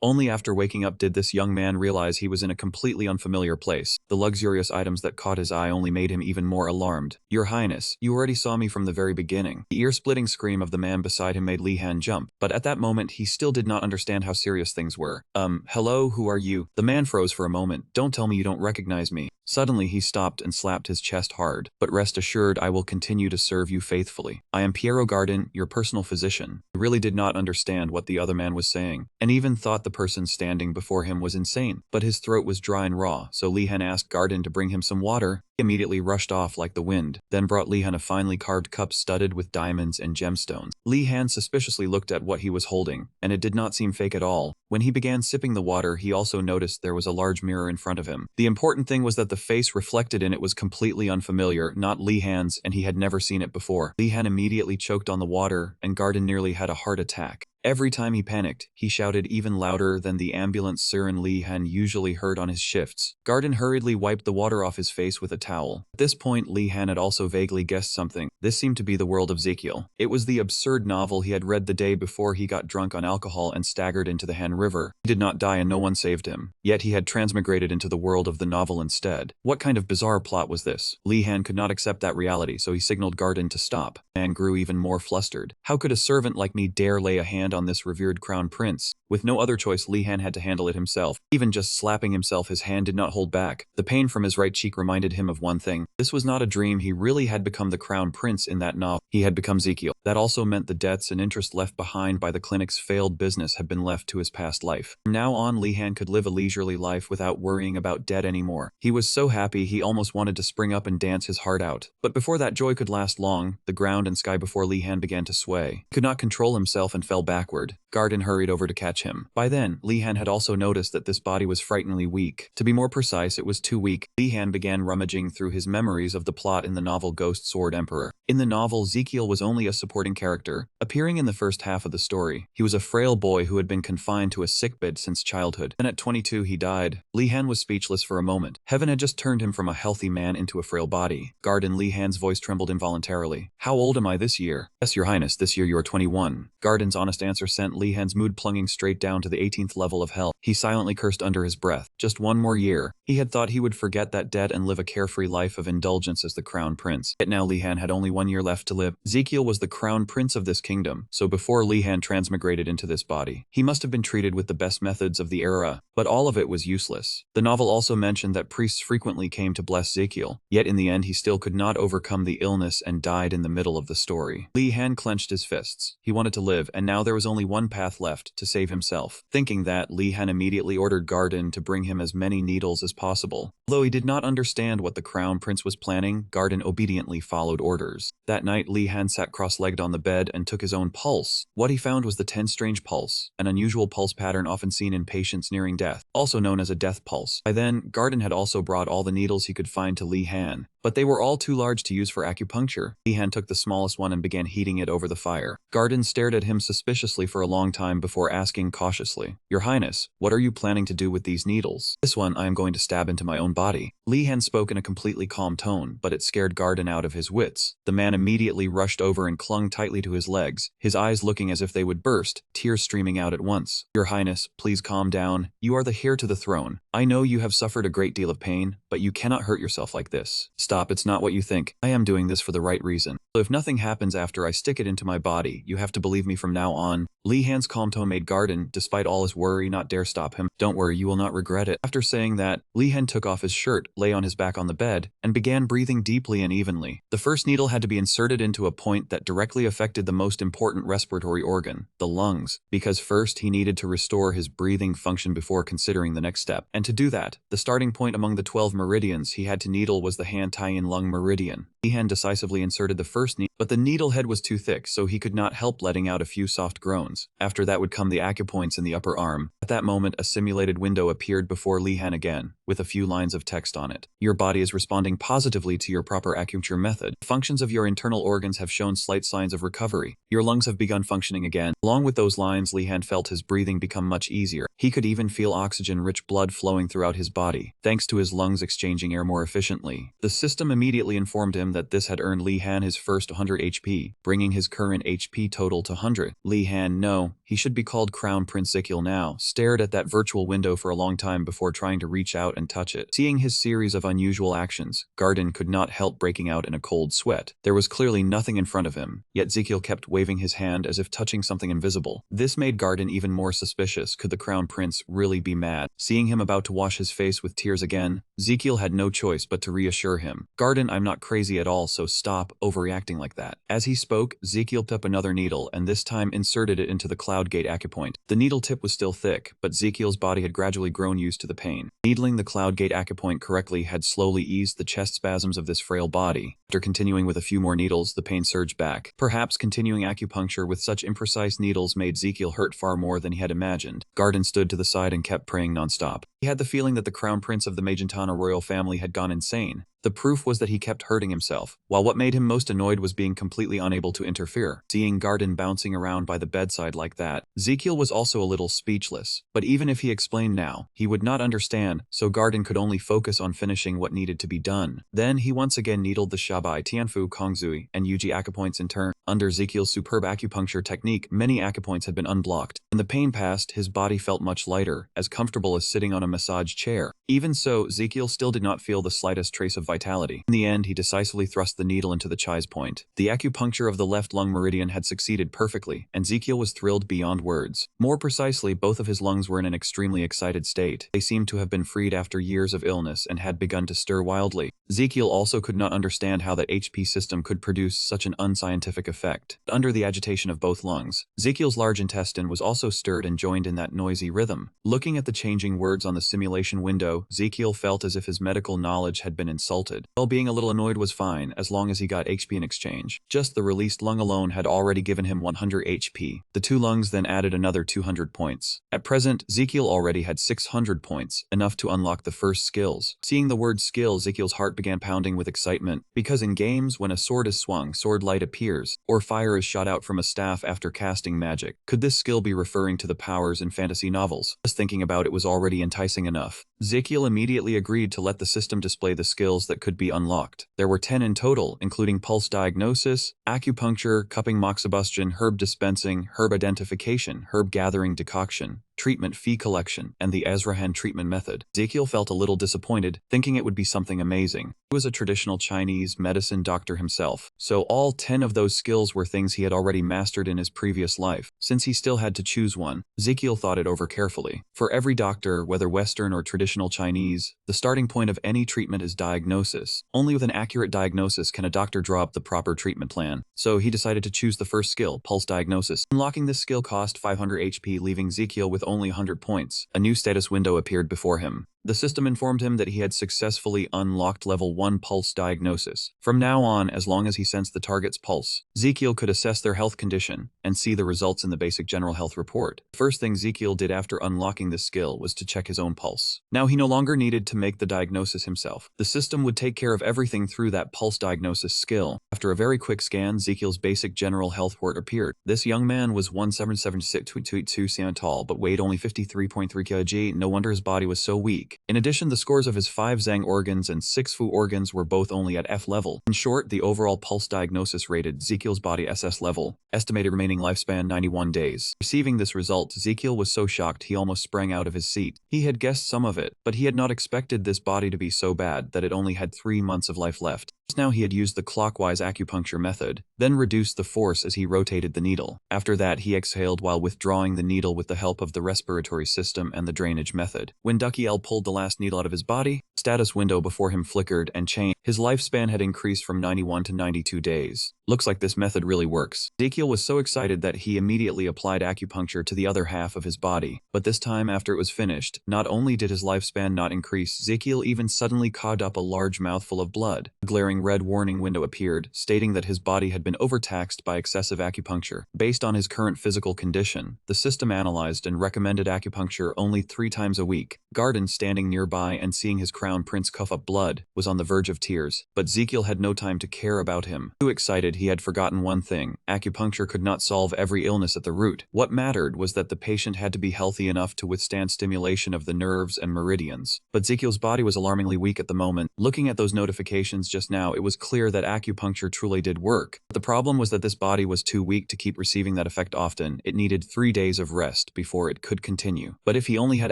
Only after waking up did this young man realize he was in a completely unfamiliar place. The luxurious items that caught his eye only made him even more alarmed. "Your Highness, you already saw me from the very beginning." The ear-splitting scream of the man beside him made Li Han jump, but at that moment he still did not understand how serious things were. Hello, who are you?" The man froze for a moment. "Don't tell me you don't recognize me." Suddenly he stopped and slapped his chest hard. "But rest assured, I will continue to serve you faithfully. I am Piero Garden, your personal physician." He really did not understand what the other man was saying, and even thought the person standing before him was insane. But his throat was dry and raw, so Li Han asked Garden to bring him some water. He immediately rushed off like the wind, then brought Li Han a finely carved cup studded with diamonds and gemstones. Li Han suspiciously looked at what he was holding, and it did not seem fake at all. When he began sipping the water, he also noticed there was a large mirror in front of him. The important thing was that the face reflected in it was completely unfamiliar, not Li Han's, and he had never seen it before. Li Han immediately choked on the water, and Garden nearly had a heart attack. Every time he panicked, he shouted even louder than the ambulance siren Li Han usually heard on his shifts. Garden hurriedly wiped the water off his face with a towel. At this point, Li Han had also vaguely guessed something. This seemed to be the world of Ezekiel. It was the absurd novel he had read the day before he got drunk on alcohol and staggered into the Han River. He did not die and no one saved him. Yet he had transmigrated into the world of the novel instead. What kind of bizarre plot was this? Li Han could not accept that reality, so he signaled Garden to stop. The man grew even more flustered. How could a servant like me dare lay a hand on this revered crown prince? With no other choice, Li Han had to handle it himself. Even just slapping himself, his hand did not hold back. The pain from his right cheek reminded him of one thing. This was not a dream. He really had become the crown prince in that novel. He had become Ezekiel. That also meant the debts and interest left behind by the clinic's failed business had been left to his past life. From now on, Li Han could live a leisurely life without worrying about debt anymore. He was so happy he almost wanted to spring up and dance his heart out. But before that joy could last long, the ground and sky before Li Han began to sway. He could not control himself and fell backward. Garden hurried over to catch him. By then, Li Han had also noticed that this body was frighteningly weak. To be more precise, it was too weak. Li Han began rummaging through his memories of the plot in the novel Ghost Sword Emperor. In the novel, Ezekiel was only a supporting character, appearing in the first half of the story. He was a frail boy who had been confined to a sickbed since childhood. Then at 22 he died. Li Han was speechless for a moment. Heaven had just turned him from a healthy man into a frail body. Garden Li Han's voice trembled involuntarily. "How old am I this year?" "Yes, your highness, this year you are 21. Garden's honest answer sent Li Han's mood plunging straight down to the 18th level of hell. He silently cursed under his breath. Just one more year. He had thought he would forget that debt and live a carefree life of indulgence as the crown prince. Yet now Li Han had only 1 year left to live. Ezekiel was the crown prince of this kingdom, so before Li Han transmigrated into this body, he must have been treated with the best methods of the era, but all of it was useless. The novel also mentioned that priests frequently came to bless Ezekiel, yet in the end he still could not overcome the illness and died in the middle of the story. Li Han clenched his fists. He wanted to live, and now there was only one path left, to save himself. Thinking that, Li Han immediately ordered Garden to bring him as many needles as possible. Although he did not understand what the crown prince was planning, Garden obediently followed orders. That night, Li Han sat cross-legged on the bed and took his own pulse. What he found was the 10-strange pulse, an unusual pulse pattern often seen in patients nearing death, also known as a death pulse. By then, Garden had also brought all the needles he could find to Li Han, but they were all too large to use for acupuncture. Li Han took the smallest one and began heating it over the fire. Garden stared at him suspiciously for a long time before asking cautiously, "Your Highness, what are you planning to do with these needles?" "This one I am going to stab into my own body." Li Han spoke in a completely calm tone, but it scared Garden out of his wits. The man immediately rushed over and clung tightly to his legs, his eyes looking as if they would burst, tears streaming out at once. "Your Highness, please calm down. You are the heir to the throne. I know you have suffered a great deal of pain, but you cannot hurt yourself like this. Stop, it's not what you think. I am doing this for the right reason. So if nothing happens after I stick it into my body, you have to believe me from now on." Li Han's calm tone made Garden, despite all his worry, not dare stop him. "Don't worry, you will not regret it." After saying that, Li Han took off his shirt, lay on his back on the bed, and began breathing deeply and evenly. The first needle had to be inserted into a point that directly affected the most important respiratory organ, the lungs, because first he needed to restore his breathing function before considering the next step. And to do that, the starting point among the 12 meridians he had to needle was the hand tie-in lung meridian. Li Han decisively inserted the first needle, but the needle head was too thick, so he could not help letting out a few soft groans. After that would come the acupoints in the upper arm. At that moment, a simulated window appeared before Li Han again. with a few lines of text on it. Your body is responding positively to your proper acupuncture method. Functions of your internal organs have shown slight signs of recovery. Your lungs have begun functioning again. Along with those lines, Lihan felt his breathing become much easier. He could even feel oxygen-rich blood flowing throughout his body, thanks to his lungs exchanging air more efficiently. The system immediately informed him that this had earned Lihan his first 100 HP, bringing his current HP total to 100. Lihan, no, he should be called Crown Prince Zikil now, stared at that virtual window for a long time before trying to reach out and touch it. Seeing his series of unusual actions, Garden could not help breaking out in a cold sweat. There was clearly nothing in front of him, yet Zikil kept waving his hand as if touching something invisible. This made Garden even more suspicious. Could the Crown Prince really be mad? Seeing him about to wash his face with tears again, Zikil had no choice but to reassure him. Garden, I'm not crazy at all, so stop overreacting like that. As he spoke, Zikil picked up another needle and this time inserted it into the cloud gate acupoint. The needle tip was still thick, but Zikil's body had gradually grown used to the pain. Needling the cloud gate acupoint correctly had slowly eased the chest spasms of this frail body. After continuing with a few more needles, the pain surged back. Perhaps continuing acupuncture with such imprecise needles made Zikil hurt far more than he had imagined. Garden stood to the side and kept praying nonstop. He had the feeling that the Crown Prince of the Magentana royal family had gone insane. The proof was that he kept hurting himself, while what made him most annoyed was being completely unable to interfere. Seeing Garden bouncing around by the bedside like that, Zikil was also a little speechless. But even if he explained now, he would not understand, so Garden could only focus on finishing what needed to be done. Then he once again needled the Shabai, Tianfu, Kongzui, and Yuji acupoints in turn. Under Zikil's superb acupuncture technique, many acupoints had been unblocked. When the pain passed, his body felt much lighter, as comfortable as sitting on a massage chair. Even so, Zikil still did not feel the slightest trace of vitality. In the end, he decisively thrust the needle into the chai's point. The acupuncture of the left lung meridian had succeeded perfectly, and Zikil was thrilled beyond words. More precisely, both of his lungs were in an extremely excited state. They seemed to have been freed after years of illness and had begun to stir wildly. Zikil also could not understand how that HP system could produce such an unscientific effect. Under the agitation of both lungs, Zikil's large intestine was also stirred and joined in that noisy rhythm. Looking at the changing words on the simulation window, Zikil felt as if his medical knowledge had been insulted. Well, being a little annoyed was fine, as long as he got HP in exchange. Just the released lung alone had already given him 100 HP. The two lungs then added another 200 points. At present, Zikil already had 600 points, enough to unlock the first skills. Seeing the word skill, Zikil's heart began pounding with excitement, because in games, when a sword is swung, sword light appears, or fire is shot out from a staff after casting magic. Could this skill be referring to the powers in fantasy novels? Just thinking about it was already enticing enough. Zikil immediately agreed to let the system display the skills that could be unlocked. There were 10 in total, including pulse diagnosis, acupuncture, cupping moxibustion, herb dispensing, herb identification, herb gathering decoction, treatment fee collection, and the Ezrahan treatment method. Zikil felt a little disappointed, thinking it would be something amazing. He was a traditional Chinese medicine doctor himself, so all 10 of those skills were things he had already mastered in his previous life. Since he still had to choose one, Zikil thought it over carefully. For every doctor, whether Western or traditional Chinese, the starting point of any treatment is diagnosis. Only with an accurate diagnosis can a doctor draw up the proper treatment plan. So he decided to choose the first skill, pulse diagnosis. Unlocking this skill cost 500 HP, leaving Zikil with only 100 points. A new status window appeared before him. The system informed him that he had successfully unlocked level 1 pulse diagnosis. From now on, as long as he sensed the target's pulse, Zikil could assess their health condition and see the results in the basic general health report. The first thing Zikil did after unlocking this skill was to check his own pulse. Now he no longer needed to make the diagnosis himself. The system would take care of everything through that pulse diagnosis skill. After a very quick scan, Zikil's basic general health report appeared. This young man was 177.62 cm tall, but weighed only 53.3 kg. No wonder his body was so weak. In addition, the scores of his 5 Zhang organs and 6 Fu organs were both only at F level. In short, the overall pulse diagnosis rated Zikil's body SS level, estimated remaining lifespan 91 days. Receiving this result, Zikil was so shocked he almost sprang out of his seat. He had guessed some of it, but he had not expected this body to be so bad that it only had 3 months of life left. Just now he had used the clockwise acupuncture method, then reduced the force as he rotated the needle. After that, he exhaled while withdrawing the needle with the help of the respiratory system and the drainage method. When Ducky L pulled the last needle out of his body, status window before him flickered and changed. His lifespan had increased from 91 to 92 days. Looks like this method really works. Zikil was so excited that he immediately applied acupuncture to the other half of his body. But this time, after it was finished, not only did his lifespan not increase, Zikil even suddenly coughed up a large mouthful of blood. A glaring red warning window appeared, stating that his body had been overtaxed by excessive acupuncture. Based on his current physical condition, the system analyzed and recommended acupuncture only 3 times a week. Garden standing standing nearby and seeing his crown prince cough up blood, was on the verge of tears. But Ezekiel had no time to care about him. Too excited, he had forgotten one thing. Acupuncture could not solve every illness at the root. What mattered was that the patient had to be healthy enough to withstand stimulation of the nerves and meridians. But Ezekiel's body was alarmingly weak at the moment. Looking at those notifications just now, it was clear that acupuncture truly did work. But the problem was that this body was too weak to keep receiving that effect often. It needed 3 days of rest before it could continue. But if he only had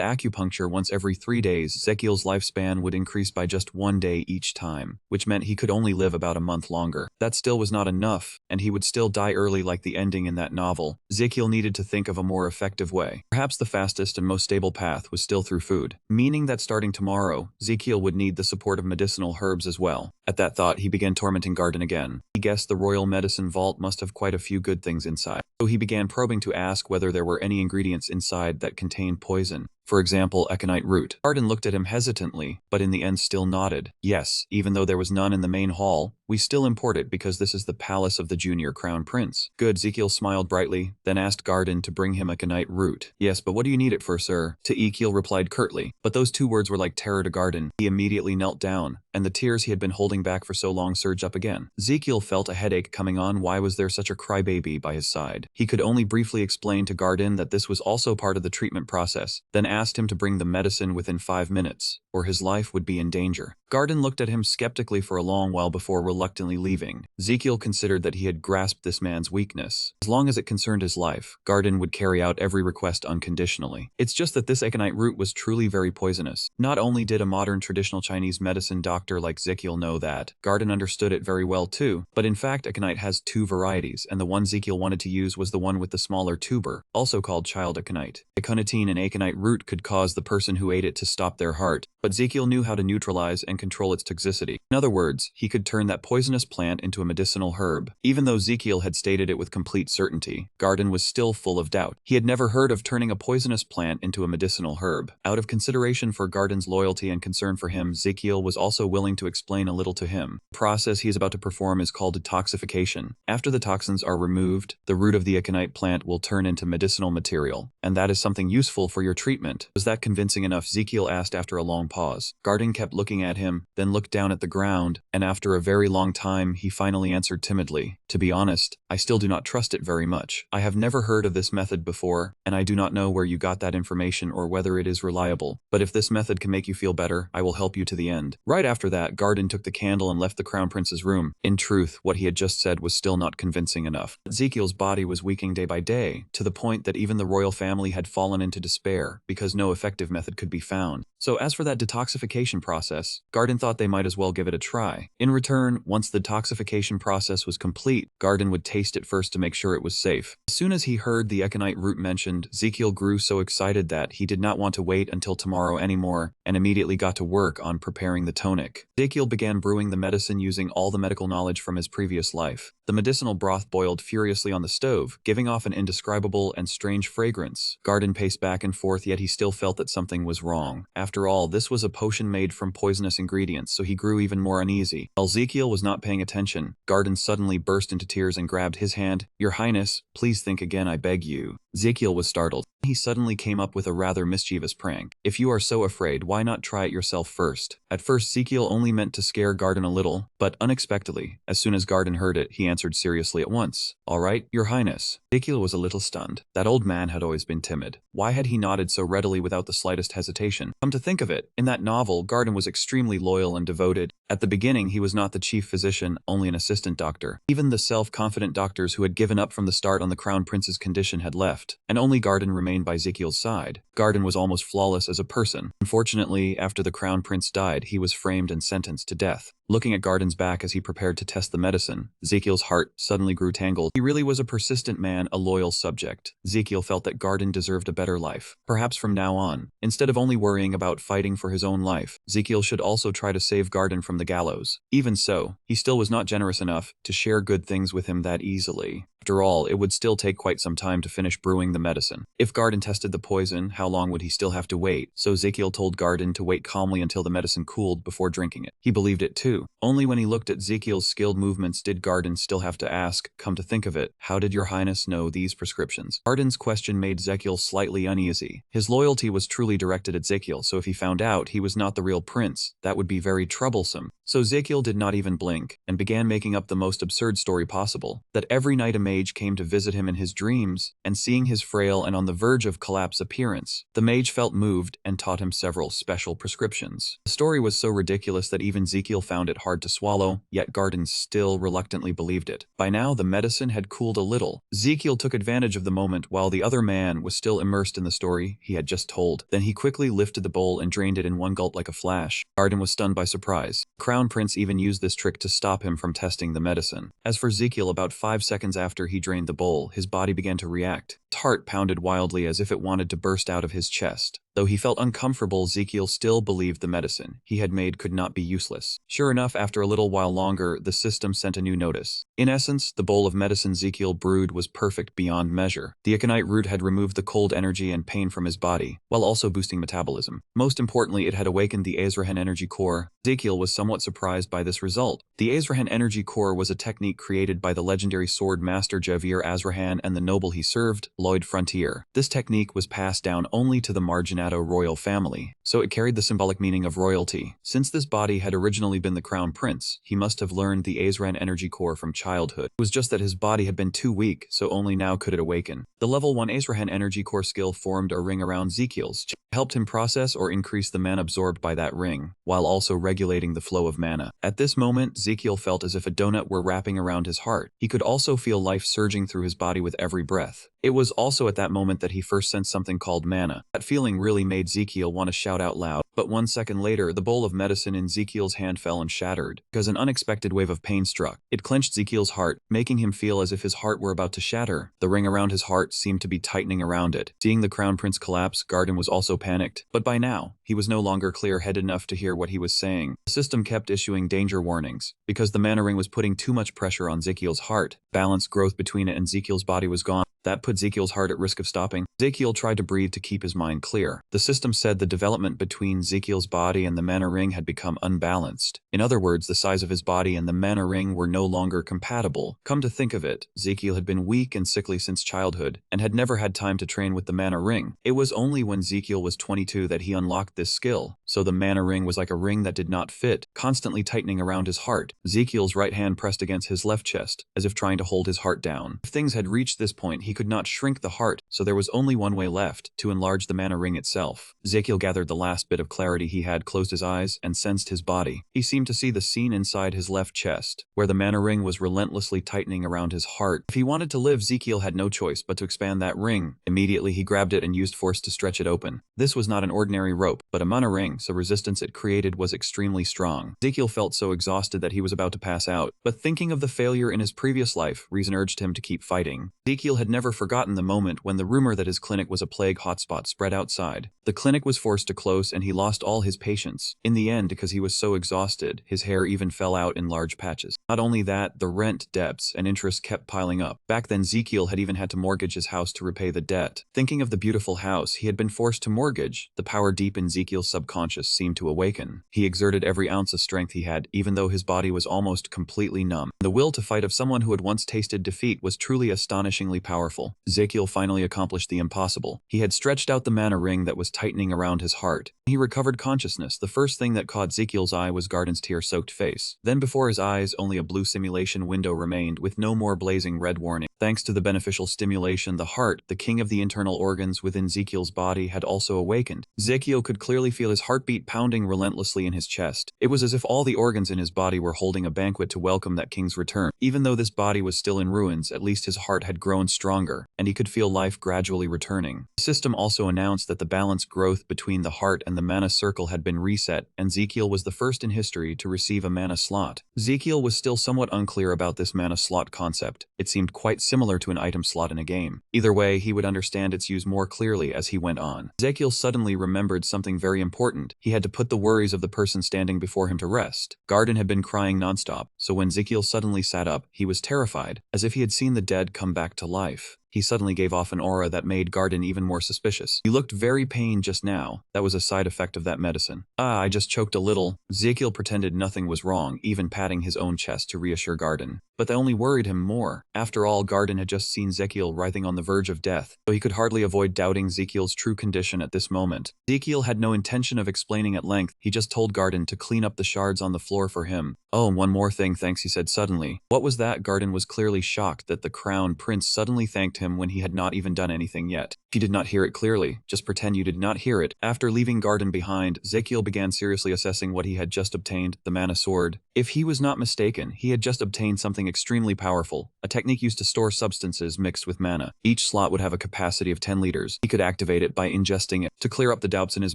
acupuncture once every 3 days, Ezekiel's lifespan would increase by just 1 day each time, which meant he could only live about a month longer. That still was not enough, and he would still die early like the ending in that novel. Ezekiel needed to think of a more effective way. Perhaps the fastest and most stable path was still through food, meaning that starting tomorrow, Ezekiel would need the support of medicinal herbs as well. At that thought, he began tormenting Garden again. He guessed the royal medicine vault must have quite a few good things inside. So he began probing to ask whether there were any ingredients inside that contained poison. For example, aconite root. Garden looked at him hesitantly, but in the end still nodded. Yes, even though there was none in the main hall, we still import it because this is the palace of the junior crown prince. Good, Ezekiel smiled brightly, then asked Garden to bring him aconite root. Yes, but what do you need it for, sir? Ezekiel replied curtly, but those 2 words were like terror to Garden. He immediately knelt down, and the tears he had been holding back for so long surged up again. Ezekiel felt a headache coming on. Why was there such a crybaby by his side? He could only briefly explain to Garden that this was also part of the treatment process, then asked him to bring the medicine within 5 minutes, or his life would be in danger. Garden looked at him skeptically for a long while before reluctantly leaving. Ezekiel considered that he had grasped this man's weakness. As long as it concerned his life, Garden would carry out every request unconditionally. It's just that this aconite root was truly very poisonous. Not only did a modern traditional Chinese medicine doctor like Ezekiel know that, Garden understood it very well too, but in fact aconite has 2 varieties, and the one Ezekiel wanted to use was the one with the smaller tuber, also called child aconite. Aconitine and aconite root could cause the person who ate it to stop their heart, but Ezekiel knew how to neutralize and control its toxicity. In other words, he could turn that poisonous plant into a medicinal herb. Even though Ezekiel had stated it with complete certainty, Garden was still full of doubt. He had never heard of turning a poisonous plant into a medicinal herb. Out of consideration for Garden's loyalty and concern for him, Ezekiel was also willing to explain a little to him. The process he is about to perform is called detoxification. After the toxins are removed, the root of the aconite plant will turn into medicinal material, and that is something useful for your treatment. Was that convincing enough? Ezekiel asked after a long pause. Garden kept looking at him, then looked down at the ground, and after a very long time he finally answered timidly, "To be honest, I still do not trust it very much. I have never heard of this method before, and I do not know where you got that information or whether it is reliable. But if this method can make you feel better, I will help you to the end." Right after that, Garden took the candle and left the crown prince's room. In truth, what he had just said was still not convincing enough. Ezekiel's body was weakening day by day, to the point that even the royal family had fallen into despair because no effective method could be found. So as for that detoxification process, Garden thought they might as well give it a try. In return, once the detoxification process was complete, Garden would taste it first to make sure it was safe. As soon as he heard the aconite root mentioned, Ezekiel grew so excited that he did not want to wait until tomorrow anymore, and immediately got to work on preparing the tonic. Ezekiel began brewing the medicine using all the medical knowledge from his previous life. The medicinal broth boiled furiously on the stove, giving off an indescribable and strange fragrance. Garden paced back and forth, yet he still felt that something was wrong. After all, this was a potion made from poisonous ingredients, so he grew even more uneasy. While Ezekiel was not paying attention, Garden suddenly burst into tears and grabbed his hand. "Your Highness, please think again, I beg you." Ezekiel was startled. He suddenly came up with a rather mischievous prank. "If you are so afraid, why not try it yourself first?" At first, Ezekiel only meant to scare Garden a little, but unexpectedly, as soon as Garden heard it, he answered seriously at once. "All right, Your Highness." Ezekiel was a little stunned. That old man had always been timid. Why had he nodded so readily without the slightest hesitation? Come to think of it, in that novel, Garden was extremely loyal and devoted. At the beginning, he was not the chief physician, only an assistant doctor. Even the self-confident doctors who had given up from the start on the crown prince's condition had left, and only Garden remained by Ezekiel's side. Garden was almost flawless as a person. Unfortunately, after the crown prince died, he was framed and sentenced to death. Looking at Garden's back as he prepared to test the medicine, Ezekiel's heart suddenly grew tangled. He really was a persistent man, a loyal subject. Ezekiel felt that Garden deserved a better life. Perhaps from now on, instead of only worrying about fighting for his own life, Ezekiel should also try to save Garden from the gallows. Even so, he still was not generous enough to share good things with him that easily. After all, it would still take quite some time to finish brewing the medicine. If Garden tested the poison, how long would he still have to wait? So Ezekiel told Garden to wait calmly until the medicine cooled before drinking it. He believed it too. Only when he looked at Ezekiel's skilled movements did Garden still have to ask, come to think of it, how did your highness know these prescriptions? Garden's question made Ezekiel slightly uneasy. His loyalty was truly directed at Ezekiel, so if he found out he was not the real prince, that would be very troublesome. So Ezekiel did not even blink, and began making up the most absurd story possible, that every night a mage came to visit him in his dreams, and seeing his frail and on the verge of collapse appearance, the mage felt moved and taught him several special prescriptions. The story was so ridiculous that even Ezekiel found it hard to swallow, yet Garden still reluctantly believed it. By now the medicine had cooled a little. Ezekiel took advantage of the moment while the other man was still immersed in the story he had just told. Then he quickly lifted the bowl and drained it in one gulp like a flash. Garden was stunned by surprise. Crown Prince even used this trick to stop him from testing the medicine. As for Ezekiel, about 5 seconds after he drained the bowl, his body began to react. His heart pounded wildly as if it wanted to burst out of his chest. Though he felt uncomfortable, Ezekiel still believed the medicine he had made could not be useless. Sure enough, after a little while longer, the system sent a new notice. In essence, the bowl of medicine Ezekiel brewed was perfect beyond measure. The aconite root had removed the cold energy and pain from his body, while also boosting metabolism. Most importantly, it had awakened the Azrahan energy core. Ezekiel was somewhat surprised by this result. The Azrahan energy core was a technique created by the legendary sword master Javier Azrahan and the noble he served, Lloyd Frontier. This technique was passed down only to the Marginato royal family, so it carried the symbolic meaning of royalty. Since this body had originally been the crown prince, he must have learned the Azrahan energy core from childhood. It was just that his body had been too weak, so only now could it awaken. The level 1 Azrahan energy core skill formed a ring around Ezekiel's chest, helped him process or increase the mana absorbed by that ring, while also regulating the flow of mana. At this moment, Ezekiel felt as if a donut were wrapping around his heart. He could also feel life surging through his body with every breath. It was also at that moment that he first sensed something called mana. That feeling really made Ezekiel want to shout out loud. But 1 second later, the bowl of medicine in Ezekiel's hand fell and shattered, because an unexpected wave of pain struck. It clenched Ezekiel's heart, making him feel as if his heart were about to shatter. The ring around his heart seemed to be tightening around it. Seeing the crown prince collapse, Garden was also panicked. But by now, he was no longer clear-headed enough to hear what he was saying. The system kept issuing danger warnings, because the mana ring was putting too much pressure on Ezekiel's heart. Balanced growth between it and Ezekiel's body was gone. That put Ezekiel's heart at risk of stopping. Ezekiel tried to breathe to keep his mind clear. The system said the development between Ezekiel's body and the mana ring had become unbalanced. In other words, the size of his body and the mana ring were no longer compatible. Come to think of it, Ezekiel had been weak and sickly since childhood, and had never had time to train with the mana ring. It was only when Ezekiel was 22 that he unlocked this skill, so the mana ring was like a ring that did not fit, constantly tightening around his heart. Ezekiel's right hand pressed against his left chest, as if trying to hold his heart down. If things had reached this point, he could not shrink the heart, so there was only one way left, to enlarge the mana ring itself. Ezekiel gathered the last bit of clarity he had, closed his eyes, and sensed his body. He seemed to see the scene inside his left chest, where the mana ring was relentlessly tightening around his heart. If he wanted to live, Ezekiel had no choice but to expand that ring. Immediately he grabbed it and used force to stretch it open. This was not an ordinary rope, but a mana ring, so resistance it created was extremely strong. Ezekiel felt so exhausted that he was about to pass out, but thinking of the failure in his previous life, reason urged him to keep fighting. Ezekiel had never forgotten the moment when the rumor that his clinic was a plague hotspot spread outside. The clinic was forced to close and he lost all his patients. In the end, because he was so exhausted, his hair even fell out in large patches. Not only that, the rent, debts, and interest kept piling up. Back then, Ezekiel had even had to mortgage his house to repay the debt. Thinking of the beautiful house he had been forced to mortgage, the power deep in Ezekiel's subconscious seemed to awaken. He exerted every ounce of strength he had, even though his body was almost completely numb. The will to fight of someone who had once tasted defeat was truly astonishingly powerful. Ezekiel finally accomplished the impossible. He had stretched out the mana ring that was tightening around his heart. He recovered consciousness. The first thing that caught Ezekiel's eye was Garden's tear-soaked face. Then before his eyes, only a blue simulation window remained, with no more blazing red warning. Thanks to the beneficial stimulation, the heart, the king of the internal organs within Ezekiel's body, had also awakened. Ezekiel could clearly feel his heartbeat pounding relentlessly in his chest. It was as if all the organs in his body were holding a banquet to welcome that king's return. Even though this body was still in ruins, at least his heart had grown stronger, and he could feel life gradually returning. The system also announced that the balanced growth between the heart and the mana circle had been reset, and Ezekiel was the first in history to receive a mana slot. Ezekiel was still somewhat unclear about this mana slot concept. It seemed quite similar to an item slot in a game. Either way, he would understand its use more clearly as he went on. Ezekiel suddenly remembered something very important. He had to put the worries of the person standing before him to rest. Garden had been crying nonstop, so when Ezekiel suddenly sat up, he was terrified, as if he had seen the dead come back to life. He suddenly gave off an aura that made Garden even more suspicious. "You looked very pained just now. That was a side effect of that medicine." "Ah, I just choked a little." Ezekiel pretended nothing was wrong, even patting his own chest to reassure Garden. But that only worried him more. After all, Garden had just seen Ezekiel writhing on the verge of death, so he could hardly avoid doubting Ezekiel's true condition at this moment. Ezekiel had no intention of explaining at length. He just told Garden to clean up the shards on the floor for him. "Oh, and one more thing, thanks," he said suddenly. "What was that?" Garden was clearly shocked that the Crown Prince suddenly thanked him when he had not even done anything yet. If you did not hear it clearly, just pretend you did not hear it. After leaving Garden behind, Ezekiel began seriously assessing what he had just obtained, the mana sword. If he was not mistaken, he had just obtained something extremely powerful, a technique used to store substances mixed with mana. Each slot would have a capacity of 10 liters. He could activate it by ingesting it. To clear up the doubts in his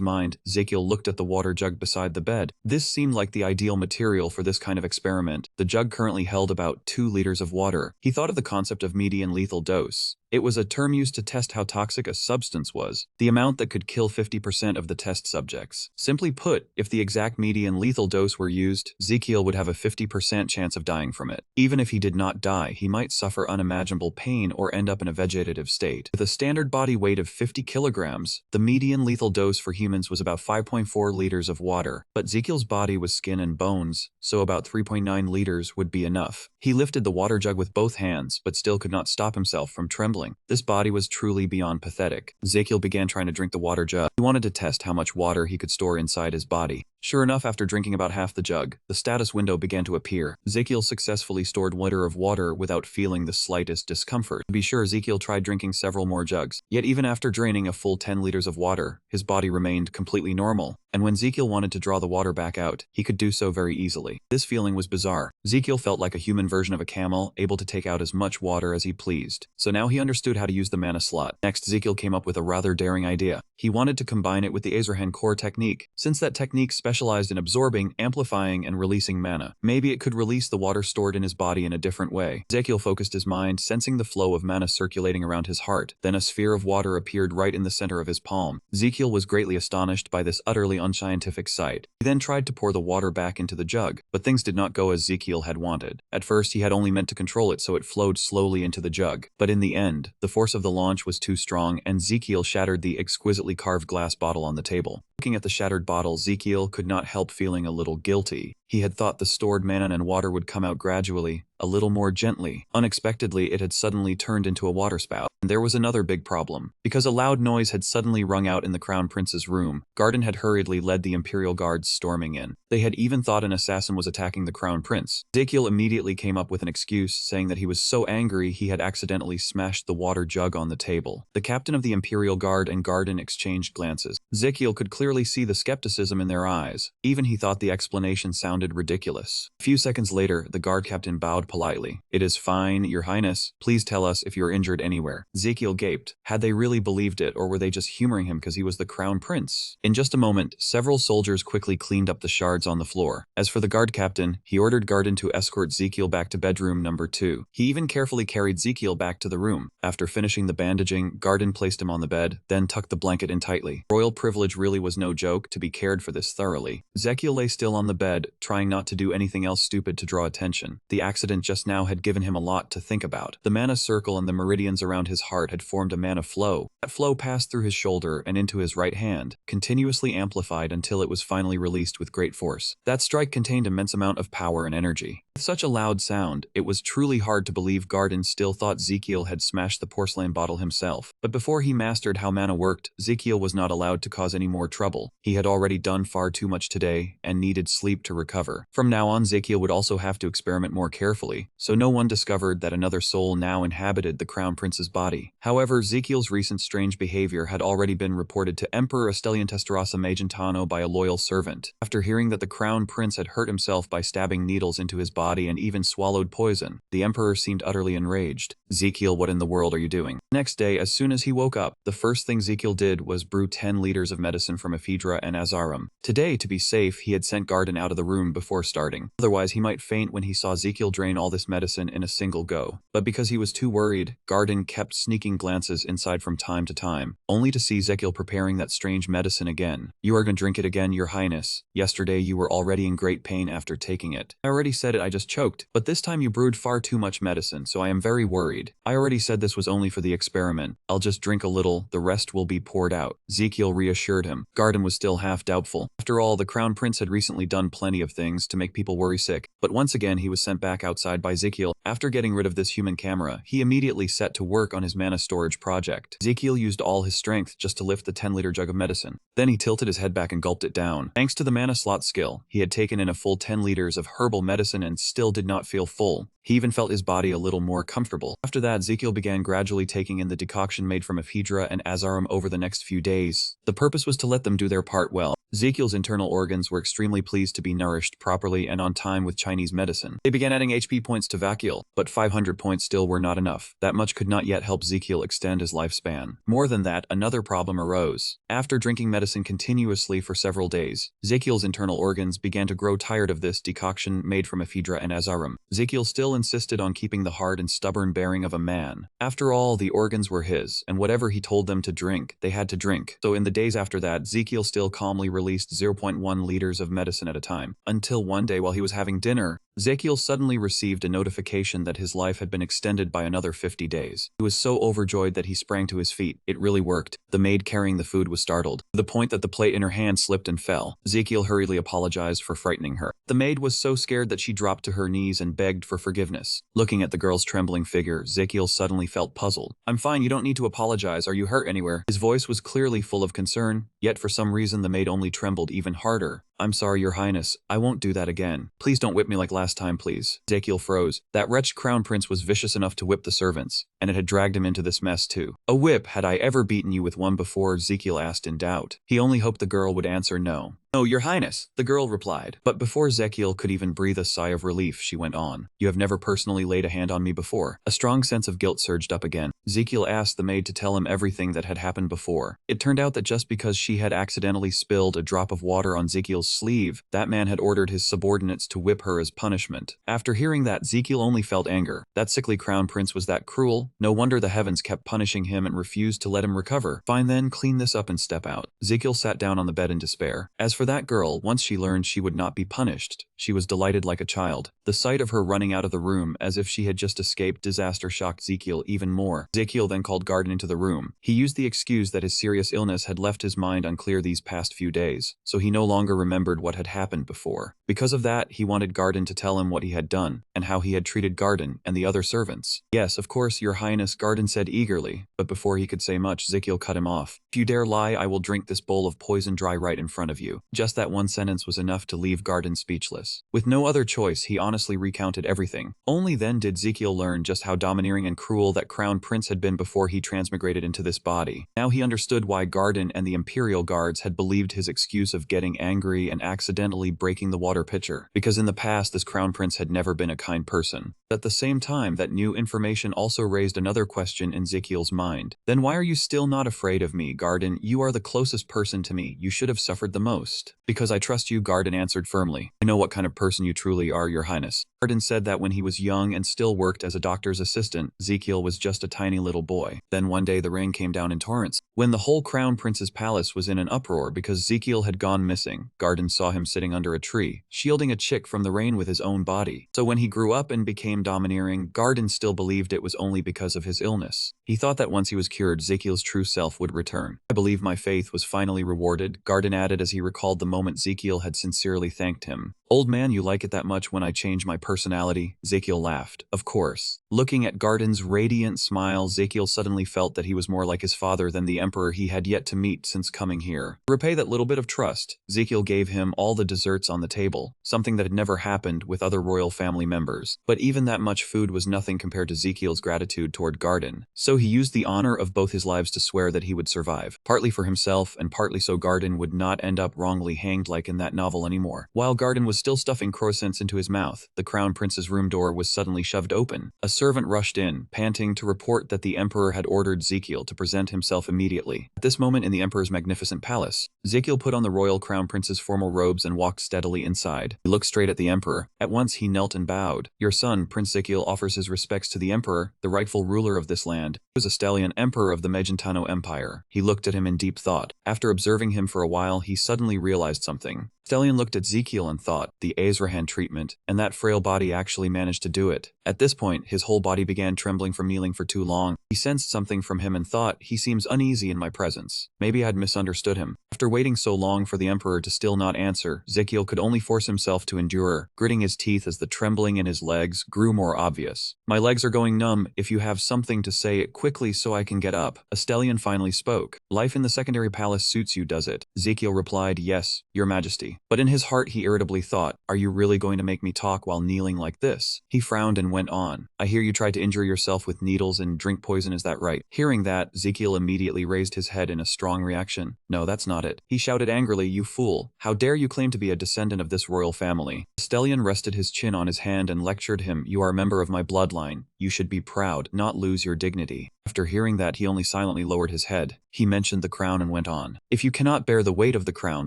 mind, Ezekiel looked at the water jug beside the bed. This seemed like the ideal material for this kind of experiment. The jug currently held about 2 liters of water. He thought of the concept of median lethal dose. It was a term used to test how toxic a substance was, the amount that could kill 50% of the test subjects. Simply put, if the exact median lethal dose were used, Ezekiel would have a 50% chance of dying from it. Even if he did not die, he might suffer unimaginable pain or end up in a vegetative state. With a standard body weight of 50 kilograms, the median lethal dose for humans was about 5.4 liters of water, but Ezekiel's body was skin and bones, so about 3.9 liters would be enough. He lifted the water jug with both hands, but still could not stop himself from trembling. This body was truly beyond pathetic. Ezekiel began trying to drink the water jug. He wanted to test how much water he could store inside his body. Sure enough, after drinking about half the jug, the status window began to appear. Ezekiel successfully stored 1 liter of water without feeling the slightest discomfort. To be sure, Ezekiel tried drinking several more jugs. Yet even after draining a full 10 liters of water, his body remained completely normal. And when Ezekiel wanted to draw the water back out, he could do so very easily. This feeling was bizarre. Ezekiel felt like a human version of a camel, able to take out as much water as he pleased. So now he understood how to use the mana slot. Next, Ezekiel came up with a rather daring idea. He wanted to combine it with the Azrahan core technique. Since that technique specialized in absorbing, amplifying, and releasing mana, maybe it could release the water stored in his body in a different way. Ezekiel focused his mind, sensing the flow of mana circulating around his heart. Then a sphere of water appeared right in the center of his palm. Ezekiel was greatly astonished by this utterly unscientific sight. He then tried to pour the water back into the jug, but things did not go as Ezekiel had wanted. At first, he had only meant to control it so it flowed slowly into the jug. But in the end, the force of the launch was too strong, and Ezekiel shattered the exquisitely carved glass bottle on the table. Looking at the shattered bottle, Ezekiel could not help feeling a little guilty. He had thought the stored mana and water would come out gradually, a little more gently. Unexpectedly, it had suddenly turned into a waterspout. And there was another big problem. Because a loud noise had suddenly rung out in the Crown Prince's room, Garden had hurriedly led the Imperial Guards storming in. They had even thought an assassin was attacking the Crown Prince. Ezekiel immediately came up with an excuse, saying that he was so angry he had accidentally smashed the water jug on the table. The captain of the Imperial Guard and Garden exchanged glances. Ezekiel could clearly see the skepticism in their eyes. Even he thought the explanation sounded ridiculous. A few seconds later, the guard captain bowed politely. "It is fine, Your Highness. Please tell us if you are injured anywhere." Ezekiel gaped. Had they really believed it, or were they just humoring him because he was the Crown Prince? In just a moment, several soldiers quickly cleaned up the shards on the floor. As for the guard captain, he ordered Garden to escort Ezekiel back to bedroom number 2. He even carefully carried Ezekiel back to the room. After finishing the bandaging, Garden placed him on the bed, then tucked the blanket in tightly. Royal privilege really was no joke to be cared for this thoroughly. Ezekiel lay still on the bed, trying not to do anything else stupid to draw attention. The accident just now had given him a lot to think about. The mana circle and the meridians around his heart had formed a mana flow. That flow passed through his shoulder and into his right hand, continuously amplified until it was finally released with great force. That strike contained immense amount of power and energy. With such a loud sound, it was truly hard to believe Garden still thought Ezekiel had smashed the porcelain bottle himself. But before he mastered how mana worked, Ezekiel was not allowed to cause any more trouble. He had already done far too much today and needed sleep to recover. From now on, Ezekiel would also have to experiment more carefully, so no one discovered that another soul now inhabited the Crown Prince's body. However, Ezekiel's recent strange behavior had already been reported to Emperor Estelian Testerasa Magentano by a loyal servant. After hearing that the Crown Prince had hurt himself by stabbing needles into his body and even swallowed poison, the Emperor seemed utterly enraged. Ezekiel, what in the world are you doing? Next day, as soon as he woke up, the first thing Ezekiel did was brew 10 liters of medicine from ephedra and azarum. Today, to be safe, he had sent Garden out of the room before starting. Otherwise, he might faint when he saw Ezekiel drain all this medicine in a single go. But because he was too worried, Garden kept sneaking glances inside from time to time, only to see Ezekiel preparing that strange medicine again. You are going to drink it again, Your Highness. Yesterday, you were already in great pain after taking it. I already said it, I just choked. But this time you brewed far too much medicine, so I am very worried. I already said this was only for the experiment. I'll just drink a little, the rest will be poured out. Ezekiel reassured him. Garden was still half doubtful. After all, the Crown Prince had recently done plenty of things to make people worry sick. But once again, he was sent back outside by Ezekiel. After getting rid of this human camera, he immediately set to work on his mana storage project. Ezekiel used all his strength just to lift the 10-liter jug of medicine. Then he tilted his head back and gulped it down. Thanks to the mana slot skill, he had taken in a full 10 liters of herbal medicine and still did not feel full. He even felt his body a little more comfortable. After that, Ezekiel began gradually taking in the decoction made from ephedra and azarum over the next few days. The purpose was to let them do their part well. Ezekiel's internal organs were extremely pleased to be nourished properly and on time with Chinese medicine. They began adding HP points to Vacuole, but 500 points still were not enough. That much could not yet help Ezekiel extend his lifespan. More than that, another problem arose. After drinking medicine continuously for several days, Ezekiel's internal organs began to grow tired of this decoction made from ephedra and azarum. Ezekiel still insisted on keeping the hard and stubborn bearing of a man. After all, the organs were his, and whatever he told them to drink, they had to drink. So in the days after that, Ezekiel still calmly released 0.1 liters of medicine at a time, until one day while he was having dinner, Ezekiel suddenly received a notification that his life had been extended by another 50 days. He was so overjoyed that he sprang to his feet. It really worked. The maid carrying the food was startled, to the point that the plate in her hand slipped and fell. Ezekiel hurriedly apologized for frightening her. The maid was so scared that she dropped to her knees and begged for forgiveness. Looking at the girl's trembling figure, Ezekiel suddenly felt puzzled. I'm fine, you don't need to apologize. Are you hurt anywhere? His voice was clearly full of concern, yet for some reason the maid only trembled even harder. I'm sorry, Your Highness. I won't do that again. Please don't whip me like last time, please. Ezekiel froze. That wretched Crown Prince was vicious enough to whip the servants, and it had dragged him into this mess too. A whip? Had I ever beaten you with one before? Ezekiel asked in doubt. He only hoped the girl would answer no. No, Your Highness, the girl replied. But before Ezekiel could even breathe a sigh of relief, she went on. You have never personally laid a hand on me before. A strong sense of guilt surged up again. Ezekiel asked the maid to tell him everything that had happened before. It turned out that just because she had accidentally spilled a drop of water on Ezekiel's sleeve, that man had ordered his subordinates to whip her as punishment. After hearing that, Ezekiel only felt anger. That sickly Crown Prince was that cruel. No wonder the heavens kept punishing him and refused to let him recover. Fine then, clean this up and step out. Ezekiel sat down on the bed in despair. As for that girl, once she learned she would not be punished, she was delighted like a child. The sight of her running out of the room as if she had just escaped disaster shocked Ezekiel even more. Ezekiel then called Garden into the room. He used the excuse that his serious illness had left his mind unclear these past few days, so he no longer remembered what had happened before. Because of that, he wanted Garden to tell him what he had done, and how he had treated Garden and the other servants. Yes, of course, Your Highness, Garden said eagerly, but before he could say much, Ezekiel cut him off. If you dare lie, I will drink this bowl of poison dry right in front of you. Just that one sentence was enough to leave Garden speechless. With no other choice, he honestly recounted everything. Only then did Ezekiel learn just how domineering and cruel that Crown Prince had been before he transmigrated into this body. Now he understood why Garden and the Imperial Guards had believed his excuse of getting angry and accidentally breaking the water pitcher, because in the past this Crown Prince had never been a kind person. At the same time, that new information also raised another question in Ezekiel's mind. Then why are you still not afraid of me, Garden? You are the closest person to me. You should have suffered the most. Because I trust you, Garden answered firmly. I know what kind of person you truly are, Your Highness. Garden said that when he was young and still worked as a doctor's assistant, Ezekiel was just a tiny little boy. Then one day the rain came down in torrents. When the whole Crown Prince's palace was in an uproar because Ezekiel had gone missing, Garden saw him sitting under a tree, shielding a chick from the rain with his own body. So when he grew up and became domineering, Garden still believed it was only because of his illness. He thought that once he was cured, Ezekiel's true self would return. I believe my faith was finally rewarded, Garden added as he recalled the moment Ezekiel had sincerely thanked him. Old man, you like it that much when I change my personality? Ezekiel laughed. Of course. Looking at Garden's radiant smile, Ezekiel suddenly felt that he was more like his father than the emperor he had yet to meet since coming here. To repay that little bit of trust, Ezekiel gave him all the desserts on the table, something that had never happened with other royal family members. But even that much food was nothing compared to Ezekiel's gratitude toward Garden. So he used the honor of both his lives to swear that he would survive, partly for himself and partly so Garden would not end up wrongly hanged like in that novel anymore. While Garden was still stuffing croissants into his mouth, the crown prince's room door was suddenly shoved open. A servant rushed in, panting to report that the emperor had ordered Ezekiel to present himself immediately. At this moment in the emperor's magnificent palace, Ezekiel put on the royal crown prince's formal robes and walked steadily inside. He looked straight at the emperor. At once he knelt and bowed. Your son, Prince Ezekiel, offers his respects to the emperor, the rightful ruler of this land. He was a stallion emperor of the Megentano Empire. He looked at him in deep thought. After observing him for a while, he suddenly realized something. Stallion looked at Ezekiel and thought, the Azrahan treatment, and that frail body actually managed to do it. At this point, his whole body began trembling from kneeling for too long. He sensed something from him and thought, he seems uneasy in my presence. Maybe I'd misunderstood him. After waiting so long for the emperor to still not answer, Ezekiel could only force himself to endure, gritting his teeth as the trembling in his legs grew more obvious. My legs are going numb. If you have something to say it quickly so I can get up. A stallion finally spoke. Life in the secondary palace suits you, does it? Ezekiel replied, yes, your majesty. But in his heart he irritably thought, are you really going to make me talk while kneeling like this? He frowned and went on. I hear you tried to injure yourself with needles and drink poison, is that right? Hearing that, Ezekiel immediately raised his head in a strong reaction. No, that's not it. He shouted angrily, you fool. How dare you claim to be a descendant of this royal family? The stallion rested his chin on his hand and lectured him, you are a member of my bloodline. You should be proud, not lose your dignity. After hearing that, he only silently lowered his head. He mentioned the crown and went on. If you cannot bear the weight of the crown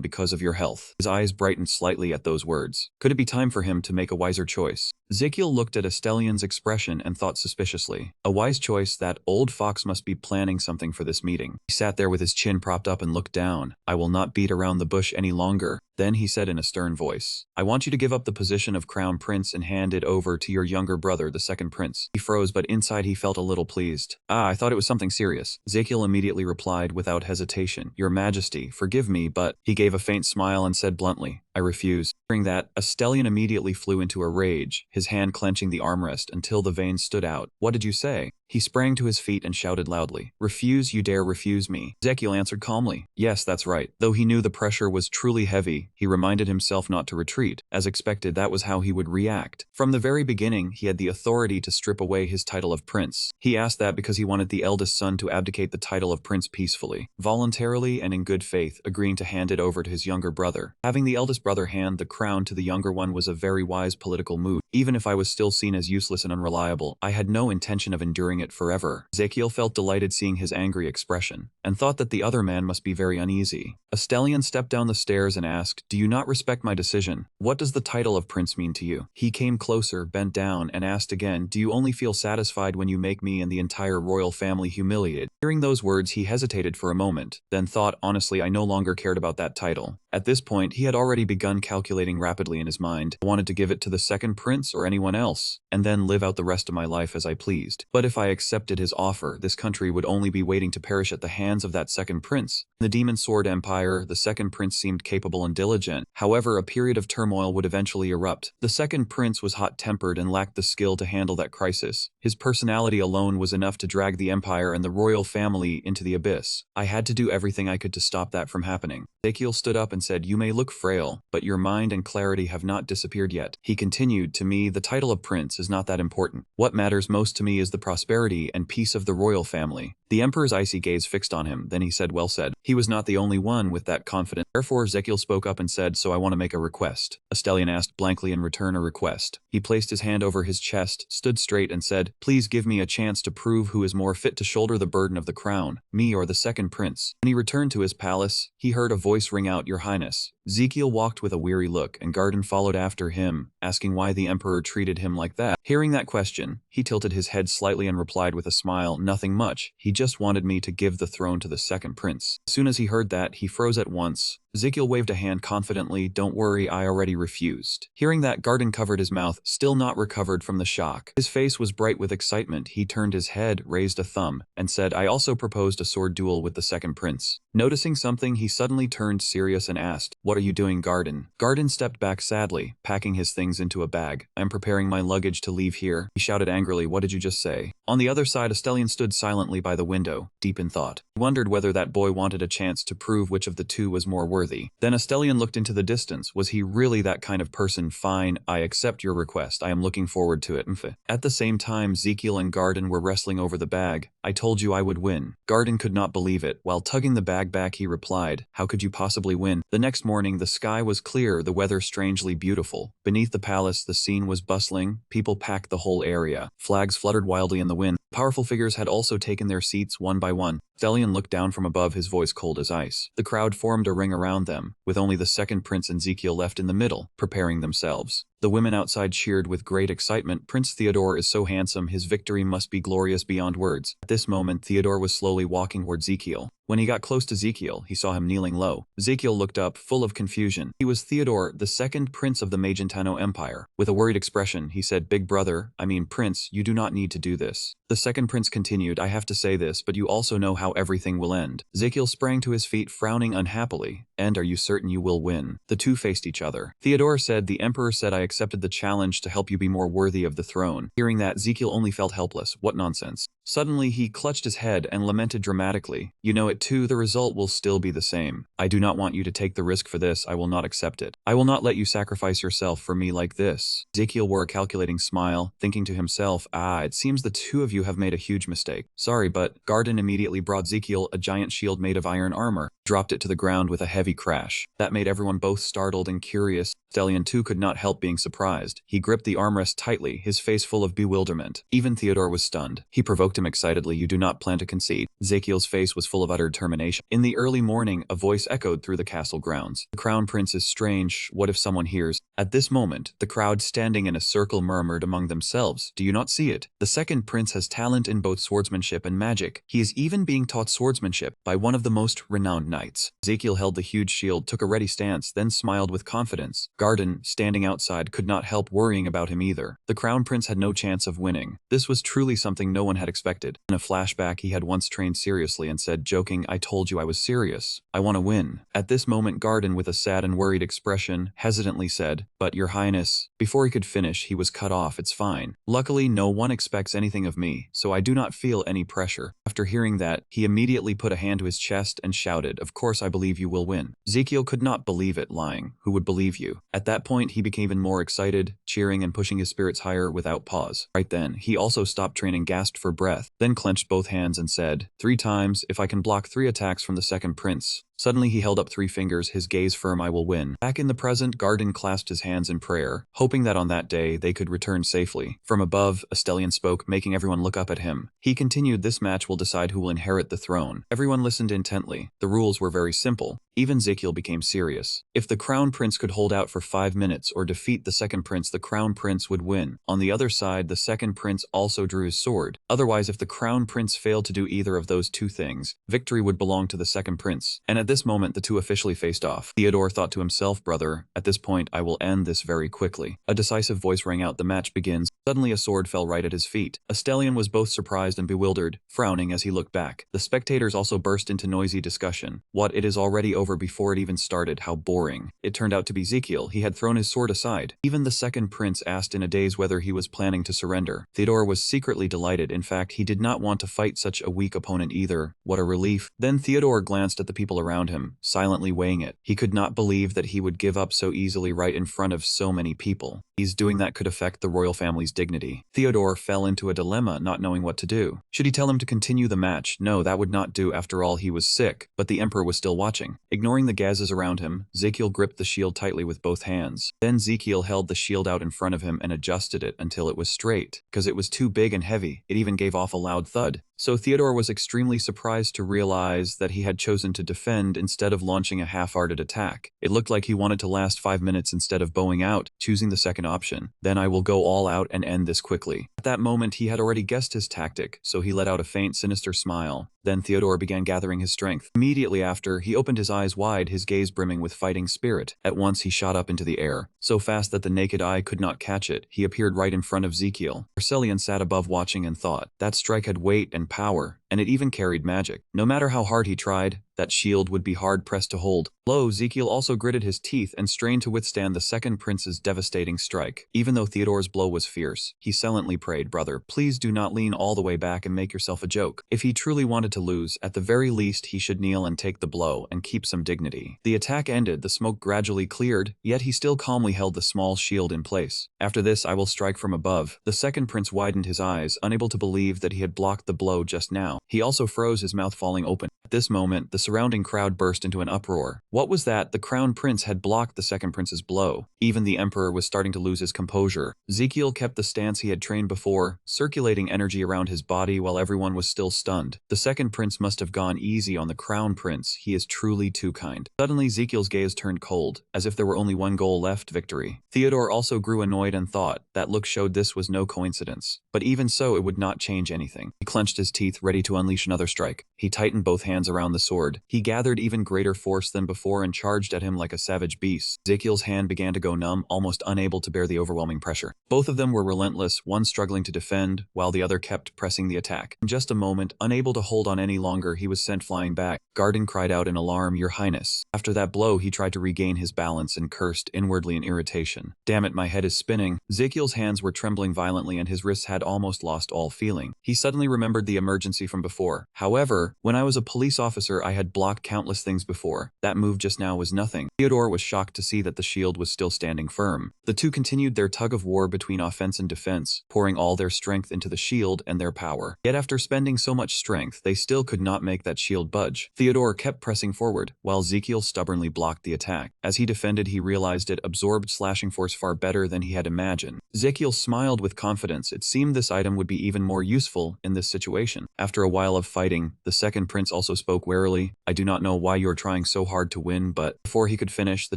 because of your health. His eyes brightened slightly at those words. Could it be time for him to make a wiser choice? Ezekiel looked at Estelian's expression and thought suspiciously. A wise choice? That old fox must be planning something for this meeting. He sat there with his chin propped up and looked down. I will not beat around the bush any longer. Then he said in a stern voice, I want you to give up the position of crown prince and hand it over to your younger brother, the second prince. He froze, but inside he felt a little pleased. I thought it was something serious. Ezekiel immediately replied without hesitation, Your Majesty, forgive me, but he gave a faint smile and said bluntly, I refuse. Hearing that, a stallion immediately flew into a rage, his hand clenching the armrest until the veins stood out. What did you say? He sprang to his feet and shouted loudly, Refuse, you dare refuse me. Ezekiel answered calmly, Yes, that's right. Though he knew the pressure was truly heavy, he reminded himself not to retreat. As expected, that was how he would react. From the very beginning, he had the authority to strip away his title of prince. He asked that because he wanted the eldest son to abdicate the title of prince peacefully, voluntarily and in good faith, agreeing to hand it over to his younger brother. Having the eldest brother hand the crown to the younger one was a very wise political move. Even if I was still seen as useless and unreliable, I had no intention of enduring it forever. Ezekiel felt delighted seeing his angry expression, and thought that the other man must be very uneasy. A stallion stepped down the stairs and asked, Do you not respect my decision? What does the title of prince mean to you? He came closer, bent down, and asked again, Do you only feel satisfied when you make me and the entire royal family humiliated? Hearing those words, he hesitated for a moment, then thought, honestly, I no longer cared about that title. At this point, he had already begun calculating rapidly in his mind. I wanted to give it to the second prince or anyone else, and then live out the rest of my life as I pleased. But if I accepted his offer, this country would only be waiting to perish at the hands of that second prince. In the Demon Sword Empire, the second prince seemed capable and diligent. However, a period of turmoil would eventually erupt. The second prince was hot-tempered and lacked the skill to handle that crisis. His personality alone was enough to drag the empire and the royal family into the abyss. I had to do everything I could to stop that from happening. Ezekiel stood up and said, You may look frail, but your mind and clarity have not disappeared yet. He continued, To me, the title of prince is not that important. What matters most to me is the prosperity and peace of the royal family. The emperor's icy gaze fixed on him, then he said, Well said. He was not the only one with that confidence. Therefore, Ezekiel spoke up and said, So I want to make a request. A stallion asked blankly in return a request. He placed his hand over his chest, stood straight and said, Please give me a chance to prove who is more fit to shoulder the burden of the crown, me or the second prince. When he returned to his palace, he heard a voice ring out, Your Highness. Ezekiel walked with a weary look, and Garden followed after him, asking why the emperor treated him like that. Hearing that question, he tilted his head slightly and replied with a smile, Nothing much. He just wanted me to give the throne to the second prince. As soon as he heard that, he froze at once. Ezekiel waved a hand confidently. Don't worry, I already refused. Hearing that, Garden covered his mouth, still not recovered from the shock. His face was bright with excitement. He turned his head, raised a thumb, and said, I also proposed a sword duel with the second prince. Noticing something, he suddenly turned serious and asked, What are you doing, Garden? Garden stepped back sadly, packing his things into a bag. I'm preparing my luggage to leave here. He shouted angrily, What did you just say? On the other side, Astellion stood silently by the window, deep in thought. He wondered whether that boy wanted a chance to prove which of the two was more worthy. Then Astellion looked into the distance. Was he really that kind of person? Fine, I accept your request. I am looking forward to it. At the same time, Ezekiel and Garden were wrestling over the bag. I told you I would win. Garden could not believe it. While tugging the bag back, he replied, How could you possibly win? The next morning, the sky was clear, the weather strangely beautiful. Beneath the palace, the scene was bustling. People packed the whole area. Flags fluttered wildly in the wind. Powerful figures had also taken their seats one by one. Astellion looked down from above, his voice cold as ice. The crowd formed a ring around them, with only the second prince and Ezekiel left in the middle, preparing themselves. The women outside cheered with great excitement. Prince Theodore is so handsome, his victory must be glorious beyond words. At this moment, Theodore was slowly walking toward Ezekiel. When he got close to Ezekiel, he saw him kneeling low. Ezekiel looked up, full of confusion. He was Theodore, the second prince of the Magentano Empire. With a worried expression, he said, Big brother, I mean prince, you do not need to do this. The second prince continued, I have to say this, but you also know how everything will end. Ezekiel sprang to his feet, frowning unhappily. And are you certain you will win? The two faced each other. Theodore said, The emperor said I accepted the challenge to help you be more worthy of the throne. Hearing that, Ezekiel only felt helpless. What nonsense. Suddenly, he clutched his head and lamented dramatically. You know it too, the result will still be the same. I do not want you to take the risk for this. I will not accept it. I will not let you sacrifice yourself for me like this. Ezekiel wore a calculating smile, thinking to himself, it seems the two of you have made a huge mistake. Sorry, but Garden immediately brought Ezekiel a giant shield made of iron armor, dropped it to the ground with a heavy crash. That made everyone both startled and curious. Astellion too could not help being surprised. He gripped the armrest tightly, his face full of bewilderment. Even Theodore was stunned. He provoked him excitedly. You do not plan to concede. Ezekiel's face was full of utter determination. In the early morning, a voice echoed through the castle grounds. The crown prince is strange. What if someone hears? At this moment, the crowd standing in a circle murmured among themselves. Do you not see it? The second prince has talent in both swordsmanship and magic. He is even being taught swordsmanship by one of the most renowned knights. Ezekiel held the huge shield, took a ready stance, then smiled with confidence. Garden, standing outside, could not help worrying about him either. The crown prince had no chance of winning. This was truly something no one had expected. In a flashback, he had once trained seriously and said, joking, I told you I was serious. I want to win. At this moment, Garden, with a sad and worried expression, hesitantly said, But your highness. Before he could finish, he was cut off. It's fine. Luckily, no one expects anything of me, so I do not feel any pressure. After hearing that, he immediately put a hand to his chest and shouted, Of course I believe you will win. Ezekiel could not believe it. Lying. Who would believe you? At that point, he became even more excited, cheering and pushing his spirits higher without pause. Right then, he also stopped training, gasped for breath, then clenched both hands and said, 3 times, if I can block 3 attacks from the second prince. Suddenly he held up 3 fingers, his gaze firm. I will win. Back in the present, Garden clasped his hands in prayer, hoping that on that day they could return safely. From above, Astellion spoke, making everyone look up at him. He continued, This match will decide who will inherit the throne. Everyone listened intently. The rules were very simple. Even Ezekiel became serious. If the crown prince could hold out for 5 minutes or defeat the second prince, the crown prince would win. On the other side, the second prince also drew his sword. Otherwise, if the crown prince failed to do either of those 2 things, victory would belong to the second prince. And at this moment, the two officially faced off. Theodore thought to himself, Brother, at this point I will end this very quickly. A decisive voice rang out, The match begins. Suddenly a sword fell right at his feet. Astellion was both surprised and bewildered, frowning as he looked back. The spectators also burst into noisy discussion. What, it is already over before it even started? How boring. It turned out to be Ezekiel. He had thrown his sword aside. Even the second prince asked in a daze whether he was planning to surrender. Theodore was secretly delighted. In fact, he did not want to fight such a weak opponent either. What a relief. Then Theodore glanced at the people around him, silently weighing it. He could not believe that he would give up so easily right in front of so many people. He's doing that could affect the royal family's dignity. Theodore fell into a dilemma, not knowing what to do. Should he tell him to continue the match? No, that would not do. After all, he was sick, but the emperor was still watching. Ignoring the gazes around him, Ezekiel gripped the shield tightly with both hands. Then Ezekiel held the shield out in front of him and adjusted it until it was straight. Because it was too big and heavy, it even gave off a loud thud. So Theodore was extremely surprised to realize that he had chosen to defend instead of launching a half-hearted attack. It looked like he wanted to last 5 minutes instead of bowing out, choosing the second option. Then I will go all out and end this quickly. At that moment, he had already guessed his tactic, so he let out a faint, sinister smile. Then Theodore began gathering his strength. Immediately after, he opened his eyes wide, his gaze brimming with fighting spirit. At once, he shot up into the air, so fast that the naked eye could not catch it. He appeared right in front of Ezekiel. Marcellian sat above watching and thought, that strike had weight and power, and it even carried magic. No matter how hard he tried, that shield would be hard-pressed to hold. Lo, Ezekiel also gritted his teeth and strained to withstand the second prince's devastating strike. Even though Theodore's blow was fierce, he silently prayed, brother, please do not lean all the way back and make yourself a joke. If he truly wanted to lose, at the very least he should kneel and take the blow and keep some dignity. The attack ended, the smoke gradually cleared, yet he still calmly held the small shield in place. After this, I will strike from above. The second prince widened his eyes, unable to believe that he had blocked the blow just now. He also froze, his mouth falling open. At this moment, the surrounding crowd burst into an uproar. What was that? The crown prince had blocked the second prince's blow. Even the emperor was starting to lose his composure. Ezekiel kept the stance he had trained before, circulating energy around his body while everyone was still stunned. The second prince must have gone easy on the crown prince. He is truly too kind. Suddenly, Ezekiel's gaze turned cold, as if there were only one goal left, victory. Theodore also grew annoyed and thought, that look showed this was no coincidence. But even so, it would not change anything. He clenched his teeth, ready to unleash another strike. He tightened both hands around the sword. He gathered even greater force than before and charged at him like a savage beast. Ezekiel's hand began to go numb, almost unable to bear the overwhelming pressure. Both of them were relentless, one struggling to defend, while the other kept pressing the attack. In just a moment, unable to hold on any longer, he was sent flying back. Garden cried out in alarm, Your Highness. After that blow, he tried to regain his balance and cursed inwardly in irritation. Damn it, my head is spinning. Ezekiel's hands were trembling violently and his wrists had almost lost all feeling. He suddenly remembered the emergency from before. However, when I was a police officer, I had blocked countless things before. That move just now was nothing. Theodore was shocked to see that the shield was still standing firm. The two continued their tug of war between offense and defense, pouring all their strength into the shield and their power. Yet after spending so much strength, they still could not make that shield budge. Theodore kept pressing forward, while Ezekiel stubbornly blocked the attack. As he defended, he realized it absorbed slashing force far better than he had imagined. Ezekiel smiled with confidence. It seemed this item would be even more useful in this situation. After a while of fighting, the second prince also spoke warily. I do not know why you are trying so hard to win, but before he could finish, the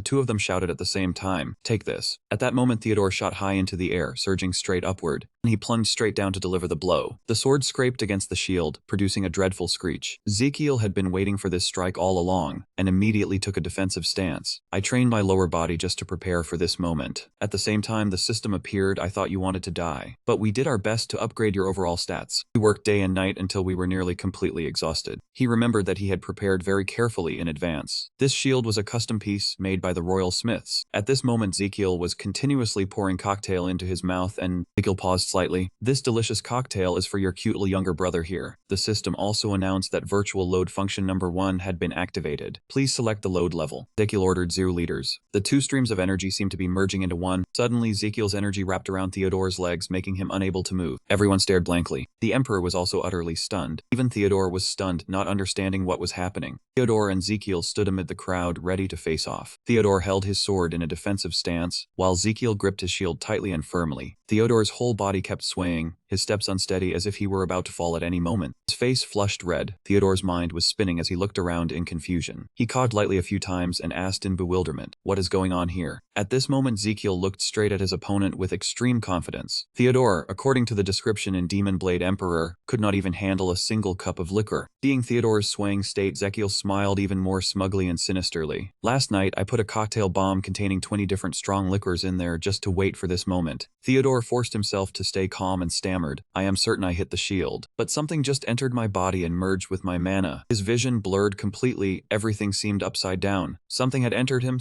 two of them shouted at the same time, Take this. At that moment, Theodore shot high into the air, surging straight upward, and he plunged straight down to deliver the blow. The sword scraped against the shield, producing a dreadful screech. Ezekiel had been waiting for this strike all along, and immediately took a defensive stance. I trained my lower body just to prepare for this moment. At the same time the system appeared, I thought you wanted to die. But we did our best to upgrade your overall stats. We worked day and night until we were nearly completely exhausted. He remembered that he had prepared very carefully in advance. This shield was a custom piece made by the royal smiths. At this moment, Ezekiel was continuously pouring cocktail into his mouth and Ezekiel paused slightly. This delicious cocktail is for your cute little younger brother here. The system also announced that virtual load function number 1 had been activated. Please select the load level. Ezekiel ordered 0 liters. The two streams of energy seemed to be merging into one. Suddenly, Ezekiel's energy wrapped around Theodore's legs, making him unable to move. Everyone stared blankly. The emperor was also utterly stunned. Even Theodore was stunned, not understanding what was happening. Theodore and Ezekiel stood amid the crowd, ready to face off. Theodore held his sword in a defensive stance, while Ezekiel gripped his shield tightly and firmly. Theodore's whole body kept swaying, his steps unsteady as if he were about to fall at any moment. His face flushed red. Theodore's mind was spinning as he looked around in confusion. He coughed lightly a few times and asked in bewilderment, What is going on here? At this moment, Ezekiel looked straight at his opponent with extreme confidence. Theodore, according to the description in Demon Blade Emperor, could not even handle a single cup of liquor. Seeing Theodore's swaying state, Ezekiel smiled even more smugly and sinisterly. Last night, I put a cocktail bomb containing 20 different strong liquors in there just to wait for this moment. Theodore forced himself to stay calm and stammered, I am certain I hit the shield. But something just entered my body and merged with my mana. His vision blurred completely, everything seemed upside down. Something had entered him,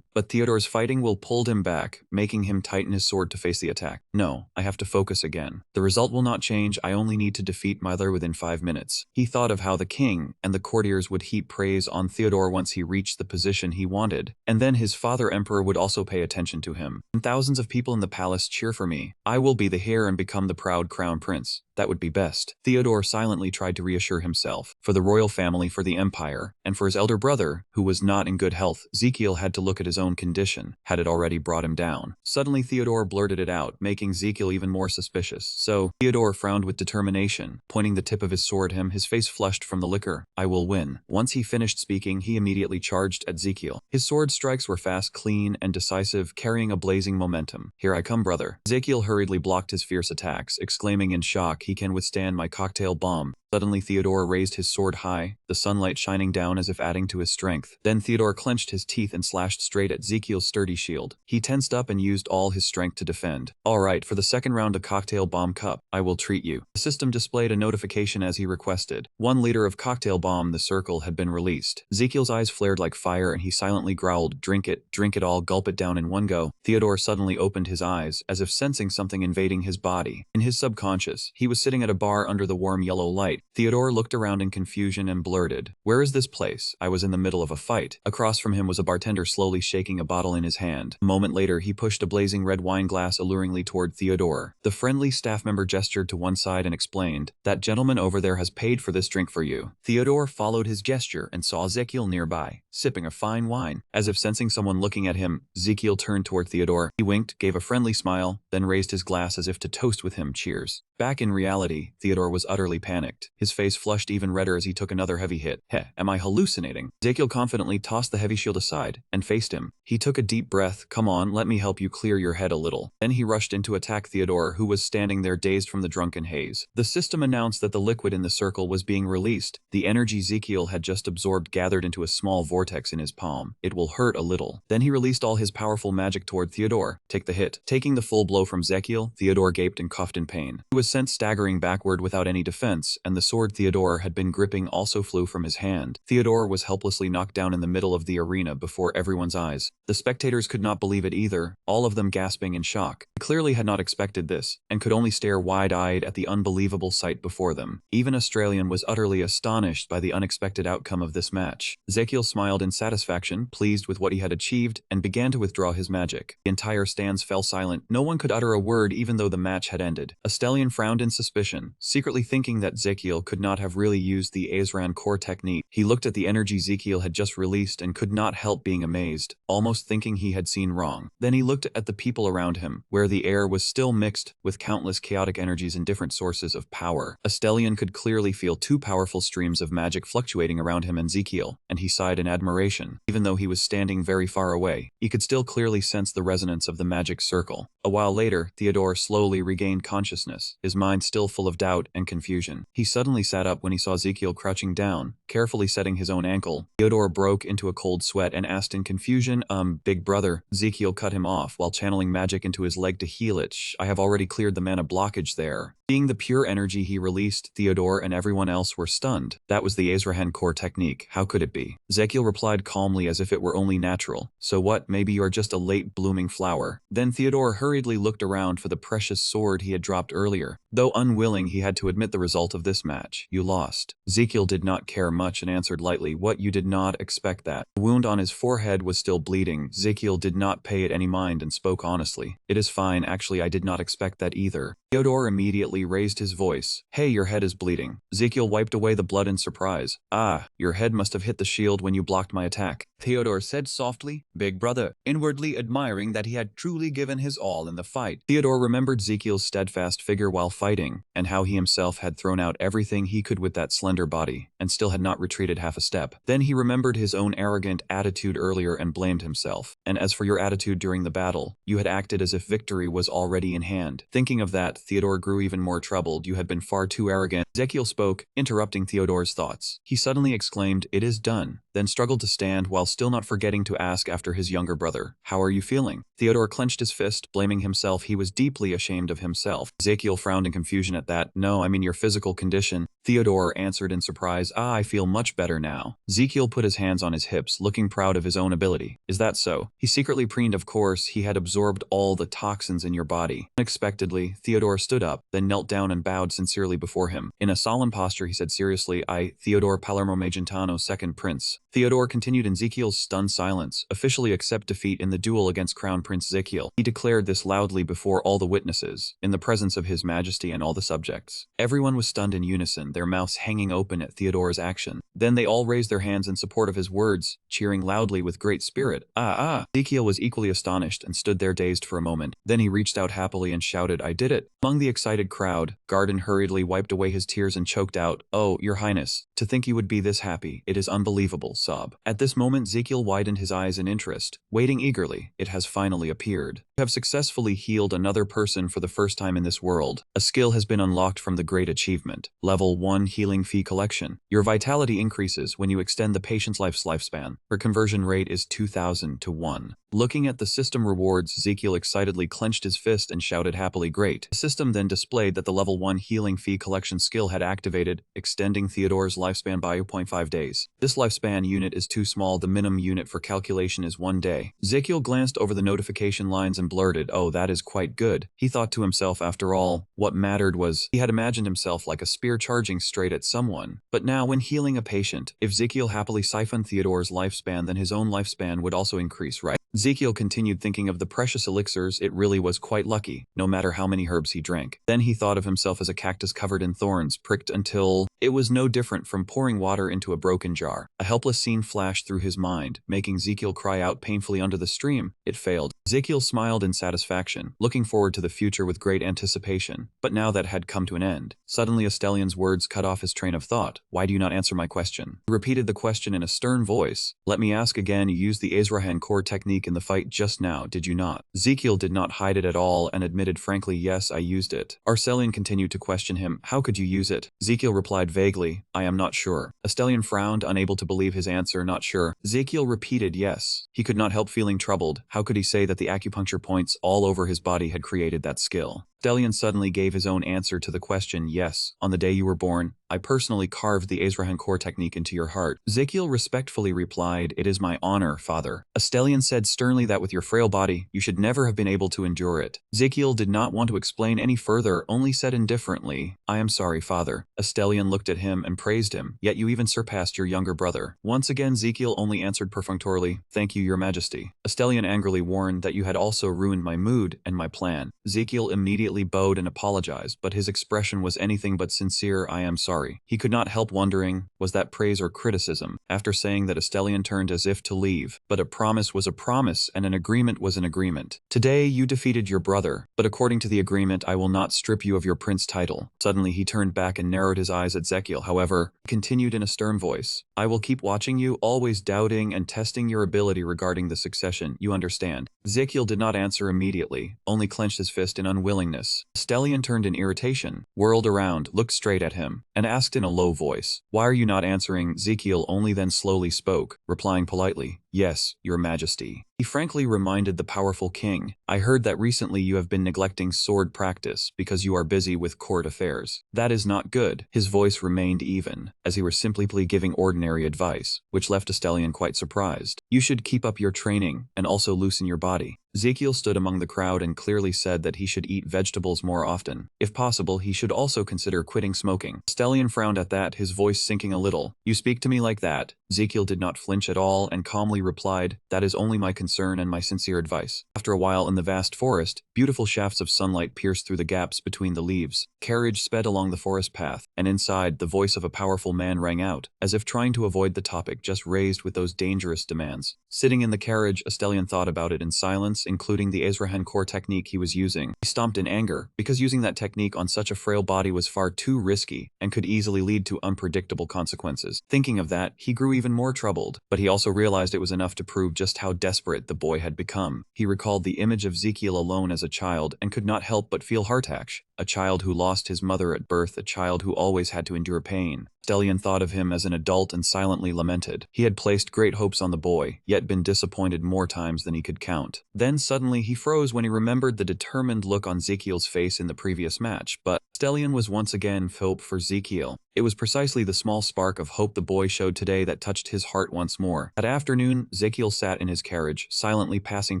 but Theodore's fighting will pulled him back, making him tighten his sword to face the attack. No, I have to focus again. The result will not change, I only need to defeat mother within 5 minutes. He thought of how the king and the courtiers would heap praise on Theodore once he reached the position he wanted, and then his father emperor would also pay attention to him. And thousands of people in the palace cheer for me. I will be the heir and become the proud crown prince. that would be best. Theodore silently tried to reassure himself. For the royal family, for the empire, and for his elder brother, who was not in good health, Ezekiel had to look at his own condition. Had it already brought him down? Suddenly Theodore blurted it out, making Ezekiel even more suspicious. So, Theodore frowned with determination, pointing the tip of his sword at him, his face flushed from the liquor. I will win. Once he finished speaking, he immediately charged at Ezekiel. His sword strikes were fast, clean, and decisive, carrying a blazing momentum. Here I come, brother. Ezekiel hurriedly blocked his fierce attacks, exclaiming in shock, he can withstand my cocktail bomb. Suddenly Theodore raised his sword high, the sunlight shining down as if adding to his strength. Then Theodore clenched his teeth and slashed straight at Ezekiel's sturdy shield. He tensed up and used all his strength to defend. Alright, for the second round of Cocktail Bomb Cup, I will treat you. The system displayed a notification as he requested. 1 liter of Cocktail Bomb, the circle, had been released. Ezekiel's eyes flared like fire and he silently growled, drink it all, gulp it down in one go. Theodore suddenly opened his eyes, as if sensing something invading his body. In his subconscious, he was sitting at a bar under the warm yellow light. Theodore looked around in confusion and blurted, "Where is this place? I was in the middle of a fight." Across from him was a bartender slowly shaking a bottle in his hand. A moment later, he pushed a blazing red wine glass alluringly toward Theodore. The friendly staff member gestured to one side and explained, "That gentleman over there has paid for this drink for you." Theodore followed his gesture and saw Ezekiel nearby, sipping a fine wine. As if sensing someone looking at him, Ezekiel turned toward Theodore. He winked, gave a friendly smile, then raised his glass as if to toast with him. Cheers. Back in reality, Theodore was utterly panicked. His face flushed even redder as he took another heavy hit. Heh, am I hallucinating? Ezekiel confidently tossed the heavy shield aside and faced him. He took a deep breath. Come on, let me help you clear your head a little. Then he rushed in to attack Theodore, who was standing there dazed from the drunken haze. The system announced that the liquid in the circle was being released. The energy Ezekiel had just absorbed gathered into a small vortex in his palm. It will hurt a little. Then he released all his powerful magic toward Theodore. Take the hit. Taking the full blow from Ezekiel, Theodore gaped and coughed in pain. He was sent staggering backward without any defense, and the sword Theodore had been gripping also flew from his hand. Theodore was helplessly knocked down in the middle of the arena before everyone's eyes. The spectators could not believe it either, all of them gasping in shock. They clearly had not expected this, and could only stare wide-eyed at the unbelievable sight before them. Even Australian was utterly astonished by the unexpected outcome of this match. Ezekiel smiled in satisfaction, pleased with what he had achieved, and began to withdraw his magic. The entire stands fell silent. No one could utter a word even though the match had ended. Asterion frowned in suspicion, secretly thinking that Ezekiel could not have really used the Azran core technique. He looked at the energy Ezekiel had just released and could not help being amazed, almost thinking he had seen wrong. Then he looked at the people around him, where the air was still mixed with countless chaotic energies and different sources of power. Asterion could clearly feel 2 powerful streams of magic fluctuating around him and Ezekiel, and he sighed in admiration. Even though he was standing very far away, he could still clearly sense the resonance of the magic circle. A while later, Theodore slowly regained consciousness, his mind still full of doubt and confusion. He suddenly sat up when he saw Ezekiel crouching down, carefully setting his own ankle. Theodore broke into a cold sweat and asked in confusion, big brother. Ezekiel cut him off while channeling magic into his leg to heal it. I have already cleared the mana blockage there. Seeing the pure energy he released, Theodore and everyone else were stunned. That was the Azrahan core technique. How could it be? Ezekiel replied calmly as if it were only natural. So what, maybe you are just a late blooming flower. Then Theodore hurriedly looked around for the precious sword he had dropped earlier. Though unwilling, he had to admit the result of this match. You lost. Ezekiel did not care much and answered lightly, what, you did not expect that? The wound on his forehead was still bleeding. Ezekiel did not pay it any mind and spoke honestly. It is fine, actually I did not expect that either. Theodore immediately raised his voice. Hey, your head is bleeding. Ezekiel wiped away the blood in surprise. Ah, your head must have hit the shield when you blocked my attack, Theodore said softly, big brother, inwardly admiring that he had truly given his all in the fight. Theodore remembered Ezekiel's steadfast figure while fighting, and how he himself had thrown out everything he could with that slender body, and still had not retreated half a step. Then he remembered his own arrogant attitude earlier and blamed himself. And as for your attitude during the battle, you had acted as if victory was already in hand. Thinking of that, Theodore grew even more troubled. You had been far too arrogant. Ezekiel spoke, interrupting Theodore's thoughts. He suddenly exclaimed, it is done, then struggled to stand while still not forgetting to ask after his younger brother. How are you feeling? Theodore clenched his fist, blaming himself. He was deeply ashamed of himself. Ezekiel frowned in confusion at that. No, I mean your physical condition. Theodore answered in surprise, I feel much better now. Ezekiel put his hands on his hips, looking proud of his own ability. Is that so? He secretly preened. Of course, he had absorbed all the toxins in your body. Unexpectedly, Theodore stood up, then knelt down and bowed sincerely before him. In a solemn posture, he said seriously, I, Theodore Palermo Magentano, second prince. Theodore continued in Ezekiel's stunned silence, officially accept defeat in the duel against Crown Prince Ezekiel. He declared this loudly before all the witnesses, in the presence of His Majesty and all the subjects. Everyone was stunned in unison, their mouths hanging open at Theodore's action. Then they all raised their hands in support of his words, cheering loudly with great spirit. Ezekiel was equally astonished and stood there dazed for a moment. Then he reached out happily and shouted, I did it. Among the excited crowd, Garden hurriedly wiped away his tears and choked out, Oh, Your Highness, to think you would be this happy, it is unbelievable, sob. At this moment Ezekiel widened his eyes in interest, waiting eagerly. It has finally appeared. You have successfully healed another person for the first time in this world. A skill has been unlocked from the great achievement. Level 1 Healing Fee Collection. Your vitality increases when you extend the patient's lifespan. Her conversion rate is 2,000 to 1. Looking at the system rewards, Ezekiel excitedly clenched his fist and shouted happily, great. The system then displayed that the level 1 Healing Fee Collection skill had activated, extending Theodore's lifespan by 0.5 days. This lifespan unit is too small, the minimum unit for calculation is 1 day. Ezekiel glanced over the notification lines and blurted, oh, that is quite good. He thought to himself, after all, what mattered was, he had imagined himself like a spear charging straight at someone. But now when healing a patient, if Ezekiel happily siphoned Theodore's lifespan, then his own lifespan would also increase, right? Ezekiel continued thinking of the precious elixirs. It really was quite lucky, no matter how many herbs he drank. Then he thought of himself as a cactus covered in thorns, pricked until it was no different from pouring water into a broken jar. A helpless scene flashed through his mind, making Ezekiel cry out painfully under the stream. It failed. Ezekiel smiled in satisfaction, looking forward to the future with great anticipation. But now that had come to an end. Suddenly Astelion's words cut off his train of thought. Why do you not answer my question? He repeated the question in a stern voice. Let me ask again, you used the Ezrahan core technique in the fight just now, did you not? Ezekiel did not hide it at all and admitted frankly, yes, I used it. Astellion continued to question him. How could you use it? Ezekiel replied vaguely, I am not sure. Astellion frowned, unable to believe his answer, not sure. Ezekiel repeated yes. He could not help feeling troubled. How could he say that the acupuncture points all over his body had created that skill? Astellion suddenly gave his own answer to the question, yes, on the day you were born, I personally carved the Ezrahan core technique into your heart. Ezekiel respectfully replied, it is my honor, father. Astellion said sternly that with your frail body, you should never have been able to endure it. Ezekiel did not want to explain any further, only said indifferently, I am sorry, father. Astellion looked at him and praised him, yet you even surpassed your younger brother. Once again Ezekiel only answered perfunctorily, thank you, your majesty. Astellion angrily warned that you had also ruined my mood and my plan. Ezekiel immediately bowed and apologized, but his expression was anything but sincere. I am sorry. He could not help wondering, was that praise or criticism? After saying that, Astellion turned as if to leave, but a promise was a promise and an agreement was an agreement. Today you defeated your brother, but according to the agreement I will not strip you of your prince title. Suddenly he turned back and narrowed his eyes at Ezekiel. However, he continued in a stern voice, I will keep watching you, always doubting and testing your ability regarding the succession, you understand. Ezekiel did not answer immediately, only clenched his fist in unwillingness. Astellion turned in irritation, whirled around, looked straight at him, and asked in a low voice, why are you not answering? Ezekiel only then slowly spoke, replying politely, yes, your majesty. He frankly reminded the powerful king, I heard that recently you have been neglecting sword practice because you are busy with court affairs. That is not good. His voice remained even, as he were simply giving ordinary advice, which left Astellion quite surprised. You should keep up your training, and also loosen your body. Ezekiel stood among the crowd and clearly said that he should eat vegetables more often. If possible, he should also consider quitting smoking. Astellion frowned at that, his voice sinking a little. You speak to me like that? Ezekiel did not flinch at all and calmly replied, that is only my concern and my sincere advice. After a while in the vast forest, beautiful shafts of sunlight pierced through the gaps between the leaves. Carriage sped along the forest path, and inside, the voice of a powerful man rang out, as if trying to avoid the topic just raised with those dangerous demands. Sitting in the carriage, Astellion thought about it in silence, including the Ezrahan core technique he was using. He stomped in anger, because using that technique on such a frail body was far too risky, and could easily lead to unpredictable consequences. Thinking of that, he grew even more troubled, but he also realized it was enough to prove just how desperate the boy had become. He recalled the image of Ezekiel alone as a child, and could not help but feel heart-ache. a child who lost his mother at birth, a child who always had to endure pain. Stellion thought of him as an adult and silently lamented. He had placed great hopes on the boy, yet been disappointed more times than he could count. Then suddenly he froze when he remembered the determined look on Ezekiel's face in the previous match, but Stellion was once again hope for Ezekiel. It was precisely the small spark of hope the boy showed today that touched his heart once more. That afternoon, Ezekiel sat in his carriage, silently passing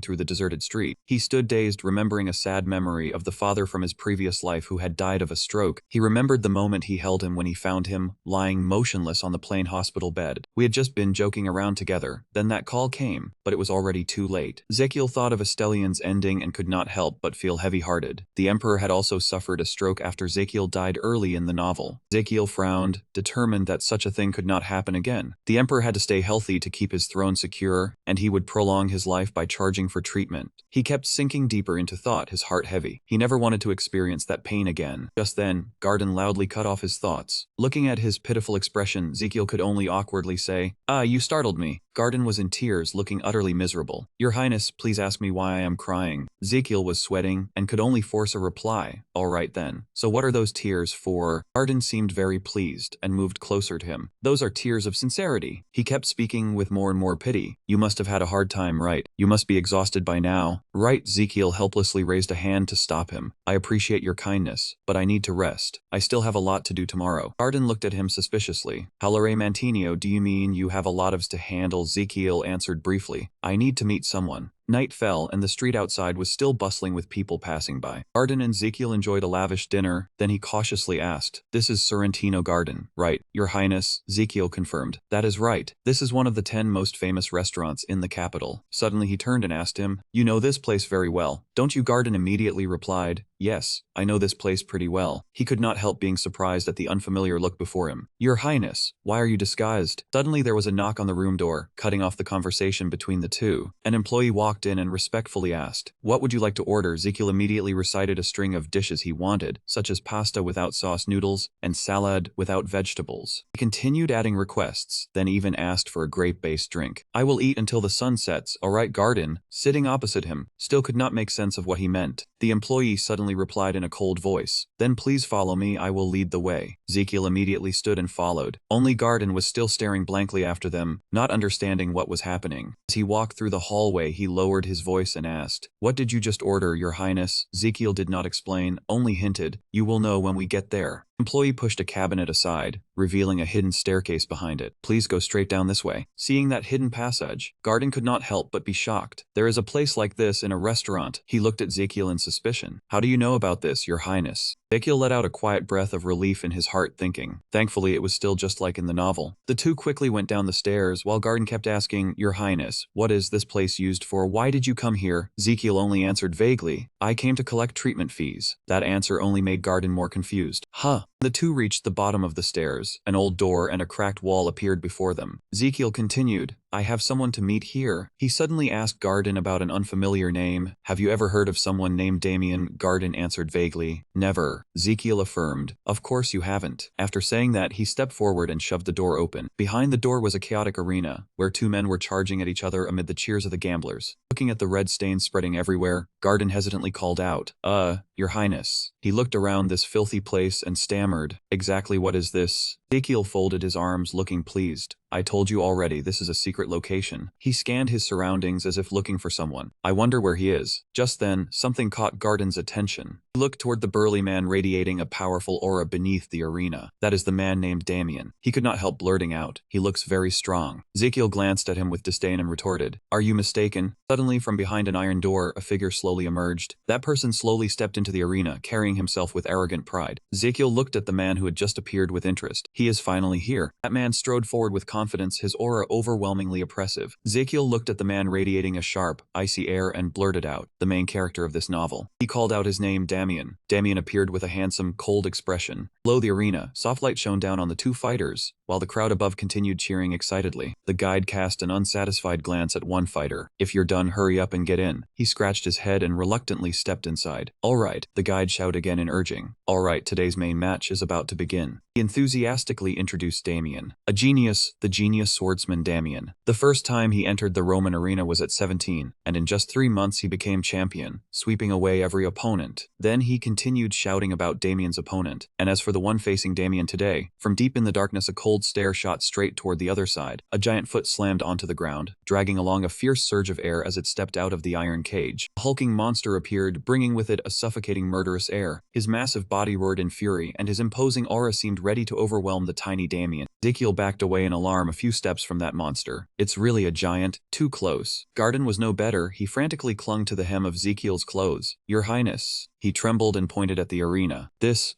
through the deserted street. He stood dazed, remembering a sad memory of the father from his previous life who had died of a stroke. He remembered the moment he held him when he found him lying motionless on the plain hospital bed. We had just been joking around together, then that call came, but it was already too late. Ezekiel thought of Stellion's ending and could not help but feel heavy-hearted. The Emperor had also suffered a stroke after Ezekiel died early in the novel. Ezekiel frowned, determined that such a thing could not happen again. The Emperor had to stay healthy to keep his throne secure, and he would prolong his life by charging for treatment. He kept sinking deeper into thought, his heart heavy. He never wanted to experience that pain again. Just then, Garden loudly cut off his thoughts. Looking at his pitiful expression, Ezekiel could only awkwardly say, "Ah, you startled me." Garden was in tears, looking utterly miserable. "Your Highness, please ask me why I am crying." Ezekiel was sweating and could only force a reply. "All right then. So what are those tears for?" Garden seemed very pleased and moved closer to him. "Those are tears of sincerity." He kept speaking with more and more pity. "You must have had a hard time, right? You must be exhausted by now." "Right." Ezekiel helplessly raised a hand to stop him. "I appreciate your kindness, but I need to rest. I still have a lot to do tomorrow." Garden looked at him suspiciously. "Halare Mantinio, do you mean you have a lot of to handle?" Ezekiel answered briefly. "I need to meet someone." Night fell, and the street outside was still bustling with people passing by. Garden and Ezekiel enjoyed a lavish dinner, then he cautiously asked, "This is Sorrentino Garden, right?" "Your Highness," Ezekiel confirmed. "That is right. This is one of the 10 most famous restaurants in the capital." Suddenly he turned and asked him, "You know this place very well, don't you?" Garden immediately replied, "Yes, I know this place pretty well." He could not help being surprised at the unfamiliar look before him. "Your Highness, why are you disguised?" Suddenly there was a knock on the room door, cutting off the conversation between the two. An employee walked in and respectfully asked, "What would you like to order?" Ezekiel immediately recited a string of dishes he wanted, such as pasta without sauce noodles and salad without vegetables. He continued adding requests, then even asked for a grape-based drink. "I will eat until the sun sets, alright?" Garden, sitting opposite him, still could not make sense of what he meant. The employee suddenly replied in a cold voice, "Then please follow me, I will lead the way." Ezekiel immediately stood and followed. Only Garden was still staring blankly after them, not understanding what was happening. As he walked through the hallway, he lowered his voice and asked, "What did you just order, Your Highness?" Ezekiel did not explain, only hinted, "You will know when we get there." The employee pushed a cabinet aside, revealing a hidden staircase behind it. "Please go straight down this way." Seeing that hidden passage, Garden could not help but be shocked. "There is a place like this in a restaurant." He looked at Ezekiel in suspicion. "How do you know about this, Your Highness?" Ezekiel let out a quiet breath of relief in his heart, thinking. Thankfully, it was still just like in the novel. The two quickly went down the stairs, while Garden kept asking, "Your Highness, what is this place used for? Why did you come here?" Ezekiel only answered vaguely, "I came to collect treatment fees." That answer only made Garden more confused. "Huh." The two reached the bottom of the stairs. An old door and a cracked wall appeared before them. Ezekiel continued, "I have someone to meet here." He suddenly asked Garden about an unfamiliar name. "Have you ever heard of someone named Damien?" Garden answered vaguely, "Never." Ezekiel affirmed, "Of course you haven't." After saying that, he stepped forward and shoved the door open. Behind the door was a chaotic arena, where two men were charging at each other amid the cheers of the gamblers. Looking at the red stains spreading everywhere, Garden hesitantly called out, Your Highness." He looked around this filthy place and stammered, "Exactly what is this?" Ezekiel folded his arms, looking pleased. "I told you already, this is a secret location." He scanned his surroundings as if looking for someone. "I wonder where he is." Just then, something caught Garden's attention. He looked toward the burly man radiating a powerful aura beneath the arena. "That is the man named Damien." He could not help blurting out, "He looks very strong." Ezekiel glanced at him with disdain and retorted, "Are you mistaken?" Suddenly, from behind an iron door, a figure slowly emerged. That person slowly stepped into the arena, carrying himself with arrogant pride. Ezekiel looked at the man who had just appeared with interest. "He is finally here." That man strode forward with confidence, his aura overwhelmingly oppressive. Ezekiel looked at the man radiating a sharp, icy air and blurted out, the main character of this novel. He called out his name, Damien. Damien appeared with a handsome, cold expression. Below the arena, soft light shone down on the two fighters. while the crowd above continued cheering excitedly. The guide cast an unsatisfied glance at one fighter. "If you're done, hurry up and get in." He scratched his head and reluctantly stepped inside. "All right," the guide shouted again in urging. "All right, today's main match is about to begin." He enthusiastically introduced Damien. A genius, the genius swordsman Damien. The first time he entered the Roman arena was at 17, and in just 3 months he became champion, sweeping away every opponent. Then he continued shouting about Damien's opponent, and as for the one facing Damien today, from deep in the darkness a cold stare shot straight toward the other side. A giant foot slammed onto the ground, dragging along a fierce surge of air as it stepped out of the iron cage. A hulking monster appeared, bringing with it a suffocating murderous air. His massive body roared in fury, and his imposing aura seemed ready to overwhelm the tiny Damien. Ezekiel backed away in alarm a few steps from that monster. "It's really a giant, too close." Garden was no better. He frantically clung to the hem of Ezekiel's clothes. "Your Highness." He trembled and pointed at the arena.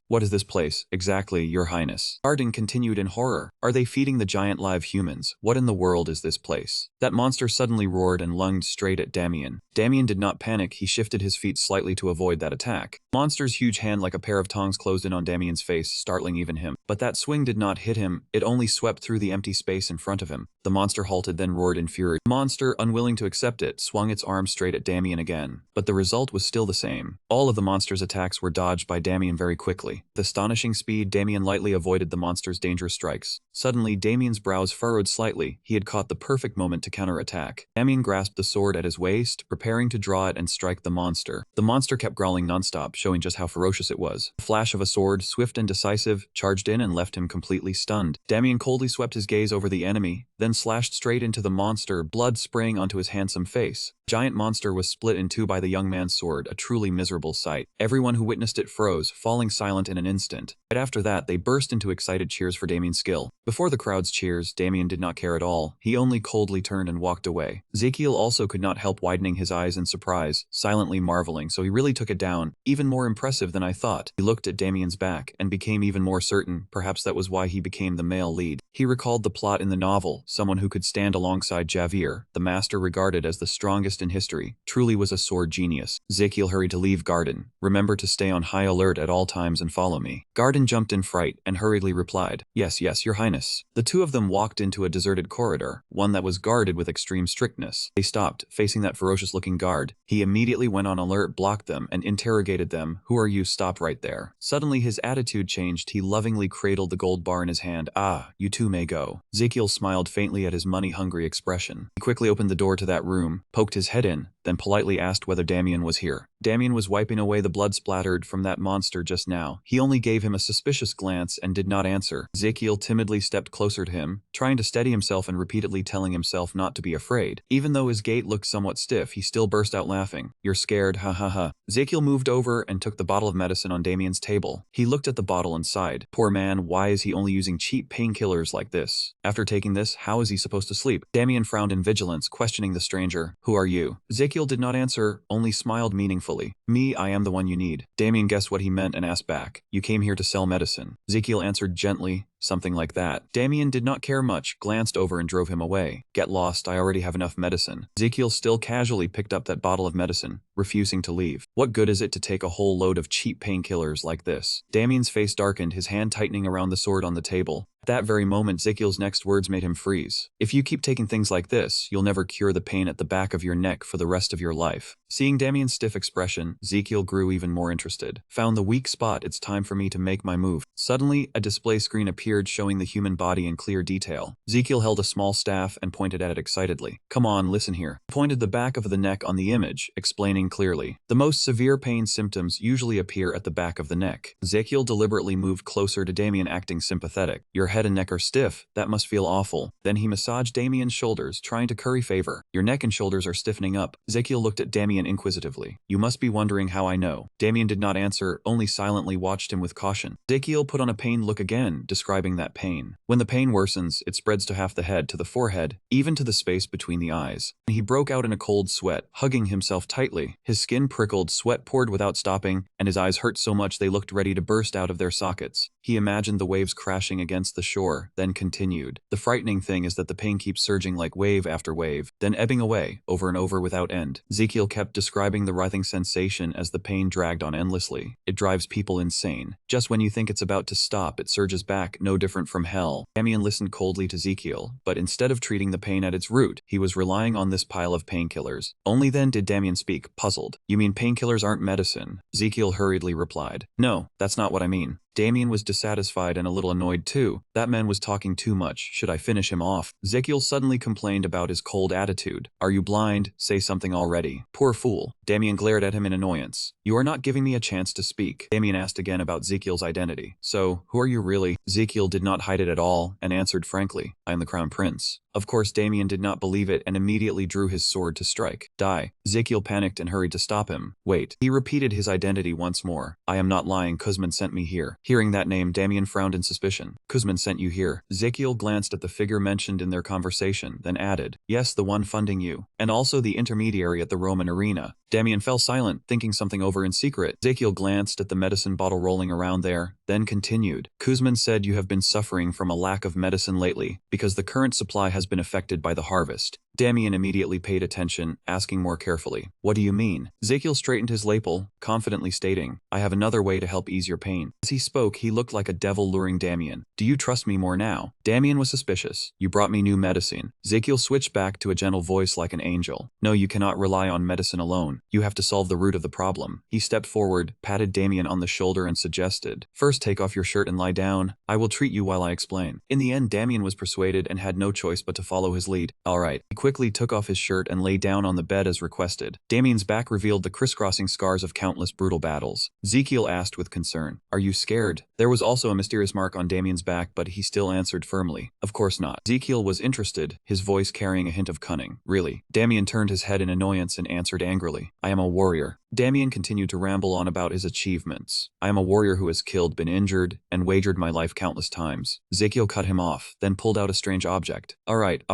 What is this place? Exactly, Your Highness." Garden continued in horror. "Are they feeding the giant live humans? What in the world is this place?" That monster suddenly roared and lunged straight at Damien. Damien did not panic. He shifted his feet slightly to avoid that attack. The monster's huge hand like a pair of tongs closed in on Damien's face, startling even him. But that swing did not hit him. It only swept through the empty space in front of him. The monster halted, then roared in fury. The monster, unwilling to accept it, swung its arm straight at Damien again. But the result was still the same. All of the monster's attacks were dodged by Damien very quickly. With astonishing speed, Damien lightly avoided the monster's dangerous strikes. Suddenly, Damien's brows furrowed slightly. He had caught the perfect moment to counterattack. Damien grasped the sword at his waist, preparing to draw it and strike the monster. The monster kept growling nonstop, showing just how ferocious it was. The flash of a sword, swift and decisive, charged in and left him completely stunned. Damien coldly swept his gaze over the enemy, then slashed straight into the monster, blood spraying onto his handsome face. The giant monster was split in two by the young man's sword, a truly miserable sight. Everyone who witnessed it froze, falling silent in an instant. Right after that, they burst into excited cheers for Damien's skill. Before the crowd's cheers, Damien did not care at all. He only coldly turned and walked away. Ezekiel also could not help widening his eyes in surprise, silently marveling, so he really took it down. "Even more impressive than I thought." He looked at Damien's back, and became even more certain. Perhaps that was why he became the male lead. He recalled the plot in the novel. Someone who could stand alongside Javier, the master regarded as the strongest in history, truly was a sword genius. Ezekiel hurried to leave Garden. "Remember to stay on high alert at all times and follow me." Garden jumped in fright and hurriedly replied, "Yes, yes, Your Highness." The two of them walked into a deserted corridor, one that was guarded with extreme strictness. They stopped, facing that ferocious-looking guard. He immediately went on alert, blocked them, and interrogated them. "Who are you? Stop right there." Suddenly his attitude changed. He lovingly cradled the gold bar in his hand. "Ah, you two may go." Ezekiel smiled faintly at his money-hungry expression. He quickly opened the door to that room, poked his head in, then politely asked whether Damien was here. Damien was wiping away the blood splattered from that monster just now. He only gave him a suspicious glance and did not answer. Ezekiel timidly stepped closer to him, trying to steady himself and repeatedly telling himself not to be afraid. Even though his gait looked somewhat stiff, he still burst out laughing. "You're scared, ha ha ha." Ezekiel moved over and took the bottle of medicine on Damien's table. He looked at the bottle and sighed. Poor man, why is he only using cheap painkillers like this? After taking this, how is he supposed to sleep? Damien frowned in vigilance, questioning the stranger. "Who are you?" Ezekiel did not answer, only smiled meaningfully. "Me, I am the one you need." Damien guessed what he meant and asked back, "You came here to sell medicine?" Ezekiel answered gently, "Something like that." Damien did not care much, glanced over and drove him away. "Get lost, I already have enough medicine." Ezekiel still casually picked up that bottle of medicine, refusing to leave. What good is it to take a whole load of cheap painkillers like this? Damien's face darkened, his hand tightening around the sword on the table. At that very moment, Ezekiel's next words made him freeze. "If you keep taking things like this, you'll never cure the pain at the back of your neck for the rest of your life." Seeing Damien's stiff expression, Ezekiel grew even more interested. "Found the weak spot, it's time for me to make my move." Suddenly, a display screen appeared showing the human body in clear detail. Ezekiel held a small staff and pointed at it excitedly. "Come on, listen here." He pointed the back of the neck on the image, explaining clearly. "The most severe pain symptoms usually appear at the back of the neck." Ezekiel deliberately moved closer to Damien, acting sympathetic. "Your head and neck are stiff, that must feel awful." Then he massaged Damien's shoulders, trying to curry favor. "Your neck and shoulders are stiffening up." Ezekiel looked at Damien inquisitively. "You must be wondering how I know." Damien did not answer, only silently watched him with caution. Ezekiel put on a pained look again, describing that pain. "When the pain worsens, it spreads to half the head, to the forehead, even to the space between the eyes." He broke out in a cold sweat, hugging himself tightly. His skin prickled, sweat poured without stopping, and his eyes hurt so much they looked ready to burst out of their sockets. He imagined the waves crashing against the shore, then continued. "The frightening thing is that the pain keeps surging like wave after wave, then ebbing away, over and over without end." Ezekiel kept describing the writhing sensation as the pain dragged on endlessly. "It drives people insane. Just when you think it's about to stop, it surges back, no different from hell. Damien listened coldly to Ezekiel, but instead of treating the pain at its root, he was relying on this pile of painkillers. Only then did Damien speak, puzzled. You mean painkillers aren't medicine? Ezekiel hurriedly replied. No, that's not what I mean. Damien was dissatisfied and a little annoyed too. That man was talking too much. Should I finish him off? Ezekiel suddenly complained about his cold attitude. Are you blind? Say something already. Poor fool. Damien glared at him in annoyance. You are not giving me a chance to speak. Damien asked again about Ezekiel's identity. So, who are you really? Ezekiel did not hide it at all and answered frankly, I am the Crown Prince. Of course, Damien did not believe it and immediately drew his sword to strike. Die. Ezekiel panicked and hurried to stop him. Wait. He repeated his identity once more. I am not lying. Kuzman sent me here. Hearing that name, Damien frowned in suspicion. Kuzman sent you here. Ezekiel glanced at the figure mentioned in their conversation, then added, yes, the one funding you. And also the intermediary at the Roman arena. Damien fell silent, thinking something over in secret. Ezekiel glanced at the medicine bottle rolling around there, then continued. Kuzman said you have been suffering from a lack of medicine lately, because the current supply has been affected by the harvest. Damien immediately paid attention, asking more carefully, what do you mean? Ezekiel straightened his lapel, confidently stating, I have another way to help ease your pain. As he spoke, he looked like a devil luring Damien. Do you trust me more now? Damien was suspicious. You brought me new medicine. Ezekiel switched back to a gentle voice like an angel. No, you cannot rely on medicine alone. You have to solve the root of the problem. He stepped forward, patted Damien on the shoulder and suggested, first take off your shirt and lie down. I will treat you while I explain. In the end, Damien was persuaded and had no choice but to follow his lead. Alright. He quickly took off his shirt and lay down on the bed as requested. Damien's back revealed the crisscrossing scars of countless brutal battles. Ezekiel asked with concern, are you scared? There was also a mysterious mark on Damien's back, but he still answered firmly, of course not. Ezekiel was interested, his voice carrying a hint of cunning. Really? Damien turned his head in annoyance and answered angrily, I am a warrior. Damien continued to ramble on about his achievements. I am a warrior who has killed, been injured, and wagered my life countless times. Ezekiel cut him off, then pulled out a strange object. Alright,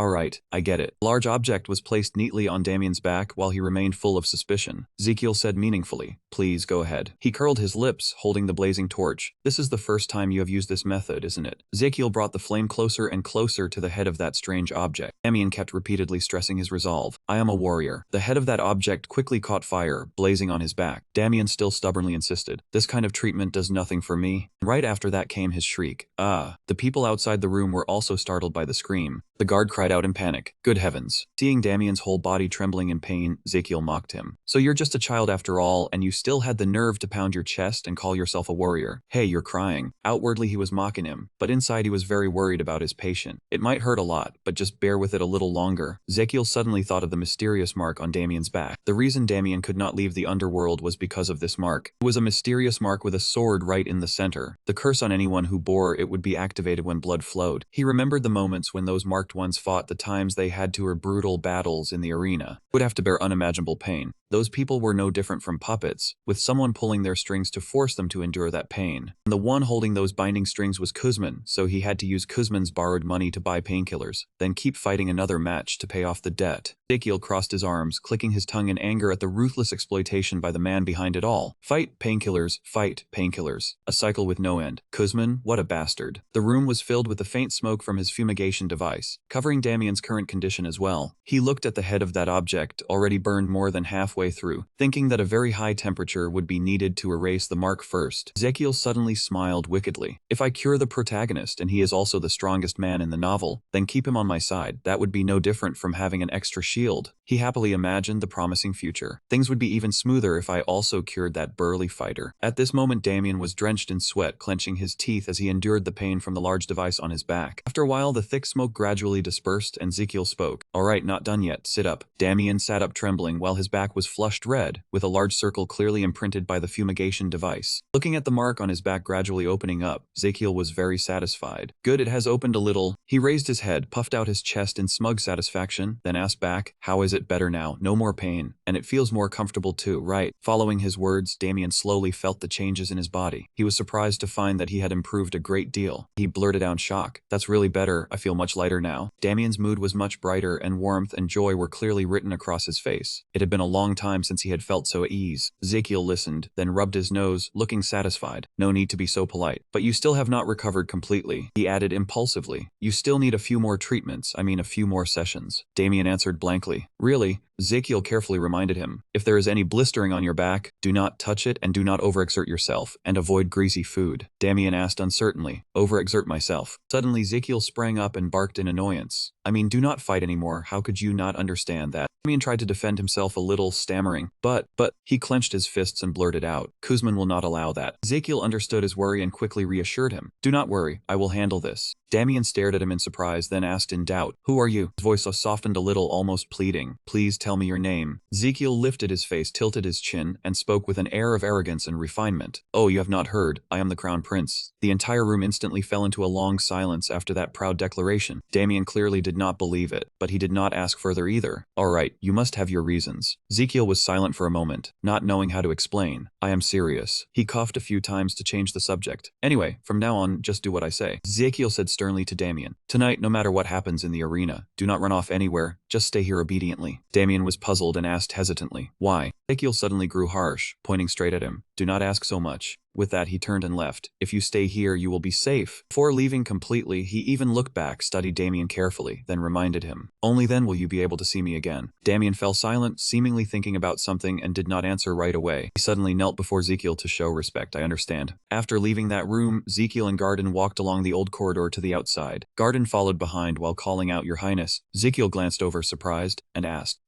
I get it. A large object was placed neatly on Damien's back while he remained full of suspicion. Ezekiel said meaningfully, please go ahead. He curled his lips, holding the blazing torch. This is the first time you have used this method, isn't it? Ezekiel brought the flame closer and closer to the head of that strange object. Damien kept repeatedly stressing his resolve. I am a warrior. The head of that object quickly caught fire, blazing on his back. Damien still stubbornly insisted, this kind of treatment does nothing for me. Right after that came his shriek. Ah! The people outside the room were also startled by the scream. The guard cried out in panic. Good heavens. Seeing Damien's whole body trembling in pain, Ezekiel mocked him. So you're just a child after all, and you still had the nerve to pound your chest and call yourself a warrior. Hey, you're crying. Outwardly he was mocking him, but inside he was very worried about his patient. It might hurt a lot, but just bear with it a little longer. Ezekiel suddenly thought of the mysterious mark on Damien's back. The reason Damien could not leave the underworld was because of this mark. It was a mysterious mark with a sword right in the center. The curse on anyone who bore it would be activated when blood flowed. He remembered the moments when those marked ones fought, the times they had to brutal battles in the arena. Would have to bear unimaginable pain. Those people were no different from puppets, with someone pulling their strings to force them to endure that pain. And the one holding those binding strings was Kuzman, so he had to use Kuzman's borrowed money to buy painkillers, then keep fighting another match to pay off the debt. Ezekiel crossed his arms, clicking his tongue in anger at the ruthless exploitation by the man behind it all. Fight painkillers, fight painkillers. A cycle with no end. Kuzman, what a bastard. The room was filled with the faint smoke from his fumigation device, covering Damien's current condition as well. He looked at the head of that object, already burned more than halfway through, thinking that a very high temperature would be needed to erase the mark first. Ezekiel suddenly smiled wickedly. If I cure the protagonist and he is also the strongest man in the novel, then keep him on my side. That would be no different from having an extra shield. He happily imagined the promising future. Things would be even smoother if I also cured that burly fighter. At this moment, Damien was drenched in sweat, clenching his teeth as he endured the pain from the large device on his back. After a while, the thick smoke gradually dispersed and Ezekiel spoke. Alright, not done yet. Sit up. Damien sat up trembling while his back was flushed red, with a large circle clearly imprinted by the fumigation device. Looking at the mark on his back gradually opening up, Ezekiel was very satisfied. Good, it has opened a little. He raised his head, puffed out his chest in smug satisfaction, then asked back, how is it better now? No more pain. And it feels more comfortable too, right? Following his words, Damien slowly felt the changes in his body. He was surprised to find that he had improved a great deal. He blurted out in shock, that's really better, I feel much lighter now. Damien's mood was much brighter and warmth and joy were clearly written across his face. It had been a long time since he had felt so at ease. Ezekiel listened, then rubbed his nose, looking satisfied. No need to be so polite. But you still have not recovered completely, he added impulsively. You still need a few more treatments, I mean a few more sessions. Damien answered blankly. Really? Ezekiel carefully reminded him. If there is any blistering on your back, do not touch it and do not overexert yourself, and avoid greasy food. Damien asked uncertainly. Overexert myself. Suddenly Ezekiel sprang up and barked in annoyance. I mean, do not fight anymore. How could you not understand that? Damien tried to defend himself a little, stammering, but, he clenched his fists and blurted out, Kuzman will not allow that. Ezekiel understood his worry and quickly reassured him. Do not worry, I will handle this. Damien stared at him in surprise, then asked in doubt, who are you? His voice softened a little, almost pleading. Please tell me your name. Ezekiel lifted his face, tilted his chin, and spoke with an air of arrogance and refinement. Oh, you have not heard. I am the Crown Prince. The entire room instantly fell into a long silence after that proud declaration. Damien clearly did not believe it, but he did not ask further either. All right, you must have your reasons. Ezekiel was silent for a moment, not knowing how to explain. I am serious. He coughed a few times to change the subject. Anyway, from now on, just do what I say. Ezekiel said sternly to Damien. Tonight, no matter what happens in the arena, do not run off anywhere, just stay here obediently. Damien was puzzled and asked hesitantly, why? Ezekiel suddenly grew harsh, pointing straight at him. Do not ask so much. With that, he turned and left. If you stay here, you will be safe. Before leaving completely, he even looked back, studied Damien carefully, then reminded him. Only then will you be able to see me again. Damien fell silent, seemingly thinking about something, and did not answer right away. He suddenly knelt before Ezekiel to show respect. I understand. After leaving that room, Ezekiel and Garden walked along the old corridor to the outside. Garden followed behind while calling out, Your Highness. Ezekiel glanced over, surprised, and asked,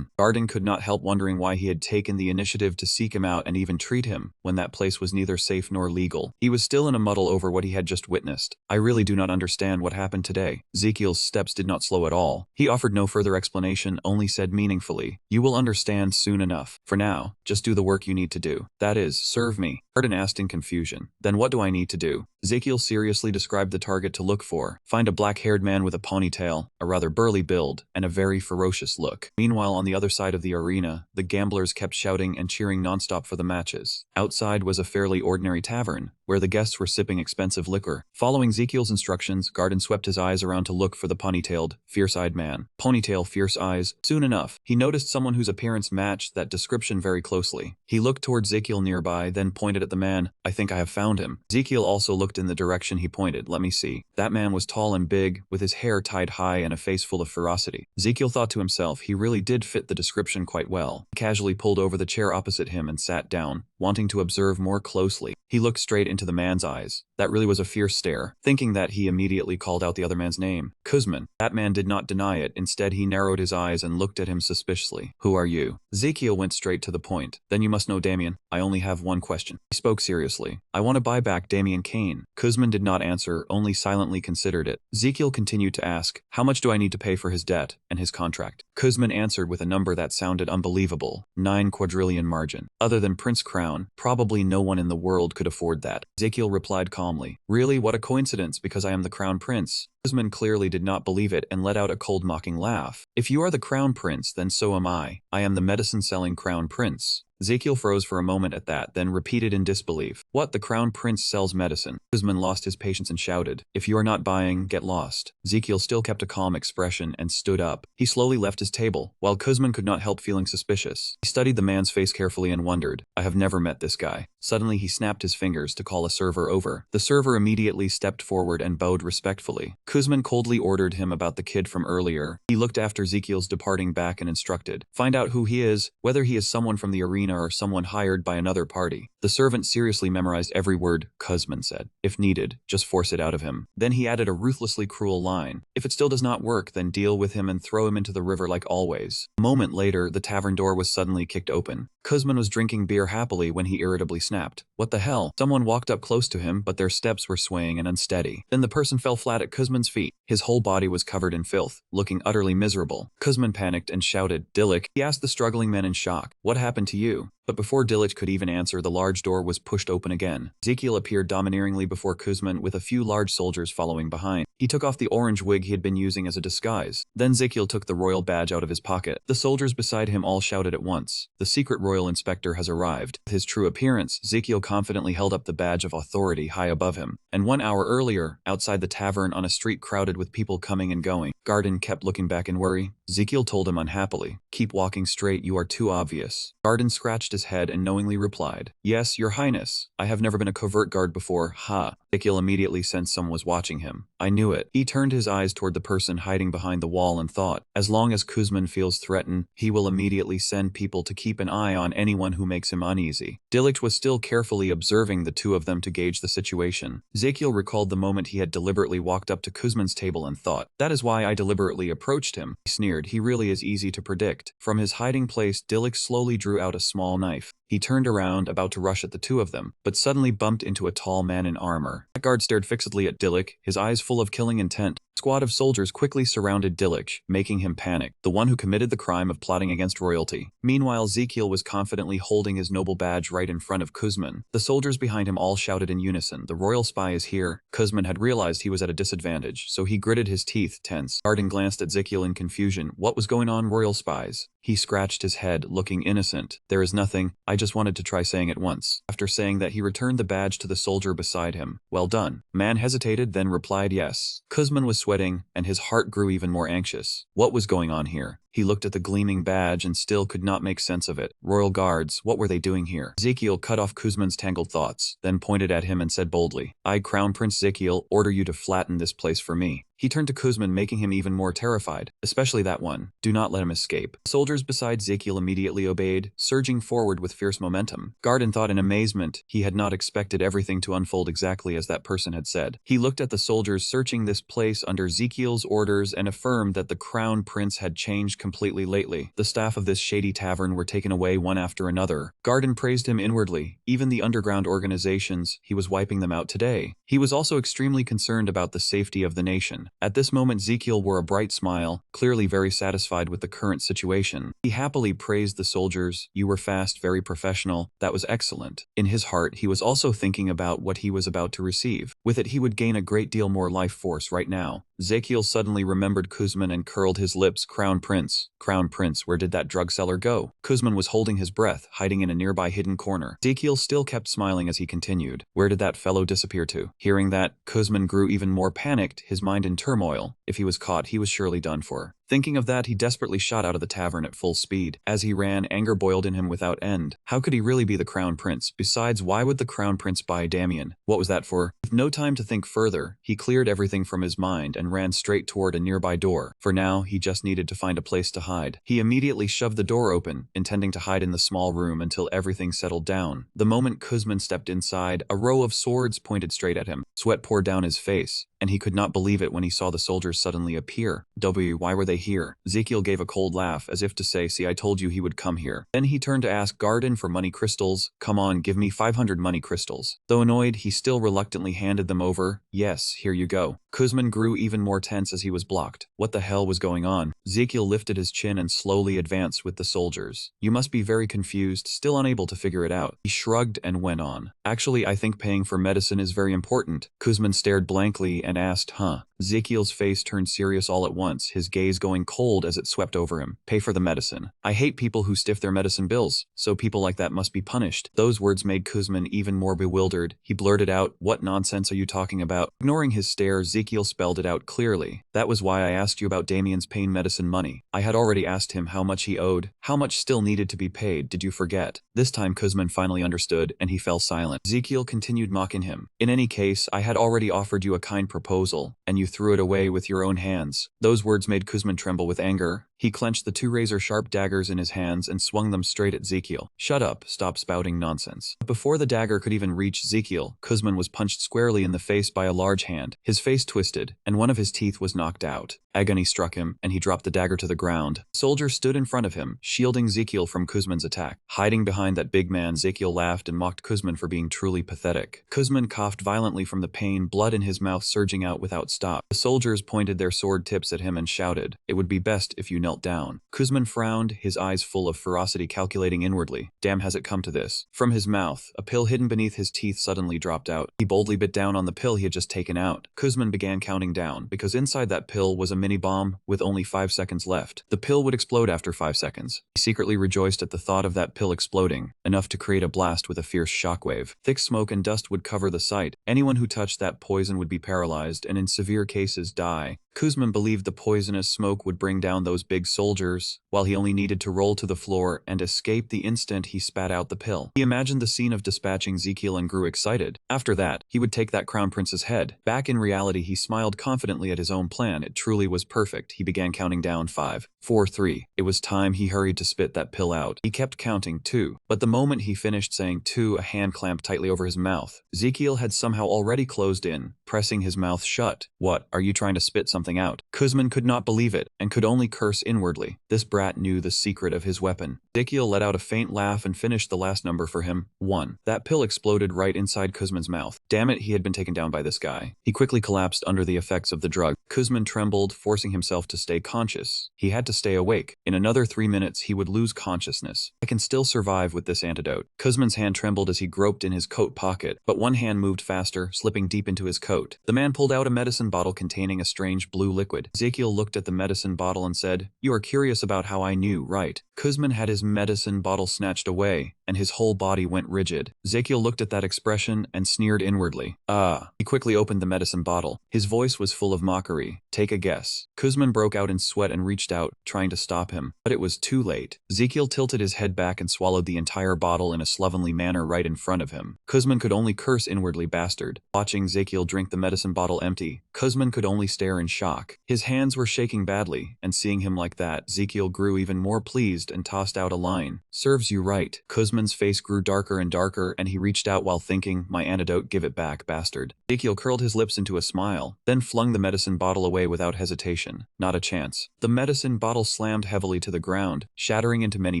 Garden could not help wondering why he had taken the initiative to seek him out and even treat him, when that place was neither safe nor legal. He was still in a muddle over what he had just witnessed. I really do not understand what happened today. Ezekiel's steps did not slow at all. He offered no further explanation, only said meaningfully, You will understand soon enough. For now, just do the work you need to do. That is, serve me. Garden asked in confusion. Then what do I need to do? Ezekiel seriously described the target to look for. Find a black-haired man with a ponytail, a rather burly build, and a very ferocious look. Meanwhile, on the other side of the arena, the gamblers kept shouting and cheering nonstop for the matches. Outside was a fairly ordinary tavern, where the guests were sipping expensive liquor. Following Ezekiel's instructions, Garden swept his eyes around to look for the ponytailed, fierce-eyed man. Ponytail, fierce eyes. Soon enough, he noticed someone whose appearance matched that description very closely. He looked toward Ezekiel nearby, then pointed at the man. I think I have found him. Ezekiel also looked in the direction he pointed. Let me see. That man was tall and big, with his hair tied high and a face full of ferocity. Ezekiel thought to himself, he really did fit the description quite well. He casually pulled over the chair opposite him and sat down, wanting to observe more closely. He looked straight into the man's eyes. That really was a fierce stare. Thinking that, he immediately called out the other man's name. Kuzman. That man did not deny it. Instead, he narrowed his eyes and looked at him suspiciously. Who are you? Ezekiel went straight to the point. Then you must know Damien. I only have one question. He spoke seriously. I want to buy back Damien Kane. Kuzman did not answer, only silently considered it. Ezekiel continued to ask, how much do I need to pay for his debt and his contract? Kuzman answered with a number that sounded unbelievable. 9 quadrillion margin. Other than Prince Crown, probably no one in the world could afford that. Ezekiel replied calmly. Really, what a coincidence, because I am the Crown Prince. Kuzman clearly did not believe it and let out a cold mocking laugh. If you are the Crown Prince, then so am I. I am the medicine-selling Crown Prince. Ezekiel froze for a moment at that, then repeated in disbelief. What, the Crown Prince sells medicine? Kuzman lost his patience and shouted, if you are not buying, get lost. Ezekiel still kept a calm expression and stood up. He slowly left his table, while Kuzman could not help feeling suspicious. He studied the man's face carefully and wondered, I have never met this guy. Suddenly he snapped his fingers to call a server over. The server immediately stepped forward and bowed respectfully. Kuzman coldly ordered him about the kid from earlier. He looked after Ezekiel's departing back and instructed, find out who he is, whether he is someone from the arena or someone hired by another party. The servant seriously memorized every word Kuzman said. If needed, just force it out of him. Then he added a ruthlessly cruel line. If it still does not work, then deal with him and throw him into the river like always. A moment later, the tavern door was suddenly kicked open. Kuzman was drinking beer happily when he irritably snapped. What the hell? Someone walked up close to him, but their steps were swaying and unsteady. Then the person fell flat at Kuzman's feet. His whole body was covered in filth, looking utterly miserable. Kuzman panicked and shouted, Dillich. He asked the struggling men in shock, what happened to you? But before Dillich could even answer, the large door was pushed open again. Ezekiel appeared domineeringly before Kuzman with a few large soldiers following behind. He took off the orange wig he had been using as a disguise. Then Ezekiel took the royal badge out of his pocket. The soldiers beside him all shouted at once, the secret royal inspector has arrived. With his true appearance, Ezekiel confidently held up the badge of authority high above him. And 1 hour earlier, outside the tavern on a street crowded with people coming and going, Garden kept looking back in worry. Ezekiel told him unhappily, keep walking straight, you are too obvious. Garden scratched his head and knowingly replied, yes, your highness. I have never been a covert guard before, ha. Ezekiel immediately sensed someone was watching him. I knew it. He turned his eyes toward the person hiding behind the wall and thought, as long as Kuzman feels threatened, he will immediately send people to keep an eye on anyone who makes him uneasy. Dilich was still carefully observing the two of them to gauge the situation. Ezekiel recalled the moment he had deliberately walked up to Kuzman's table and thought, that is why I deliberately approached him. He sneered, he really is easy to predict. From his hiding place, Dilich slowly drew out a small knife. He turned around, about to rush at the two of them, but suddenly bumped into a tall man in armor. That guard stared fixedly at Dilich, his eyes full of killing intent. A squad of soldiers quickly surrounded Dilich, making him panic, the one who committed the crime of plotting against royalty. Meanwhile, Ezekiel was confidently holding his noble badge right in front of Kuzman. The soldiers behind him all shouted in unison, the royal spy is here. Kuzman had realized he was at a disadvantage, so he gritted his teeth, tense. Arden glanced at Ezekiel in confusion. What was going on, royal spies? He scratched his head, looking innocent. There is nothing, I just wanted to try saying it once. After saying that, he returned the badge to the soldier beside him. Well done. Man hesitated, then replied yes. Kuzman was sweating, and his heart grew even more anxious. What was going on here? He looked at the gleaming badge and still could not make sense of it. Royal guards, what were they doing here? Ezekiel cut off Kuzman's tangled thoughts, then pointed at him and said boldly, I, Crown Prince Ezekiel, order you to flatten this place for me. He turned to Kuzman, making him even more terrified, especially that one. Do not let him escape. Soldiers beside Ezekiel immediately obeyed, surging forward with fierce momentum. Garden thought in amazement he had not expected everything to unfold exactly as that person had said. He looked at the soldiers searching this place under Ezekiel's orders and affirmed that the Crown Prince had changed completely lately. The staff of this shady tavern were taken away one after another. Garden praised him inwardly. Even the underground organizations, he was wiping them out today. He was also extremely concerned about the safety of the nation. At this moment, Ezekiel wore a bright smile, clearly very satisfied with the current situation. He happily praised the soldiers. You were fast, very professional. That was excellent. In his heart, he was also thinking about what he was about to receive. With it, he would gain a great deal more life force right now. Ezekiel suddenly remembered Kuzman and curled his lips. Crown Prince. Crown Prince, where did that drug seller go? Kuzman was holding his breath, hiding in a nearby hidden corner. Ezekiel still kept smiling as he continued. Where did that fellow disappear to? Hearing that, Kuzman grew even more panicked, his mind in turmoil. If he was caught, he was surely done for. Thinking of that, he desperately shot out of the tavern at full speed. As he ran, anger boiled in him without end. How could he really be the Crown Prince? Besides, why would the Crown Prince buy Damien? What was that for? With no time to think further, he cleared everything from his mind and ran straight toward a nearby door. For now, he just needed to find a place to hide. He immediately shoved the door open, intending to hide in the small room until everything settled down. The moment Kuzman stepped inside, a row of swords pointed straight at him. Sweat poured down his face, and he could not believe it when he saw the soldiers suddenly appear. Why were they here? Ezekiel gave a cold laugh, as if to say, see, I told you he would come here. Then he turned to ask Garden for money crystals. Come on, give me 500 money crystals. Though annoyed, he still reluctantly handed them over. Yes, here you go. Kuzman grew even more tense as he was blocked. What the hell was going on? Ezekiel lifted his chin and slowly advanced with the soldiers. You must be very confused, still unable to figure it out. He shrugged and went on. Actually, I think paying for medicine is very important. Kuzman stared blankly and asked, huh? Ezekiel's face turned serious all at once, his gaze going cold as it swept over him. Pay for the medicine. I hate people who stiff their medicine bills, so people like that must be punished. Those words made Kuzman even more bewildered. He blurted out, what nonsense are you talking about? Ignoring his stare, Ezekiel spelled it out clearly. That was why I asked you about Damien's pain medicine money. I had already asked him how much he owed, how much still needed to be paid. Did you forget? This time Kuzman finally understood, and he fell silent. Ezekiel continued mocking him. In any case, I had already offered you a kind proposal, and you threw it away with your own hands. Those words made Kuzman tremble with anger. He clenched the two razor-sharp daggers in his hands and swung them straight at Ezekiel. Shut up, stop spouting nonsense. But before the dagger could even reach Ezekiel, Kuzman was punched squarely in the face by a large hand. His face twisted, and one of his teeth was knocked out. Agony struck him, and he dropped the dagger to the ground. A soldier stood in front of him, shielding Ezekiel from Kuzman's attack. Hiding behind that big man, Ezekiel laughed and mocked Kuzman for being truly pathetic. Kuzman coughed violently from the pain, blood in his mouth surging out without stop. The soldiers pointed their sword tips at him and shouted, it would be best if you knelt down. Kuzman frowned, his eyes full of ferocity, calculating inwardly. Damn, has it come to this? From his mouth, a pill hidden beneath his teeth suddenly dropped out. He boldly bit down on the pill he had just taken out. Kuzman began counting down, because inside that pill was a mini bomb with only 5 seconds left. The pill would explode after 5 seconds. He secretly rejoiced at the thought of that pill exploding, enough to create a blast with a fierce shockwave. Thick smoke and dust would cover the site. Anyone who touched that poison would be paralyzed and in severe cases die. Kuzman believed the poisonous smoke would bring down those big big soldiers, while he only needed to roll to the floor and escape the instant he spat out the pill. He imagined the scene of dispatching Ezekiel and grew excited. After that, he would take that crown prince's head. Back in reality, he smiled confidently at his own plan. It truly was perfect. He began counting down 5, 4, 3. It was time. He hurried to spit that pill out. He kept counting 2, but the moment he finished saying 2, a hand clamped tightly over his mouth. Ezekiel had somehow already closed in, pressing his mouth shut. What, are you trying to spit something out? Kuzman could not believe it, and could only curse inwardly. This brat knew the secret of his weapon. Ezekiel let out a faint laugh and finished the last number for him, 1. That pill exploded right inside Kuzman's mouth. Damn it, he had been taken down by this guy. He quickly collapsed under the effects of the drug. Kuzman trembled, forcing himself to stay conscious. He had to stay awake. In another 3 minutes, he would lose consciousness. I can still survive with this antidote. Kuzman's hand trembled as he groped in his coat pocket, but one hand moved faster, slipping deep into his coat. The man pulled out a medicine bottle containing a strange blue liquid. Ezekiel looked at the medicine bottle and said, "You are curious about how I knew, right?" Kuzman had his medicine bottle snatched away, and his whole body went rigid. Ezekiel looked at that expression and sneered inwardly. Ah. He quickly opened the medicine bottle. His voice was full of mockery. Take a guess. Kuzman broke out in sweat and reached out, trying to stop him. But it was too late. Ezekiel tilted his head back and swallowed the entire bottle in a slovenly manner right in front of him. Kuzman could only curse inwardly, bastard. Watching Ezekiel drink the medicine bottle empty, Kuzman could only stare in shock. His hands were shaking badly, and seeing him like that, Ezekiel grew even more pleased and tossed out a line. Serves you right. Kuzman's face grew darker and darker, and he reached out while thinking, my antidote, give it back, bastard. Ezekiel curled his lips into a smile, then flung the medicine bottle away without hesitation. Not a chance. The medicine bottle slammed heavily to the ground, shattering into many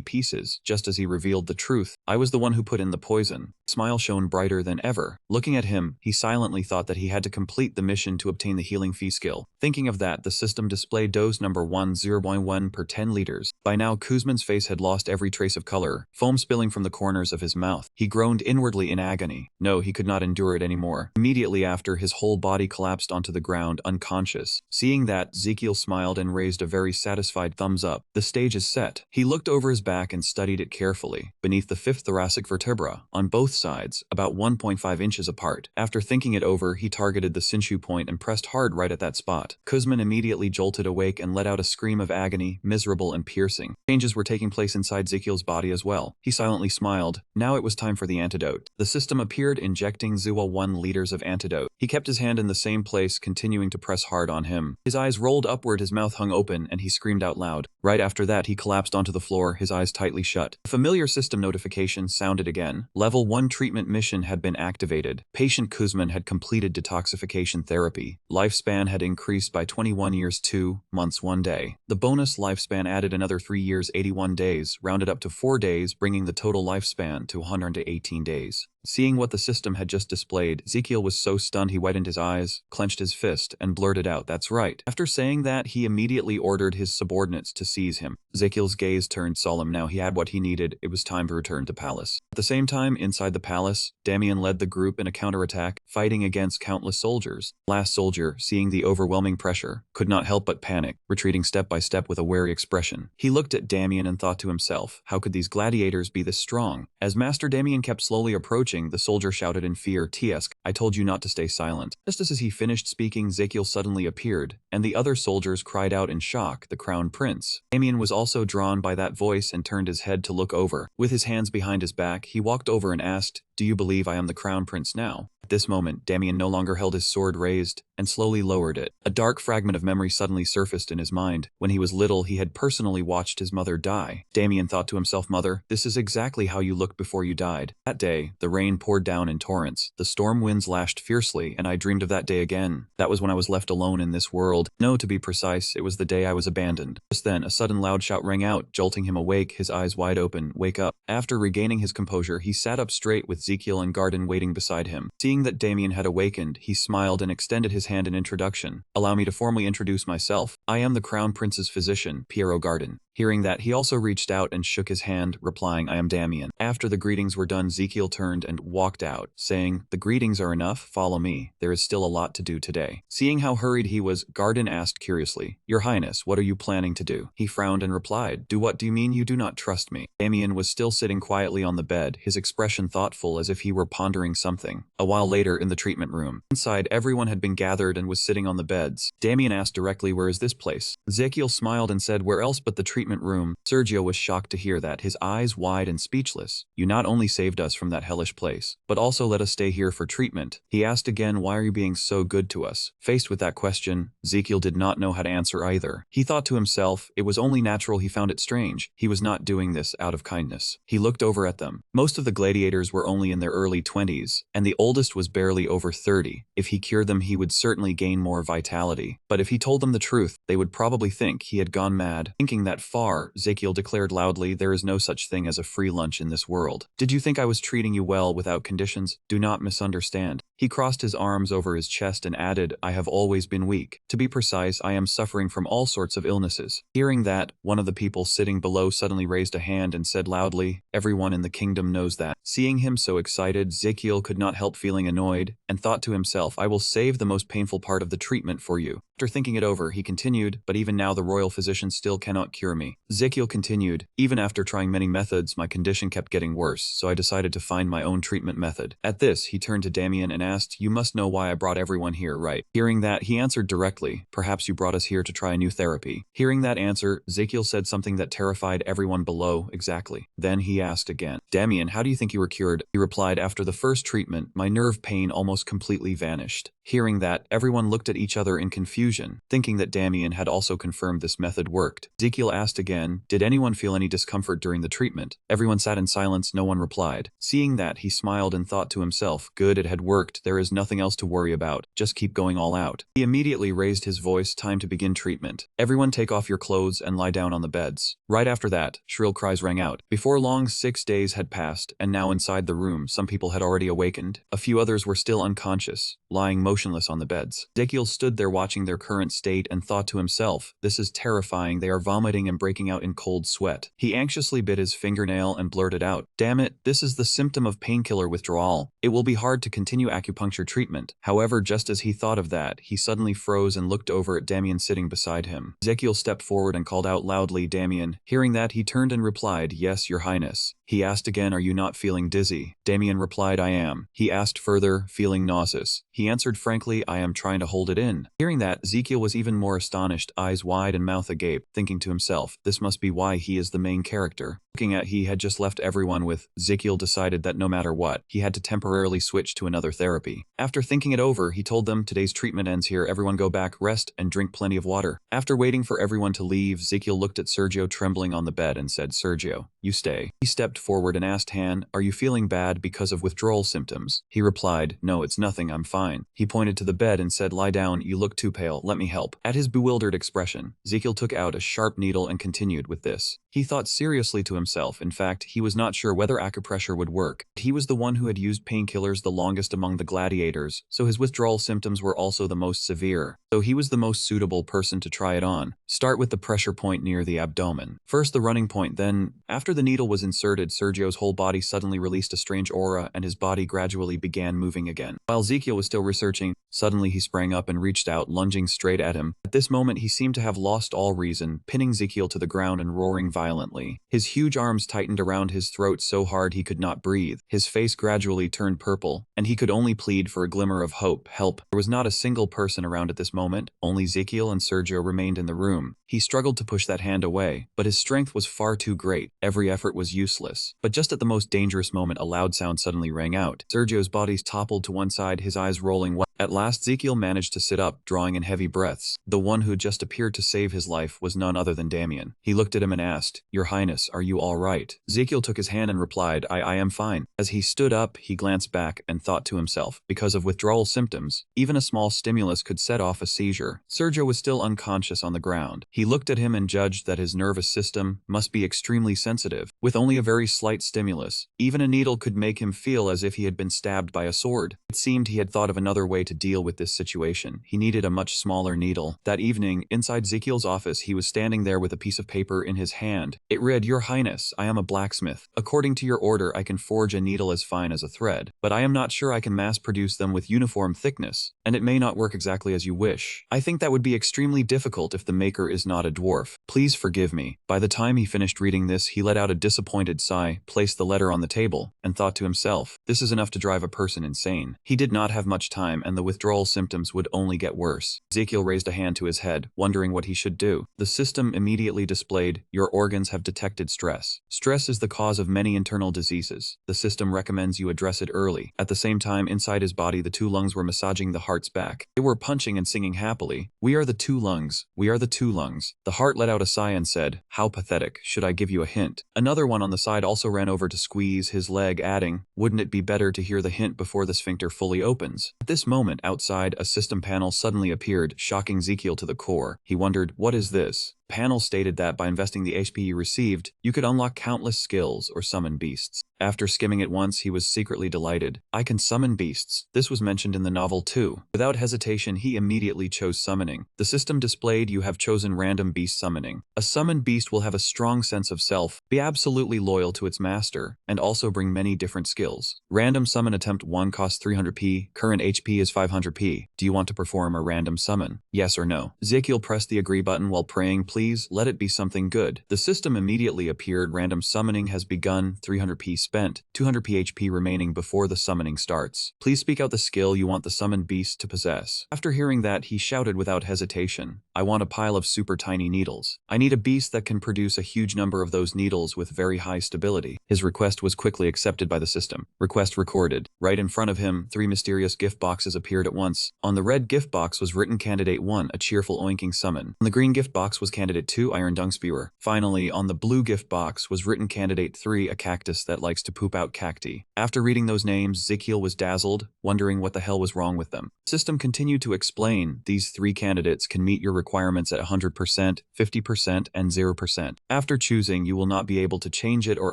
pieces, just as he revealed the truth. I was the one who put in the poison. The smile shone brighter than ever. Looking at him, he silently thought that he had to complete the mission to obtain the healing fee skill. Thinking of that, the system displayed dose number 10.1 per 10 liters. By now, Kuzman's face had lost every trace of color, foam spilling from the corners of his mouth. He groaned inwardly in agony. No, he could not endure it anymore. Immediately after, his whole body collapsed onto the ground, unconscious. Seeing that, Ezekiel smiled and raised a very satisfied thumbs up. The stage is set. He looked over his back and studied it carefully. Beneath the 5th thoracic vertebra, on both sides, about 1.5 inches apart. After thinking it over, he targeted the sinew point and pressed hard right at that spot. Kuzman immediately jolted awake and let out a scream of agony, miserable and piercing. Changes were taking place inside Ezekiel's body as well. He silently smiled. Now it was time for the antidote. The system appeared, injecting 1 liters of antidote. He kept his hand in the same place, continuing to press hard on him. His eyes rolled upward, his mouth hung open, and he screamed out loud. Right after that, he collapsed onto the floor, his eyes tightly shut. A familiar system notification sounded again. Level 1 treatment mission had been activated. Patient Kuzman had completed detoxification therapy. Lifespan had increased by 21 years 2 months 1 day. The bonus lifespan added another 3 years 81 days, rounded up to 4 days, bringing the total lifespan to 118 days. Seeing what the system had just displayed, Ezekiel was so stunned he widened his eyes, clenched his fist, and blurted out, "That's right." After saying that, he immediately ordered his subordinates to seize him. Ezekiel's gaze turned solemn. Now he had what he needed. It was time to return to palace. At the same time, inside the palace, Damien led the group in a counterattack, fighting against countless soldiers. Last soldier, seeing the overwhelming pressure, could not help but panic, retreating step by step with a wary expression. He looked at Damien and thought to himself, how could these gladiators be this strong? As Master Damien kept slowly approaching, the soldier shouted in fear, "Tiesk, I told you not to stay silent." Just as he finished speaking, Ezekiel suddenly appeared, and the other soldiers cried out in shock, "The Crown Prince." Damien was also drawn by that voice and turned his head to look over. With his hands behind his back, he walked over and asked, "Do you believe I am the Crown Prince now?" At this moment, Damien no longer held his sword raised, and slowly lowered it. A dark fragment of memory suddenly surfaced in his mind. When he was little, he had personally watched his mother die. Damien thought to himself, "Mother, this is exactly how you looked before you died." That day, the rain poured down in torrents. The storm winds lashed fiercely, and I dreamed of that day again. That was when I was left alone in this world. No, to be precise, it was the day I was abandoned. Just then, a sudden loud shout rang out, jolting him awake, his eyes wide open. "Wake up." After regaining his composure, he sat up straight with Ezekiel and Garden waiting beside him. Seeing that Damien had awakened, he smiled and extended his hand in introduction. "Allow me to formally introduce myself. I am the Crown Prince's physician, Piero Garden." Hearing that, he also reached out and shook his hand, replying, I am Damien. After the greetings were done, Ezekiel turned and walked out, saying, the greetings are enough, follow me, there is still a lot to do today. Seeing how hurried he was, Garden asked curiously, Your Highness, what are you planning to do? He frowned and replied, what do you mean you do not trust me? Damien was still sitting quietly on the bed, his expression thoughtful as if he were pondering something. A while later, in the treatment room. Inside, everyone had been gathered and was sitting on the beds. Damien asked directly, where is this place? Ezekiel smiled and said, where else but the treatment room? Sergio was shocked to hear that, his eyes wide and speechless. You not only saved us from that hellish place, but also let us stay here for treatment. He asked again, why are you being so good to us? Faced with that question, Ezekiel did not know how to answer either. He thought to himself, it was only natural he found it strange. He was not doing this out of kindness. He looked over at them. Most of the gladiators were only in their early 20s, and the oldest was barely over 30. If he cured them, he would certainly gain more vitality. But if he told them the truth, they would probably think he had gone mad. Thinking that far, Ezekiel declared loudly, there is no such thing as a free lunch in this world. Did you think I was treating you well without conditions? Do not misunderstand. He crossed his arms over his chest and added, I have always been weak. To be precise, I am suffering from all sorts of illnesses. Hearing that, one of the people sitting below suddenly raised a hand and said loudly, everyone in the kingdom knows that. Seeing him so excited, Ezekiel could not help feeling annoyed, and thought to himself, I will save the most painful part of the treatment for you. After thinking it over, he continued, but even now the royal physician still cannot cure me. Ezekiel continued, even after trying many methods, my condition kept getting worse, so I decided to find my own treatment method. At this, he turned to Damien and asked, you must know why I brought everyone here, right? Hearing that, he answered directly, perhaps you brought us here to try a new therapy. Hearing that answer, Ezekiel said something that terrified everyone below. Exactly. Then he asked again, Damien, how do you think you were cured? He replied, after the first treatment, my nerve pain almost completely vanished. Hearing that, everyone looked at each other in confusion, thinking that Damien had also confirmed this method worked. Ezekiel asked again, did anyone feel any discomfort during the treatment? Everyone sat in silence, no one replied. Seeing that, he smiled and thought to himself, good, it had worked, there is nothing else to worry about, just keep going all out. He immediately raised his voice, time to begin treatment. Everyone take off your clothes and lie down on the beds. Right after that, shrill cries rang out. Before long, 6 days had passed, and now inside the room, some people had already awakened. A few others were still unconscious, lying motionless on the beds. Ezekiel stood there watching their current state and thought to himself, this is terrifying, they are vomiting and breaking out in cold sweat. He anxiously bit his fingernail and blurted out, damn it, this is the symptom of painkiller withdrawal. It will be hard to continue acupuncture treatment. However, just as he thought of that, he suddenly froze and looked over at Damien sitting beside him. Ezekiel stepped forward and called out loudly, Damien. Hearing that, he turned and replied, yes, your highness. He asked again, are you not feeling dizzy? Damien replied, I am. He asked further, feeling nauseous. He answered frankly, I am trying to hold it in. Hearing that, Ezekiel was even more astonished, eyes wide and mouth agape, thinking to himself, this must be why he is the main character. Looking at he had just left everyone with, Ezekiel decided that no matter what, he had to temporarily switch to another therapy. After thinking it over, he told them, today's treatment ends here, everyone go back, rest, and drink plenty of water. After waiting for everyone to leave, Ezekiel looked at Sergio trembling on the bed and said, Sergio, you stay. He stepped forward and asked Han, are you feeling bad because of withdrawal symptoms? He replied, no, it's nothing, I'm fine. He pointed to the bed and said, lie down, you look too pale, let me help. At his bewildered expression, Ezekiel took out a sharp needle and continued with this. He thought seriously to himself. In fact, he was not sure whether acupressure would work. He was the one who had used painkillers the longest among the gladiators, so his withdrawal symptoms were also the most severe. So he was the most suitable person to try it on. Start with the pressure point near the abdomen. First the running point, then, after the needle was inserted, Sergio's whole body suddenly released a strange aura and his body gradually began moving again. While Ezekiel was still researching, suddenly he sprang up and reached out, lunging straight at him. At this moment he seemed to have lost all reason, pinning Ezekiel to the ground and roaring violently. His huge arms tightened around his throat so hard he could not breathe. His face gradually turned purple, and he could only plead for a glimmer of hope, help. There was not a single person around at this moment, only Ezekiel and Sergio remained in the room. He struggled to push that hand away, but his strength was far too great. Every effort was useless. But just at the most dangerous moment, a loud sound suddenly rang out. Sergio's body toppled to one side, his eyes rolling wide. At last, Ezekiel managed to sit up, drawing in heavy breaths. The one who just appeared to save his life was none other than Damien. He looked at him and asked, Your Highness, are you all right? Ezekiel took his hand and replied, I am fine. As he stood up, he glanced back and thought to himself, because of withdrawal symptoms, even a small stimulus could set off a seizure. Sergio was still unconscious on the ground. He looked at him and judged that his nervous system must be extremely sensitive. With only a very slight stimulus, even a needle could make him feel as if he had been stabbed by a sword. It seemed he had thought of another way to deal deal with this situation. He needed a much smaller needle. That evening, inside Ezekiel's office, he was standing there with a piece of paper in his hand. It read, "Your Highness, I am a blacksmith. According to your order, I can forge a needle as fine as a thread, but I am not sure I can mass produce them with uniform thickness, and it may not work exactly as you wish. I think that would be extremely difficult if the maker is not a dwarf. Please forgive me." By the time he finished reading this, he let out a disappointed sigh, placed the letter on the table, and thought to himself, this is enough to drive a person insane. He did not have much time, and the withdrawal symptoms would only get worse. Ezekiel raised a hand to his head, wondering what he should do. The system immediately displayed, "Your organs have detected stress. Stress is the cause of many internal diseases. The system recommends you address it early." At the same time, inside his body, the two lungs were massaging the heart's back. They were punching and singing happily. "We are the two lungs. We are the two lungs." The heart let out a sigh and said, "How pathetic. Should I give you a hint?" Another one on the side also ran over to squeeze his leg, adding, "Wouldn't it be better to hear the hint before the sphincter fully opens?" At this moment, outside, a system panel suddenly appeared, shocking Ezekiel to the core. He wondered, what is this? Panel stated that by investing the HP you received, you could unlock countless skills or summon beasts. After skimming it once, he was secretly delighted. I can summon beasts. This was mentioned in the novel too. Without hesitation, he immediately chose summoning. The system displayed, you have chosen random beast summoning. A summoned beast will have a strong sense of self, be absolutely loyal to its master, and also bring many different skills. Random summon attempt 1 costs 300p, current HP is 500p. Do you want to perform a random summon? Yes or no? Ezekiel pressed the agree button while praying, please, let it be something good. The system immediately appeared, random summoning has begun, 300p spent, 200p HP remaining before the summoning starts. Please speak out the skill you want the summoned beast to possess. After hearing that, he shouted without hesitation, I want a pile of super tiny needles. I need a beast that can produce a huge number of those needles with very high stability. His request was quickly accepted by the system. Request recorded. Right in front of him, 3 mysterious gift boxes appeared at once. On the red gift box was written Candidate 1, a cheerful oinking summon. On the green gift box was Candidate 2, Iron Dung Spewer. Finally, on the blue gift box was written Candidate 3, a cactus that likes to poop out cacti. After reading those names, Ezekiel was dazzled, wondering what the hell was wrong with them. The system continued to explain, these 3 candidates can meet your requirements at 100%, 50%, and 0%. After choosing, you will not be able to change it or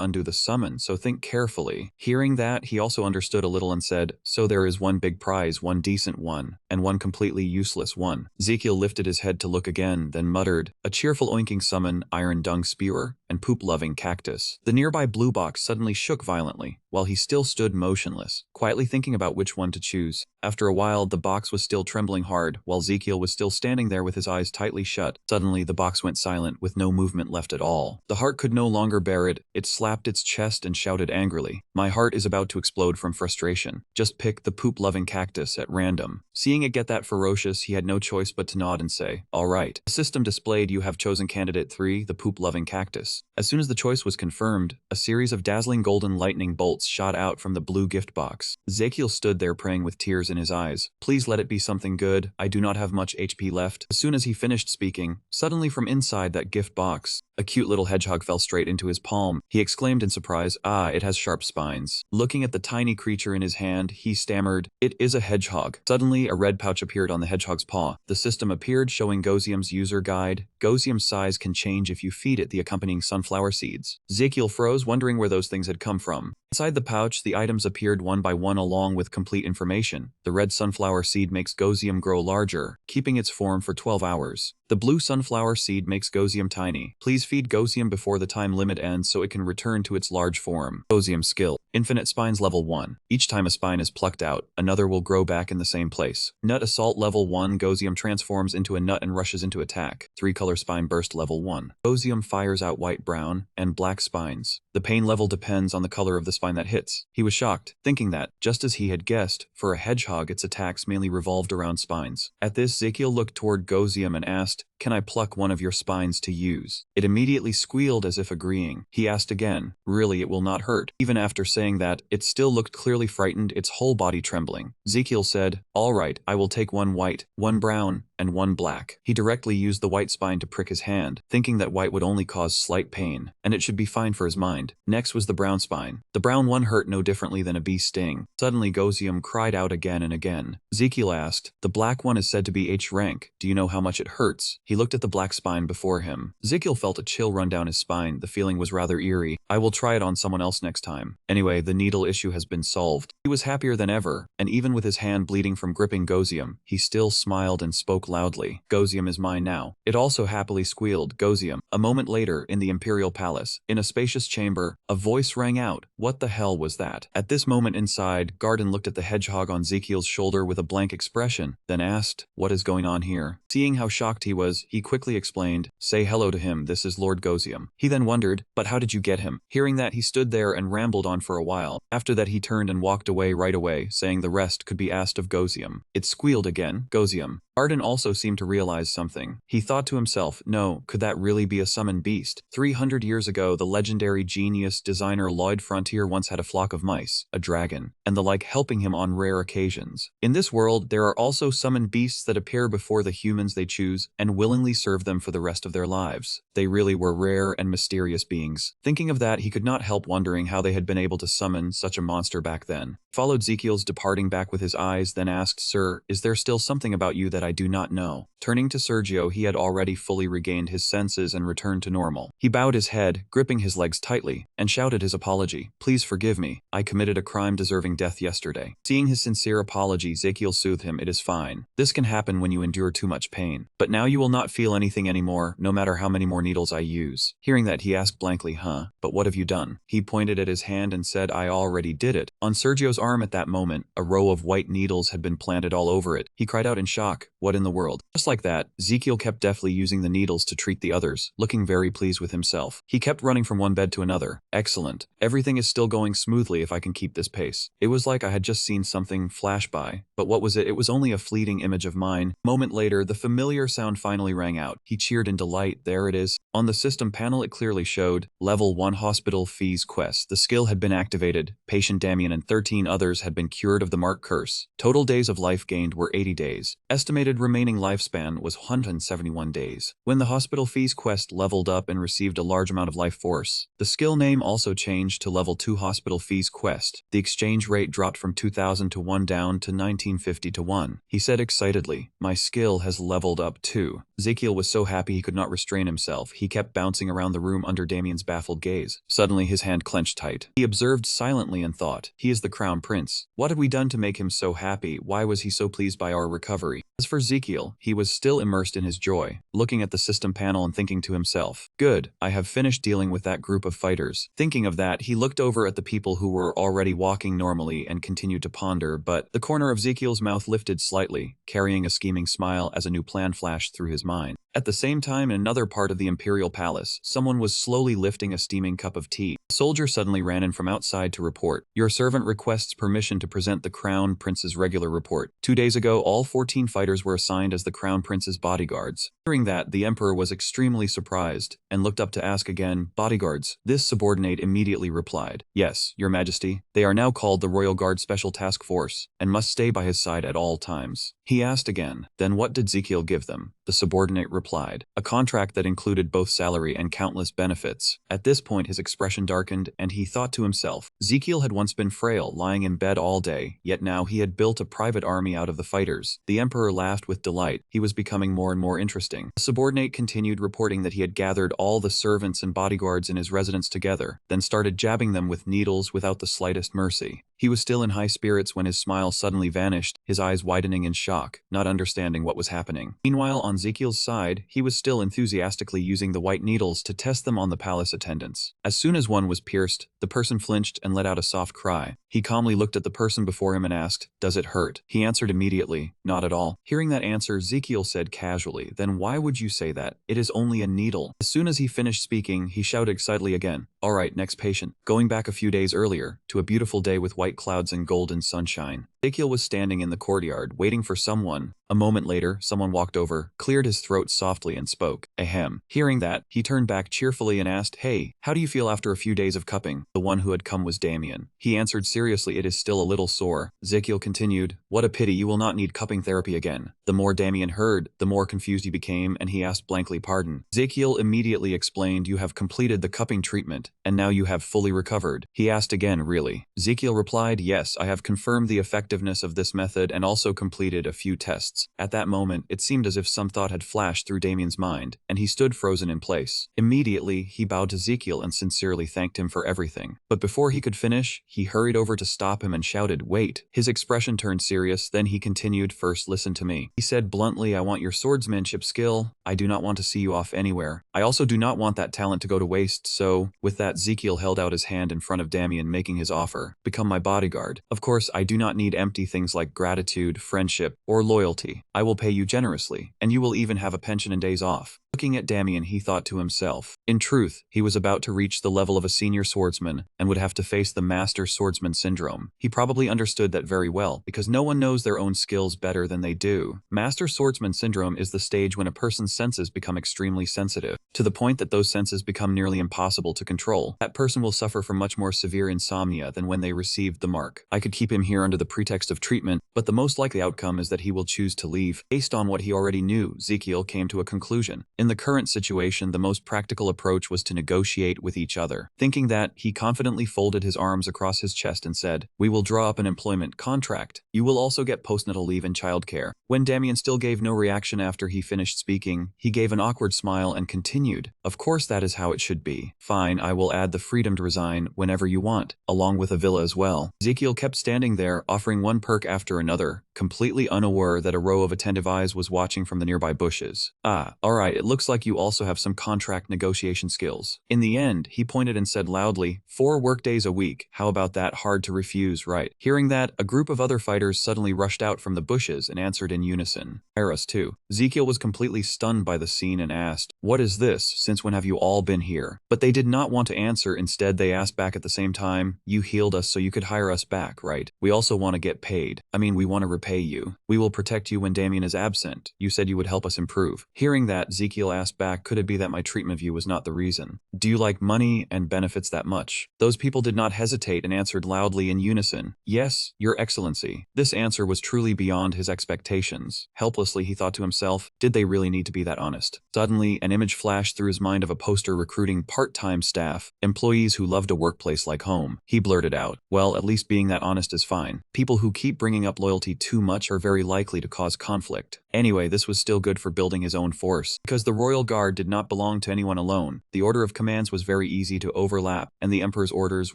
undo the summon, so think carefully. Hearing that, he also understood a little and said, so there is one big prize, one decent one, and one completely useless one. Ezekiel lifted his head to look again, then muttered, a cheerful oinking summon, Iron Dung Spewer, and poop-loving cactus. The nearby blue box suddenly shook violently, while he still stood motionless, quietly thinking about which one to choose. After a while, the box was still trembling hard, while Ezekiel was still standing there with his eyes tightly shut. Suddenly, the box went silent, with no movement left at all. The heart could no longer bear it. It slapped its chest and shouted angrily, my heart is about to explode from frustration. Just pick the poop-loving cactus at random. Seeing it get that ferocious, he had no choice but to nod and say, all right. The system displayed, you have chosen Candidate 3, the poop-loving cactus. As soon as the choice was confirmed, a series of dazzling golden lightning bolts shot out from the blue gift box. Ezekiel stood there praying with tears in his eyes. Please let it be something good. I do not have much HP left. As soon as he finished speaking, suddenly from inside that gift box, a cute little hedgehog fell straight into his palm. He exclaimed in surprise, ah, it has sharp spines. Looking at the tiny creature in his hand, he stammered, it is a hedgehog. Suddenly, a red pouch appeared on the hedgehog's paw. The system appeared showing Gosium's user guide. Gosium's size can change if you feed it the accompanying sunflower seeds. Ezekiel froze, wondering where those things had come from. Inside the pouch, the items appeared one by one along with complete information. The red sunflower seed makes Gosium grow larger, keeping its form for 12 hours. The blue sunflower seed makes Gosium tiny. Please feed Gosium before the time limit ends so it can return to its large form. Gosium skill. Infinite Spines level 1. Each time a spine is plucked out, another will grow back in the same place. Nut Assault level 1. Gosium transforms into a nut and rushes into attack. 3-color Spine Burst level 1. Gosium fires out white, brown, and black spines. The pain level depends on the color of the spine that hits. He was shocked, thinking that, just as he had guessed, for a hedgehog its attacks mainly revolved around spines. At this, Ezekiel looked toward Gosium and asked, can I pluck one of your spines to use? It immediately squealed as if agreeing. He asked again, really it will not hurt. Even after saying that, it still looked clearly frightened, its whole body trembling. Ezekiel said, all right, I will take one white, one brown, and one black. He directly used the white spine to prick his hand, thinking that white would only cause slight pain, and it should be fine for his mind. Next was the brown spine. The brown one hurt no differently than a bee's sting. Suddenly Gozium cried out again and again. Ezekiel asked, "The black one is said to be H rank. Do you know how much it hurts?" He looked at the black spine before him. Ezekiel felt a chill run down his spine. The feeling was rather eerie. "I will try it on someone else next time. Anyway, the needle issue has been solved." He was happier than ever, and even with his hand bleeding from gripping Gozium, he still smiled and spoke loudly. "Gozium is mine now." It also happily squealed, "Gozium." A moment later, in the Imperial Palace, in a spacious chamber, a voice rang out. What the hell was that? At this moment inside, Garden looked at the hedgehog on Ezekiel's shoulder with a blank expression, then asked, "What is going on here?" Seeing how shocked he was, he quickly explained, "Say hello to him, this is Lord Gozium." He then wondered, "But how did you get him?" Hearing that, he stood there and rambled on for a while. After that he turned and walked away right away, saying the rest could be asked of Gozium. It squealed again, "Gozium." Arden also seemed to realize something. He thought to himself, no, could that really be a summoned beast? 300 years ago, the legendary genius designer Lloyd Frontier once had a flock of mice, a dragon, and the like helping him on rare occasions. In this world, there are also summoned beasts that appear before the humans they choose and willingly serve them for the rest of their lives. They really were rare and mysterious beings. Thinking of that, he could not help wondering how they had been able to summon such a monster back then. Followed Ezekiel's departing back with his eyes, then asked, "Sir, is there still something about you that I do not know?" Turning to Sergio, he had already fully regained his senses and returned to normal. He bowed his head, gripping his legs tightly, and shouted his apology. "Please forgive me. I committed a crime deserving death yesterday." Seeing his sincere apology, Ezekiel soothed him. "It is fine. This can happen when you endure too much pain. But now you will not feel anything anymore, no matter how many more needles I use." Hearing that, he asked blankly, "Huh? But what have you done?" He pointed at his hand and said, "I already did it." On Sergio's arm at that moment, a row of white needles had been planted all over it. He cried out in shock, "What in the world?" Just like that, Ezekiel kept deftly using the needles to treat the others, looking very pleased with himself. He kept running from one bed to another. "Excellent. Everything is still going smoothly if I can keep this pace." It was like I had just seen something flash by. But what was it? It was only a fleeting image of mine. A moment later, the familiar sound finally rang out. He cheered in delight. There it is. On the system panel, it clearly showed, Level 1 Hospital Fees Quest. The skill had been activated. Patient Damien and 13 others had been cured of the Mark Curse. Total days of life gained were 80 days. Estimated remaining lifespan was 171 days. When the Hospital Fees Quest leveled up and received a large amount of life force, the skill name also changed to Level 2 Hospital Fees Quest. The exchange rate dropped from 2,000 to 1 down to 1950 to 1. He said excitedly, "My skill has leveled up too." Ezekiel was so happy he could not restrain himself. He kept bouncing around the room under Damien's baffled gaze. Suddenly his hand clenched tight. He observed silently and thought, "He is the Crown Prince. What had we done to make him so happy? Why was he so pleased by our recovery?" As for Ezekiel, he was still immersed in his joy, looking at the system panel and thinking to himself, "Good, I have finished dealing with that group of fighters." Thinking of that, he looked over at the people who were already walking normally and continued to ponder, but the corner of Ezekiel's mouth lifted slightly, carrying a scheming smile as a new plan flashed through his mind. At the same time, in another part of the Imperial Palace, someone was slowly lifting a steaming cup of tea. A soldier suddenly ran in from outside to report, "Your servant requests permission to present the Crown Prince's regular report. 2 days ago, all 14 fighters were assigned as the Crown Prince's bodyguards." Hearing that, the Emperor was extremely surprised, and looked up to ask again, "Bodyguards?" This subordinate immediately replied, "Yes, Your Majesty. They are now called the Royal Guard Special Task Force, and must stay by his side at all times." He asked again, "Then what did Ezekiel give them?" The subordinate replied, "A contract that included both salary and countless benefits." At this point his expression darkened, and he thought to himself, Ezekiel had once been frail, lying in bed all day, yet now he had built a private army out of the fighters. The Emperor laughed with delight. He was becoming more and more interesting. The subordinate continued reporting that he had gathered all the servants and bodyguards in his residence together, then started jabbing them with needles without the slightest mercy. He was still in high spirits when his smile suddenly vanished, his eyes widening in shock, not understanding what was happening. Meanwhile, on Ezekiel's side, he was still enthusiastically using the white needles to test them on the palace attendants. As soon as one was pierced, the person flinched and let out a soft cry. He calmly looked at the person before him and asked, "Does it hurt?" He answered immediately, "Not at all." Hearing that answer, Ezekiel said casually, "Then why would you say that? It is only a needle." As soon as he finished speaking, he shouted excitedly again, "All right, next patient." Going back a few days earlier, to a beautiful day with white clouds and golden sunshine, Ezekiel was standing in the courtyard, waiting for someone. A moment later, someone walked over, cleared his throat softly and spoke. Ahem. Hearing that, he turned back cheerfully and asked, "Hey, how do you feel after a few days of cupping?" The one who had come was Damien. He answered seriously, "It is still a little sore." Ezekiel continued, "What a pity, you will not need cupping therapy again." The more Damien heard, the more confused he became, and he asked blankly, "Pardon?" Ezekiel immediately explained, "You have completed the cupping treatment, and now you have fully recovered." He asked again, "Really?" Ezekiel replied, "Yes, I have confirmed the effectiveness of this method and also completed a few tests." At that moment, it seemed as if some thought had flashed through Damien's mind, and he stood frozen in place. Immediately, he bowed to Ezekiel and sincerely thanked him for everything. But before he could finish, he hurried over to stop him and shouted, "Wait." His expression turned serious, then he continued, "First listen to me." He said bluntly, "I want your swordsmanship skill. I do not want to see you off anywhere. I also do not want that talent to go to waste, so..." With that, Ezekiel held out his hand in front of Damien, making his offer. "Become my bodyguard. Of course, I do not need empty things like gratitude, friendship, or loyalty. I will pay you generously, and you will even have a pension and days off." Looking at Damien, he thought to himself. In truth, he was about to reach the level of a senior swordsman and would have to face the master swordsman syndrome. He probably understood that very well, because no one knows their own skills better than they do. Master swordsman syndrome is the stage when a person's senses become extremely sensitive, to the point that those senses become nearly impossible to control. That person will suffer from much more severe insomnia than when they received the mark. I could keep him here under the pretext of treatment, but the most likely outcome is that he will choose to leave. Based on what he already knew, Ezekiel came to a conclusion. In the current situation, the most practical approach was to negotiate with each other. Thinking that, he confidently folded his arms across his chest and said, "We will draw up an employment contract. You will also get postnatal leave and childcare." When Damien still gave no reaction after he finished speaking, he gave an awkward smile and continued, "Of course that is how it should be. Fine, I will add the freedom to resign whenever you want, along with a villa as well." Ezekiel kept standing there, offering one perk after another, completely unaware that a row of attentive eyes was watching from the nearby bushes. "Ah, alright, it looks like you also have some contract negotiation skills." In the end, he pointed and said loudly, 4 workdays a week. How about that? Hard to refuse, right?" Hearing that, a group of other fighters suddenly rushed out from the bushes and answered in unison, "Hire us too." Ezekiel was completely stunned by the scene and asked, "What is this? Since when have you all been here?" But they did not want to answer. Instead, they asked back at the same time, "You healed us so you could hire us back, right? We also want to get paid. I mean, we want to repay you. We will protect you when Damien is absent. You said you would help us improve." Hearing that, Ezekiel asked back, "Could it be that my treatment of you was not the reason? Do you like money and benefits that much?" Those people did not hesitate and answered loudly in unison, "Yes, Your Excellency." This answer was truly beyond his expectations. Helplessly, he thought to himself, did they really need to be that honest? Suddenly, an image flashed through his mind of a poster recruiting part-time staff, employees who loved a workplace like home. He blurted out, "Well, at least being that honest is fine. People who keep bringing up loyalty too much are very likely to cause conflict." Anyway, this was still good for building his own force. Because the royal guard did not belong to anyone alone, the order of commands was very easy to overlap, and the emperor's orders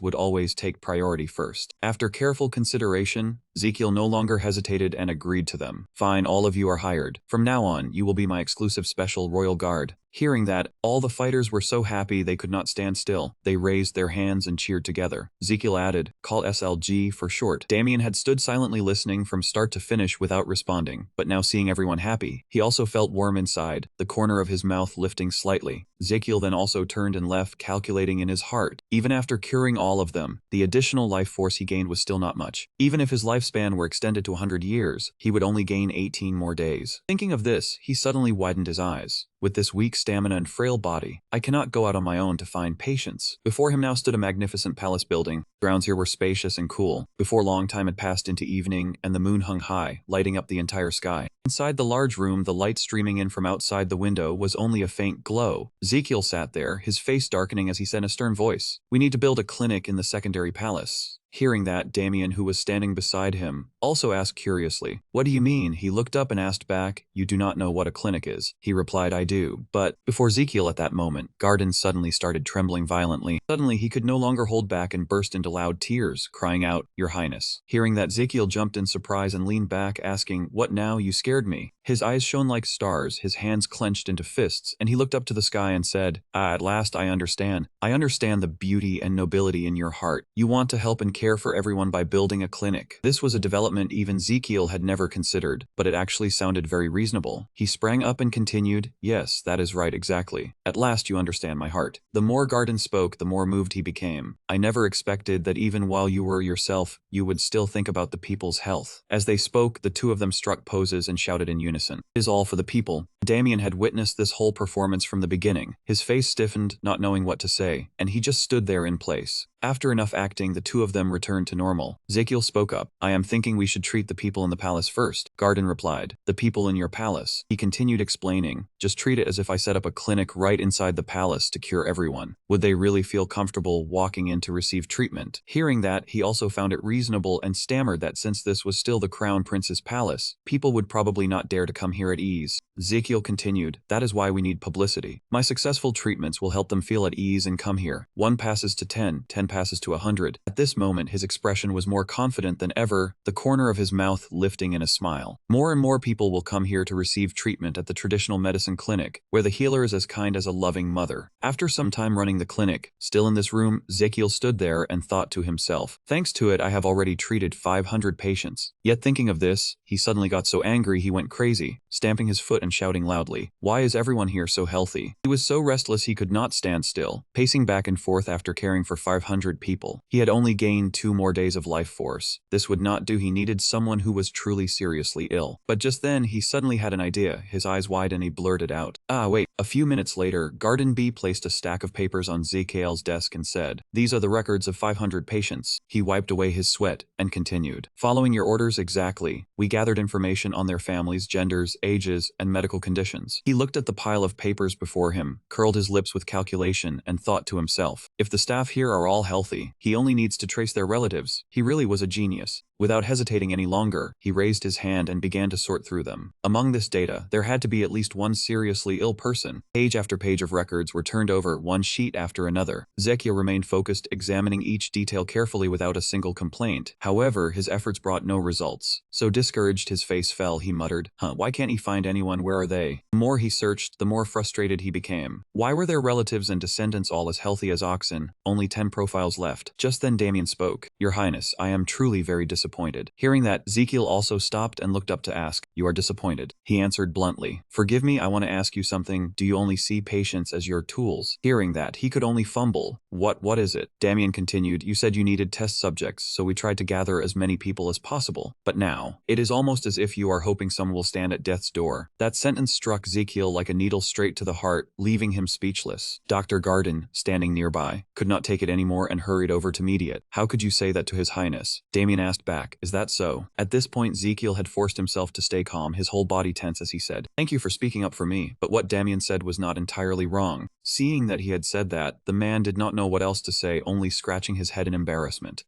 would always take priority first. After careful consideration, Ezekiel no longer hesitated and agreed to them. "Fine, all of you are hired. From now on, you will be my exclusive special royal guard." Hearing that, all the fighters were so happy they could not stand still. They raised their hands and cheered together. Ezekiel added, "Call SLG for short." Damien had stood silently listening from start to finish without responding, but now seeing everyone happy, he also felt warm inside, the corner of his mouth lifting slightly. Ezekiel then also turned and left, calculating in his heart. Even after curing all of them, the additional life force he gained was still not much. Even if his lifespan were extended to 100 years, he would only gain 18 more days. Thinking of this, he suddenly widened his eyes. With this weak stamina and frail body, I cannot go out on my own to find patience. Before him now stood a magnificent palace building. Grounds here were spacious and cool. Before long time had passed into evening, and the moon hung high, lighting up the entire sky. Inside the large room, the light streaming in from outside the window was only a faint glow. Ezekiel sat there, his face darkening as he said in a stern voice, "We need to build a clinic in the secondary palace." Hearing that, Damien, who was standing beside him, also asked curiously, "What do you mean?" He looked up and asked back, "You do not know what a clinic is?" He replied, "I do, but..." Before Ezekiel at that moment, Garden suddenly started trembling violently. Suddenly, he could no longer hold back and burst into loud tears, crying out, "Your Highness." Hearing that, Ezekiel jumped in surprise and leaned back, asking, "What now? You scared me." His eyes shone like stars, his hands clenched into fists, and he looked up to the sky and said, "Ah, at last I understand. I understand the beauty and nobility in your heart. You want to help and care for everyone by building a clinic. This was a development even Ezekiel had never considered, but it actually sounded very reasonable. He sprang up and continued, yes, that is right exactly. At last you understand my heart. The more Garden spoke, the more moved he became. I never expected that even while you were yourself, you would still think about the people's health. As they spoke, the two of them struck poses and shouted in unison. It is all for the people. Damien had witnessed this whole performance from the beginning. His face stiffened, not knowing what to say, and he just stood there in place. After enough acting, the two of them returned to normal. Ezekiel spoke up. I am thinking we should treat the people in the palace first. Garden replied. The people in your palace. He continued explaining. Just treat it as if I set up a clinic right inside the palace to cure everyone. Would they really feel comfortable walking in to receive treatment? Hearing that, he also found it reasonable and stammered that since this was still the crown prince's palace, people would probably not dare to come here at ease. Ezekiel continued, that is why we need publicity. My successful treatments will help them feel at ease and come here. 1 passes to 10, 10 passes to 100. At this moment, his expression was more confident than ever, the corner of his mouth lifting in a smile. More and more people will come here to receive treatment at the traditional medicine clinic, where the healer is as kind as a loving mother. After some time running the clinic, still in this room, Ezekiel stood there and thought to himself, thanks to it I have already treated 500 patients. Yet thinking of this, he suddenly got so angry he went crazy, stamping his foot and shouting loudly, why is everyone here so healthy? He was so restless he could not stand still, pacing back and forth after caring for 500 people. He had only gained 2 more days of life force. This would not do. He needed someone who was truly seriously ill. But just then, he suddenly had an idea. His eyes wide and he blurted out, wait. A few minutes later, Garden B placed a stack of papers on Ezekiel's desk and said, these are the records of 500 patients. He wiped away his sweat and continued, following your orders exactly, we gathered information on their families, genders, ages, and medical conditions. He looked at the pile of papers before him, curled his lips with calculation, and thought to himself, if the staff here are all healthy, he only needs to trace their relatives. He really was a genius. Without hesitating any longer, he raised his hand and began to sort through them. Among this data, there had to be at least one seriously ill person. Page after page of records were turned over, one sheet after another. Ezekiel remained focused, examining each detail carefully without a single complaint. However, his efforts brought no results. So discouraged his face fell, he muttered, why can't he find anyone? Where are they? The more he searched, the more frustrated he became. Why were their relatives and descendants all as healthy as oxen? Only 10 profiles left. Just then Damien spoke. Your Highness, I am truly very disappointed. Hearing that, Ezekiel also stopped and looked up to ask, you are disappointed? He answered bluntly, forgive me, I want to ask you something. Do you only see patients as your tools? Hearing that, he could only fumble. What is it? Damien continued, you said you needed test subjects, so we tried to gather as many people as possible. But now, it is almost as if you are hoping someone will stand at death's door. That sentence struck Ezekiel like a needle straight to the heart, leaving him speechless. Dr. Garden, standing nearby, could not take it anymore and hurried over to mediate. How could you say that to His Highness? Damien asked back, is that so? At this point, Ezekiel had forced himself to stay calm, his whole body tense as he said, thank you for speaking up for me, but what Damien said was not entirely wrong. Seeing that he had said that, the man did not know what else to say, only scratching his head in embarrassment.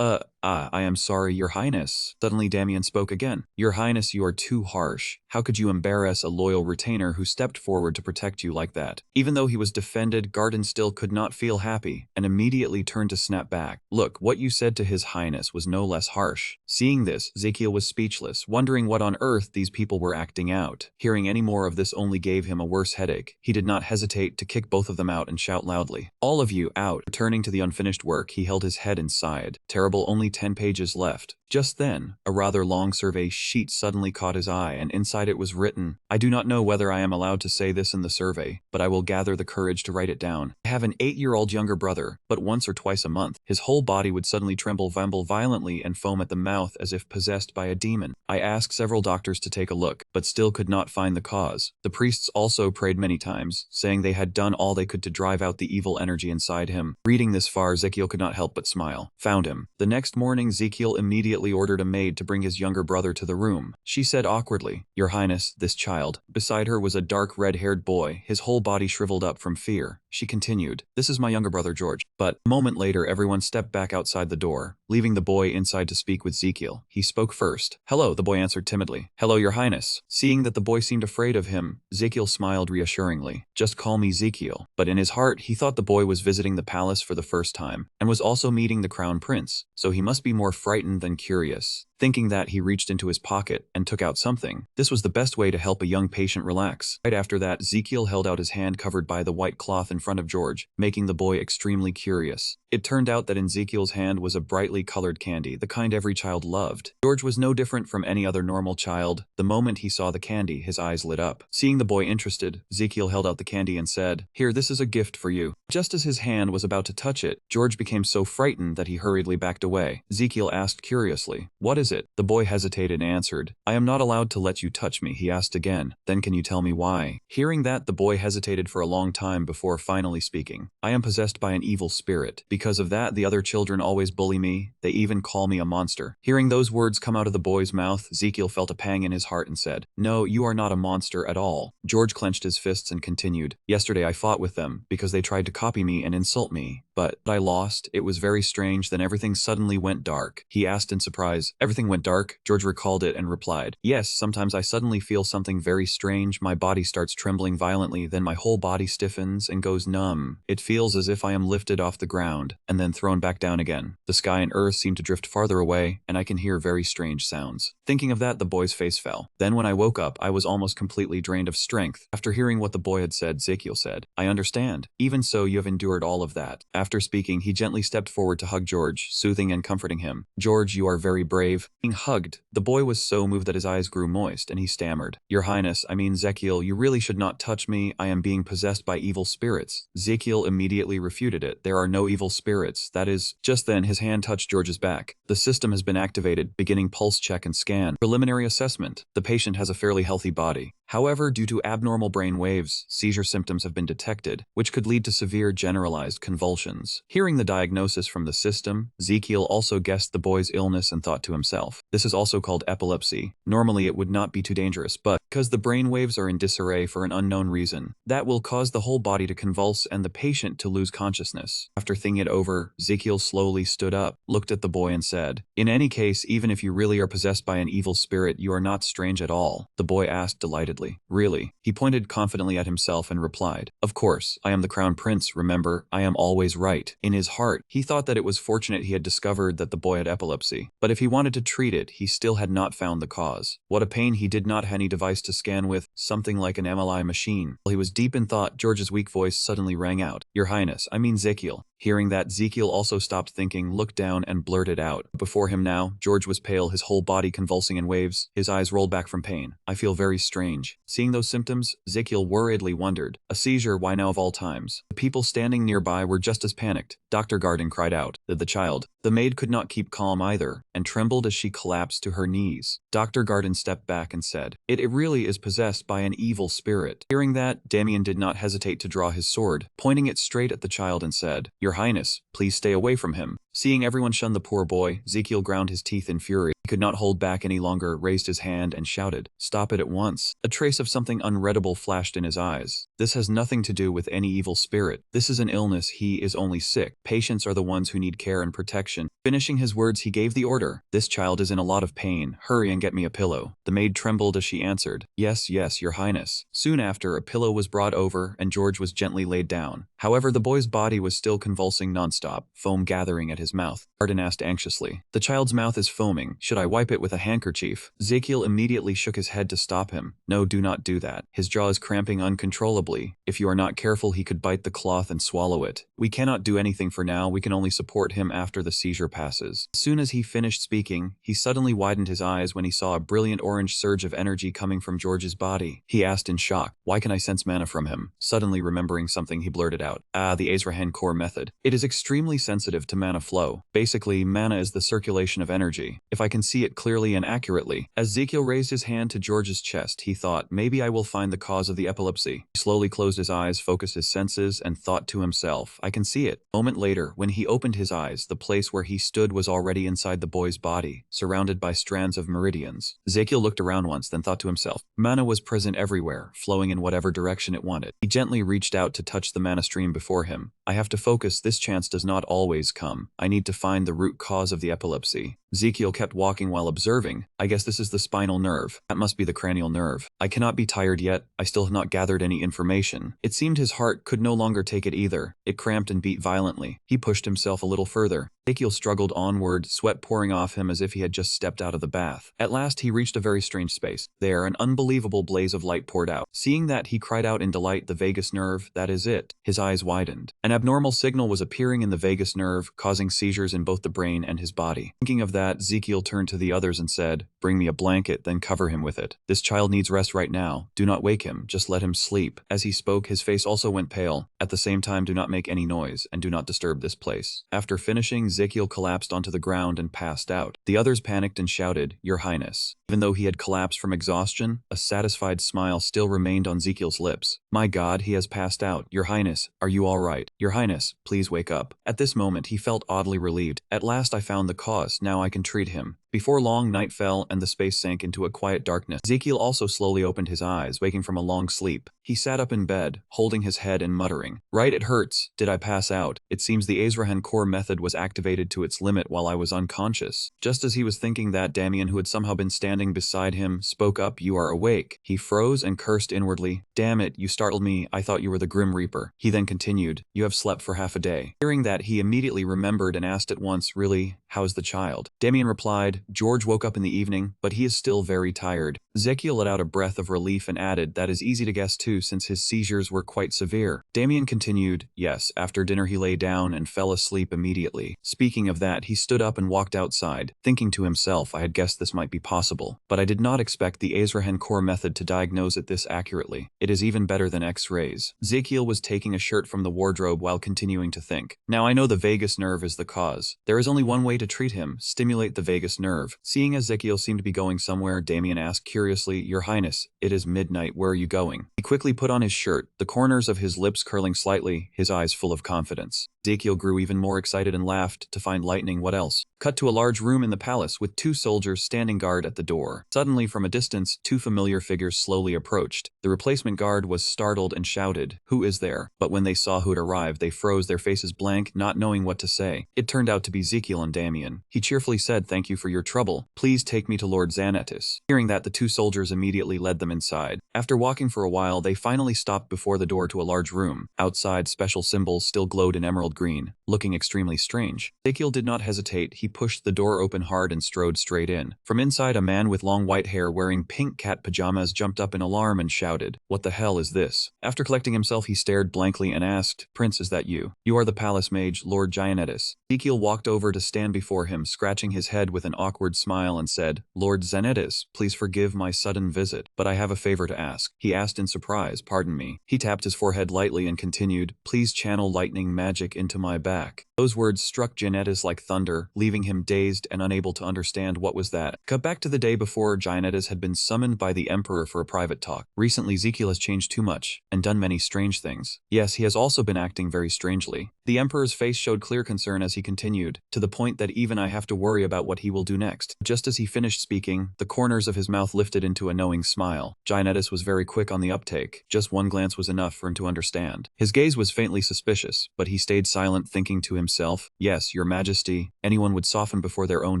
I am sorry, Your Highness. Suddenly Damien spoke again. Your Highness, you are too harsh. How could you embarrass a loyal retainer who stepped forward to protect you like that? Even though he was defended, Garden still could not feel happy, and immediately turned to snap back. Look, what you said to His Highness was no less harsh. Seeing this, Ezekiel was speechless, wondering what on earth these people were acting out. Hearing any more of this only gave him a worse headache. He did not hesitate to kick both of them out and shout loudly, all of you, out. Returning to the unfinished work, he held his head and sighed. Terrible, only 10 pages left. Just then, a rather long survey sheet suddenly caught his eye, and inside it was written, I do not know whether I am allowed to say this in the survey, but I will gather the courage to write it down. I have an 8-year-old younger brother, but once or twice a month, his whole body would suddenly tremble violently and foam at the mouth as if possessed by a demon. I asked several doctors to take a look, but still could not find the cause. The priests also prayed many times, saying they had done all they could to drive out the evil energy inside him. Reading this far, Ezekiel could not help but smile. Found him. The next morning, Ezekiel immediately ordered a maid to bring his younger brother to the room. She said awkwardly, Your Highness, this child. Beside her was a dark red-haired boy, his whole body shriveled up from fear. She continued, This is my younger brother George. But a moment later, everyone stepped back outside the door, leaving the boy inside to speak with Ezekiel. He spoke first. Hello, the boy answered timidly. Hello, Your Highness. Seeing that the boy seemed afraid of him, Ezekiel smiled reassuringly. Just call me Ezekiel. But in his heart, he thought the boy was visiting the palace for the first time, and was also meeting the crown prince, so he must be more frightened than curious. Thinking that, he reached into his pocket and took out something. This was the best way to help a young patient relax. Right after that, Ezekiel held out his hand covered by the white cloth in front of George, making the boy extremely curious. It turned out that in Ezekiel's hand was a brightly colored candy, the kind every child loved. George was no different from any other normal child. The moment he saw the candy, his eyes lit up. Seeing the boy interested, Ezekiel held out the candy and said, "Here, this is a gift for you." Just as his hand was about to touch it, George became so frightened that he hurriedly backed away. Ezekiel asked curiously, "What is it?" The boy hesitated and answered, "I am not allowed to let you touch me." He asked again, "Then can you tell me why?" Hearing that, the boy hesitated for a long time before finally speaking. "I am possessed by an evil spirit. Because of that, the other children always bully me. They even call me a monster." Hearing those words come out of the boy's mouth, Ezekiel felt a pang in his heart and said, "No, you are not a monster at all." George clenched his fists and continued, "Yesterday I fought with them because they tried to copy me and insult me. But I lost. It was very strange. Then everything suddenly went dark." He asked in surprise, "Everything went dark?" George recalled it and replied, "Yes, sometimes I suddenly feel something very strange. My body starts trembling violently, then my whole body stiffens and goes numb. It feels as if I am lifted off the ground and then thrown back down again. The sky and earth seem to drift farther away, and I can hear very strange sounds." Thinking of that, the boy's face fell. "Then when I woke up, I was almost completely drained of strength." After hearing what the boy had said, Ezekiel said, "I understand. Even so, you have endured all of that." After speaking, he gently stepped forward to hug George, soothing and comforting him. "George, you are very brave." Being hugged, the boy was so moved that his eyes grew moist, and he stammered, "Your Highness, I mean Ezekiel, you really should not touch me. I am being possessed by evil spirits." Ezekiel immediately refuted it. "There are no evil spirits. That is..." Just then, his hand touched George's back. "The system has been activated, beginning pulse check and scan. Preliminary assessment. The patient has a fairly healthy body. However, due to abnormal brain waves, seizure symptoms have been detected, which could lead to severe generalized convulsions." Hearing the diagnosis from the system, Ezekiel also guessed the boy's illness and thought to himself, "This is also called epilepsy. Normally it would not be too dangerous, but because the brain waves are in disarray for an unknown reason, that will cause the whole body to convulse and the patient to lose consciousness." After thinking it over, Ezekiel slowly stood up, looked at the boy and said, "In any case, even if you really are possessed by an evil spirit, you are not strange at all." The boy asked delightedly, "Really?" He pointed confidently at himself and replied, "Of course, I am the crown prince, remember, I am always right." In his heart, he thought that it was fortunate he had discovered that the boy had epilepsy, but if he wanted to treat it, he still had not found the cause. What a pain he did not have any device to scan with, something like an MLI machine. While he was deep in thought, George's weak voice suddenly rang out, "Your Highness, I mean Ezekiel." Hearing that, Ezekiel also stopped thinking, looked down, and blurted out. Before him now, George was pale, his whole body convulsing in waves, his eyes rolled back from pain. "I feel very strange." Seeing those symptoms, Ezekiel worriedly wondered, "A seizure, why now of all times?" The people standing nearby were just as panicked. Dr. Garden cried out, "The child." The maid could not keep calm either, and trembled as she collapsed to her knees. Dr. Garden stepped back and said, It really is possessed by an evil spirit." Hearing that, Damien did not hesitate to draw his sword, pointing it straight at the child and said, "Your Highness, please stay away from him." Seeing everyone shun the poor boy, Ezekiel ground his teeth in fury. He could not hold back any longer, raised his hand and shouted, "Stop it at once." A trace of something unreadable flashed in his eyes. "This has nothing to do with any evil spirit. This is an illness. He is only sick. Patients are the ones who need care and protection." Finishing his words, he gave the order, "This child is in a lot of pain. Hurry and get me a pillow." The maid trembled as she answered, "Yes, yes, Your Highness." Soon after, a pillow was brought over and George was gently laid down. However, the boy's body was still convulsing nonstop, foam gathering at his mouth. Garden asked anxiously, "The child's mouth is foaming. Should I wipe it with a handkerchief?" Ezekiel immediately shook his head to stop him. "No, do not do that. His jaw is cramping uncontrollably. If you are not careful, he could bite the cloth and swallow it. We cannot do anything for now. We can only support him after the seizure passes." As soon as he finished speaking, he suddenly widened his eyes when he saw a brilliant orange surge of energy coming from George's body. He asked in shock, "Why can I sense mana from him?" Suddenly remembering something, he blurted out, the Azrahan core method. It is extremely sensitive to mana flow. Basically, mana is the circulation of energy. If I can see it clearly and accurately." As Ezekiel raised his hand to George's chest, he thought, "Maybe I will find the cause of the epilepsy." He slowly closed his eyes, focused his senses, and thought to himself, "I can see it." A moment later, when he opened his eyes, the place where he stood was already inside the boy's body, surrounded by strands of meridians. Ezekiel looked around once, then thought to himself, mana was present everywhere, flowing in whatever direction it wanted. He gently reached out to touch the mana stream before him. "I have to focus. This chance does not always come. I need to find the root cause of the epilepsy." Ezekiel kept walking while observing. I guess this is the spinal nerve. That must be the cranial nerve. I cannot be tired yet. I still have not gathered any information. It seemed his heart could no longer take it either. It cramped and beat violently. He pushed himself a little further. Ezekiel struggled onward, sweat pouring off him as if he had just stepped out of the bath. At last he reached a very strange space. There, an unbelievable blaze of light poured out. Seeing that, he cried out in delight, the vagus nerve, that is it. His eyes widened. An abnormal signal was appearing in the vagus nerve, causing seizures in both the brain and his body. Thinking of that, Ezekiel turned to the others and said, "Bring me a blanket, then cover him with it. This child needs rest right now. Do not wake him, just let him sleep." As he spoke, his face also went pale. At the same time, do not make any noise, and do not disturb this place. After finishing, Ezekiel collapsed onto the ground and passed out. The others panicked and shouted, "Your Highness." Even though he had collapsed from exhaustion, a satisfied smile still remained on Ezekiel's lips. "My God, he has passed out. Your Highness, are you all right? Your Highness, please wake up." At this moment, he felt oddly relieved. At last I found the cause, now I can treat him. Before long, night fell and the space sank into a quiet darkness. Ezekiel also slowly opened his eyes, waking from a long sleep. He sat up in bed, holding his head and muttering, "Right, it hurts. Did I pass out? It seems the Azrahan core method was activated to its limit while I was unconscious." Just as he was thinking that, Damien, who had somehow been standing beside him, spoke up, "You are awake." He froze and cursed inwardly. "Damn it, you startled me. I thought you were the Grim Reaper." He then continued, "You have slept for half a day." Hearing that, he immediately remembered and asked at once, "Really? How's the child?" Damien replied, "George woke up in the evening, but he is still very tired." Ezekiel let out a breath of relief and added, "That is easy to guess too, since his seizures were quite severe." Damien continued, "Yes, after dinner he lay down and fell asleep immediately." Speaking of that, he stood up and walked outside, thinking to himself, I had guessed this might be possible, but I did not expect the Azrahan core method to diagnose it this accurately. It is even better than X-rays. Ezekiel was taking a shirt from the wardrobe while continuing to think. Now I know the vagus nerve is the cause. There is only one way to treat him, stimulate the vagus nerve. Seeing Ezekiel seemed to be going somewhere, Damien asked curiously, "Your Highness, it is midnight, where are you going?" He quickly put on his shirt, the corners of his lips curling slightly, his eyes full of confidence. Ezekiel grew even more excited and laughed, "To find lightning, what else?" Cut to a large room in the palace with two soldiers standing guard at the door. Suddenly, from a distance, two familiar figures slowly approached. The replacement guard was startled and shouted, "Who is there?" But when they saw who had arrived, they froze, their faces blank, not knowing what to say. It turned out to be Ezekiel and Damien. He cheerfully said, "Thank you for your trouble. Please take me to Lord Xanatis." Hearing that, the two soldiers immediately led them inside. After walking for a while, they finally stopped before the door to a large room. Outside, special symbols still glowed in emerald green, looking extremely strange. Ezekiel did not hesitate. He pushed the door open hard and strode straight in. From inside, a man with long white hair wearing pink cat pajamas jumped up in alarm and shouted, "What the hell is this?" After collecting himself, he stared blankly and asked, "Prince, is that you? You are the palace mage, Lord Gianetis." Ezekiel walked over to stand before him, scratching his head with an awkward smile and said, "Lord Xanatis, please forgive my sudden visit, but I have a favor to ask." He asked in surprise, "Pardon me." He tapped his forehead lightly and continued, "Please channel lightning magic into my back." Those words struck Gianetis like thunder, leaving him dazed and unable to understand what was that. Cut back to the day before, Gianetis had been summoned by the Emperor for a private talk. Recently, Ezekiel has changed too much, and done many strange things. Yes, he has also been acting very strangely. The Emperor's face showed clear concern as he continued, to the point that even I have to worry about what he will do next. Just as he finished speaking, the corners of his mouth lifted into a knowing smile. Gianetis was very quick on the uptake. Just one glance was enough for him to understand. His gaze was faintly suspicious, but he stayed silent, thinking to himself, "Yes, your majesty, anyone would soften before their own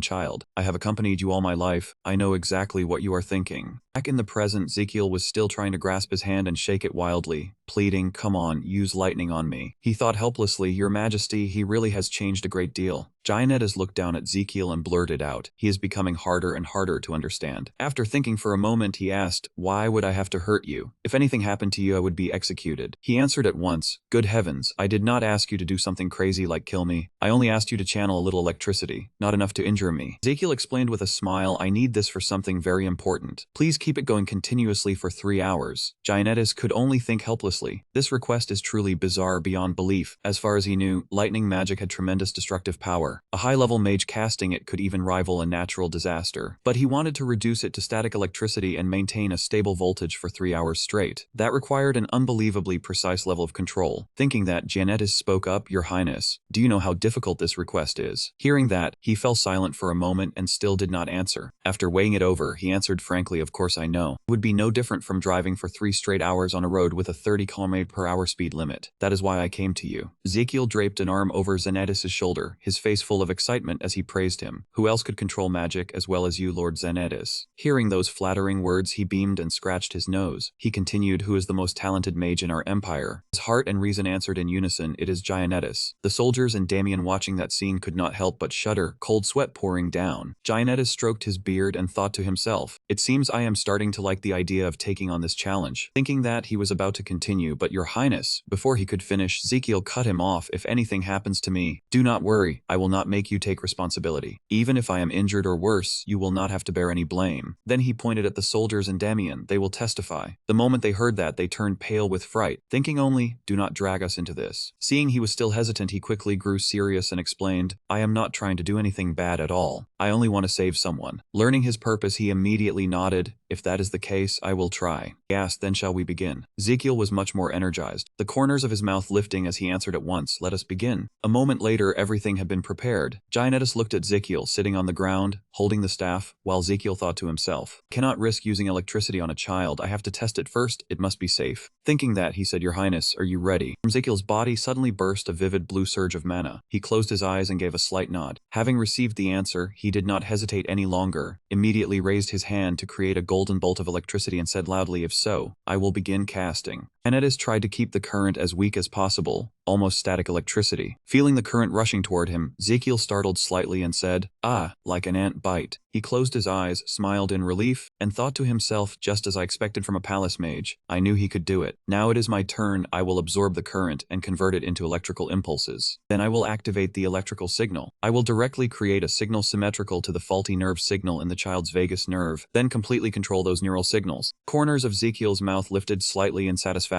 child. I have accompanied you all my life. I know exactly what you are thinking." Back in the present, Ezekiel was still trying to grasp his hand and shake it wildly, pleading, "Come on, use lightning on me." He thought helplessly, "Your majesty, he really has changed a great deal." Gianetis looked down at Ezekiel and blurted out, "He is becoming harder and harder to understand." After thinking for a moment, he asked, "Why would I have to hurt you? If anything happened to you, I would be executed." He answered at once, "Good heavens, I did not ask you to do something crazy like kill me. I only asked you to channel a little electricity, not enough to injure me." Ezekiel explained with a smile, "I need this for something very important. Please keep it going continuously for 3 hours. Gianetis could only think helplessly. This request is truly bizarre beyond belief. As far as he knew, lightning magic had tremendous destructive power. A high-level mage casting it could even rival a natural disaster. But he wanted to reduce it to static electricity and maintain a stable voltage for 3 hours straight. That required an unbelievably precise level of control. Thinking that, Gianetis spoke up, "Your Highness, do you know how difficult this request is?" Hearing that, he fell silent for a moment and still did not answer. After weighing it over, he answered frankly, "Of course I know. It would be no different from driving for 3 straight hours on a road with a 30 km per hour speed limit. That is why I came to you. Ezekiel draped an arm over Xanatus' shoulder, his face full of excitement as he praised him. Who else could control magic as well as you, Lord Xanatus? Hearing those flattering words, he beamed and scratched his nose. He continued, who is the most talented mage in our empire? His heart and reason answered in unison, it is Gianetus. The soldiers and Damien watching that scene could not help but shudder, cold sweat pouring down. Gianetus stroked his beard and thought to himself, it seems I am starting to like the idea of taking on this challenge. Thinking that, he was about to continue, but your highness, before he could finish, Ezekiel cut him off. If anything happens to me, do not worry, I will not make you take responsibility. Even if I am injured or worse, you will not have to bear any blame. Then he pointed at the soldiers and Damien, they will testify. The moment they heard that, they turned pale with fright, thinking only, do not drag us into this. Seeing he was still hesitant, he quickly grew serious and explained, I am not trying to do anything bad at all. I only want to save someone. Learning his purpose, he immediately nodded. If that is the case, I will try. He asked, then shall we begin? Ezekiel was much more energized, the corners of his mouth lifting as he answered at once, let us begin. A moment later, everything had been prepared. Gianetus looked at Ezekiel sitting on the ground, holding the staff, while Ezekiel thought to himself, cannot risk using electricity on a child, I have to test it first, it must be safe. Thinking that, he said, your highness, are you ready? From Ezekiel's body suddenly burst a vivid blue surge of mana. He closed his eyes and gave a slight nod. Having received the answer, he did not hesitate any longer, immediately raised his hand to create a golden bolt of electricity and said loudly, if so, I will begin casting. Gianetus tried to keep the current as weak as possible, almost static electricity. Feeling the current rushing toward him, Ezekiel startled slightly and said, ah, like an ant bite. He closed his eyes, smiled in relief, and thought to himself, just as I expected from a palace mage. I knew he could do it. Now it is my turn, I will absorb the current and convert it into electrical impulses. Then I will activate the electrical signal. I will directly create a signal symmetrical to the faulty nerve signal in the child's vagus nerve, then completely control those neural signals. Corners of Ezekiel's mouth lifted slightly in satisfaction.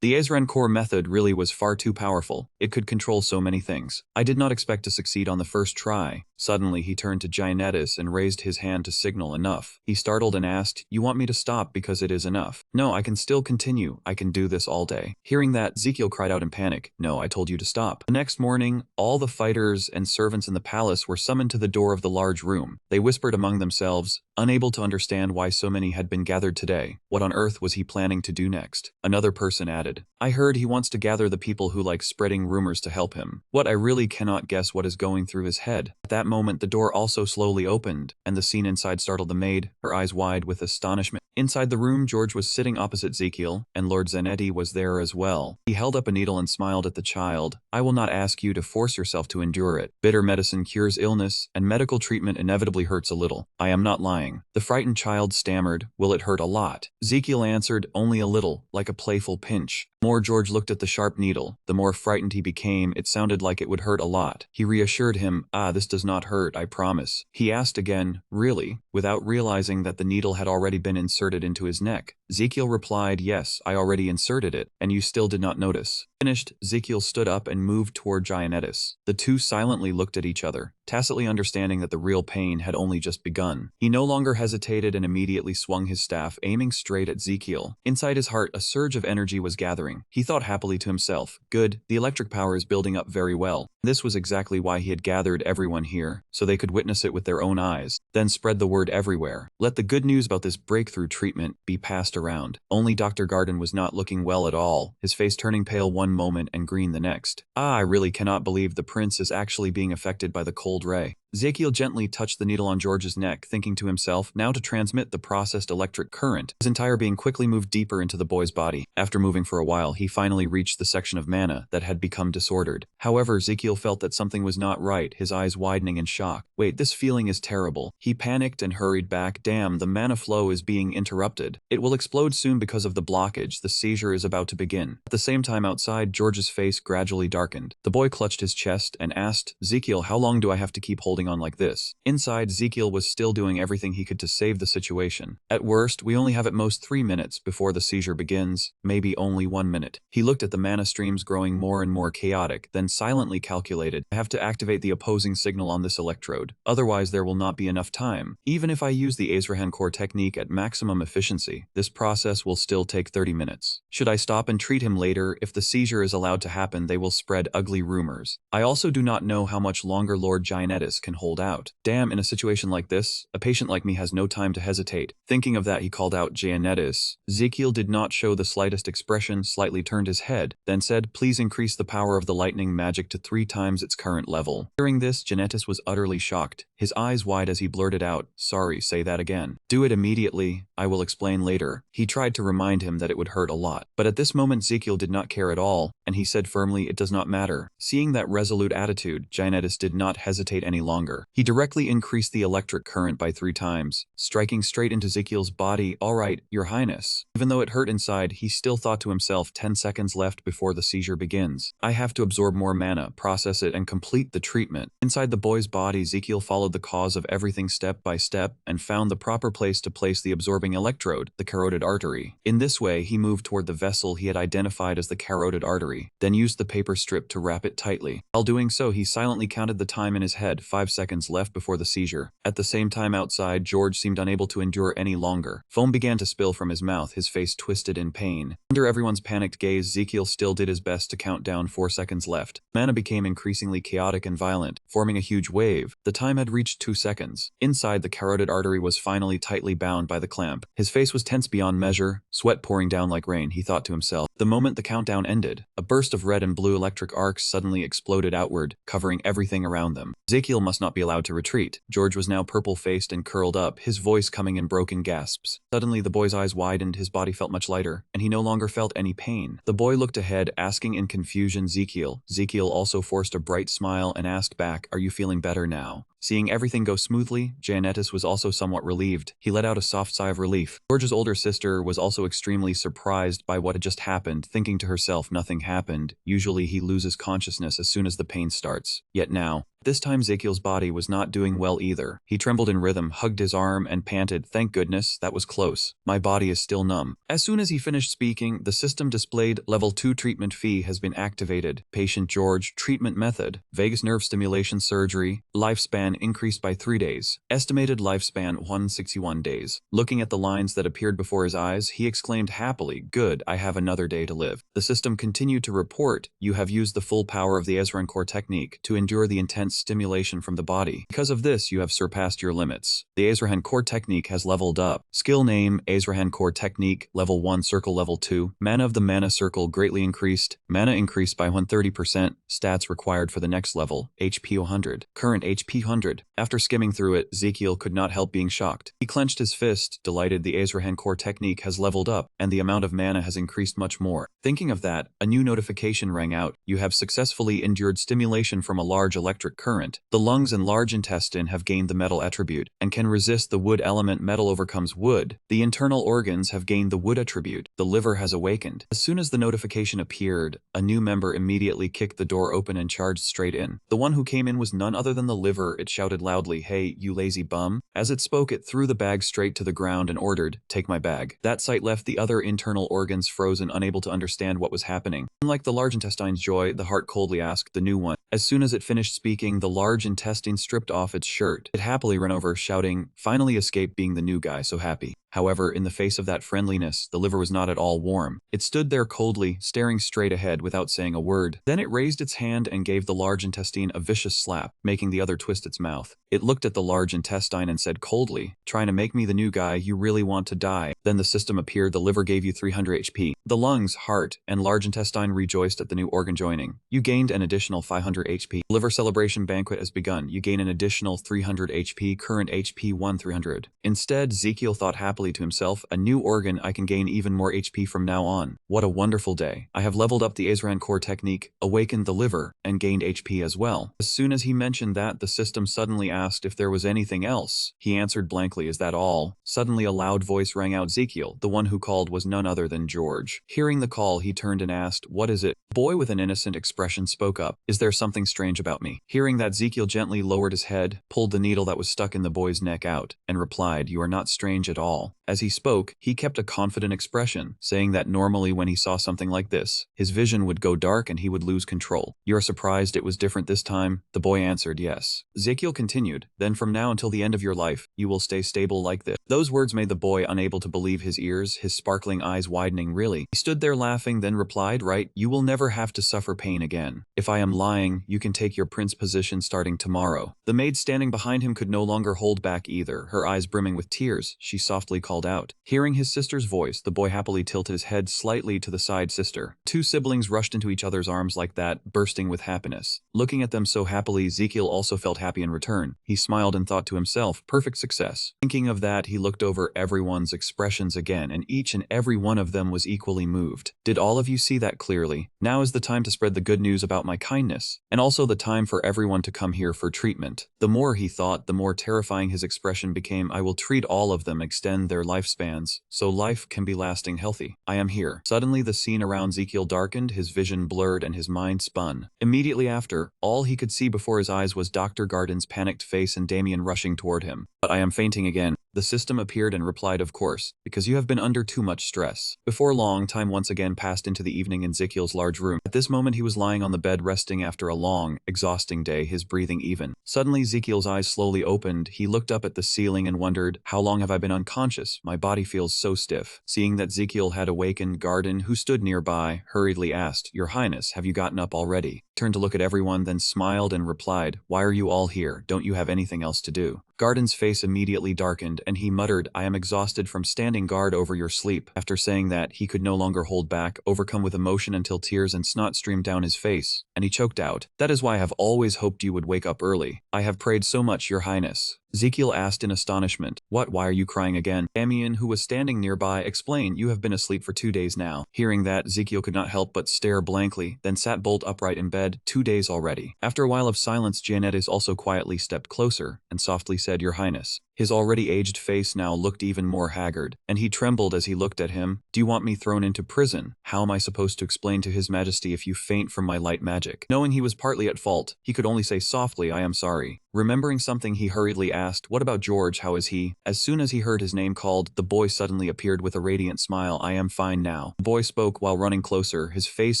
The Azran core method really was far too powerful. It could control so many things. I did not expect to succeed on the first try. Suddenly he turned to Gianetus and raised his hand to signal enough. He startled and asked, you want me to stop because it is enough? No, I can still continue. I can do this all day. Hearing that, Ezekiel cried out in panic, no, I told you to stop. The next morning, all the fighters and servants in the palace were summoned to the door of the large room. They whispered among themselves, unable to understand why so many had been gathered today. What on earth was he planning to do next? Another person added, I heard he wants to gather the people who like spreading rumors to help him. What I really cannot guess what is going through his head. At that moment, the door also slowly opened, and the scene inside startled the maid, her eyes wide with astonishment. Inside the room, George was sitting opposite Ezekiel, and Lord Zanetti was there as well. He held up a needle and smiled at the child. I will not ask you to force yourself to endure it. Bitter medicine cures illness, and medical treatment inevitably hurts a little. I am not lying. The frightened child stammered, will it hurt a lot? Ezekiel answered, only a little, like a playful pinch. More George looked at the sharp needle. The more frightened he became, it sounded like it would hurt a lot. He reassured him, this does not hurt, I promise. He asked again, really? Without realizing that the needle had already been inserted into his neck. Ezekiel replied, yes, I already inserted it, and you still did not notice. Finished, Ezekiel stood up and moved toward Gianetus. The two silently looked at each other, tacitly understanding that the real pain had only just begun. He no longer hesitated and immediately swung his staff, aiming straight at Ezekiel. Inside his heart, a surge of energy was gathering. He thought happily to himself, good, the electric power is building up very well. This was exactly why he had gathered everyone here, so they could witness it with their own eyes, then spread the word everywhere. Let the good news about this breakthrough treatment be passed around. Only Dr. Garden was not looking well at all, his face turning pale one moment and green the next. I really cannot believe the prince is actually being affected by the cold ray. Ezekiel gently touched the needle on George's neck, thinking to himself, now to transmit the processed electric current. His entire being quickly moved deeper into the boy's body. After moving for a while, he finally reached the section of mana that had become disordered. However, Ezekiel felt that something was not right, his eyes widening in shock. Wait, this feeling is terrible. He panicked and hurried back. Damn, the mana flow is being interrupted. It will explode soon because of the blockage. The seizure is about to begin. At the same time outside, George's face gradually darkened. The boy clutched his chest and asked, Ezekiel, how long do I have to keep holding on like this? Inside, Ezekiel was still doing everything he could to save the situation. At worst, we only have at most 3 minutes before the seizure begins, maybe only 1 minute. He looked at the mana streams growing more and more chaotic, then silently calculated, I have to activate the opposing signal on this electrode, otherwise there will not be enough time. Even if I use the Azrahan core technique at maximum efficiency, this process will still take 30 minutes. Should I stop and treat him later? If the seizure is allowed to happen, they will spread ugly rumors. I also do not know how much longer Lord Gianetus can can hold out. Damn, in a situation like this, a patient like me has no time to hesitate. Thinking of that, he called out Gianettis. Ezekiel did not show the slightest expression, slightly turned his head, then said, "Please increase the power of the lightning magic to 3 times its current level." Hearing this, Gianettis was utterly shocked, his eyes wide as he blurted out, "Sorry, say that again." "Do it immediately, I will explain later." He tried to remind him that it would hurt a lot. But at this moment Ezekiel did not care at all, and he said firmly, "It does not matter." Seeing that resolute attitude, Gianettis did not hesitate any longer. He directly increased the electric current by 3 times, striking straight into Ezekiel's body. "All right, Your Highness." Even though it hurt inside, he still thought to himself, 10 seconds left before the seizure begins. I have to absorb more mana, process it, and complete the treatment. Inside the boy's body, Ezekiel followed the cause of everything step by step and found the proper place to place the absorbing electrode, the carotid artery. In this way, he moved toward the vessel he had identified as the carotid artery, then used the paper strip to wrap it tightly. While doing so, he silently counted the time in his head, 5 seconds left before the seizure. At the same time outside, George seemed unable to endure any longer. Foam began to spill from his mouth, his face twisted in pain. Under everyone's panicked gaze, Ezekiel still did his best to count down 4 seconds left. Mana became increasingly chaotic and violent, forming a huge wave. The time had reached 2 seconds. Inside, the carotid artery was finally tightly bound by the clamp. His face was tense beyond measure, sweat pouring down like rain, he thought to himself. The moment the countdown ended, a burst of red and blue electric arcs suddenly exploded outward, covering everything around them. Ezekiel must not be allowed to retreat. George was now purple-faced and curled up, his voice coming in broken gasps. Suddenly, the boy's eyes widened, his body felt much lighter, and he no longer felt any pain. The boy looked ahead, asking in confusion, "Ezekiel." Ezekiel also forced a bright smile and asked back, "Are you feeling better now?" Seeing everything go smoothly, Gianettis was also somewhat relieved. He let out a soft sigh of relief. George's older sister was also extremely surprised by what had just happened, thinking to herself, nothing happened. Usually he loses consciousness as soon as the pain starts. Yet now, this time Ezekiel's body was not doing well either. He trembled in rhythm, hugged his arm, and panted, "Thank goodness, that was close. My body is still numb." As soon as he finished speaking, the system displayed, "Level 2 treatment fee has been activated. Patient George, treatment method, vagus nerve stimulation surgery, lifespan increased by 3 days. Estimated lifespan 161 days. Looking at the lines that appeared before his eyes, he exclaimed happily, "Good, I have another day to live." The system continued to report, "You have used the full power of the Ezran core technique to endure the intense stimulation from the body. Because of this, you have surpassed your limits. The Ezran core technique has leveled up. Skill name, Ezran core technique, level 1 circle level 2. Mana of the mana circle greatly increased. Mana increased by 130%. Stats required for the next level, HP 100. Current HP 100. After skimming through it, Ezekiel could not help being shocked. He clenched his fist, delighted. The Ezran core technique has leveled up, and the amount of mana has increased much more. Thinking of that, a new notification rang out. You have successfully endured stimulation from a large electric current. The lungs and large intestine have gained the metal attribute, and can resist the wood element. Metal overcomes wood. The internal organs have gained the wood attribute. The liver has awakened. As soon as the notification appeared, a new member immediately kicked the door open and charged straight in. The one who came in was none other than the liver. It shouted loudly, "Hey, you lazy bum." As it spoke, it threw the bag straight to the ground and ordered, "Take my bag." That sight left the other internal organs frozen, unable to understand what was happening. Unlike the large intestine's joy, the heart coldly asked the new one. As soon as it finished speaking, the large intestine stripped off its shirt. It happily ran over, shouting, "Finally escaped being the new guy, so happy." However, in the face of that friendliness, the liver was not at all warm. It stood there coldly, staring straight ahead without saying a word. Then it raised its hand and gave the large intestine a vicious slap, making the other twist its mouth. It looked at the large intestine and said coldly, "Trying to make me the new guy, you really want to die." Then the system appeared. The liver gave you 300 HP. The lungs, heart, and large intestine rejoiced at the new organ joining. You gained an additional 500 HP. Liver celebration banquet has begun. You gain an additional 300 HP, current HP 1300. Instead, Ezekiel thought happily to himself, "A new organ, I can gain even more HP from now on. What a wonderful day. I have leveled up the Ezran core technique, awakened the liver, and gained HP as well." As soon as he mentioned that, the system suddenly asked if there was anything else. He answered blankly, "Is that all?" Suddenly a loud voice rang out. Ezekiel, the one who called, was none other than George. Hearing the call, he turned and asked, "What is it?" The boy with an innocent expression spoke up, "Is there something strange about me?" Hearing that, Ezekiel gently lowered his head, pulled the needle that was stuck in the boy's neck out, and replied, "You are not strange at all. As he spoke, he kept a confident expression, saying that normally when he saw something like this, his vision would go dark and he would lose control. You're surprised it was different this time? The boy answered yes. Ezekiel continued, then from now until the end of your life, you will stay stable like this. Those words made the boy unable to believe his ears, his sparkling eyes widening. Really? He stood there laughing, then replied, right, you will never have to suffer pain again. If I am lying, you can take your prince position starting tomorrow. The maid standing behind him could no longer hold back either, her eyes brimming with tears. She softly called out. Hearing his sister's voice, the boy happily tilted his head slightly to the side. Sister. Two siblings rushed into each other's arms like that, bursting with happiness. Looking at them so happily, Ezekiel also felt happy in return. He smiled and thought to himself, perfect success. Thinking of that, he looked over everyone's expressions again, and each and every one of them was equally moved. Did all of you see that clearly? Now is the time to spread the good news about my kindness, and also the time for everyone to come here for treatment. The more he thought, the more terrifying his expression became. I will treat all of them, extend their lifespans, so life can be lasting healthy. I am here. Suddenly the scene around Ezekiel darkened, his vision blurred and his mind spun. Immediately after, all he could see before his eyes was Dr. Garden's panicked face and Damien rushing toward him. But I am fainting again. The system appeared and replied, of course, because you have been under too much stress. Before long, time once again passed into the evening in Ezekiel's large room. At this moment he was lying on the bed resting after a long, exhausting day, his breathing even. Suddenly Ezekiel's eyes slowly opened. He looked up at the ceiling and wondered, how long have I been unconscious? My body feels so stiff. Seeing that Ezekiel had awakened, Garden, who stood nearby, hurriedly asked, Your Highness, have you gotten up already? Turned to look at everyone, then smiled and replied, Why are you all here? Don't you have anything else to do? Garden's face immediately darkened, and he muttered, I am exhausted from standing guard over your sleep. After saying that, he could no longer hold back, overcome with emotion until tears and snot streamed down his face, and he choked out, That is why I have always hoped you would wake up early. I have prayed so much, Your Highness. Ezekiel asked in astonishment, What, why are you crying again? Damien, who was standing nearby, explained, You have been asleep for 2 days now. Hearing that, Ezekiel could not help but stare blankly, then sat bolt upright in bed. 2 days already. After a while of silence, Gianettis also quietly stepped closer, and softly said, Your Highness. His already aged face now looked even more haggard, and he trembled as he looked at him. Do you want me thrown into prison? How am I supposed to explain to His Majesty if you faint from my light magic? Knowing he was partly at fault, he could only say softly, I am sorry. Remembering something, he hurriedly asked, What about George, how is he? As soon as he heard his name called, the boy suddenly appeared with a radiant smile, I am fine now. The boy spoke while running closer, his face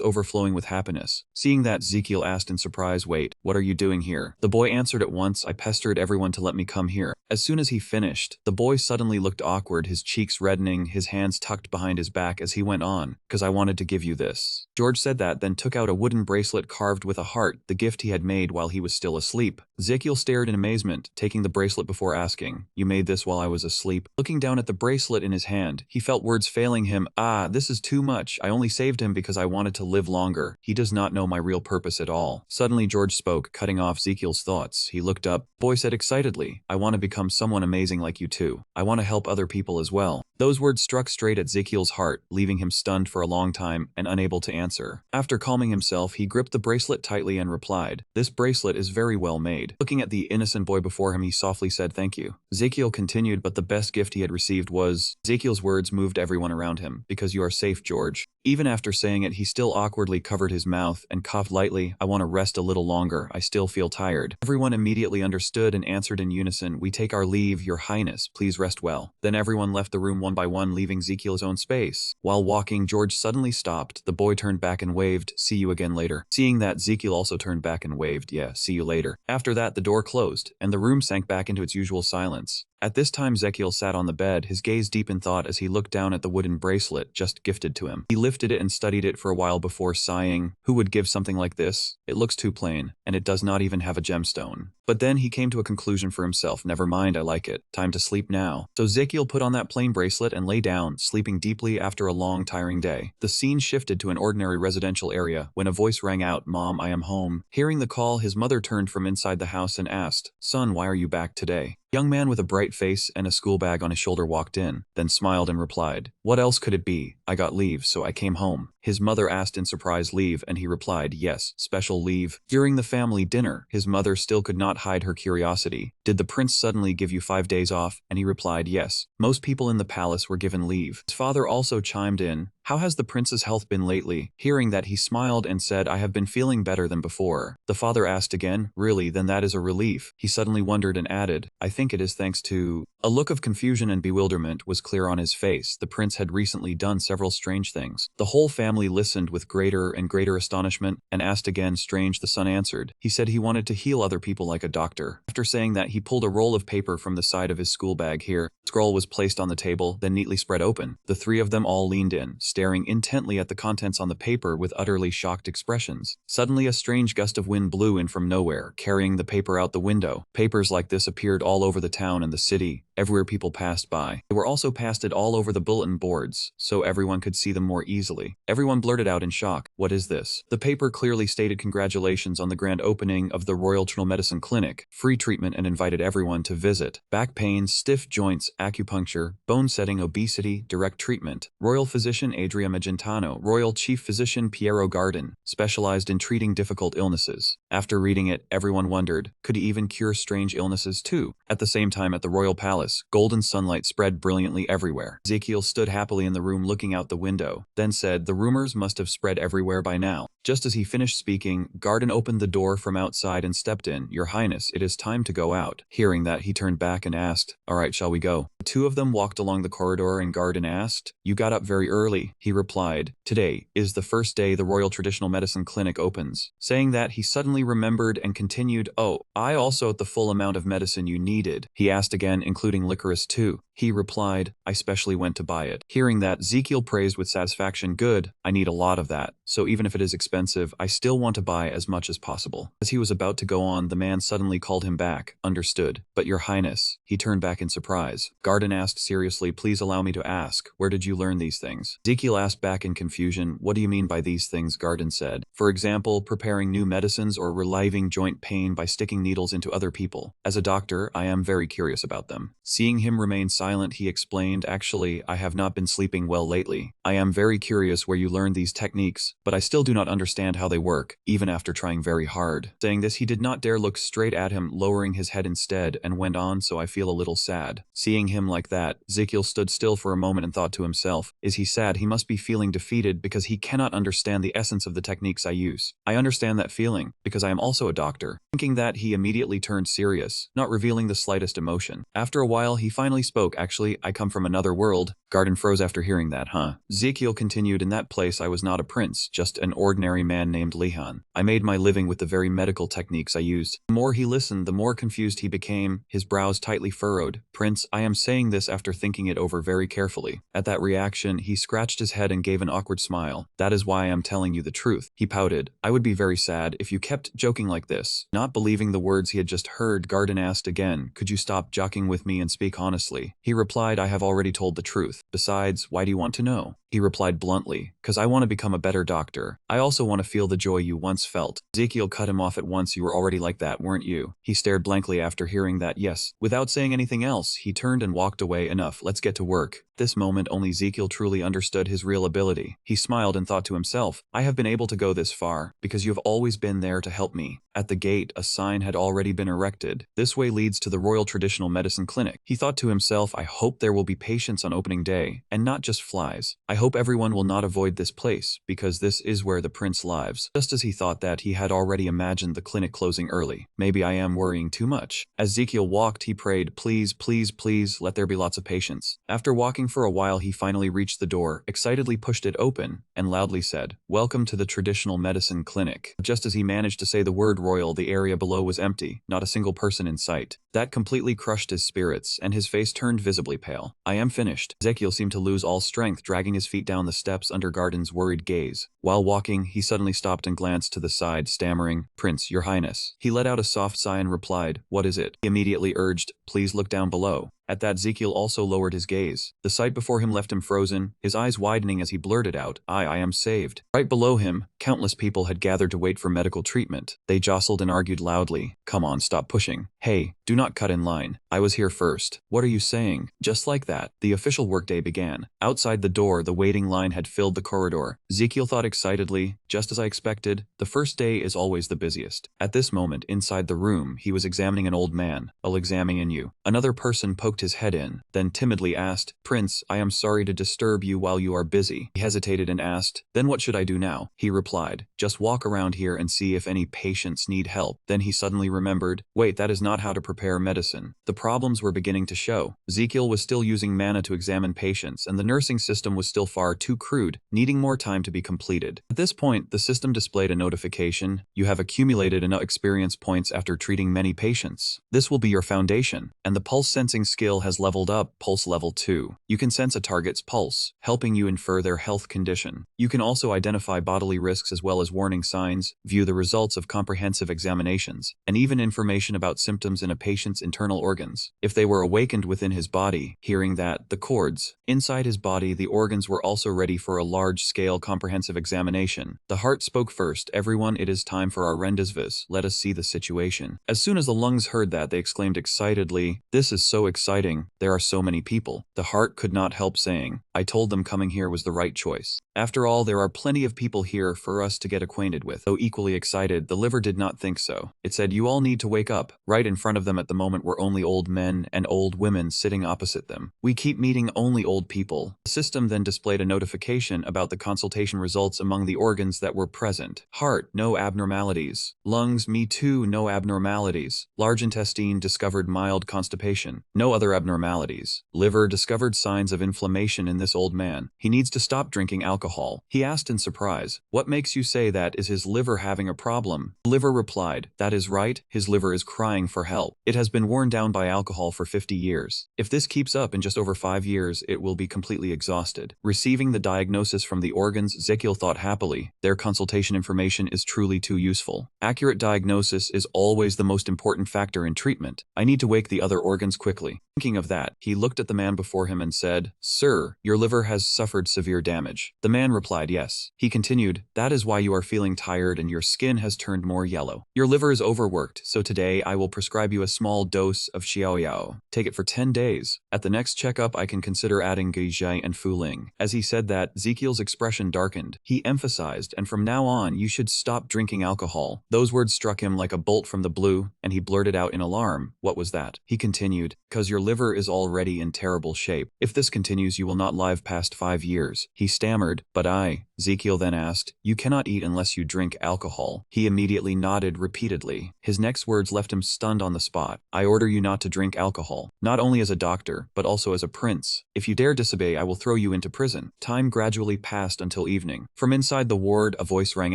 overflowing with happiness. Seeing that, Ezekiel asked in surprise, Wait, what are you doing here? The boy answered at once, I pestered everyone to let me come here. As soon as he finished, the boy suddenly looked awkward, his cheeks reddening, his hands tucked behind his back as he went on, Because I wanted to give you this. George said that, then took out a wooden bracelet carved with a heart, the gift he had made while he was still asleep. Ezekiel stared in amazement, taking the bracelet before asking, You made this while I was asleep? Looking down at the bracelet in his hand, he felt words failing him. This is too much. I only saved him because I wanted to live longer. He does not know my real purpose at all. Suddenly George spoke, cutting off Ezekiel's thoughts. He looked up. The boy said excitedly, I want to become someone amazing like you too. I want to help other people as well. Those words struck straight at Ezekiel's heart, leaving him stunned for a long time and unable to answer. After calming himself, he gripped the bracelet tightly and replied, This bracelet is very well made. Looking at the innocent boy before him, he softly said, Thank you. Ezekiel continued, but the best gift he had received was... Ezekiel's words moved everyone around him. Because you are safe, George. Even after saying it, he still awkwardly covered his mouth and coughed lightly. I want to rest a little longer. I still feel tired. Everyone immediately understood and answered in unison, We take our leave, Your Highness. Please rest well. Then everyone left the room one by one, leaving Ezekiel's own space. While walking, George suddenly stopped. The boy turned back and waved, See you again later. Seeing that, Ezekiel also turned back and waved, Yeah, see you later. After that, the door closed, and the room sank back into its usual silence. At this time, Ezekiel sat on the bed, his gaze deep in thought as he looked down at the wooden bracelet just gifted to him. He lifted it and studied it for a while before sighing, Who would give something like this? It looks too plain, and it does not even have a gemstone. But then he came to a conclusion for himself, Never mind, I like it. Time to sleep now. So Ezekiel put on that plain bracelet and lay down, sleeping deeply after a long, tiring day. The scene shifted to an ordinary residential area when a voice rang out, Mom, I am home. Hearing the call, his mother turned from inside the house and asked, Son, why are you back today? A young man with a bright face and a school bag on his shoulder walked in, then smiled and replied, What else could it be? I got leave, so I came home. His mother asked in surprise, Leave, and he replied, Yes, special leave. During the family dinner, his mother still could not hide her curiosity. Did the prince suddenly give you 5 days off? And he replied, Yes. Most people in the palace were given leave. His father also chimed in, How has the prince's health been lately? Hearing that, he smiled and said, I have been feeling better than before. The father asked again, Really, then that is a relief. He suddenly wondered and added, I think think it is thanks to... A look of confusion and bewilderment was clear on his face. The prince had recently done several strange things. The whole family listened with greater and greater astonishment and asked again. Strange, the son answered. He said he wanted to heal other people like a doctor. After saying that, he pulled a roll of paper from the side of his school bag. Here, the scroll was placed on the table, then neatly spread open. The three of them all leaned in, staring intently at the contents on the paper with utterly shocked expressions. Suddenly, a strange gust of wind blew in from nowhere, carrying the paper out the window. Papers like this appeared all over the town and the city. Everywhere people passed by. They were also pasted all over the bulletin boards, so everyone could see them more easily. Everyone blurted out in shock, "What is this?" The paper clearly stated congratulations on the grand opening of the Royal Traditional Medicine Clinic, free treatment, and invited everyone to visit. Back pains, stiff joints, acupuncture, bone setting, obesity, direct treatment. Royal Physician Adria Magentano, Royal Chief Physician Piero Garden, specialized in treating difficult illnesses. After reading it, everyone wondered, could he even cure strange illnesses too? At the same time, at the royal palace, golden sunlight spread brilliantly everywhere. Ezekiel stood happily in the room looking out the window, then said, "The rumors must have spread everywhere by now." Just as he finished speaking, Garden opened the door from outside and stepped in. "Your Highness, it is time to go out." Hearing that, he turned back and asked, "All right, shall we go?" The two of them walked along the corridor and Garden asked, "You got up very early." He replied, "Today is the first day the Royal Traditional Medicine Clinic opens." Saying that, he suddenly remembered and continued, "Oh, I also ate the full amount of medicine you needed." He asked again, "Including licorice too?" He replied, "I specially went to buy it." Hearing that, Ezekiel praised with satisfaction, "Good, I need a lot of that, so even if it is expensive, I still want to buy as much as possible." As he was about to go on, the man suddenly called him back. "Understood, but your highness." He turned back in surprise. Garden asked seriously, "Please allow me to ask, where did you learn these things?" Ezekiel asked back in confusion, "What do you mean by these things?" Garden said, "For example, preparing new medicines or relieving joint pain by sticking needles into other people. As a doctor, I am very curious about them." Seeing him remain silent, he explained, "Actually, I have not been sleeping well lately. I am very curious where you learned these techniques, but I still do not understand how they work, even after trying very hard." Saying this, he did not dare look straight at him, lowering his head instead, and went on, "So I feel a little sad." Seeing him like that, Ezekiel stood still for a moment and thought to himself, "Is he sad? He must be feeling defeated because he cannot understand the essence of the techniques I use. I understand that feeling, because I am also a doctor." Thinking that, he immediately turned serious, not revealing the slightest emotion. After a while, he finally spoke, "Actually, I come from another world." Garden froze after hearing that, "Huh?" Ezekiel continued, "In that place I was not a prince, just an ordinary man named Lihan. I made my living with the very medical techniques I used." The more he listened, the more confused he became, his brows tightly furrowed. "Prince, I am saying this after thinking it over very carefully." At that reaction, he scratched his head and gave an awkward smile. "That is why I am telling you the truth." He pouted, "I would be very sad if you kept joking like this." Not believing the words he had just heard, Garden asked again, "Could you stop joking with me and speak honestly?" He replied, "I have already told the truth. Besides, why do you want to know?" He replied bluntly, "'Cause I want to become a better doctor. I also want to feel the joy you once felt." Ezekiel cut him off at once. "You were already like that, weren't you?" He stared blankly after hearing that. "Yes." Without saying anything else, he turned and walked away. "Enough, let's get to work." At this moment, only Ezekiel truly understood his real ability. He smiled and thought to himself, "I have been able to go this far because you have always been there to help me." At the gate, a sign had already been erected. "This way leads to the Royal Traditional Medicine Clinic." He thought to himself, "I hope there will be patients on opening day, and not just flies. I hope everyone will not avoid this place, because this is where the prince lives." Just as he thought that, he had already imagined the clinic closing early. "Maybe I am worrying too much." As Ezekiel walked, he prayed, "Please, please, please, let there be lots of patients." After walking for a while, he finally reached the door, excitedly pushed it open, and loudly said, "Welcome to the Traditional Medicine Clinic." Just as he managed to say the word royal, the area below was empty, not a single person in sight. That completely crushed his spirits, and his face turned visibly pale. "I am finished." Ezekiel seemed to lose all strength, dragging his feet down the steps under Garden's worried gaze. While walking, he suddenly stopped and glanced to the side, stammering, "Prince, your highness." He let out a soft sigh and replied, "What is it?" He immediately urged, "Please look down below." At that, Ezekiel also lowered his gaze. The sight before him left him frozen, his eyes widening as he blurted out, I am saved." Right below him, countless people had gathered to wait for medical treatment. They jostled and argued loudly, "Come on, stop pushing. Hey, do not cut in line. I was here first. What are you saying?" Just like that, the official workday began. Outside the door, the waiting line had filled the corridor. Ezekiel thought excitedly, "Just as I expected, the first day is always the busiest." At this moment, inside the room, he was examining an old man. "I'll examine you." Another person poked poked his head in, then timidly asked, "Prince, I am sorry to disturb you while you are busy." He hesitated and asked, "Then what should I do now?" He replied, "Just walk around here and see if any patients need help." Then he suddenly remembered, wait, that is not how to prepare medicine. The problems were beginning to show. Ezekiel was still using mana to examine patients, and the nursing system was still far too crude, needing more time to be completed. At this point, the system displayed a notification: you have accumulated enough experience points after treating many patients. This will be your foundation, and the pulse sensing skill has leveled up, pulse level 2. You can sense a target's pulse, helping you infer their health condition. You can also identify bodily risks as well as warning signs, view the results of comprehensive examinations, and even information about symptoms in a patient's internal organs, if they were awakened within his body. Hearing that, the chords inside his body, the organs were also ready for a large-scale comprehensive examination. The heart spoke first. "Everyone, it is time for our rendezvous. Let us see the situation." As soon as the lungs heard that, they exclaimed excitedly, "This is so exciting. There are so many people." The heart could not help saying, "I told them coming here was the right choice. After all, there are plenty of people here for us to get acquainted with." Though equally excited, the liver did not think so. It said, "You all need to wake up." Right in front of them at the moment were only old men and old women sitting opposite them. "We keep meeting only old people." The system then displayed a notification about the consultation results among the organs that were present. Heart, no abnormalities. Lungs, me too, no abnormalities. Large intestine discovered mild constipation. No other abnormalities. Liver discovered signs of inflammation in this old man. He needs to stop drinking alcohol. He asked in surprise, "What makes you say that? Is his liver having a problem?" The liver replied, "That is right, his liver is crying for help. It has been worn down by alcohol for 50 years. If this keeps up in just over 5 years, it will be completely exhausted." Receiving the diagnosis from the organs, Ezekiel thought happily, their consultation information is truly too useful. Accurate diagnosis is always the most important factor in treatment. I need to wake the other organs quickly. Thinking of that, he looked at the man before him and said, "Sir, your liver has suffered severe damage." The man replied, "Yes." He continued, "That is why you are feeling tired and your skin has turned more yellow. Your liver is overworked, so today I will prescribe you a small dose of xiaoyao. Take it for 10 days. At the next checkup I can consider adding guizhai and fuling." As he said that, Ezekiel's expression darkened. He emphasized, "And from now on, you should stop drinking alcohol." Those words struck him like a bolt from the blue, and he blurted out in alarm, "What was that?" He continued, "Because your liver is already in terrible shape. If this continues, you will not live past 5 years. He stammered, "But I..." Ezekiel then asked, "You cannot eat unless you drink alcohol." He immediately nodded repeatedly. His next words left him stunned on the spot. "I order you not to drink alcohol, not only as a doctor, but also as a prince. If you dare disobey, I will throw you into prison." Time gradually passed until evening. From inside the ward, a voice rang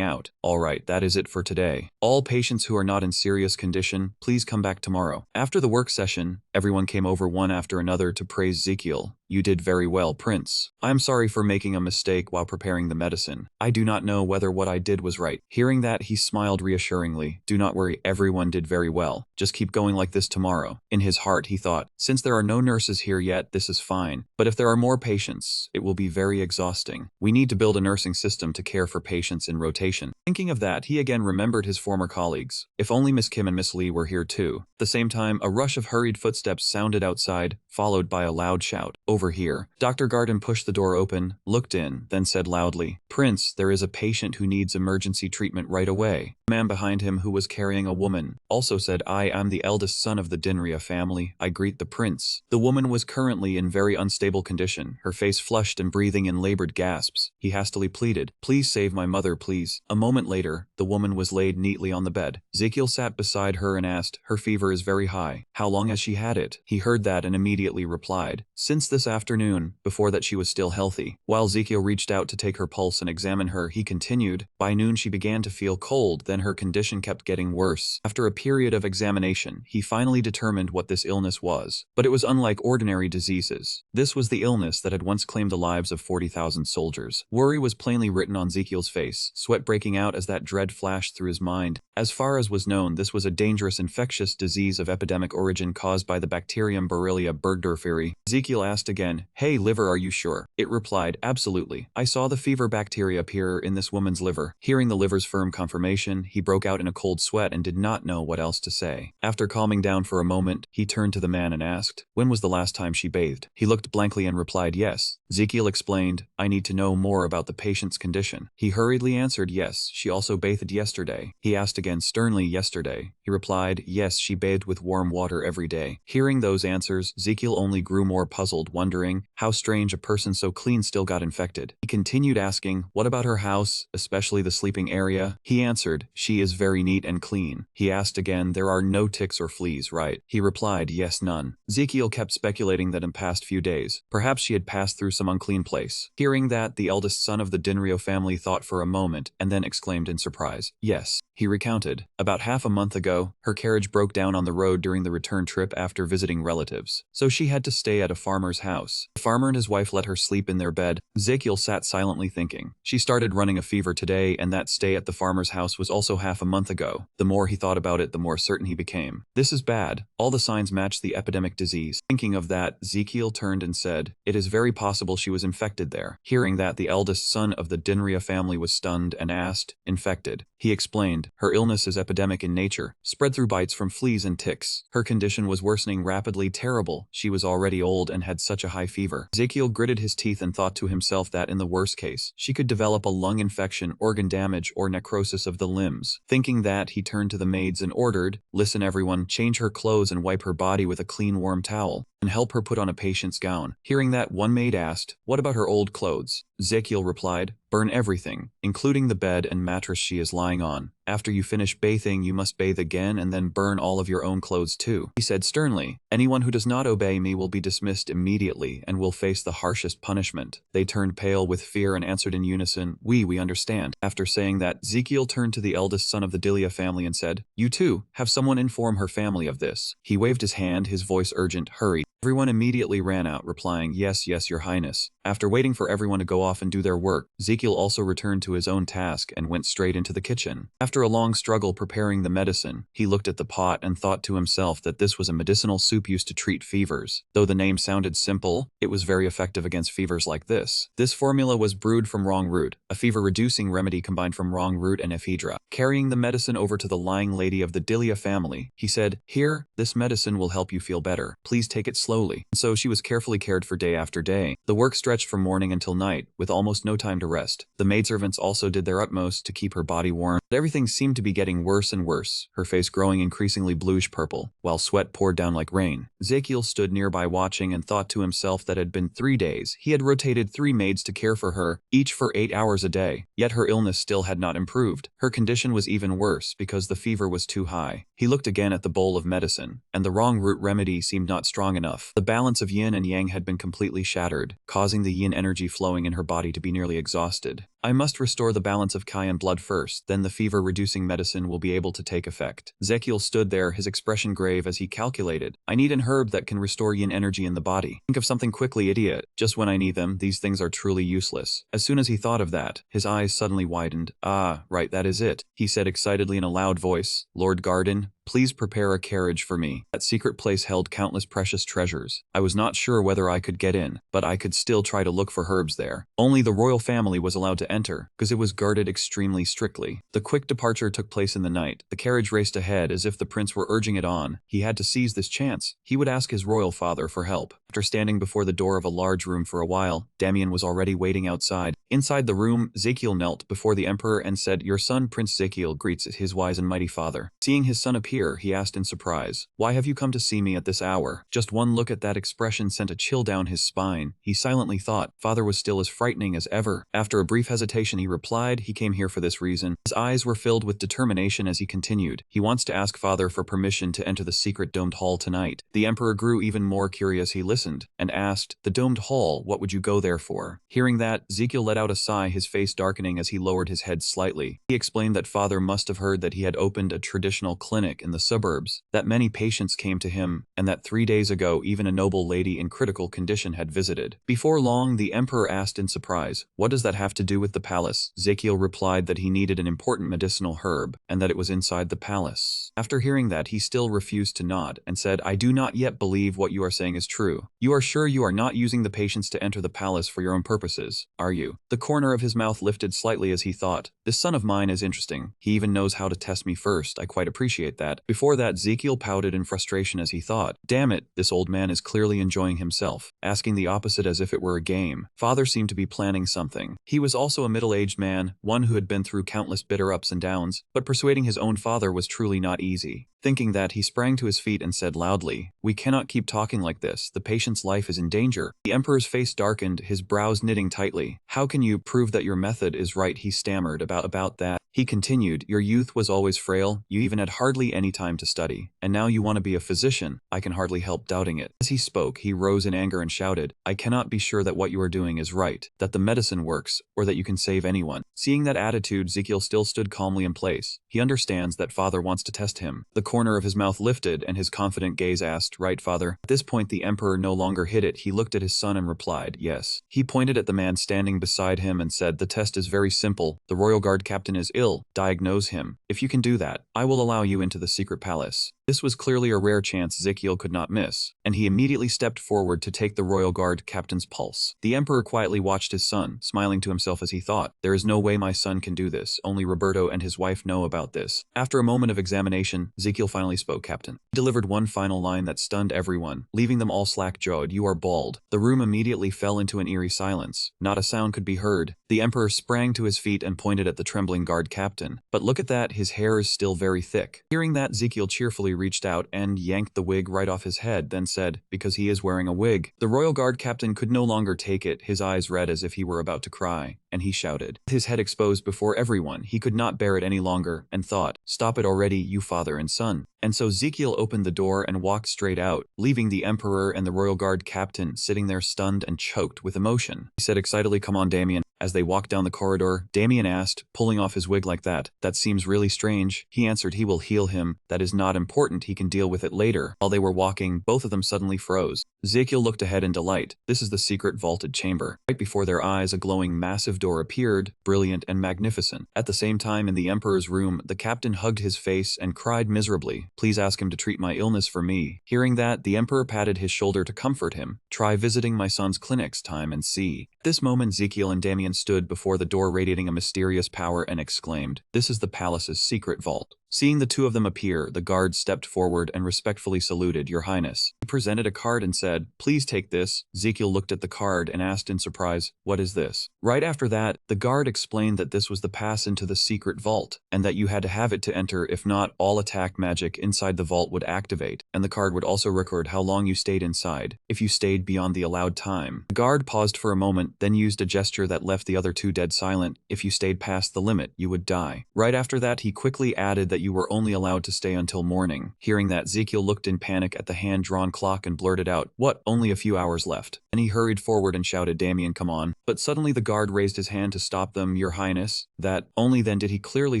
out, "All right, that is it for today. All patients who are not in serious condition, please come back tomorrow." After the work session, everyone came over one after another to praise Ezekiel. "You did very well, Prince. I am sorry for making a mistake while preparing the medicine. I do not know whether what I did was right." Hearing that, he smiled reassuringly. "Do not worry, everyone did very well. Just keep going like this tomorrow." In his heart, he thought, "Since there are no nurses here yet, this is fine. But if there are more patients, it will be very exhausting. We need to build a nursing system to care for patients in rotation." Thinking of that, he again remembered his former colleagues. If only Miss Kim and Miss Lee were here too. At the same time, a rush of hurried footsteps sounded outside, followed by a loud shout, "Over here." Dr. Garden pushed the door open, looked in, then said loudly, "Prince, there is a patient who needs emergency treatment right away." The man behind him, who was carrying a woman, also said, "I am the eldest son of the Dinria family. I greet the prince." The woman was currently in very unstable condition, her face flushed and breathing in labored gasps. He hastily pleaded, "Please save my mother, please." A moment later, the woman was laid neatly on the bed. Ezekiel sat beside her and asked, "Her fever is very high. How long has she had it?" He heard that and immediately replied, "Since this afternoon. Before that she was still healthy." While Ezekiel reached out to take her pulse and examine her, he continued, "By noon she began to feel cold, then her condition kept getting worse." After a period of examination, he finally determined what this illness was. But it was unlike ordinary diseases. This was the illness that had once claimed the lives of 40,000 soldiers. Worry was plainly written on Ezekiel's face, sweat breaking out as that dread flashed through his mind. As far as was known, this was a dangerous infectious disease of epidemic origin caused by the bacterium Borrelia burgdorferi. Ezekiel asked again, again, "Hey, liver, are you sure?" It replied, "Absolutely. I saw the fever bacteria appear in this woman's liver." Hearing the liver's firm confirmation, he broke out in a cold sweat and did not know what else to say. After calming down for a moment, he turned to the man and asked, "When was the last time she bathed?" He looked blankly and replied, "Yes." Ezekiel explained, "I need to know more about the patient's condition." He hurriedly answered, "Yes, she also bathed yesterday." He asked again sternly, "Yesterday?" He replied, "Yes, she bathed with warm water every day." Hearing those answers, Ezekiel only grew more puzzled, wondering how strange a person so clean still got infected. He continued asking, "What about her house, especially the sleeping area?" He answered, "She is very neat and clean." He asked again, "There are no ticks or fleas, right?" He replied, "Yes, none." Ezekiel kept speculating that in past few days, perhaps she had passed through some unclean place. Hearing that, the eldest son of the Dinryo family thought for a moment and then exclaimed in surprise, "Yes." He recounted, "About half a month ago, her carriage broke down on the road during the return trip after visiting relatives, so she had to stay at a farmer's house. The farmer and his wife let her sleep in their bed." Ezekiel sat silently thinking. She started running a fever today, and that stay at the farmer's house was also half a month ago. The more he thought about it, the more certain he became. This is bad. All the signs match the epidemic disease. Thinking of that, Ezekiel turned and said, "It is very possible she was infected there." Hearing that, the eldest son of the Dinryo family was stunned and asked, "Infected?" He explained, "Her illness is epidemic in nature, spread through bites from fleas and ticks. Her condition was worsening rapidly, terrible. She was already old and had such a high fever." Ezekiel gritted his teeth and thought to himself that in the worst case, she could develop a lung infection, organ damage, or necrosis of the limbs. Thinking that, he turned to the maids and ordered, "Listen everyone, change her clothes and wipe her body with a clean warm towel, and help her put on a patient's gown." Hearing that, one maid asked, "What about her old clothes?" Ezekiel replied, "Burn everything, including the bed and mattress she is lying on. After you finish bathing, you must bathe again and then burn all of your own clothes too." He said sternly, "Anyone who does not obey me will be dismissed immediately and will face the harshest punishment." They turned pale with fear and answered in unison, We understand." After saying that, Ezekiel turned to the eldest son of the Dilia family and said, "You too, have someone inform her family of this." He waved his hand, his voice urgent, "Hurry." Everyone immediately ran out, replying, "Yes, yes, your highness." After waiting for everyone to go off and do their work, Ezekiel also returned to his own task and went straight into the kitchen. After a long struggle preparing the medicine, he looked at the pot and thought to himself that this was a medicinal soup used to treat fevers. Though the name sounded simple, it was very effective against fevers like this. This formula was brewed from wrong root, a fever-reducing remedy combined from wrong root and ephedra. Carrying the medicine over to the lying lady of the Dilia family, he said, "Here, this medicine will help you feel better. Please take it slowly." And so she was carefully cared for day after day. The work stretched from morning until night, with almost no time to rest. The maidservants also did their utmost to keep her body warm, but everything seemed to be getting worse and worse, her face growing increasingly bluish-purple, while sweat poured down like rain. Ezekiel stood nearby watching and thought to himself that it had been 3 days. He had rotated 3 maids to care for her, each for 8 hours a day, yet her illness still had not improved. Her condition was even worse because the fever was too high. He looked again at the bowl of medicine, and the wrong root remedy seemed not strong enough. The balance of yin and yang had been completely shattered, causing the yin energy flowing in her body to be nearly exhausted. "I must restore the balance of Kai and blood first, then the fever-reducing medicine will be able to take effect." Ezekiel stood there, his expression grave as he calculated, "I need an herb that can restore yin energy in the body. Think of something quickly, idiot. Just when I need them, these things are truly useless." As soon as he thought of that, his eyes suddenly widened. "Ah, right, that is it," he said excitedly in a loud voice. "Lord Garden, please prepare a carriage for me." That secret place held countless precious treasures. I was not sure whether I could get in, but I could still try to look for herbs there. Only the royal family was allowed to enter, because it was guarded extremely strictly. The quick departure took place in the night. The carriage raced ahead as if the prince were urging it on. He had to seize this chance. He would ask his royal father for help. After standing before the door of a large room for a while, Damien was already waiting outside. Inside the room, Ezekiel knelt before the emperor and said, "Your son, Prince Ezekiel, greets his wise and mighty father." Seeing his son appear, he asked in surprise, "Why have you come to see me at this hour?" Just one look at that expression sent a chill down his spine. He silently thought, father was still as frightening as ever. After a brief hesitation, he replied, "He came here for this reason." His eyes were filled with determination as he continued, "He wants to ask father for permission to enter the secret domed hall tonight." The emperor grew even more curious. He listened and asked, "The domed hall, what would you go there for?" Hearing that, Ezekiel let out a sigh, his face darkening as he lowered his head slightly. He explained that father must have heard that he had opened a traditional clinic in in the suburbs, that many patients came to him, and that 3 days ago even a noble lady in critical condition had visited. Before long, the emperor asked in surprise, "What does that have to do with the palace?" Ezekiel replied that he needed an important medicinal herb, and that it was inside the palace. After hearing that, he still refused to nod, and said, "I do not yet believe what you are saying is true. You are sure you are not using the patients to enter the palace for your own purposes, are you?" The corner of his mouth lifted slightly as he thought, "This son of mine is interesting. He even knows how to test me first. I quite appreciate that." Before that, Ezekiel pouted in frustration as he thought, "Damn it, this old man is clearly enjoying himself, asking the opposite as if it were a game." Father seemed to be planning something. He was also a middle-aged man, one who had been through countless bitter ups and downs, but persuading his own father was truly not easy. Thinking that, he sprang to his feet and said loudly, "We cannot keep talking like this. The patient's life is in danger." The emperor's face darkened, his brows knitting tightly. "How can you prove that your method is right?" he stammered. About that. He continued, "Your youth was always frail, you even had hardly any time to study. And now you want to be a physician. I can hardly help doubting it." As he spoke, he rose in anger and shouted, "I cannot be sure that what you are doing is right, that the medicine works, or that you can save anyone." Seeing that attitude, Ezekiel still stood calmly in place. He understands that father wants to test him. The corner of his mouth lifted, and his confident gaze asked, "Right, father?" At this point, the emperor no longer hid it. He looked at his son and replied, "Yes." He pointed at the man standing beside him and said, "The test is very simple. The royal guard captain is ill. Diagnose him. If you can do that, I will allow you into the secret palace." This was clearly a rare chance Ezekiel could not miss, and he immediately stepped forward to take the royal guard captain's pulse. The emperor quietly watched his son, smiling to himself as he thought, "There is no way my son can do this. Only Roberto and his wife know about this." After a moment of examination, Ezekiel finally spoke, "Captain." He delivered one final line that stunned everyone, leaving them all slack-jawed. "You are bald." The room immediately fell into an eerie silence. Not a sound could be heard. The emperor sprang to his feet and pointed at the trembling guard captain. "But look at that, his hair is still very thick." Hearing that, Ezekiel cheerfully reached out and yanked the wig right off his head, then said, "Because he is wearing a wig." The royal guard captain could no longer take it, his eyes red as if he were about to cry, and he shouted. With his head exposed before everyone, he could not bear it any longer, and thought, "Stop it already, you father and son." And so Ezekiel opened the door and walked straight out, leaving the emperor and the royal guard captain sitting there stunned and choked with emotion. He said excitedly, "Come on, Damien." As they walked down the corridor, Damien asked, pulling off his wig like that, "That seems really strange." He answered, "He will heal him. That is not important. He can deal with it later." While they were walking, both of them suddenly froze. Ezekiel looked ahead in delight. This is the secret vaulted chamber. Right before their eyes, a glowing massive door appeared, brilliant and magnificent. At the same time, in the emperor's room, the captain hugged his face and cried miserably, "Please ask him to treat my illness for me." Hearing that, the emperor patted his shoulder to comfort him. "Try visiting my son's clinics time and see." At this moment, Ezekiel and Damien stood before the door radiating a mysterious power and exclaimed, "This is the palace's secret vault." Seeing the two of them appear, the guard stepped forward and respectfully saluted, "Your Highness." He presented a card and said, "Please take this." Ezekiel looked at the card and asked in surprise, "What is this?" Right after that, the guard explained that this was the pass into the secret vault, and that you had to have it to enter. If not, all attack magic inside the vault would activate, and the card would also record how long you stayed inside, if you stayed beyond the allowed time. The guard paused for a moment, then used a gesture that left the other two dead silent. "If you stayed past the limit, you would die." Right after that, he quickly added that you were only allowed to stay until morning. Hearing that, Ezekiel looked in panic at the hand-drawn clock and blurted out, "What? Only a few hours left." And he hurried forward and shouted, "Damien, come on." But suddenly the guard raised his hand to stop them. "Your Highness." That only then did he clearly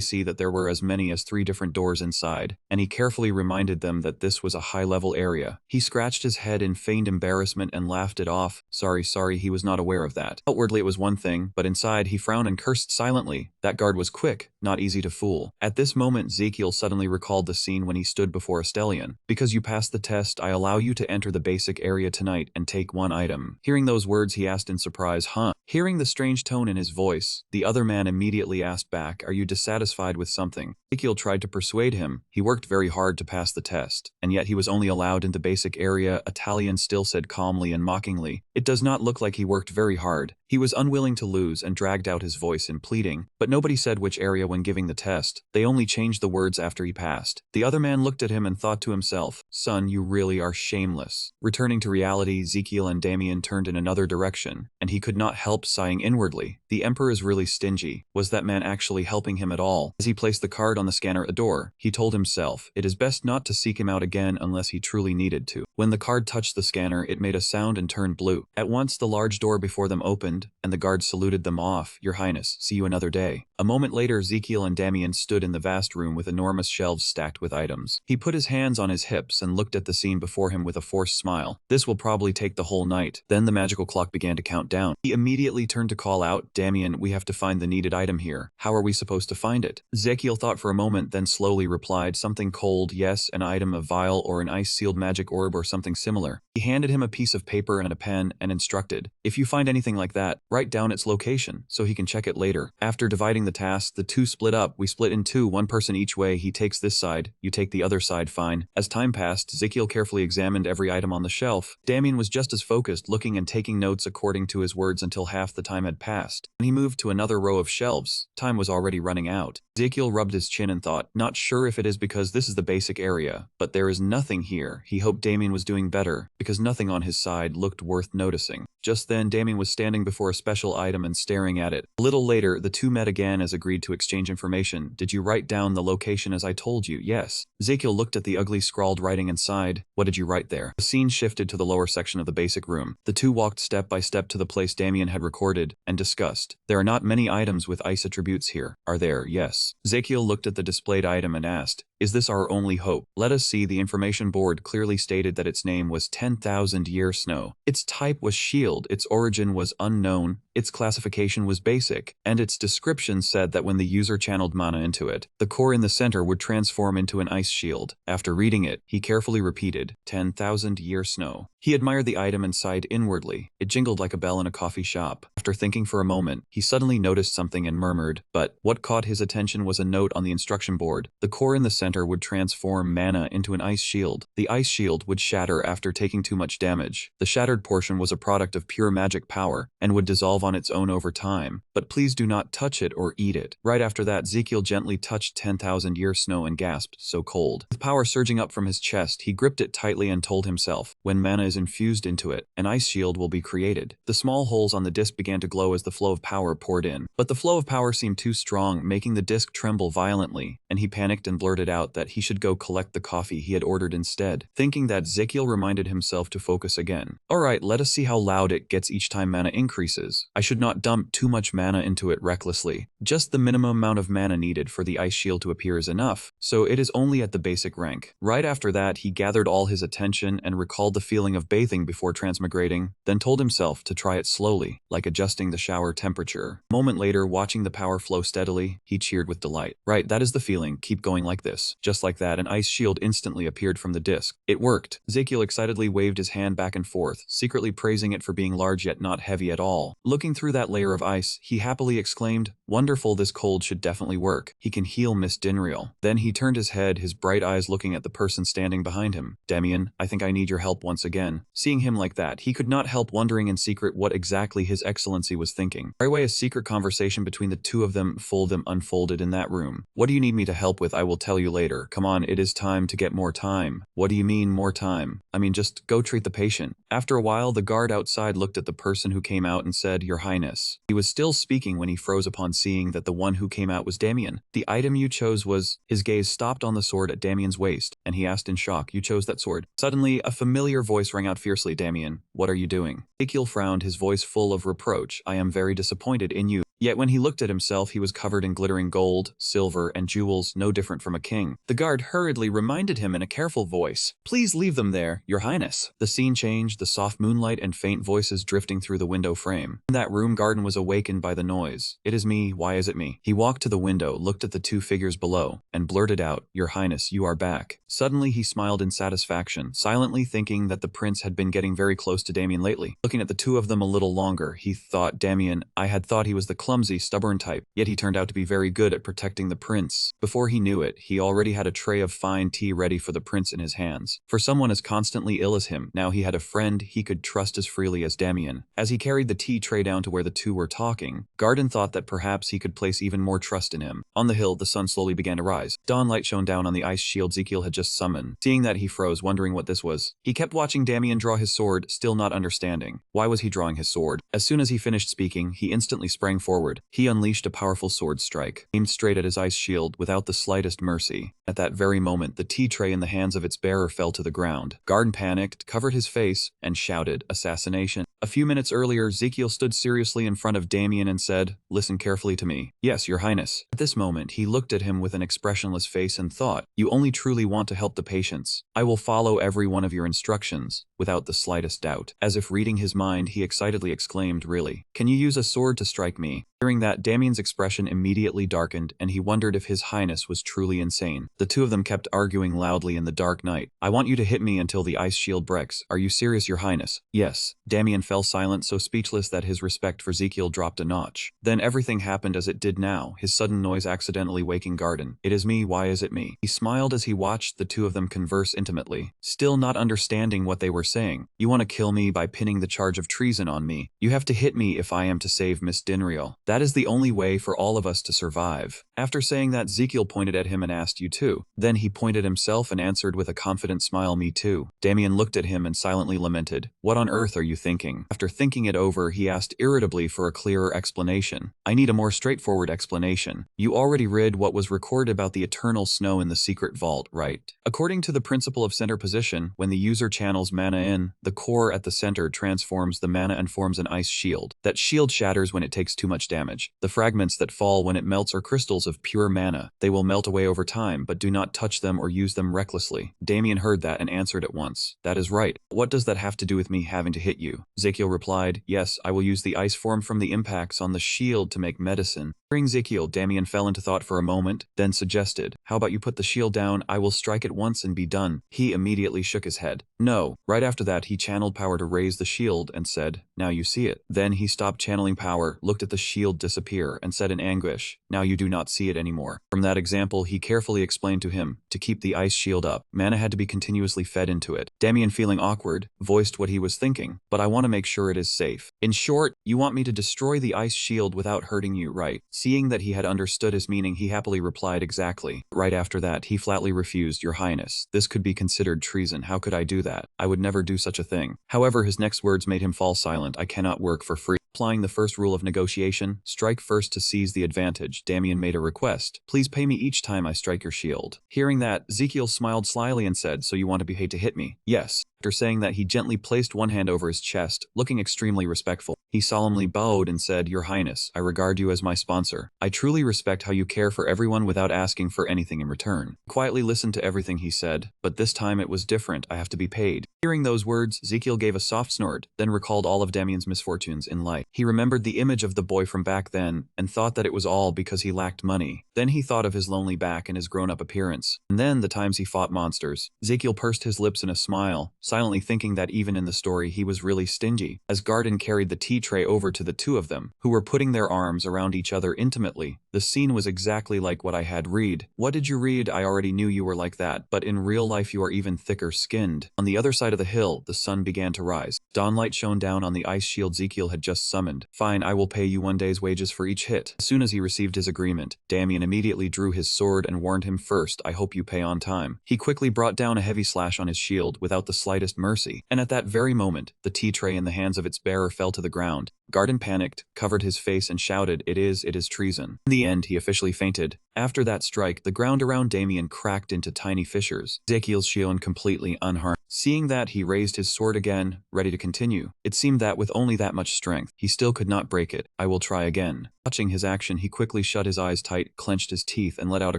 see that there were as many as 3 different doors inside, and he carefully reminded them that this was a high-level area. He scratched his head in feigned embarrassment and laughed it off. Sorry, he was not aware of that. Outwardly it was one thing, but inside he frowned and cursed silently. That guard was quick, not easy to fool. At this moment, Ezekiel suddenly recalled the scene when he stood before Estelian. "Because you passed the test, I allow you to enter the basic area tonight and take 1 item." Hearing those words, he asked in surprise, "Huh?" Hearing the strange tone in his voice, the other man immediately asked back, "Are you dissatisfied with something?" Ezekiel tried to persuade him. He worked very hard to pass the test, and yet he was only allowed in the basic area. Italian still said calmly and mockingly, "It does not look like he worked very hard." He was unwilling to lose and dragged out his voice in pleading, but nobody said which area when giving the test. They only changed the words after he passed. The other man looked at him and thought to himself, "Son, you really are shameless." Returning to reality, Ezekiel and Damien turned in another direction, and he could not help sighing inwardly. The emperor is really stingy. Was that man actually helping him at all? As he placed the card on the scanner at the door, he told himself, it is best not to seek him out again unless he truly needed to. When the card touched the scanner, it made a sound and turned blue. At once the large door before them opened, informed, and the guards saluted them off. Your Highness, see you another day. A moment later, Ezekiel and Damien stood in the vast room with enormous shelves stacked with items. He put his hands on his hips and looked at the scene before him with a forced smile. This will probably take the whole night. Then the magical clock began to count down. He immediately turned to call out, Damien, we have to find the needed item here. How are we supposed to find it? Ezekiel thought for a moment, then slowly replied, something cold, yes, an item, a vial or an ice-sealed magic orb or something similar. He handed him a piece of paper and a pen and instructed, if you find anything like that, write down its location so he can check it later. After dividing the task, the two split up. We split in two, one person each way. He takes this side, you take the other side, fine. As time passed, Ezekiel carefully examined every item on the shelf. Damien was just as focused, looking and taking notes according to his words until half the time had passed. When he moved to another row of shelves, time was already running out. Ezekiel rubbed his chin and thought, not sure if it is because this is the basic area, but there is nothing here. He hoped Damien was doing better, because nothing on his side looked worth noticing. Just then, Damien was standing before a special item and staring at it. A little later, the two met again as agreed to exchange information. Did you write down the location as I told you? Yes. Ezekiel looked at the ugly scrawled writing and sighed. What did you write there? The scene shifted to the lower section of the basic room. The two walked step by step to the place Damien had recorded and discussed. There are not many items with ice attributes here, are there? Yes. Ezekiel looked at the displayed item and asked, is this our only hope? Let us see. The information board clearly stated that its name was 10,000 Year Snow. Its type was shield, its origin was unknown, its classification was basic, and its description said that when the user channeled mana into it, the core in the center would transform into an ice shield. After reading it, he carefully repeated, 10,000 Year Snow. He admired the item and sighed inwardly. It jingled like a bell in a coffee shop. After thinking for a moment, he suddenly noticed something and murmured, but what caught his attention was a note on the instruction board. The core in the center would transform mana into an ice shield. The ice shield would shatter after taking too much damage. The shattered portion was a product of pure magic power and would dissolve on its own over time, but please do not touch it or eat it. Right after that, Ezekiel gently touched 10,000 Year Snow and gasped, so cold. With power surging up from his chest, he gripped it tightly and told himself, when mana is infused into it, an ice shield will be created. The small holes on the disc began to glow as the flow of power poured in, but the flow of power seemed too strong, making the disc tremble violently, and he panicked and blurted out that he should go collect the coffee he had ordered instead. Thinking that, Ezekiel reminded himself to focus again. Alright, let us see how loud it gets each time mana increases. I should not dump too much mana into it recklessly. Just the minimum amount of mana needed for the ice shield to appear is enough, so it is only at the basic rank. Right after that, he gathered all his attention and recalled the feeling of bathing before transmigrating, then told himself to try it slowly, like adjusting the shower temperature. A moment later, watching the power flow steadily, he cheered with delight. Right, that is the feeling. Keep going like this. Just like that, an ice shield instantly appeared from the disc. It worked. Ezekiel excitedly waved his hand back and forth, secretly praising it for being large yet not heavy at all. Looking through that layer of ice, he happily exclaimed, wonderful, this cold should definitely work. He can heal Miss Dinreal. Then he turned his head, his bright eyes looking at the person standing behind him. Damien, I think I need your help once again. Seeing him like that, he could not help wondering in secret what exactly His Excellency was thinking. Right away, a secret conversation between the two of them unfolded in that room. What do you need me to help with? I will tell you later. Come on, it is time to get more time. What do you mean, more time? I mean, just go treat the patient. After a while, the guard outside looked at the person who came out and said, Your Highness. He was still speaking when he froze upon seeing that the one who came out was Damien. The item you chose was... His gaze stopped on the sword at Damien's waist, and he asked in shock, You chose that sword? Suddenly, a familiar voice rang out fiercely, Damien, what are you doing? Ezekiel frowned, his voice full of reproach. I am very disappointed in you. Yet when he looked at himself, he was covered in glittering gold, silver, and jewels, no different from a king. The guard hurriedly reminded him in a careful voice, Please leave them there, Your Highness. The scene changed, the soft moonlight and faint voices drifting through the window frame. In that room, Garden was awakened by the noise. It is me, why is it me? He walked to the window, looked at the two figures below, and blurted out, Your Highness, you are back. Suddenly he smiled in satisfaction, silently thinking that the prince had been getting very close to Damien lately. Looking at the two of them a little longer, he thought, Damien, I had thought he was the clumsy, stubborn type, yet he turned out to be very good at protecting the prince. Before he knew it, he already had a tray of fine tea ready for the prince in his hands. For someone as constantly ill as him, now he had a friend he could trust as freely as Damien. As he carried the tea tray down to where the two were talking, Garden thought that perhaps he could place even more trust in him. On the hill, the sun slowly began to rise. Dawn light shone down on the ice shield Ezekiel had just summoned. Seeing that, he froze, wondering what this was. He kept watching Damien draw his sword, still not understanding. Why was he drawing his sword? As soon as he finished speaking, he instantly sprang forward. He unleashed a powerful sword strike, aimed straight at his ice shield without the slightest mercy. At that very moment, the tea tray in the hands of its bearer fell to the ground. Garden panicked, covered his face, and shouted, Assassination. A few minutes earlier, Ezekiel stood seriously in front of Damien and said, "Listen carefully to me." "Yes, Your Highness." At this moment, he looked at him with an expressionless face and thought, "You only truly want to help the patients. I will follow every one of your instructions, without the slightest doubt." As if reading his mind, he excitedly exclaimed, "Really? Can you use a sword to strike me?" Hearing that, Damien's expression immediately darkened, and he wondered if His Highness was truly insane. The two of them kept arguing loudly in the dark night. "I want you to hit me until the ice shield breaks. Are you serious, Your Highness?" "Yes." Damien fell silent, so speechless that his respect for Ezekiel dropped a notch. Then everything happened as it did now, his sudden noise accidentally waking Garden. "It is me, why is it me?" He smiled as he watched the two of them converse intimately, still not understanding what they were saying. "You want to kill me by pinning the charge of treason on me. You have to hit me if I am to save Miss Dinreal. That is the only way for all of us to survive." After saying that, Ezekiel pointed at him and asked, "You too?" Then he pointed himself and answered with a confident smile, "Me too." Damien looked at him and silently lamented, "What on earth are you thinking?" After thinking it over, he asked irritably for a clearer explanation. "I need a more straightforward explanation. You already read what was recorded about the eternal snow in the secret vault, right? According to the principle of center position, when the user channels mana in, the core at the center transforms the mana and forms an ice shield. That shield shatters when it takes too much damage. The fragments that fall when it melts are crystals of pure mana. They will melt away over time, but do not touch them or use them recklessly." Damien heard that and answered at once, "That is right. What does that have to do with me having to hit you?" Ezekiel replied, "Yes, I will use the ice form from the impacts on the shield to make medicine." Hearing Ezekiel, Damien fell into thought for a moment, then suggested, "How about you put the shield down? I will strike it once and be done." He immediately shook his head. "No." Right after that, he channeled power to raise the shield and said, "Now you see it." Then he stopped channeling power, looked at the shield disappear, and said in anguish, "Now you do not see it anymore." From that example, he carefully explained to him, to keep the ice shield up, mana had to be continuously fed into it. Damien, feeling awkward, voiced what he was thinking, "But I want to make sure it is safe. In short, you want me to destroy the ice shield without hurting you, right?" Seeing that he had understood his meaning, he happily replied, "Exactly." Right after that, he flatly refused, "Your Highness, this could be considered treason. How could I do that? I would never do such a thing." However, his next words made him fall silent. "I cannot work for free." Applying the first rule of negotiation, strike first to seize the advantage, Damien made a request. "Please pay me each time I strike your shield." Hearing that, Ezekiel smiled slyly and said, "So you want to be paid to hit me?" "Yes." After saying that, he gently placed one hand over his chest, looking extremely respectful. He solemnly bowed and said, "Your Highness, I regard you as my sponsor. I truly respect how you care for everyone without asking for anything in return." Quietly listened to everything he said, but this time it was different. "I have to be paid." Hearing those words, Ezekiel gave a soft snort, then recalled all of Damien's misfortunes in life. He remembered the image of the boy from back then, and thought that it was all because he lacked money. Then he thought of his lonely back and his grown-up appearance, and then the times he fought monsters. Ezekiel pursed his lips in a smile, silently thinking that even in the story he was really stingy. As Garden carried the tea tray over to the two of them, who were putting their arms around each other intimately, the scene was exactly like what I had read. "What did you read? I already knew you were like that, but in real life you are even thicker skinned." On the other side of the hill, the sun began to rise. Dawnlight shone down on the ice shield Ezekiel had just summoned. "Fine, I will pay you 1 day's wages for each hit." As soon as he received his agreement, Damien immediately drew his sword and warned him, "First, I hope you pay on time." He quickly brought down a heavy slash on his shield without the slightest mercy, and at that very moment, the tea tray in the hands of its bearer fell to the ground. Garden panicked, covered his face and shouted, it is treason." In the end, he officially fainted. After that strike, the ground around Damien cracked into tiny fissures. Ezekiel's shield completely unharmed. Seeing that, he raised his sword again, ready to continue. It seemed that with only that much strength, he still could not break it. "I will try again." Watching his action, he quickly shut his eyes tight, clenched his teeth, and let out a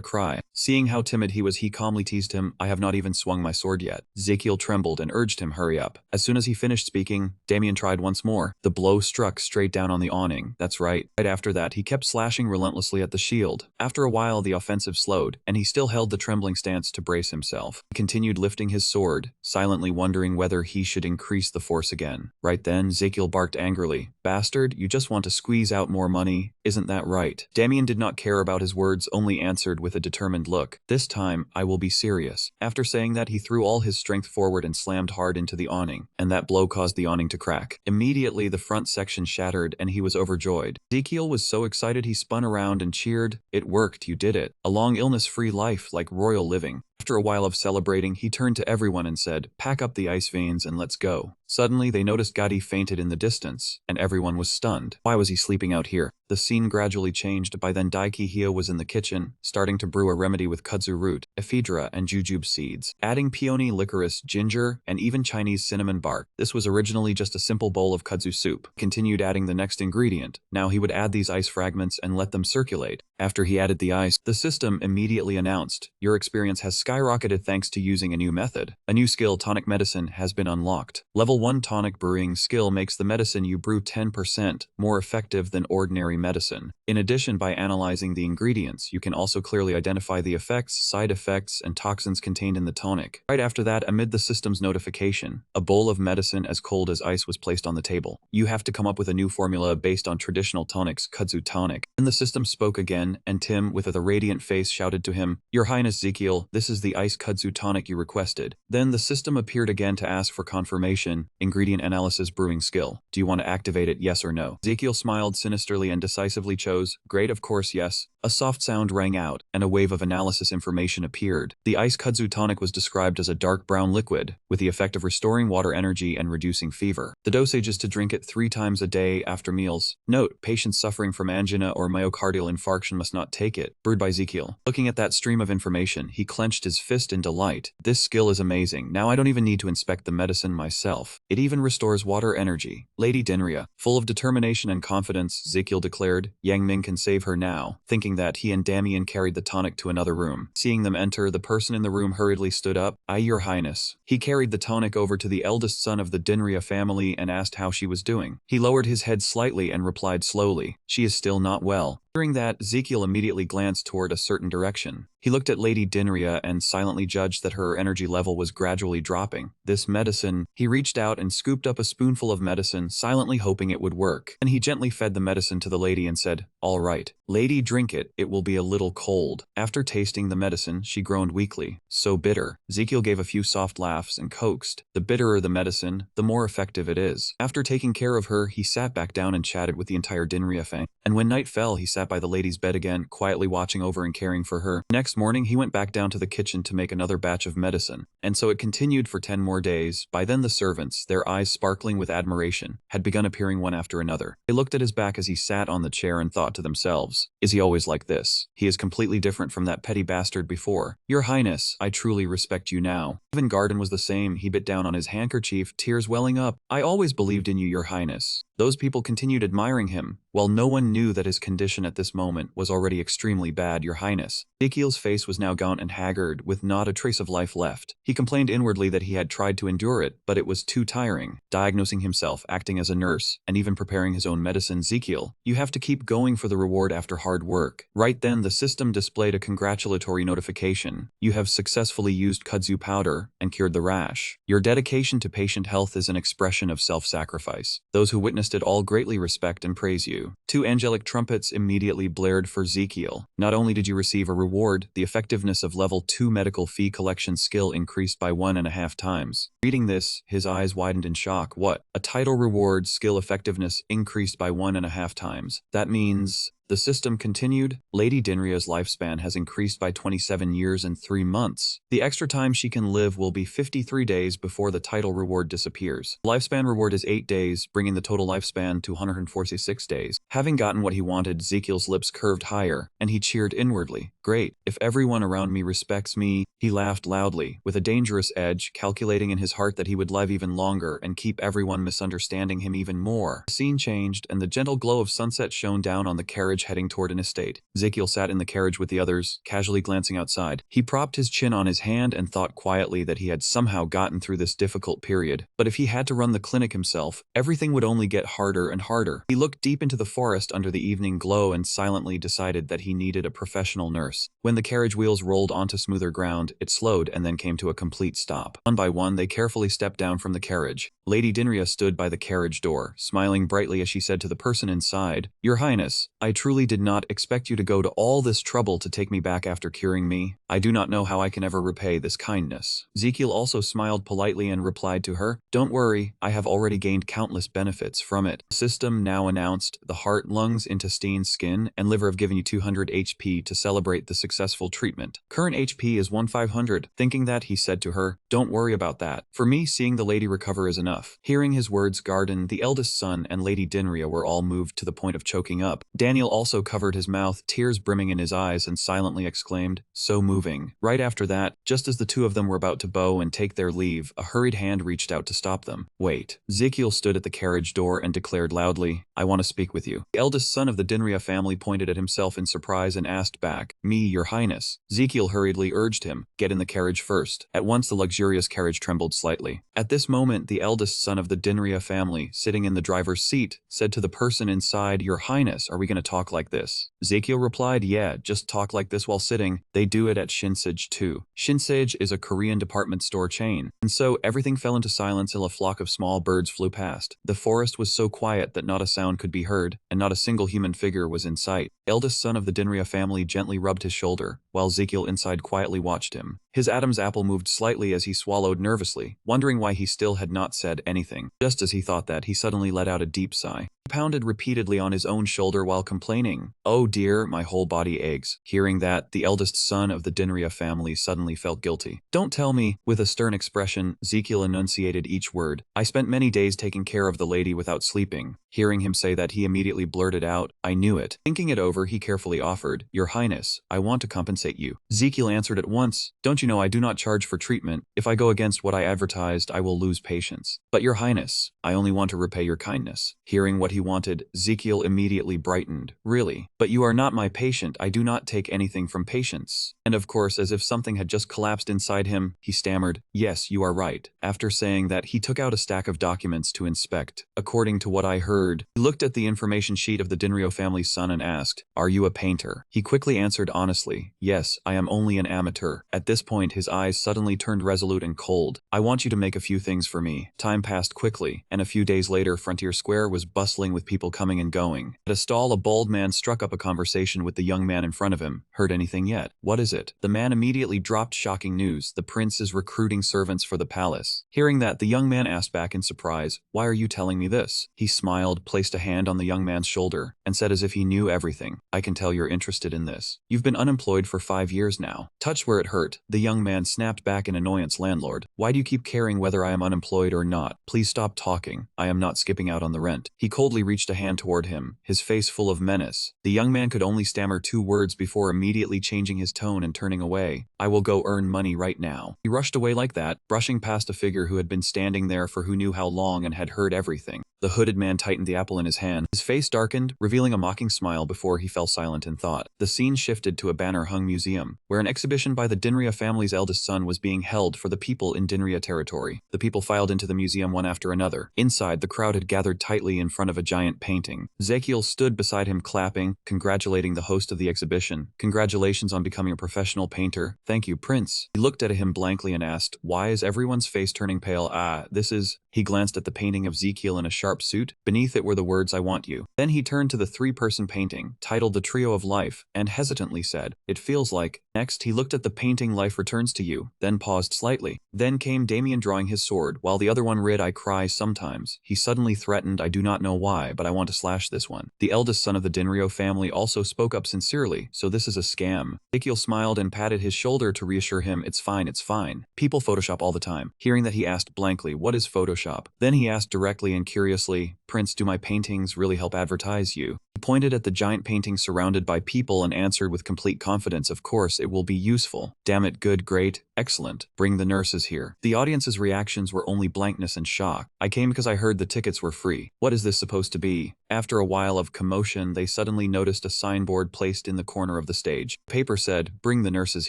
cry. Seeing how timid he was, he calmly teased him, "I have not even swung my sword yet." Ezekiel trembled and urged him, "Hurry up." As soon as he finished speaking, Damien tried once more. The blow struck straight down on the awning. That's right. Right after that, he kept slashing relentlessly at the shield. After a while, the offensive slowed, and he still held the trembling stance to brace himself. He continued lifting his sword, silently wondering whether he should increase the force again. Right then, Ezekiel barked angrily, "Bastard, you just want to squeeze out more money, isn't that right?" Damien did not care about his words, only answered with a determined look, "This time, I will be serious." After saying that, he threw all his strength forward and slammed hard into the awning, and that blow caused the awning to crack. Immediately, the front section shattered, and he was overjoyed. Ezekiel was so excited he spun around and cheered, "It worked, you did it. A long illness-free life like royal living." After a while of celebrating, he turned to everyone and said, "Pack up the ice veins and let's go." Suddenly, they noticed Gadi fainted in the distance, and everyone was stunned. Why was he sleeping out here? The scene gradually changed. By then, Daiki-hyo was in the kitchen, starting to brew a remedy with kudzu root, ephedra, and jujube seeds, adding peony, licorice, ginger, and even Chinese cinnamon bark. This was originally just a simple bowl of kudzu soup. Continued adding the next ingredient. Now he would add these ice fragments and let them circulate. After he added the ice, the system immediately announced, "Your experience has skyrocketed thanks to using a new method. A new skill, tonic medicine, has been unlocked. Level 1 tonic brewing skill makes the medicine you brew 10% more effective than ordinary medicine. In addition, by analyzing the ingredients, you can also clearly identify the effects, side effects, and toxins contained in the tonic." Right after that, amid the system's notification, a bowl of medicine as cold as ice was placed on the table. "You have to come up with a new formula based on traditional tonics, kudzu tonic." Then the system spoke again, and Tim, with a radiant face, shouted to him, "Your Highness Ezekiel, this is the ice kudzu tonic you requested." Then the system appeared again to ask for confirmation. Ingredient analysis brewing skill. "Do you want to activate it, yes or no?" Ezekiel smiled sinisterly and decisively chose, "Great, of course, yes." A soft sound rang out, and a wave of analysis information appeared. The ice kudzu tonic was described as a dark brown liquid, with the effect of restoring water energy and reducing fever. The dosage is to drink it 3 times a day after meals. Note, patients suffering from angina or myocardial infarction must not take it. Brewed by Ezekiel. Looking at that stream of information, he clenched his fist in delight. This skill is amazing. Now I don't even need to inspect the medicine myself. It even restores water energy. Lady Dinria. Full of determination and confidence, Ezekiel declared, "Yang Ming can save her now." Thinking that, he and Damien carried the tonic to another room. Seeing them enter, the person in the room hurriedly stood up. "Aye, Your Highness." He carried the tonic over to the eldest son of the Dinria family and asked how she was doing. He lowered his head slightly and replied slowly, "She is still not well." Hearing that, Ezekiel immediately glanced toward a certain direction. He looked at Lady Dinria and silently judged that her energy level was gradually dropping. This medicine, he reached out and scooped up a spoonful of medicine, silently hoping it would work. Then he gently fed the medicine to the lady and said, "All right, lady, drink it. It will be a little cold." After tasting the medicine, she groaned weakly. "So bitter." Ezekiel gave a few soft laughs and coaxed, "The bitterer the medicine, the more effective it is." After taking care of her, he sat back down and chatted with the entire Dinria family. And when night fell, he sat by the lady's bed again, quietly watching over and caring for her. Next morning, he went back down to the kitchen to make another batch of medicine. And so it continued for 10 more days. By then the servants, their eyes sparkling with admiration, had begun appearing one after another. They looked at his back as he sat on the chair and thought to themselves, "Is he always like this? He is completely different from that petty bastard before. Your Highness, I truly respect you now." Even Garden was the same. He bit down on his handkerchief, tears welling up. "I always believed in you, Your Highness." Those people continued admiring him, while no one knew that his condition at this moment was already extremely bad, Your Highness. Ezekiel's face was now gaunt and haggard, with not a trace of life left. He complained inwardly that he had tried to endure it, but it was too tiring. Diagnosing himself, acting as a nurse, and even preparing his own medicine. "Ezekiel, you have to keep going for the reward after hard work." Right then, the system displayed a congratulatory notification. "You have successfully used kudzu powder and cured the rash. Your dedication to patient health is an expression of self-sacrifice. Those who witnessed it all greatly respect and praise you." 2 angelic trumpets immediately blared for Ezekiel. Not only did you receive a reward, the effectiveness of level 2 medical fee collection skill increased by 1.5 times. Reading this, his eyes widened in shock. What? A title reward skill effectiveness increased by 1.5 times. That means... The system continued, "Lady Dinria's lifespan has increased by 27 years and 3 months. The extra time she can live will be 53 days before the title reward disappears. The lifespan reward is 8 days, bringing the total lifespan to 146 days. Having gotten what he wanted, Ezekiel's lips curved higher, and he cheered inwardly. "Great, if everyone around me respects me." He laughed loudly, with a dangerous edge, calculating in his heart that he would live even longer and keep everyone misunderstanding him even more. The scene changed, and the gentle glow of sunset shone down on the carriage heading toward an estate. Ezekiel sat in the carriage with the others, casually glancing outside. He propped his chin on his hand and thought quietly that he had somehow gotten through this difficult period. But if he had to run the clinic himself, everything would only get harder and harder. He looked deep into the forest under the evening glow and silently decided that he needed a professional nurse. When the carriage wheels rolled onto smoother ground, it slowed and then came to a complete stop. One by one, they carefully stepped down from the carriage. Lady Dinria stood by the carriage door, smiling brightly as she said to the person inside, "Your Highness, I truly truly did not expect you to go to all this trouble to take me back after curing me. I do not know how I can ever repay this kindness. Ezekiel also smiled politely and replied to her, "Don't worry, I have already gained countless benefits from it. The system now announced the heart, lungs, intestines, skin, and liver have given you 200 HP to celebrate the successful treatment. Current HP is 1500. Thinking that, he said to her, "Don't worry about that. For me, seeing the lady recover is enough." Hearing his words, Garden, the eldest son, and Lady Dinria were all moved to the point of choking up. Daniel also covered his mouth, tears brimming in his eyes, and silently exclaimed, "So moving." Right after that, just as the two of them were about to bow and take their leave, a hurried hand reached out to stop them. "Wait." Ezekiel stood at the carriage door and declared loudly, "I want to speak with you." The eldest son of the Dinria family pointed at himself in surprise and asked back, "Me, your highness." Ezekiel hurriedly urged him, "Get in the carriage first." At once the luxurious carriage trembled slightly. At this moment, the eldest son of the Dinria family, sitting in the driver's seat, said to the person inside, "Your highness, are we going to talk like this?" Ezekiel replied, "Yeah, just talk like this while sitting. They do it at Shinsage too." Shinsage is a Korean department store chain. And so everything fell into silence till a flock of small birds flew past. The forest was so quiet that not a sound could be heard, and not a single human figure was in sight. Eldest son of the Dinria family gently rubbed his shoulder, while Ezekiel inside quietly watched him. His Adam's apple moved slightly as he swallowed nervously, wondering why he still had not said anything. Just as he thought that, he suddenly let out a deep sigh. He pounded repeatedly on his own shoulder while complaining, "Oh dear, my whole body aches." Hearing that, the eldest son of the Dinria family suddenly felt guilty. "Don't tell me." With a stern expression, Ezekiel enunciated each word. "I spent many days taking care of the lady without sleeping." Hearing him say that, he immediately blurted out, "I knew it." Thinking it over, he carefully offered, "Your highness, I want to compensate you." Ezekiel answered at once, "Don't you know I do not charge for treatment? If I go against what I advertised, I will lose patience. But your highness, I only want to repay your kindness." Hearing what he wanted, Ezekiel immediately brightened. "Really? But you are not my patient. I do not take anything from patients." And of course, as if something had just collapsed inside him, he stammered, "Yes, you are right." After saying that, he took out a stack of documents to inspect. "According to what I heard," he looked at the information sheet of the Dinrio family's son and asked, "Are you a painter?" He quickly answered honestly, "Yes, I am only an amateur." At this point, his eyes suddenly turned resolute and cold. "I want you to make a few things for me." Time passed quickly, and a few days later, Frontier Square was bustling with people coming and going. At a stall, a bald man struck up a conversation with the young man in front of him. "Heard anything yet?" "What is it?" The man immediately dropped shocking news. "The prince is recruiting servants for the palace." Hearing that, the young man asked back in surprise, "Why are you telling me this?" He smiled, placed a hand on the young man's shoulder, and said as if he knew everything, "I can tell you're interested in this. You've been unemployed for 5 years now." Touch where it hurt. The young man snapped back in annoyance, "Landlord, why do you keep caring whether I am unemployed or not? Please stop talking. I am not skipping out on the rent." He coldly reached a hand toward him, his face full of menace. The young man could only stammer 2 words before immediately changing his tone and turning away. "I will go earn money right now." He rushed away like that, brushing past a figure who had been standing there for who knew how long and had heard everything. The hooded man tightened the apple in his hand. His face darkened, revealing a mocking smile before he fell silent in thought. The scene shifted to a banner-hung museum, where an exhibition by the Dinria family's eldest son was being held for the people in Dinria territory. The people filed into the museum one after another. Inside, the crowd had gathered tightly in front of a giant painting. Ezekiel stood beside him clapping, congratulating the host of the exhibition. "Congratulations on becoming a professional painter." "Thank you, Prince." He looked at him blankly and asked, "Why is everyone's face turning pale?" This is..." He glanced at the painting of Ezekiel in a sharp suit. Beneath it were the words, "I want you." Then he turned to the 3-person painting, titled The Trio of Life, and hesitantly said, "It feels like..." Next, he looked at the painting Life Returns to You, then paused slightly. Then came Damien drawing his sword, while the other one read, "I cry sometimes." He suddenly threatened, "I do not know why, but I want to slash this one." The eldest son of the Dinrio family also spoke up sincerely, "So this is a scam." Ezekiel smiled and patted his shoulder to reassure him, "It's fine, it's fine. People Photoshop all the time." Hearing that, he asked blankly, "What is Photoshop?" Then he asked directly and curiously, "Prince, do my paintings really help advertise you?" He pointed at the giant painting surrounded by people and answered with complete confidence, "Of course, it will be useful." "Damn it, good, great, excellent. Bring the nurses here." The audience's reactions were only blankness and shock. "I came because I heard the tickets were free. What is this supposed to be?" After a while of commotion, they suddenly noticed a signboard placed in the corner of the stage. The paper said, "Bring the nurses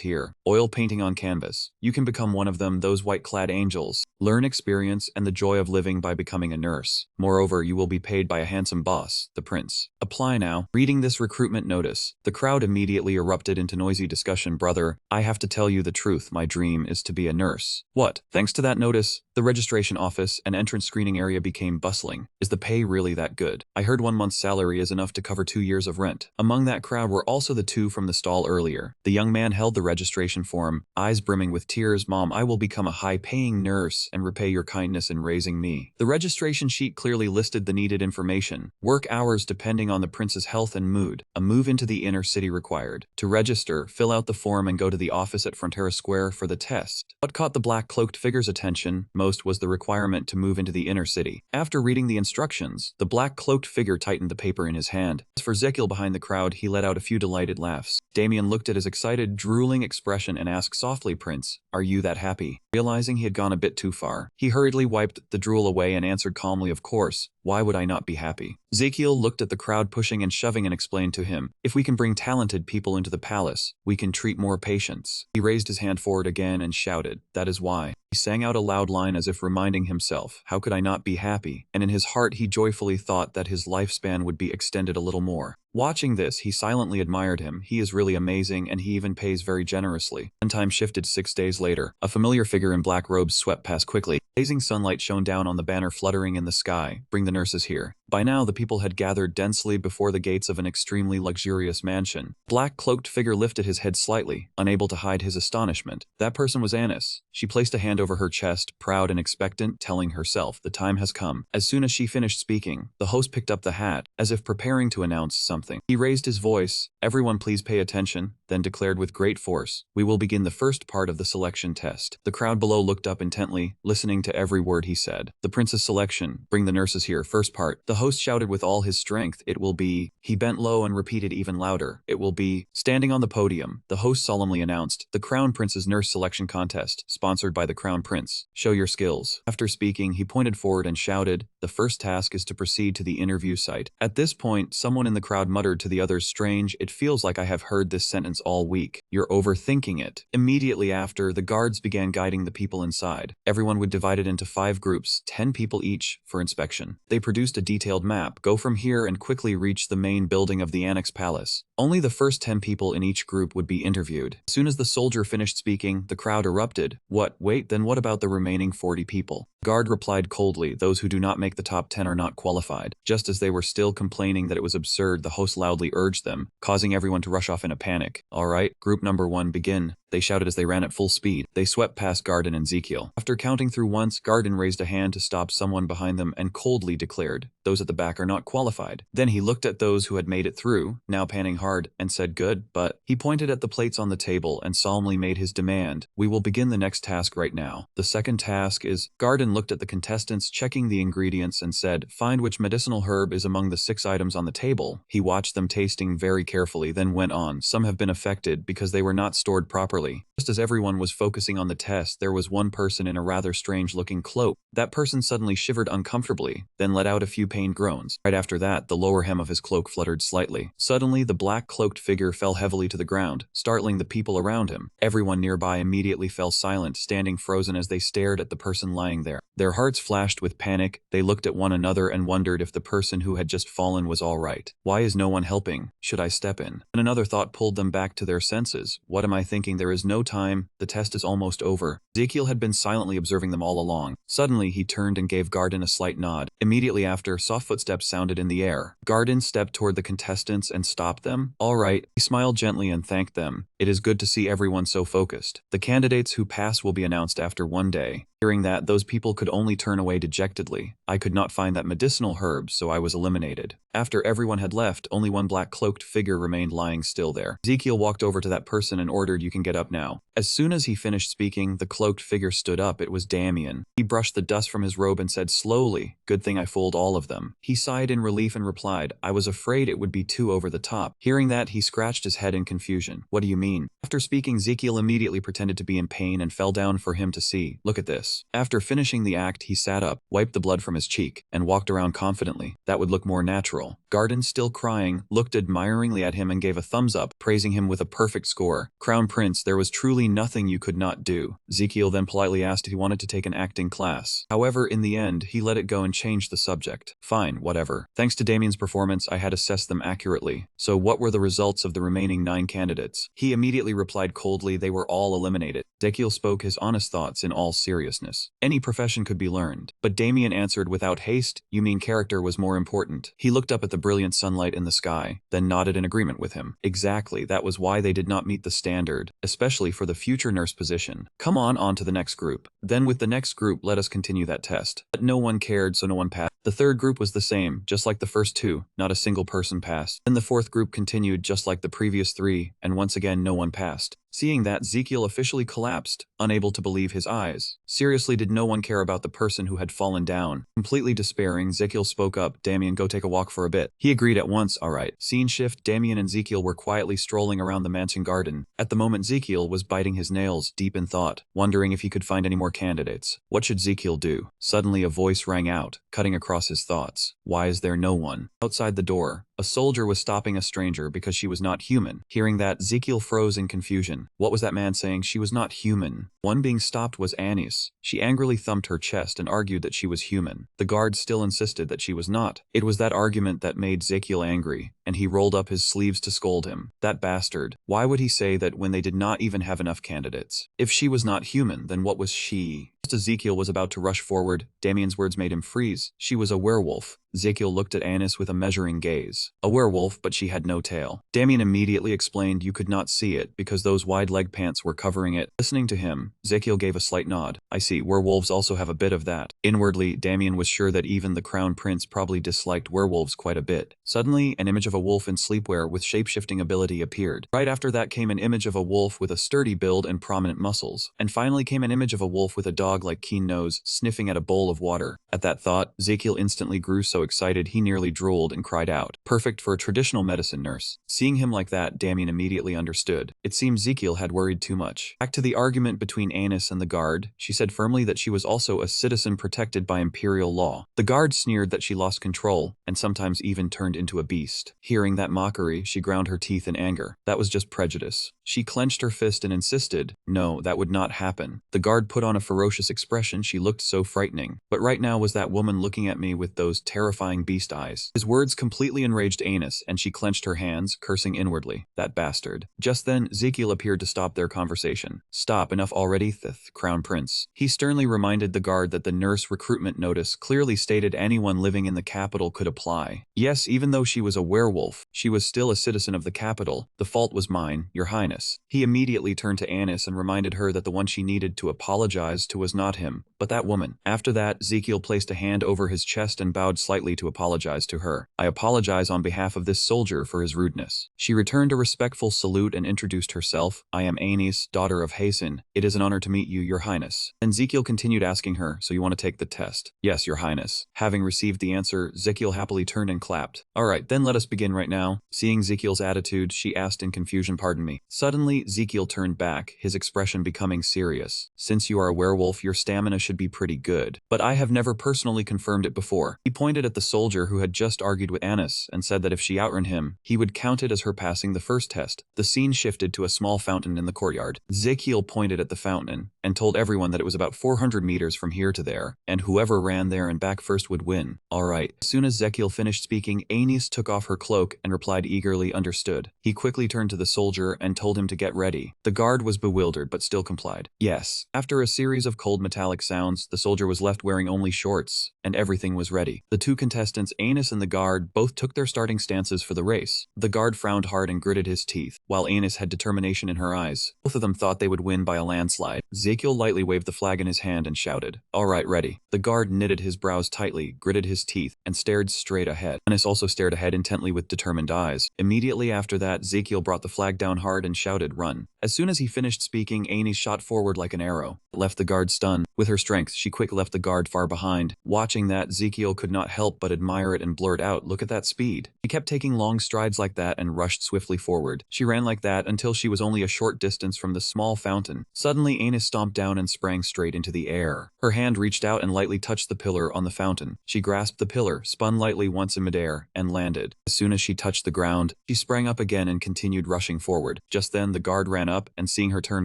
here. Oil painting on canvas. You can become one of them, those white-clad angels. Learn experience and the joy of living by becoming a nurse. Moreover, you will be paid by a handsome boss, the prince. Apply now." Reading this recruitment notice, the crowd immediately erupted into noisy discussion. "Brother, I have to tell you the truth. My dream dream is to be a nurse. What? Thanks to that notice, the registration office and entrance screening area became bustling. Is the pay really that good? I heard 1 month's salary is enough to cover 2 years of rent. Among that crowd were also the two from the stall earlier. The young man held the registration form, eyes brimming with tears. Mom, I will become a high-paying nurse and repay your kindness in raising me. The registration sheet clearly listed the needed information. Work hours depending on the prince's health and mood. A move into the inner city required. To register, fill out the form and go to the office at Frontera Square for the test. What caught the black-cloaked figure's attention most was the requirement to move into the inner city. After reading the instructions, the black-cloaked figure tightened the paper in his hand. As for Zekiel behind the crowd, he let out a few delighted laughs. Damien looked at his excited, drooling expression and asked softly, Prince, are you that happy? Realizing he had gone a bit too far, he hurriedly wiped the drool away and answered calmly, of course. Why would I not be happy? Zekiel looked at the crowd pushing and shoving and explained to him, if we can bring talented people into the palace, we can treat more patients. He raised his hand forward again and shouted, that is why. He sang out a loud line as if reminding himself, how could I not be happy? And in his heart he joyfully thought that his lifespan would be extended a little more. Watching this, he silently admired him. He is really amazing and he even pays very generously. When time shifted 6 days later, a familiar figure in black robes swept past quickly. Blazing sunlight shone down on the banner fluttering in the sky, bring the nurses here. By now, the people had gathered densely before the gates of an extremely luxurious mansion. Black-cloaked figure lifted his head slightly, unable to hide his astonishment. That person was Annis. She placed a hand over her chest, proud and expectant, telling herself, the time has come. As soon as she finished speaking, the host picked up the hat, as if preparing to announce something. He raised his voice, everyone please pay attention, then declared with great force, we will begin the first part of the selection test. The crowd below looked up intently, listening to every word he said. The prince's selection, bring the nurses here, first part. The host shouted with all his strength, it will be. He bent low and repeated even louder, it will be. Standing on the podium, the host solemnly announced, the Crown Prince's Nurse Selection Contest, sponsored by the Crown Prince. Show your skills. After speaking, he pointed forward and shouted, the first task is to proceed to the interview site. At this point, someone in the crowd muttered to the others, strange, it feels like I have heard this sentence all week. You're overthinking it. Immediately after, the guards began guiding the people inside. Everyone would divide it into 5 groups, 10 people each, for inspection. They produced a detailed map, go from here and quickly reach the main building of the Annex Palace. Only the first 10 people in each group would be interviewed. As soon as the soldier finished speaking, the crowd erupted. What? Wait, then what about the remaining 40 people? Guard replied coldly, those who do not make the top 10 are not qualified. Just as they were still complaining that it was absurd, the host loudly urged them, causing everyone to rush off in a panic. All right, group number 1, begin. They shouted as they ran at full speed. They swept past Garden and Zekiel. After counting through once, Garden raised a hand to stop someone behind them and coldly declared, those at the back are not qualified. Then he looked at those who had made it through, now panting hard, and said good, but he pointed at the plates on the table and solemnly made his demand. We will begin the next task right now. The second task is, Garden looked at the contestants checking the ingredients and said, find which medicinal herb is among the 6 items on the table. He watched them tasting very carefully, then went on, some have been affected because they were not stored properly. Just as everyone was focusing on the test, there was one person in a rather strange-looking cloak. That person suddenly shivered uncomfortably, then let out a few pained groans. Right after that, the lower hem of his cloak fluttered slightly. Suddenly, the black-cloaked figure fell heavily to the ground, startling the people around him. Everyone nearby immediately fell silent, standing frozen as they stared at the person lying there. Their hearts flashed with panic. They looked at one another and wondered if the person who had just fallen was all right. Why is no one helping? Should I step in? And another thought pulled them back to their senses. What am I thinking? There is no time. The test is almost over. Zekiel had been silently observing them all along. Suddenly, he turned and gave Garden a slight nod. Immediately after, soft footsteps sounded in the air. Garden stepped toward the contestants and stopped them. All right. He smiled gently and thanked them. It is good to see everyone so focused. The candidates who pass will be announced after 1 day. Hearing that, those people could only turn away dejectedly. I could not find that medicinal herb, so I was eliminated. After everyone had left, only one black-cloaked figure remained lying still there. Zekiel walked over to that person and ordered, you can get up now. As soon as he finished speaking, the cloaked figure stood up. It was Damien. He brushed the dust from his robe and said slowly, good thing I fooled all of them. He sighed in relief and replied, I was afraid it would be too over the top. Hearing that, he scratched his head in confusion. What do you mean? After speaking, Zekiel immediately pretended to be in pain and fell down for him to see. Look at this. After finishing the act, he sat up, wiped the blood from his cheek, and walked around confidently. That would look more natural. Garden, still crying, looked admiringly at him and gave a thumbs up, praising him with a perfect score. Crown Prince, there was truly nothing you could not do. Ezekiel then politely asked if he wanted to take an acting class. However, in the end, he let it go and changed the subject. Fine, whatever. Thanks to Damien's performance, I had assessed them accurately. So what were the results of the remaining 9 candidates? He immediately replied coldly, they were all eliminated. Ezekiel spoke his honest thoughts in all seriousness. Any profession could be learned. But Damien answered without haste, you mean character was more important. He looked up at the brilliant sunlight in the sky, then nodded in agreement with him. Exactly, that was why they did not meet the standard, especially for the future nurse position. Come on to the next group. Then with the next group, let us continue that test. But no one cared, so no one passed. The third group was the same, just like the first 2, not a single person passed. Then the fourth group continued just like the previous 3, and once again no one passed. Seeing that, Ezekiel officially collapsed, unable to believe his eyes. Seriously, did no one care about the person who had fallen down? Completely despairing, Ezekiel spoke up, Damien, go take a walk for a bit. He agreed at once, alright. Scene shift, Damien and Ezekiel were quietly strolling around the mansion garden. At the moment, Ezekiel was biting his nails, deep in thought, wondering if he could find any more candidates. What should Ezekiel do? Suddenly a voice rang out, cutting across his thoughts. Why is there no one? Outside the door, a soldier was stopping a stranger because she was not human. Hearing that, Ezekiel froze in confusion. What was that man saying? She was not human. One being stopped was Anis. She angrily thumped her chest and argued that she was human. The guard still insisted that she was not. It was that argument that made Ezekiel angry, and he rolled up his sleeves to scold him. That bastard. Why would he say that when they did not even have enough candidates? If she was not human, then what was she? Just as Ezekiel was about to rush forward, Damien's words made him freeze. She was a werewolf. Ezekiel looked at Anis with a measuring gaze. A werewolf, but she had no tail. Damien immediately explained you could not see it because those wide leg pants were covering it. Listening to him, Ezekiel gave a slight nod. I see, werewolves also have a bit of that. Inwardly, Damien was sure that even the Crown Prince probably disliked werewolves quite a bit. Suddenly, an image of a wolf in sleepwear with shape-shifting ability appeared. Right after that came an image of a wolf with a sturdy build and prominent muscles. And finally came an image of a wolf with a dog-like keen nose, sniffing at a bowl of water. At that thought, Ezekiel instantly grew so excited he nearly drooled and cried out. Perfect for a traditional medicine nurse. Seeing him like that, Damien immediately understood. It seemed Ezekiel had worried too much. Back to the argument between Anis and the guard, she said firmly that she was also a citizen protected by imperial law. The guard sneered that she lost control, and sometimes even turned into a beast. Hearing that mockery, she ground her teeth in anger. That was just prejudice. She clenched her fist and insisted, no, that would not happen. The guard put on a ferocious expression, she looked so frightening. But right now was that woman looking at me with those terrifying beast eyes. His words completely enraged Anis, and she clenched her hands, cursing inwardly. That bastard. Just then, Ezekiel appeared to stop their conversation. Stop, enough already, Crown Prince. He sternly reminded the guard that the nurse recruitment notice clearly stated anyone living in the capital could apply. Yes, even though she was a werewolf, she was still a citizen of the capital. The fault was mine, Your Highness. He immediately turned to Anis and reminded her that the one she needed to apologize to was not him, but that woman. After that, Ezekiel placed a hand over his chest and bowed slightly to apologize to her. I apologize on behalf of this soldier for his rudeness. She returned a respectful salute and introduced herself. I am Anis, daughter of Hasten. It is an honor to meet you, Your Highness. And Ezekiel continued asking her, so you want to take the test? Yes, Your Highness. Having received the answer, Ezekiel happily turned and clapped. Alright, then let us begin right now. Seeing Ezekiel's attitude, she asked in confusion, pardon me. Suddenly, Ezekiel turned back, his expression becoming serious. Since you are a werewolf, your stamina should be pretty good. But I have never personally confirmed it before. He pointed at the soldier who had just argued with Anis and said that if she outrun him, he would count it as her passing the first test. The scene shifted to a small fountain in the courtyard. Ezekiel pointed at the fountain and told everyone that it was about 400 meters from here to there, and whoever ran there and back first would win. Alright. As soon as Ezekiel finished speaking, Anis took off her cloak and replied eagerly, understood. He quickly turned to the soldier and told him to get ready. The guard was bewildered but still complied. Yes. After a series of cold metallic sounds, the soldier was left wearing only shorts, and everything was ready. The two contestants, Anis and the guard, both took their starting stances for the race. The guard frowned hard and gritted his teeth, while Anis had determination in her eyes. Both of them thought they would win by a landslide. Ezekiel lightly waved the flag in his hand and shouted, alright, ready. The guard knitted his brows tightly, gritted his teeth, and stared straight ahead. Anis also stared ahead intently with determined eyes. Immediately after that, Ezekiel brought the flag down hard and shouted, run. As soon as he finished speaking, Anis shot forward like an arrow. Left the guard stunned. With her strength, she quickly left the guard far behind. Watch Watching that, Ezekiel could not help but admire it and blurt out, "Look at that speed." She kept taking long strides like that and rushed swiftly forward. She ran like that until she was only a short distance from the small fountain. Suddenly, Anis stomped down and sprang straight into the air. Her hand reached out and lightly touched the pillar on the fountain. She grasped the pillar, spun lightly once in midair, and landed. As soon as she touched the ground, she sprang up again and continued rushing forward. Just then, the guard ran up, and seeing her turn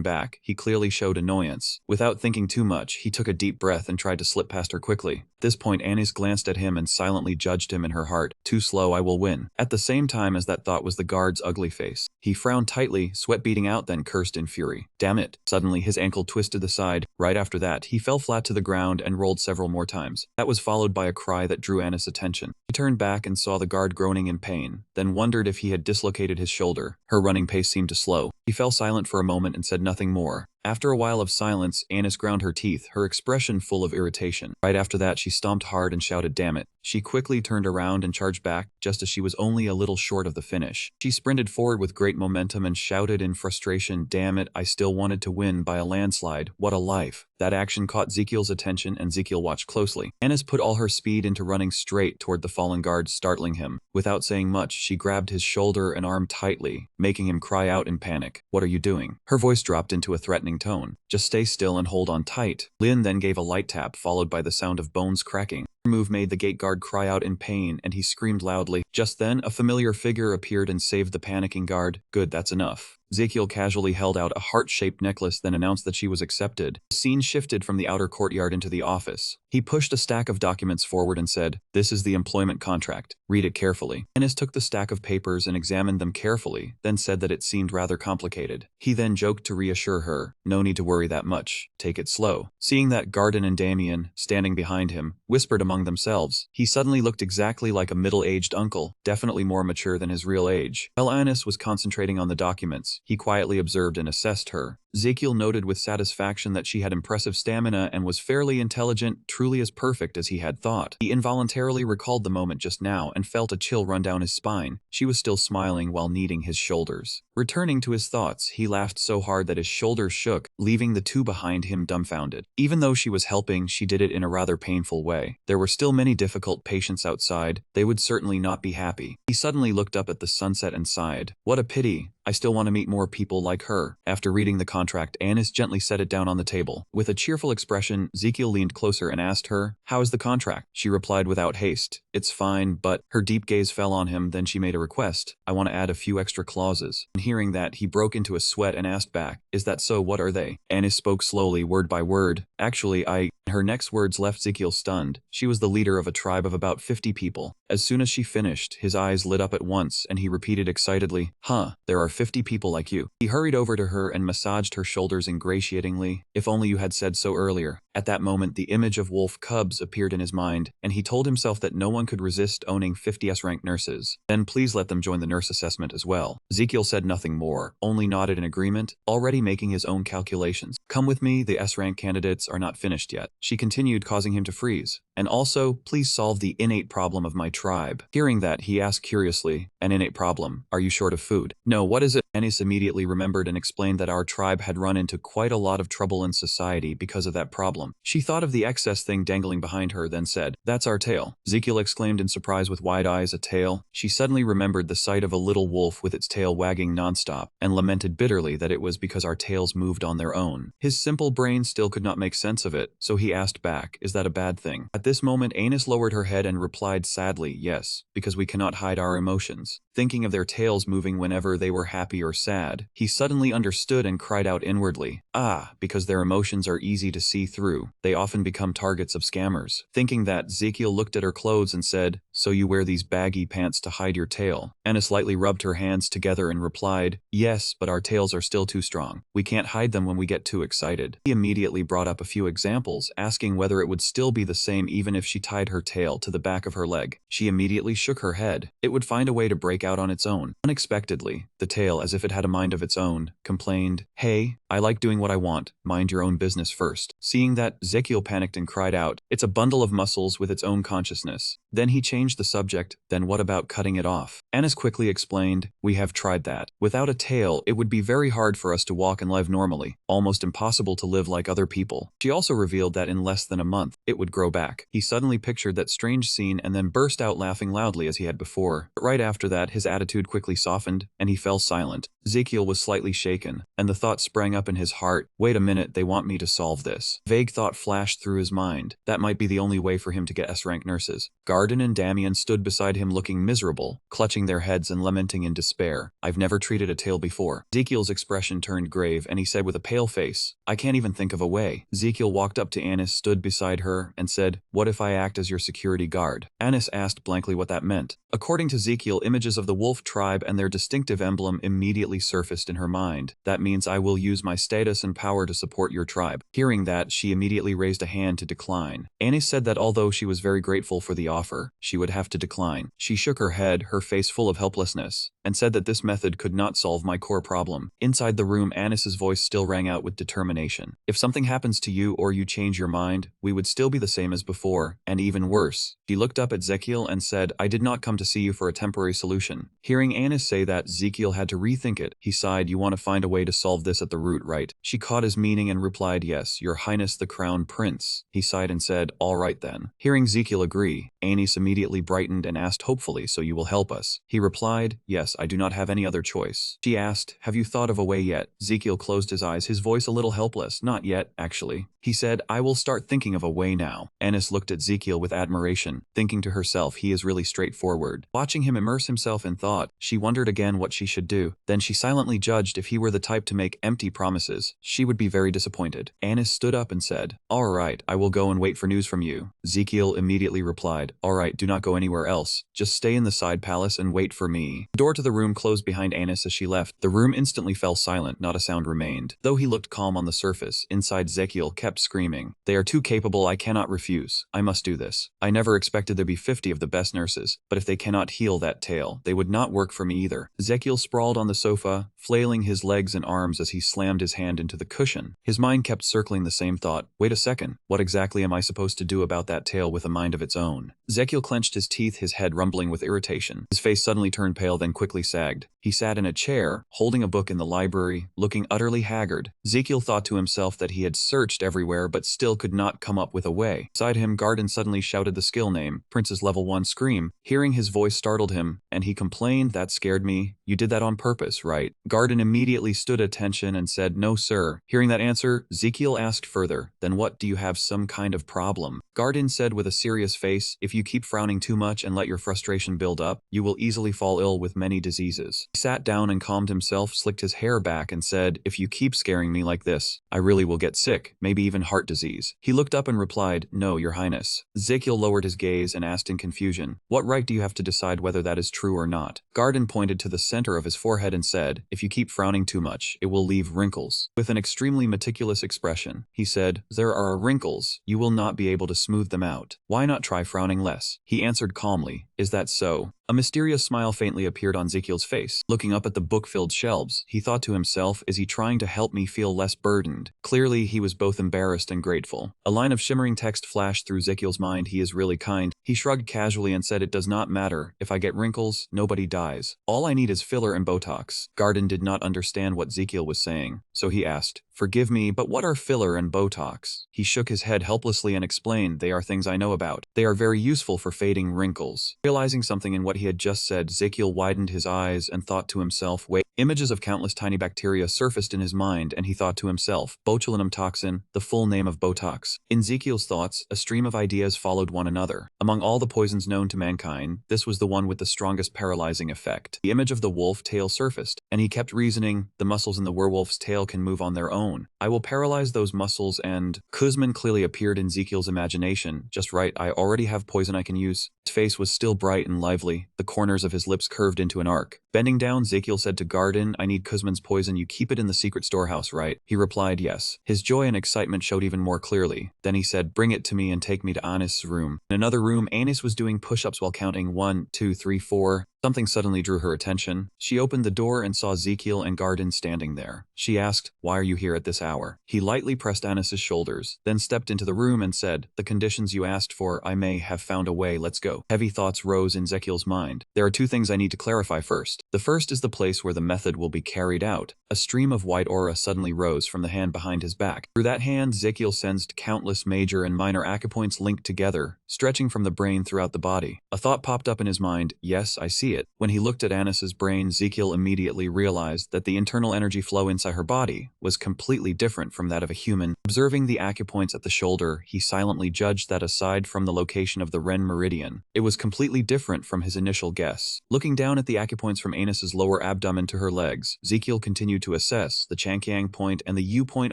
back, he clearly showed annoyance. Without thinking too much, he took a deep breath and tried to slip past her quickly. At this point, Anis glanced at him and silently judged him in her heart. Too slow, I will win. At the same time as that thought was the guard's ugly face. He frowned tightly, sweat beading out, then cursed in fury. Damn it. Suddenly, his ankle twisted aside. Right after that, he fell flat to the ground and rolled several more times. That was followed by a cry that drew Anis' attention. He turned back and saw the guard groaning in pain, then wondered if he had dislocated his shoulder. Her running pace seemed to slow. He fell silent for a moment and said nothing more. After a while of silence, Anis ground her teeth, her expression full of irritation. Right after that, she stomped hard and shouted, "Damn it." She quickly turned around and charged back, just as she was only a little short of the finish. She sprinted forward with great momentum and shouted in frustration, "Damn it, I still wanted to win by a landslide. What a life." That action caught Ezekiel's attention, and Ezekiel watched closely. Anis put all her speed into running straight toward the fallen guard, startling him. Without saying much, she grabbed his shoulder and arm tightly, making him cry out in panic. "What are you doing?" Her voice dropped into a threatening tone. "Just stay still and hold on tight." Lin then gave a light tap, followed by the sound of bones cracking. Her move made the gate guard cry out in pain, and he screamed loudly. Just then, a familiar figure appeared and saved the panicking guard. "Good, that's enough." Ezekiel casually held out a heart-shaped necklace, then announced that she was accepted. The scene shifted from the outer courtyard into the office. He pushed a stack of documents forward and said, "This is the employment contract. Read it carefully." Anis took the stack of papers and examined them carefully, then said that it seemed rather complicated. He then joked to reassure her, "No need to worry that much. Take it slow." Seeing that Garden and Damien, standing behind him, whispered among themselves, he suddenly looked exactly like a middle-aged uncle, definitely more mature than his real age. While Anis was concentrating on the documents, he quietly observed and assessed her. Ezekiel noted with satisfaction that she had impressive stamina and was fairly intelligent, truly as perfect as he had thought. He involuntarily recalled the moment just now and felt a chill run down his spine. She was still smiling while kneading his shoulders. Returning to his thoughts, he laughed so hard that his shoulders shook, leaving the two behind him dumbfounded. Even though she was helping, she did it in a rather painful way. There were still many difficult patients outside. They would certainly not be happy. He suddenly looked up at the sunset and sighed. What a pity. I still want to meet more people like her. After reading the contract, Anis gently set it down on the table. With a cheerful expression, Ezekiel leaned closer and asked her, "How is the contract?" She replied without haste, "It's fine, but..." Her deep gaze fell on him, then she made a request. "I want to add a few extra clauses." And hearing that, he broke into a sweat and asked back, "Is that so? What are they?" Anis spoke slowly, word by word. "Actually, Her next words left Ezekiel stunned. She was the leader of a tribe of about 50 people. As soon as she finished, his eyes lit up at once, and he repeated excitedly, "Huh, there are 50 people like you." He hurried over to her and massaged her shoulders ingratiatingly. "If only you had said so earlier." At that moment, the image of wolf cubs appeared in his mind, and he told himself that no one could resist owning 50 S-rank nurses. Then please let them join the nurse assessment as well. Ezekiel said nothing more, only nodded in agreement, already making his own calculations. "Come with me, the S-rank candidates are not finished yet." She continued, causing him to freeze. "And also, please solve the innate problem of my tribe." Hearing that, he asked curiously, "An innate problem? Are you short of food?" "No, what is it?" Anis immediately remembered and explained that our tribe had run into quite a lot of trouble in society because of that problem. She thought of the excess thing dangling behind her, then said, "That's our tail." Ezekiel exclaimed in surprise with wide eyes, "A tail?" She suddenly remembered the sight of a little wolf with its tail wagging nonstop, and lamented bitterly that it was because our tails moved on their own. His simple brain still could not make sense of it, so he asked back, "Is that a bad thing?" At this moment, Anis lowered her head and replied sadly, "Yes, because we cannot hide our emotions." Thinking of their tails moving whenever they were happy or sad, he suddenly understood and cried out inwardly, "Ah, because their emotions are easy to see through, they often become targets of scammers." Thinking that, Ezekiel looked at her clothes and said, "So you wear these baggy pants to hide your tail?" Anis lightly rubbed her hands together and replied, "Yes, but our tails are still too strong. We can't hide them when we get too excited." He immediately brought up a few examples, asking whether it would still be the same even if she tied her tail to the back of her leg. She immediately shook her head. It would find a way to break out on its own. Unexpectedly, the tail, as if it had a mind of its own, complained, "Hey, I like doing what I want. Mind your own business first." Seeing that, Ezekiel panicked and cried out, "It's a bundle of muscles with its own consciousness." Then he changed the subject, "Then what about cutting it off?" Anis quickly explained, "We have tried that. Without a tail, it would be very hard for us to walk and live normally, almost impossible possible to live like other people. She also revealed that in less than a month, it would grow back. He suddenly pictured that strange scene and then burst out laughing loudly as he had before. But right after that, his attitude quickly softened, and he fell silent. Ezekiel was slightly shaken, and the thought sprang up in his heart, wait a minute, they want me to solve this. Vague thought flashed through his mind. That might be the only way for him to get S-rank nurses. Garden and Damien stood beside him looking miserable, clutching their heads and lamenting in despair. I've never treated a tail before. Ezekiel's expression turned grave, and he said with a pale face, I can't even think of a way. Ezekiel walked up to Anis, stood beside her, and said, what if I act as your security guard? Anis asked blankly what that meant. According to Ezekiel, images of the wolf tribe and their distinctive emblem immediately surfaced in her mind. That means I will use my status and power to support your tribe. Hearing that, she immediately raised a hand to decline. Anis said that although she was very grateful for the offer, she would have to decline. She shook her head, her face full of helplessness, and said that this method could not solve my core problem. Inside the room, Anis's voice still rang out with determination. If something happens to you or you change your mind, we would still be the same as before, and even worse. She looked up at Ezekiel and said, I did not come to see you for a temporary solution. Hearing Anis say that, Ezekiel had to rethink it. He sighed, you want to find a way to solve this at the root, right? She caught his meaning and replied, yes, your highness the crown prince. He sighed and said, all right then. Hearing Ezekiel agree, Anis immediately brightened and asked hopefully, so you will help us? He replied, yes, I do not have any other choice. She asked, have you thought of a way yet? Ezekiel closed his eyes, his voice a little helpless. Not yet, actually. He said, I will start thinking of a way now. Anis looked at Ezekiel with admiration, thinking to herself, he is really straightforward. Watching him immerse himself in thought, she wondered again what she should do. Then she silently judged if he were the type to make empty promises, she would be very disappointed. Anis stood up and said, all right, I will go and wait for news from you. Ezekiel immediately replied, all right, do not go anywhere else. Just stay in the side palace and wait for me. The door to the room closed behind Anis as she left. The room instantly fell silent, not a sound remained. Though he looked calm on the surface, inside Ezekiel kept screaming, they are too capable, I cannot refuse. I must do this. I never expected there be 50 of the best nurses, but if they cannot heal that tail, they would not work for me either. Ezekiel sprawled on the sofa, flailing his legs and arms as he slammed his hand into the cushion. His mind kept circling the same thought, wait a second, what exactly am I supposed to do about that tail with a mind of its own? Ezekiel clenched his teeth, his head rumbling with irritation. His face suddenly turned pale, then quickly sagged. He sat in a chair, holding a book in the library, looking utterly haggard. Ezekiel thought to himself that he had searched everywhere but still could not come up with a way. Beside him, Garden suddenly shouted the skill name, Prince's level 1 scream. Hearing his voice startled him, and he complained, that scared me. You did that on purpose, right? Garden immediately stood at attention and said, no sir. Hearing that answer, Ezekiel asked further, then what, do you have some kind of problem? Garden said with a serious face, if you keep frowning too much and let your frustration build up, you will easily fall ill with many diseases. He sat down and calmed himself, slicked his hair back and said, if you keep scaring me like this, I really will get sick, maybe even heart disease. He looked up and replied, no, your highness. Ezekiel lowered his gaze and asked in confusion, what right do you have to decide whether that is true or not? Garden pointed to the center of his forehead and said, if you keep frowning too much, it will leave wrinkles. With an extremely meticulous expression, he said, there are wrinkles, you will not be able to smooth them out. Why not try frowning less? He answered calmly, is that so? A mysterious smile faintly appeared on Ezekiel's face. Looking up at the book-filled shelves, he thought to himself, is he trying to help me feel less burdened? Clearly, he was both embarrassed and grateful. A line of shimmering text flashed through Ezekiel's mind, he is really kind. He shrugged casually and said, it does not matter. If I get wrinkles, nobody dies. All I need is filler and Botox. Garden did not understand what Ezekiel was saying, so he asked, forgive me, but what are filler and Botox? He shook his head helplessly and explained, they are things I know about. They are very useful for fading wrinkles. Realizing something in what he had just said, Ezekiel widened his eyes and thought to himself, wait. Images of countless tiny bacteria surfaced in his mind and he thought to himself, botulinum toxin, the full name of Botox. In Ezekiel's thoughts, a stream of ideas followed one another. Among all the poisons known to mankind, this was the one with the strongest paralyzing effect. The image of the wolf tail surfaced, and he kept reasoning, the muscles in the werewolf's tail can move on their own. I will paralyze those muscles and… Kuzman clearly appeared in Ezekiel's imagination. Just right, I already have poison I can use. His face was still bright and lively, the corners of his lips curved into an arc. Bending down, Ezekiel said to Garden, I need Kuzman's poison, you keep it in the secret storehouse, right? He replied yes. His joy and excitement showed even more clearly. Then he said, bring it to me and take me to Anis' room. In another room, Anis was doing push-ups while counting 1, 2, 3, 4. Something suddenly drew her attention. She opened the door and saw Ezekiel and Garden standing there. She asked, "Why are you here at this hour?" He lightly pressed Anis's shoulders, then stepped into the room and said, "The conditions you asked for, I may have found a way, let's go." Heavy thoughts rose in Ezekiel's mind. There are two things I need to clarify first. The first is the place where the method will be carried out. A stream of white aura suddenly rose from the hand behind his back. Through that hand, Ezekiel sensed countless major and minor acupoints linked together, stretching from the brain throughout the body. A thought popped up in his mind, yes, I see it. When he looked at Anis's brain, Ezekiel immediately realized that the internal energy flow inside her body was completely different from that of a human. Observing the acupoints at the shoulder, he silently judged that aside from the location of the Ren meridian, it was completely different from his initial guess. Looking down at the acupoints from Anis's lower abdomen to her legs, Ezekiel continued to assess. The Changqiang point and the U point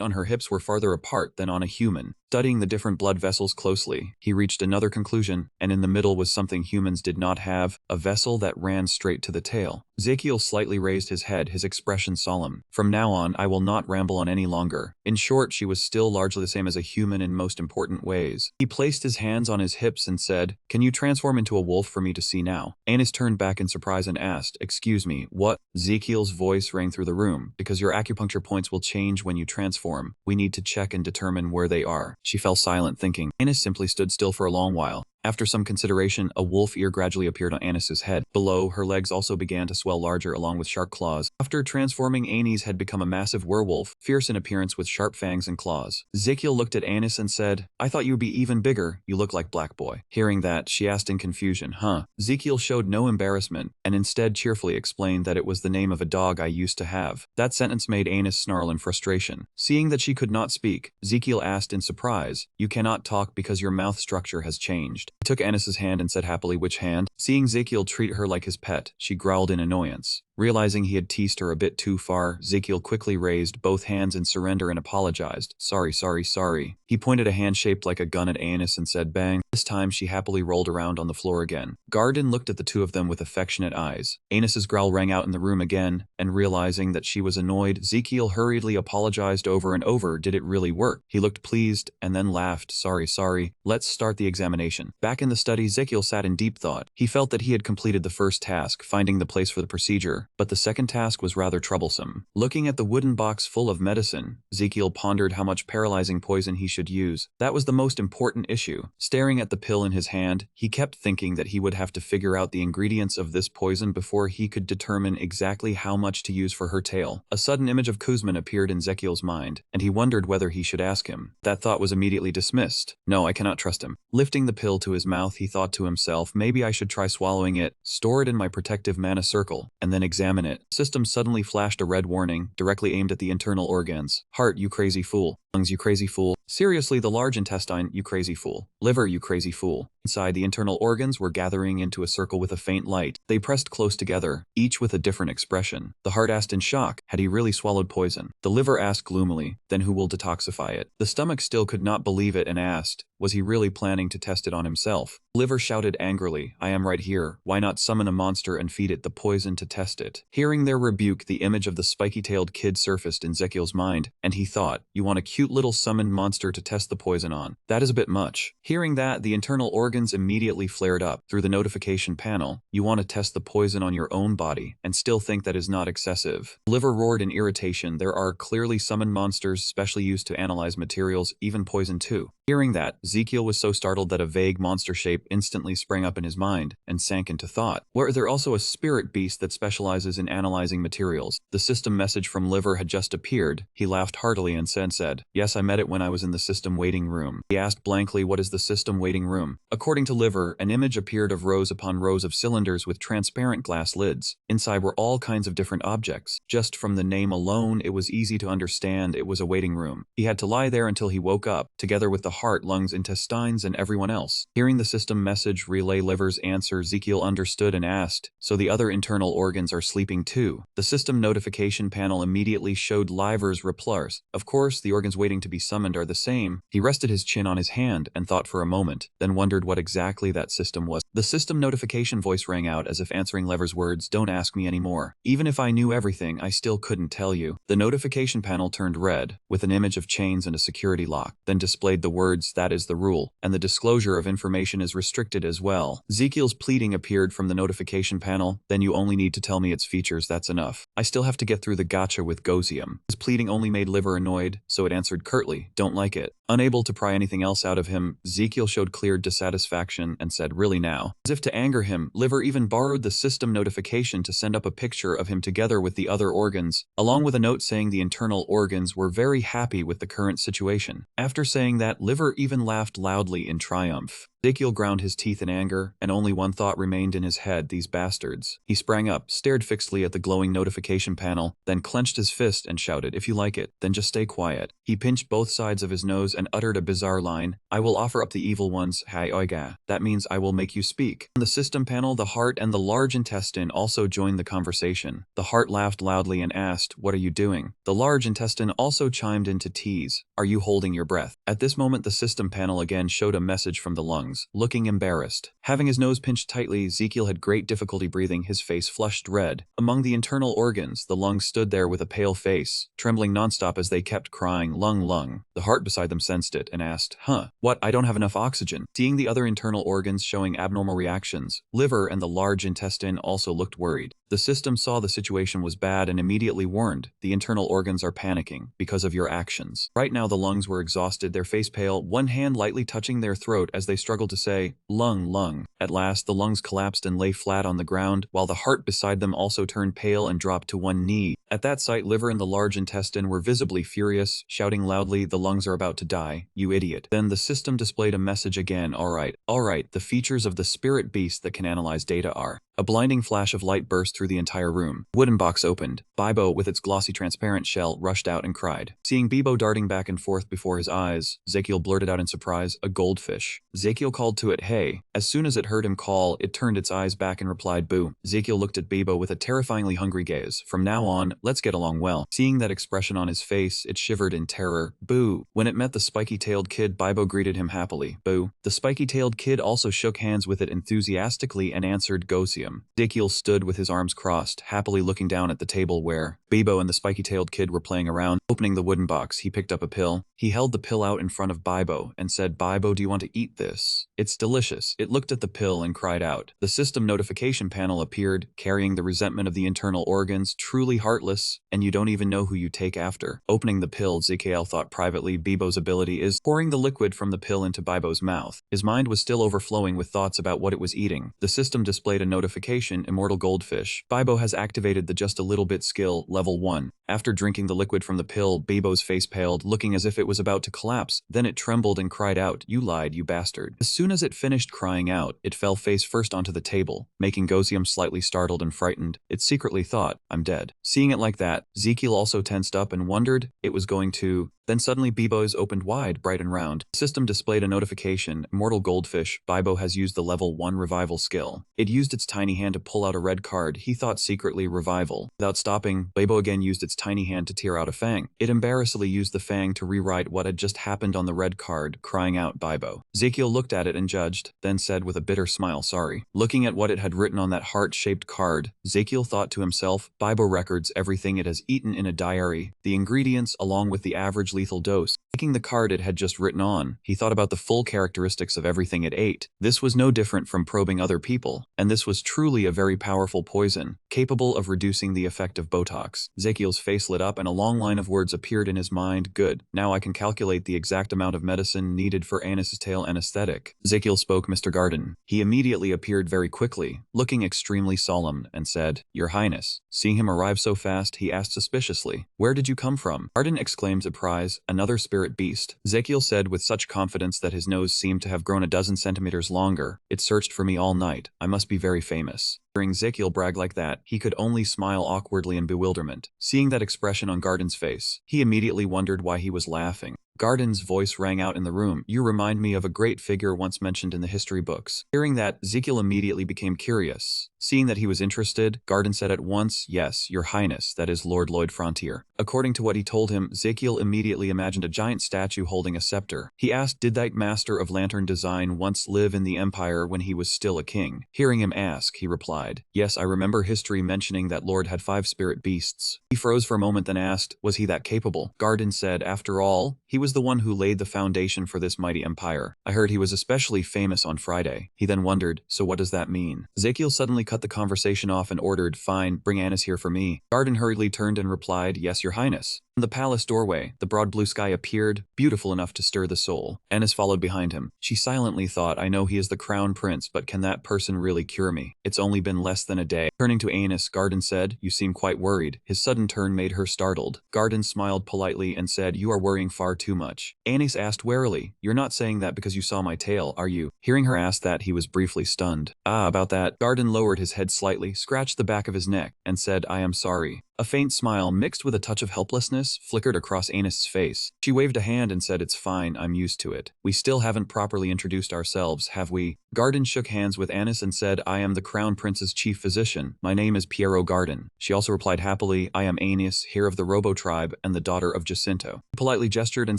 on her hips were farther apart than on a human. Studying the different blood vessels closely, he reached another conclusion, and in the middle was something humans did not have, a vessel that ran straight to the tail. Ezekiel slightly raised his head, his expression solemn. From now on, I will not ramble on any longer. In short, she was still largely the same as a human in most important ways. He placed his hands on his hips and said, "Can you transform into a wolf for me to see now?" Anis turned back in surprise and asked, "Excuse me, what?" Ezekiel's voice rang through the room. "Because your acupuncture points will change when you transform. We need to check and determine where they are." She fell silent, thinking. Anis simply stood still for a long while. After some consideration, a wolf ear gradually appeared on Anis's head. Below, her legs also began to swell larger along with sharp claws. After transforming, Anis had become a massive werewolf, fierce in appearance with sharp fangs and claws. Ezekiel looked at Anis and said, "I thought you would be even bigger. You look like Black Boy." Hearing that, she asked in confusion, "Huh?" Ezekiel showed no embarrassment, and instead cheerfully explained that it was the name of a dog I used to have. That sentence made Anis snarl in frustration. Seeing that she could not speak, Ezekiel asked in surprise, "You cannot talk because your mouth structure has changed." He took Anis's hand and said happily, "Which hand?" Seeing Ezekiel treat her like his pet, she growled in annoyance. Realizing he had teased her a bit too far, Ezekiel quickly raised both hands in surrender and apologized. "Sorry, sorry, sorry." He pointed a hand shaped like a gun at Anis and said bang. This time she happily rolled around on the floor again. Garden looked at the two of them with affectionate eyes. Anis's growl rang out in the room again, and realizing that she was annoyed, Ezekiel hurriedly apologized over and over. Did it really work? He looked pleased, and then laughed. "Sorry, sorry. Let's start the examination." Back in the study, Ezekiel sat in deep thought. He felt that he had completed the first task, finding the place for the procedure, but the second task was rather troublesome. Looking at the wooden box full of medicine, Ezekiel pondered how much paralyzing poison he should use. That was the most important issue. Staring at the pill in his hand, he kept thinking that he would have to figure out the ingredients of this poison before he could determine exactly how much to use for her tail. A sudden image of Kuzman appeared in Ezekiel's mind, and he wondered whether he should ask him. That thought was immediately dismissed. No, I cannot trust him. Lifting the pill to his mouth, he thought to himself, maybe I should try swallowing it, store it in my protective mana circle, and then examine it. The system suddenly flashed a red warning, directly aimed at the internal organs. Heart, you crazy fool. Lungs, you crazy fool. Seriously, the large intestine, you crazy fool. Liver, you crazy fool. Inside, the internal organs were gathering into a circle with a faint light. They pressed close together, each with a different expression. The heart asked in shock, had he really swallowed poison? The liver asked gloomily, then who will detoxify it? The stomach still could not believe it and asked, was he really planning to test it on himself? The liver shouted angrily, I am right here. Why not summon a monster and feed it the poison to test it? Hearing their rebuke, the image of the spiky-tailed kid surfaced in Ezekiel's mind, and he thought, you want a cute little summoned monster to test the poison on. That is a bit much. Hearing that, the internal organs immediately flared up. Through the notification panel, you want to test the poison on your own body, and still think that is not excessive. The liver roared in irritation. There are clearly summoned monsters specially used to analyze materials, even poison too. Hearing that, Ezekiel was so startled that a vague monster shape instantly sprang up in his mind and sank into thought. Were there also a spirit beast that specializes in analyzing materials? The system message from Liver had just appeared. He laughed heartily and said, yes, I met it when I was in the system waiting room. He asked blankly, what is the system waiting room? According to Liver, an image appeared of rows upon rows of cylinders with transparent glass lids. Inside were all kinds of different objects. Just from the name alone, it was easy to understand it was a waiting room. He had to lie there until he woke up, together with the heart, lungs, intestines, and everyone else. Hearing the system message relay Liver's answer, Ezekiel understood and asked, so the other internal organs are sleeping too? The system notification panel immediately showed Liver's replies. Of course, the organs waiting to be summoned are the same. He rested his chin on his hand and thought for a moment, then wondered what exactly that system was. The system notification voice rang out as if answering Lever's words, "Don't ask me anymore. Even if I knew everything, I still couldn't tell you." The notification panel turned red, with an image of chains and a security lock, then displayed the words, "That is the rule, and the disclosure of information is restricted as well." Ezekiel's pleading appeared from the notification panel, "Then you only need to tell me its features, that's enough. I still have to get through the gotcha with Gosium." His pleading only made Liver annoyed, so it answered curtly, "Don't like it." Unable to pry anything else out of him, Ezekiel showed clear dissatisfaction and said, "Really now?" As if to anger him, Liver even borrowed the system notification to send up a picture of him together with the other organs, along with a note saying the internal organs were very happy with the current situation. After saying that, Liver even laughed loudly in triumph. Ezekiel ground his teeth in anger, and only one thought remained in his head, these bastards. He sprang up, stared fixedly at the glowing notification panel, then clenched his fist and shouted, "If you like it, then just stay quiet." He pinched both sides of his nose and uttered a bizarre line, "I will offer up the evil ones, hai oiga. That means I will make you speak." On the system panel, the heart and the large intestine also joined the conversation. The heart laughed loudly and asked, "What are you doing?" The large intestine also chimed in to tease, "Are you holding your breath?" At this moment, the system panel again showed a message from the lungs, looking embarrassed. Having his nose pinched tightly, Ezekiel had great difficulty breathing, his face flushed red. Among the internal organs, the lungs stood there with a pale face, trembling nonstop as they kept crying, "Lung, lung." The heart beside them sensed it and asked, What, I don't have enough oxygen." Seeing the other internal organs showing abnormal reactions, Liver and the large intestine also looked worried. The system saw the situation was bad and immediately warned, "The internal organs are panicking because of your actions." Right now the lungs were exhausted, their face pale, one hand lightly touching their throat as they struggled to say, "Lung, lung." At last the lungs collapsed and lay flat on the ground, while the heart beside them also turned pale and dropped to one knee. At that sight, Liver and the large intestine were visibly furious, shouting loudly, "The lungs are about to die, you idiot." Then the system displayed a message again, all right, the features of the spirit beast that can analyze data are." A blinding flash of light burst through the entire room. Wooden box opened. Bibo, with its glossy transparent shell, rushed out and cried. Seeing Bibo darting back and forth before his eyes, Ezekiel blurted out in surprise, "A goldfish." Ezekiel called to it, "Hey." As soon as it heard him call, it turned its eyes back and replied, "Boo." Ezekiel looked at Bibo with a terrifyingly hungry gaze. "From now on, let's get along well." Seeing that expression on his face, it shivered in terror. "Boo." When it met the spiky-tailed kid, Bibo greeted him happily. "Boo." The spiky-tailed kid also shook hands with it enthusiastically and answered, "Gosium." Ezekiel stood with his arms crossed, happily looking down at the table where Bibo and the spiky-tailed kid were playing around. Opening the wooden box, he picked up a pill. He held the pill out in front of Bibo and said, "Bibo, do you want to eat this? It's delicious." It looked at the pill and cried out. The system notification panel appeared, carrying the resentment of the internal organs, "Truly heartless, and you don't even know who you take after." Opening the pill, Ezekiel thought privately, Bibo's ability is pouring the liquid from the pill into Bibo's mouth. His mind was still overflowing with thoughts about what it was eating. The system displayed a notification, "Immortal goldfish. Bibo has activated the just a little bit skill, level 1. After drinking the liquid from the pill, Bibo's face paled, looking as if it was about to collapse. Then it trembled and cried out, "You lied, you bastard." As soon as it finished crying out, it fell face first onto the table, making Gosium slightly startled and frightened. It secretly thought, "I'm dead." Seeing it like that, Ezekiel also tensed up and wondered it was going to. Then suddenly Bibo's opened wide, bright and round. The system displayed a notification, "Immortal goldfish. Bibo has used the level 1 revival skill." It used its tiny hand to pull out a red card, he thought secretly, revival. Without stopping, Bibo again used its tiny hand to tear out a fang. It embarrassedly used the fang to rewrite what had just happened on the red card, crying out, "Bibo." Ezekiel looked at it and judged, then said with a bitter smile, "Sorry." Looking at what it had written on that heart-shaped card, Ezekiel thought to himself, Bibo records everything it has eaten in a diary, the ingredients along with the average lethal dose. Taking the card it had just written on, he thought about the full characteristics of everything it ate. This was no different from probing other people, and this was truly a very powerful poison, capable of reducing the effect of Botox. Ezekiel's face lit up and a long line of words appeared in his mind. "Good. Now I can calculate the exact amount of medicine needed for Anis's tail anesthetic." Ezekiel spoke, "Mr. Garden." He immediately appeared very quickly, looking extremely solemn, and said, "Your Highness." Seeing him arrive so fast, he asked suspiciously, "Where did you come from?" Garden exclaimed surprise, "Another spirit beast." Ezekiel said with such confidence that his nose seemed to have grown a dozen centimeters longer, "It searched for me all night. I must be very famous." Hearing Ezekiel brag like that, he could only smile awkwardly in bewilderment. Seeing that expression on Garden's face, he immediately wondered why he was laughing. Garden's voice rang out in the room. You remind me of a great figure once mentioned in the history books. Hearing that, Ezekiel immediately became curious. Seeing that he was interested, Garden said at once, yes, your highness, that is Lord Lloyd Frontier. According to what he told him, Ezekiel immediately imagined a giant statue holding a scepter. He asked, did that master of lantern design once live in the empire when he was still a king? Hearing him ask, he replied, yes, I remember history mentioning that Lord had 5 spirit beasts. He froze for a moment then asked, was he that capable? Garden said, after all, he was the one who laid the foundation for this mighty empire. I heard he was especially famous on Friday. He then wondered, so what does that mean? Ezekiel suddenly cut the conversation off and ordered, fine, bring Anis here for me. Garden hurriedly turned and replied, yes, your highness. In the palace doorway, the broad blue sky appeared, beautiful enough to stir the soul. Anis followed behind him. She silently thought, I know he is the crown prince, but can that person really cure me? It's only been less than a day. Turning to Anis, Garden said, you seem quite worried. His sudden turn made her startled. Garden smiled politely and said, you are worrying far too much. Anis asked warily, you're not saying that because you saw my tail, are you? Hearing her ask that, he was briefly stunned. Ah, about that. Garden lowered his head slightly, scratched the back of his neck, and said, I am sorry. A faint smile mixed with a touch of helplessness flickered across Anis's face. She waved a hand and said, it's fine, I'm used to it. We still haven't properly introduced ourselves, have we? Garden shook hands with Anis and said, I am the Crown Prince's chief physician. My name is Piero Garden. She also replied happily, I am Anis, here of the Robo tribe and the daughter of Jacinto. He politely gestured and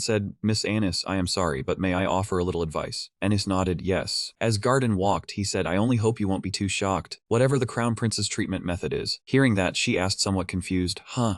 said, Miss Anis, I am sorry, but may I offer a little advice? Anis nodded, yes. As Garden walked, he said, I only hope you won't be too shocked, whatever the Crown Prince's treatment method is. Hearing that, she asked somewhat confused,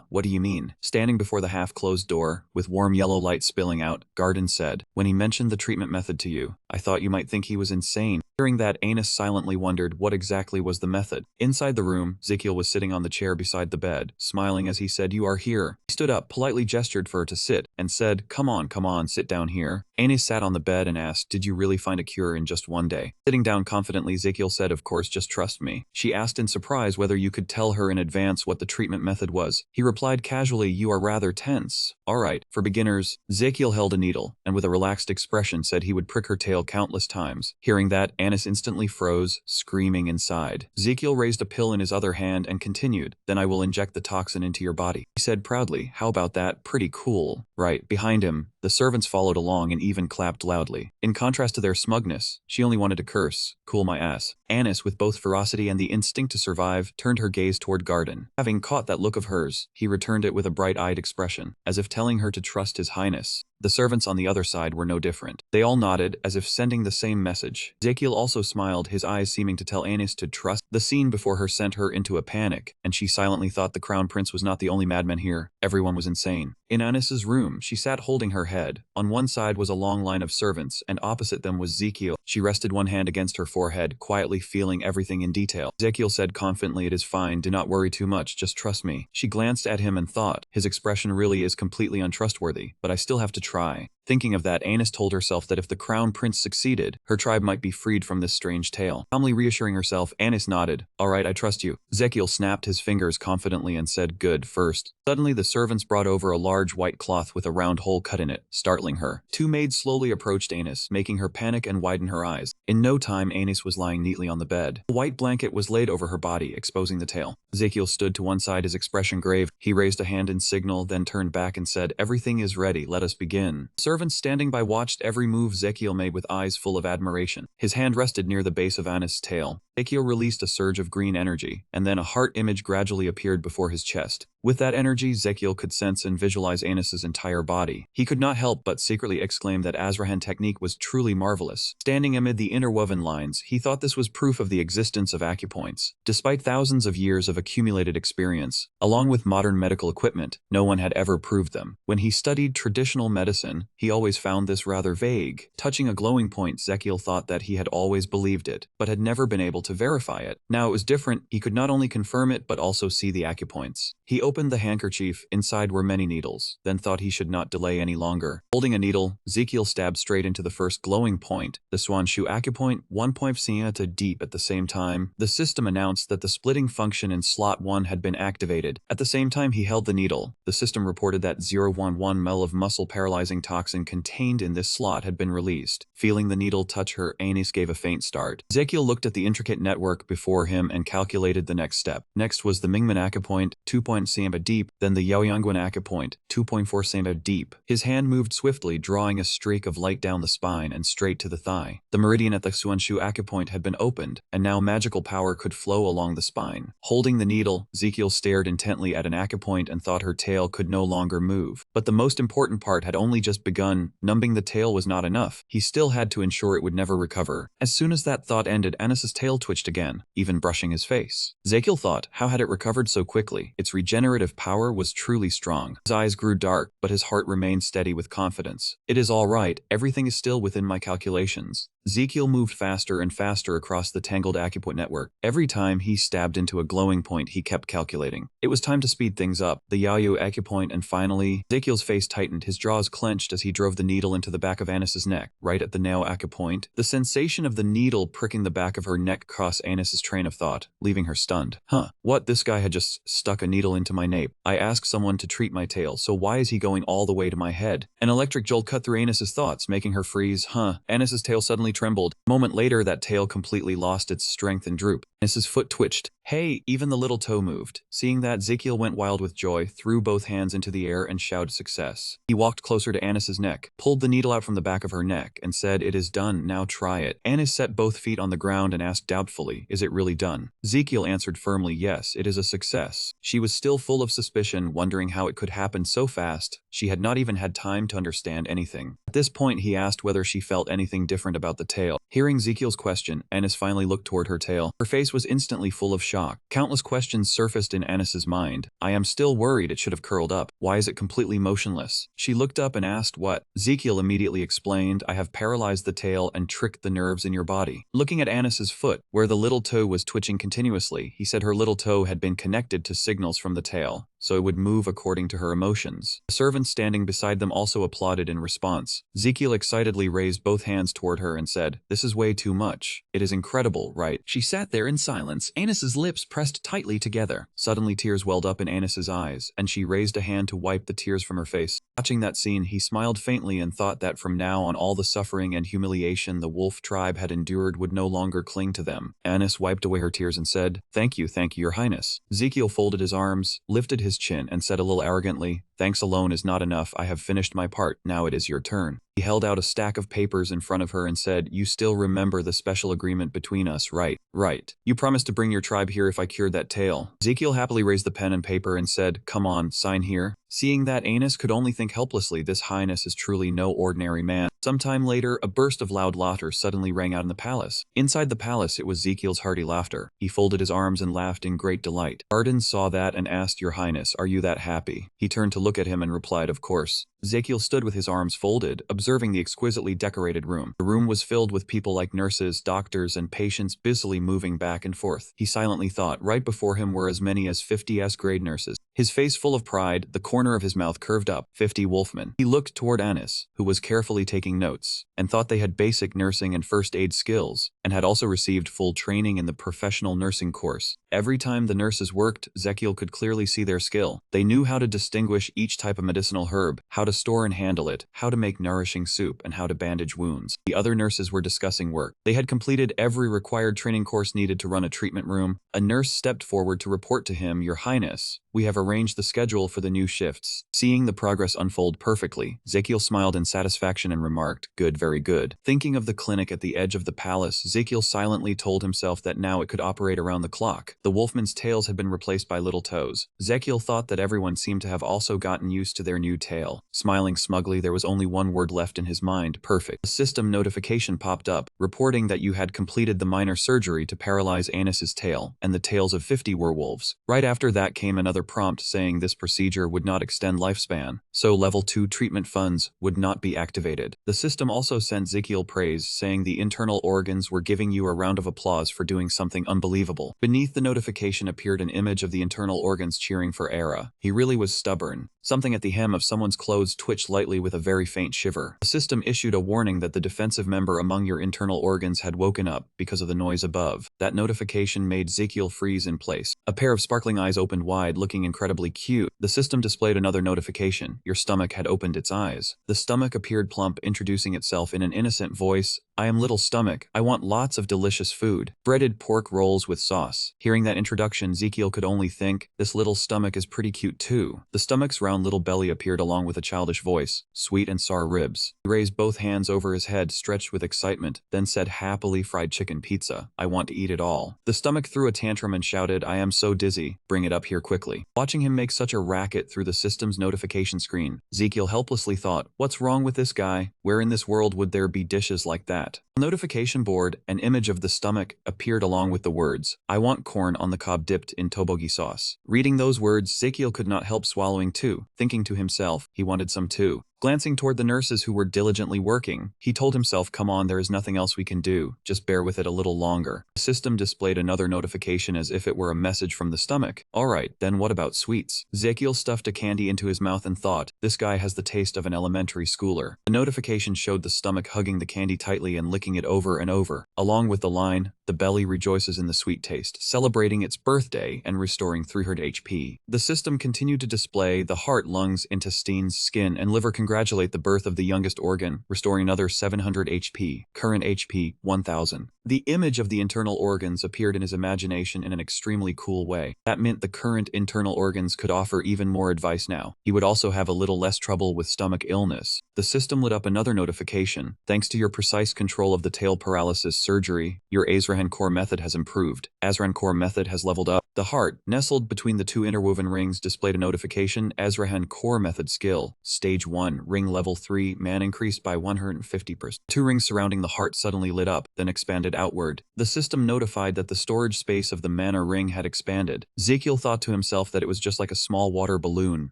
what do you mean? Standing before the half-closed door, with warm yellow light spilling out, Garden said, when he mentioned the treatment method to you, I thought you might think he was insane. Hearing that, Anis silently wondered what exactly was the method. Inside the room, Ezekiel was sitting on the chair beside the bed, smiling as he said, you are here. He stood up, politely gestured for her to sit, and said, come on, sit down here. Anis sat on the bed and asked, did you really find a cure in just one day? Sitting down confidently, Ezekiel said, of course, just trust me. She asked in surprise whether you could tell her in advance what the treatment method was. He replied casually, you are rather tense. Alright, for beginners. Ezekiel held a needle, and with a relaxed expression said he would prick her tail countless times. Hearing that, Anis instantly froze, screaming inside. Ezekiel raised a pill in his other hand and continued, then I will inject the toxin into your body. He said proudly, how about that? Pretty cool. Right, behind him, the servants followed along and even clapped loudly. In contrast to their smugness, she only wanted to curse, cool my ass. Anis, with both ferocity and the instinct to survive, turned her gaze toward Garden. Having caught that look of hers, he returned it with a bright-eyed expression, as if telling her to trust his highness. The servants on the other side were no different. They all nodded, as if sending the same message. Ezekiel also smiled, his eyes seeming to tell Anis to trust. The scene before her sent her into a panic, and she silently thought the Crown Prince was not the only madman here. Everyone was insane. In Anis's room, she sat holding her head. On one side was a long line of servants, and opposite them was Ezekiel. She rested one hand against her forehead, quietly feeling everything in detail. Ezekiel said confidently, it is fine, do not worry too much, just trust me. She glanced at him and thought, his expression really is completely untrustworthy, but I still have to try. Thinking of that, Anis told herself that if the Crown Prince succeeded, her tribe might be freed from this strange tale. Calmly reassuring herself, Anis nodded. Alright, I trust you. Ezekiel snapped his fingers confidently and said, good, first. Suddenly, the servants brought over a large white cloth with a round hole cut in it, startling her. 2 maids slowly approached Anis, making her panic and widen her eyes. In no time, Anis was lying neatly on the bed. A white blanket was laid over her body, exposing the tail. Ezekiel stood to one side, his expression grave. He raised a hand in signal, then turned back and said, everything is ready, let us begin. Servants standing by watched every move Ezekiel made with eyes full of admiration. His hand rested near the base of Anis' tail. Ezekiel released a surge of green energy, and then a heart image gradually appeared before his chest. With that energy, Ezekiel could sense and visualize Anis's entire body. He could not help but secretly exclaim that Azrahan technique was truly marvelous. Standing amid the interwoven lines, he thought this was proof of the existence of acupoints. Despite thousands of years of accumulated experience, along with modern medical equipment, no one had ever proved them. When he studied traditional medicine, he always found this rather vague. Touching a glowing point, Ezekiel thought that he had always believed it, but had never been able to verify it. Now it was different. He could not only confirm it, but also see the acupoints. He opened the handkerchief. Inside were many needles, then thought he should not delay any longer. Holding a needle, Ezekiel stabbed straight into the first glowing point, the Swan Shoe acupoint, 1.5 to deep at the same time. The system announced that the splitting function in slot 1 had been activated. At the same time he held the needle, the system reported that 0.11 ml of muscle paralyzing toxin contained in this slot had been released. Feeling the needle touch her, Anis gave a faint start. Ezekiel looked at the intricate delicate network before him and calculated the next step. Next was the Mingman acupoint, 2.0 cm deep, then the Yaoyangguan acupoint, 2.4 cm deep. His hand moved swiftly, drawing a streak of light down the spine and straight to the thigh. The meridian at the Xuanshu acupoint had been opened, and now magical power could flow along the spine. Holding the needle, Ezekiel stared intently at an acupoint and thought her tail could no longer move. But the most important part had only just begun. Numbing the tail was not enough. He still had to ensure it would never recover. As soon as that thought ended, Anis's tail twitched again, even brushing his face. Ezekiel thought, how had it recovered so quickly? Its regenerative power was truly strong. His eyes grew dark, but his heart remained steady with confidence. It is all right. Everything is still within my calculations. Ezekiel moved faster and faster across the tangled acupoint network. Every time he stabbed into a glowing point, he kept calculating. It was time to speed things up. The Yaoyu acupoint, and finally, Ezekiel's face tightened, his jaws clenched as he drove the needle into the back of Anis's neck, right at the Nao acupoint. The sensation of the needle pricking the back of her neck crossed Anis's train of thought, leaving her stunned. What? This guy had just stuck a needle into my nape. I asked someone to treat my tail, so why is he going all the way to my head? An electric jolt cut through Anis's thoughts, making her freeze. Anis's tail suddenly trembled. A moment later, that tail completely lost its strength and drooped. Anis's foot twitched. Hey, even the little toe moved. Seeing that, Ezekiel went wild with joy, threw both hands into the air and shouted success. He walked closer to Anis's neck, pulled the needle out from the back of her neck, and said, "It is done, now try it." Anis set both feet on the ground and asked doubtfully, "Is it really done?" Ezekiel answered firmly, "Yes, it is a success." She was still full of suspicion, wondering how it could happen so fast. She had not even had time to understand anything. At this point, he asked whether she felt anything different about the tail. Hearing Ezekiel's question, Anis finally looked toward her tail. Her face was instantly full of shock. Countless questions surfaced in Anis's mind. I am still worried it should have curled up. Why is it completely motionless? She looked up and asked what? Ezekiel immediately explained, I have paralyzed the tail and tricked the nerves in your body. Looking at Anis's foot, where the little toe was twitching continuously, he said her little toe had been connected to signals from the tail, so it would move according to her emotions. The servants standing beside them also applauded in response. Ezekiel excitedly raised both hands toward her and said, "This is way too much. It is incredible, right?" She sat there in silence, Anis's lips pressed tightly together. Suddenly tears welled up in Anis's eyes, and she raised a hand to wipe the tears from her face. Watching that scene, he smiled faintly and thought that from now on all the suffering and humiliation the wolf tribe had endured would no longer cling to them. Anis wiped away her tears and said, thank you, your highness." Ezekiel folded his arms, lifted his chin, and said a little arrogantly, "Thanks alone is not enough. I have finished my part. Now it is your turn." He held out a stack of papers in front of her and said, "You still remember the special agreement between us, right?" "Right. You promised to bring your tribe here if I cured that tail." Ezekiel happily raised the pen and paper and said, "Come on, sign here." Seeing that, Anis could only think helplessly, this highness is truly no ordinary man. Sometime later, a burst of loud laughter suddenly rang out in the palace. Inside the palace, it was Ezekiel's hearty laughter. He folded his arms and laughed in great delight. Arden saw that and asked, "Your highness, are you that happy?" He turned to look at him and replied, "Of course." Ezekiel stood with his arms folded, observing the exquisitely decorated room. The room was filled with people like nurses, doctors, and patients busily moving back and forth. He silently thought, right before him were as many as 50 S-grade nurses. His face full of pride, the corner of his mouth curved up, 50 wolfmen. He looked toward Anis, who was carefully taking notes, and thought they had basic nursing and first aid skills, and had also received full training in the professional nursing course. Every time the nurses worked, Ezekiel could clearly see their skill. They knew how to distinguish each type of medicinal herb, how to store and handle it, how to make nourishing soup, and how to bandage wounds. The other nurses were discussing work. They had completed every required training course needed to run a treatment room. A nurse stepped forward to report to him, "Your Highness, we have arranged the schedule for the new shifts." Seeing the progress unfold perfectly, Ezekiel smiled in satisfaction and remarked, "Good, very good." Thinking of the clinic at the edge of the palace, Ezekiel silently told himself that now it could operate around the clock. The wolfmen's tails had been replaced by little toes. Ezekiel thought that everyone seemed to have also gotten used to their new tail. Smiling smugly, there was only one word left in his mind, perfect. A system notification popped up, reporting that you had completed the minor surgery to paralyze Anis's tail, and the tails of 50 werewolves. Right after that came another prompt saying this procedure would not extend lifespan, so level 2 treatment funds would not be activated. The system also sent Ezekiel praise, saying the internal organs were giving you a round of applause for doing something unbelievable. Beneath the notification appeared an image of the internal organs cheering for Era. He really was stubborn. Something at the hem of someone's clothes twitched lightly with a very faint shiver. The system issued a warning that the defensive member among your internal organs had woken up because of the noise above. That notification made Ezekiel freeze in place. A pair of sparkling eyes opened wide, looking incredibly cute. The system displayed another notification. Your stomach had opened its eyes. The stomach appeared plump, introducing itself in an innocent voice. I am little stomach. I want lots of delicious food. Breaded pork rolls with sauce. Hearing that introduction, Ezekiel could only think, this little stomach is pretty cute too. The stomach's round little belly appeared along with a childish voice, sweet and sour ribs. He raised both hands over his head, stretched with excitement, then said happily, fried chicken pizza. I want to eat it all. The stomach threw a tantrum and shouted, I am so dizzy. Bring it up here quickly. Watching him make such a racket through the system's notification screen, Ezekiel helplessly thought, what's wrong with this guy? Where in this world would there be dishes like that? On the notification board, an image of the stomach appeared along with the words, I want corn on the cob dipped in tteokbokki sauce. Reading those words, Ezekiel could not help swallowing too, thinking to himself, he wanted some too. Glancing toward the nurses who were diligently working, he told himself, come on, there is nothing else we can do, just bear with it a little longer. The system displayed another notification as if it were a message from the stomach. Alright, then what about sweets? Ezekiel stuffed a candy into his mouth and thought, this guy has the taste of an elementary schooler. The notification showed the stomach hugging the candy tightly and licking it over and over, along with the line, the belly rejoices in the sweet taste, celebrating its birthday and restoring 300 HP. The system continued to display the heart, lungs, intestines, skin, and liver congratulate the birth of the youngest organ, restoring another 700 HP, current HP 1000. The image of the internal organs appeared in his imagination in an extremely cool way. That meant the current internal organs could offer even more advice now. He would also have a little less trouble with stomach illness. The system lit up another notification. Thanks to your precise control of the tail paralysis surgery, your Azrahan core method has improved. Azrahan core method has leveled up. The heart, nestled between the two interwoven rings, displayed a notification. Azrahan core method skill, stage 1, ring level 3, man increased by 150%. Two rings surrounding the heart suddenly lit up, then expanded outward. The system notified that the storage space of the mana ring had expanded. Ezekiel thought to himself that it was just like a small water balloon,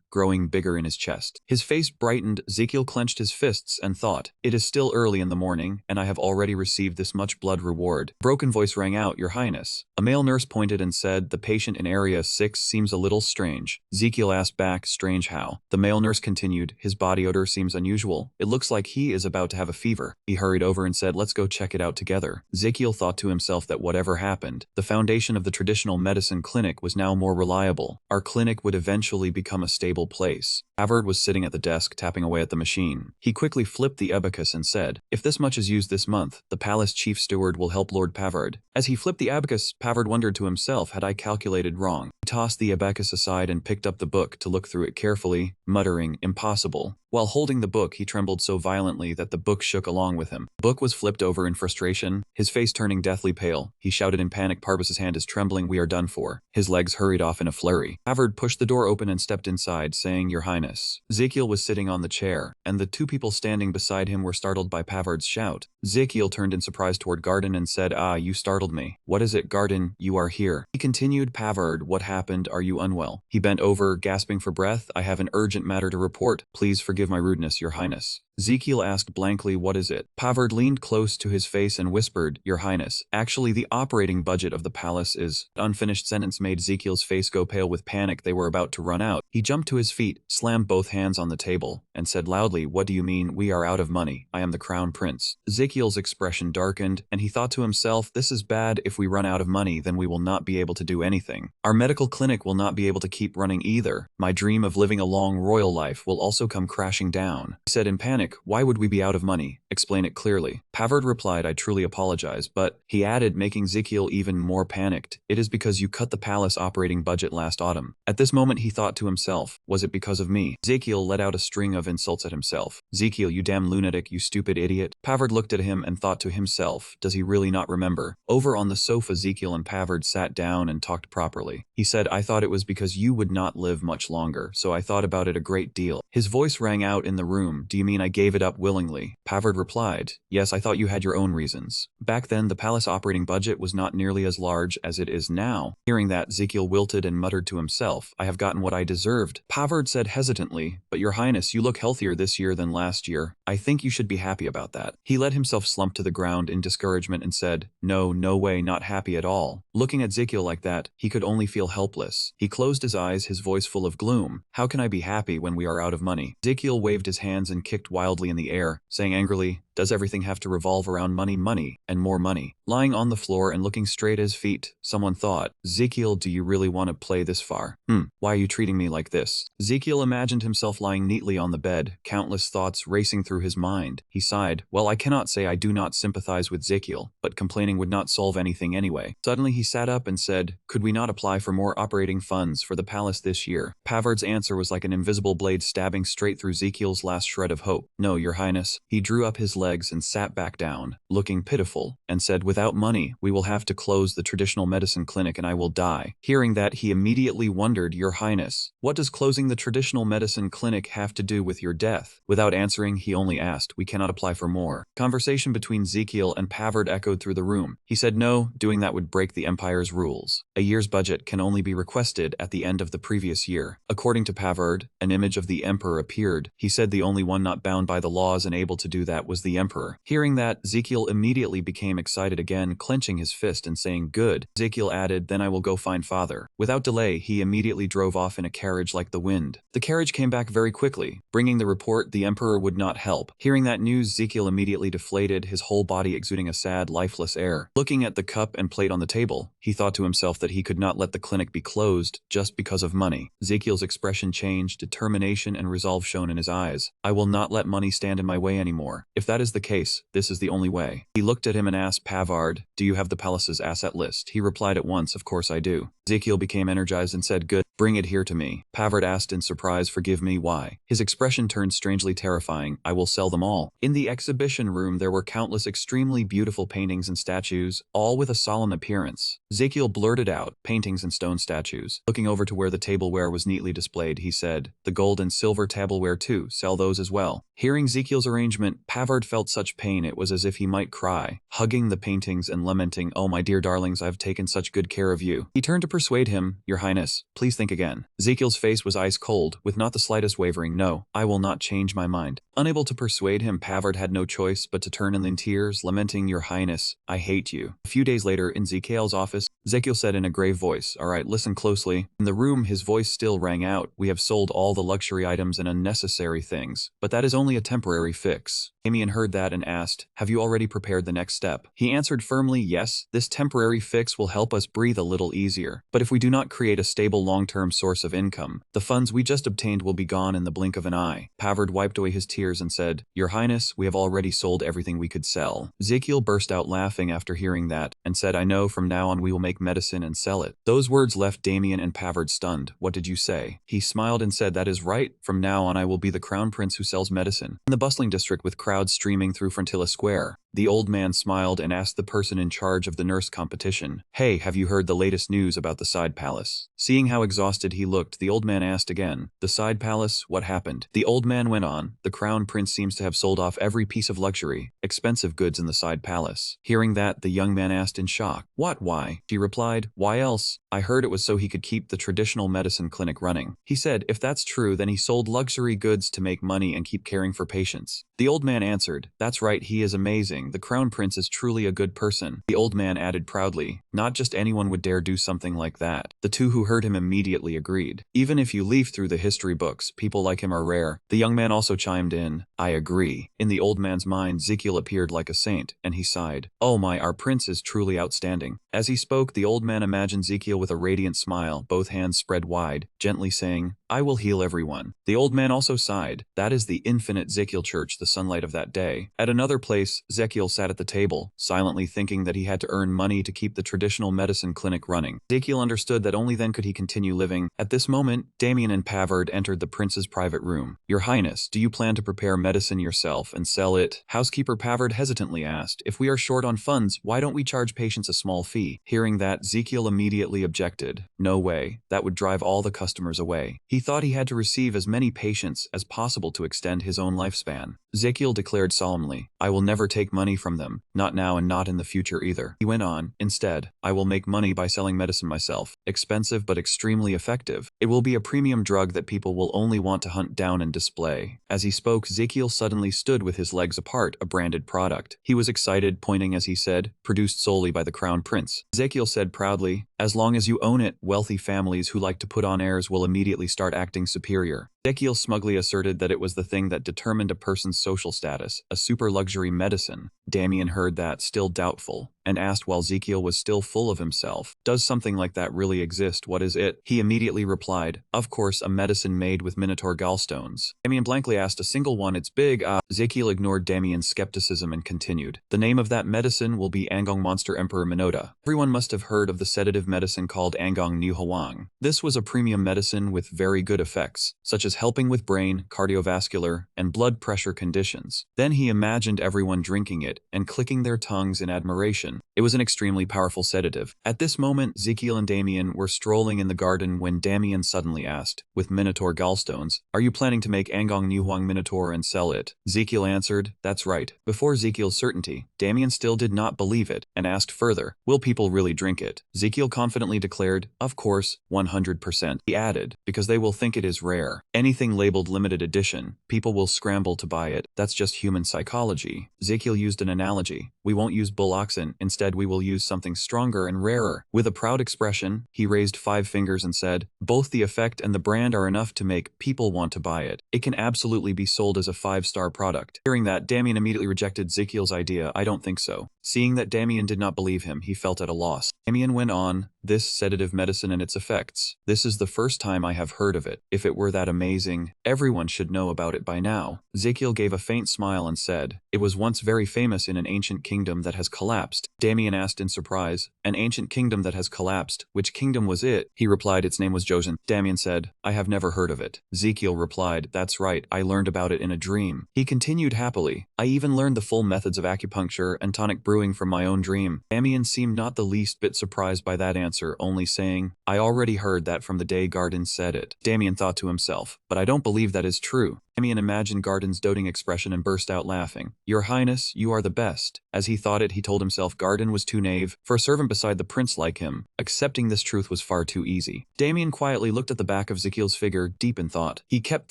growing bigger in his chest. His face brightened. Ezekiel clenched his fists and thought, it is still early in the morning, and I have already received this much blood reward. A broken voice rang out, Your Highness. A male nurse pointed and said, the patient in Area 6 seems a little strange. Ezekiel asked back, strange how? The male nurse continued, his body odor seems unusual. It looks like he is about to have a fever. He hurried over and said, let's go check it out together. Ezekiel thought to himself that whatever happened, the foundation of the traditional medicine clinic was now more reliable. Our clinic would eventually become a stable place. Pavard was sitting at the desk tapping away at the machine. He quickly flipped the abacus and said, if this much is used this month, the palace chief steward will help Lord Pavard. As he flipped the abacus, Pavard wondered to himself, had I calculated wrong? He tossed the abacus aside and picked up the book to look through it carefully, muttering, impossible. While holding the book, he trembled so violently that the book shook along with him. The book was flipped over in frustration, his face turning deathly pale. He shouted in panic, Parbus's hand is trembling, we are done for. His legs hurried off in a flurry. Pavard pushed the door open and stepped inside, saying, Your Highness. Ezekiel was sitting on the chair, and the two people standing beside him were startled by Pavard's shout. Ezekiel turned in surprise toward Garden and said, Ah, you startled me. What is it, Garden? You are here. He continued, Pavard, what happened? Are you unwell? He bent over, gasping for breath. I have an urgent matter to report. Please forgive my rudeness, Your Highness. Ezekiel asked blankly, what is it? Pavard leaned close to his face and whispered, Your Highness, actually the operating budget of the palace is... Unfinished sentence made Ezekiel's face go pale with panic. They were about to run out. He jumped to his feet, slammed both hands on the table, and said loudly, What do you mean? We are out of money. I am the crown prince. Ezekiel's expression darkened, and he thought to himself, this is bad. If we run out of money, then we will not be able to do anything. Our medical clinic will not be able to keep running either. My dream of living a long royal life will also come crashing down. He said in panic, why would we be out of money? Explain it clearly. Pavard replied, I truly apologize, but, he added, making Ezekiel even more panicked, it is because you cut the palace operating budget last autumn. At this moment he thought to himself, was it because of me? Ezekiel let out a string of insults at himself. Ezekiel, you damn lunatic, you stupid idiot. Pavard looked at him and thought to himself, does he really not remember? Over on the sofa, Ezekiel and Pavard sat down and talked properly. He said, I thought it was because you would not live much longer, so I thought about it a great deal. His voice rang out in the room, do you mean I gave it up willingly? Pavard replied, yes, I thought you had your own reasons. Back then, the palace operating budget was not nearly as large as it is now. Hearing that, Ezekiel wilted and muttered to himself, I have gotten what I deserved. Pavard said hesitantly, but Your Highness, you look healthier this year than last year. I think you should be happy about that. He let himself slump to the ground in discouragement and said, no, no way, not happy at all. Looking at Ezekiel like that, he could only feel helpless. He closed his eyes, his voice full of gloom. How can I be happy when we are out of money? Ezekiel waved his hands and kicked wildly in the air, saying angrily, Does everything have to revolve around money, money, and more money? Lying on the floor and looking straight at his feet, someone thought, Ezekiel, do you really want to play this far? Why are you treating me like this? Ezekiel imagined himself lying neatly on the bed, countless thoughts racing through his mind. He sighed, well, I cannot say I do not sympathize with Ezekiel, but complaining would not solve anything anyway. Suddenly he sat up and said, could we not apply for more operating funds for the palace this year? Pavard's answer was like an invisible blade stabbing straight through Ezekiel's last shred of hope. No, your highness. He drew up his legs and sat back down, looking pitiful, and said, without money, we will have to close the traditional medicine clinic and I will die. Hearing that, he immediately wondered, your highness, what does closing the traditional medicine clinic have to do with your death? Without answering, he only asked, we cannot apply for more. Conversation between Ezekiel and Pavard echoed through the room. He said, no, doing that would break the empire's rules. A year's budget can only be requested at the end of the previous year. According to Pavard, an image of the emperor appeared. He said the only one not bound by the laws and able to do that was the emperor. Hearing that, Ezekiel immediately became excited again, clenching his fist and saying, good. Ezekiel added, then I will go find father. Without delay, he immediately drove off in a carriage like the wind. The carriage came back very quickly, bringing the report the emperor would not help. Hearing that news, Ezekiel immediately deflated, his whole body exuding a sad, lifeless air. Looking at the cup and plate on the table, he thought to himself that he could not let the clinic be closed just because of money. Ezekiel's expression changed, determination and resolve shone in his eyes. I will not let money stand in my way anymore. If that is the case, this is the only way. He looked at him and asked, Pavard, do you have the palace's asset list? He replied at once, of course I do. Ezekiel became energized and said, good, bring it here to me. Pavard asked in surprise, forgive me, why? His expression turned strangely terrifying. I will sell them all. In the exhibition room there were countless extremely beautiful paintings and statues, all with a solemn appearance. Ezekiel blurted out, paintings and stone statues. Looking over to where the tableware was neatly displayed, he said, the gold and silver tableware too, sell those as well. Hearing Ezekiel's arrangement, Pavard felt such pain it was as if he might cry, hugging the paintings and lamenting, oh my dear darlings, I have taken such good care of you. He turned to persuade him, your highness, please think again. Ezekiel's face was ice cold, with not the slightest wavering. No, I will not change my mind. Unable to persuade him, Pavard had no choice but to turn in tears, lamenting, your highness, I hate you. A few days later, in Ezekiel's office, Ezekiel said in a grave voice, all right, listen closely. In the room, his voice still rang out, we have sold all the luxury items and unnecessary things, but that is only a temporary fix. Damien heard that and asked, have you already prepared the next step? He answered firmly, yes, this temporary fix will help us breathe a little easier. But if we do not create a stable long-term source of income, the funds we just obtained will be gone in the blink of an eye. Pavard wiped away his tears and said, your highness, we have already sold everything we could sell. Ezekiel burst out laughing after hearing that, and said, I know from now on we will make medicine and sell it. Those words left Damien and Pavard stunned. What did you say? He smiled and said, that is right. From now on I will be the crown prince who sells medicine. In the bustling district with crowds streaming through Frontilla Square, the old man smiled and asked the person in charge of the nurse competition, hey, have you heard the latest news about the side palace? Seeing how exhausted he looked, the old man asked again, the side palace, what happened? The old man went on, the crown prince seems to have sold off every piece of luxury, expensive goods in the side palace. Hearing that, the young man asked in shock, what, why? She replied, why else? I heard it was so he could keep the traditional medicine clinic running. He said, if that's true, then he sold luxury goods to make money and keep caring for patients. The old man answered, that's right, he is amazing. The crown prince is truly a good person. The old man added proudly, not just anyone would dare do something like that. The two who heard him immediately agreed. Even if you leaf through the history books, people like him are rare. The young man also chimed in, I agree. In the old man's mind, Ezekiel appeared like a saint, and he sighed, oh my, our prince is truly outstanding. As he spoke, the old man imagined Ezekiel with a radiant smile, both hands spread wide, gently saying, I will heal everyone. The old man also sighed. That is the infinite Ezekiel church, the sunlight of that day. At another place, Ezekiel sat at the table, silently thinking that he had to earn money to keep the traditional medicine clinic running. Ezekiel understood that only then could he continue living. At this moment, Damien and Pavard entered the prince's private room. Your highness, do you plan to prepare medicine yourself and sell it? Housekeeper Pavard hesitantly asked, if we are short on funds, why don't we charge patients a small fee? Hearing that, Ezekiel immediately objected. No way, that would drive all the customers away. He thought he had to receive as many patients as possible to extend his own lifespan. Ezekiel declared solemnly, I will never take money from them, not now and not in the future either. He went on, instead, I will make money by selling medicine myself, expensive but extremely effective. It will be a premium drug that people will only want to hunt down and display. As he spoke, Ezekiel suddenly stood with his legs apart, a branded product. He was excited, pointing as he said, produced solely by the Crown Prince. Ezekiel said proudly, as long as you own it, wealthy families who like to put on airs will immediately start acting superior. Ezekiel smugly asserted that it was the thing that determined a person's social status, a super luxury medicine. Damien heard that, still doubtful, and asked while Ezekiel was still full of himself, does something like that really exist? What is it? He immediately replied, of course, a medicine made with minotaur gallstones. Damien blankly asked, a single one, it's big, Ezekiel ignored Damien's skepticism and continued, the name of that medicine will be Angong Monster Emperor Minota. Everyone must have heard of the sedative medicine called Angong Nuhawang. This was a premium medicine with very good effects, such as helping with brain, cardiovascular, and blood pressure conditions. Then he imagined everyone drinking it and clicking their tongues in admiration. It was an extremely powerful sedative. At this moment, Ezekiel and Damien were strolling in the garden when Damien suddenly asked, with minotaur gallstones, are you planning to make Angong Nuhuang Minotaur and sell it? Ezekiel answered, that's right. Before Ezekiel's certainty, Damien still did not believe it, and asked further, will people really drink it? Ezekiel confidently declared, of course, 100%. He added, because they will think it is rare. Anything labeled limited edition, people will scramble to buy it. That's just human psychology. Ezekiel used an analogy. We won't use bull oxen, instead we will use something stronger and rarer. With a proud expression, he raised 5 fingers and said, both the effect and the brand are enough to make people want to buy it. It can absolutely be sold as a 5-star product. Hearing that, Damien immediately rejected Ezekiel's idea. I don't think so. Seeing that Damien did not believe him, he felt at a loss. Damien went on, this sedative medicine and its effects. This is the first time I have heard of it. If it were that amazing, everyone should know about it by now. Ezekiel gave a faint smile and said, it was once very famous in an ancient kingdom that has collapsed. Damien asked in surprise, an ancient kingdom that has collapsed, which kingdom was it? He replied its name was Joseon. Damien said, I have never heard of it. Ezekiel replied, that's right, I learned about it in a dream. He continued happily, I even learned the full methods of acupuncture and tonic brewing from my own dream. Damien seemed not the least bit surprised by that answer, only saying, I already heard that from the day Garden said it. Damien thought to himself, but I don't believe that is true. Damien imagined Garden's doting expression and burst out laughing. Your Highness, you are the best. As he thought it, he told himself Garden was too naive for a servant beside the prince like him. Accepting this truth was far too easy. Damien quietly looked at the back of Ezekiel's figure, deep in thought. He kept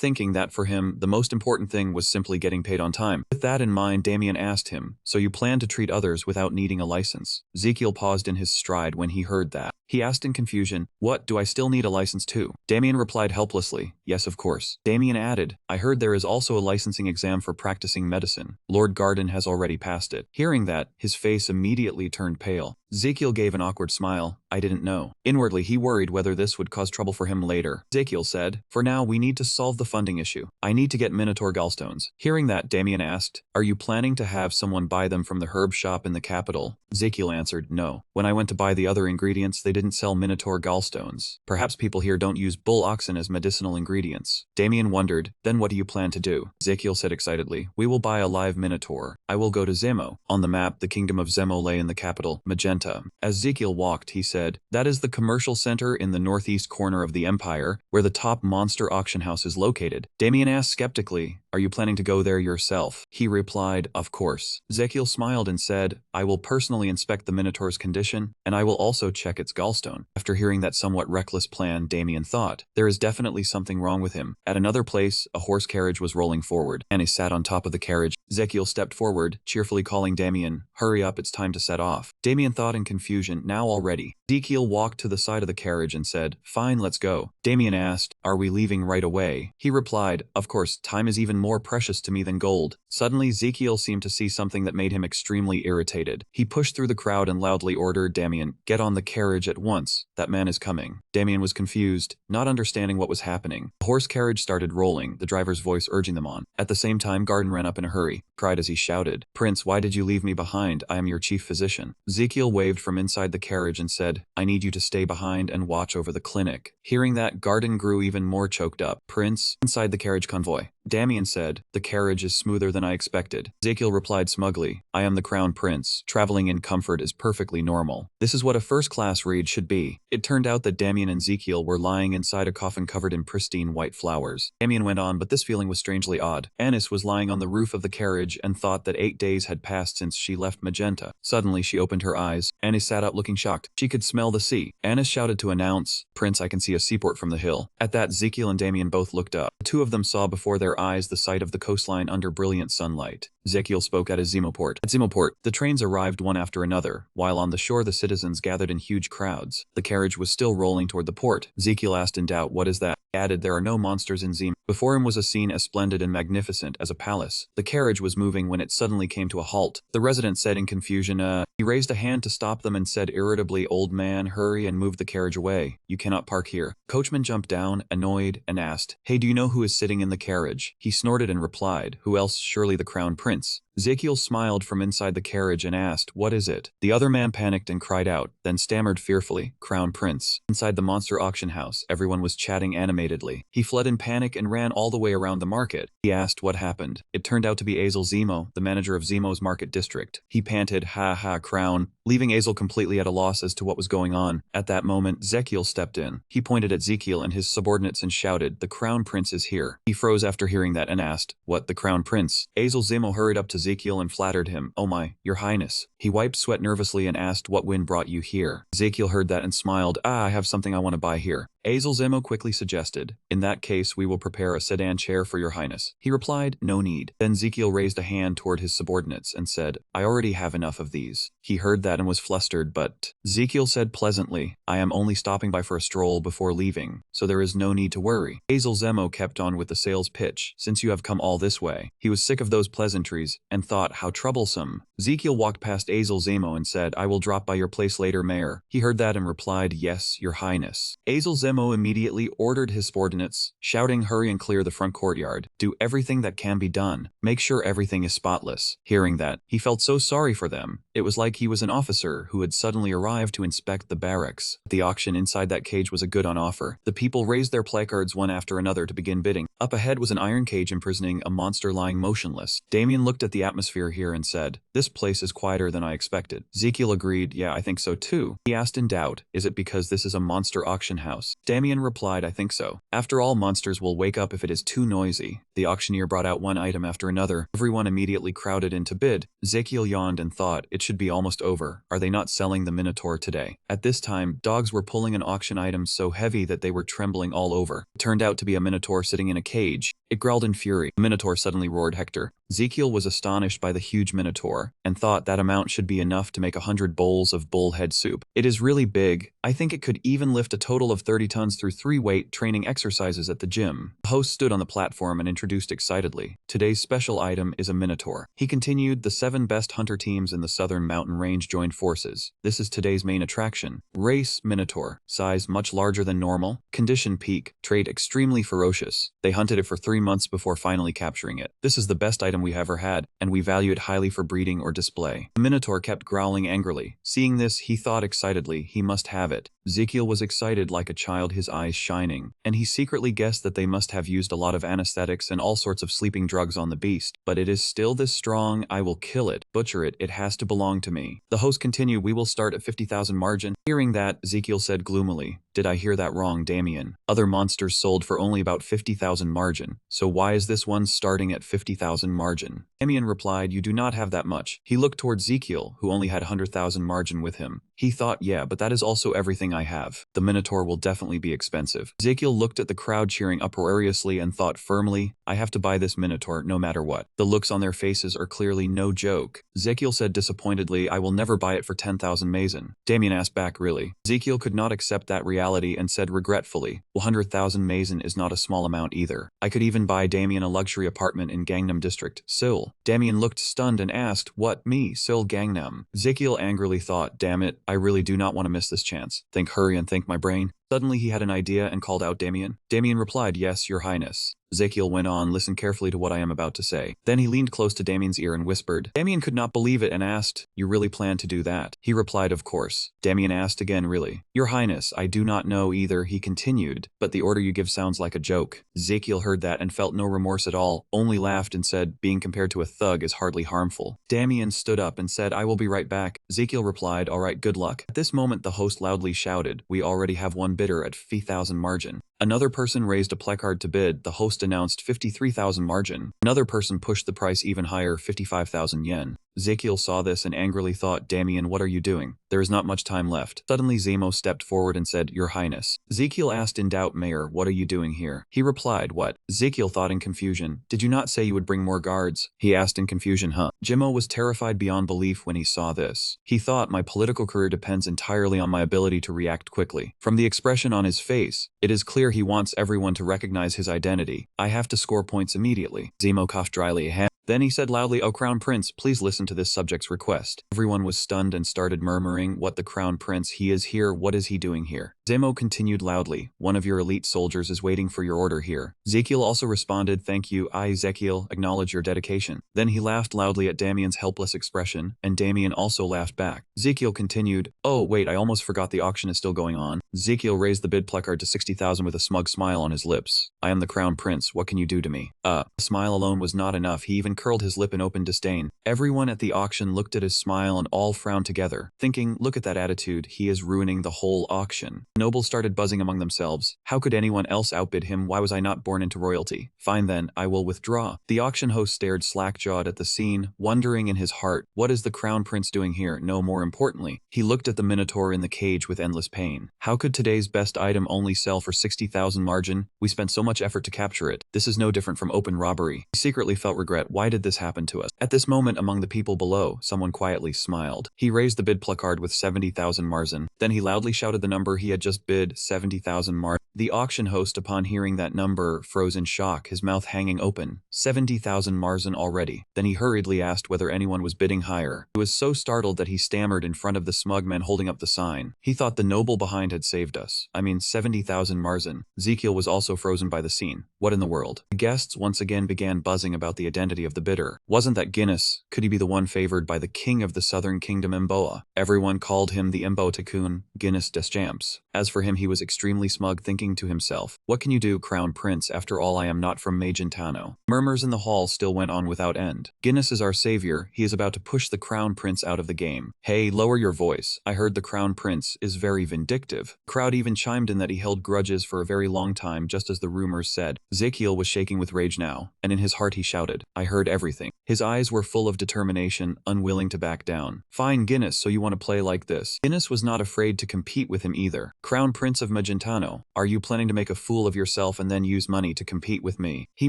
thinking that for him, the most important thing was simply getting paid on time. With that in mind, Damien asked him, so you plan to treat others without needing a license? Ezekiel paused in his stride when he heard that. He asked in confusion, what, do I still need a license too? Damien replied helplessly, yes of course. Damien added, I heard there is also a licensing exam for practicing medicine. Lord Garden has already passed it. Hearing that, his face immediately turned pale. Ezekiel gave an awkward smile. I didn't know. Inwardly, he worried whether this would cause trouble for him later. Ezekiel said, for now, we need to solve the funding issue. I need to get Minotaur gallstones. Hearing that, Damien asked, are you planning to have someone buy them from the herb shop in the capital? Ezekiel answered, no. When I went to buy the other ingredients, they didn't sell Minotaur gallstones. Perhaps people here don't use bull oxen as medicinal ingredients. Damien wondered, then what do you plan to do? Ezekiel said excitedly, we will buy a live Minotaur. I will go to Zemo. On the map, the kingdom of Zemo lay in the capital, Magenta. As Ezekiel walked, he said, that is the commercial center in the northeast corner of the empire, where the top monster auction house is located. Damien asked skeptically, are you planning to go there yourself? He replied, of course. Ezekiel smiled and said, I will personally inspect the Minotaur's condition, and I will also check its gallstone. After hearing that somewhat reckless plan, Damien thought, there is definitely something wrong with him. At another place, a horse carriage was rolling forward. Annie sat on top of the carriage. Ezekiel stepped forward, cheerfully calling Damien, hurry up, it's time to set off. Damien thought in confusion, now already. Ezekiel walked to the side of the carriage and said, fine, let's go. Damien asked, are we leaving right away? He replied, of course, time is even more precious to me than gold. Suddenly, Ezekiel seemed to see something that made him extremely irritated. He pushed through the crowd and loudly ordered Damien, get on the carriage at once. That man is coming. Damien was confused, not understanding what was happening. The horse carriage started rolling, the driver's voice urging them on. At the same time, Garden ran up in a hurry, cried as he shouted, Prince, why did you leave me behind? I am your chief physician. Ezekiel waved from inside the carriage and said, I need you to stay behind and watch over the clinic. Hearing that, Garden grew even more choked up. Prince, inside the carriage convoy. Damien said, the carriage is smoother than I expected. Ezekiel replied smugly, I am the crown prince. Traveling in comfort is perfectly normal. This is what a first-class read should be. It turned out that Damien and Ezekiel were lying inside a coffin covered in pristine white flowers. Damien went on, but this feeling was strangely odd. Anis was lying on the roof of the carriage and thought that 8 days had passed since she left Magenta. Suddenly, she opened her eyes. Anis sat up looking shocked. She could smell the sea. Anis shouted to announce, Prince, I can see a seaport from the hill. At that, Ezekiel and Damien both looked up. The two of them saw before their eyes the sight of the coastline under brilliant sunlight. Ezekiel spoke at his Zemoport. At Zemoport, the trains arrived one after another, while on the shore the citizens gathered in huge crowds. The carriage was still rolling toward the port. Ezekiel asked in doubt, what is that? He added, there are no monsters in Zem. Before him was a scene as splendid and magnificent as a palace. The carriage was moving when it suddenly came to a halt. The resident said in confusion, He raised a hand to stop them and said irritably, old man, hurry and move the carriage away. You cannot park here. Coachman jumped down, annoyed, and asked, Hey, do you know who is sitting in the carriage? He snorted and replied, Who else? Surely the crown prince. Ezekiel smiled from inside the carriage and asked, What is it? The other man panicked and cried out, then stammered fearfully, Crown Prince. Inside the monster auction house, everyone was chatting animatedly. He fled in panic and ran all the way around the market. He asked what happened. It turned out to be Azel Zemo, the manager of Zemo's market district. He panted, Ha ha, Crown, leaving Azel completely at a loss as to what was going on. At that moment, Ezekiel stepped in. He pointed at Ezekiel and his subordinates and shouted, The Crown Prince is here. He froze after hearing that and asked, What, the Crown Prince? Azel Zemo hurried up to Ezekiel and flattered him, Oh my, your highness. He wiped sweat nervously and asked, What wind brought you here? Ezekiel heard that and smiled, I have something I want to buy here. Azel Zemo quickly suggested, In that case we will prepare a sedan chair for your highness. He replied, No need. Then Ezekiel raised a hand toward his subordinates and said, I already have enough of these. He heard that and was flustered, but Ezekiel said pleasantly, I am only stopping by for a stroll before leaving, so there is no need to worry. Azel Zemo kept on with the sales pitch, Since you have come all this way. He was sick of those pleasantries and thought, how troublesome. Ezekiel walked past Azel Zemo and said, I will drop by your place later, Mayor. He heard that and replied, Yes, your highness. Azel Zemo immediately ordered his subordinates, shouting, Hurry and clear the front courtyard. Do everything that can be done. Make sure everything is spotless. Hearing that, he felt so sorry for them. It was like he was an officer who had suddenly arrived to inspect the barracks. The auction inside that cage was a good on offer. The people raised their placards one after another to begin bidding. Up ahead was an iron cage imprisoning a monster lying motionless. Damien looked at the atmosphere here and said, This place is quieter than I expected. Ezekiel agreed, Yeah, I think so too. He asked in doubt, Is it because this is a monster auction house? Damien replied, I think so. After all, monsters will wake up if it is too noisy. The auctioneer brought out one item after another. Everyone immediately crowded in to bid. Ezekiel yawned and thought, it should be almost over. Are they not selling the Minotaur today? At this time, dogs were pulling an auction item so heavy that they were trembling all over. It turned out to be a Minotaur sitting in a cage. It growled in fury. The Minotaur suddenly roared Hector. Ezekiel was astonished by the huge Minotaur and thought that amount should be enough to make 100 bowls of bullhead soup. It is really big. I think it could even lift a total of 30 tons through 3 weight training exercises at the gym. The host stood on the platform and introduced excitedly, Today's special item is a Minotaur. He continued, the 7 best hunter teams in the southern mountain range joined forces. This is today's main attraction. Race Minotaur. Size much larger than normal. Condition peak. Trait extremely ferocious. They hunted it for 3 months before finally capturing it. This is the best item we ever had, and we value it highly for breeding or display. The Minotaur kept growling angrily. Seeing this, he thought excitedly, he must have it. Ezekiel was excited like a child, his eyes shining, and he secretly guessed that they must have used a lot of anesthetics and all sorts of sleeping drugs on the beast. But it is still this strong, I will kill it, butcher it, it has to belong to me. The host continued, we will start at 50,000 margin. Hearing that, Ezekiel said gloomily, Did I hear that wrong, Damien? Other monsters sold for only about 50,000 margin, so why is this one starting at 50,000 margin? Damien replied, You do not have that much. He looked toward Ezekiel, who only had 100,000 margin with him. He thought, yeah, but that is also everything I have. The Minotaur will definitely be expensive. Ezekiel looked at the crowd cheering uproariously and thought firmly, I have to buy this Minotaur no matter what. The looks on their faces are clearly no joke. Ezekiel said disappointedly, I will never buy it for 10,000 mason. Damien asked back, really? Ezekiel could not accept that reality and said regretfully, 100,000 mason is not a small amount either. I could even buy Damien a luxury apartment in Gangnam District, Seoul. Damien looked stunned and asked, What, me, Seoul Gangnam? Ezekiel angrily thought, Damn it, I really do not want to miss this chance. Think, hurry and think, my brain. Suddenly he had an idea and called out Damien. Damien replied, Yes, your highness. Ezekiel went on, listen carefully to what I am about to say. Then he leaned close to Damien's ear and whispered. Damien could not believe it and asked, you really plan to do that? He replied, of course. Damien asked again, really? Your Highness, I do not know either, he continued, but the order you give sounds like a joke. Ezekiel heard that and felt no remorse at all, only laughed and said, being compared to a thug is hardly harmful. Damien stood up and said, I will be right back. Ezekiel replied, all right, good luck. At this moment the host loudly shouted, we already have one bidder at 50,000 margin. Another person raised a placard to bid. The host announced 53,000 margin. Another person pushed the price even higher, 55,000 yen. Ezekiel saw this and angrily thought, Damien, what are you doing? There is not much time left. Suddenly Zemo stepped forward and said, Your Highness. Ezekiel asked in doubt, Mayor, what are you doing here? He replied, what? Ezekiel thought in confusion. Did you not say you would bring more guards? He asked in confusion, huh? Zemo was terrified beyond belief when he saw this. He thought, my political career depends entirely on my ability to react quickly. From the expression on his face, it is clear he wants everyone to recognize his identity. I have to score points immediately. Zemo coughed dryly. Then he said loudly, O Crown Prince, please listen to this subject's request. Everyone was stunned and started murmuring, what the Crown Prince, he is here, what is he doing here? Zemo continued loudly, one of your elite soldiers is waiting for your order here. Ezekiel also responded, thank you, I, Ezekiel, acknowledge your dedication. Then he laughed loudly at Damien's helpless expression, and Damien also laughed back. Ezekiel continued, oh wait, I almost forgot the auction is still going on. Ezekiel raised the bid placard to 60,000 with a smug smile on his lips. I am the Crown Prince, what can you do to me? A smile alone was not enough, he even curled his lip in open disdain. Everyone at the auction looked at his smile and all frowned together, thinking, look at that attitude, he is ruining the whole auction. Nobles started buzzing among themselves. How could anyone else outbid him? Why was I not born into royalty? Fine then, I will withdraw. The auction host stared slack-jawed at the scene, wondering in his heart, what is the Crown Prince doing here? No, more importantly, he looked at the Minotaur in the cage with endless pain. How could today's best item only sell for 60,000 margin? We spent so much effort to capture it. This is no different from open robbery. He secretly felt regret. Why did this happen to us? At this moment, among the people below, someone quietly smiled. He raised the bid placard with 70,000 margin. Then he loudly shouted the number he had just bid, 70,000 margin. The auction host, upon hearing that number, froze in shock, his mouth hanging open. 70,000 margin already. Then he hurriedly asked whether anyone was bidding higher. He was so startled that he stammered in front of the smug man holding up the sign. He thought the noble behind had saved us. I mean 70,000 margin. Ezekiel was also frozen by the scene. What in the world? The guests once again began buzzing about the identity of the bidder. Wasn't that Guinness? Could he be the one favored by the king of the southern kingdom, Mboa? Everyone called him the Mbo Takun, Guinness des Champs. As for him, he was extremely smug, thinking to himself, what can you do, Crown Prince? After all, I am not from Magentano. Murmurs in the hall still went on without end. Guinness is our savior. He is about to push the Crown Prince out of the game. Hey, lower your voice. I heard the Crown Prince is very vindictive. The crowd even chimed in that he held grudges for a very long time, just as the rumors said. Ezekiel was shaking with rage now, and in his heart he shouted, I heard everything. His eyes were full of determination, unwilling to back down. Fine, Guinness, so you want to play like this? Guinness was not afraid to compete with him either. Crown Prince of Magentano, are you planning to make a fool of yourself and then use money to compete with me? He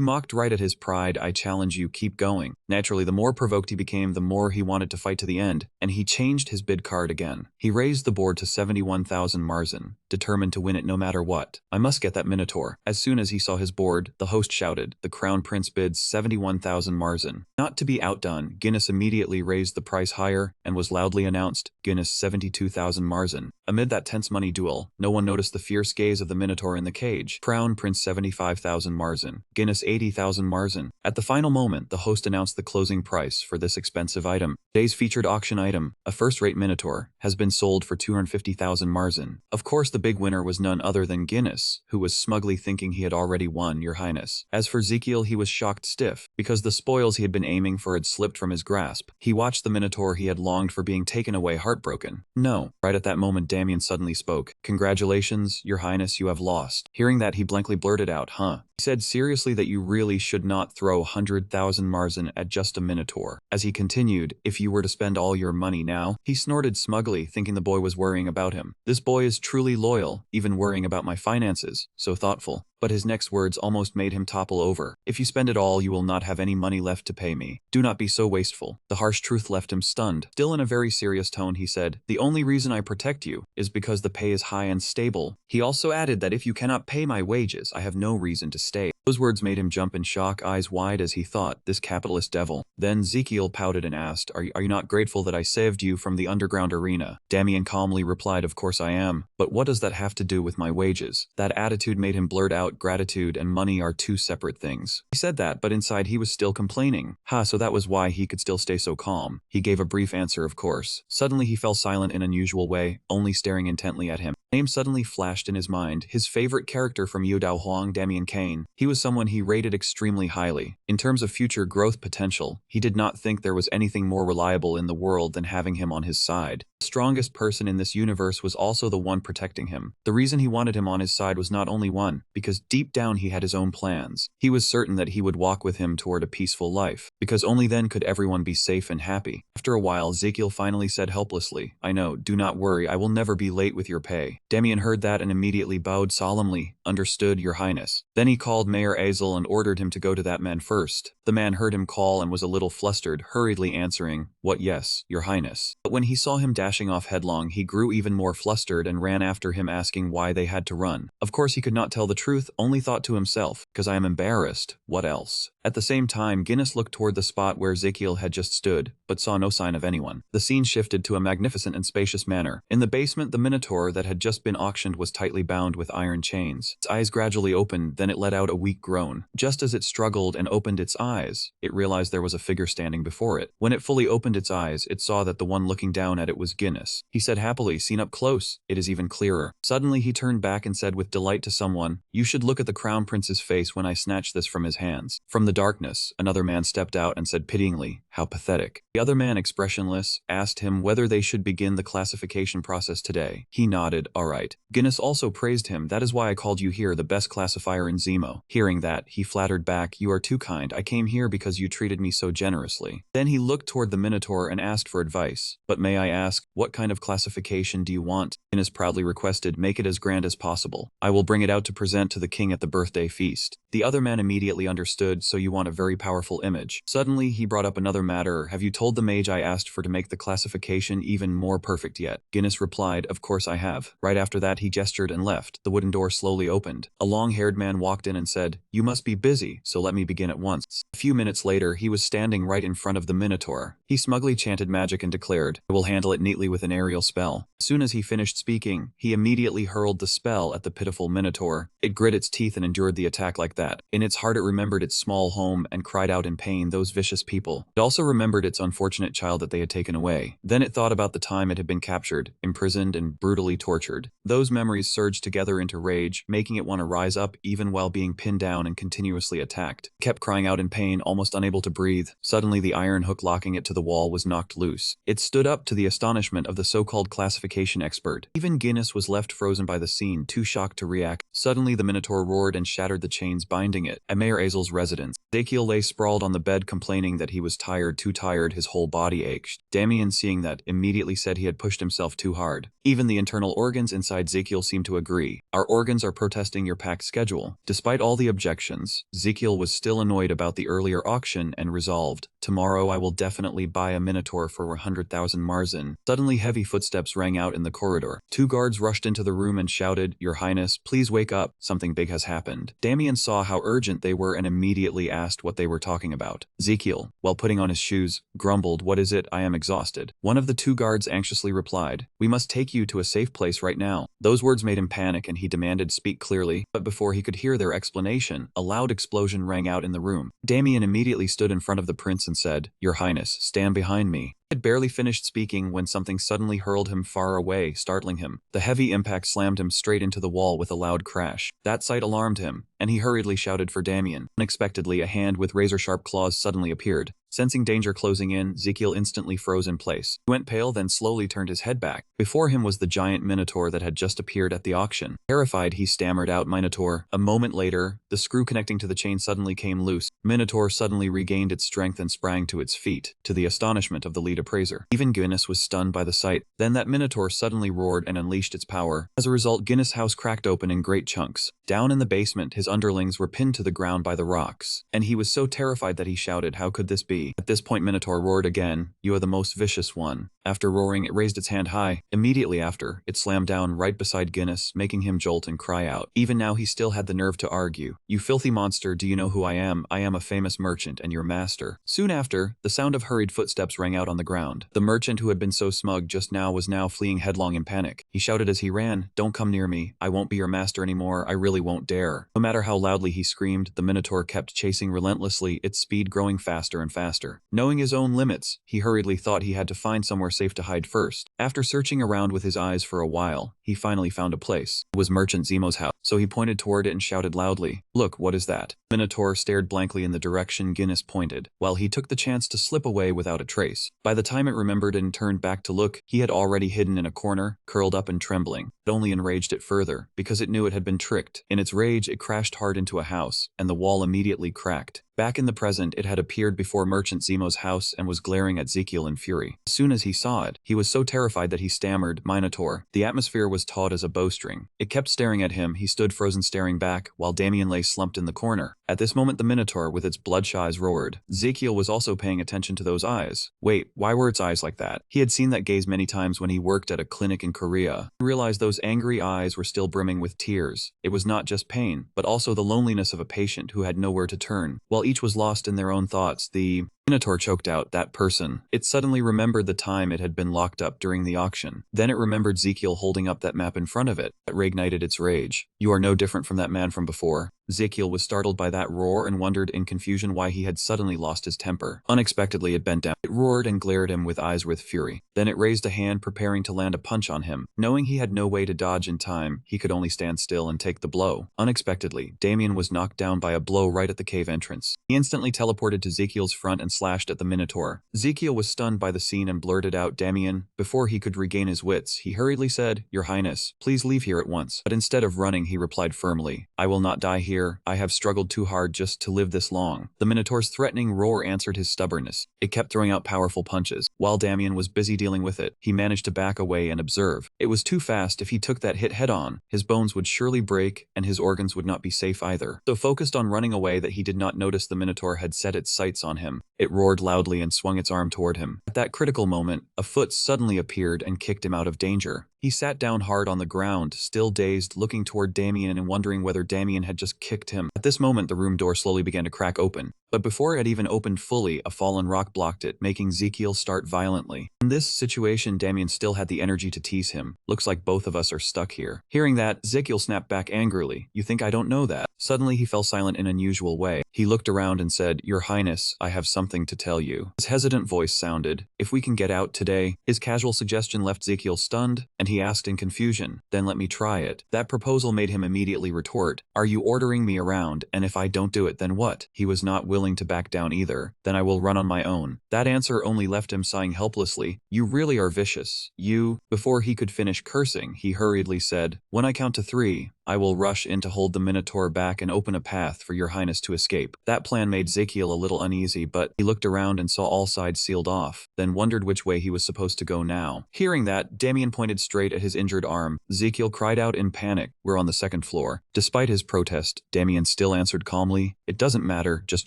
mocked right at his pride. I challenge you, keep going. Naturally, the more provoked he became, the more he wanted to fight to the end, and he changed his bid card again. He raised the board to 71,000 margin, determined to win it no matter what. I must get that Minotaur. As soon as he saw his board, the host shouted, the Crown Prince bids 71,000 margin. Not to be outdone, Guinness immediately raised the price higher and was loudly announced, Guinness 72,000 margin. Amid that tense money duel, no one noticed the fierce gaze of the Minotaur in the cage. Crown Prince 75,000 margin. Guinness 80,000 margin. At the final moment, the host announced the closing price for this expensive item. Today's featured auction item, a first-rate Minotaur, has been sold for 250,000 margin. Of course, the big winner was none other than Guinness, who was smugly thinking he had already won, Your Highness. As for Ezekiel, he was shocked stiff, because the spoils he had been aiming for had slipped from his grasp. He watched the Minotaur he had longed for being taken away, heartbroken. No. Right at that moment, Damien suddenly spoke. Congratulations, Your Highness, you have lost. Hearing that, he blankly blurted out, huh? He said seriously that you really should not throw 100,000 margin at just a Minotaur. As he continued, if you were to spend all your money now, he snorted smugly, thinking the boy was worrying about him. This boy is truly loyal, even worrying about my finances, so thoughtful. But his next words almost made him topple over. If you spend it all, you will not have any money left to pay me. Do not be so wasteful. The harsh truth left him stunned. Still in a very serious tone, he said, the only reason I protect you is because the pay is high and stable. He also added that if you cannot pay my wages, I have no reason to stay. Those words made him jump in shock, eyes wide as he thought, this capitalist devil. Then Ezekiel pouted and asked, are you not grateful that I saved you from the underground arena? Damien calmly replied, of course I am. But what does that have to do with my wages? That attitude made him blurt out, out, gratitude and money are two separate things. He said that, but inside he was still complaining. So that was why he could still stay so calm. He gave a brief answer, of course. Suddenly he fell silent in an unusual way, only staring intently at him. Name suddenly flashed in his mind, his favorite character from Yudao Huang, Damien Kane. He was someone he rated extremely highly. In terms of future growth potential, he did not think there was anything more reliable in the world than having him on his side. The strongest person in this universe was also the one protecting him. The reason he wanted him on his side was not only one, because deep down he had his own plans. He was certain that he would walk with him toward a peaceful life, because only then could everyone be safe and happy. After a while, Ezekiel finally said helplessly, "I know, do not worry, I will never be late with your pay." Damien heard that and immediately bowed solemnly. "Understood, Your Highness." Then he called Mayor Azel and ordered him to go to that man first. The man heard him call and was a little flustered, hurriedly answering, "What, yes, Your Highness." But when he saw him dashing off headlong, he grew even more flustered and ran after him, asking why they had to run. Of course he could not tell the truth, only thought to himself, "'Cause I am embarrassed, what else?" At the same time, Guinness looked toward the spot where Ezekiel had just stood, but saw no sign of anyone. The scene shifted to a magnificent and spacious manor. In the basement, the Minotaur that had just been auctioned was tightly bound with iron chains. Its eyes gradually opened, then it let out a weak groan. Just as it struggled and opened its eyes, it realized there was a figure standing before it. When it fully opened its eyes, it saw that the one looking down at it was Guinness. He said happily, "Seen up close, it is even clearer." Suddenly he turned back and said with delight to someone, "You should look at the crown prince's face when I snatched this from his hands." From the darkness, another man stepped out and said pityingly, "How pathetic." The other man, expressionless, asked him whether they should begin the classification process today. He nodded, "All right." Guinness also praised him, "That is why I called you here, the best classifier in Zemo." Hearing that, he flattered back, "You are too kind. I came here because you treated me so generously." Then he looked toward the Minotaur and asked for advice. "But may I ask, what kind of classification do you want?" Guinness proudly requested, "Make it as grand as possible. I will bring it out to present to the king at the birthday feast." The other man immediately understood, "So you want a very powerful image." Suddenly, he brought up another matter. "Have you told the mage I asked for to make the classification even more perfect yet?" Guinness replied, "Of course I have." Right after that, he gestured and left. The wooden door slowly opened. A long-haired man walked in and said, "You must be busy, so let me begin at once." A few minutes later, he was standing right in front of the Minotaur. He smugly chanted magic and declared, "I will handle it neatly with an aerial spell." As soon as he finished speaking, he immediately hurled the spell at the pitiful Minotaur. It grit its teeth and endured the attack like that. In its heart it remembered its small home and cried out in pain, those vicious people. It also remembered its unfortunate child that they had taken away. Then it thought about the time it had been captured, imprisoned, and brutally tortured. Those memories surged together into rage, making it want to rise up even while being pinned down and continuously attacked. It kept crying out in pain, almost unable to breathe. Suddenly the iron hook locking it to the wall was knocked loose. It stood up to the astonishment of the so-called classification expert. Even Guinness was left frozen by the scene, too shocked to react. Suddenly the Minotaur roared and shattered the chains binding it. At Mayor Azel's residence, Ezekiel lay sprawled on the bed complaining that he was tired, too tired, his whole body ached. Damien, seeing that, immediately said he had pushed himself too hard. Even the internal organs inside Ezekiel seemed to agree. "Our organs are protesting your packed schedule." Despite all the objections, Ezekiel was still annoyed about the earlier auction and resolved, "Tomorrow I will definitely buy a Minotaur for 100,000 Marzen." Suddenly heavy footsteps rang out in the corridor. Two guards rushed into the room and shouted, "Your Highness, please wake up. Something big has happened." Damien saw how urgent they were and immediately asked what they were talking about. Ezekiel, while putting on his shoes, grumbled, "What is it? I am exhausted." One of the two guards anxiously replied, "We must take you to a safe place right now." Those words made him panic and he demanded, "Speak clearly." But before he could hear their explanation, a loud explosion rang out in the room. Damien immediately stood in front of the prince and said, "Your Highness, stand behind me." He had barely finished speaking when something suddenly hurled him far away, startling him. The heavy impact slammed him straight into the wall with a loud crash. That sight alarmed him, and he hurriedly shouted for Damien. Unexpectedly, a hand with razor-sharp claws suddenly appeared. Sensing danger closing in, Ezekiel instantly froze in place. He went pale, then slowly turned his head back. Before him was the giant Minotaur that had just appeared at the auction. Terrified, he stammered out, "Minotaur." A moment later, the screw connecting to the chain suddenly came loose. Minotaur suddenly regained its strength and sprang to its feet, to the astonishment of the lead appraiser. Even Guinness was stunned by the sight. Then that Minotaur suddenly roared and unleashed its power. As a result, Guinness' house cracked open in great chunks. Down in the basement, his underlings were pinned to the ground by the rocks. And he was so terrified that he shouted, "How could this be?" 3. At this point Minotaur roared again, "You are the most vicious one." After roaring, it raised its hand high. Immediately after, it slammed down right beside Guinness, making him jolt and cry out. Even now he still had the nerve to argue. "You filthy monster, do you know who I am? I am a famous merchant and your master." Soon after, the sound of hurried footsteps rang out on the ground. The merchant who had been so smug just now was now fleeing headlong in panic. He shouted as he ran, "Don't come near me. I won't be your master anymore. I really won't dare." No matter how loudly he screamed, the Minotaur kept chasing relentlessly, its speed growing faster and faster. Knowing his own limits, he hurriedly thought he had to find somewhere safe to hide first. After searching around with his eyes for a while, he finally found a place. It was Merchant Zemo's house, so he pointed toward it and shouted loudly, "Look, what is that?" Minotaur stared blankly in the direction Guinness pointed, while he took the chance to slip away without a trace. By the time it remembered and turned back to look, he had already hidden in a corner, curled up and trembling. It only enraged it further, because it knew it had been tricked. In its rage, it crashed hard into a house, and the wall immediately cracked. Back in the present, it had appeared before Merchant Zemo's house and was glaring at Ezekiel in fury. As soon as he saw it, he was so terrified that he stammered, "Minotaur." The atmosphere was taut as a bowstring. It kept staring at him. He stood frozen staring back, while Damien lay slumped in the corner. At this moment the Minotaur with its bloodshot eyes roared. Ezekiel was also paying attention to those eyes. Wait, why were its eyes like that? He had seen that gaze many times when he worked at a clinic in Korea. He realized those angry eyes were still brimming with tears. It was not just pain, but also the loneliness of a patient who had nowhere to turn. While each was lost in their own thoughts, the Minotaur choked out, "That person." It suddenly remembered the time it had been locked up during the auction. Then it remembered Ezekiel holding up that map in front of it. That reignited its rage. "You are no different from that man from before." Ezekiel was startled by that roar and wondered in confusion why he had suddenly lost his temper. Unexpectedly it bent down. It roared and glared at him with eyes with fury. Then it raised a hand preparing to land a punch on him. Knowing he had no way to dodge in time, he could only stand still and take the blow. Unexpectedly, Damien was knocked down by a blow right at the cave entrance. He instantly teleported to Ezekiel's front and slashed at the Minotaur. Ezekiel was stunned by the scene and blurted out, "Damien." Before he could regain his wits, he hurriedly said, "Your Highness, please leave here at once." But instead of running, he replied firmly, "I will not die here. I have struggled too hard just to live this long." The Minotaur's threatening roar answered his stubbornness. It kept throwing out powerful punches. While Damien was busy dealing with it, he managed to back away and observe. It was too fast. If he took that hit head-on, his bones would surely break and his organs would not be safe either. So focused on running away that he did not notice the Minotaur had set its sights on him. It roared loudly and swung its arm toward him. At that critical moment, a foot suddenly appeared and kicked him out of danger. He sat down hard on the ground, still dazed, looking toward Damien and wondering whether Damien had just kicked him. At this moment, the room door slowly began to crack open. But before it had even opened fully, a fallen rock blocked it, making Ezekiel start violently. In this situation, Damien still had the energy to tease him. "Looks like both of us are stuck here." Hearing that, Ezekiel snapped back angrily, "You think I don't know that?" Suddenly he fell silent in an unusual way. He looked around and said, "Your Highness, I have something to tell you." His hesitant voice sounded, "If we can get out today." His casual suggestion left Ezekiel stunned, and he asked in confusion, "Then let me try it." That proposal made him immediately retort, "Are you ordering me around, and if I don't do it then what?" He was not willing to back down either. "Then I will run on my own." That answer only left him sighing helplessly. "You really are vicious. You..." Before he could finish cursing, he hurriedly said, "When I count to 3, I will rush in to hold the Minotaur back and open a path for your Highness to escape." That plan made Ezekiel a little uneasy, but he looked around and saw all sides sealed off, then wondered which way he was supposed to go now. Hearing that, Damien pointed straight at his injured arm. Ezekiel cried out in panic, "We're on the second floor." Despite his protest, Damien still answered calmly, "It doesn't matter, just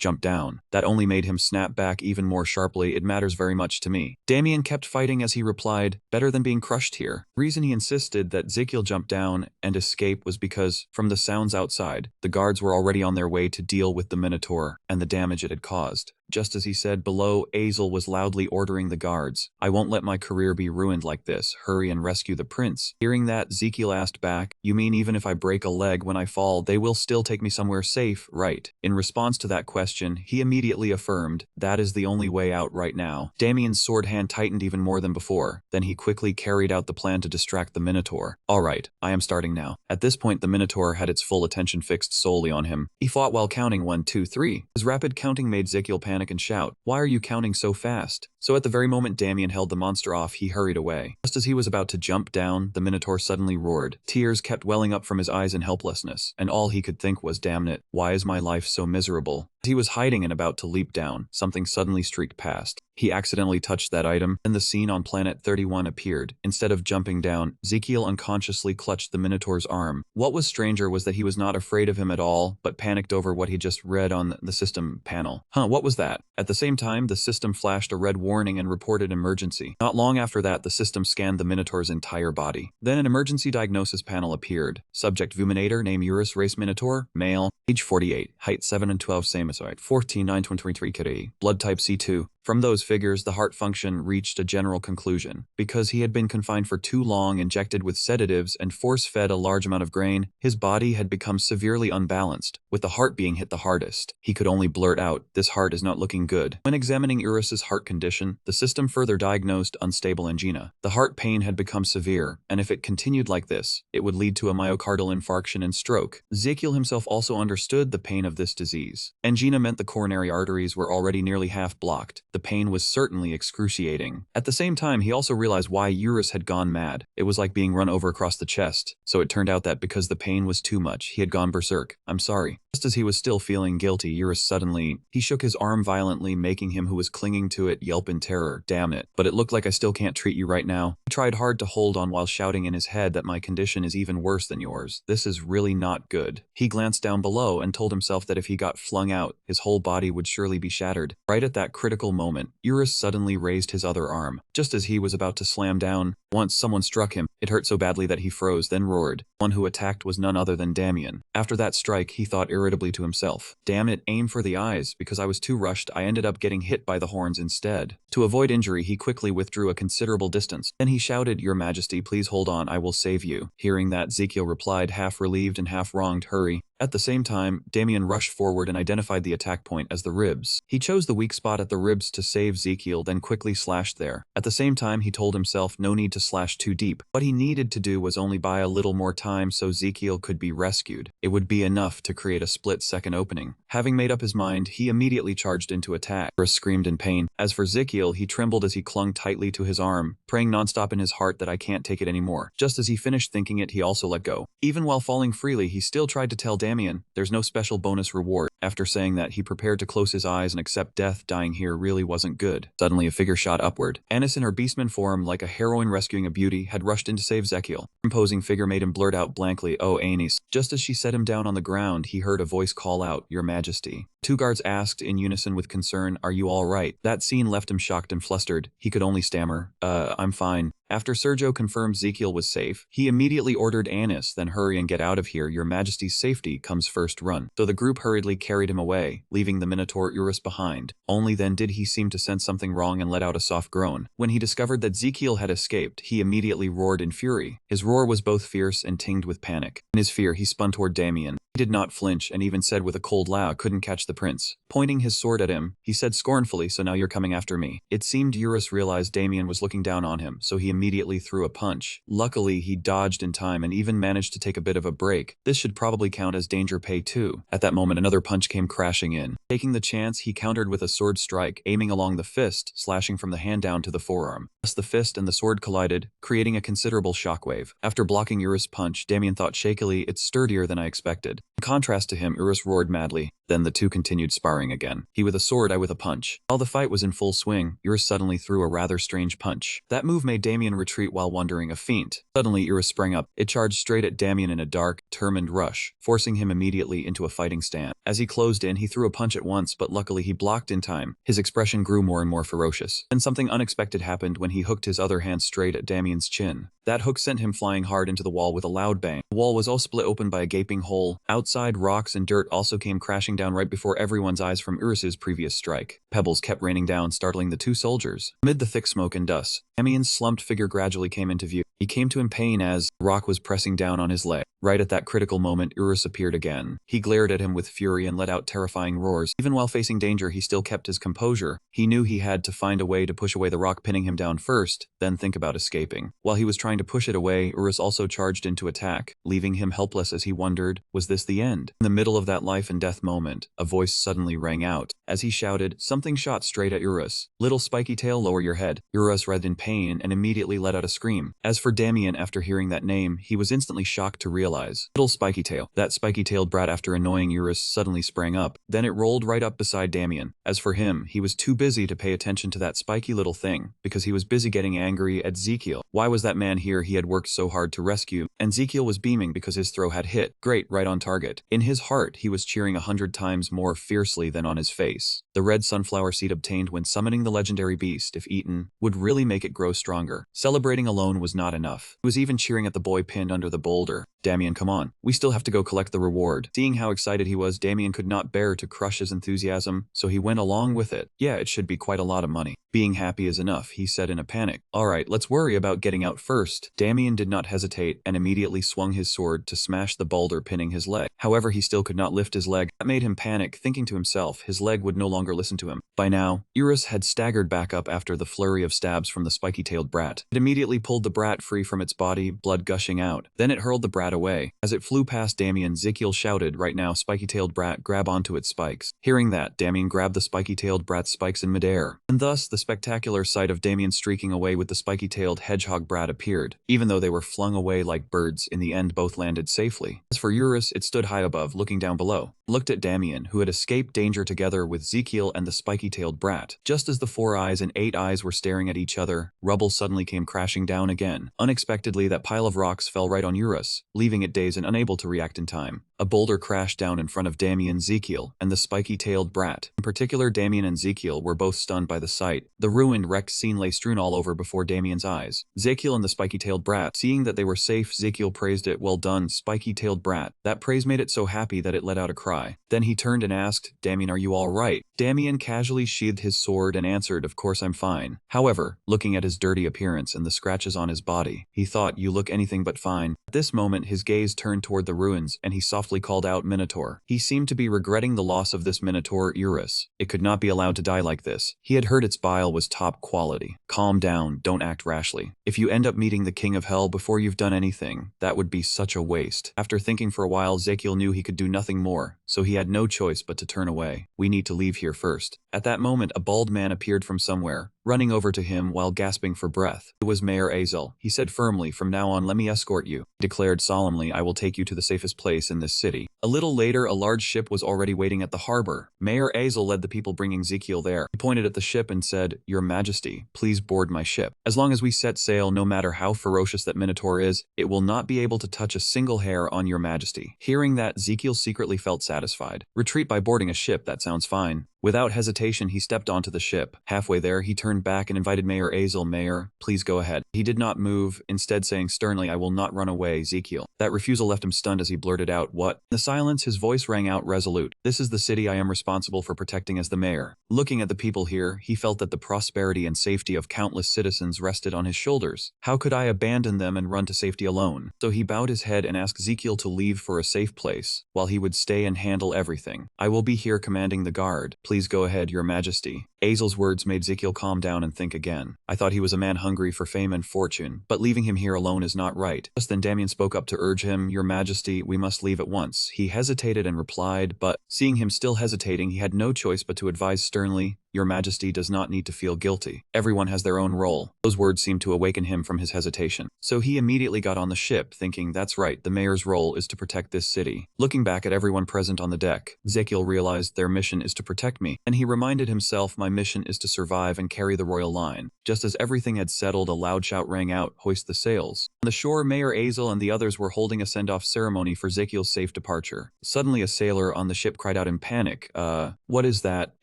jump down." That only made him snap back even more sharply, "It matters very much to me." Damien kept fighting as he replied, "Better than being crushed here." The reason he insisted that Ezekiel jump down and escape was because, from the sounds outside, the guards were already on their way to deal with the Minotaur and the damage it had caused. Just as he said, below, Azel was loudly ordering the guards, "I won't let my career be ruined like this. Hurry and rescue the prince." Hearing that, Ezekiel asked back, "You mean even if I break a leg when I fall, they will still take me somewhere safe, right?" In response to that question, he immediately affirmed, "That is the only way out right now." Damien's sword hand tightened even more than before. Then he quickly carried out the plan to distract the Minotaur. "All right, I am starting now." At this point, the Minotaur had its full attention fixed solely on him. He fought while counting 1, 2, 3. His rapid counting made Ezekiel panic and shout, "Why are you counting so fast?" So at the very moment Damien held the monster off, he hurried away. Just as he was about to jump down, the Minotaur suddenly roared. Tears kept welling up from his eyes in helplessness, and all he could think was, "Damn it, why is my life so miserable?" As he was hiding and about to leap down, something suddenly streaked past. He accidentally touched that item, and the scene on Planet 31 appeared. Instead of jumping down, Ezekiel unconsciously clutched the Minotaur's arm. What was stranger was that he was not afraid of him at all, but panicked over what he just read on the system panel. What was that? At the same time, the system flashed a red warning and reported emergency. Not long after that, the system scanned the Minotaur's entire body. Then an emergency diagnosis panel appeared. Subject Vuminator, name Eurus, race Minotaur, male, age 48, height 7 and 12 cm, 14, 9, 23 kg, blood type C2. From those figures, the heart function reached a general conclusion. Because he had been confined for too long, injected with sedatives, and force-fed a large amount of grain, his body had become severely unbalanced, with the heart being hit the hardest. He could only blurt out, "This heart is not looking good." When examining Eurus's heart condition, the system further diagnosed unstable angina. The heart pain had become severe, and if it continued like this, it would lead to a myocardial infarction and stroke. Ezekiel himself also understood the pain of this disease. Angina meant the coronary arteries were already nearly half blocked. The pain was certainly excruciating. At the same time, he also realized why Eurus had gone mad. It was like being run over across the chest. So it turned out that because the pain was too much, he had gone berserk. "I'm sorry." Just as he was still feeling guilty, Eurus suddenly, he shook his arm violently, making him who was clinging to it yelp in terror. "Damn it. But it looked like I still can't treat you right now." He tried hard to hold on while shouting in his head that my condition is even worse than yours. This is really not good. He glanced down below and told himself that if he got flung out, his whole body would surely be shattered. Right at that critical moment, Eurus suddenly raised his other arm. Just as he was about to slam down, once someone struck him. It hurt so badly that he froze, then roared. One who attacked was none other than Damien. After that strike, he thought irritably to himself, "Damn it, aim for the eyes. Because I was too rushed, I ended up getting hit by the horns instead." To avoid injury, he quickly withdrew a considerable distance. Then he shouted, "Your Majesty, please hold on, I will save you." Hearing that, Ezekiel replied, half relieved and half wronged, "Hurry." At the same time, Damien rushed forward and identified the attack point as the ribs. He chose the weak spot at the ribs to save Ezekiel, then quickly slashed there. At the same time, he told himself no need to slash too deep. What he needed to do was only buy a little more time so Ezekiel could be rescued. It would be enough to create a split-second opening. Having made up his mind, he immediately charged into attack. Eurus screamed in pain. As for Ezekiel, he trembled as he clung tightly to his arm, praying nonstop in his heart that I can't take it anymore. Just as he finished thinking it, he also let go. Even while falling freely, he still tried to tell Damien, "There's no special bonus reward." After saying that, he prepared to close his eyes and accept death. Dying here really wasn't good. Suddenly, a figure shot upward. Anis in her beastman form, like a heroine rescuing a beauty, had rushed in to save Ezekiel. The imposing figure made him blurt out blankly, "Oh, Anis." Just as she set him down on the ground, he heard a voice call out, "Your Majesty." Two guards asked in unison with concern, "Are you all right?" That scene left him shocked and flustered. He could only stammer, I'm fine." After Sergio confirmed Ezekiel was safe, he immediately ordered Anis, "Then hurry and get out of here. Your Majesty's safety comes first, run." So the group hurriedly carried him away, leaving the Minotaur Eurus behind. Only then did he seem to sense something wrong and let out a soft groan. When he discovered that Ezekiel had escaped, he immediately roared in fury. His roar was both fierce and tinged with panic. In his fear, he spun toward Damien. He did not flinch and even said with a cold laugh, "Couldn't catch the prince." Pointing his sword at him, he said scornfully, "So now you're coming after me." It seemed Eurus realized Damien was looking down on him, so he immediately threw a punch. Luckily, he dodged in time and even managed to take a bit of a break. This should probably count as danger pay too. At that moment, another punch came crashing in. Taking the chance, he countered with a sword strike, aiming along the fist, slashing from the hand down to the forearm. Thus the fist and the sword collided, creating a considerable shockwave. After blocking Eurus' punch, Damien thought shakily, "It's sturdier than I expected." In contrast to him, Eurus roared madly. Then the two continued sparring again. He with a sword, I with a punch. While the fight was in full swing, Eurus suddenly threw a rather strange punch. That move made Damien retreat while wondering a feint. Suddenly, Eurus sprang up. It charged straight at Damien in a dark, determined rush, forcing him immediately into a fighting stance. As he closed in, he threw a punch at once, but luckily he blocked in time. His expression grew more and more ferocious. Then something unexpected happened when he hooked his other hand straight at Damien's chin. That hook sent him flying hard into the wall with a loud bang. The wall was all split open by a gaping hole. Outside, rocks and dirt also came crashing down right before everyone's eyes from Eurus's previous strike. Pebbles kept raining down, startling the two soldiers. Amid the thick smoke and dust, Damien's slumped figure gradually came into view. He came to in pain as the rock was pressing down on his leg. Right at that critical moment, Eurus appeared again. He glared at him with fury and let out terrifying roars. Even while facing danger, he still kept his composure. He knew he had to find a way to push away the rock pinning him down first, then think about escaping. While he was trying to push it away, Eurus also charged into attack, leaving him helpless as he wondered, was this the end? In the middle of that life and death moment, a voice suddenly rang out. As he shouted, something shot straight at Eurus. "Little spiky tail, lower your head." Eurus writhed in pain and immediately let out a scream. As for Damien, after hearing that name, he was instantly shocked to realize realize. Little spiky tail. That spiky-tailed brat after annoying Eurus suddenly sprang up. Then it rolled right up beside Damien. As for him, he was too busy to pay attention to that spiky little thing, because he was busy getting angry at Ezekiel. Why was that man here he had worked so hard to rescue? And Ezekiel was beaming because his throw had hit. Great, right on target. In his heart, he was cheering 100 times more fiercely than on his face. The red sunflower seed obtained when summoning the legendary beast, if eaten, would really make it grow stronger. Celebrating alone was not enough. He was even cheering at the boy pinned under the boulder. Damien, come on. We still have to go collect the reward. Seeing how excited he was, Damien could not bear to crush his enthusiasm, so he went along with it. Yeah, it should be quite a lot of money. Being happy is enough, he said in a panic. Alright, let's worry about getting out first. Damien did not hesitate and immediately swung his sword to smash the boulder pinning his leg. However, he still could not lift his leg. That made him panic, thinking to himself his leg would no longer listen to him. By now, Eurus had staggered back up after the flurry of stabs from the spiky-tailed brat. It immediately pulled the brat free from its body, blood gushing out. Then it hurled the brat away. As it flew past Damien, Ezekiel shouted, right now, spiky-tailed brat, grab onto its spikes. Hearing that, Damien grabbed the spiky-tailed brat's spikes in midair. And thus, the spectacular sight of Damien streaking away with the spiky-tailed hedgehog brat appeared. Even though they were flung away like birds, in the end both landed safely. As for Eurus, it stood high above, looking down below. Looked at Damien, who had escaped danger together with Ezekiel and the spiky-tailed brat. Just as the 4 eyes and 8 eyes were staring at each other, rubble suddenly came crashing down again. Unexpectedly, that pile of rocks fell right on Eurus, leaving it dazed and unable to react in time. A boulder crashed down in front of Damien, Ezekiel, and the spiky-tailed brat. In particular, Damien and Ezekiel were both stunned by the sight. The ruined, wrecked scene lay strewn all over before Damien's eyes. Ezekiel and the spiky-tailed brat, seeing that they were safe, Ezekiel praised it. Well done, spiky-tailed brat. That praise made it so happy that it let out a cry. Then he turned and asked, Damien, are you all right? Damien casually sheathed his sword and answered, of course I'm fine. However, looking at his dirty appearance and the scratches on his body, he thought, you look anything but fine. At this moment, his gaze turned toward the ruins, and he softly called out, Minotaur. He seemed to be regretting the loss of this Minotaur, Eurus. It could not be allowed to die like this. He had heard its bile was top quality. Calm down, don't act rashly. If you end up meeting the King of Hell before you've done anything, that would be such a waste. After thinking for a while, Ezekiel knew he could do nothing more, so he had no choice but to turn away. We need to leave here first. At that moment, a bald man appeared from somewhere, running over to him while gasping for breath. It was Mayor Azel. He said firmly, from now on let me escort you. He declared solemnly, I will take you to the safest place in this city. A little later, a large ship was already waiting at the harbor. Mayor Azel led the people bringing Ezekiel there. He pointed at the ship and said, Your Majesty, please board my ship. As long as we set sail, no matter how ferocious that Minotaur is, it will not be able to touch a single hair on your Majesty. Hearing that, Ezekiel secretly felt satisfied. Retreat by boarding a ship, that sounds fine. Without hesitation, he stepped onto the ship. Halfway there, he turned back and invited Mayor Azel, Mayor, please go ahead. He did not move, instead saying sternly, I will not run away, Ezekiel. That refusal left him stunned as he blurted out, what? In the silence, his voice rang out resolute. This is the city I am responsible for protecting as the mayor. Looking at the people here, he felt that the prosperity and safety of countless citizens rested on his shoulders. How could I abandon them and run to safety alone? So he bowed his head and asked Ezekiel to leave for a safe place, while he would stay and handle everything. I will be here commanding the guard. Please go ahead, Your Majesty. Azel's words made Ezekiel calm down and think again. I thought he was a man hungry for fame and fortune, but leaving him here alone is not right. Just then Damien spoke up to urge him, Your Majesty, we must leave at once. He hesitated and replied, but, seeing him still hesitating, he had no choice but to advise sternly, Your Majesty does not need to feel guilty. Everyone has their own role. Those words seemed to awaken him from his hesitation. So he immediately got on the ship, thinking, that's right, the mayor's role is to protect this city. Looking back at everyone present on the deck, Ezekiel realized their mission is to protect me, and he reminded himself, my mission is to survive and carry the royal line. Just as everything had settled, a loud shout rang out, hoist the sails. On the shore, Mayor Azel and the others were holding a send-off ceremony for Ezekiel's safe departure. Suddenly, a sailor on the ship cried out in panic, what is that?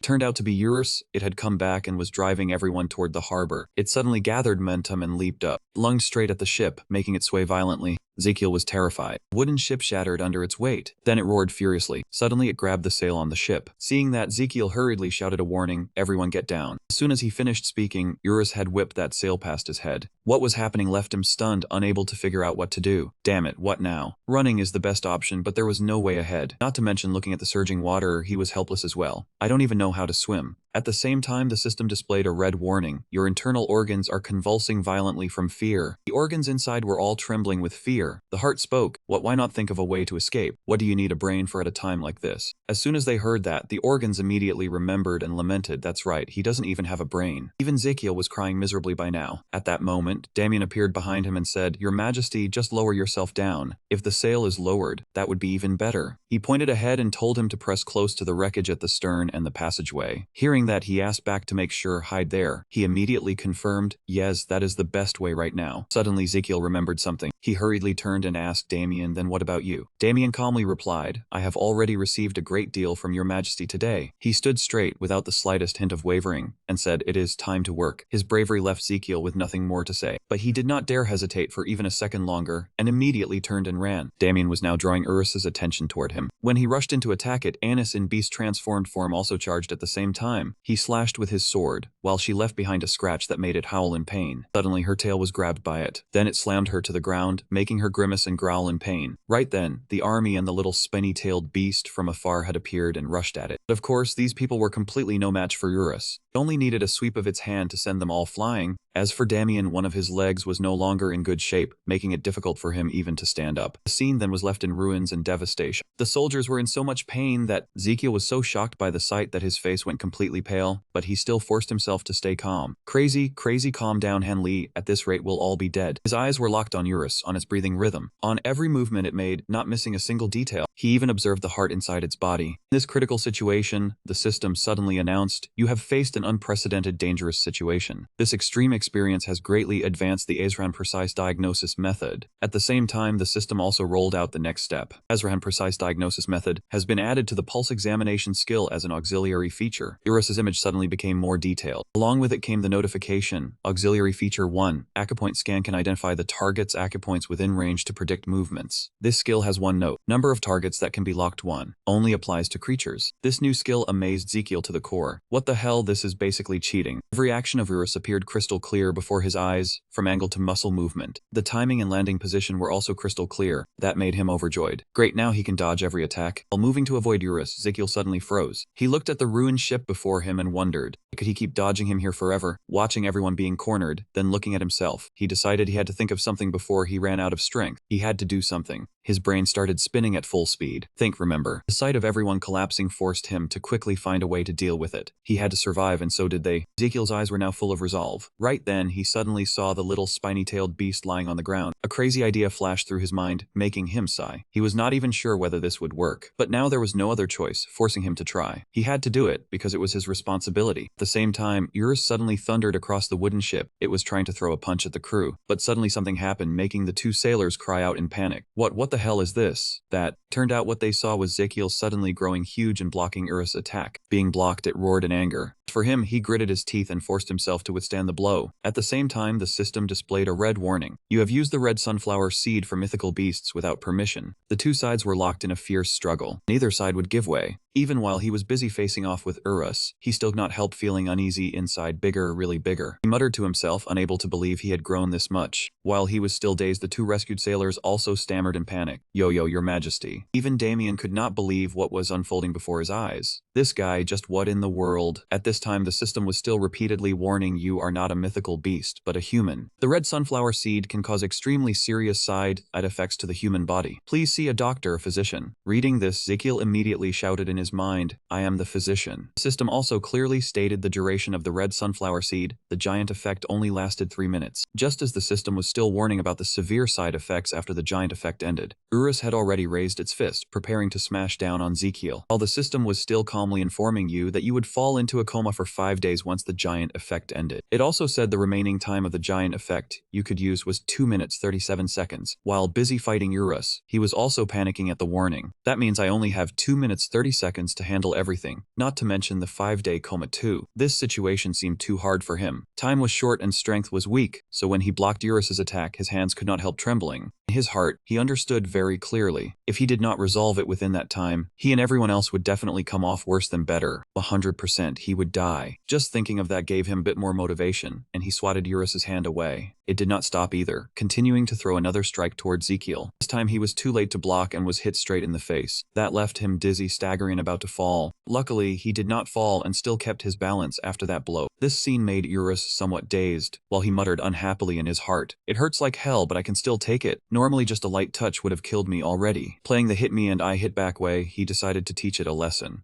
Turned out to be Eurus. It had come back and was driving everyone toward the harbor. It suddenly gathered momentum and leaped up, lunged straight at the ship, making it sway violently. Ezekiel was terrified. The wooden ship shattered under its weight. Then it roared furiously. Suddenly it grabbed the sail on the ship. Seeing that, Ezekiel hurriedly shouted a warning, everyone get down. As soon as he finished speaking, Eurus had whipped that sail past his head. What was happening left him stunned, unable to figure out what to do. Damn it, what now? Running is the best option, but there was no way ahead. Not to mention looking at the surging water, he was helpless as well. I don't even know how to swim. At the same time, the system displayed a red warning. Your internal organs are convulsing violently from fear. The organs inside were all trembling with fear. The heart spoke. Why not think of a way to escape? What do you need a brain for at a time like this? As soon as they heard that, the organs immediately remembered and lamented. That's right, he doesn't even have a brain. Even Ezekiel was crying miserably by now. At that moment, Damien appeared behind him and said, "Your Majesty, just lower yourself down. If the sail is lowered, that would be even better." He pointed ahead and told him to press close to the wreckage at the stern and the passageway. Hearing that, he asked back to make sure, "Hide there." He immediately confirmed, "Yes, that is the best way right now." Suddenly, Ezekiel remembered something. He hurriedly turned and asked Damien, "Then what about you?" Damien calmly replied, "I have already received a great deal from your Majesty today." He stood straight without the slightest hint of wavering and said, "It is time to work." His bravery left Ezekiel with nothing more to say, but he did not dare hesitate for even a second longer and immediately turned and ran. Damien was now drawing Urus's attention toward him. When he rushed in to attack it, Anis in beast transformed form also charged at the same time. He slashed with his sword, while she left behind a scratch that made it howl in pain. Suddenly her tail was grabbed by it. Then it slammed her to the ground, making her grimace and growl in pain. Right then, the army and the little spiny-tailed beast from afar had appeared and rushed at it. But of course, these people were completely no match for Urus. It only needed a sweep of its hand to send them all flying. As for Damien, one of his legs was no longer in good shape, making it difficult for him even to stand up. The scene then was left in ruins and devastation. The soldiers were in so much pain that Ezekiel was so shocked by the sight that his face went completely pale, but he still forced himself to stay calm. Crazy, calm down, Hanli. At this rate, we'll all be dead. His eyes were locked on Urus, on its breathing rhythm, on every movement it made, not missing a single detail. He even observed the heart inside its body. In this critical situation, the system suddenly announced, "You have faced an unprecedented dangerous situation. This extreme experience has greatly advanced the Asran precise diagnosis method." At the same time, the system also rolled out the next step. Asran precise diagnosis method has been added to the pulse examination skill as an auxiliary feature. Urus's image suddenly became more detailed. Along with it came the notification, Auxiliary Feature 1, Acupoint Scan can identify the target's acupoints within range to predict movements. This skill has one note. Number of targets that can be locked 1. Only applies to creatures. This new skill amazed Ezekiel to the core. What the hell, this is basically cheating. Every action of Urus appeared crystal clear before his eyes, from angle to muscle movement. The timing and landing position were also crystal clear. That made him overjoyed. Great, now he can dodge every attack. While moving to avoid Urus, Ezekiel suddenly froze. He looked at the ruined ship before him and wondered, could he keep dodging him here forever, watching everyone being cornered, then looking at himself? He decided he had to think of something before he ran out of strength. He had to do something. His brain started spinning at full speed. Think, remember. The sight of everyone collapsing forced him to quickly find a way to deal with it. He had to survive, and so did they. Ezekiel's eyes were now full of resolve. Right then, he suddenly saw the little spiny-tailed beast lying on the ground. A crazy idea flashed through his mind, making him sigh. He was not even sure whether this would work. But now there was no other choice, forcing him to try. He had to do it, because it was his responsibility. At the same time, Urus suddenly thundered across the wooden ship. It was trying to throw a punch at the crew. But suddenly something happened, making the two sailors cry out in panic. What the hell is this? That turned out what they saw was Ezekiel suddenly growing huge and blocking Urus' attack. Being blocked, it roared in anger. For him, he gritted his teeth and forced himself to withstand the blow. At the same time, the system displayed a red warning. You have used the red sunflower seed for mythical beasts without permission. The two sides were locked in a fierce struggle. Neither side would give way. Even while he was busy facing off with Urus, he still could not help feeling uneasy inside, bigger, really bigger. He muttered to himself, unable to believe he had grown this much. While he was still dazed, the two rescued sailors also stammered in panic. Yo, your Majesty. Even Damien could not believe what was unfolding before his eyes. This guy, just what in the world? At this time, the system was still repeatedly warning, you are not a mythical beast, but a human. The red sunflower seed can cause extremely serious side effects to the human body. Please see a doctor or physician. Reading this, Ezekiel immediately shouted in his mind, I am the physician. The system also clearly stated the duration of the red sunflower seed. The giant effect only lasted 3 minutes. Just as the system was still warning about the severe side effects after the giant effect ended, Urus had already raised its fist, preparing to smash down on Ezekiel, while the system was still calmly informing you that you would fall into a coma for 5 days once the giant effect ended. It also said the remaining time of the giant effect you could use was 2 minutes 37 seconds. While busy fighting Urus, he was also panicking at the warning. That means I only have 2 minutes 30 seconds to handle everything, not to mention the 5-day coma too. This situation seemed too hard for him. Time was short and strength was weak, so when he blocked Urus's attack, his hands could not help trembling. In his heart, he understood very clearly. If he did not resolve it within that time, he and everyone else would definitely come off worse than better. 100% he would die. Just thinking of that gave him a bit more motivation, and he swatted Urus's hand away. It did not stop either, continuing to throw another strike toward Ezekiel. This time he was too late to block and was hit straight in the face. That left him dizzy, staggering, about to fall. Luckily, he did not fall and still kept his balance after that blow. This scene made Eurus somewhat dazed, while he muttered unhappily in his heart, "It hurts like hell, but I can still take it. Normally just a light touch would have killed me already." Playing the hit me and I hit back way, he decided to teach it a lesson.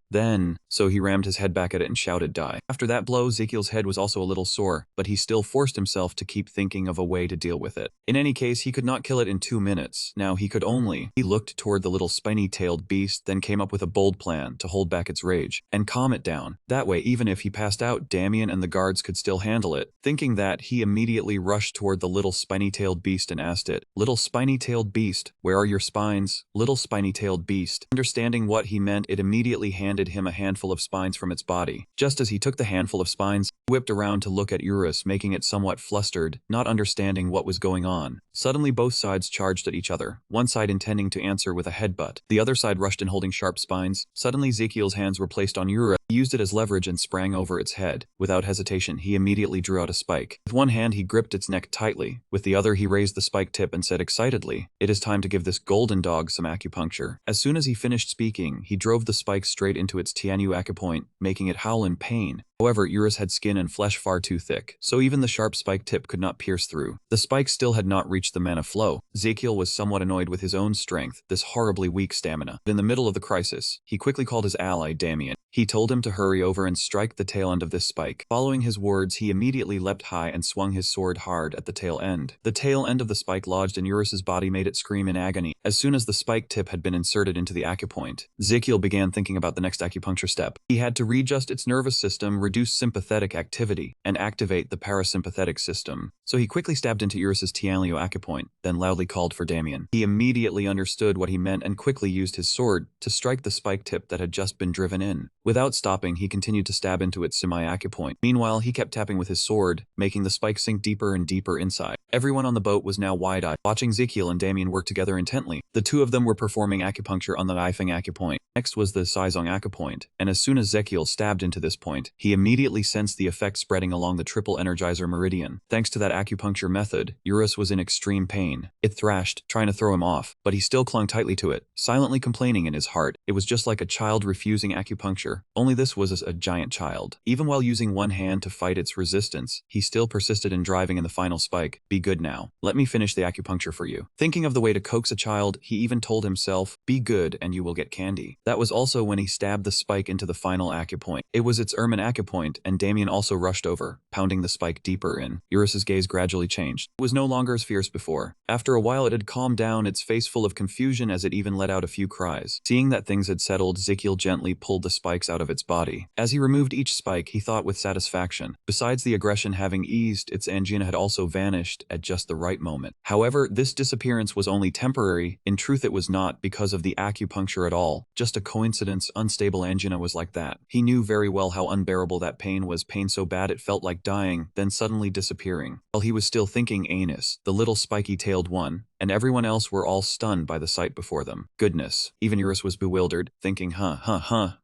So he rammed his head back at it and shouted, "Die." After that blow, Ezekiel's head was also a little sore, but he still forced himself to keep thinking of a way to deal with it. In any case, he could not kill it in 2 minutes. Now he could only. He looked toward the little spiny-tailed beast, then came up with a bold plan to hold back its rage and calm it down. That way, even if he passed out, Damien and the guards could still handle it. Thinking that, he immediately rushed toward the little spiny-tailed beast and asked it, "Little spiny-tailed beast, where are your spines? Little spiny-tailed beast." Understanding what he meant, it immediately handed him a handful of spines from its body. Just as he took the handful of spines, he whipped around to look at Eurus, making it somewhat flustered, not understanding what was going on. Suddenly both sides charged at each other, one side intending to answer with a headbutt. The other side rushed in holding sharp spines. Suddenly Ezekiel's hands were placed on Eurus. He used it as leverage and sprang over its head. Without hesitation, he immediately drew out a spike. With one hand he gripped its neck tightly. With the other he raised the spike tip and said excitedly, "It is time to give this golden dog some acupuncture." As soon as he finished speaking, he drove the spike straight into its tianu acupoint, making it howl in pain. However, Eurus had skin and flesh far too thick, so even the sharp spike tip could not pierce through. The spike still had not reached the mana flow. Ezekiel was somewhat annoyed with his own strength, this horribly weak stamina. But in the middle of the crisis, he quickly called his ally Damien. He told him to hurry over and strike the tail end of this spike. Following his words, he immediately leapt high and swung his sword hard at the tail end. The tail end of the spike lodged in Eurus's body, made it scream in agony. As soon as the spike tip had been inserted into the acupoint, Ezekiel began thinking about the next acupuncture step. He had to readjust its nervous system, reduce sympathetic activity, and activate the parasympathetic system. So he quickly stabbed into Eurus's tianlio acupoint, then loudly called for Damien. He immediately understood what he meant and quickly used his sword to strike the spike tip that had just been driven in. Without stopping, he continued to stab into its semi-acupoint. Meanwhile, he kept tapping with his sword, making the spike sink deeper and deeper inside. Everyone on the boat was now wide-eyed, watching Ezekiel and Damien work together intently. The two of them were performing acupuncture on the Ifeng acupoint. Next was the Saizong acupoint, and as soon as Ezekiel stabbed into this point, he immediately sensed the effect spreading along the triple energizer meridian. Thanks to that acupuncture method, Eurus was in extreme pain. It thrashed, trying to throw him off, but he still clung tightly to it, silently complaining in his heart. It was just like a child refusing acupuncture, only this was a giant child. Even while using one hand to fight its resistance, he still persisted in driving in the final spike. "Be good now. Let me finish the acupuncture for you." Thinking of the way to coax a child, he even told himself, "Be good and you will get candy." That was also when he stabbed the spike into the final acupoint. It was its ermine acupoint, and Damien also rushed over, pounding the spike deeper in. Eurus's gaze gradually changed. It was no longer as fierce before. After a while it had calmed down, its face full of confusion as it even let out a few cries. Seeing that things had settled, Ezekiel gently pulled the spikes out of its body. As he removed each spike, he thought with satisfaction. Besides the aggression having eased, its angina had also vanished at just the right moment. However, this disappearance was only temporary. In truth, it was not because of the acupuncture at all. Just a coincidence. Unstable angina was like that. He knew very well how unbearable that pain was, pain so bad it felt like dying, then suddenly disappearing. While he was still thinking, Anus, the little spiky-tailed one, and everyone else were all stunned by the sight before them. Goodness. Even Eurus was bewildered, thinking,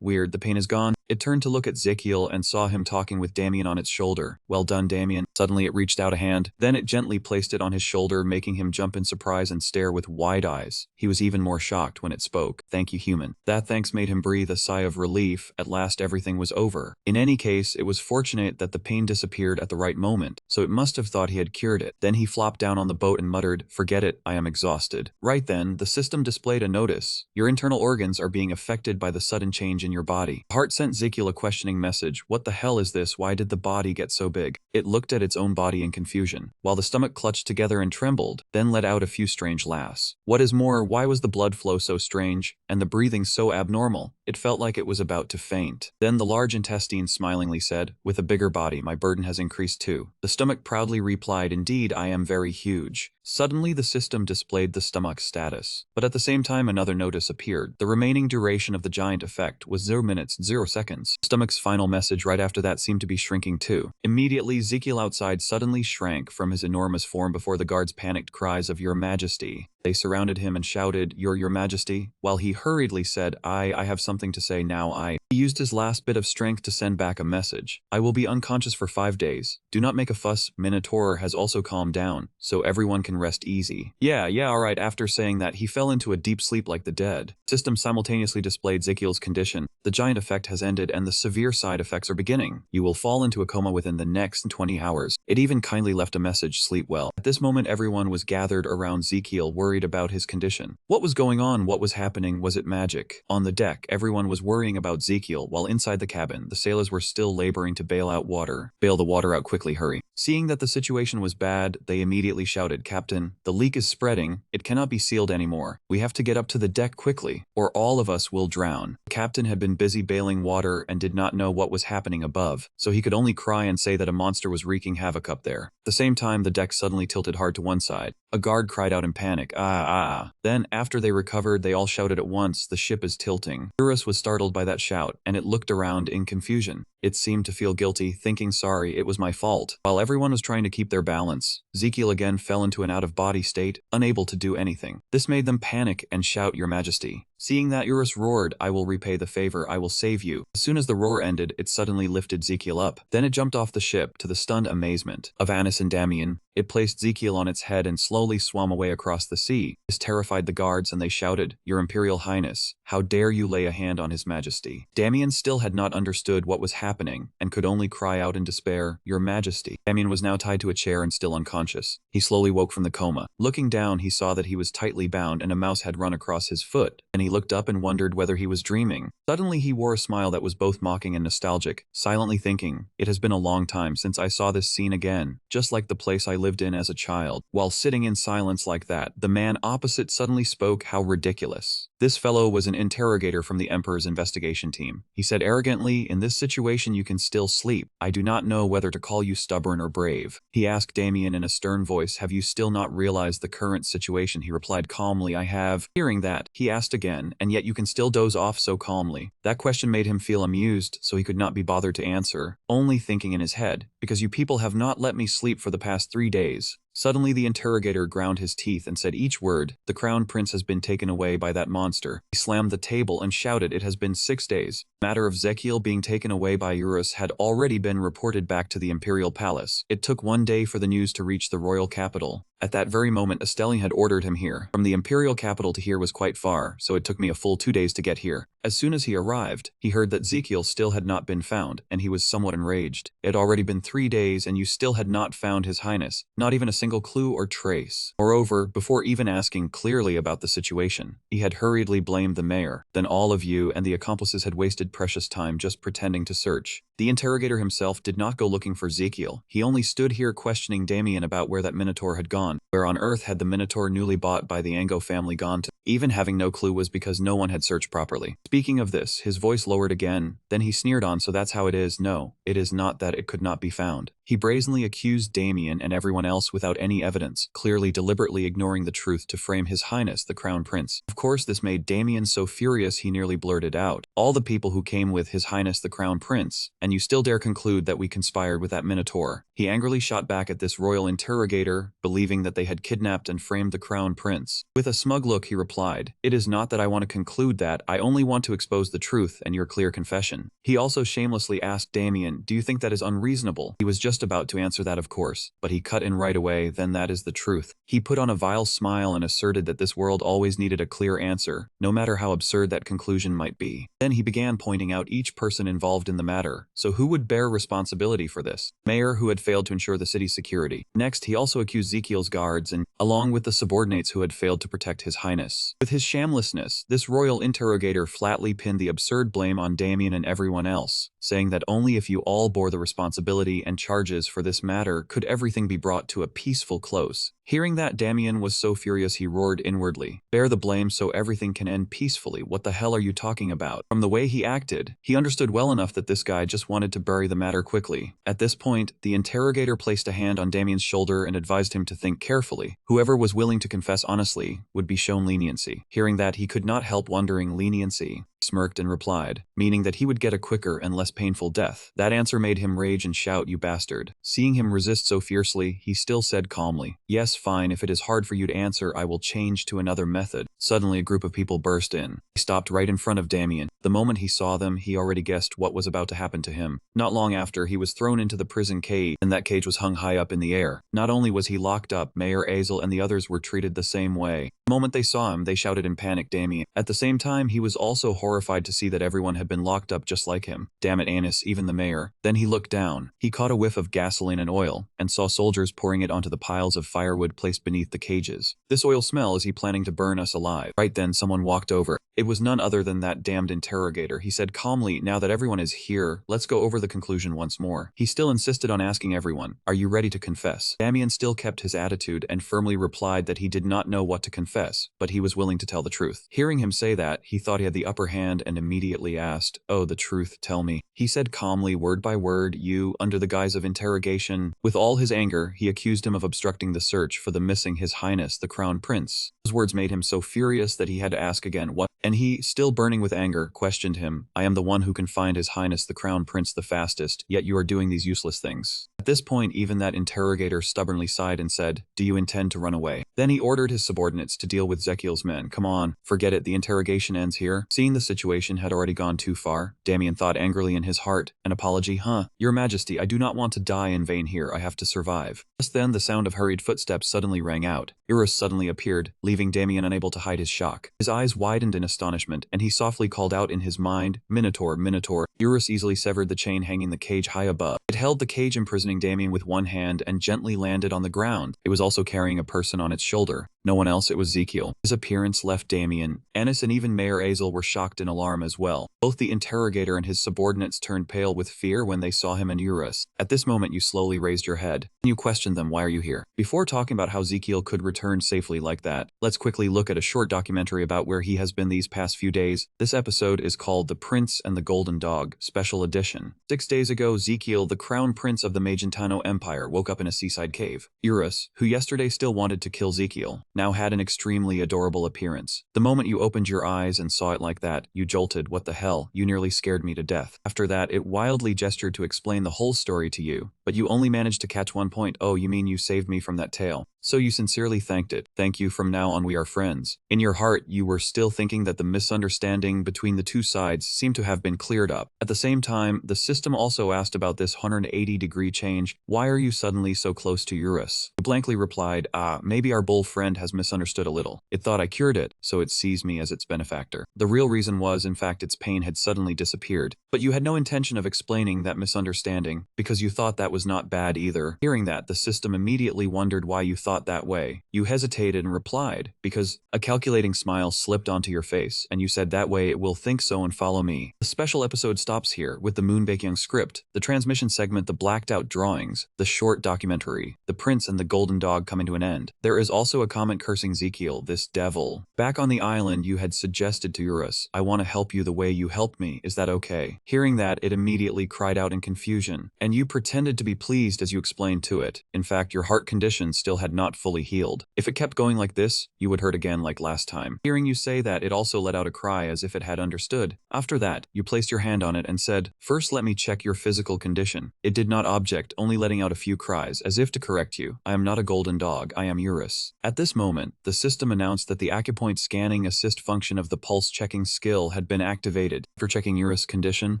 weird, the pain is gone. It turned to look at Ezekiel and saw him talking with Damien on its shoulder. "Well done, Damien." Suddenly it reached out a hand, then it gently placed it on his shoulder, making him jump in surprise and stare with wide eyes. He was even more shocked when it spoke. "Thank you, human." That thanks made him breathe a sigh of relief. At last everything was over. In any case, it was fortunate that the pain disappeared at the right moment, so it must have thought he had cured it. Then he flopped down on the boat and muttered, "Forget it, I am exhausted." Right then, the system displayed a notice. Your internal organs are being affected by the sudden change in your body. The heart sent Ezekiel a questioning message. What the hell is this? Why did the body get so big? It looked at its own body in confusion, while the stomach clutched together and trembled, then let out a few strange laughs. What is more, why was the blood flow so strange, and the breathing so abnormal? It felt like it was about to faint. Then the large intestine smilingly said, "With a bigger body, my burden has increased too." The stomach proudly replied, "Indeed, I am very huge." Suddenly the system displayed the stomach's status. But at the same time another notice appeared. The remaining duration of the giant effect was 0 minutes 0 seconds. The stomach's final message right after that seemed to be shrinking too. Immediately Ezekiel outside suddenly shrank from his enormous form before the guards' panicked cries of "Your Majesty." They surrounded him and shouted, Your Majesty," while he hurriedly said, I have something something to say now. He used his last bit of strength to send back a message. I will be unconscious for 5 days. Do not make a fuss. Minotaur has also calmed down, so everyone can rest easy. Yeah, alright. After saying that, he fell into a deep sleep like the dead. System simultaneously displayed Ezekiel's condition. The giant effect has ended and the severe side effects are beginning. You will fall into a coma within the next 20 hours. It even kindly left a message, sleep well. At this moment, everyone was gathered around Ezekiel, worried about his condition. What was going on? What was happening? Was it magic? On the deck, everyone was worrying about Ezekiel, while inside the cabin, the sailors were still laboring to bail out water. Bail the water out quickly, hurry. Seeing that the situation was bad, they immediately shouted, Captain, the leak is spreading. It cannot be sealed anymore. We have to get up to the deck quickly, or all of us will drown. The captain had been busy bailing water and did not know what was happening above, so he could only cry and say that a monster was wreaking havoc up there. At the same time, the deck suddenly tilted hard to one side. A guard cried out in panic, Then, after they recovered, they all shouted at once, the ship is tilting. Eurus was startled by that shout, and it looked around in confusion. It seemed to feel guilty, thinking, sorry, it was my fault. While everyone was trying to keep their balance, Ezekiel again fell into an out-of-body state, unable to do anything. This made them panic and shout, Your Majesty. Seeing that, Eurus roared, I will repay the favor, I will save you. As soon as the roar ended, it suddenly lifted Ezekiel up. Then it jumped off the ship, to the stunned amazement of Anis and Damian. It placed Ezekiel on its head and slowly swam away across the sea. This terrified the guards and they shouted, Your Imperial Highness, how dare you lay a hand on His Majesty? Damian still had not understood what was happening and could only cry out in despair, Your Majesty. Damian was now tied to a chair and still unconscious. He slowly woke from the coma. Looking down, he saw that he was tightly bound and a mouse had run across his foot, and he looked up and wondered whether he was dreaming. Suddenly he wore a smile that was both mocking and nostalgic, silently thinking, It has been a long time since I saw this scene again, just like the place I lived in as a child. While sitting in silence like that, the man opposite suddenly spoke, How ridiculous. This fellow was an interrogator from the Emperor's investigation team. He said arrogantly, In this situation you can still sleep. I do not know whether to call you stubborn or brave. He asked Damian in a stern voice, Have you still not realized the current situation? He replied calmly, I have. Hearing that, he asked again, And yet you can still doze off so calmly. That question made him feel amused, so he could not be bothered to answer, only thinking in his head, Because you people have not let me sleep for the past 3 days. Suddenly the interrogator ground his teeth and said each word, The Crown Prince has been taken away by that monster. He slammed the table and shouted, It has been 6 days. The matter of Ezekiel being taken away by Eurus had already been reported back to the Imperial Palace. It took 1 day for the news to reach the royal capital. At that very moment, Estelian had ordered him here. From the imperial capital to here was quite far, so it took me a full 2 days to get here. As soon as he arrived, he heard that Ezekiel still had not been found, and he was somewhat enraged. It had already been 3 days, and you still had not found His Highness, not even a single clue or trace. Moreover, before even asking clearly about the situation, he had hurriedly blamed the mayor. Then all of you and the accomplices had wasted precious time just pretending to search. The interrogator himself did not go looking for Ezekiel. He only stood here questioning Damian about where that Minotaur had gone. Where on earth had the Minotaur newly bought by the Ango family gone to? Even having no clue was because no one had searched properly. Speaking of this, his voice lowered again. Then he sneered on, So that's how it is. No, it is not that it could not be found. He brazenly accused Damian and everyone else without any evidence, clearly deliberately ignoring the truth to frame His Highness the Crown Prince. Of course, this made Damian so furious he nearly blurted out, All the people who came with His Highness the Crown Prince, and you still dare conclude that we conspired with that Minotaur. He angrily shot back at this royal interrogator, believing that they had kidnapped and framed the Crown Prince. With a smug look, he replied, It is not that I want to conclude that, I only want to expose the truth and your clear confession. He also shamelessly asked Damian, Do you think that is unreasonable? He was just about to answer that, of course, but he cut in right away, Then that is the truth. He put on a vile smile and asserted that this world always needed a clear answer, no matter how absurd that conclusion might be. Then he began pointing out each person involved in the matter. So who would bear responsibility for this? Mayor, who had failed to ensure the city's security. Next, he also accused Ezekiel's guards and, along with the subordinates who had failed to protect His Highness. With his shamelessness, this royal interrogator flatly pinned the absurd blame on Damian and everyone else, saying that only if you all bore the responsibility and charges for this matter could everything be brought to a peaceful close. Hearing that, Damian was so furious he roared inwardly, Bear the blame so everything can end peacefully. What the hell are you talking about? From the way he acted, he understood well enough that this guy just wanted to bury the matter quickly. At this point, the interrogator placed a hand on Damian's shoulder and advised him to think carefully. Whoever was willing to confess honestly would be shown leniency. Hearing that, he could not help wondering, leniency? He smirked and replied, meaning that he would get a quicker and less painful death. That answer made him rage and shout, You bastard. Seeing him resist so fiercely, he still said calmly, Yes, fine, if it is hard for you to answer, I will change to another method. Suddenly a group of people burst in. They stopped right in front of Damien. The moment he saw them, he already guessed what was about to happen to him. Not long after, he was thrown into the prison cage, and that cage was hung high up in the air. Not only was he locked up, Mayor Azel and the others were treated the same way. The moment they saw him, they shouted in panic, Damien. At the same time, he was also horrified to see that everyone had been locked up just like him. Damn it, Anis, even the mayor. Then he looked down. He caught a whiff of gasoline and oil, and saw soldiers pouring it onto the piles of firewood placed beneath the cages. This oil smell, is he planning to burn us alive? Right then, someone walked over. It was none other than that damned interrogator. He said calmly, now that everyone is here, let's go over the conclusion once more. He still insisted on asking everyone, are you ready to confess? Damien still kept his attitude and firmly replied that he did not know what to confess, but he was willing to tell the truth. Hearing him say that, he thought he had the upper hand and immediately asked, oh, the truth, tell me. He said calmly, word by word, you, under the guise of interrogation. With all his anger, he accused him of obstructing the search for the missing His Highness, the Crown Prince. His words made him so furious that he had to ask again, what? And he, still burning with anger, questioned him, I am the one who can find His Highness the Crown Prince the fastest, yet you are doing these useless things. At this point, even that interrogator stubbornly sighed and said, do you intend to run away? Then he ordered his subordinates to deal with Zekiel's men. Come on, forget it, the interrogation ends here. Seeing the situation had already gone too far, Damien thought angrily in his heart, an apology, huh? Your Majesty, I do not want to die in vain here, I have to survive. Just then, the sound of hurried footsteps suddenly rang out. Eurus suddenly appeared, leaving Damien unable to hide his shock. His eyes widened in astonishment, and he softly called out in his mind, Minotaur, Minotaur. Eurus easily severed the chain hanging the cage high above. It held the cage imprisoning Damien with one hand and gently landed on the ground. It was also carrying a person on its shoulder. No one else, it was Zekiel. His appearance left Damien, Anis and even Mayor Azel were shocked in alarm as well. Both the interrogator and his subordinates turned pale with fear when they saw him and Eurus. At this moment you slowly raised your head. You questioned them, why are you here? Before talking about how Zekiel could return safely like that, let's quickly look at a short documentary about where he has been these past few days. This episode is called The Prince and the Golden Dog, Special Edition. 6 days ago, Zekiel, the crown prince of the Magentano Empire, woke up in a seaside cave. Eurus, who yesterday still wanted to kill Zekiel, now had an extremely adorable appearance. The moment you opened your eyes and saw it like that, you jolted. What the hell? You nearly scared me to death. After that, it wildly gestured to explain the whole story to you, but you only managed to catch one point. Oh, you mean you saved me from that tail? So you sincerely thanked it. Thank you, from now on we are friends. In your heart, you were still thinking that the misunderstanding between the two sides seemed to have been cleared up. At the same time, the system also asked about this 180-degree change. Why are you suddenly so close to Eurus? You blankly replied, maybe our bull friend has misunderstood a little. It thought I cured it, so it sees me as its benefactor. The real reason was, in fact, its pain had suddenly disappeared. But you had no intention of explaining that misunderstanding, because you thought that was not bad either. Hearing that, the system immediately wondered why you thought that way. You hesitated and replied, because a calculating smile slipped onto your face, and you said that way it will think so and follow me. The special episode stops here, with the Moonbakeyoung script, the transmission segment, the blacked out drawings, the short documentary, the prince and the golden dog coming to an end. There is also a comment cursing Zekiel, this devil. Back on the island, you had suggested to Eurus, I want to help you the way you helped me, is that okay? Hearing that, it immediately cried out in confusion, and you pretended to be pleased as you explained to it. In fact, your heart condition still had not fully healed. If it kept going like this, you would hurt again like last time. Hearing you say that, it also let out a cry as if it had understood. After that, you placed your hand on it and said, first let me check your physical condition. It did not object, only letting out a few cries, as if to correct you. I am not a golden dog, I am Eurus. At this moment, the system announced that the acupoint scanning assist function of the pulse checking skill had been activated. After checking Eurus' condition,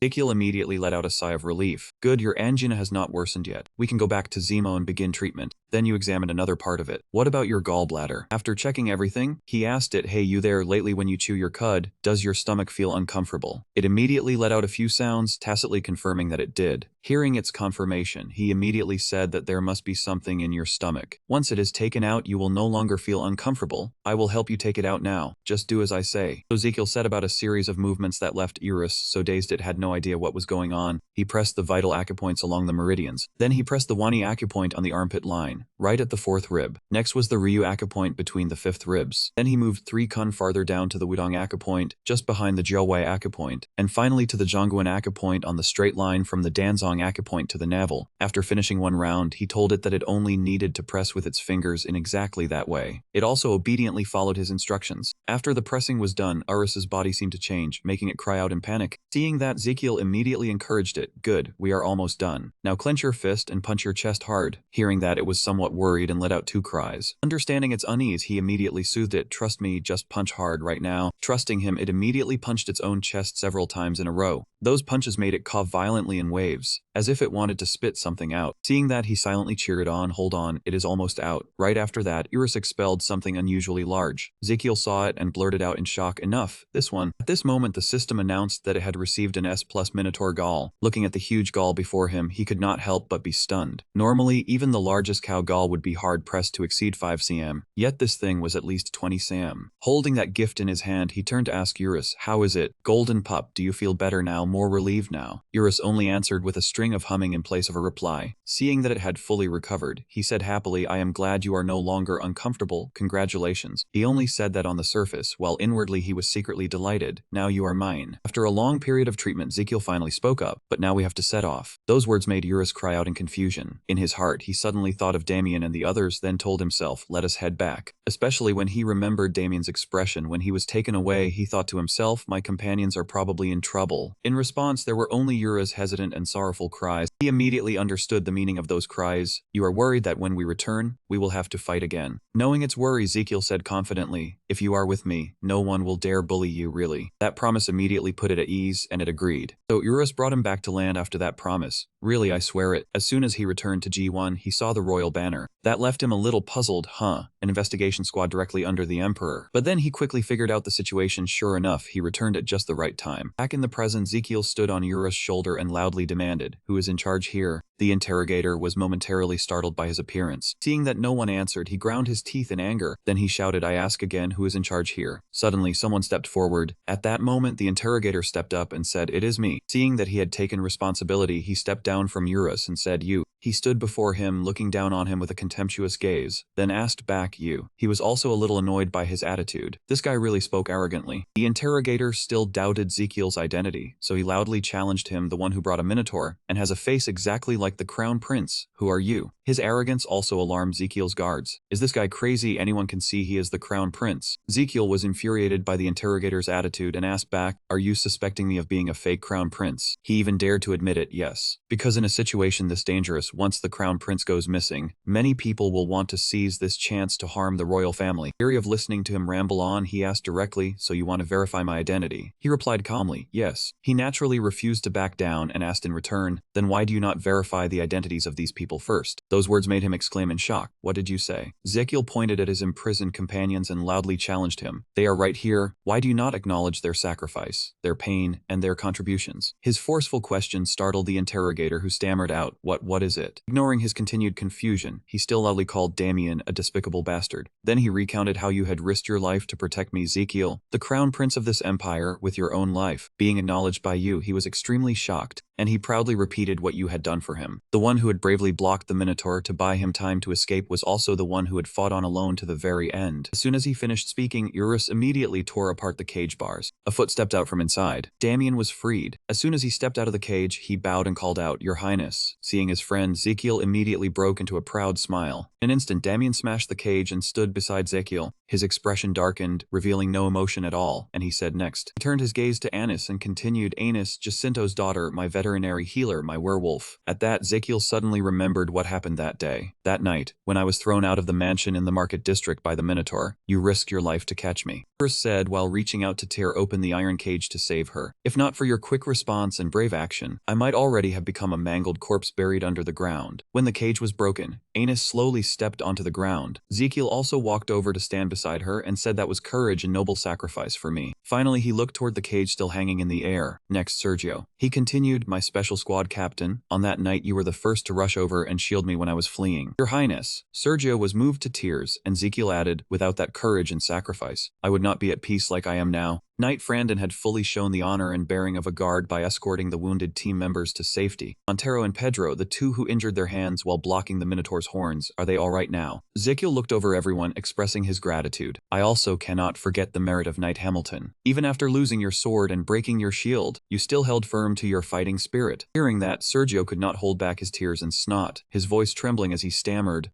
Zekiel immediately let out a sigh of relief. Good, your angina has not worsened yet. We can go back to Zemo and begin treatment. Then you examined another part of it. What about your gallbladder? After checking everything, he asked it, hey you there, lately when you chew your cud, does your stomach feel uncomfortable? It immediately let out a few sounds, tacitly confirming that it did. Hearing its confirmation, he immediately said that there must be something in your stomach. Once it is taken out, you will no longer feel uncomfortable. I will help you take it out now. Just do as I say. So Zekiel set about a series of movements that left Eurus so dazed it had no idea what was going on. He pressed the vital acupoints along the meridians. Then he pressed the Wani acupoint on the armpit line, right at the 4th rib. Next was the Ryu acupoint between the 5th ribs. Then he moved 3 kun farther down to the Wudong acupoint, just behind the Jiawei acupoint, and finally to the Zhongguan acupoint on the straight line from the Danzong long acupoint to the navel. After finishing one round, he told it that it only needed to press with its fingers in exactly that way. It also obediently followed his instructions. After the pressing was done, Urus's body seemed to change, making it cry out in panic. Seeing that, Ezekiel immediately encouraged it. Good, we are almost done. Now clench your fist and punch your chest hard. Hearing that, it was somewhat worried and let out 2 cries. Understanding its unease, he immediately soothed it. Trust me, just punch hard right now. Trusting him, it immediately punched its own chest several times in a row. Those punches made it cough violently in waves, as if it wanted to spit something out. Seeing that, he silently cheered on. Hold on, it is almost out. Right after that, Urus expelled something unusually large. Ezekiel saw it and blurted out in shock, enough, this one. At this moment, the system announced that it had received an S+ Minotaur gall. Looking at the huge gall before him, he could not help but be stunned. Normally, even the largest cow gall would be hard-pressed to exceed 5 cm, yet this thing was at least 20 cm. Holding that gift in his hand, he turned to ask Urus, how is it? Golden pup, do you feel better now, more relieved now? Urus only answered with a string of humming in place of a reply. Seeing that it had fully recovered, he said happily, I am glad you are no longer uncomfortable, congratulations. He only said that on the surface, while inwardly he was secretly delighted. Now you are mine. After a long period of treatment, Ezekiel finally spoke up, but now we have to set off. Those words made Urus cry out in confusion. In his heart, he suddenly thought of Damien and the others, then told himself, let us head back. Especially when he remembered Damien's expression when he was taken away, he thought to himself, my companions are probably in trouble. In response, there were only Urus's hesitant and sorrowful cries. He immediately understood the meaning of those cries. You are worried that when we return, we will have to fight again. Knowing its worry, Ezekiel said confidently, if you are with me, no one will dare bully you, really. That promise immediately put it at ease, and it agreed. So Urus brought him back to land after that promise. Really, I swear it. As soon as he returned to G1, he saw the royal banner. That left him a little puzzled, an investigation squad directly under the Emperor. But then he quickly figured out the situation. Sure enough, he returned at just the right time. Back in the present, Ezekiel stood on Urus' shoulder and loudly demanded, who is in charge here? The interrogator was momentarily startled by his appearance. Seeing that no one answered, he ground his teeth in anger. Then he shouted, I ask again, who is in charge here? Suddenly, someone stepped forward. At that moment, the interrogator stepped up and said, it is me. Seeing that he had taken responsibility, he stepped down from Urus and said, you. He stood before him, looking down on him with a contemptuous gaze, then asked back, you. He was also a little annoyed by his attitude. This guy really spoke arrogantly. The interrogator still doubted Ezekiel's identity, so he loudly challenged him, the one who brought a minotaur, and has a face exactly like the crown prince. Who are you? His arrogance also alarmed Ezekiel's guards. Is this guy crazy? Anyone can see he is the crown prince. Ezekiel was infuriated by the interrogator's attitude and asked back, are you suspecting me of being a fake crown prince? He even dared to admit it, yes. Because in a situation this dangerous, once the crown prince goes missing, many people will want to seize this chance to harm the royal family. Weary of listening to him ramble on, he asked directly, so you want to verify my identity? He replied calmly, yes. He naturally refused to back down and asked in return, then why do you not verify the identities of these people first? Those words made him exclaim in shock. What did you say? Ezekiel pointed at his imprisoned companions and loudly challenged him. They are right here. Why do you not acknowledge their sacrifice, their pain, and their contributions? His forceful question startled the interrogator, who stammered out, what is it? Ignoring his continued confusion, he still loudly called Damien a despicable bastard. Then he recounted how you had risked your life to protect me, Ezekiel, the crown prince of this empire, with your own life. Being acknowledged by you, he was extremely shocked, and he proudly repeated what you had done for him. The one who had bravely blocked the Minotaur to buy him time to escape was also the one who had fought on alone to the very end. As soon as he finished speaking, Urus immediately tore apart the cage bars. A foot stepped out from inside. Damien was freed. As soon as he stepped out of the cage, he bowed and called out, Your Highness. Seeing his friend, Ezekiel immediately broke into a proud smile. In an instant, Damien smashed the cage and stood beside Ezekiel. His expression darkened, revealing no emotion at all, and he said next. He turned his gaze to Anis and continued, Anis, Jacinto's daughter, my veterinary healer, my werewolf. At that, Ezekiel suddenly remembered what happened that day. That night, when I was thrown out of the mansion in the market district by the Minotaur, you risked your life to catch me. Urus said while reaching out to tear open the iron cage to save her. If not for your quick response and brave action, I might already have become a mangled corpse buried under the ground. When the cage was broken, Anis slowly stepped onto the ground. Ezekiel also walked over to stand beside her and said that was courage and noble sacrifice for me. Finally, he looked toward the cage still hanging in the air. Next, Sergio. He continued, my special squad captain, on that night you were the first to rush over and shield me when I was fleeing. Your Highness. Sergio was moved to tears, and Ezekiel added, without that courage and sacrifice, I would not be at peace like I am now. Knight Frandon had fully shown the honor and bearing of a guard by escorting the wounded team members to safety. Montero and Pedro, the two who injured their hands while blocking the Minotaur's horns, are they all right now? Ezekiel looked over everyone, expressing his gratitude. I also cannot forget the merit of Knight Hamilton. Even after losing your sword and breaking your shield, you still held firm to your fighting spirit. Hearing that, Sergio could not hold back his tears and snot, his voice trembling as he stammered,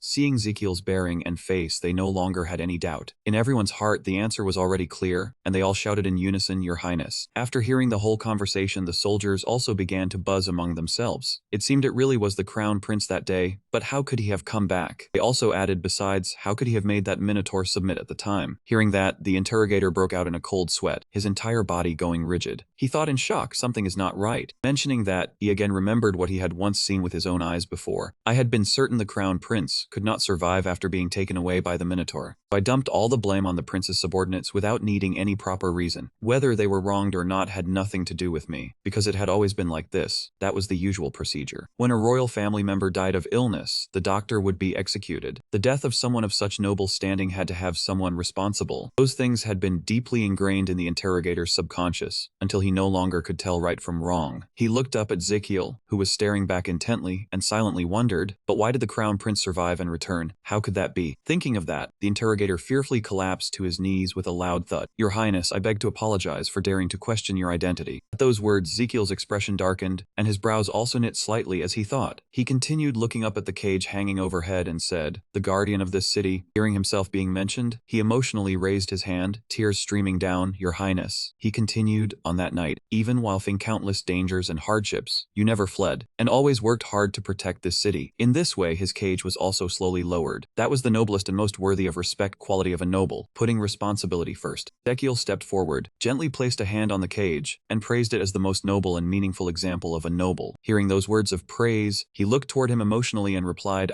Seeing Ezekiel's bearing and face, they no longer had any doubt. In everyone's heart, the answer was already clear, and they all shouted in unison, Your Highness. After hearing the whole conversation, the soldiers also began to buzz among themselves. It seemed it really was the Crown Prince that day, but how could he have come back? They also added, besides, how could he have made that Minotaur submit at the time? Hearing that, the interrogator broke out in a cold sweat, his entire body going rigid. He thought in shock, something is not right. Mentioning that, he again remembered what he had once seen with his own eyes before. I had been certain the Crown Prince could not survive after being taken away by the Minotaur. I dumped all the blame on the prince's subordinates without needing any proper reason. Whether they were wronged or not had nothing to do with me, because it had always been like this. That was the usual procedure. When a royal family member died of illness, the doctor would be executed. The death of someone of such noble standing had to have someone responsible. Those things had been deeply ingrained in the interrogator's subconscious, until he no longer could tell right from wrong. He looked up at Ezekiel, who was staring back intently, and silently wondered, but why did the Crown Prince survive and return? How could that be? Thinking of that, the interrogator fearfully collapsed to his knees with a loud thud. Your Highness, I beg to apologize for daring to question your identity. At those words, Ezekiel's expression darkened, and his brows also knit slightly as he thought. He continued looking up at the cage hanging overhead and said, The guardian of this city. Hearing himself being mentioned, he emotionally raised his hand, tears streaming down. Your Highness, he continued, on that night, even while facing countless dangers and hardships, you never fled, and always worked hard to protect this city. In this way, his cage was also slowly lowered. That was the noblest and most worthy of respect quality of a noble, putting responsibility first. Ezekiel stepped forward, gently placed a hand on the cage, and praised it as the most noble and meaningful example of a noble. Hearing those words of praise, he looked toward him emotionally and replied,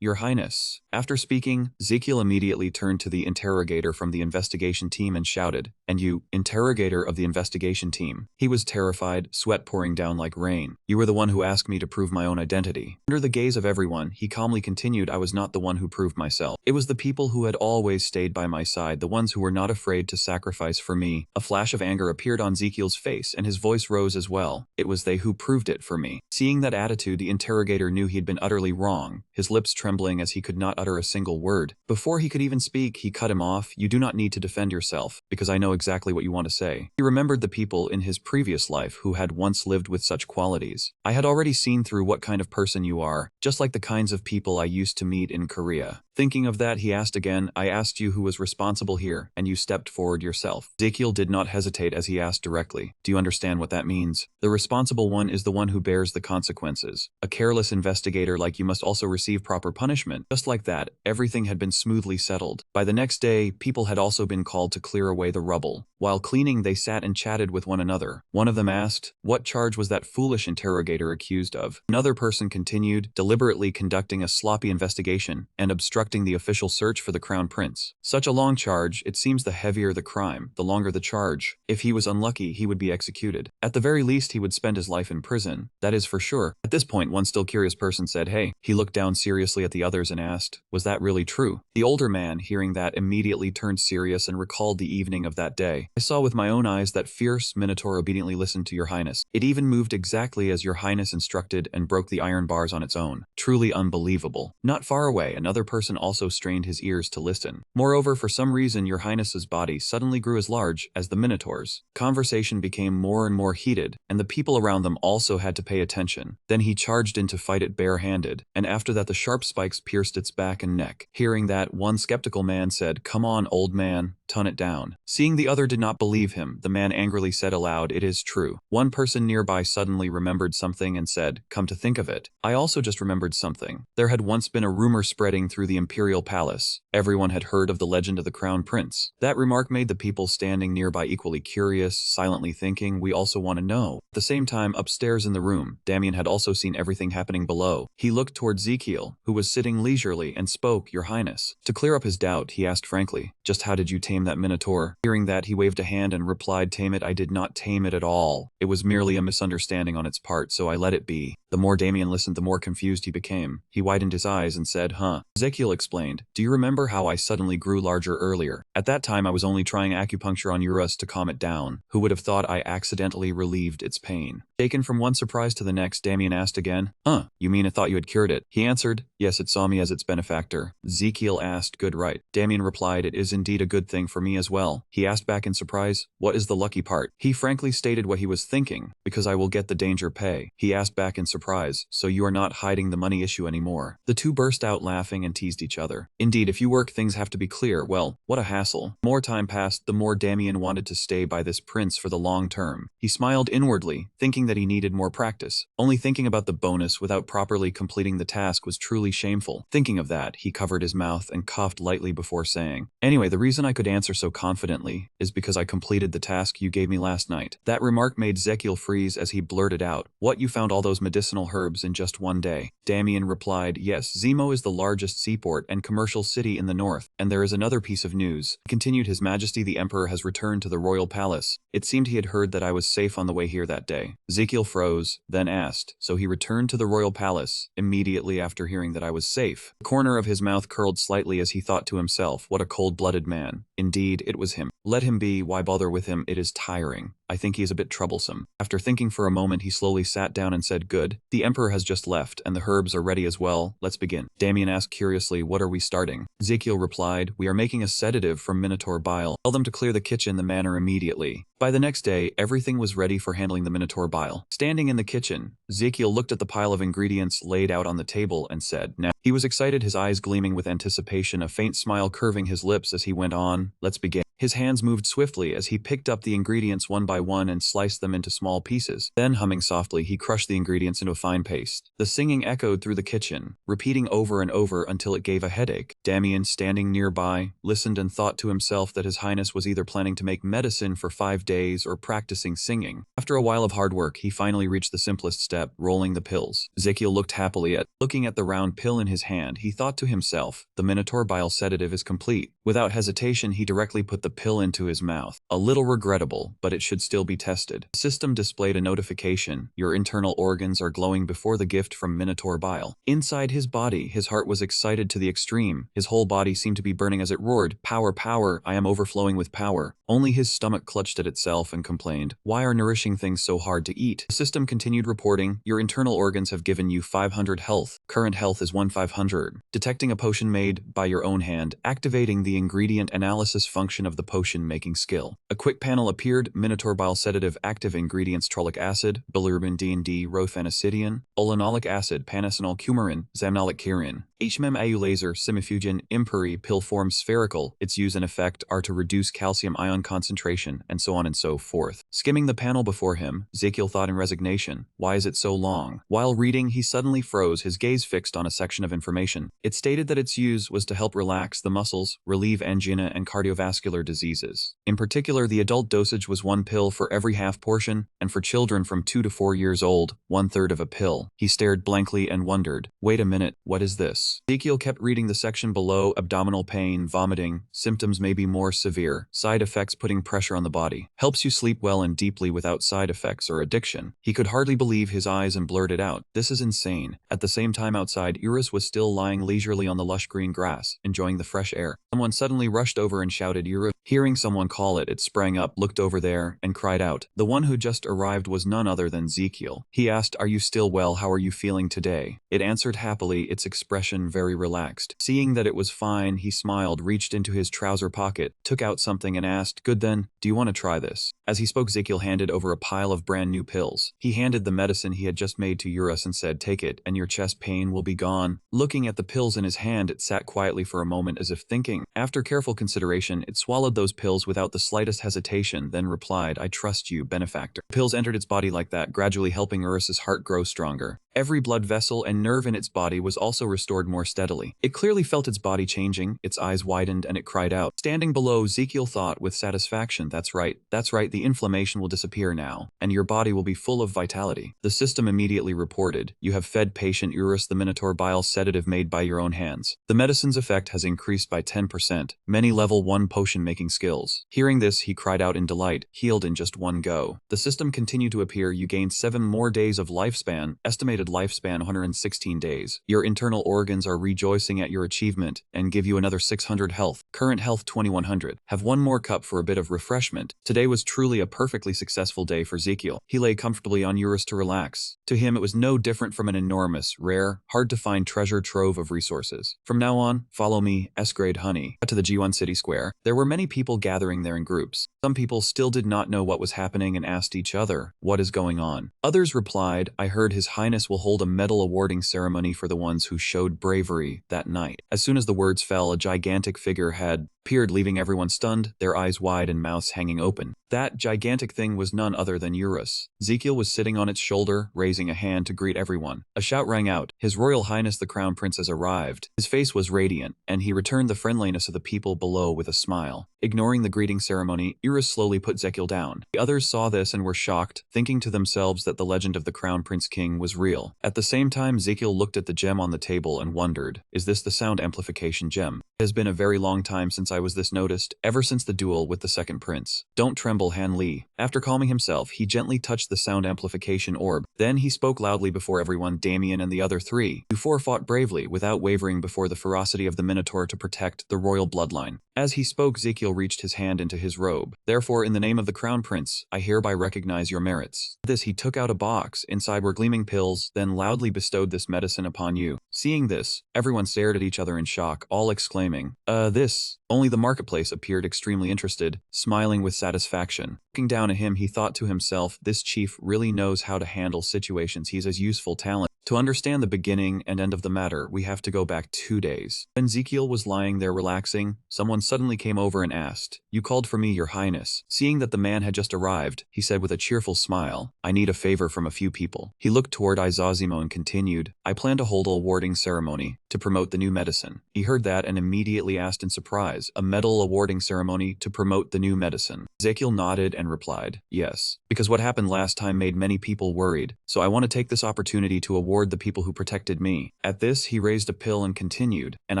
Your Highness. After speaking, Ezekiel immediately turned to the interrogator from the investigation team and shouted, And you, interrogator of the investigation team. He was terrified, sweat pouring down like rain. You were the one who asked me to prove my own identity. Under the gaze of everyone, he calmly continued, I was not the one who proved myself. It was the people who had always stayed by my side, the ones who were not afraid to sacrifice for me. A flash of anger appeared on Ezekiel's face, and his voice rose as well. It was they who proved it for me. Seeing that attitude, the interrogator knew he had been utterly wrong, his lips trembling as he could not utter a single word. Before he could even speak, he cut him off. You do not need to defend yourself, because I know exactly what you want to say. He remembered the people in his previous life who had once lived with such qualities. I had already seen through what kind of person you are, just like the kinds of people I used to meet in Korea. Thinking of that, he asked again, I asked you who was responsible here, and you stepped forward yourself. Ezekiel did not hesitate as he asked directly, Do you understand what that means? The responsible one is the one who bears the consequences. A careless investigator like you must also receive proper punishment. Just like that, everything had been smoothly settled. By the next day, people had also been called to clear away the rubble. While cleaning, they sat and chatted with one another. One of them asked, What charge was that foolish interrogator accused of? Another person continued, deliberately conducting a sloppy investigation and obstructing the official search for the Crown Prince. Such a long charge, it seems the heavier the crime, the longer the charge. If he was unlucky, he would be executed. At the very least, he would spend his life in prison. That is for sure. At this point, one still curious person said, Hey. He looked down seriously at the others and asked, Was that really true? The older man, hearing that, immediately turned serious and recalled the evening of that day. I saw with my own eyes that fierce Minotaur obediently listened to your Highness. It even moved exactly as your Highness instructed and broke the iron bars on its own. Truly unbelievable. Not far away, another person also strained his ears to listen. Moreover, for some reason, your Highness's body suddenly grew as large as the Minotaur's. Conversation became more and more heated, and the people around them also had to pay attention. Then he charged in to fight it barehanded, and after that the sharp spikes pierced its back and neck. Hearing that, one skeptical man said, Come on, old man, tone it down. Seeing the other did not believe him, the man angrily said aloud, It is true. One person nearby suddenly remembered something and said, Come to think of it, I also just remembered something. There had once been a rumor spreading through the imperial palace. Everyone had heard of the legend of the Crown Prince. That remark made the people standing nearby equally curious, silently thinking, We also want to know. At the same time, upstairs in the room, Damien had also seen everything happening below. He looked toward Ezekiel, who was sitting leisurely, and spoke, Your Highness. To clear up his doubt, he asked frankly, Just how did you tame tame that minotaur. Hearing that, he waved a hand and replied, "Tame it? I did not tame it at all. It was merely a misunderstanding on its part, so I let it be." The more Damien listened, the more confused he became. He widened his eyes and said, "Huh." Ezekiel explained, "Do you remember how I suddenly grew larger earlier? At that time I was only trying acupuncture on Eurus to calm it down. Who would have thought I accidentally relieved its pain?" Taken from one surprise to the next, Damien asked again, You mean it thought you had cured it?" He answered, "Yes, it saw me as its benefactor." Ezekiel asked, "Good, right?" Damien replied, "It is indeed a good thing for me as well." He asked back in surprise, "What is the lucky part?" He frankly stated what he was thinking, "Because I will get the danger pay." He asked back in surprise, "So you are not hiding the money issue anymore?" The two burst out laughing and teased each other. Indeed, if you work, things have to be clear. Well, what a hassle. The more time passed, the more Damien wanted to stay by this prince for the long term. He smiled inwardly, thinking that he needed more practice. Only thinking about the bonus without properly completing the task was truly shameful. Thinking of that, he covered his mouth and coughed lightly before saying, "Anyway, the reason I could answer so confidently is because I completed the task you gave me last night." That remark made Ezekiel freeze as he blurted out, "What, you found all those medicinal herbs in just one day?" Damien replied, "Yes, Zemo is the largest seaport and commercial city in the north, and there is another piece of news." Continued, "His Majesty the Emperor has returned to the royal palace. It seemed he had heard that I was safe on the way here that day." Ezekiel froze, then asked, "So he returned to the royal palace immediately after hearing that I was safe?" The corner of his mouth curled slightly as he thought to himself, what a cold-blooded man. Indeed, it was him. Let him be, why bother with him? It is tiring. I think he is a bit troublesome. After thinking for a moment, he slowly sat down and said, "Good. The Emperor has just left, and the herbs are ready as well. Let's begin." Damien asked curiously, "What are we starting?" Ezekiel replied, "We are making a sedative from Minotaur bile. Tell them to clear the kitchen the manor immediately." By the next day, everything was ready for handling the Minotaur bile. Standing in the kitchen, Ezekiel looked at the pile of ingredients laid out on the table and said, "Now." He was excited, his eyes gleaming with anticipation, a faint smile curving his lips as he went on, "Let's begin." His hands moved swiftly as he picked up the ingredients one by one and sliced them into small pieces. Then, humming softly, he crushed the ingredients into a fine paste. The singing echoed through the kitchen, repeating over and over until it gave a headache. Damien, standing nearby, listened and thought to himself that His Highness was either planning to make medicine for 5 days or practicing singing. After a while of hard work, he finally reached the simplest step, rolling the pills. Ezekiel looked happily at, looking at the round pill in his hand, he thought to himself, "The Minotaur bile sedative is complete." Without hesitation, he directly put the pill into his mouth. A little regrettable, but it should still be tested. The system displayed a notification, "Your internal organs are glowing before the gift from Minotaur bile." Inside his body, his heart was excited to the extreme. His whole body seemed to be burning as it roared, "Power, power, I am overflowing with power." Only his stomach clutched at itself and complained, "Why are nourishing things so hard to eat?" The system continued reporting, "Your internal organs have given you 500 health. Current health is 1500. Detecting a potion made by your own hand, activating the ingredient analysis function of the potion-making skill." A quick panel appeared, Minotaur bile sedative active ingredients trollic acid, bilirubin D&D, rothanosidian, olenolic acid, panacenol coumarin, zamnolic kirin. HMM-AU laser, simifugin, imperi, pill form spherical. Its use and effect are to reduce calcium ion concentration, and so on and so forth. Skimming the panel before him, Ezekiel thought in resignation, "Why is it so long?" While reading, he suddenly froze, his gaze fixed on a section of information. It stated that its use was to help relax the muscles, relieve angina and cardiovascular diseases. In particular, the adult dosage was 1 pill for every half portion, and for children from 2 to 4 years old, 1/3 of a pill. He stared blankly and wondered, "Wait a minute, what is this?" Ezekiel kept reading the section below, abdominal pain, vomiting, symptoms may be more severe, side effects putting pressure on the body, helps you sleep well and deeply without side effects or addiction. He could hardly believe his eyes and blurted out, "This is insane." At the same time outside, Eurus was still lying leisurely on the lush green grass, enjoying the fresh air. Someone suddenly rushed over and shouted, "Eurus." Hearing someone call it sprang up, looked over there, and cried out. The one who just arrived was none other than Ezekiel. He asked, "Are you still well? How are you feeling today?" It answered happily, its expression very relaxed. Seeing that it was fine, he smiled, reached into his trouser pocket, took out something and asked, "Good then, do you want to try this?" As he spoke, Ezekiel handed over a pile of brand new pills. He handed the medicine he had just made to Eurus and said, "Take it, and your chest pain will be gone." Looking at the pills in his hand, it sat quietly for a moment as if thinking. After careful consideration, it swallowed those pills without the slightest hesitation, then replied, "I trust you, benefactor." The pills entered its body like that, gradually helping Eurus's heart grow stronger. Every blood vessel and nerve in its body was also restored more steadily. It clearly felt its body changing, its eyes widened, and it cried out. Standing below, Ezekiel thought with satisfaction, that's right, the inflammation will disappear now, and your body will be full of vitality." The system immediately reported, "You have fed patient Eurus the Minotaur bile sedative made by your own hands. The medicine's effect has increased by 10%. Many level 1 potion making making skills. Hearing this, he cried out in delight, healed in just one go. The system continued to appear. You gained 7 more days of lifespan, estimated lifespan 116 days. Your internal organs are rejoicing at your achievement and give you another 600 health. Current health 2100. Have one more cup for a bit of refreshment. Today was truly a perfectly successful day for Ezekiel. He lay comfortably on Eurus to relax. To him, it was no different from an enormous, rare, hard-to-find treasure trove of resources. From now on, follow me, S-grade honey. To the G1 City Square. There were many people gathering there in groups. Some people still did not know what was happening and asked each other, "What is going on?" Others replied, "I heard His Highness will hold a medal awarding ceremony for the ones who showed bravery that night." As soon as the words fell, a gigantic figure had appeared, leaving everyone stunned, their eyes wide and mouths hanging open. That gigantic thing was none other than Eurus. Ezekiel was sitting on its shoulder, raising a hand to greet everyone. A shout rang out, "His Royal Highness the Crown Prince has arrived." His face was radiant, and he returned the friendliness of the people below with a smile. Ignoring the greeting ceremony, Eurus slowly put Ezekiel down. The others saw this and were shocked, thinking to themselves that the legend of the Crown Prince King was real. At the same time, Ezekiel looked at the gem on the table and wondered, is this the sound amplification gem? It has been a very long time since I was this noticed, ever since the duel with the second prince. Don't tremble, Han Li. After calming himself, he gently touched the sound amplification orb. Then he spoke loudly before everyone. "Damien and the other 3. You 4 fought bravely, without wavering before the ferocity of the Minotaur to protect the royal bloodline." As he spoke, Ezekiel reached his hand into his robe. "Therefore, in the name of the Crown Prince, I hereby recognize your merits." This, he took out a box. Inside were gleaming pills, then loudly bestowed this medicine upon you. Seeing this, everyone stared at each other in shock, all exclaiming, this. Only the marketplace appeared extremely interested, smiling with satisfaction. Looking down at him, he thought to himself, this chief really knows how to handle situations. He's a useful talent. To understand the beginning and end of the matter, we have to go back 2 days. When Ezekiel was lying there relaxing, someone suddenly came over and asked, "You called for me, Your Highness." Seeing that the man had just arrived, he said with a cheerful smile, "I need a favor from a few people." He looked toward Izazimo and continued, "I plan to hold a awarding ceremony to promote the new medicine." He heard that and immediately asked in surprise, "A medal awarding ceremony to promote the new medicine?" Ezekiel nodded and replied, "Yes, because what happened last time made many people worried, so I want to take this opportunity to award the people who protected me." At this, he raised a pill and continued, "And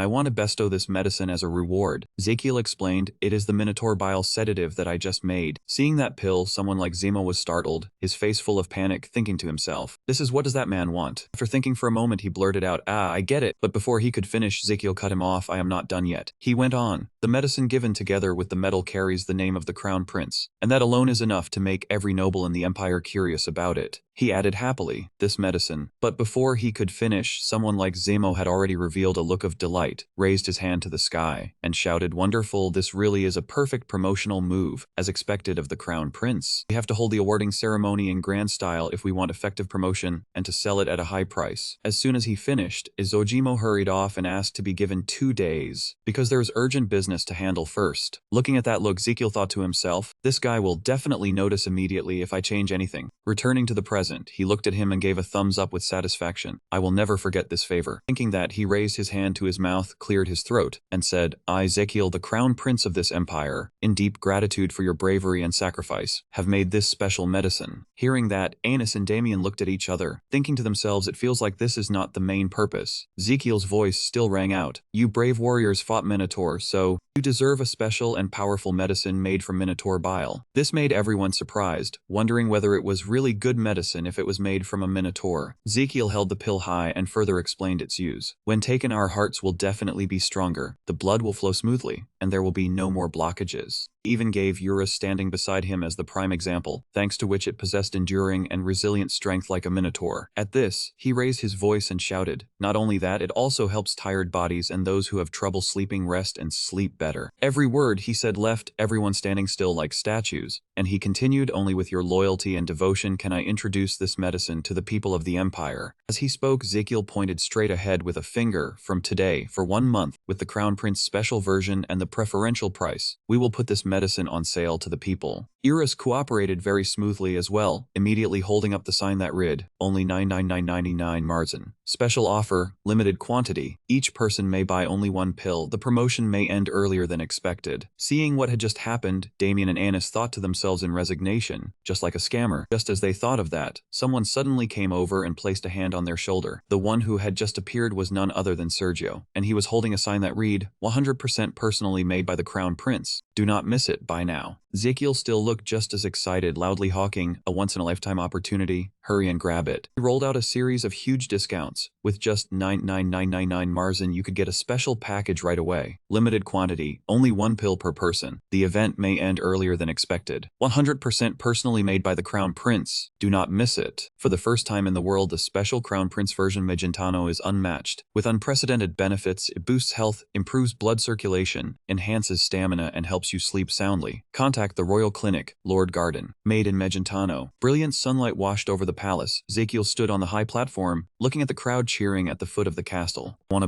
I want to bestow this medicine as a reward." Ezekiel explained, "It is the Minotaur bile sedative that I just made." Seeing that pill, someone like Zemo was startled, his face full of panic, thinking to himself, "This is what does that man want?" After thinking for a moment, he blurted out, I get it." But before he could finish, Ezekiel cut him off. "I am not done yet." He went on, "The medicine given together with the medal carries the name of the Crown Prince, and that alone is enough to make every noble in the Empire curious about it." He added happily, "This medicine." But before he could finish, someone like Zemo had already revealed a look of delight, raised his hand to the sky, and shouted, "Wonderful, this really is a perfect promotional move, as expected of the Crown Prince. We have to hold the awarding ceremony in grand style if we want effective promotion, and to sell it at a high price." As soon as he finished, Izojimo hurried off and asked to be given 2 days, because there was urgent business to handle first. Looking at that look, Ezekiel thought to himself, "This guy will definitely notice immediately if I change anything." Returning to the present, he looked at him and gave a thumbs up with satisfaction. "I will never forget this favor." Thinking that, he raised his hand to his mouth, cleared his throat, and said, "I, Ezekiel, the Crown Prince of this empire, in deep gratitude for your bravery and sacrifice, have made this special medicine." Hearing that, Anus and Damien looked at each other, thinking to themselves, it feels like this is not the main purpose. Ezekiel's voice still rang out, "You brave warriors fought Minotaur, so you deserve a special and powerful medicine made from Minotaur bile." This made everyone surprised, wondering whether it was really good medicine if it was made from a Minotaur. Ezekiel held the pill high and further explained its use. "When taken, our hearts will definitely be stronger, the blood will flow smoothly, and there will be no more blockages." He even gave Eurus standing beside him as the prime example, thanks to which it possessed enduring and resilient strength like a Minotaur. At this, he raised his voice and shouted, "Not only that, it also helps tired bodies and those who have trouble sleeping rest and sleep better." Every word he said left everyone standing still like statues, and he continued, "Only with your loyalty and devotion can I introduce this medicine to the people of the Empire." As he spoke, Ezekiel pointed straight ahead with a finger. "From today, for 1 month, with the Crown Prince special version and the preferential price, we will put this medicine on sale to the people. Iris cooperated very smoothly as well, immediately holding up the sign that read, only 999.99 marzen. Special offer, limited quantity. Each person may buy only one pill. The promotion may end earlier than expected. Seeing what had just happened, Damien and Anis thought to themselves in resignation, just like a scammer. Just as they thought of that, someone suddenly came over and placed a hand on their shoulder. The one who had just appeared was none other than Sergio, and he was holding a sign that read, 100% personally made by the Crown Prince. Do not miss it by now. Ezekiel still looked just as excited, loudly hawking, a once-in-a-lifetime opportunity, hurry and grab it. He rolled out a series of huge discounts. With just 99999 marzen you could get a special package right away. Limited quantity, only one pill per person. The event may end earlier than expected. 100% personally made by the Crown Prince. Do not miss it. For the first time in the world, the special Crown Prince version Magentano is unmatched. With unprecedented benefits, it boosts health, improves blood circulation, enhances stamina, and helps you sleep soundly. Contact the Royal Clinic, Lord Garden. Made in Magentano. Brilliant sunlight washed over the palace. Ezekiel stood on the high platform, looking at the crowd cheering at the foot of the castle. I want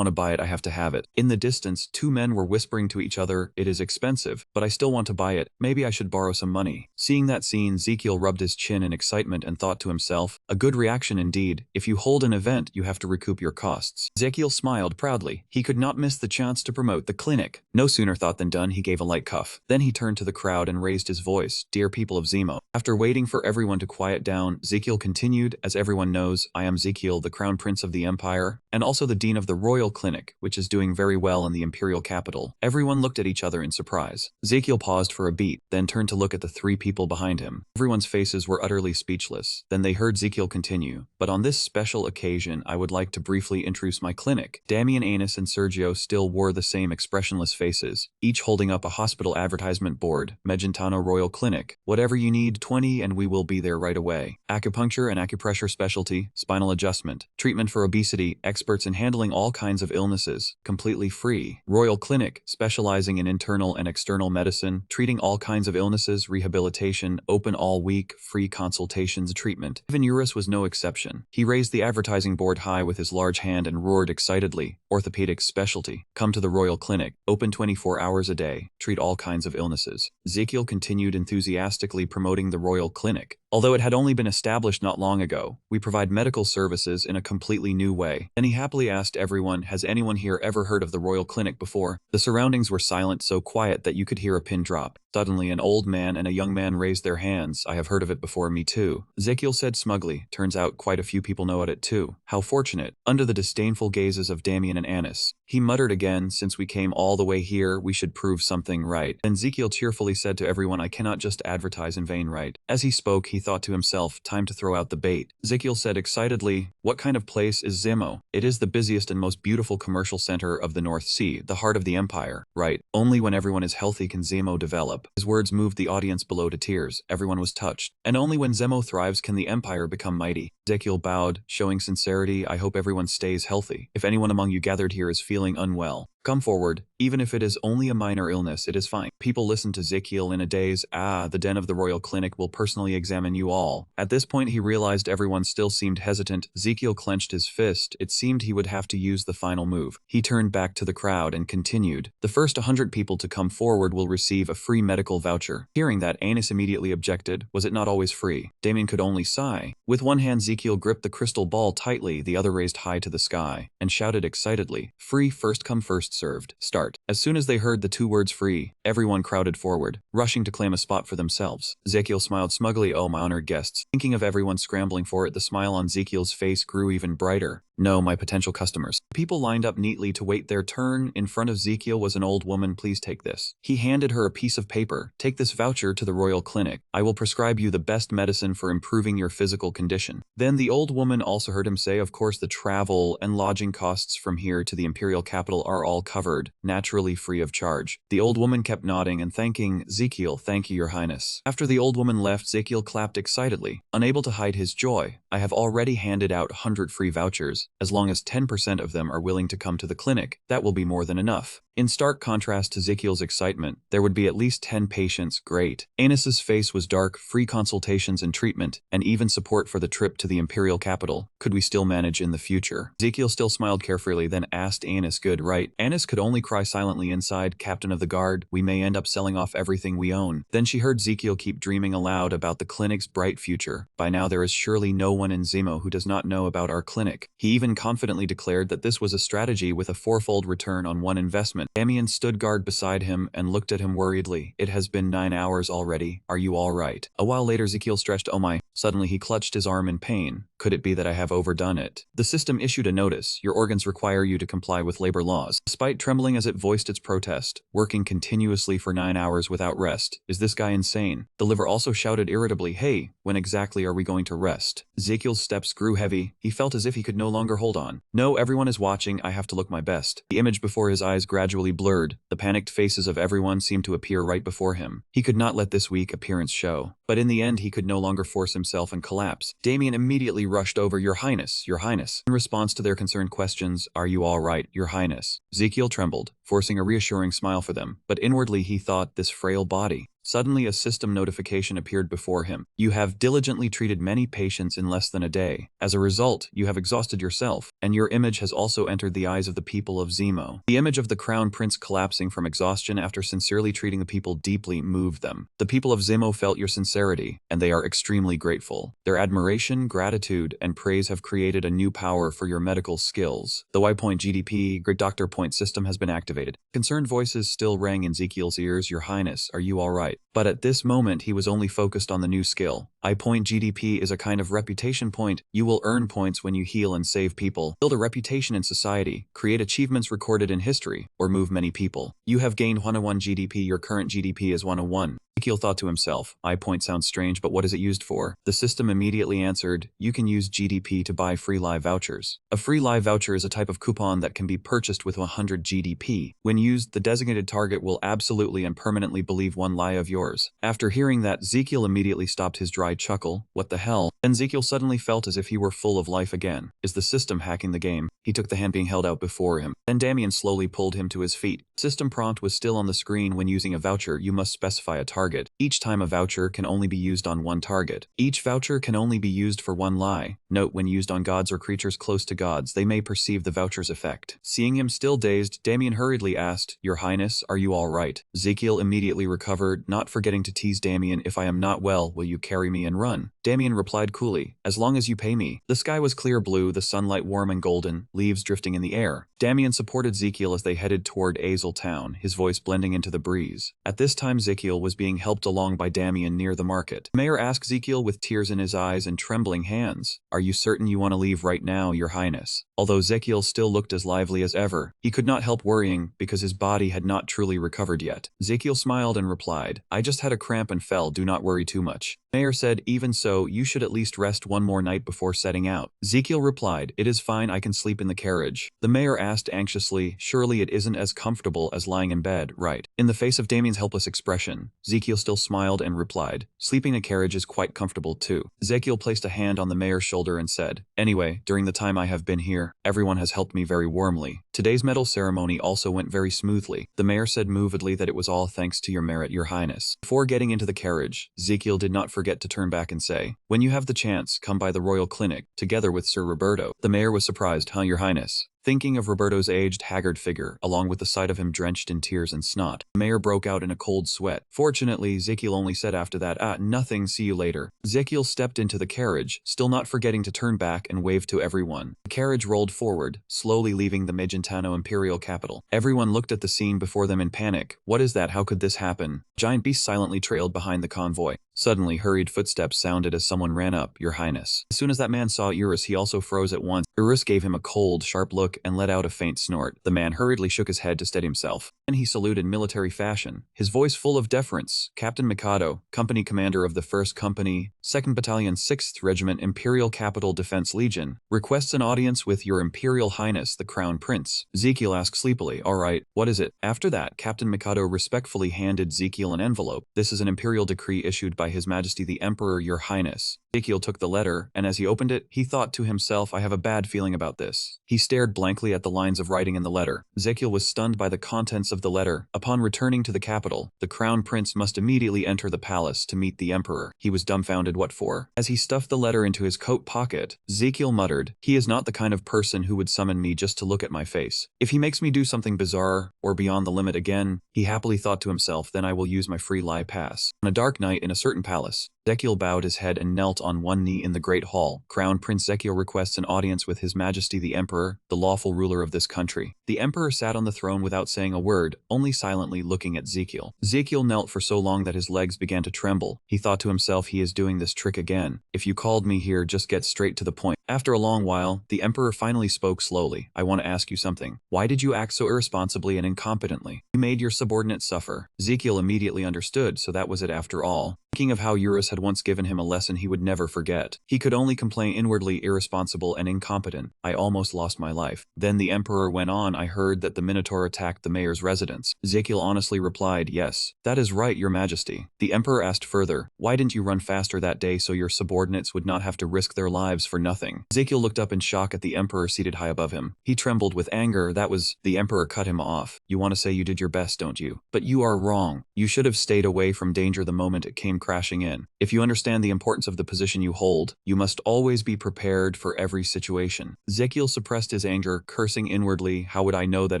to buy it, I have to have it. In the distance, two men were whispering to each other, it is expensive, but I still want to buy it, maybe I should borrow some money. Seeing that scene, Ezekiel rubbed his chin in excitement and thought to himself, a good reaction indeed. If you hold an event, you have to recoup your costs. Ezekiel smiled proudly. He could not miss the chance to promote the clinic. No sooner thought than done, he gave a light cuff. Then he turned to the crowd and raised his voice, dear people of Zemo. After waiting for everyone to quiet down, Ezekiel continued, as everyone knows, I am Ezekiel, the Crown Prince of the Empire, and also the Dean of the Royal Clinic, which is doing very well in the Imperial capital. Everyone looked at each other in surprise. Ezekiel paused for a beat, then turned to look at the three people behind him. Everyone's faces were utterly speechless. Then they heard Ezekiel continue, but on this special occasion I would like to briefly introduce my clinic. Damien, Anis, and Sergio still wore the same expressionless faces, each holding up a hospital advertisement board, Magentano Royal Clinic. Whatever you need, 20 and we will be there right away. Acupuncture and acupressure specialty, spinal adjustment, treatment for obesity, experts in handling all kinds of illnesses, completely free. Royal Clinic, specializing in internal and external medicine, treating all kinds of illnesses, rehabilitation, open all week, free consultations, treatment. Even Eurus was no exception. He raised the advertising board high with his large hand and roared excitedly, orthopedic specialty. Come to the Royal Clinic, open 24 hours a day, treat all kinds of illnesses. Ezekiel continued enthusiastically promoting the Royal Clinic. Although it had only been established not long ago, we provide medical services in a completely new way. Then he happily asked everyone, has anyone here ever heard of the Royal Clinic before? The surroundings were silent, so quiet that you could hear a pin drop. Suddenly, an old man and a young man raised their hands. I have heard of it before, me too. Ezekiel said smugly, turns out quite a few people know about it too. How fortunate. Under the disdainful gazes of Damien and Anis, he muttered again, since we came all the way here, we should prove something right. Then Ezekiel cheerfully said to everyone, I cannot just advertise in vain, right? As he spoke, he thought to himself, time to throw out the bait. Ezekiel said excitedly, what kind of place is Zemo? It is the busiest and most beautiful commercial center of the North Sea, the heart of the empire. Right. Only when everyone is healthy can Zemo develop. His words moved the audience below to tears. Everyone was touched. And only when Zemo thrives can the empire become mighty. Ezekiel bowed, showing sincerity, I hope everyone stays healthy. If anyone among you gathered here is feeling unwell, come forward. Even if it is only a minor illness, it is fine. People listened to Ezekiel in a daze. The den of the Royal Clinic will personally examine you all. At this point he realized everyone still seemed hesitant. Ezekiel clenched his fist. It seemed he would have to use the final move. He turned back to the crowd and continued, the first 100 people to come forward will receive a free medical voucher. Hearing that, Anis immediately objected. Was it not always free? Damien could only sigh. With one hand Ezekiel gripped the crystal ball tightly, the other raised high to the sky, and shouted excitedly, free, first come first served. Start. As soon as they heard the two words free, everyone crowded forward, rushing to claim a spot for themselves. Ezekiel smiled smugly, oh my honored guests. Thinking of everyone scrambling for it, the smile on Ezekiel's face grew even brighter. No, my potential customers. People lined up neatly to wait their turn. In front of Ezekiel was an old woman. Please take this. He handed her a piece of paper. Take this voucher to the Royal Clinic. I will prescribe you the best medicine for improving your physical condition. Then the old woman also heard him say, of course the travel and lodging costs from here to the Imperial capital are all covered, naturally free of charge. The old woman kept nodding and thanking Ezekiel. Thank you, Your Highness. After the old woman left, Ezekiel clapped excitedly, unable to hide his joy. I have already handed out 100 free vouchers. As long as 10% of them are willing to come to the clinic, that will be more than enough. In stark contrast to Ezekiel's excitement, there would be at least 10 patients. Great. Anis's face was dark, free consultations and treatment, and even support for the trip to the imperial capital. Could we still manage in the future? Ezekiel still smiled carefree, then asked Anis, good, right? Anis could only cry silently inside. Captain of the guard, we may end up selling off everything we own. Then she heard Ezekiel keep dreaming aloud about the clinic's bright future. By now there is surely no one in Zemo who does not know about our clinic. He even confidently declared that this was a strategy with a fourfold return on one investment. Damien stood guard beside him and looked at him worriedly. It has been 9 hours already. Are you all right? A while later Ezekiel stretched. Oh my. Suddenly he clutched his arm in pain. Could it be that I have overdone it? The system issued a notice. Your organs require you to comply with labor laws. Despite trembling as it voiced its protest, working continuously for 9 hours without rest. Is this guy insane? The liver also shouted irritably, hey, when exactly are we going to rest? Ezekiel's steps grew heavy. He felt as if he could no longer hold on. No, everyone is watching. I have to look my best. The image before his eyes gradually blurred. The panicked faces of everyone seemed to appear right before him. He could not let this weak appearance show. But in the end he could no longer force himself and collapse. Damien immediately rushed over. Your Highness, Your Highness. In response to their concerned questions, are you all right, Your Highness? Ezekiel trembled, forcing a reassuring smile for them, but inwardly he thought, this frail body. Suddenly a system notification appeared before him. You have diligently treated many patients in less than a day. As a result, you have exhausted yourself, and your image has also entered the eyes of the people of Zemo. The image of the Crown Prince collapsing from exhaustion after sincerely treating the people deeply moved them. The people of Zemo felt your sincerity, and they are extremely grateful. Their admiration, gratitude, and praise have created a new power for your medical skills. The Y-Point GDP Grid Doctor Point system has been activated. Concerned voices still rang in Ezekiel's ears. Your Highness, are you all right? But at this moment he was only focused on the new skill. I-Point GDP is a kind of reputation point. You will earn points when you heal and save people, build a reputation in society, create achievements recorded in history, or move many people. You have gained 101 GDP. Your current GDP is 101. Ezekiel thought to himself, I-Point sounds strange, but what is it used for? The system immediately answered, you can use GDP to buy free live vouchers. A free live voucher is a type of coupon that can be purchased with 100 GDP. When used, the designated target will absolutely and permanently believe one lie of yours. After hearing that, Ezekiel immediately stopped his dry chuckle. What the hell? Then Ezekiel suddenly felt as if he were full of life again. Is the system hacking the game? He took the hand being held out before him. Then Damien slowly pulled him to his feet. System prompt was still on the screen. When using a voucher, you must specify a target. Each time a voucher can only be used on one target. Each voucher can only be used for one lie. Note, when used on gods or creatures close to gods, they may perceive the voucher's effect. Seeing him still dazed, Damien hurriedly asked, Your Highness, are you all right? Ezekiel immediately recovered, not forgetting to tease Damien, if I am not well, will you carry me and run? Damien replied coolly, as long as you pay me. The sky was clear blue, the sunlight warm and golden, leaves drifting in the air. Damien supported Ezekiel as they headed toward Azel Town, his voice blending into the breeze. At this time Ezekiel was being helped along by Damien near the market. The mayor asked Ezekiel with tears in his eyes and trembling hands, are you certain you want to leave right now, Your Highness? Although Ezekiel still looked as lively as ever, he could not help worrying because his body had not truly recovered yet. Ezekiel smiled and replied, I just had a cramp and fell, do not worry too much. The mayor said, even so, you should at least rest one more night before setting out. Ezekiel replied, it is fine, I can sleep in the carriage. The mayor asked anxiously, surely it isn't as comfortable as lying in bed, right? In the face of Damien's helpless expression, Ezekiel still smiled and replied, sleeping in a carriage is quite comfortable too. Ezekiel placed a hand on the mayor's shoulder and said, anyway, during the time I have been here, everyone has helped me very warmly. Today's medal ceremony also went very smoothly. The mayor said movedly that it was all thanks to your merit, Your Highness. Before getting into the carriage, Ezekiel did not forget to turn back and say, when you have the chance, come by the royal clinic, together with Sir Roberto. The mayor was surprised, huh, Your Highness? Thinking of Roberto's aged, haggard figure, along with the sight of him drenched in tears and snot, the mayor broke out in a cold sweat. Fortunately, Ezekiel only said after that, nothing, see you later. Ezekiel stepped into the carriage, still not forgetting to turn back and wave to everyone. The carriage rolled forward, slowly leaving the Magentano imperial capital. Everyone looked at the scene before them in panic. What is that? How could this happen? Giant beast silently trailed behind the convoy. Suddenly, hurried footsteps sounded as someone ran up, Your Highness. As soon as that man saw Eurus, he also froze at once. Eurus gave him a cold, sharp look and let out a faint snort. The man hurriedly shook his head to steady himself. Then he saluted military fashion, his voice full of deference. Captain Mikado, company commander of the 1st Company, 2nd Battalion, 6th Regiment, Imperial Capital Defense Legion, requests an audience with Your Imperial Highness, the Crown Prince. Ezekiel asked sleepily, all right, what is it? After that, Captain Mikado respectfully handed Ezekiel an envelope. This is an imperial decree issued by His Majesty the Emperor, Your Highness. Ezekiel took the letter, and as he opened it, he thought to himself, I have a bad feeling about this. He stared blankly at the lines of writing in the letter. Ezekiel was stunned by the contents of the letter. Upon returning to the capital, the crown prince must immediately enter the palace to meet the emperor. He was dumbfounded. What for? As he stuffed the letter into his coat pocket, Ezekiel muttered, he is not the kind of person who would summon me just to look at my face. If he makes me do something bizarre or beyond the limit again, he happily thought to himself, then I will use my free lie pass. On a dark night in a certain palace, Ezekiel bowed his head and knelt on one knee in the great hall. Crown Prince Ezekiel requests an audience with His Majesty the Emperor, the lawful ruler of this country. The Emperor sat on the throne without saying a word, only silently looking at Ezekiel. Ezekiel knelt for so long that his legs began to tremble. He thought to himself, he is doing this trick again. If you called me here, just get straight to the point. After a long while, the Emperor finally spoke slowly. I want to ask you something. Why did you act so irresponsibly and incompetently? You made your subordinates suffer. Ezekiel immediately understood, so that was it after all. Thinking of how Eurus had once given him a lesson he would never forget, he could only complain inwardly, irresponsible and incompetent. I almost lost my life. Then the Emperor went on, I heard that the Minotaur attacked the mayor's residence. Ezekiel honestly replied, yes, that is right, Your Majesty. The Emperor asked further, why didn't you run faster that day so your subordinates would not have to risk their lives for nothing? Ezekiel looked up in shock at the Emperor seated high above him. He trembled with anger. The Emperor cut him off. You want to say you did your best, don't you? But you are wrong. You should have stayed away from danger the moment it came crashing in. If you understand the importance of the position you hold, you must always be prepared for every situation. Ezekiel suppressed his anger, cursing inwardly, how would I know that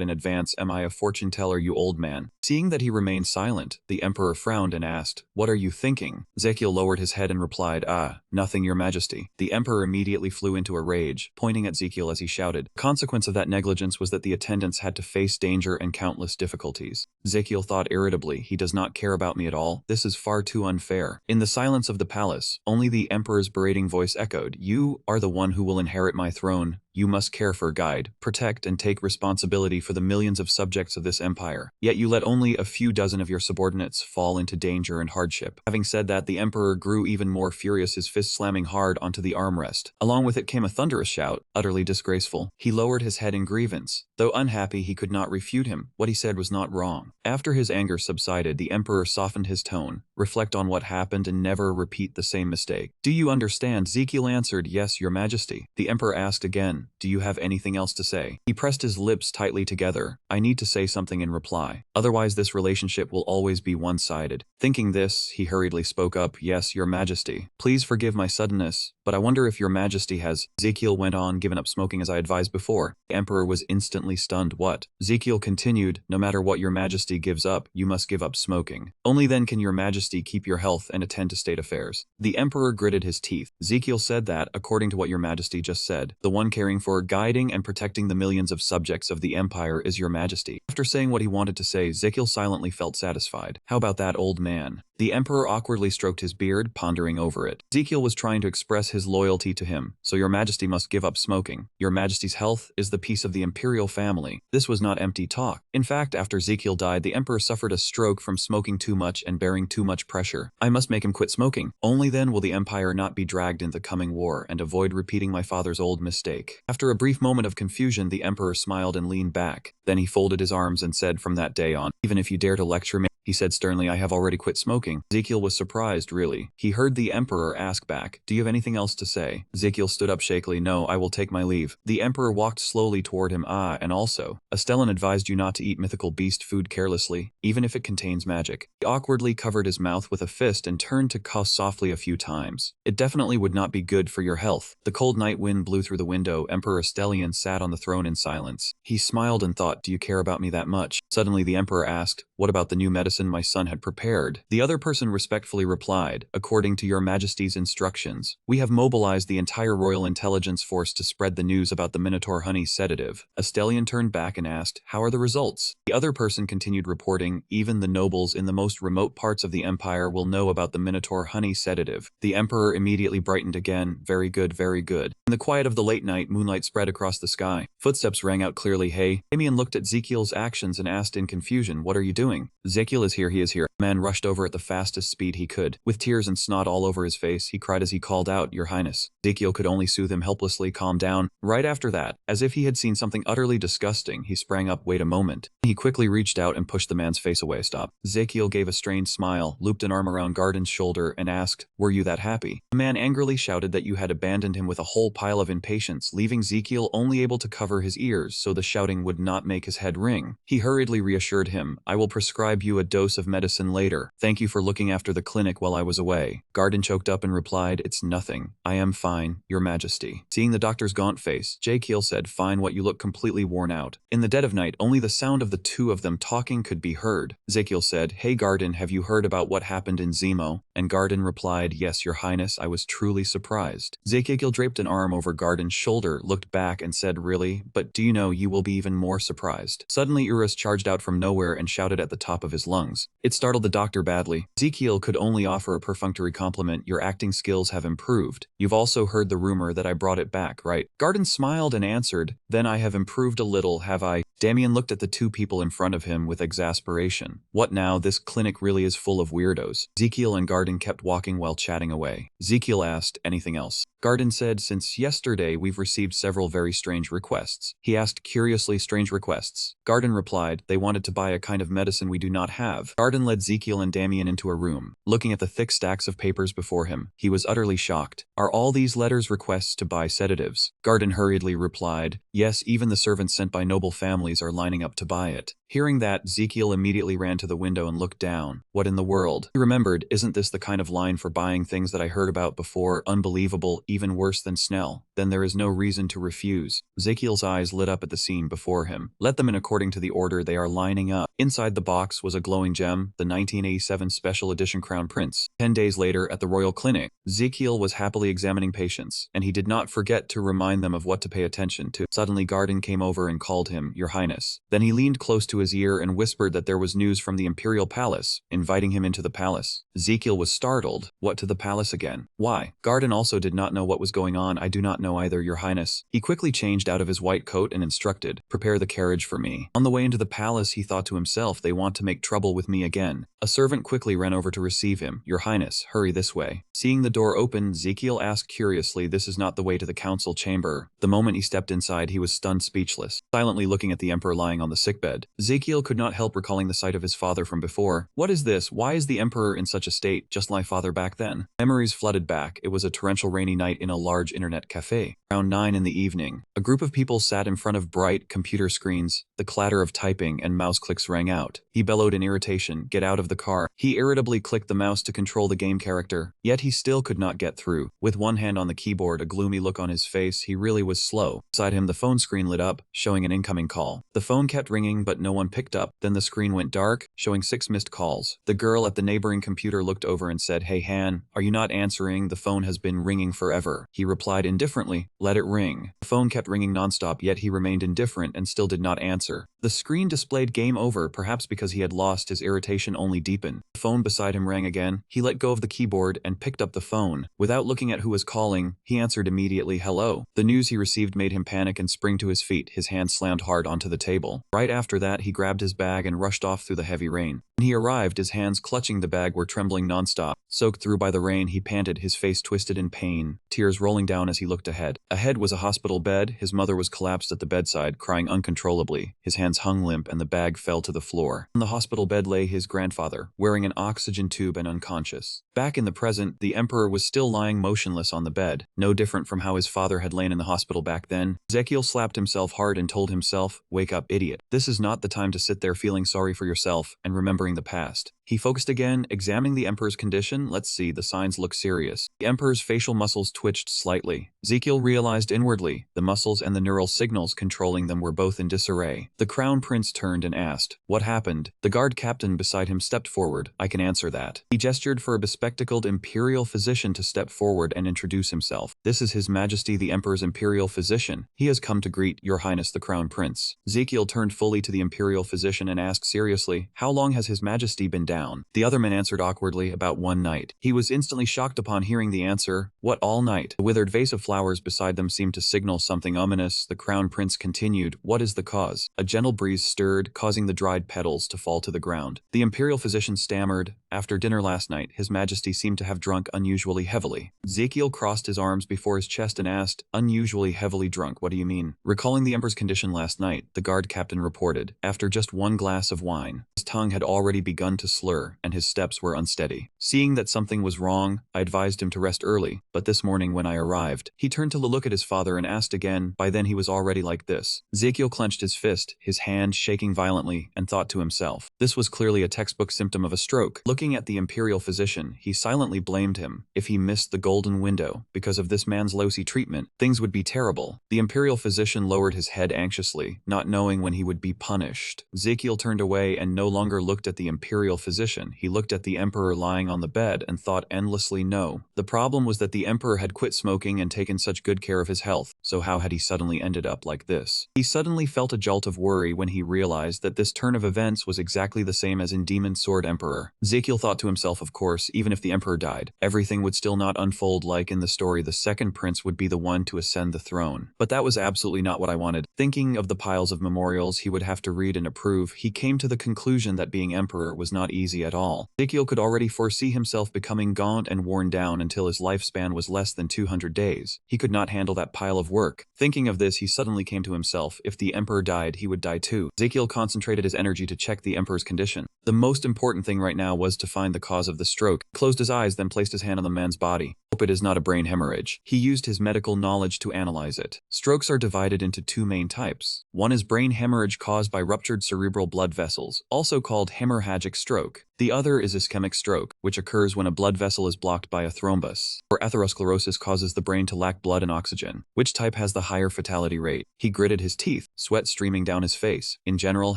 in advance? Am I a fortune teller, you old man? Seeing that he remained silent, the Emperor frowned and asked, what are you thinking? Ezekiel lowered his head and replied, nothing, Your Majesty. The Emperor immediately flew into a rage, pointing at Ezekiel as he shouted. The consequence of that negligence was that the attendants had to face danger and countless difficulties. Ezekiel thought irritably, he does not care about me at all. This is far too unfair. In the silence of the palace, only the Emperor's berating voice echoed, you are the one who will inherit my throne. You must care for, guide, protect, and take responsibility for the millions of subjects of this empire. Yet you let only a few dozen of your subordinates fall into danger and hardship. Having said that, the Emperor grew even more furious, his fist slamming hard onto the armrest. Along with it came a thunderous shout, utterly disgraceful. He lowered his head in grievance. Though unhappy, he could not refute him. What he said was not wrong. After his anger subsided, the Emperor softened his tone. Reflect on what happened and never repeat the same mistake. Do you understand? Ezekiel answered, yes, Your Majesty. The Emperor asked again, do you have anything else to say? He pressed his lips tightly together. I need to say something in reply. Otherwise this relationship will always be one-sided. Thinking this, he hurriedly spoke up, yes, Your Majesty. Please forgive my suddenness, but I wonder if Your Majesty has... Ezekiel went on, given up smoking as I advised before. The Emperor was instantly stunned. What? Ezekiel continued, no matter what Your Majesty gives up, you must give up smoking. Only then can Your Majesty keep your health and attend to state affairs. The Emperor gritted his teeth. Ezekiel said that, according to what Your Majesty just said, the one caring for, guiding, and protecting the millions of subjects of the empire is Your Majesty. After saying what he wanted to say, Ezekiel silently felt satisfied. How about that, old man? The Emperor awkwardly stroked his beard, pondering over it. Ezekiel was trying to express his loyalty to him. So Your Majesty must give up smoking. Your Majesty's health is the peace of the imperial family. This was not empty talk. In fact, after Ezekiel died, the Emperor suffered a stroke from smoking too much and bearing too much pressure. I must make him quit smoking. Only then will the empire not be dragged into the coming war and avoid repeating my father's old mistake. After a brief moment of confusion, the Emperor smiled and leaned back. Then he folded his arms and said, from that day on, even if you dare to lecture me, he said sternly, I have already quit smoking. Ezekiel was surprised, really. He heard the Emperor ask back, do you have anything else to say? Ezekiel stood up shakily, no, I will take my leave. The Emperor walked slowly toward him. And also, Astellan advised you not to eat mythical beast food carelessly, even if it contains magic. He awkwardly covered his mouth with a fist and turned to cough softly a few times. It definitely would not be good for your health. The cold night wind blew through the window. Emperor Astellan sat on the throne in silence. He smiled and thought, do you care about me that much? Suddenly the Emperor asked, what about the new medicine my son had prepared? The other person respectfully replied, according to Your Majesty's instructions, we have mobilized the entire royal intelligence force to spread the news about the Minotaur honey sedative. Astellan turned back and asked, how are the results? The other person continued reporting, even the nobles in the most remote parts of the empire will know about the Minotaur honey sedative. The Emperor immediately brightened again, very good, very good. In the quiet of the late night, moonlight spread across the sky. Footsteps rang out clearly. Hey, Damien looked at Ezekiel's actions and asked in confusion, what are you doing? Ezekiel Ezekiel is here, he is here. The man rushed over at the fastest speed he could. With tears and snot all over his face, he cried as he called out, "Your Highness." Ezekiel could only soothe him helplessly, "Calm down." Right after that, as if he had seen something utterly disgusting, he sprang up, "Wait a moment." He quickly reached out and pushed the man's face away. "Stop." Ezekiel gave a strained smile, looped an arm around Garden's shoulder, and asked, "Were you that happy?" The man angrily shouted that you had abandoned him with a whole pile of impatience, leaving Ezekiel only able to cover his ears so the shouting would not make his head ring. He hurriedly reassured him, "I will prescribe you a dose of medicine later. Thank you for looking after the clinic while I was away." Garden choked up and replied, "It's nothing. I am fine, Your Majesty." Seeing the doctor's gaunt face, Ezekiel said, "Fine, what, you look completely worn out." In the dead of night, only the sound of the two of them talking could be heard. Ezekiel said, "Hey Garden, have you heard about what happened in Zemo?" And Garden replied, "Yes, Your Highness, I was truly surprised." Ezekiel draped an arm over Garden's shoulder, looked back and said, "Really? But do you know you will be even more surprised." Suddenly Urus charged out from nowhere and shouted at the top of his lungs. It startled the doctor badly. Ezekiel could only offer a perfunctory compliment, "Your acting skills have improved. You've also heard the rumor that I brought it back, right?" Garden smiled and answered, "Then I have improved a little, have I?" Damien looked at the two people in front of him with exasperation. What now? This clinic really is full of weirdos. Ezekiel and Garden kept walking while chatting away. Ezekiel asked, "Anything else?" Garden said, "Since yesterday we've received several very strange requests." He asked curiously, "Strange requests?" Garden replied, "They wanted to buy a kind of medicine we do not have." Garden led Ezekiel and Damien into a room. Looking at the thick stacks of papers before him, he was utterly shocked. "Are all these letters requests to buy sedatives?" Garden hurriedly replied, "Yes, even the servants sent by noble families are lining up to buy it." Hearing that, Ezekiel immediately ran to the window and looked down. What in the world? He remembered, "Isn't this the kind of line for buying things that I heard about before? Unbelievable, even worse than Snell. Then there is no reason to refuse." Ezekiel's eyes lit up at the scene before him. "Let them in according to the order, they are lining up." Inside the box was a glowing gem, the 1987 Special Edition Crown Prince. 10 days later, at the Royal Clinic, Ezekiel was happily examining patients, and he did not forget to remind them of what to pay attention to. Suddenly Garden came over and called him, "Your Highness." Then he leaned close to his ear and whispered that there was news from the Imperial Palace, inviting him into the palace. Ezekiel was startled. What, to the palace again? Why? Garden also did not know what was going on. "I do not know either, Your Highness." He quickly changed out of his white coat and instructed, "Prepare the carriage for me." On the way into the palace, he thought to himself, "They want to make trouble with me again." A servant quickly ran over to receive him. "Your Highness, hurry this way." Seeing the door open, Ezekiel asked curiously, "This is not the way to the council chamber." The moment he stepped inside, he was stunned speechless, silently looking at the emperor lying on the sickbed. Ezekiel could not help recalling the sight of his father from before. What is this? Why is the emperor in such a state, just like father back then? Memories flooded back. It was a torrential rainy night in a large internet cafe. Around 9 in the evening, a group of people sat in front of bright computer screens. The clatter of typing and mouse clicks rang out. He bellowed in irritation, "Get out of the car." He irritably clicked the mouse to control the game character, yet he still could not get through. With one hand on the keyboard, a gloomy look on his face, he really was slow. Beside him, the phone screen lit up, showing an incoming call. The phone kept ringing, but no one picked up. Then the screen went dark, showing 6 missed calls. The girl at the neighboring computer looked over and said, "Hey Han, are you not answering? The phone has been ringing forever." He replied indifferently, "Let it ring." The phone kept ringing nonstop, yet he remained indifferent and still did not answer. The screen displayed game over, perhaps because he had lost. His irritation only deepened. The phone beside him rang again. He let go of the keyboard and picked up the phone. Without looking at who was calling, he answered immediately, "Hello." The news he received made him panic and spring to his feet, his hand slammed hard onto the table. Right after that, he grabbed his bag and rushed off through the heavy rain. When he arrived, his hands clutching the bag were trembling nonstop. Soaked through by the rain, he panted, his face twisted in pain, tears rolling down as he looked ahead. Ahead was a hospital bed. His mother was collapsed at the bedside, crying uncontrollably. His hands hung limp and the bag fell to the floor. On the hospital bed lay his grandfather, wearing an oxygen tube and unconscious. Back in the present, the emperor was still lying motionless on the bed, no different from how his father had lain in the hospital back then. Ezekiel slapped himself hard and told himself, "Wake up, idiot. This is not the time to sit there feeling sorry for yourself and remembering the past." He focused again, examining the emperor's condition. Let's see, the signs look serious. The emperor's facial muscles twitched slightly. Ezekiel realized inwardly, the muscles and the neural signals controlling them were both in disarray. The crown prince turned and asked, "What happened?" The guard captain beside him stepped forward. "I can answer that." He gestured for a bespectacled imperial physician to step forward and introduce himself. "This is His Majesty the Emperor's imperial physician. He has come to greet Your Highness the Crown Prince." Ezekiel turned fully to the imperial physician and asked seriously, "How long has His Majesty been down?" The other man answered awkwardly, "About 1 night." He was instantly shocked upon hearing the answer. "What, all night?" The withered vase of flowers beside them seemed to signal something ominous. The crown prince continued, "What is the cause?" A gentle breeze stirred, causing the dried petals to fall to the ground. The imperial physician stammered, "After dinner last night, His Majesty seemed to have drunk unusually heavily." Ezekiel crossed his arms before his chest and asked, "Unusually heavily drunk, what do you mean?" Recalling the emperor's condition last night, the guard captain reported, "After just one glass of wine, his tongue had already begun to slur, and his steps were unsteady. Seeing that something was wrong, I advised him to rest early, but this morning when I arrived, he turned to look at his father and asked again. By then he was already like this." Ezekiel clenched his fist, his hand shaking violently, and thought to himself, this was clearly a textbook symptom of a stroke. Looking at the imperial physician, he silently blamed him. If he missed the golden window, because of this man's lousy treatment, things would be terrible. The imperial physician lowered his head anxiously, not knowing when he would be punished. Ezekiel turned away and no longer looked at the imperial physician. He looked at the emperor lying on the bed and thought endlessly. No. The problem was that the emperor had quit smoking and taken such good care of his health, so how had he suddenly ended up like this? He suddenly felt a jolt of worry when he realized that this turn of events was exactly the same as in Demon Sword Emperor. Ezekiel thought to himself, of course, even if the emperor died, everything would still not unfold like in the story. The second prince would be the one to ascend the throne. But that was absolutely not what I wanted. Thinking of the piles of memorials he would have to read and approve, he came to the conclusion that being emperor was not easy at all. Ezekiel could already foresee himself becoming gaunt and worn down until his lifespan was less than 200 days. He could not handle that pile of work. Thinking of this, he suddenly came to himself. If the emperor died, he would die too. Ezekiel concentrated his energy to check the emperor's condition. The most important thing right now was to find the cause of the stroke. He closed his eyes, then placed his hand on the man's body. Hope it is not a brain hemorrhage. He used his medical knowledge to analyze it. Strokes are divided into two main types. One is brain hemorrhage caused by ruptured cerebral blood vessels, also called hemorrhagic stroke. The other is ischemic stroke, which occurs when a blood vessel is blocked by a thrombus, or atherosclerosis causes the brain to lack blood and oxygen. Which type has the higher fatality rate? He gritted his teeth, sweat streaming down his face. In general,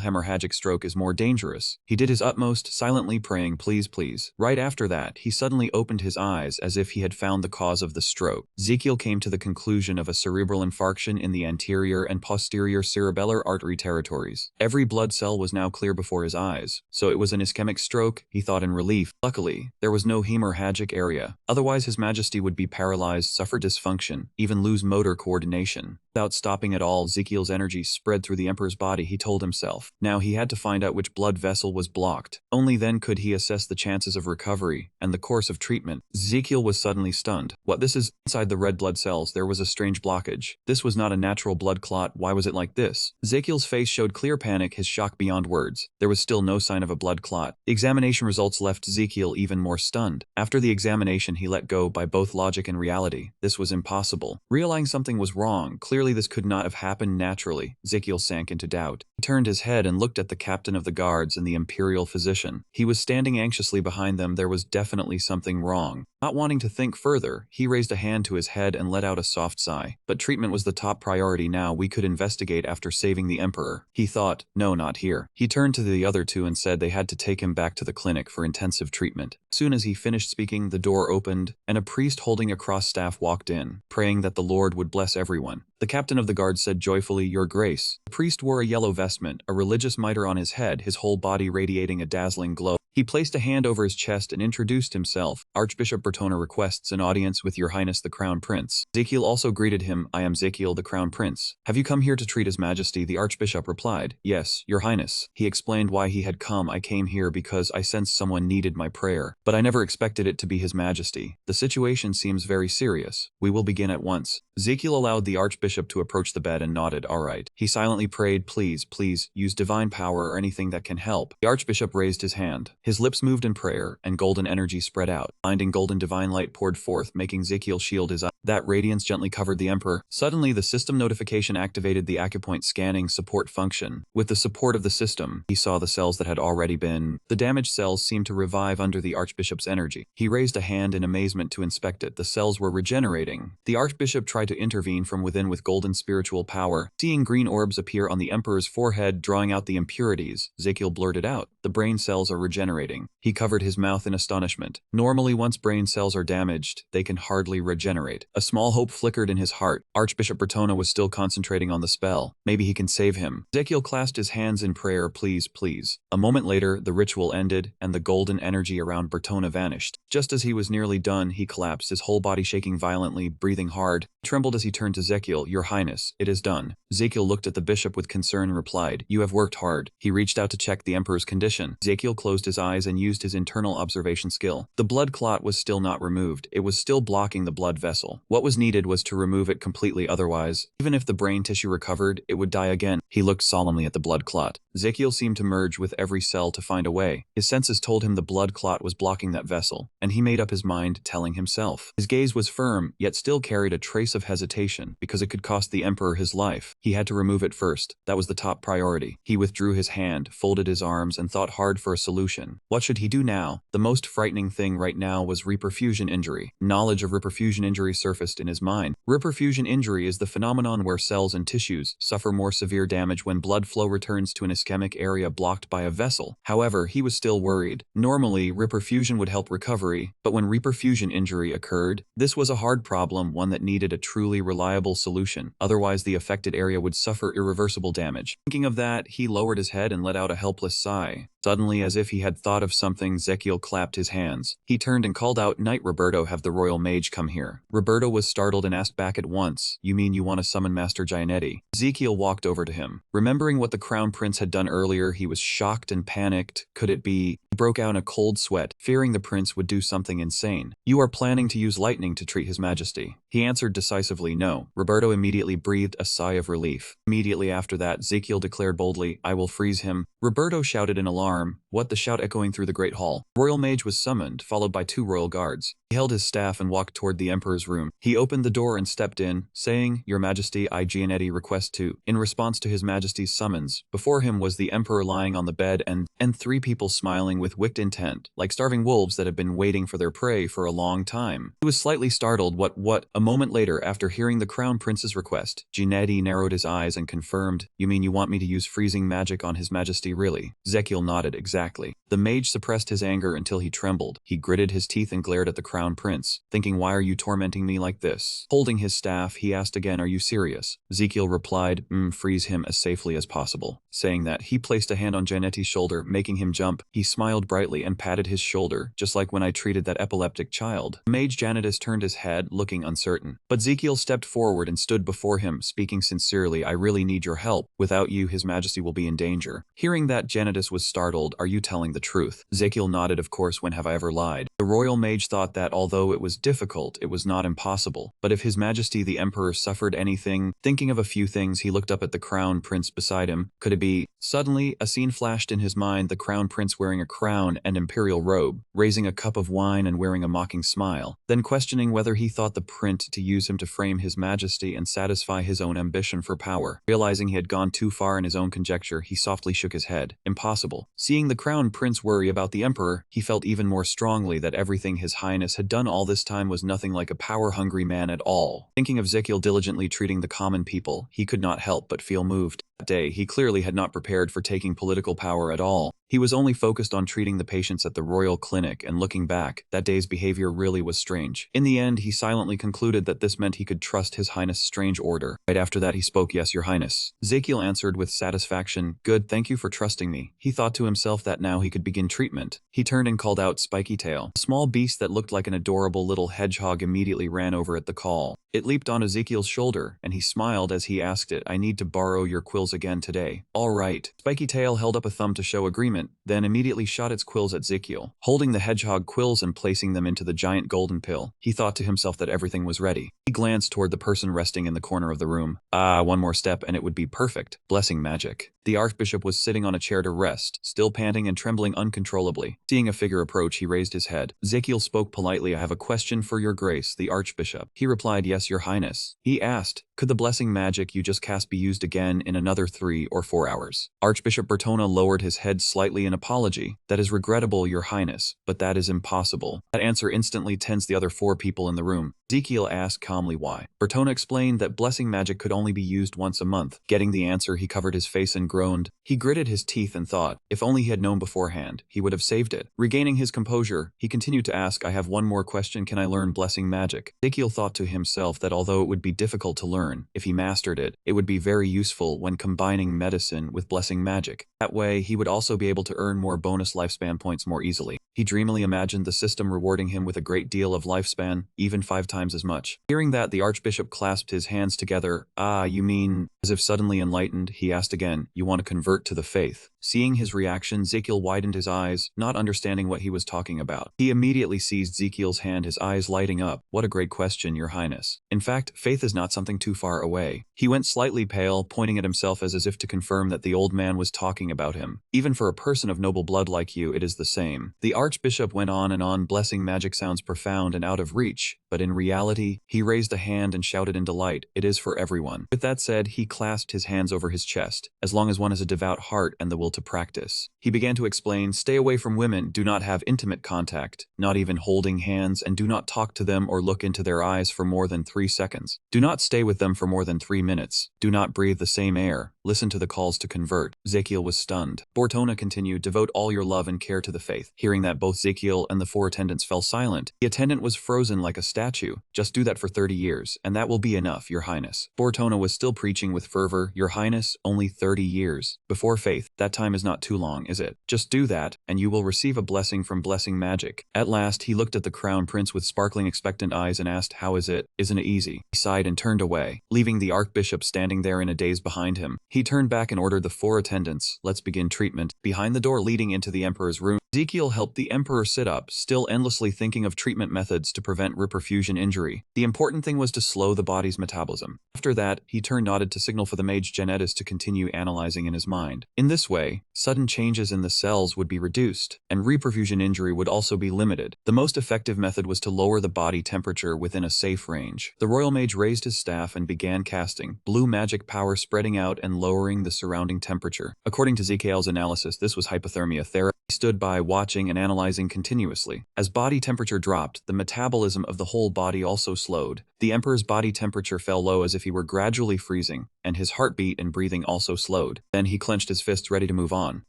hemorrhagic stroke is more dangerous. He did his utmost, silently praying, "Please, please." Right after that, he suddenly opened his eyes as if he had found the cause of the stroke. Ezekiel came to the conclusion of a cerebral infarction in the anterior and posterior cerebellar artery territories. Every blood cell was now clear before his eyes, so it was an ischemic stroke, he thought in relief. Luckily, there was no hemorrhagic area. Otherwise, His Majesty would be paralyzed, suffer dysfunction, even lose motor coordination. Without stopping at all, Ezekiel's energy spread through the emperor's body, he told himself. Now he had to find out which blood vessel was blocked. Only then could he assess the chances of recovery and the course of treatment. Ezekiel was suddenly stunned. What this is? Inside the red blood cells, there was a strange blockage. This was not a natural blood clot. Why was it like this? Ezekiel's face showed clear panic, his shock beyond words. There was still no sign of a blood clot. The examination results left Ezekiel even more stunned. After the examination, he let go by both logic and reality. This was impossible. Realizing something was wrong, clearly this could not have happened naturally. Ezekiel sank into doubt. He turned his head and looked at the captain of the guards and the imperial physician. He was standing anxiously behind them. There was definitely something wrong. Not wanting to think further, he raised a hand to his head and let out a soft sigh. But treatment was the top priority now. We could investigate after saving the emperor. He thought, no, not here. He turned to the other two and said they had to take him back to the clinic for intensive treatment. As soon as he finished speaking, the door opened, and a priest holding a cross staff walked in, praying that the Lord would bless everyone. The captain of the guard said joyfully, "Your Grace." The priest wore a yellow vestment, a religious mitre on his head, his whole body radiating a dazzling glow. He placed a hand over his chest and introduced himself. "Archbishop Bertona requests an audience with Your Highness the Crown Prince." Ezekiel also greeted him. "I am Ezekiel the Crown Prince. Have you come here to treat His Majesty?" The Archbishop replied, "Yes, Your Highness." He explained why he had come. "I came here because I sensed someone needed my prayer, but I never expected it to be His Majesty. The situation seems very serious. We will begin at once." Ezekiel allowed the Archbishop to approach the bed and nodded, "All right." He silently prayed, "Please, please, use divine power or anything that can help." The Archbishop raised his hand. His lips moved in prayer, and golden energy spread out. Blinding golden divine light poured forth, making Ezekiel shield his eyes. That radiance gently covered the emperor. Suddenly, the system notification activated the acupoint scanning support function. With the support of the system, he saw the cells that had already been. The damaged cells seemed to revive under the Archbishop's energy. He raised a hand in amazement to inspect it. The cells were regenerating. The Archbishop tried to intervene from within with golden spiritual power. Seeing green orbs appear on the emperor's forehead, drawing out the impurities, Ezekiel blurted out, "The brain cells are regenerating." He covered his mouth in astonishment. Normally, once brain cells are damaged, they can hardly regenerate. A small hope flickered in his heart. Archbishop Bertona was still concentrating on the spell. Maybe he can save him. Ezekiel clasped his hands in prayer, please, please. A moment later, the ritual ended, and the golden energy around Bertona vanished. Just as he was nearly done, he collapsed, his whole body shaking violently, breathing hard. He trembled as he turned to Ezekiel. Your Highness, it is done. Ezekiel looked at the bishop with concern and replied, you have worked hard. He reached out to check the emperor's condition. Ezekiel closed his eyes and used his internal observation skill. The blood clot was still not removed. It was still blocking the blood vessel. What was needed was to remove it completely, otherwise, even if the brain tissue recovered, it would die again. He looked solemnly at the blood clot. Ezekiel seemed to merge with every cell to find a way. His senses told him the blood clot was blocking that vessel, and he made up his mind, telling himself. His gaze was firm, yet still carried a trace of hesitation, because it could cost the emperor his life. He had to remove it first. That was the top priority. He withdrew his hand, folded his arms, and thought hard for a solution. What should he do now? The most frightening thing right now was reperfusion injury. Knowledge of reperfusion injury surfaced in his mind. Reperfusion injury is the phenomenon where cells and tissues suffer more severe damage when blood flow returns to an ischemic area blocked by a vessel. However, he was still worried. Normally, reperfusion would help recovery, but when reperfusion injury occurred, this was a hard problem, one that needed a truly reliable solution. Otherwise, the affected area would suffer irreversible damage. Thinking of that, he lowered his head and let out a helpless sigh. Suddenly, as if he had thought of something, Ezekiel clapped his hands. He turned and called out, Knight Roberto, have the royal mage come here. Roberto was startled and asked back at once, you mean you want to summon Master Gianetti? Ezekiel walked over to him. Remembering what the crown prince had done earlier, he was shocked and panicked. Could it be? He broke out in a cold sweat, fearing the prince would do something insane. You are planning to use lightning to treat his majesty? He answered decisively, no. Roberto immediately breathed a sigh of relief. Immediately after that, Ezekiel declared boldly, I will freeze him. Roberto shouted in alarm, what, the shout echoing through the great hall. Royal mage was summoned, followed by 2 royal guards. He held his staff and walked toward the emperor's room. He opened the door and stepped in, saying, Your Majesty, I Gianetti request to. In response to his majesty's summons, before him was the emperor lying on the bed and 3 people smiling with wicked intent, like starving wolves that have been waiting for their prey for a long time. He was slightly startled. What? A moment later, after hearing the crown prince's request, Gianetti narrowed his eyes and confirmed, You mean you want me to use freezing magic on his majesty, really? Ezekiel nodded, exactly. The mage suppressed his anger until he trembled. He gritted his teeth and glared at the crown prince, thinking, why are you tormenting me like this? Holding his staff, he asked again, are you serious? Ezekiel replied, freeze him as safely as possible. Saying that, he placed a hand on Gianetti's shoulder, making him jump. He smiled brightly and patted his shoulder, just like when I treated that epileptic child. Mage Janitus turned his head, looking uncertain. But Ezekiel stepped forward and stood before him, speaking sincerely, I really need your help. Without you, his majesty will be in danger. Hearing that, Janitus was startled. Are you telling the truth? Ezekiel nodded, of course, when have I ever lied? The royal mage thought that although it was difficult, it was not impossible. But if his majesty the emperor suffered anything, thinking of a few things, he looked up at the crown prince beside him. Could it be? Suddenly, a scene flashed in his mind, the crown prince wearing a crown and imperial robe, raising a cup of wine and wearing a mocking smile, then questioning whether he thought the prince to use him to frame his majesty and satisfy his own ambition for power. Realizing he had gone too far in his own conjecture, he softly shook his head. Impossible. Seeing the crown prince worry about the emperor, he felt even more strongly that everything his highness had done all this time was nothing like a power-hungry man at all. Thinking of Ezekiel diligently treating the common people, he could not help but feel moved. That day, he clearly had not prepared for taking political power at all. He was only focused on treating the patients at the royal clinic, and looking back, that day's behavior really was strange. In the end, he silently concluded that this meant he could trust his highness' strange order. Right after that, he spoke, yes, your highness. Ezekiel answered with satisfaction, good, thank you for trusting me. He thought to himself that now he could begin treatment. He turned and called out Spiky Tail. A small beast that looked like an adorable little hedgehog immediately ran over at the call. It leaped on Ezekiel's shoulder, and he smiled as he asked it, I need to borrow your quills again today. All right. Spiky Tail held up a thumb to show agreement, then immediately shot its quills at Ezekiel. Holding the hedgehog quills and placing them into the giant golden pill, he thought to himself that everything was ready. He glanced toward the person resting in the corner of the room. One more step and it would be perfect. Blessing magic. The archbishop was sitting on a chair to rest, still panting and trembling uncontrollably. Seeing a figure approach, he raised his head. Ezekiel spoke politely, I have a question for your grace, the archbishop. He replied, yes, your highness. He asked, Could the blessing magic you just cast be used again in another 3 or 4 hours? Archbishop Bertona lowered his head slightly in apology. That is regrettable, Your Highness, but that is impossible. That answer instantly tensed the other 4 people in the room. Ezekiel asked calmly why. Bertona explained that blessing magic could only be used once a month. Getting the answer, he covered his face and groaned. He gritted his teeth and thought, if only he had known beforehand, he would have saved it. Regaining his composure, he continued to ask, I have one more question, can I learn blessing magic? Ezekiel thought to himself that although it would be difficult to learn, if he mastered it, it would be very useful when combining medicine with blessing magic. That way, he would also be able to earn more bonus lifespan points more easily. He dreamily imagined the system rewarding him with a great deal of lifespan, even 5 times as much. Hearing that, the Archbishop clasped his hands together. Ah, you mean... As if suddenly enlightened, he asked again, you want to convert to the faith? Seeing his reaction, Ezekiel widened his eyes, not understanding what he was talking about. He immediately seized Ezekiel's hand, his eyes lighting up. What a great question, Your Highness. In fact, faith is not something too far away. He went slightly pale, pointing at himself as if to confirm that the old man was talking about him. Even for a person of noble blood like you, it is the same. The Archbishop went on and on. Blessing magic sounds profound and out of reach, but in reality, he raised a hand and shouted in delight, it is for everyone. With that said, he clasped his hands over his chest. As long as one has a devout heart and the will to practice. He began to explain, stay away from women, do not have intimate contact, not even holding hands, and do not talk to them or look into their eyes for more than 3 seconds. Do not stay with them for more than 3 minutes. Do not breathe the same air. Listen to the calls to convert. Ezekiel was stunned. Bertona continued, devote all your love and care to the faith. Hearing that, both Ezekiel and the 4 attendants fell silent. The attendant was frozen like a statue. Just do that for 30 years, and that will be enough, Your Highness. Bertona was still preaching with fervor, Your Highness, only 30 years. Before faith, that time is not too long, is it? Just do that, and you will receive a blessing from blessing magic. At last, he looked at the crown prince with sparkling expectant eyes and asked, how is it? Isn't it easy? He sighed and turned away, leaving the Archbishop standing there in a daze behind him. He turned back and ordered the 4 attendants, let's begin treatment. Behind the door leading into the Emperor's room, Ezekiel helped the Emperor sit up, still endlessly thinking of treatment methods to prevent reperfusion injury. The important thing was to slow the body's metabolism. After that, he nodded to signal for the mage Genetist to continue analyzing in his mind. In this way, sudden changes in the cells would be reduced, and reperfusion injury would also be limited. The most effective method was to lower the body temperature within a safe range. The royal mage raised his staff and began casting, blue magic power spreading out and lowering the surrounding temperature. According to Ezekiel's analysis, this was hypothermia therapy. He stood by watching and analyzing continuously. As body temperature dropped, the metabolism of the whole body also slowed. The Emperor's body temperature fell low as if he were gradually freezing, and his heartbeat and breathing also slowed. Then he clenched his fists ready to move on.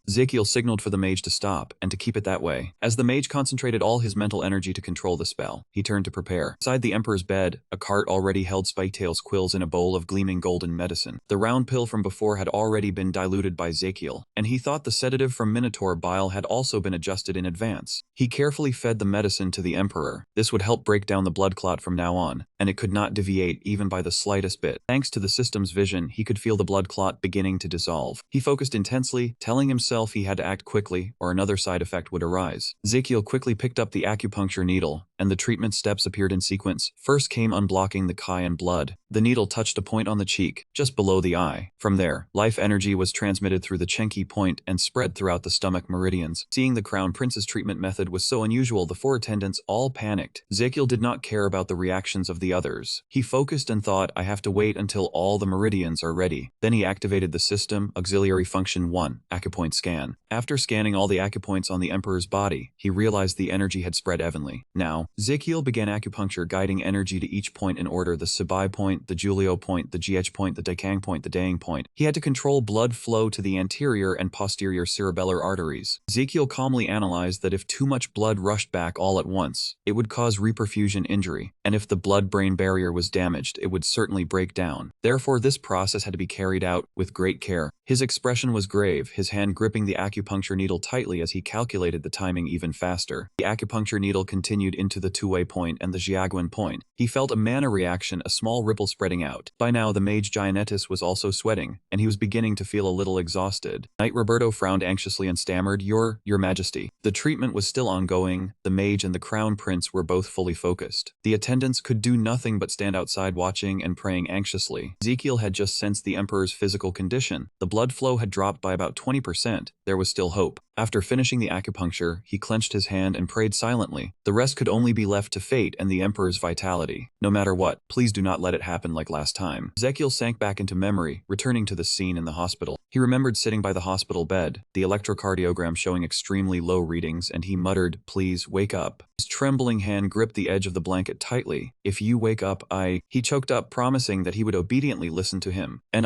Ezekiel signaled for the mage to stop, and to keep it that way. As the mage concentrated all his mental energy to control the spell, he turned to prepare. Beside the Emperor's bed, a cart already held Spiketail's quills in a bowl of gleaming golden medicine. The round pill from before had already been diluted by Ezekiel, and he thought the sedative from Minotaur bile had also been adjusted in advance. He carefully fed the medicine to the Emperor. This would help break down the blood clot from now on, and it could not deviate even by the slightest bit. Thanks to the system's vision, he could feel the blood clot beginning to dissolve. He focused intensely, telling himself he had to act quickly or another side effect would arise. Ezekiel quickly picked up the acupuncture needle, and the treatment steps appeared in sequence. First came unblocking the cayenne blood. The needle touched a point on the cheek, just below the eye. From there, life energy was transmitted through the Chenki point and spread throughout the stomach meridians. Seeing the Crown Prince's treatment method was so unusual, the 4 attendants all panicked. Ezekiel did not care about the reactions of the others. He focused and thought, I have to wait until all the meridians are ready. Then he activated the system, auxiliary function 1, acupoint scan. After scanning all the acupoints on the Emperor's body, he realized the energy had spread evenly. Now, Ezekiel began acupuncture, guiding energy to each point in order: the Sabai point, the Julio point, the Gh point, the Daikang point, the Dang point. He had to control blood flow to the anterior and posterior cerebellar arteries. Ezekiel calmly analyzed that if too much blood rushed back all at once, it would cause reperfusion injury, and if the blood-brain barrier was damaged, it would certainly break down. Therefore, this process had to be carried out with great care. His expression was grave, his hand gripping the acupuncture needle tightly as he calculated the timing even faster. The acupuncture needle continued into the Tuwei point and the Jiaguan point. He felt a mana reaction, a small ripple spreading out. By now, the mage Gianettis was also sweating, and he was beginning to feel a little exhausted. Knight Roberto frowned anxiously and stammered, Your Majesty. The treatment was still ongoing. The mage and the crown prince were both fully focused. The attendants could do nothing but stand outside watching and praying anxiously. Ezekiel had just sensed the Emperor's physical condition. The blood flow had dropped by about 20%. There was still hope. After finishing the acupuncture, he clenched his hand and prayed silently. The rest could only only be left to fate and the Emperor's vitality. No matter what, please do not let it happen like last time. Ezekiel sank back into memory, returning to the scene in the hospital. He remembered sitting by the hospital bed, the electrocardiogram showing extremely low readings, and he muttered, "Please, wake up." His trembling hand gripped the edge of the blanket tightly. "If you wake up, He choked up, promising that he would obediently listen to him. And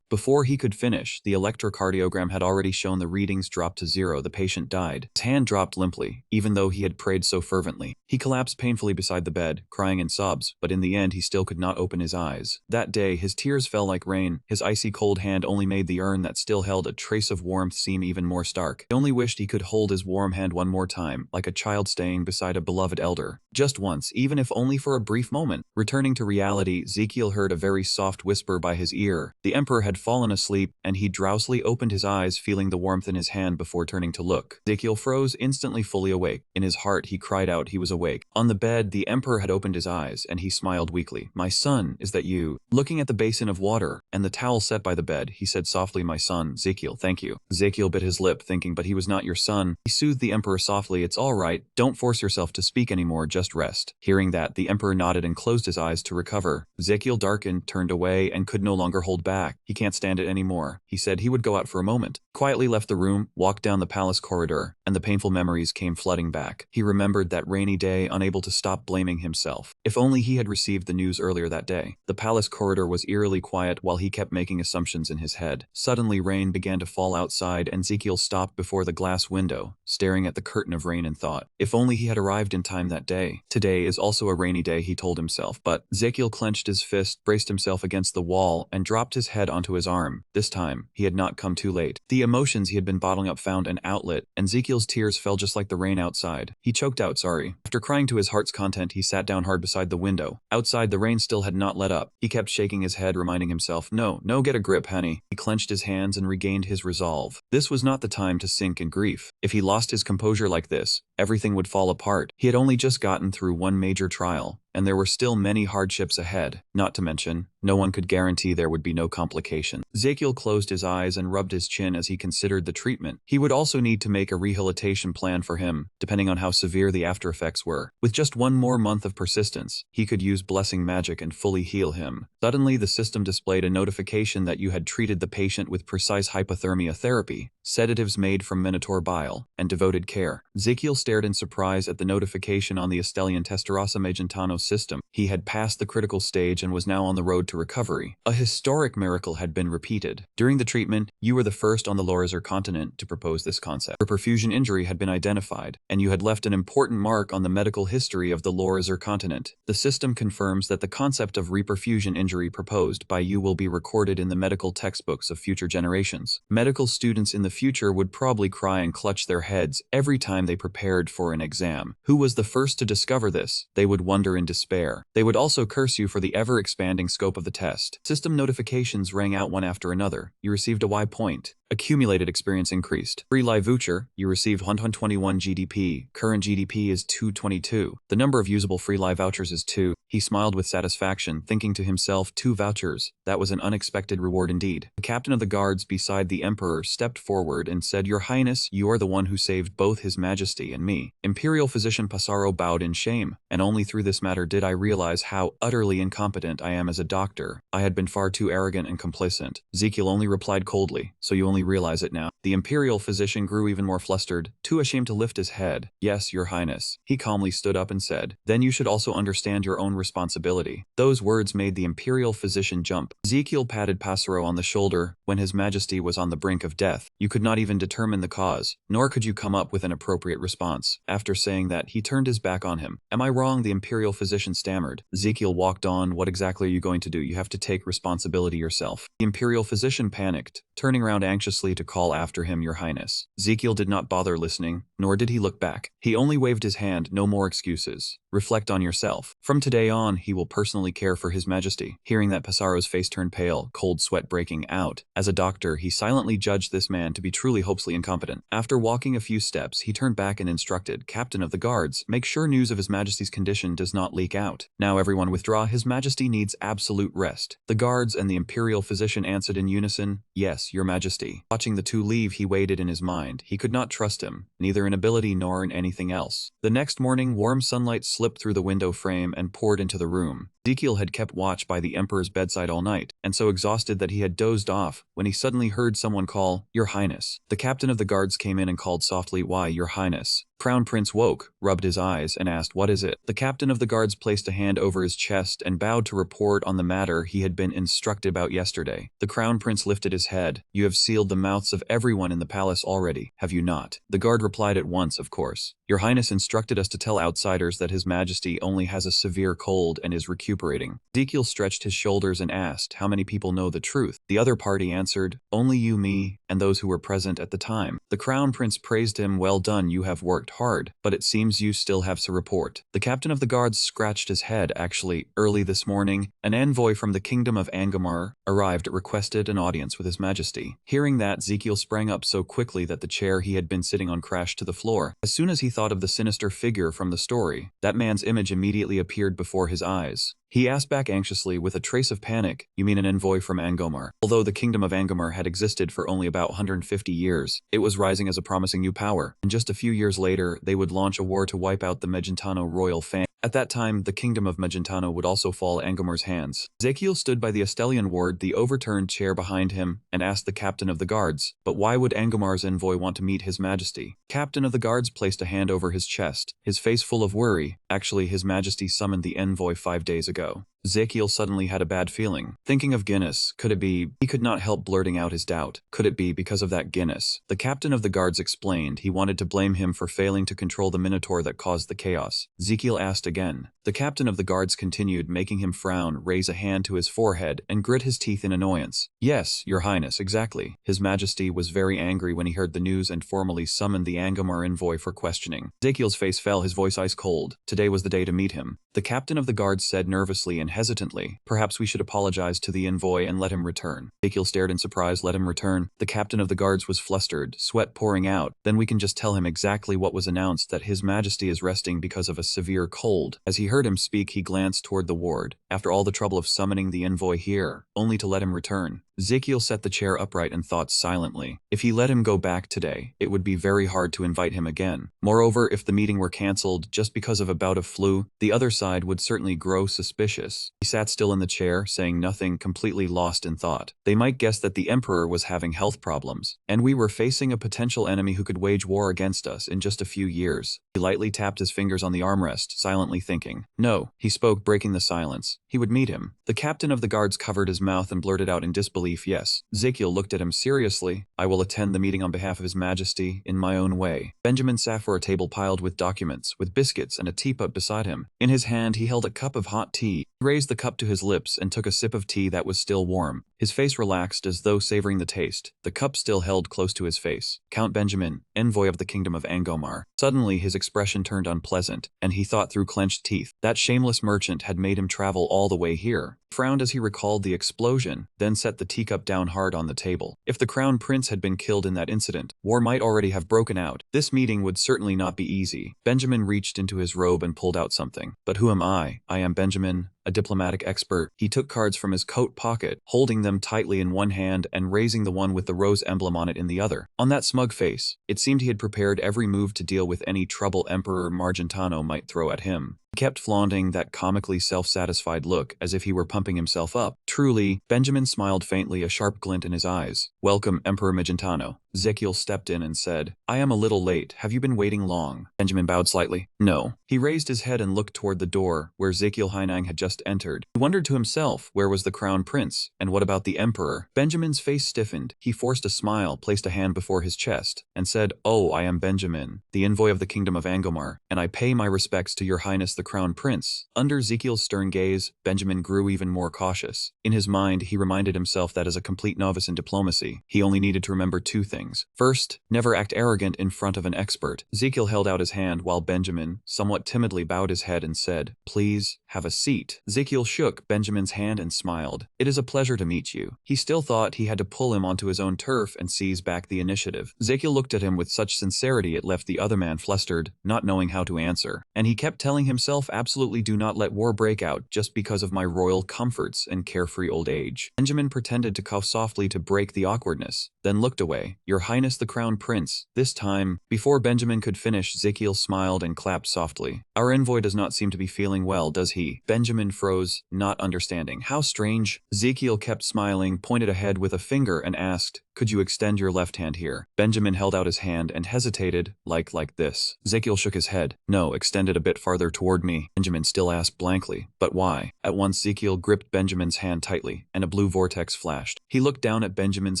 Before he could finish, the electrocardiogram had already shown the readings dropped to 0. The patient died. His hand dropped limply, even though he had prayed so fervently. He collapsed painfully beside the bed, crying in sobs, but in the end he still could not open his eyes. That day, his tears fell like rain. His icy cold hand only made the urn that still held a trace of warmth seem even more stark. He only wished he could hold his warm hand one more time, like a child staying beside a beloved elder. Just once, even if only for a brief moment. Returning to reality, Ezekiel heard a very soft whisper by his ear. The Emperor had fallen asleep, and he drowsily opened his eyes, feeling the warmth in his hand before turning to look. Ezekiel froze, instantly fully awake. In his heart, he cried out he was awake. On the bed, the Emperor had opened his eyes, and he smiled weakly. "My son, is that you?" Looking at the basin of water and the towel set by the bed, he said softly, "My son, Ezekiel, thank you." Ezekiel bit his lip, thinking, but he was not your son. He soothed the Emperor softly. "It's all right. Don't force yourself to speak anymore, just rest." Hearing that, the Emperor nodded and closed his eyes to recover. Ezekiel darkened, turned away, and could no longer hold back. He can't stand it anymore. He said he would go out for a moment. Quietly left the room, walked down the palace corridor, and the painful memories came flooding back. He remembered that rainy day, unable to stop blaming himself. If only he had received the news earlier that day. The palace corridor was eerily quiet while he kept making assumptions in his head. Suddenly rain began to fall outside, and Ezekiel stopped before the glass window, staring at the curtain of rain and thought, if only he had arrived in time that day. Today is also a rainy day, he told himself, but Ezekiel clenched his fist, braced himself against the wall, and dropped his head onto his arm. This time, he had not come too late. The emotions he had been bottling up found an outlet, and Ezekiel's tears fell just like the rain outside. He choked out, "Sorry." After crying to his heart's content, he sat down hard beside the window. Outside, the rain still had not let up. He kept shaking his head, reminding himself, No, get a grip, honey." He clenched his hands and regained his resolve. This was not the time to sink in grief. If he lost his composure like this, everything would fall apart. He had only just gotten through one major trial, and there were still many hardships ahead. Not to mention, no one could guarantee there would be no complication. Ezekiel closed his eyes and rubbed his chin as he considered the treatment. He would also need to make a rehabilitation plan for him, depending on how severe the after effects were. With just one more month of persistence, he could use blessing magic and fully heal him. Suddenly, the system displayed a notification that you had treated the patient with precise hypothermia therapy, sedatives made from minotaur bile, and devoted care. Ezekiel stared in surprise at the notification on the Estelian Testarossa Magentano system. He had passed the critical stage and was now on the road to recovery. A historic miracle had been repeated. During the treatment, you were the first on the Lorazer continent to propose this concept. Your perfusion injury had been identified, and you had left an important mark on the medical history of the Lorazer continent. The system confirms that the concept of reperfusion injury proposed by you will be recorded in the medical textbooks of future generations. Medical students in the future would probably cry and clutch their heads every time they prepared for an exam. Who was the first to discover this? They would wonder in despair. They would also curse you for the ever-expanding scope of the test. System notifications rang out one after another. You received a Y point. Accumulated experience increased. Free live voucher, you received 121 GDP. Current GDP is 222. The number of usable free live vouchers is 2. He smiled with satisfaction, thinking to himself, 2 vouchers. That was an unexpected reward indeed. The captain of the guards beside the Emperor stepped forward and said, "Your Highness, you are the one who saved both His Majesty and me." Imperial physician Passaro bowed in shame, and only through this matter did I realize how utterly incompetent I am as a doctor. I had been far too arrogant and complacent. Ezekiel only replied coldly, "So you only realize it now." The Imperial physician grew even more flustered, too ashamed to lift his head. "Yes, Your Highness." He calmly stood up and said, "Then you should also understand your own responsibility." Those words made the Imperial physician jump. Ezekiel patted Passaro on the shoulder. "When His Majesty was on the brink of death, you could not even determine the cause, nor could you come up with an appropriate response." After saying that, he turned his back on him. "Am I wrong?" the Imperial physician stammered. Ezekiel walked on. "What exactly are you going to do? You have to take responsibility yourself." The Imperial physician panicked, turning around anxiously to call after him, "Your Highness." Ezekiel did not bother listening, nor did he look back. He only waved his hand, "No more excuses. Reflect on yourself. From today on, he will personally care for His Majesty. Hearing that, Pasaro's face turned pale, cold sweat breaking out. As a doctor, he silently judged this man to be truly hopelessly incompetent. After walking a few steps, he turned back and instructed, Captain of the Guards, make sure news of His Majesty's condition does not leak out. Now everyone withdraw. His Majesty needs absolute rest. The guards and the imperial physician answered in unison, Yes, Your Majesty. Watching the two leave, he waited in his mind. He could not trust him, neither in ability nor in anything else. The next morning, warm sunlight slipped through the window frame and poured into the room. Ezekiel had kept watch by the Emperor's bedside all night, and so exhausted that he had dozed off when he suddenly heard someone call, Your Highness. The captain of the guards came in and called softly, Why, Your Highness? Crown Prince woke, rubbed his eyes, and asked, What is it? The captain of the guards placed a hand over his chest and bowed to report on the matter he had been instructed about yesterday. The Crown Prince lifted his head. You have sealed the mouths of everyone in the palace already, have you not? The guard replied at once, Of course. Your Highness instructed us to tell outsiders that His Majesty only has a severe cold and is recuperating. Ezekiel stretched his shoulders and asked, How many people know the truth? The other party answered, Only you, me, and those who were present at the time. The Crown Prince praised him, Well done, you have worked hard, but it seems you still have to report. The captain of the guards scratched his head. Actually, early this morning, an envoy from the kingdom of Angamar arrived, requested an audience with His Majesty. Hearing that, Ezekiel sprang up so quickly that the chair he had been sitting on crashed to the floor. As soon as he thought of the sinister figure from the story, that man's image immediately appeared before his eyes. He asked back anxiously with a trace of panic, You mean an envoy from Angamar? Although the kingdom of Angamar had existed for only about 150 years, it was rising as a promising new power, and just a few years later, they would launch a war to wipe out the Magentano royal family. At that time, the kingdom of Magentano would also fall Angamar's hands. Ezekiel stood by the Estelian ward, the overturned chair behind him, and asked the captain of the guards, But why would Angamar's envoy want to meet His Majesty? Captain of the guards placed a hand over his chest, his face full of worry. Actually, His Majesty summoned the envoy 5 days ago. Ezekiel suddenly had a bad feeling. Thinking of Guinness, could it be? He could not help blurting out his doubt. Could it be because of that Guinness? The captain of the guards explained he wanted to blame him for failing to control the minotaur that caused the chaos. Ezekiel asked again. The captain of the guards continued, making him frown, raise a hand to his forehead, and grit his teeth in annoyance. Yes, Your Highness, exactly. His Majesty was very angry when he heard the news and formally summoned the Angamar envoy for questioning. Ezekiel's face fell, his voice ice cold. Today was the day to meet him. The captain of the guards said nervously and hesitantly, Perhaps we should apologize to the envoy and let him return. Ezekiel stared in surprise. Let him return? The captain of the guards was flustered, sweat pouring out. Then we can just tell him exactly what was announced, that His Majesty is resting because of a severe cold. As he heard him speak, he glanced toward the ward. After all the trouble of summoning the envoy here, only to let him return. Ezekiel set the chair upright and thought silently. If he let him go back today, it would be very hard to invite him again. Moreover, if the meeting were cancelled just because of a bout of flu, the other side would certainly grow suspicious. He sat still in the chair, saying nothing, completely lost in thought. They might guess that the Emperor was having health problems, and we were facing a potential enemy who could wage war against us in just a few years. He lightly tapped his fingers on the armrest, silently thinking. No, he spoke, breaking the silence. He would meet him. The captain of the guards covered his mouth and blurted out in disbelief, Yes. Ezekiel looked at him seriously. I will attend the meeting on behalf of His Majesty, in my own way. Benjamin sat for a table piled with documents, with biscuits and a teapot beside him. In his hand, he held a cup of hot tea. He raised the cup to his lips and took a sip of tea that was still warm. His face relaxed as though savoring the taste. The cup still held close to his face. Count Benjamin, envoy of the kingdom of Angamar. Suddenly, his expression turned unpleasant, and he thought through clenched teeth. That shameless merchant had made him travel all the way here. Frowned as he recalled the explosion, then set the teacup down hard on the table. If the Crown Prince had been killed in that incident, war might already have broken out. This meeting would certainly not be easy. Benjamin reached into his robe and pulled out something. But who am I? I am Benjamin, a diplomatic expert. He took cards from his coat pocket, holding them tightly in one hand and raising the one with the rose emblem on it in the other. On that smug face, it seemed he had prepared every move to deal with any trouble Emperor Margentano might throw at him. He kept flaunting that comically self-satisfied look as if he were pumping himself up. Truly, Benjamin smiled faintly, a sharp glint in his eyes. Welcome, Emperor Magentano. Ezekiel stepped in and said, I am a little late. Have you been waiting long? Benjamin bowed slightly. No. He raised his head and looked toward the door, where Ezekiel Hainang had just entered. He wondered to himself, where was the Crown Prince? And what about the Emperor? Benjamin's face stiffened. He forced a smile, placed a hand before his chest, and said, Oh, I am Benjamin, the envoy of the kingdom of Angamar, and I pay my respects to your highness the Crown Prince. Under Ezekiel's stern gaze, Benjamin grew even more cautious. In his mind, he reminded himself that as a complete novice in diplomacy, he only needed to remember two things. things. First, never act arrogant in front of an expert. Ezekiel held out his hand while Benjamin somewhat timidly bowed his head and said, "Please, have a seat." Ezekiel shook Benjamin's hand and smiled. "It is a pleasure to meet you." He still thought he had to pull him onto his own turf and seize back the initiative. Ezekiel looked at him with such sincerity it left the other man flustered, not knowing how to answer. And he kept telling himself, absolutely do not let war break out just because of my royal comforts and carefree old age. Benjamin pretended to cough softly to break the awkwardness, then looked away. "Your Highness the Crown Prince." This time, before Benjamin could finish, Ezekiel smiled and clapped softly. "Our envoy does not seem to be feeling well, does he?" Benjamin froze, not understanding. "How strange." Ezekiel kept smiling, pointed ahead with a finger and asked, "Could you extend your left hand here?" Benjamin held out his hand and hesitated, like this. Ezekiel shook his head. "No, extend it a bit farther toward me." Benjamin still asked blankly, "But why?" At once Ezekiel gripped Benjamin's hand tightly, and a blue vortex flashed. He looked down at Benjamin's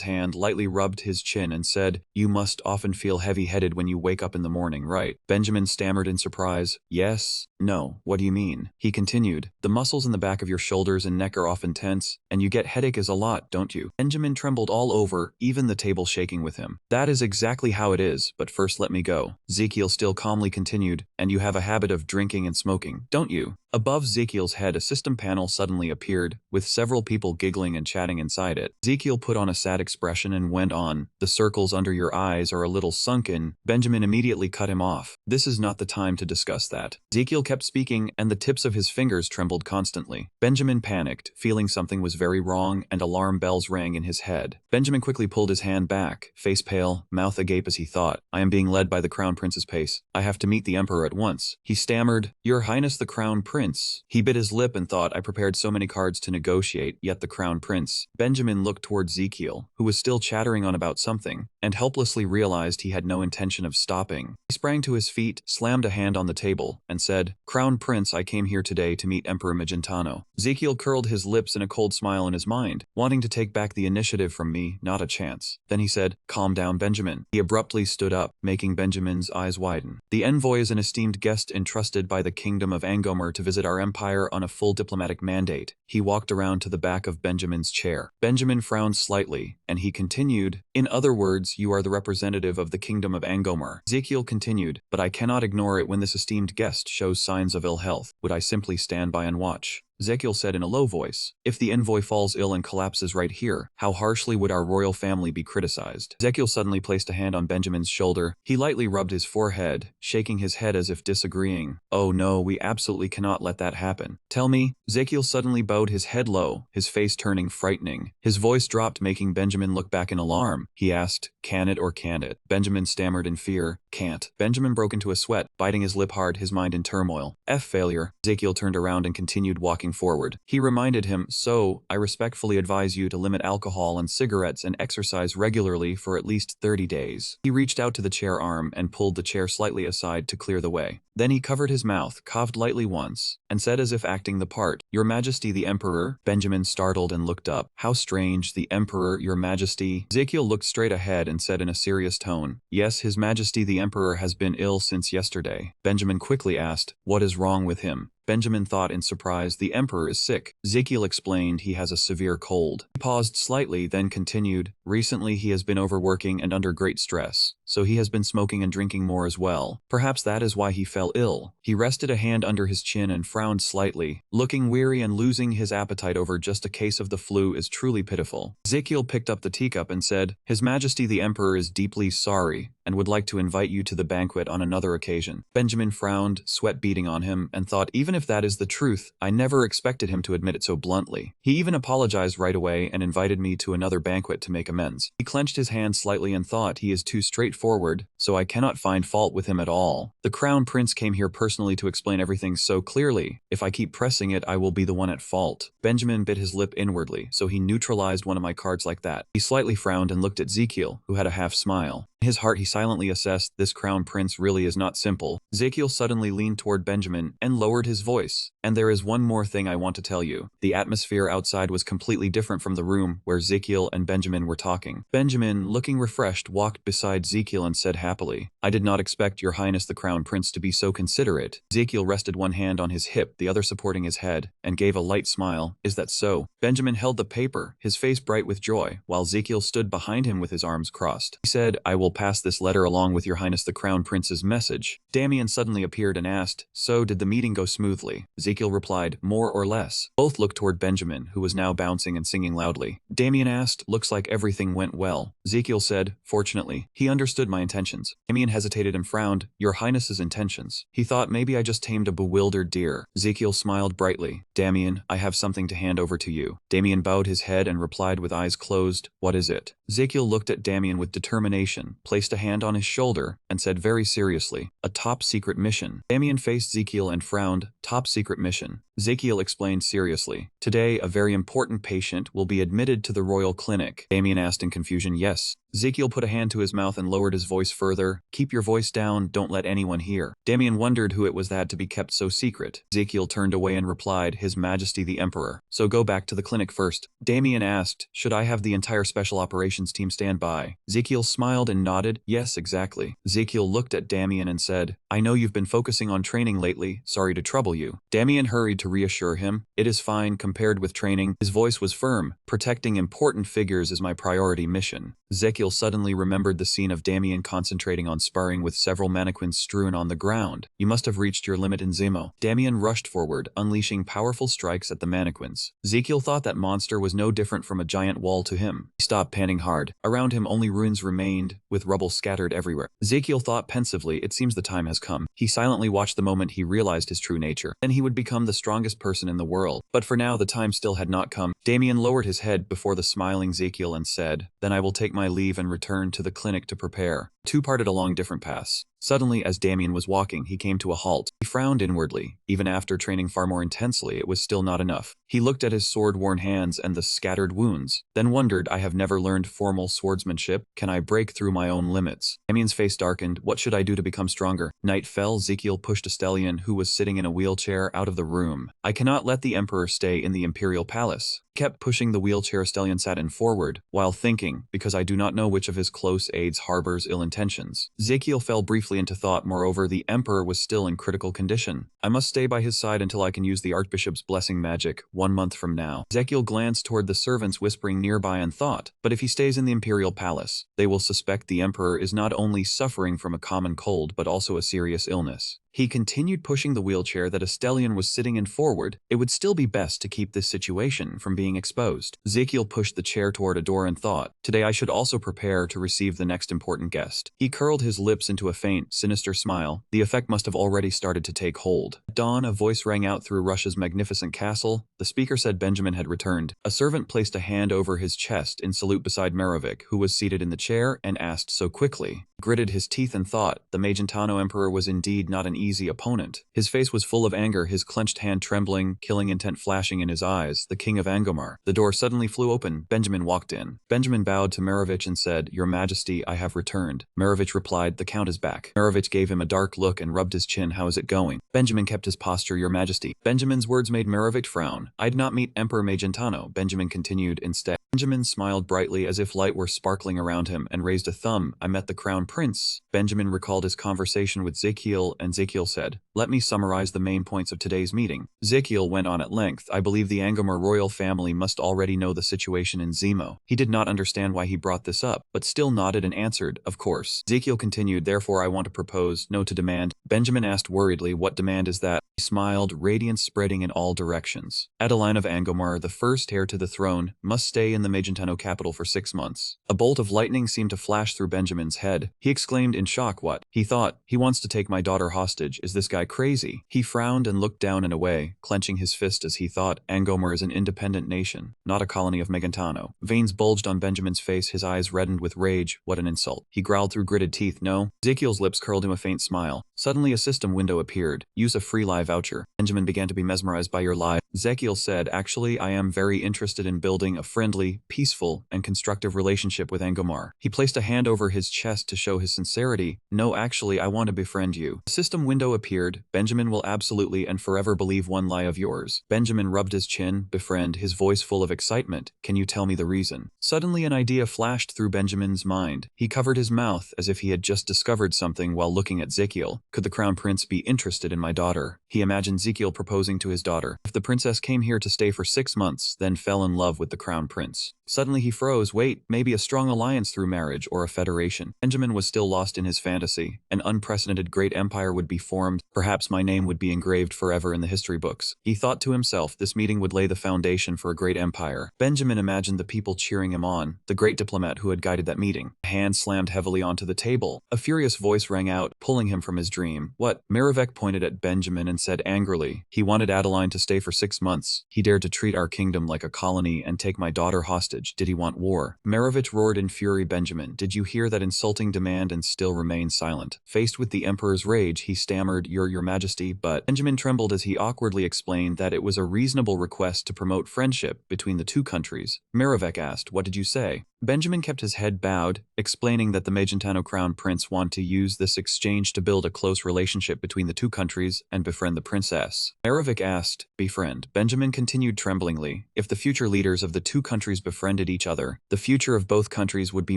hand, lightly rubbed his chin and said, "You must often feel heavy-headed when you wake up in the morning, right?" Benjamin stammered in surprise. "Yes. No. What do you mean?" He continued, "The muscles in the back of your shoulders and neck are often tense, and you get headaches a lot, don't you?" Benjamin trembled all over, even the table shaking with him. "That is exactly how it is, but first let me go." Ezekiel still calmly continued, "And you have a habit of drinking and smoking, don't you?" Above Ezekiel's head a system panel suddenly appeared, with several people giggling and chatting inside it. Ezekiel put on a sad expression and went on, "The circles under your eyes are a little sunken." Benjamin immediately cut him off. "This is not the time to discuss that." Ezekiel kept speaking, and the tips of his fingers trembled constantly. Benjamin panicked, feeling something was very wrong, and alarm bells rang in his head. Benjamin quickly pulled his hand back, face pale, mouth agape as he thought, "I am being led by the Crown Prince's pace. I have to meet the Emperor at once." He stammered, "Your Highness the Crown Prince." He bit his lip and thought, "I prepared so many cards to negotiate, yet the Crown Prince." Benjamin looked toward Ezekiel, who was still chattering on about something, and helplessly realized he had no intention of stopping. He sprang to his feet, slammed a hand on the table, and said, "Crown Prince, I came here today to meet Emperor Magentano." Ezekiel curled his lips in a cold smile in his mind, wanting to take back the initiative from me, not a chance. Then he said, "Calm down, Benjamin." He abruptly stood up, making Benjamin's eyes widen. "The envoy is an esteemed guest entrusted by the Kingdom of Angomer to visit our empire on a full diplomatic mandate." He walked around to the back of Benjamin's chair. Benjamin frowned slightly, and he continued, "In other words, you are the representative of the Kingdom of Angomer." Ezekiel continued, "But I cannot ignore it when this esteemed guest shows signs of ill health. Would I simply stand by and watch?" Ezekiel said in a low voice, "If the envoy falls ill and collapses right here, how harshly would our royal family be criticized?" Ezekiel suddenly placed a hand on Benjamin's shoulder. He lightly rubbed his forehead, shaking his head as if disagreeing. "Oh no, we absolutely cannot let that happen. Tell me." Ezekiel suddenly bowed his head low, his face turning frightening. His voice dropped, making Benjamin look back in alarm. He asked, "Can it or can't it?" Benjamin stammered in fear, "Can't." Benjamin broke into a sweat, biting his lip hard, his mind in turmoil. Failure. Ezekiel turned around and continued walking forward. He reminded him, "So, I respectfully advise you to limit alcohol and cigarettes and exercise regularly for at least 30 days. He reached out to the chair arm and pulled the chair slightly aside to clear the way. Then he covered his mouth, coughed lightly once, and said as if acting the part, "Your Majesty the Emperor." Benjamin startled and looked up. "How strange, the Emperor, Your Majesty." Ezekiel looked straight ahead and said in a serious tone, "Yes, His Majesty the Emperor has been ill since yesterday." Benjamin quickly asked, "What is wrong with him?" Benjamin thought in surprise, "The Emperor is sick." Ezekiel explained he has a severe cold. He paused slightly, then continued, "Recently he has been overworking and under great stress, so he has been smoking and drinking more as well. Perhaps that is why he fell ill." He rested a hand under his chin and frowned slightly. Looking weary and losing his appetite over just a case of the flu is truly pitiful. Ezekiel picked up the teacup and said, "His Majesty the Emperor is deeply sorry and would like to invite you to the banquet on another occasion." Benjamin frowned, sweat beading on him, and thought, even if that is the truth, I never expected him to admit it so bluntly. He even apologized right away and invited me to another banquet to make amends. He clenched his hand slightly and thought, he is too straightforward, so I cannot find fault with him at all. The Crown Prince came here personally to explain everything so clearly. If I keep pressing it, I will be the one at fault. Benjamin bit his lip inwardly, so he neutralized one of my cards like that. He slightly frowned and looked at Ezekiel, who had a half smile. In his heart he silently assessed, this Crown Prince really is not simple. Ezekiel suddenly leaned toward Benjamin and lowered his voice. "And there is one more thing I want to tell you." The atmosphere outside was completely different from the room where Ezekiel and Benjamin were talking. Benjamin, looking refreshed, walked beside Ezekiel and said happily, happily. I did not expect your highness the crown prince to be so considerate. Ezekiel rested one hand on his hip, the other supporting his head, and gave a light smile. Is that so? Benjamin held the paper, his face bright with joy, while Ezekiel stood behind him with his arms crossed. He said, I will pass this letter along with your highness the crown prince's message. Damien suddenly appeared and asked, so did the meeting go smoothly? Ezekiel replied, more or less. Both looked toward Benjamin, who was now bouncing and singing loudly. Damien asked, looks like everything went well. Ezekiel said, fortunately, he understood my intentions. Damien hesitated and frowned, your highness's intentions. He thought maybe I just tamed a bewildered deer. Ezekiel smiled brightly. Damien, I have something to hand over to you. Damien bowed his head and replied with eyes closed, what is it? Ezekiel looked at Damien with determination, placed a hand on his shoulder, and said very seriously, a top-secret mission. Damien faced Ezekiel and frowned, top-secret mission. Ezekiel explained seriously, today a very important patient will be admitted to the royal clinic. Damien asked in confusion, yes. Ezekiel put a hand to his mouth and lowered his voice further. Keep your voice down, don't let anyone hear. Damien wondered who it was that had to be kept so secret. Ezekiel turned away and replied, His Majesty the Emperor. So go back to the clinic first. Damien asked, should I have the entire special operations team stand by? Ezekiel smiled and nodded, yes, exactly. Ezekiel looked at Damien and said, I know you've been focusing on training lately, sorry to trouble you. Damien hurried to reassure him, it is fine compared with training. His voice was firm, protecting important figures is my priority mission. Ezekiel suddenly remembered the scene of Damien concentrating on sparring with several mannequins strewn on the ground. You must have reached your limit in Zemo. Damien rushed forward, unleashing powerful strikes at the mannequins. Ezekiel thought that monster was no different from a giant wall to him. He stopped panting hard. Around him only ruins remained, with rubble scattered everywhere. Ezekiel thought pensively, it seems the time has come. He silently watched the moment he realized his true nature. Then he would become the strongest person in the world. But for now the time still had not come. Damien lowered his head before the smiling Ezekiel and said, then I will take my leave and return to the clinic to prepare. Two parted along different paths. Suddenly, as Damien was walking, he came to a halt. He frowned inwardly. Even after training far more intensely, it was still not enough. He looked at his sword-worn hands and the scattered wounds, then wondered, I have never learned formal swordsmanship. Can I break through my own limits? Damien's face darkened. What should I do to become stronger? Night fell. Ezekiel pushed a stallion who was sitting in a wheelchair out of the room. I cannot let the Emperor stay in the Imperial Palace. Kept pushing the wheelchair. Stallion sat in forward, while thinking, because I do not know which of his close aides harbors ill intentions. Ezekiel fell briefly into thought. Moreover, the Emperor was still in critical condition. I must stay by his side until I can use the Archbishop's blessing magic 1 month from now. Ezekiel glanced toward the servants whispering nearby and thought, but if he stays in the Imperial Palace, they will suspect the Emperor is not only suffering from a common cold but also a serious illness. He continued pushing the wheelchair that Estelian was sitting in forward. It would still be best to keep this situation from being exposed. Ezekiel pushed the chair toward a door and thought, today I should also prepare to receive the next important guest. He curled his lips into a faint, sinister smile. The effect must have already started to take hold. At dawn, a voice rang out through Russia's magnificent castle. The speaker said Benjamin had returned. A servant placed a hand over his chest in salute beside Merovic, who was seated in the chair, and asked so quickly. Gritted his teeth and thought, the Magentano Emperor was indeed not an easy opponent. His face was full of anger, his clenched hand trembling, killing intent flashing in his eyes. The king of Angomar. The door suddenly flew open. Benjamin walked in. Benjamin bowed to Merovic and said, Your Majesty, I have returned. Merovic replied, the count is back. Merovic gave him a dark look and rubbed his chin. How is it going? Benjamin kept his posture. Your Majesty. Benjamin's words made Merovic frown. I did not meet Emperor Magentano. Benjamin continued instead. Benjamin smiled brightly as if light were sparkling around him and raised a thumb. I met the crown prince. Benjamin recalled his conversation with Ezekiel, and Ezekiel said, let me summarize the main points of today's meeting. Ezekiel went on at length. I believe the Angomar royal family must already know the situation in Zemo. He did not understand why he brought this up, but still nodded and answered, of course. Ezekiel continued, therefore I want to propose, no to demand. Benjamin asked worriedly, what demand is that? He smiled, radiance spreading in all directions. Adeline of Angomar, the first heir to the throne, must stay in the Magentano capital for 6 months. A bolt of lightning seemed to flash through Benjamin's head. He exclaimed in shock, what? He thought, he wants to take my daughter hostage. Is this guy crazy? He frowned and looked down and away, clenching his fist as he thought, Angomar is an independent nation, not a colony of Magentano. Veins bulged on Benjamin's face, his eyes reddened with rage. What an insult. He growled through gritted teeth, no? Ezekiel's lips curled him a faint smile. Suddenly a system window appeared. Use a free lie voucher. Benjamin began to be mesmerized by your lie. Ezekiel said, actually, I am very interested in building a friendly, peaceful, and constructive relationship with Angomar. He placed a hand over his chest to show his sincerity. No, actually, I want to befriend you. A system window appeared. Benjamin will absolutely and forever believe one lie of yours. Benjamin rubbed his chin. Befriend, his voice full of excitement. Can you tell me the reason? Suddenly an idea flashed through Benjamin's mind. He covered his mouth as if he had just discovered something while looking at Ezekiel. Could the crown prince be interested in my daughter? He imagined Ezekiel proposing to his daughter. If the princess came here to stay for 6 months, then fell in love with the crown prince. Suddenly he froze. Wait, maybe a strong alliance through marriage or a federation. Benjamin was still lost in his fantasy. An unprecedented great empire would be formed. Perhaps my name would be engraved forever in the history books. He thought to himself, this meeting would lay the foundation for a great empire. Benjamin imagined the people cheering him on, the great diplomat who had guided that meeting. A hand slammed heavily onto the table. A furious voice rang out, pulling him from his dream. What? Merivek pointed at Benjamin and said angrily, he wanted Adeline to stay for 6 months. He dared to treat our kingdom like a colony and take my daughter hostage. Did he want war? Merevich roared in fury. Benjamin, did you hear that insulting demand and still remain silent? Faced with the emperor's rage, he stammered, your majesty, but Benjamin trembled as he awkwardly explained that it was a reasonable request to promote friendship between the two countries. Merevich asked, what did you say? Benjamin kept his head bowed, explaining that the Magentano crown prince wanted to use this exchange to build a close relationship between the two countries and befriend the princess. Merevich asked, befriend. Benjamin continued tremblingly, if the future leaders of the two countries befriended each other, the future of both countries would be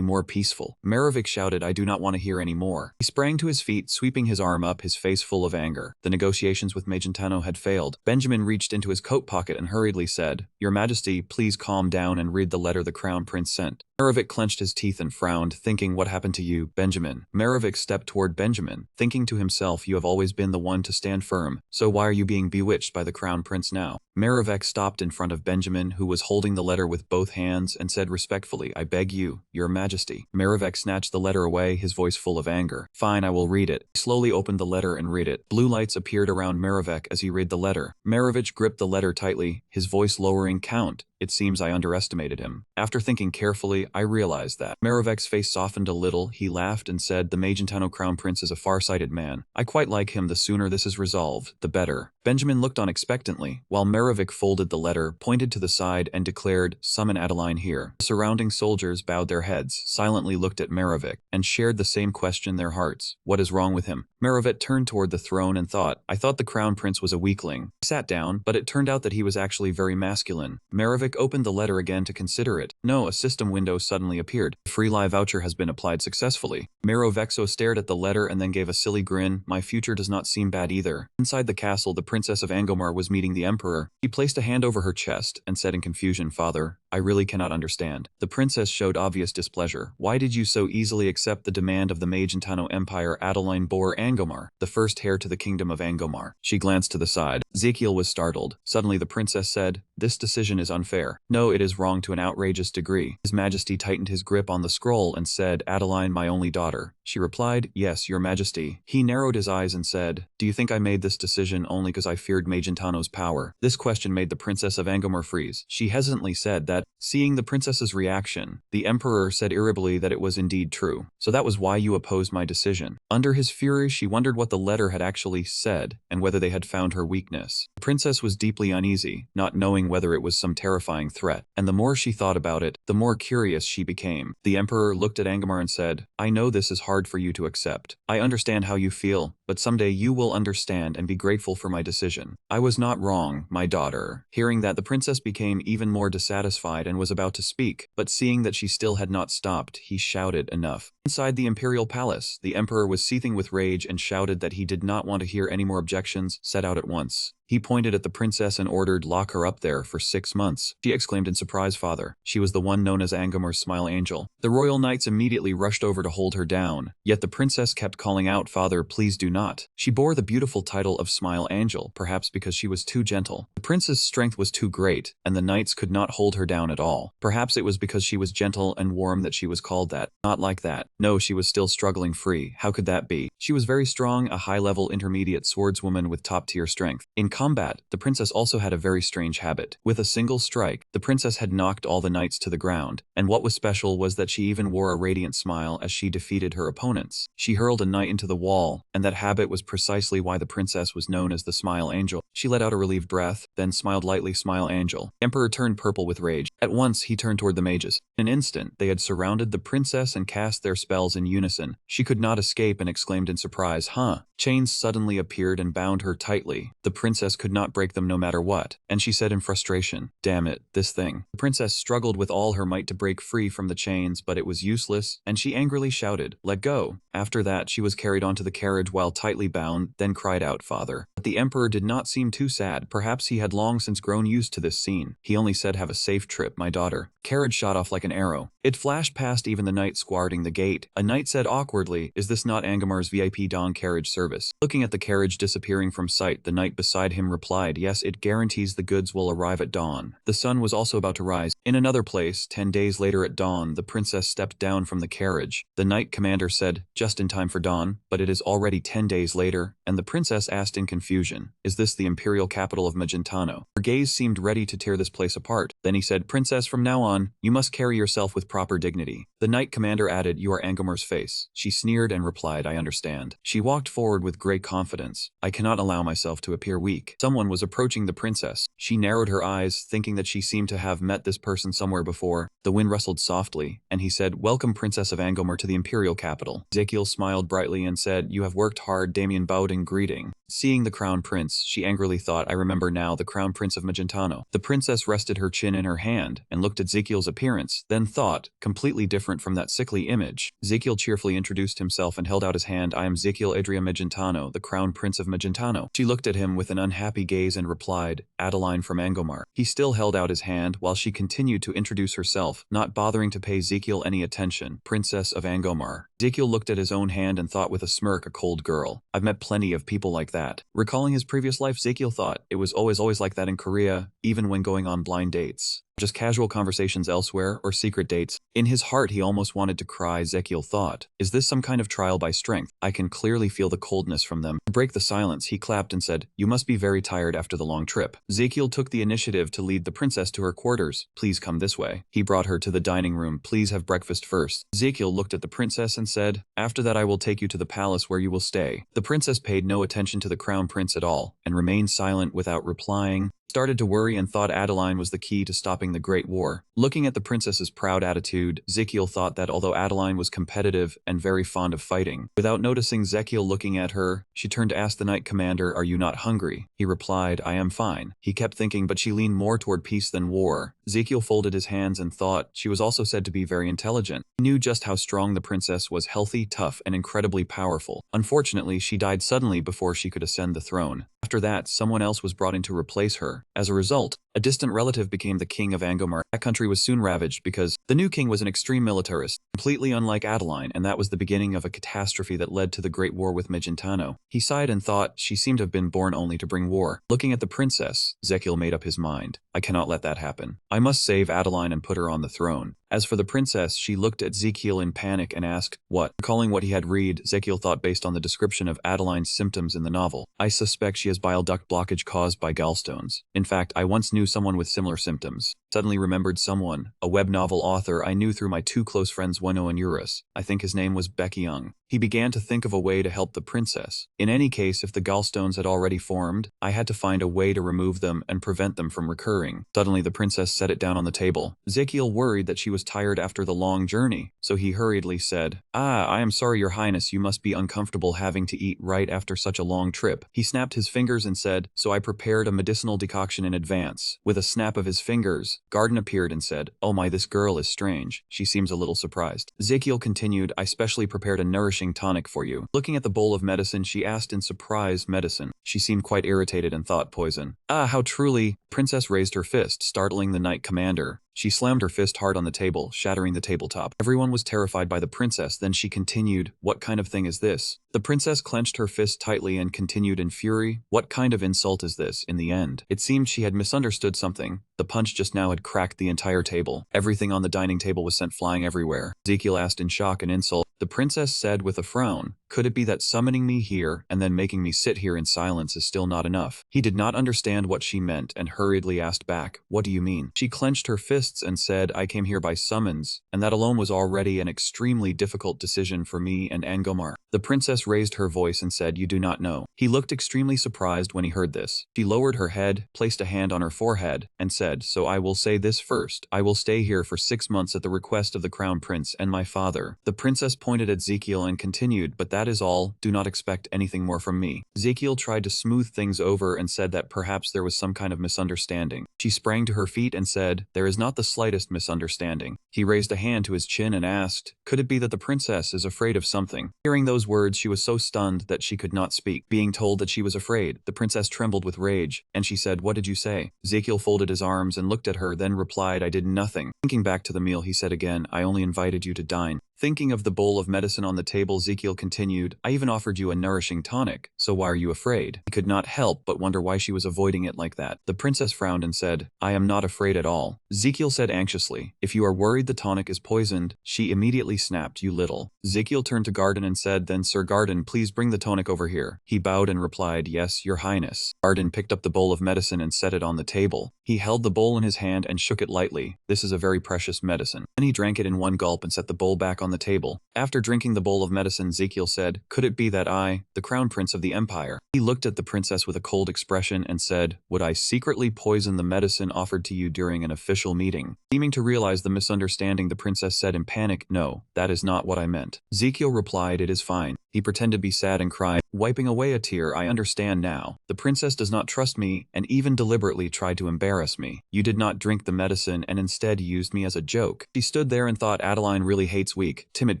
more peaceful. Merevich shouted, I do not want to hear any more. He sprang to his feet, sweeping his arm up, his face full of anger. The negotiations with Magentano had failed. Benjamin reached into his coat pocket and hurriedly said, Your Majesty, please calm down and read the letter the crown prince sent. Merevich clenched his teeth and frowned, thinking, what happened to you, Benjamin? Merevich stepped toward Benjamin, thinking to himself, you have always been the one to stand firm, so why are you being bewitched by the crown prince now? Merevich stopped in front of Benjamin, who was holding the letter with both hands, and said respectfully, I beg you, your majesty. Merevich snatched the letter away, his voice full of anger. Fine, I will read it. He slowly opened the letter and read it. Blue lights appeared around Merevich as he read the letter. Merevich gripped the letter tightly, his voice lowering. Count. It seems I underestimated him. After thinking carefully, I realized that. Merevekh's face softened a little. He laughed and said, the Magentano crown prince is a far-sighted man. I quite like him. The sooner this is resolved, the better. Benjamin looked on expectantly, while Merevekh folded the letter, pointed to the side, and declared, summon Adeline here. The surrounding soldiers bowed their heads, silently looked at Merevekh, and shared the same question in their hearts. What is wrong with him? Merevekh turned toward the throne and thought, I thought the crown prince was a weakling. He sat down, but it turned out that he was actually very masculine. Merevekh opened the letter again to consider it. No, a system window suddenly appeared. The free lie voucher has been applied successfully. Merevekh stared at the letter and then gave a silly grin. My future does not seem bad either. Inside the castle, the princess of Angomar was meeting the emperor. He placed a hand over her chest and said in confusion, Father, I really cannot understand. The princess showed obvious displeasure. Why did you so easily accept the demand of the Magentano Empire? Adeline bore Angomar, the first heir to the kingdom of Angomar. She glanced to the side. Ezekiel was startled. Suddenly the princess said, this decision is unfair. No, it is wrong to an outrageous degree. His Majesty tightened his grip on the scroll and said, Adeline, my only daughter. She replied, yes, your Majesty. He narrowed his eyes and said, do you think I made this decision only because I feared Magentano's power? This question made the princess of Angomar freeze. She hesitantly said that, seeing the princess's reaction, the emperor said irritably that it was indeed true. So that was why you opposed my decision. Under his fury, she wondered what the letter had actually said and whether they had found her weakness. The princess was deeply uneasy, not knowing whether it was some terrifying threat, and the more she thought about it, the more curious she became. The emperor looked at Angomar and said, I know this is hard for you to accept. I understand how you feel, but someday you will understand and be grateful for my decision. I was not wrong, my daughter. Hearing that, the princess became even more dissatisfied and was about to speak, but seeing that she still had not stopped, he shouted, enough. Inside the imperial palace, the emperor was seething with rage and shouted that he did not want to hear any more objections, set out at once. He pointed at the princess and ordered, lock her up there for 6 months. She exclaimed in surprise, Father. She was the one known as Angomar's Smile Angel. The royal knights immediately rushed over to hold her down, yet the princess kept calling out, Father, please do not. She bore the beautiful title of Smile Angel, perhaps because she was too gentle. The princess' strength was too great, and the knights could not hold her down at all. Perhaps it was because she was gentle and warm that she was called that. Not like that. No, she was still struggling free. How could that be? She was very strong, a high-level intermediate swordswoman with top-tier strength. In combat, the princess also had a very strange habit. With a single strike, the princess had knocked all the knights to the ground, and what was special was that she even wore a radiant smile as she defeated her opponents. She hurled a knight into the wall, and that habit was precisely why the princess was known as the Smile Angel. She let out a relieved breath, then smiled lightly. Smile Angel. Emperor turned purple with rage. At once, he turned toward the mages. In an instant, they had surrounded the princess and cast their spells in unison. She could not escape and exclaimed in surprise, "Huh?" Chains suddenly appeared and bound her tightly. The princess could not break them no matter what, and she said in frustration, "Damn it, this thing." The princess struggled with all her might to break free from the chains, but it was useless, and she angrily shouted, "Let go." After that, she was carried onto the carriage while tightly bound, then cried out, "Father." But the emperor did not seem too sad. Perhaps he had long since grown used to this scene. He only said, "Have a safe trip, my daughter." Carriage shot off like an arrow. It flashed past even the knight guarding the gate. A knight said awkwardly, "Is this not Angamar's VIP Dawn carriage service?" Looking at the carriage disappearing from sight, the knight beside him replied, "Yes, it guarantees the goods will arrive at dawn." The sun was also about to rise. In another place, 10 days later at dawn, the princess stepped down from the carriage. The knight commander said, "Just in time for dawn," but it is already 10 days later, and the princess asked in confusion, "Is this the imperial capital of Magentano?" Her gaze seemed ready to tear this place apart. Then he said, "Princess, from now on, you must carry yourself with proper dignity." The knight commander added, "You are Angamar's face." She sneered and replied, "I understand." She walked forward with great confidence. "I cannot allow myself to appear weak." Someone was approaching the princess. She narrowed her eyes, thinking that she seemed to have met this person somewhere before. The wind rustled softly, and he said, "Welcome, Princess of Angamar, to the imperial capital." Ezekiel smiled brightly and said, "You have worked hard." Damien bowed in greeting. Seeing the crown prince, she angrily thought, "I remember now, the crown prince of Magentano." The princess rested her chin in her hand and looked at Ezekiel's appearance, then thought, completely different from that sickly image. Ezekiel cheerfully introduced himself and held out his hand. "I am Ezekiel Adria Magentano, the crown prince of Magentano." She looked at him with an unhappy gaze and replied, "Adeline from Angomar." He still held out his hand while she continued to introduce herself, not bothering to pay Ezekiel any attention. "Princess of Angomar." Ezekiel looked at his own hand and thought with a smirk, "A cold girl. I've met plenty of people like that." Recalling his previous life, Ezekiel thought, it was always like that in Korea, even when going on blind dates. Just casual conversations elsewhere, or secret dates. In his heart, he almost wanted to cry. Ezekiel thought, "Is this some kind of trial by strength? I can clearly feel the coldness from them." To break the silence, he clapped and said, "You must be very tired after the long trip." Ezekiel took the initiative to lead the princess to her quarters. "Please come this way." He brought her to the dining room. "Please have breakfast first." Ezekiel looked at the princess and said, "After that I will take you to the palace where you will stay." The princess paid no attention to the crown prince at all, and remained silent without replying. Started to worry and thought Adeline was the key to stopping the Great War. Looking at the princess's proud attitude, Ezekiel thought that although Adeline was competitive and very fond of fighting, without noticing Ezekiel looking at her, she turned to ask the knight commander, "Are you not hungry?" He replied, "I am fine." He kept thinking, but she leaned more toward peace than war. Ezekiel folded his hands and thought, she was also said to be very intelligent. He knew just how strong the princess was, healthy, tough, and incredibly powerful. Unfortunately, she died suddenly before she could ascend the throne. After that, someone else was brought in to replace her. As a result, a distant relative became the king of Angomar. That country was soon ravaged because the new king was an extreme militarist, completely unlike Adeline, and that was the beginning of a catastrophe that led to the Great War with Magentano. He sighed and thought, she seemed to have been born only to bring war. Looking at the princess, Ezekiel made up his mind. I cannot let that happen. I must save Adeline and put her on the throne. As for the princess, she looked at Ezekiel in panic and asked, "What?" Recalling what he had read, Ezekiel thought based on the description of Adeline's symptoms in the novel, "I suspect she has bile duct blockage caused by gallstones. In fact, I once knew someone with similar symptoms." Suddenly remembered someone, a web novel author I knew through my two close friends Weno and Eurus. I think his name was Becky Young. He began to think of a way to help the princess. In any case, if the gallstones had already formed, I had to find a way to remove them and prevent them from recurring. Suddenly the princess set it down on the table. Ezekiel worried that she was tired after the long journey, so he hurriedly said, I am sorry, Your Highness, you must be uncomfortable having to eat right after such a long trip." He snapped his fingers and said, "So I prepared a medicinal decoction in advance." With a snap of his fingers, Garden appeared and said, "Oh my, this girl is strange. She seems a little surprised." Ezekiel continued, "I specially prepared a nourishing tonic for you." Looking at the bowl of medicine, she asked in surprise, "Medicine?" She seemed quite irritated and thought poison. "Ah, how truly." Princess raised her fist, startling the knight commander. She slammed her fist hard on the table, shattering the tabletop. Everyone was terrified by the princess. Then she continued, "What kind of thing is this?" The princess clenched her fist tightly and continued in fury, "What kind of insult is this?" In the end, it seemed she had misunderstood something. The punch just now had cracked the entire table. Everything on the dining table was sent flying everywhere. Ezekiel asked in shock and insult. The princess said with a frown, "Could it be that summoning me here and then making me sit here in silence is still not enough?" He did not understand what she meant and hurriedly asked back, "What do you mean?" She clenched her fists and said, "I came here by summons, and that alone was already an extremely difficult decision for me and Angomar." The princess raised her voice and said, "You do not know." He looked extremely surprised when he heard this. She lowered her head, placed a hand on her forehead, and said, "So I will say this first. I will stay here for 6 months at the request of the crown prince and my father." The princess pointed at Ezekiel and continued, "But that is all. Do not expect anything more from me." Ezekiel tried to smooth things over and said that perhaps there was some kind of misunderstanding. She sprang to her feet and said, "There is not the slightest misunderstanding." He raised a hand to his chin and asked, "Could it be that the princess is afraid of something?" Hearing those words, she was so stunned that she could not speak. Being told that she was afraid, the princess trembled with rage, and she said, "What did you say?" Ezekiel folded his arms and looked at her, then replied, "I did nothing." Thinking back to the meal, he said again, "I only invited you to dine." Thinking of the bowl of medicine on the table, Ezekiel continued, "I even offered you a nourishing tonic, so why are you afraid?" He could not help but wonder why she was avoiding it like that. The princess frowned and said, "I am not afraid at all." Ezekiel said anxiously, "If you are worried the tonic is poisoned," she immediately snapped, "You little." Ezekiel turned to Garden and said, "Then Sir Garden, please bring the tonic over here." He bowed and replied, "Yes, your highness." Garden picked up the bowl of medicine and set it on the table. He held the bowl in his hand and shook it lightly. "This is a very precious medicine." Then he drank it in one gulp and set the bowl back on the table. After drinking the bowl of medicine, Ezekiel said, "Could it be that I, the crown prince of the empire?" He looked at the princess with a cold expression and said, "Would I secretly poison the medicine offered to you during an official meeting?" Seeming to realize the misunderstanding, the princess said in panic, "No, that is not what I meant." Ezekiel replied, "It is fine." He pretended to be sad and cried, wiping away a tear, "I understand now. The princess does not trust me and even deliberately tried to embarrass me. You did not drink the medicine and instead used me as a joke." She stood there and thought, Adeline really hates weak, timid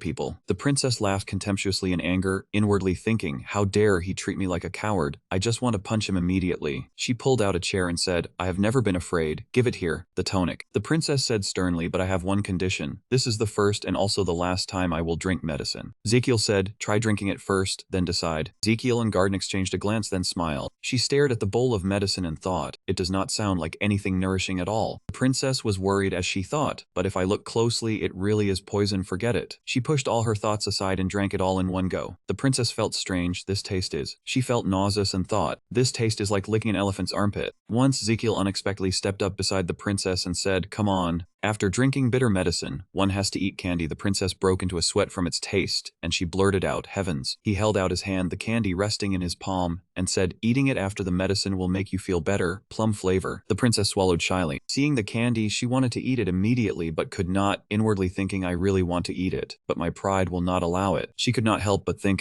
people. The princess laughed contemptuously in anger, inwardly thinking, "How dare he treat me like a coward? I just want to punch him immediately." She pulled out a chair and said, "I have never been afraid. Give it here, the tonic." The princess said sternly, "But I have one condition. This is the first and also the last time I will drink medicine." Ezekiel said, "Try drinking it first, then decide." Ezekiel and Garden exchanged a glance, then smiled. She stared at the bowl of medicine and thought, "It does not sound like anything nourishing at all." The princess was worried as she thought, "But if I look closely, it really is poison, forget it." She pushed all her thoughts aside and drank it all in one go. The princess felt strange, this taste is. She felt nauseous and thought, "This taste is like licking an elephant's armpit." Once Ezekiel unexpectedly stepped up beside the princess and said, "Come on." After drinking bitter medicine, one has to eat candy. The princess broke into a sweat from its taste, and she blurted out, "Heavens." He held out his hand, the candy resting in his palm, and said, "Eating it after the medicine will make you feel better, plum flavor." The princess swallowed shyly. Seeing the candy, she wanted to eat it immediately but could not, inwardly thinking, "I really want to eat it, but my pride will not allow it." She could not help but think,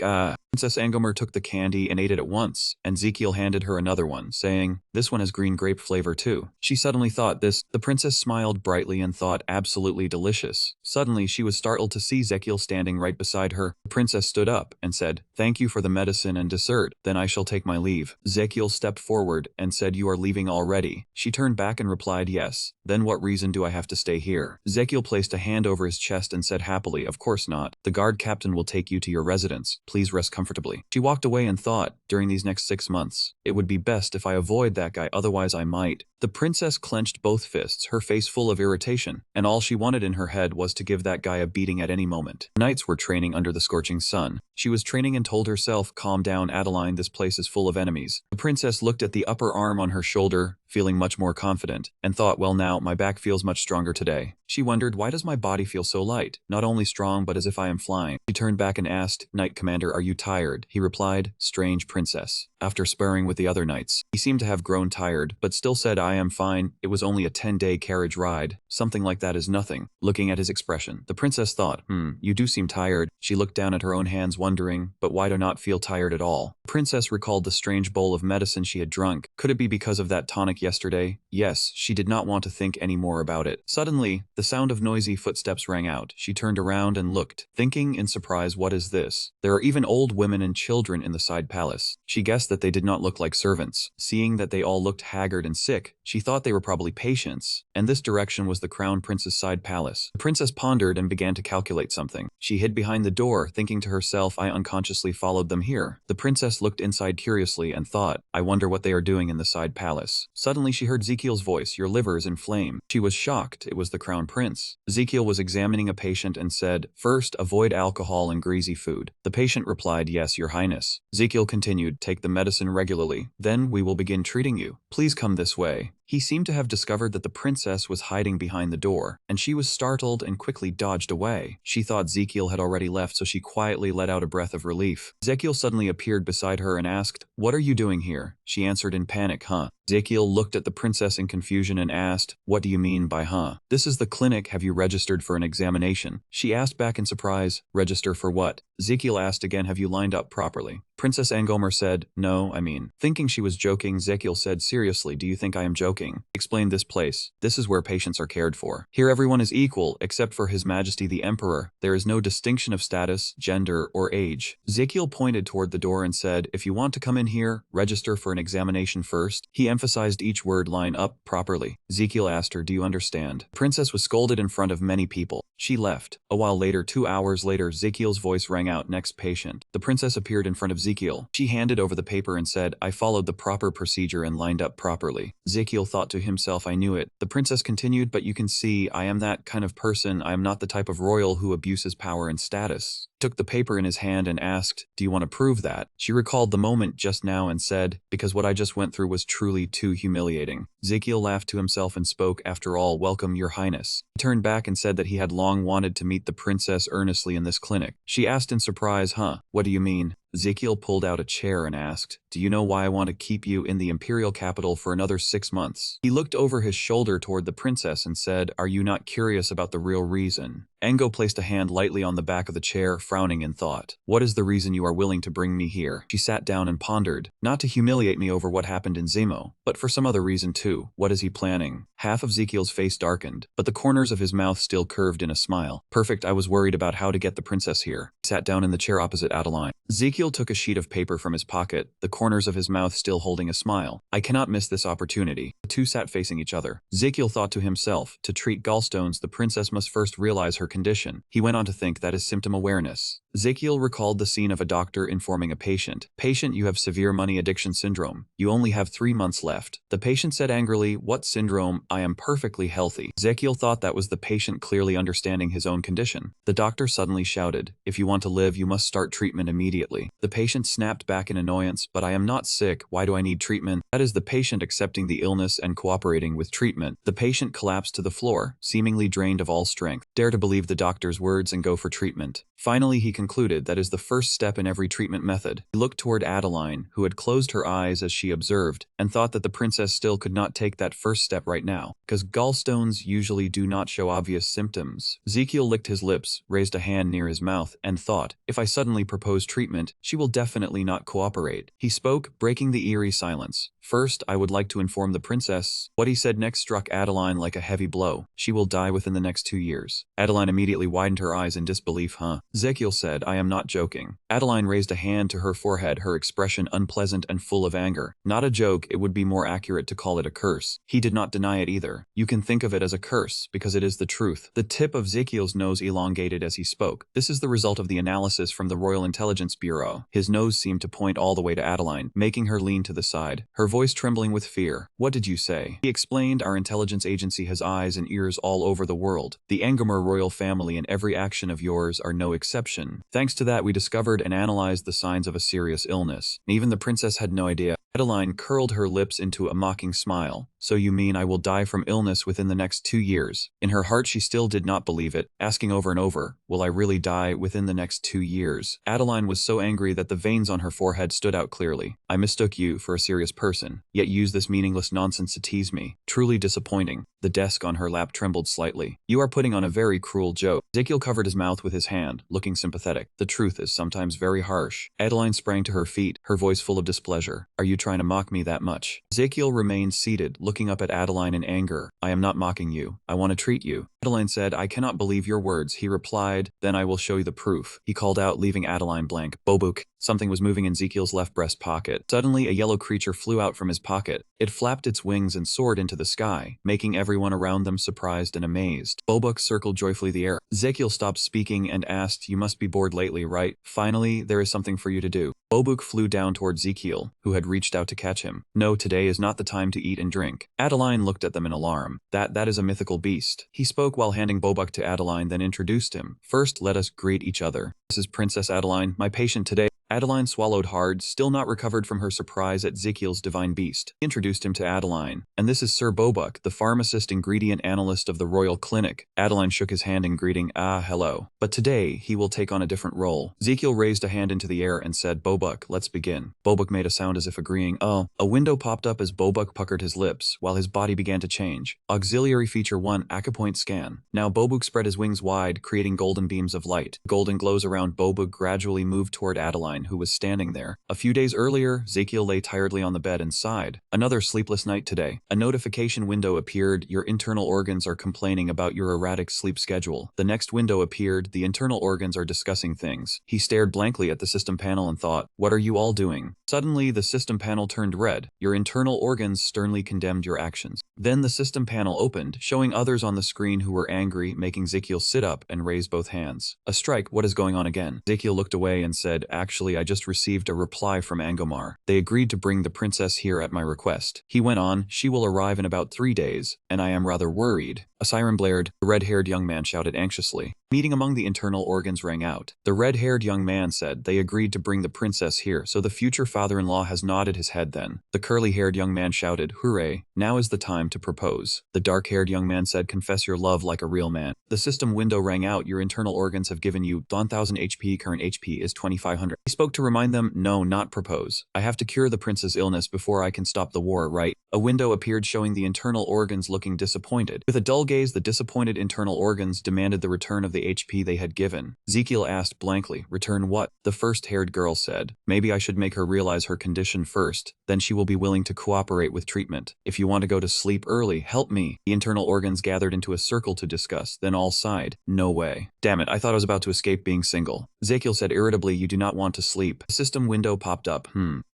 Princess Angomar took the candy and ate it at once, and Ezekiel handed her another one, saying, "This one has green grape flavor too." She suddenly thought this. The princess smiled brightly and thought, "Absolutely delicious." Suddenly she was startled to see Ezekiel standing right beside her. The princess stood up and said, "Thank you for the medicine and dessert. Then I shall take my leave." Ezekiel stepped forward and said, "You are leaving already?" She turned back and replied, "Yes." "Then what reason do I have to stay here?" Ezekiel placed a hand over his chest and said happily, "Of course not. The guard captain will take you to your residence. Please rest comfortably." She walked away and thought, during these next 6 months, it would be best if I avoid that guy, otherwise I might. The princess clenched both fists, her face full of irritation, and all she wanted in her head was to give that guy a beating at any moment. Knights were training under the scorching sun. She was training and told herself, "Calm down, Adeline, this place is full of enemies." The princess looked at the upper arm on her shoulder, feeling much more confident, and thought, "Well now, my back feels much stronger today." She wondered, why does my body feel so light? Not only strong, but as if I am flying. She turned back and asked, "Knight Commander, are you tired?" He replied, "Strange princess." After sparring with the other knights, he seemed to have grown tired, but still said, "I am fine. It was only a 10-day carriage ride. Something like that is nothing." Looking at his expression, the princess thought, You do seem tired." She looked down at her own hands wondering, but why do not feel tired at all? Princess recalled the strange bowl of medicine she had drunk. Could it be because of that tonic yesterday? Yes, she did not want to think any more about it. Suddenly, the sound of noisy footsteps rang out. She turned around and looked, thinking in surprise, what is this? There are even old women and children in the side palace. She guessed that they did not look like servants. Seeing that they all looked haggard and sick, she thought they were probably patients, and this direction was the crown prince's side palace. The princess pondered and began to calculate something. She hid behind the door, thinking to herself, I unconsciously followed them here. The princess looked inside curiously and thought, I wonder what they are doing in the side palace. Suddenly she heard Ezekiel's voice, your liver is in flame. She was shocked. It was the crown prince. Ezekiel was examining a patient and said, first, avoid alcohol and greasy food. The patient replied, yes, your highness. Ezekiel continued, take the medicine regularly. Then we will begin treating you. Please come this way. He seemed to have discovered that the princess was hiding behind the door, and she was startled and quickly dodged away. She thought Ezekiel had already left, so she quietly let out a breath of relief. Ezekiel suddenly appeared beside her and asked, what are you doing here? She answered in panic, huh? Ezekiel looked at the princess in confusion and asked, what do you mean by huh? This is the clinic, have you registered for an examination? She asked back in surprise, register for what? Ezekiel asked again, have you lined up properly? Princess Angomer said, no, Thinking she was joking, Ezekiel said, seriously, do you think I am joking? Explain this place. This is where patients are cared for. Here everyone is equal, except for His Majesty the Emperor. There is no distinction of status, gender, or age. Ezekiel pointed toward the door and said, if you want to come in here, register for an examination first. He emphasized each word, line up properly. Ezekiel asked her, do you understand? The princess was scolded in front of many people. She left. A while later, 2 hours later, Ezekiel's voice rang out, next patient. The princess appeared in front of Ezekiel. She handed over the paper and said, I followed the proper procedure and lined up properly. Ezekiel thought to himself, I knew it. The princess continued, but you can see, I am that kind of person. I am not the type of royal who abuses power and status. He took the paper in his hand and asked, do you want to prove that? She recalled the moment just now and said, because what I just went through was truly too humiliating. Ezekiel laughed to himself and spoke, after all, welcome, your highness. He turned back and said that he had long wanted to meet the princess earnestly in this clinic. She asked in surprise, huh? What do you mean? Ezekiel pulled out a chair and asked, do you know why I want to keep you in the imperial capital for another 6 months? He looked over his shoulder toward the princess and said, are you not curious about the real reason? Ango placed a hand lightly on the back of the chair, frowning in thought. What is the reason you are willing to bring me here? She sat down and pondered. Not to humiliate me over what happened in Zemo, but for some other reason too. What is he planning? Half of Ezekiel's face darkened, but the corners of his mouth still curved in a smile. Perfect, I was worried about how to get the princess here. He sat down in the chair opposite Adeline. Ezekiel took a sheet of paper from his pocket, the corners of his mouth still holding a smile. I cannot miss this opportunity. The two sat facing each other. Ezekiel thought to himself, to treat gallstones, the princess must first realize her condition. He went on to think that is symptom awareness. Ezekiel recalled the scene of a doctor informing a patient, patient, you have severe money addiction syndrome. You only have 3 months left. The patient said angrily, what syndrome? I am perfectly healthy. Ezekiel thought that was the patient clearly understanding his own condition. The doctor suddenly shouted, if you want to live, you must start treatment immediately. The patient snapped back in annoyance, but I am not sick. Why do I need treatment? That is the patient accepting the illness and cooperating with treatment. The patient collapsed to the floor, seemingly drained of all strength. Dare to believe the doctor's words and go for treatment. Finally, he concluded that is the first step in every treatment method. He looked toward Adeline, who had closed her eyes as she observed, and thought that the princess still could not take that first step right now, because gallstones usually do not show obvious symptoms. Ezekiel licked his lips, raised a hand near his mouth, and thought, if I suddenly propose treatment, she will definitely not cooperate. He spoke, breaking the eerie silence. First, I would like to inform the princess. What he said next struck Adeline like a heavy blow. She will die within the next 2 years. Adeline immediately widened her eyes in disbelief, huh? Ezekiel said, I am not joking. Adeline raised a hand to her forehead, her expression unpleasant and full of anger. Not a joke, it would be more accurate to call it a curse. He did not deny it either. You can think of it as a curse, because it is the truth. The tip of Ezekiel's nose elongated as he spoke. This is the result of the analysis from the Royal Intelligence Bureau. His nose seemed to point all the way to Adeline, making her lean to the side, her voice trembling with fear. What did you say? He explained, our intelligence agency has eyes and ears all over the world. The Angomer royal family and every action of yours are no exception. Thanks to that, we discovered and analyzed the signs of a serious illness. Even the princess had no idea. Adeline curled her lips into a mocking smile. So you mean I will die from illness within the next 2 years? In her heart she still did not believe it, asking over and over, will I really die within the next 2 years? Adeline was so angry that the veins on her forehead stood out clearly. I mistook you for a serious person, yet used this meaningless nonsense to tease me. Truly disappointing. The desk on her lap trembled slightly. You are putting on a very cruel joke. Ezekiel covered his mouth with his hand, looking sympathetic. The truth is sometimes very harsh. Adeline sprang to her feet, her voice full of displeasure. Are you trying to mock me that much? Ezekiel remained seated, looking up at Adeline in anger. I am not mocking you. I want to treat you. Adeline said, I cannot believe your words. He replied, then I will show you the proof. He called out, leaving Adeline blank. Bobuk. Something was moving in Ezekiel's left breast pocket. Suddenly, a yellow creature flew out from his pocket. It flapped its wings and soared into the sky, making everyone around them surprised and amazed. Bobuk circled joyfully the air. Ezekiel stopped speaking and asked, you must be bored lately, right? Finally, there is something for you to do. Bobuk flew down toward Ezekiel, who had reached out to catch him. No, today is not the time to eat and drink. Adeline looked at them in alarm. That is a mythical beast. He spoke while handing Bobuk to Adeline, then introduced him. First, let us greet each other. This is Princess Adeline, my patient today. Adeline swallowed hard, still not recovered from her surprise at Ezekiel's divine beast. He introduced him to Adeline. And this is Sir Bobuk, the pharmacist ingredient analyst of the Royal Clinic. Adeline shook his hand in greeting, hello. But today, he will take on a different role. Ezekiel raised a hand into the air and said, Bobuk, let's begin. Bobuk made a sound as if agreeing. Oh. A window popped up as Bobuk puckered his lips, while his body began to change. Auxiliary feature 1, acupoint scan. Now Bobuk spread his wings wide, creating golden beams of light. Golden glows around Bobuk gradually moved toward Adeline, who was standing there. A few days earlier, Ezekiel lay tiredly on the bed and sighed. Another sleepless night today. A notification window appeared. Your internal organs are complaining about your erratic sleep schedule. The next window appeared. The internal organs are discussing things. He stared blankly at the system panel and thought, what are you all doing? Suddenly, the system panel turned red. Your internal organs sternly condemned your actions. Then the system panel opened, showing others on the screen who were angry, making Ezekiel sit up and raise both hands. A strike, what is going on again? Ezekiel looked away and said, actually, I just received a reply from Angomar. They agreed to bring the princess here at my request. He went on, she will arrive in about 3 days, and I am rather worried. A siren blared. The red-haired young man shouted anxiously. Meeting among the internal organs rang out. The red-haired young man said they agreed to bring the princess here, so the future father-in-law has nodded his head then. The curly-haired young man shouted, hooray, now is the time to propose. The dark-haired young man said, confess your love like a real man. The system window rang out, your internal organs have given you 1000 HP, current HP is 2500. He spoke to remind them, no, not propose. I have to cure the prince's illness before I can stop the war, right? A window appeared showing the internal organs looking disappointed. With a dull gaze, the disappointed internal organs demanded the return of the HP they had given. Ezekiel asked blankly, return what? The first-haired girl said, maybe I should make her realize her condition first, then she will be willing to cooperate with treatment. If you want to go to sleep early, help me. The internal organs gathered into a circle to discuss, then all sighed. No way. Damn it, I thought I was about to escape being single. Ezekiel said irritably, you do not want to sleep. The system window popped up.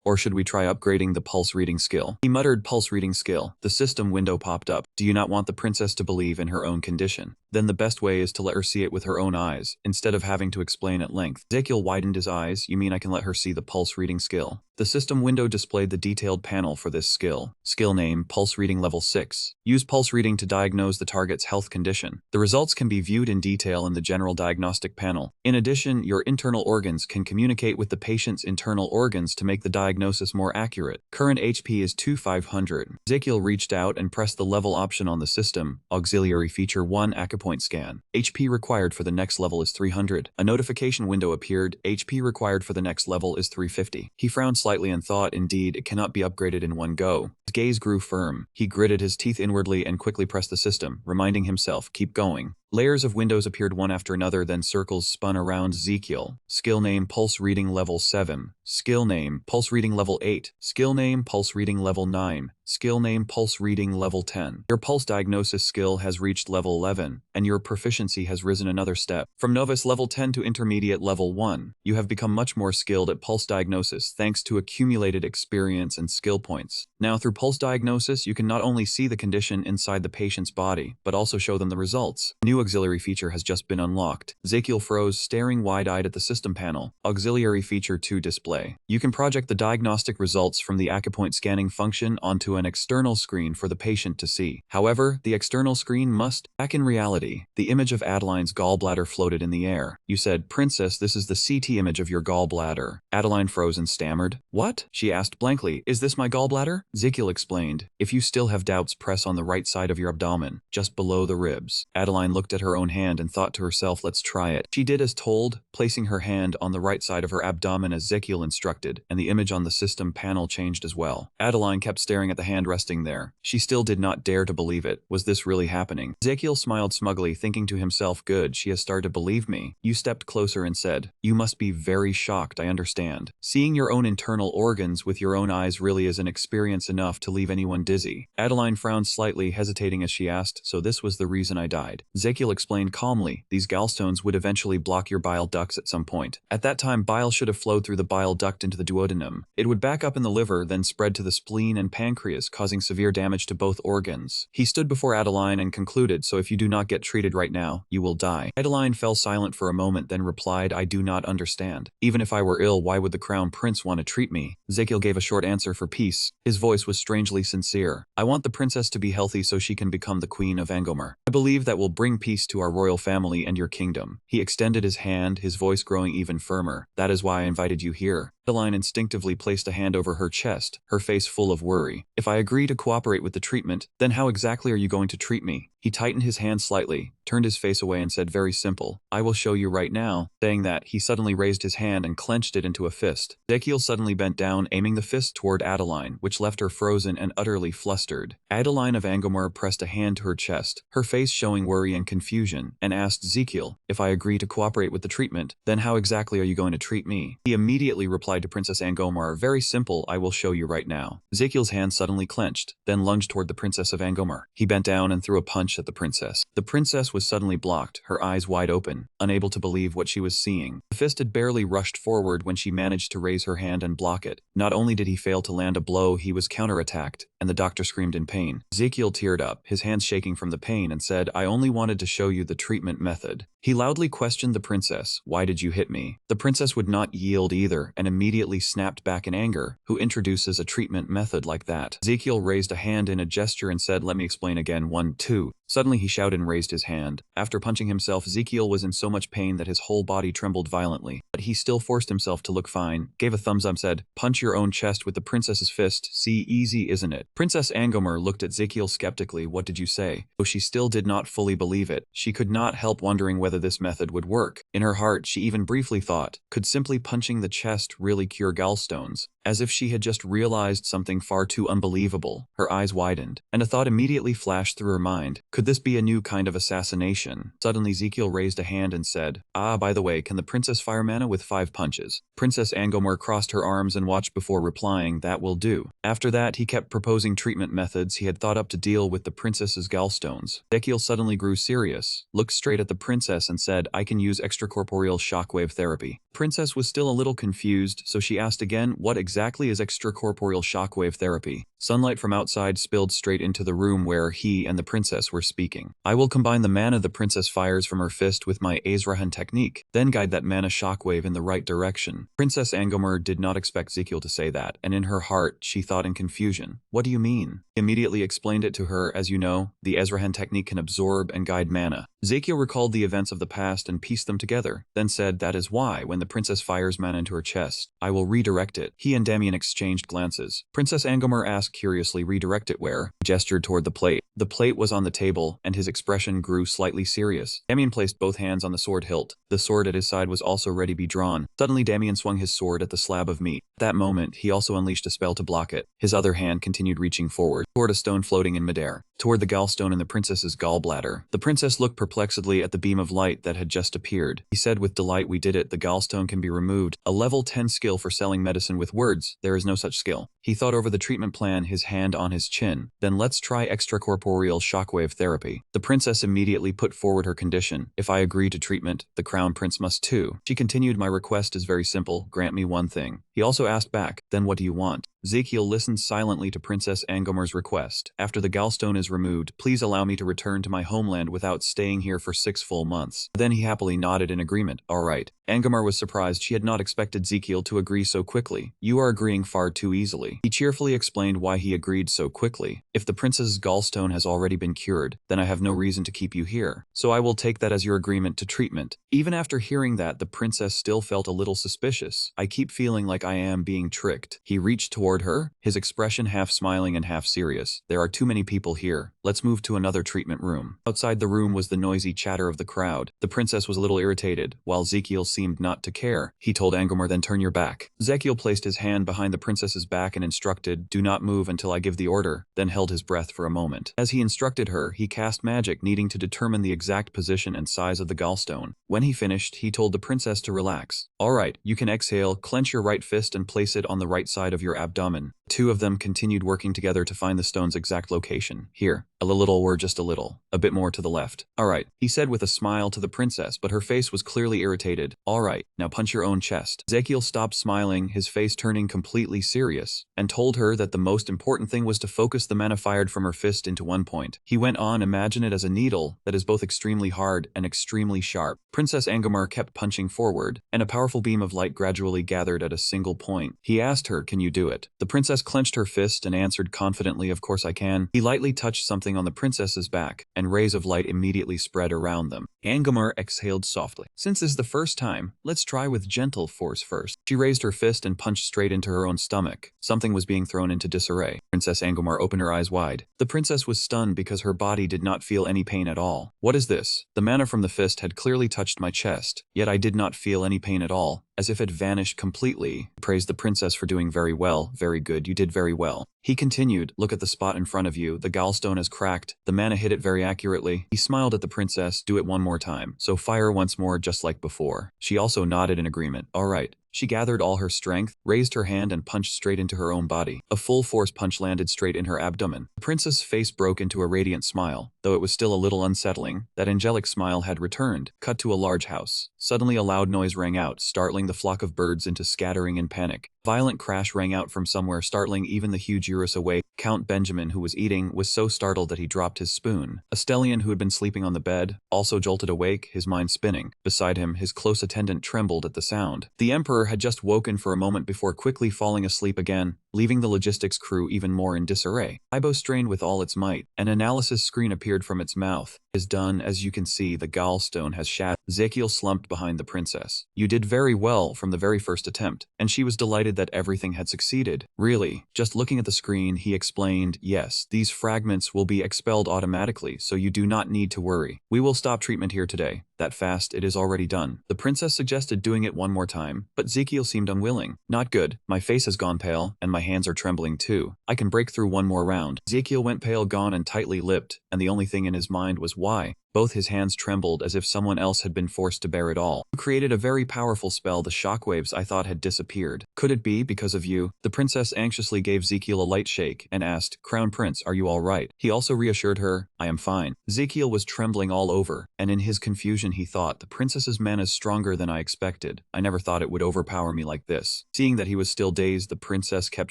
Or should we try upgrading the pulse reading skill? He muttered, pulse reading skill. The system window popped up. Do you not want the princess to believe in her own condition? Then the best way is to let her see it with her own eyes, instead of having to explain at length. Ezekiel widened his eyes. You mean I can let her see the pulse reading skill? The system window displayed the detailed panel for this skill. Skill name, pulse reading level 6. Use pulse reading to diagnose the target's health condition. The results can be viewed in detail in the general diagnostic panel. In addition, your internal organs can communicate with the patient's internal organs to make the diagnosis more accurate. Current HP is 2500. Ezekiel reached out and pressed the level option on the system. Auxiliary feature 1, acupoint scan. HP required for the next level is 300. A notification window appeared. HP required for the next level is 350. He frowned slightly and thought, indeed, it cannot be upgraded in one go. His gaze grew firm. He gritted his teeth inwardly and quickly pressed the system, reminding himself, keep going. Layers of windows appeared one after another, then circles spun around Ezekiel. Skill name, pulse reading level 7. Skill name, pulse reading level 8. Skill name, pulse reading level 9. Skill name, pulse reading level 10. Your pulse diagnosis skill has reached level 11, and your proficiency has risen another step. From novice level 10 to intermediate level 1, you have become much more skilled at pulse diagnosis thanks to accumulated experience and skill points. Now through pulse diagnosis, you can not only see the condition inside the patient's body, but also show them the results. New auxiliary feature has just been unlocked. Ezekiel froze, staring wide-eyed at the system panel. Auxiliary feature 2 display. You can project the diagnostic results from the acupoint scanning function onto an external screen for the patient to see. However, the external screen must back in reality. The image of Adeline's gallbladder floated in the air. You said, "Princess, this is the CT image of your gallbladder." Adeline froze and stammered. "What?" she asked blankly. "Is this my gallbladder?" Ezekiel explained. "If you still have doubts, press on the right side of your abdomen, just below the ribs." Adeline looked at her own hand and thought to herself, "Let's try it." She did as told, placing her hand on the right side of her abdomen as Ezekiel instructed, and the image on the system panel changed as well. Adeline kept staring at the hand resting there. She still did not dare to believe it. Was this really happening? Ezekiel smiled smugly, thinking to himself, "Good, she has started to believe me." You stepped closer and said, "You must be very shocked, I understand. Seeing your own internal organs with your own eyes really is an experience enough to leave anyone dizzy." Adeline frowned slightly, hesitating as she asked, "So this was the reason I died?" Ezekiel explained calmly, "These gallstones would eventually block your bile ducts at some point. At that time, bile should have flowed through the bile duct into the duodenum. It would back up in the liver, then spread to the spleen and pancreas, causing severe damage to both organs." He stood before Adeline and concluded, "So if you do not get treated right now, you will die." Adeline fell silent for a moment, then replied, "I do not understand. Even if I were ill, why would the crown prince want to treat me?" Ezekiel gave a short answer for peace. His voice was strangely sincere. "I want the princess to be healthy so she can become the queen of Angomar. I believe that will bring peace to our royal family and your kingdom." He extended his hand, his voice growing even firmer. "That is why I invited you here." Adeline instinctively placed a hand over her chest, her face full of worry. "If I agree to cooperate with the treatment, then how exactly are you going to treat me?" He tightened his hand slightly, turned his face away and said, "Very simple. I will show you right now." Saying that, he suddenly raised his hand and clenched it into a fist. Ezekiel suddenly bent down, aiming the fist toward Adeline, which left her frozen and utterly flustered. Adeline of Angomar pressed a hand to her chest, her face showing worry and confusion, and asked Ezekiel, "If I agree to cooperate with the treatment, then how exactly are you going to treat me?" He immediately replied to Princess Angomar, "Very simple, I will show you right now." Ezekiel's hand suddenly clenched, then lunged toward the Princess of Angomar. He bent down and threw a punch at the princess. The princess was suddenly blocked, her eyes wide open, unable to believe what she was seeing. The fist had barely rushed forward when she managed to raise her hand and block it. Not only did he fail to land a blow, he was counterattacked, and the doctor screamed in pain. Ezekiel teared up, his hands shaking from the pain, and said, "I only wanted to show you the treatment method." He loudly questioned the princess, "Why did you hit me?" The princess would not yield either, and immediately snapped back in anger. Who introduces a treatment method like that? Ezekiel raised a hand in a gesture and said, "Let me explain again, 1, 2. Suddenly he shouted and raised his hand. After punching himself, Ezekiel was in so much pain that his whole body trembled violently. But he still forced himself to look fine, gave a thumbs up, said, "Punch your own chest with the princess's fist. See, easy, isn't it?" Princess Angomar looked at Ezekiel skeptically. "What did you say?" Though she still did not fully believe it, she could not help wondering whether this method would work. In her heart, she even briefly thought, could simply punching the chest really cure gallstones? As if she had just realized something far too unbelievable, her eyes widened, and a thought immediately flashed through her mind. Could this be a new kind of assassination? Suddenly Ezekiel raised a hand and said, "Ah, by the way, can the princess fire mana with 5 punches?" Princess Angomar crossed her arms and watched before replying, "That will do." After that, he kept proposing treatment methods he had thought up to deal with the princess's gallstones. Ezekiel suddenly grew serious, looked straight at the princess and said, "I can use extracorporeal shockwave therapy." Princess was still a little confused, so she asked again, "What exactly is extracorporeal shockwave therapy?" Sunlight from outside spilled straight into the room where he and the princess were speaking. "I will combine the mana the princess fires from her fist with my Azrahan technique, then guide that mana shockwave in the right direction." Princess Angomar did not expect Ezekiel to say that, and in her heart, she thought in confusion, "What do you mean?" He immediately explained it to her. "As you know, the Azrahan technique can absorb and guide mana." Ezekiel recalled the events of the past and pieced them together, then said, "That is why, when the princess fires mana into her chest, I will redirect it." He and Damien exchanged glances. Princess Angomar asked curiously, "Redirect it where?" He gestured toward the plate. The plate was on the table, and his expression grew slightly serious. Damien placed both hands on the sword hilt. The sword at his side was also ready to be drawn. Suddenly Damien swung his sword at the slab of meat. At that moment, he also unleashed a spell to block it. His other hand continued reaching forward, toward a stone floating in midair, toward the gallstone in the princess's gallbladder. The princess looked perplexedly at the beam of light that had just appeared. He said with delight, "We did it, the gallstone can be removed. A level 10 skill for selling medicine with words, there is no such skill." He thought over the treatment plan, his hand on his chin. "Then let's try extracorporeal shockwave therapy." The princess immediately put forward her condition. "If I agree to treatment, the crown prince must too." She continued, "My request is very simple, grant me one thing." He also asked back, "Then what do you want?" Ezekiel listened silently to Princess Angomar's request. After the gallstone is removed, please allow me to return to my homeland without staying here for 6 full months. Then he happily nodded in agreement. Alright. Angomar was surprised. She had not expected Ezekiel to agree so quickly. You are agreeing far too easily. He cheerfully explained why he agreed so quickly. If the princess's gallstone has already been cured, then I have no reason to keep you here. So I will take that as your agreement to treatment. Even after hearing that, the princess still felt a little suspicious. I keep feeling like I am being tricked. He reached toward her, his expression half smiling and half serious. There are too many people here. Let's move to another treatment room. Outside the room was the noisy chatter of the crowd. The princess was a little irritated, while Ezekiel seemed not to care. He told Angomar, then turn your back. Ezekiel placed his hand behind the princess's back and instructed, do not move until I give the order, then held his breath for a moment. As he instructed her, he cast magic, needing to determine the exact position and size of the gallstone. When he finished, he told the princess to relax. Alright, you can exhale, clench your right fist and place it on the right side of your abdomen. Two of them continued working together to find the stone's exact location. Here, a little or just a little. A bit more to the left. Alright, he said with a smile to the princess, but her face was clearly irritated. Alright, now punch your own chest. Ezekiel stopped smiling, his face turning completely serious, and told her that the most important thing was to focus the mana fired from her fist into one point. He went on, imagine it as a needle that is both extremely hard and extremely sharp. Princess Angomar kept punching forward, and a powerful beam of light gradually gathered at a single point. He asked her, can you do it? The princess clenched her fist and answered confidently, of course I can. He lightly touched something on the princess's back, and rays of light immediately spread around them. Angomar exhaled softly. Since this is the first time, let's try with gentle force first. She raised her fist and punched straight into her own stomach. Something was being thrown into disarray. Princess Angomar opened her eyes wide. The princess was stunned because her body did not feel any pain at all. What is this? The mana from the fist had clearly touched my chest, yet I did not feel any pain at all, as if it vanished completely. He praised the princess for doing very well. Very good, you did very well. He continued, look at the spot in front of you. The gallstone is cracked. The mana hit it very accurately. He smiled at the princess. Do it one more time. So fire once more just like before. She also nodded in agreement. Alright. She gathered all her strength, raised her hand and punched straight into her own body. A full force punch landed straight in her abdomen. The princess' face broke into a radiant smile, though it was still a little unsettling. That angelic smile had returned. Cut to a large house. Suddenly a loud noise rang out, startling the flock of birds into scattering in panic. Violent crash rang out from somewhere, startling even the huge Eurus awake. Count Benjamin, who was eating, was so startled that he dropped his spoon. A stallion who had been sleeping on the bed also jolted awake, his mind spinning. Beside him, his close attendant trembled at the sound. The emperor had just woken for a moment before quickly falling asleep again, leaving the logistics crew even more in disarray. Ibo strained with all its might. An analysis screen appeared from its mouth. Is done. As you can see, the gallstone has shattered. Ezekiel slumped behind the princess. You did very well from the very first attempt, and she was delighted that everything had succeeded. Really? Just looking at the screen, he explained, yes, these fragments will be expelled automatically, so you do not need to worry. We will stop treatment here today. That fast, it is already done. The princess suggested doing it one more time, but Ezekiel seemed unwilling. Not good. My face has gone pale, and my hands are trembling too. I can break through one more round. Ezekiel went pale, gone and tightly lipped, and the only thing in his mind was why. Both his hands trembled as if someone else had been forced to bear it all. You created a very powerful spell. The shockwaves I thought had disappeared. Could it be because of you? The princess anxiously gave Ezekiel a light shake and asked, Crown Prince, are you all right? He also reassured her, I am fine. Ezekiel was trembling all over, and in his confusion he thought, the princess's mana is stronger than I expected. I never thought it would overpower me like this. Seeing that he was still dazed, the princess kept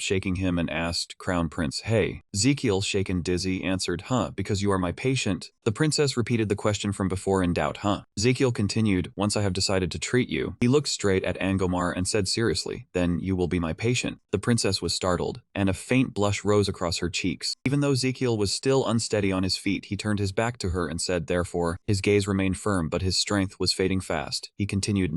shaking him and asked, Crown Prince, hey. Ezekiel, shaken dizzy, answered, because you are my patient. The princess repeated the question from before in doubt, Ezekiel continued, once I have decided to treat you. He looked straight at Angomar and said seriously, then you will be my patient. The princess was startled, and a faint blush rose across her cheeks. Even though Ezekiel was still unsteady on his feet, he turned his back to her and said, therefore, his gaze remained firm, but his strength was fading fast. He continued,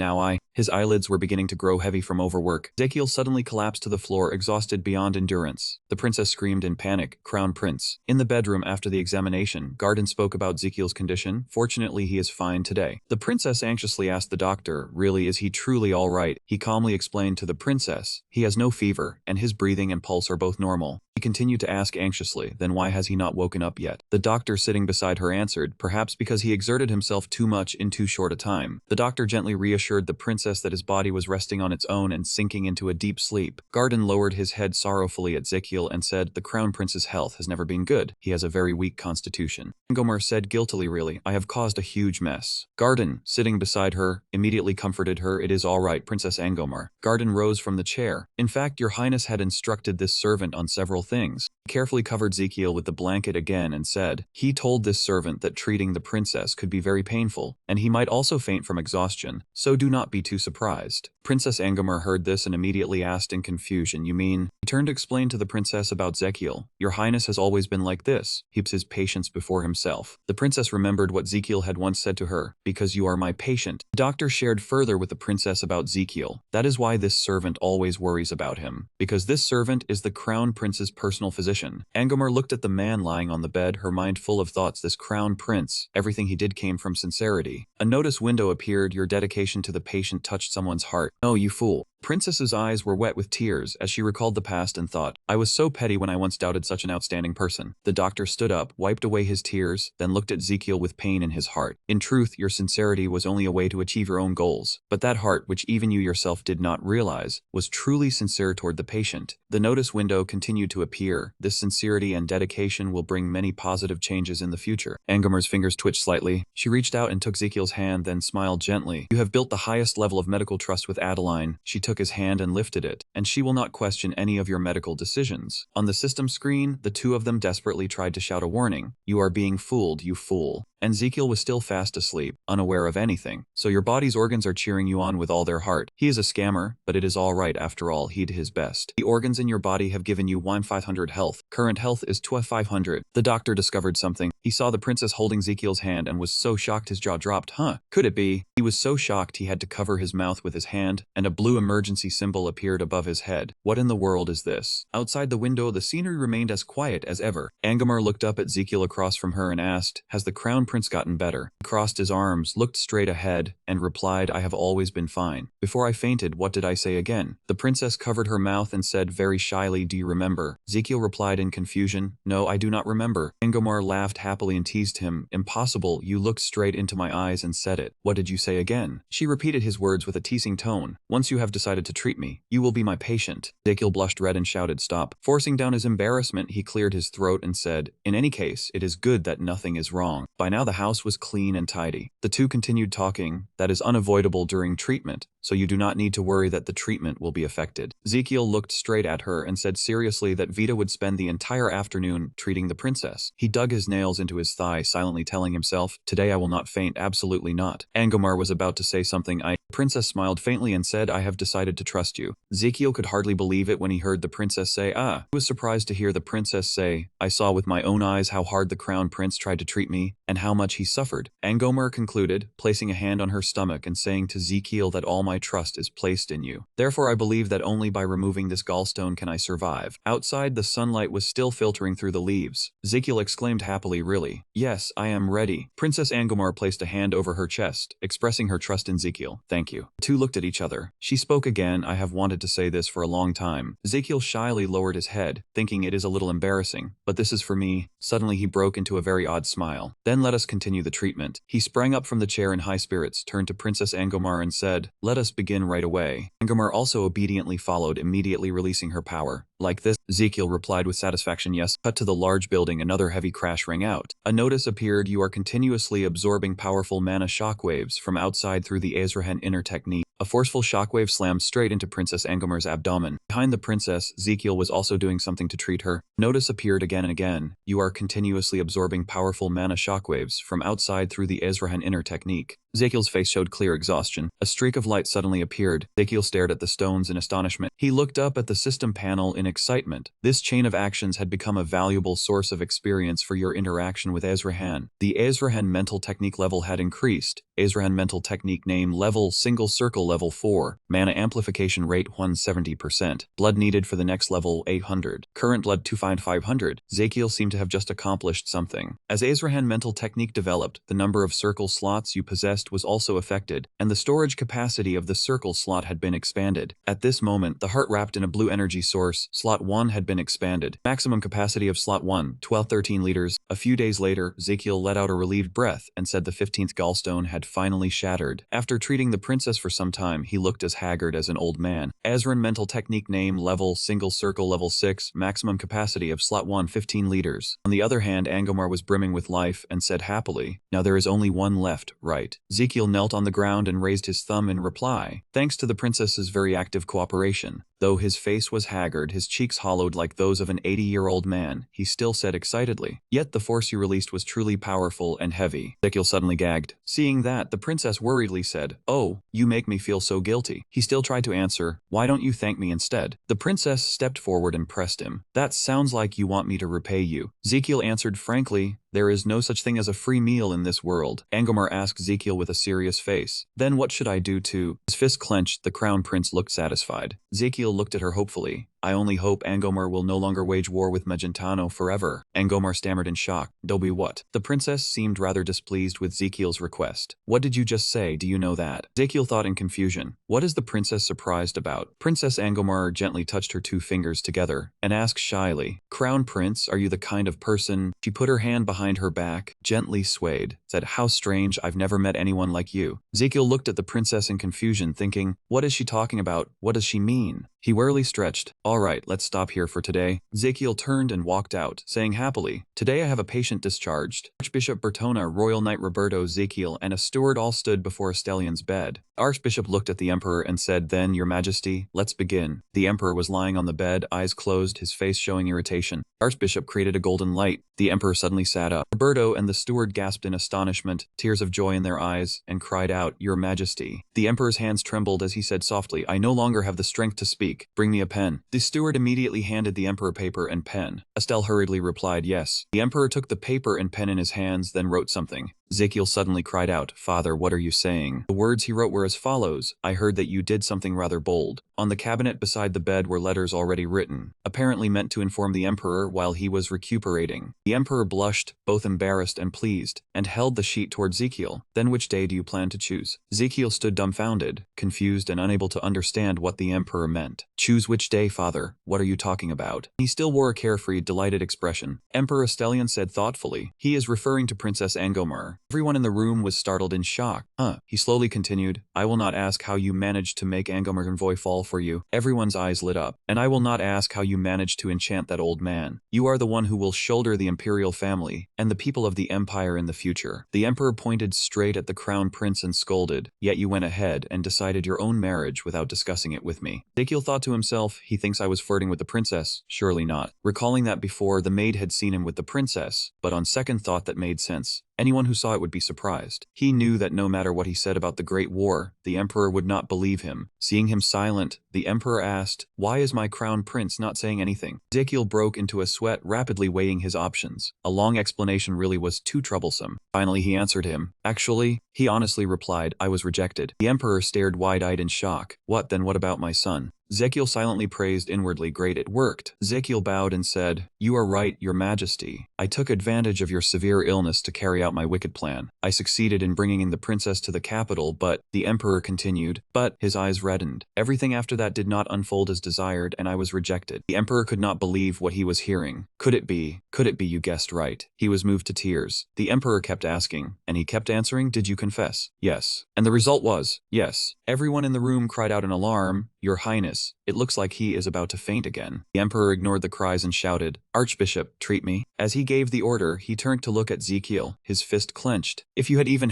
his eyelids were beginning to grow heavy from overwork. Ezekiel suddenly collapsed to the floor, exhausted beyond endurance. The princess screamed in panic, Crown Prince. In the bedroom after the examination, Garden spoke about Ezekiel's condition. Fortunately, he is fine today. The princess anxiously asked the doctor, really, is he truly all right? He calmly explained to the princess, he has no fever, and his breathing and pulse are both normal. He continued to ask anxiously, then why has he not woken up yet? The doctor sitting beside her answered, perhaps because he exerted himself too much in too short a time. The doctor gently reassured the princess that his body was resting on its own and sinking into a deep sleep. Garden lowered his head sorrowfully at Zekiel and said, the crown prince's health has never been good. He has a very weak constitution. Angomar said guiltily, really, I have caused a huge mess. Garden, sitting beside her, immediately comforted her. It is all right, Princess Angomar. Garden rose from the chair. In fact, your highness had instructed this servant on several things. He carefully covered Zekiel with the blanket again and said, he told this servant that treating the princess could be very painful, and he might also faint from exhaustion, so do not be too surprised. Princess Angomar heard this and immediately asked in confusion, you mean? He turned to explain to the princess about Zekiel. Your highness has always been like this. He puts his patience before himself. The princess remembered what Zekiel had once said to her, because you are my patient. The doctor shared further with the princess about Zekiel. That is why this servant always worries about him, because this servant is the crown prince's personal physician. Angomar looked at the man lying on the bed, her mind full of thoughts. This crown prince, everything he did came from sincerity. A notice window appeared. Your dedication to the patient touched someone's heart. Oh, you fool. Princess's eyes were wet with tears as she recalled the past and thought, I was so petty when I once doubted such an outstanding person. The doctor stood up, wiped away his tears, then looked at Zekiel with pain in his heart. In truth, your sincerity was only a way to achieve your own goals, but that heart, which even you yourself did not realize, was truly sincere toward the patient. The notice window continued to appear. This sincerity and dedication will bring many positive changes in the future. Angomar's fingers twitched slightly. She reached out and took Zekiel's hand, then smiled gently. You have built the highest level of medical trust with Adeline. She took his hand and lifted it, and she will not question any of your medical decisions. On the system screen, the two of them desperately tried to shout a warning. You are being fooled, you fool. And Zekiel was still fast asleep, unaware of anything. So your body's organs are cheering you on with all their heart. He is a scammer, but it is all right after all. He did his best. The organs in your body have given you 500 health. Current health is 500. The doctor discovered something. He saw the princess holding Zekiel's hand and was so shocked his jaw dropped. Huh? Could it be? He was so shocked he had to cover his mouth with his hand, and a blue emergency symbol appeared above his head. What in the world is this? Outside the window, the scenery remained as quiet as ever. Angomar looked up at Zekiel across from her and asked, has the crown prince gotten better? He crossed his arms, looked straight ahead, and replied, I have always been fine. Before I fainted, what did I say again? The princess covered her mouth and said very shyly, do you remember? Zekiel replied in confusion, no, I do not remember. Angomar laughed happily and teased him, impossible, you looked straight into my eyes and said it. What did you say again? She repeated his words with a teasing tone. Once you have decided to treat me, you will be my patient. Zekiel blushed red and shouted, stop. Forcing down his embarrassment, he cleared his throat and said, in any case, it is good that nothing is wrong. By now the house was clean and tidy. The two continued talking. That is unavoidable during treatment, so you do not need to worry that the treatment will be affected. Zekiel looked straight at her and said seriously that Vita would spend the entire afternoon treating the princess. He dug his nails into his thigh, silently telling himself, today I will not faint, absolutely not. Angomar was about to say something. The princess smiled faintly and said, I have decided to trust you. Zekiel could hardly believe it when he heard the princess say, ah. He was surprised to hear the princess say, I saw with my own eyes how hard the crown prince tried to treat me, and how much he suffered. Angomar concluded, placing a hand on her stomach and saying to Zekiel that all my trust is placed in you. Therefore I believe that only by removing this gallstone can I survive. Outside, the sunlight was still filtering through the leaves. Zekiel exclaimed happily, really? Yes, I am ready. Princess Angomar placed a hand over her chest, expressing her trust in Zekiel. Thank you. The two looked at each other. She spoke again, I have wanted to say this for a long time. Zekiel shyly lowered his head, thinking it is a little embarrassing, but this is for me. Suddenly he broke into a very odd smile. Then let us continue the treatment. He sprang up from the chair in high spirits, turned to Princess Angomar and said, let us begin right away. Angomar also obediently followed, immediately releasing her power. Like this, Zekiel replied with satisfaction, yes. Cut to the large building, another heavy crash rang out. A notice appeared, you are continuously absorbing powerful mana shockwaves from outside through the Ezrahen inner technique. A forceful shockwave slammed straight into Princess Angomar's abdomen. Behind the princess, Zekiel was also doing something to treat her. Notice appeared again and again. You are continuously absorbing powerful mana shockwaves from outside through the Ezrahen inner technique. Zekiel's face showed clear exhaustion. A streak of light suddenly appeared. Zekiel stared at the stones in astonishment. He looked up at the system panel in excitement. This chain of actions had become a valuable source of experience for your interaction with Ezrahen. The Ezrahen mental technique level had increased. Ezrahen mental technique name level single circle skill level 4, mana amplification rate 170%, blood needed for the next level 800, current blood to find 500. Ezekiel seemed to have just accomplished something. As Azrahan mental technique developed, the number of circle slots you possessed was also affected, and the storage capacity of the circle slot had been expanded. At this moment, the heart wrapped in a blue energy source, slot 1 had been expanded. Maximum capacity of slot 1, 13 liters. A few days later, Ezekiel let out a relieved breath and said the 15th gallstone had finally shattered. After treating the princess for some time, he looked as haggard as an old man. Azran mental technique name level single circle level 6, maximum capacity of slot 1, 15 liters. On the other hand, Angomar was brimming with life and said happily, "Now there is only one left, right?" Ezekiel knelt on the ground and raised his thumb in reply. Thanks to the princess's very active cooperation, though his face was haggard, his cheeks hollowed like those of an 80-year-old man, he still said excitedly, "Yet the force you released was truly powerful and heavy." Ezekiel suddenly gagged. Seeing that, the princess worriedly said, "Oh, you make me feel so guilty." He still tried to answer, "Why don't you thank me instead?" The princess stepped forward and pressed him. "That sounds like you want me to repay you." Ezekiel answered frankly, "There is no such thing as a free meal in this world." Angomar asked Ezekiel with a serious face, "Then what should I do to—" His fist clenched, the crown prince looked satisfied. Ezekiel looked at her hopefully. "I only hope Angomar will no longer wage war with Magentano forever." Angomar stammered in shock. "Dobby what?" The princess seemed rather displeased with Ezekiel's request. "What did you just say? Do you know that?" Ezekiel thought in confusion. What is the princess surprised about? Princess Angomar gently touched her two fingers together and asked shyly, "Crown Prince, are you the kind of person—" She put her hand behind her back, gently swayed, said, "How strange, I've never met anyone like you." Ezekiel looked at the princess in confusion, thinking, what is she talking about? What does she mean? He warily stretched. "All right, let's stop here for today." Ezekiel turned and walked out, saying happily, "Today I have a patient discharged." Archbishop Bertona, Royal Knight Roberto, Ezekiel, and a steward all stood before Estelian's bed. Archbishop looked at the emperor and said, "Then, your majesty, let's begin." The emperor was lying on the bed, eyes closed, his face showing irritation. Archbishop created a golden light. The emperor suddenly sat up. Roberto and the steward gasped in astonishment, tears of joy in their eyes, and cried out, "Your majesty." The emperor's hands trembled as he said softly, "I no longer have the strength to speak. Bring me a pen." The steward immediately handed the emperor paper and pen. Estelle hurriedly replied, "Yes." The emperor took the paper and pen in his hands, then wrote something. Ezekiel suddenly cried out, "Father, what are you saying?" The words he wrote were as follows, "I heard that you did something rather bold." On the cabinet beside the bed were letters already written, apparently meant to inform the emperor while he was recuperating. The emperor blushed, both embarrassed and pleased, and held the sheet toward Ezekiel. "Then which day do you plan to choose?" Ezekiel stood dumbfounded, confused and unable to understand what the emperor meant. "Choose which day, father? What are you talking about?" He still wore a carefree, delighted expression. Emperor Estelian said thoughtfully, "He is referring to Princess Angomar." Everyone in the room was startled in shock. He slowly continued, "I will not ask how you managed to make Angomar Convoy fall for you." Everyone's eyes lit up. "And I will not ask how you managed to enchant that old man. You are the one who will shoulder the imperial family and the people of the empire in the future." The emperor pointed straight at the crown prince and scolded, "Yet you went ahead and decided your own marriage without discussing it with me." Ezekiel thought to himself, he thinks I was flirting with the princess? Surely not. Recalling that before, the maid had seen him with the princess, but on second thought that made sense. Anyone who saw it would be surprised. He knew that no matter what he said about the Great War, the emperor would not believe him. Seeing him silent, the emperor asked, "Why is my crown prince not saying anything?" Ezekiel broke into a sweat, rapidly weighing his options. A long explanation really was too troublesome. Finally he answered him. "Actually," he honestly replied, "I was rejected." The emperor stared wide-eyed in shock. "What then? What about my son?" Ezekiel silently praised inwardly, "Great, it worked." Ezekiel bowed and said, "You are right, your majesty. I took advantage of your severe illness to carry out my wicked plan. I succeeded in bringing in the princess to the capital, but," the emperor continued, "but," his eyes reddened. "Everything after that did not unfold as desired, and I was rejected." The emperor could not believe what he was hearing. Could it be? You guessed right." He was moved to tears. The emperor kept asking, and he kept answering, "Did you confess?" "Yes." "And the result was?" "Yes." Everyone in the room cried out in alarm, "Your Highness, it looks like he is about to faint again." The emperor ignored the cries and shouted, "Archbishop, treat me." As he gave the order, he turned to look at Ezekiel, his fist clenched. "If you had even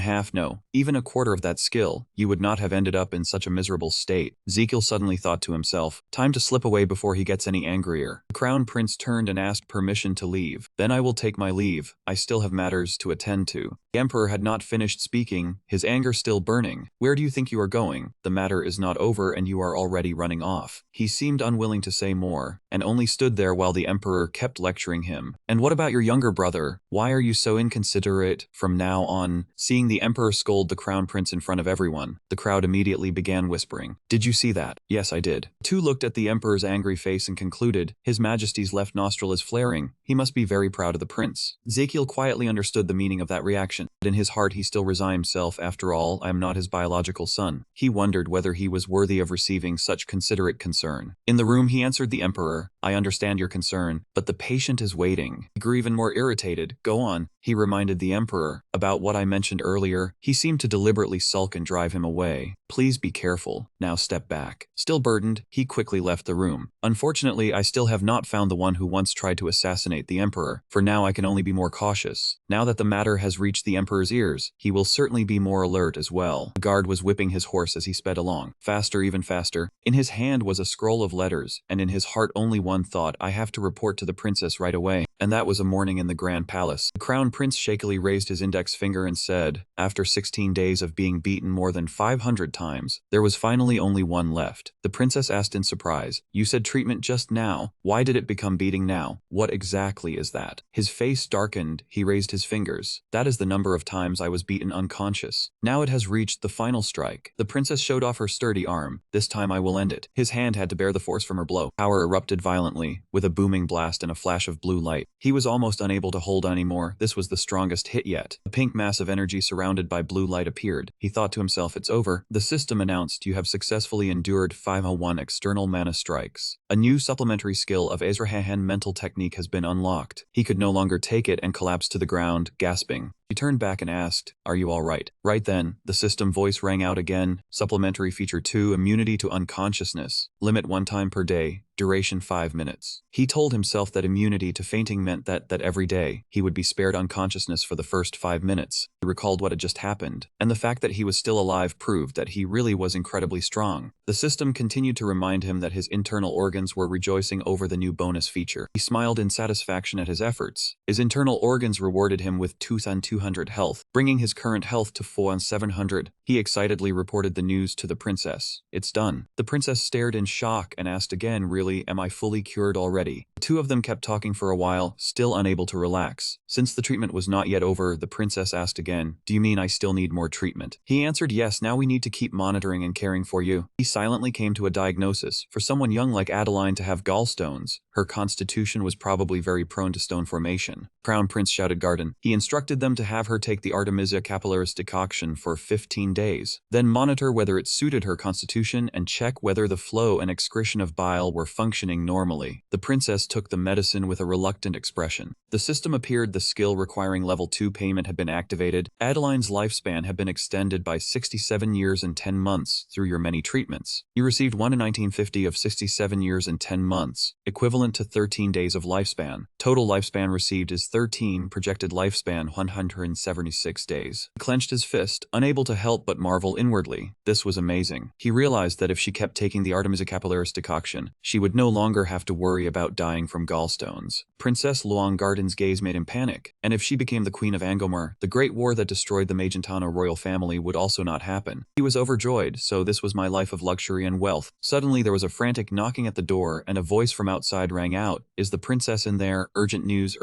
even a quarter of that skill, you would not have ended up in such a miserable state." Ezekiel suddenly thought to himself, time to slip away before he gets any angrier. The crown prince turned and asked permission to leave. "Then I will take my leave. I still have matters to attend to." The emperor had not finished speaking, his anger still burning. "Where do you think you are going? The matter is not over and you are already running off." He seemed unwilling to say more, and only stood there while the emperor kept lecturing him. And what about your younger brother? Why are you so inconsiderate from now on? Seeing the emperor scold the crown prince in front of everyone, the crowd immediately began whispering. Did you see that? Yes, I did. Two looked at the emperor's angry face and concluded, His Majesty's left nostril is flaring. He must be very proud of the prince. Ezekiel quietly understood the meaning of that reaction, but in his heart he still resigned himself. After all, I am not his biological son. He wondered whether he was worthy of receiving such considerate concern. In the room he answered the emperor, I understand your concern, but the patient is waiting. He grew even more irritated. Go on, he reminded the emperor. About what I mentioned earlier, he seemed to deliberately sulk and drive him away. Please be careful. Now step back. Still burdened, he quickly left the room. Unfortunately, I still have not found the one who once tried to assassinate the emperor. For now I can only be more cautious. Now that the matter has reached the emperor's ears, he will certainly be more alert as well. The guard was whipping his horse as he sped along. Faster, even faster. In his hand was a scroll of letters, and in his heart only one thought, I have to report to the princess right away. And that was a morning in the grand palace. The crown prince shakily raised his index finger and said, after 16 days of being beaten more than 500 times, there was finally only one left. The princess asked in surprise, you said treatment just now. Why did it become beating now? What exactly is that? His face darkened. He raised his fingers. That is the number of times I was beaten unconscious. Now it has reached the final strike. The princess showed off her sturdy arm. This time I will end it. His hand had to bear the force from her blow. Power erupted violently, with a booming blast and a flash of blue light. He was almost unable to hold anymore. This was the strongest hit yet. A pink mass of energy surrounded by blue light appeared. He thought to himself, it's over. The system announced you have successfully endured 501 external mana strikes. A new supplementary skill of Ezrahan mental technique has been unlocked. He could no longer take it and collapsed to the ground, gasping. He turned back and asked, are you all right? Right then, the system voice rang out again. Supplementary feature 2, immunity to unconsciousness. Limit 1 time per day. Duration 5 minutes. He told himself that immunity to fainting meant that every day, he would be spared unconsciousness for the first 5 minutes. He recalled what had just happened, and the fact that he was still alive proved that he really was incredibly strong. The system continued to remind him that his internal organs were rejoicing over the new bonus feature. He smiled in satisfaction at his efforts. His internal organs rewarded him with 2,200 health, bringing his current health to 4,700. He excitedly reported the news to the princess. It's done. The princess stared in shock and asked again, really, am I fully cured already? The two of them kept talking for a while, still unable to relax. Since the treatment was not yet over, the princess asked again, do you mean I still need more treatment? He answered, yes, now we need to keep monitoring and caring for you. He silently came to a diagnosis. For someone young like Adeline to have gallstones, her constitution was probably very prone to stone formation. Crown Prince shouted Garden. He instructed them to have her take the Artemisia capillaris decoction for 15 days, then monitor whether it suited her constitution and check whether the flow and excretion of bile were functioning normally. The princess took the medicine with a reluctant expression. The system appeared the skill requiring level 2 payment had been activated. Adeline's lifespan had been extended by 67 years and 10 months through your many treatments. You received 1 in 1950 of 67 years and 10 months, equivalent to 13 days of lifespan. Total lifespan received is 13, projected lifespan 176 days. He clenched his fist, unable to help but marvel inwardly. This was amazing. He realized that if she kept taking the Artemisia capillaris decoction, she would no longer have to worry about dying from gallstones. Princess Luang Garden's gaze made him panic, and if she became the Queen of Angomar, the great war that destroyed the Magentano royal family would also not happen. He was overjoyed, so this was my life of luxury and wealth. Suddenly there was a frantic knocking at the door, and a voice from outside rang out, is the princess in there? Urgent news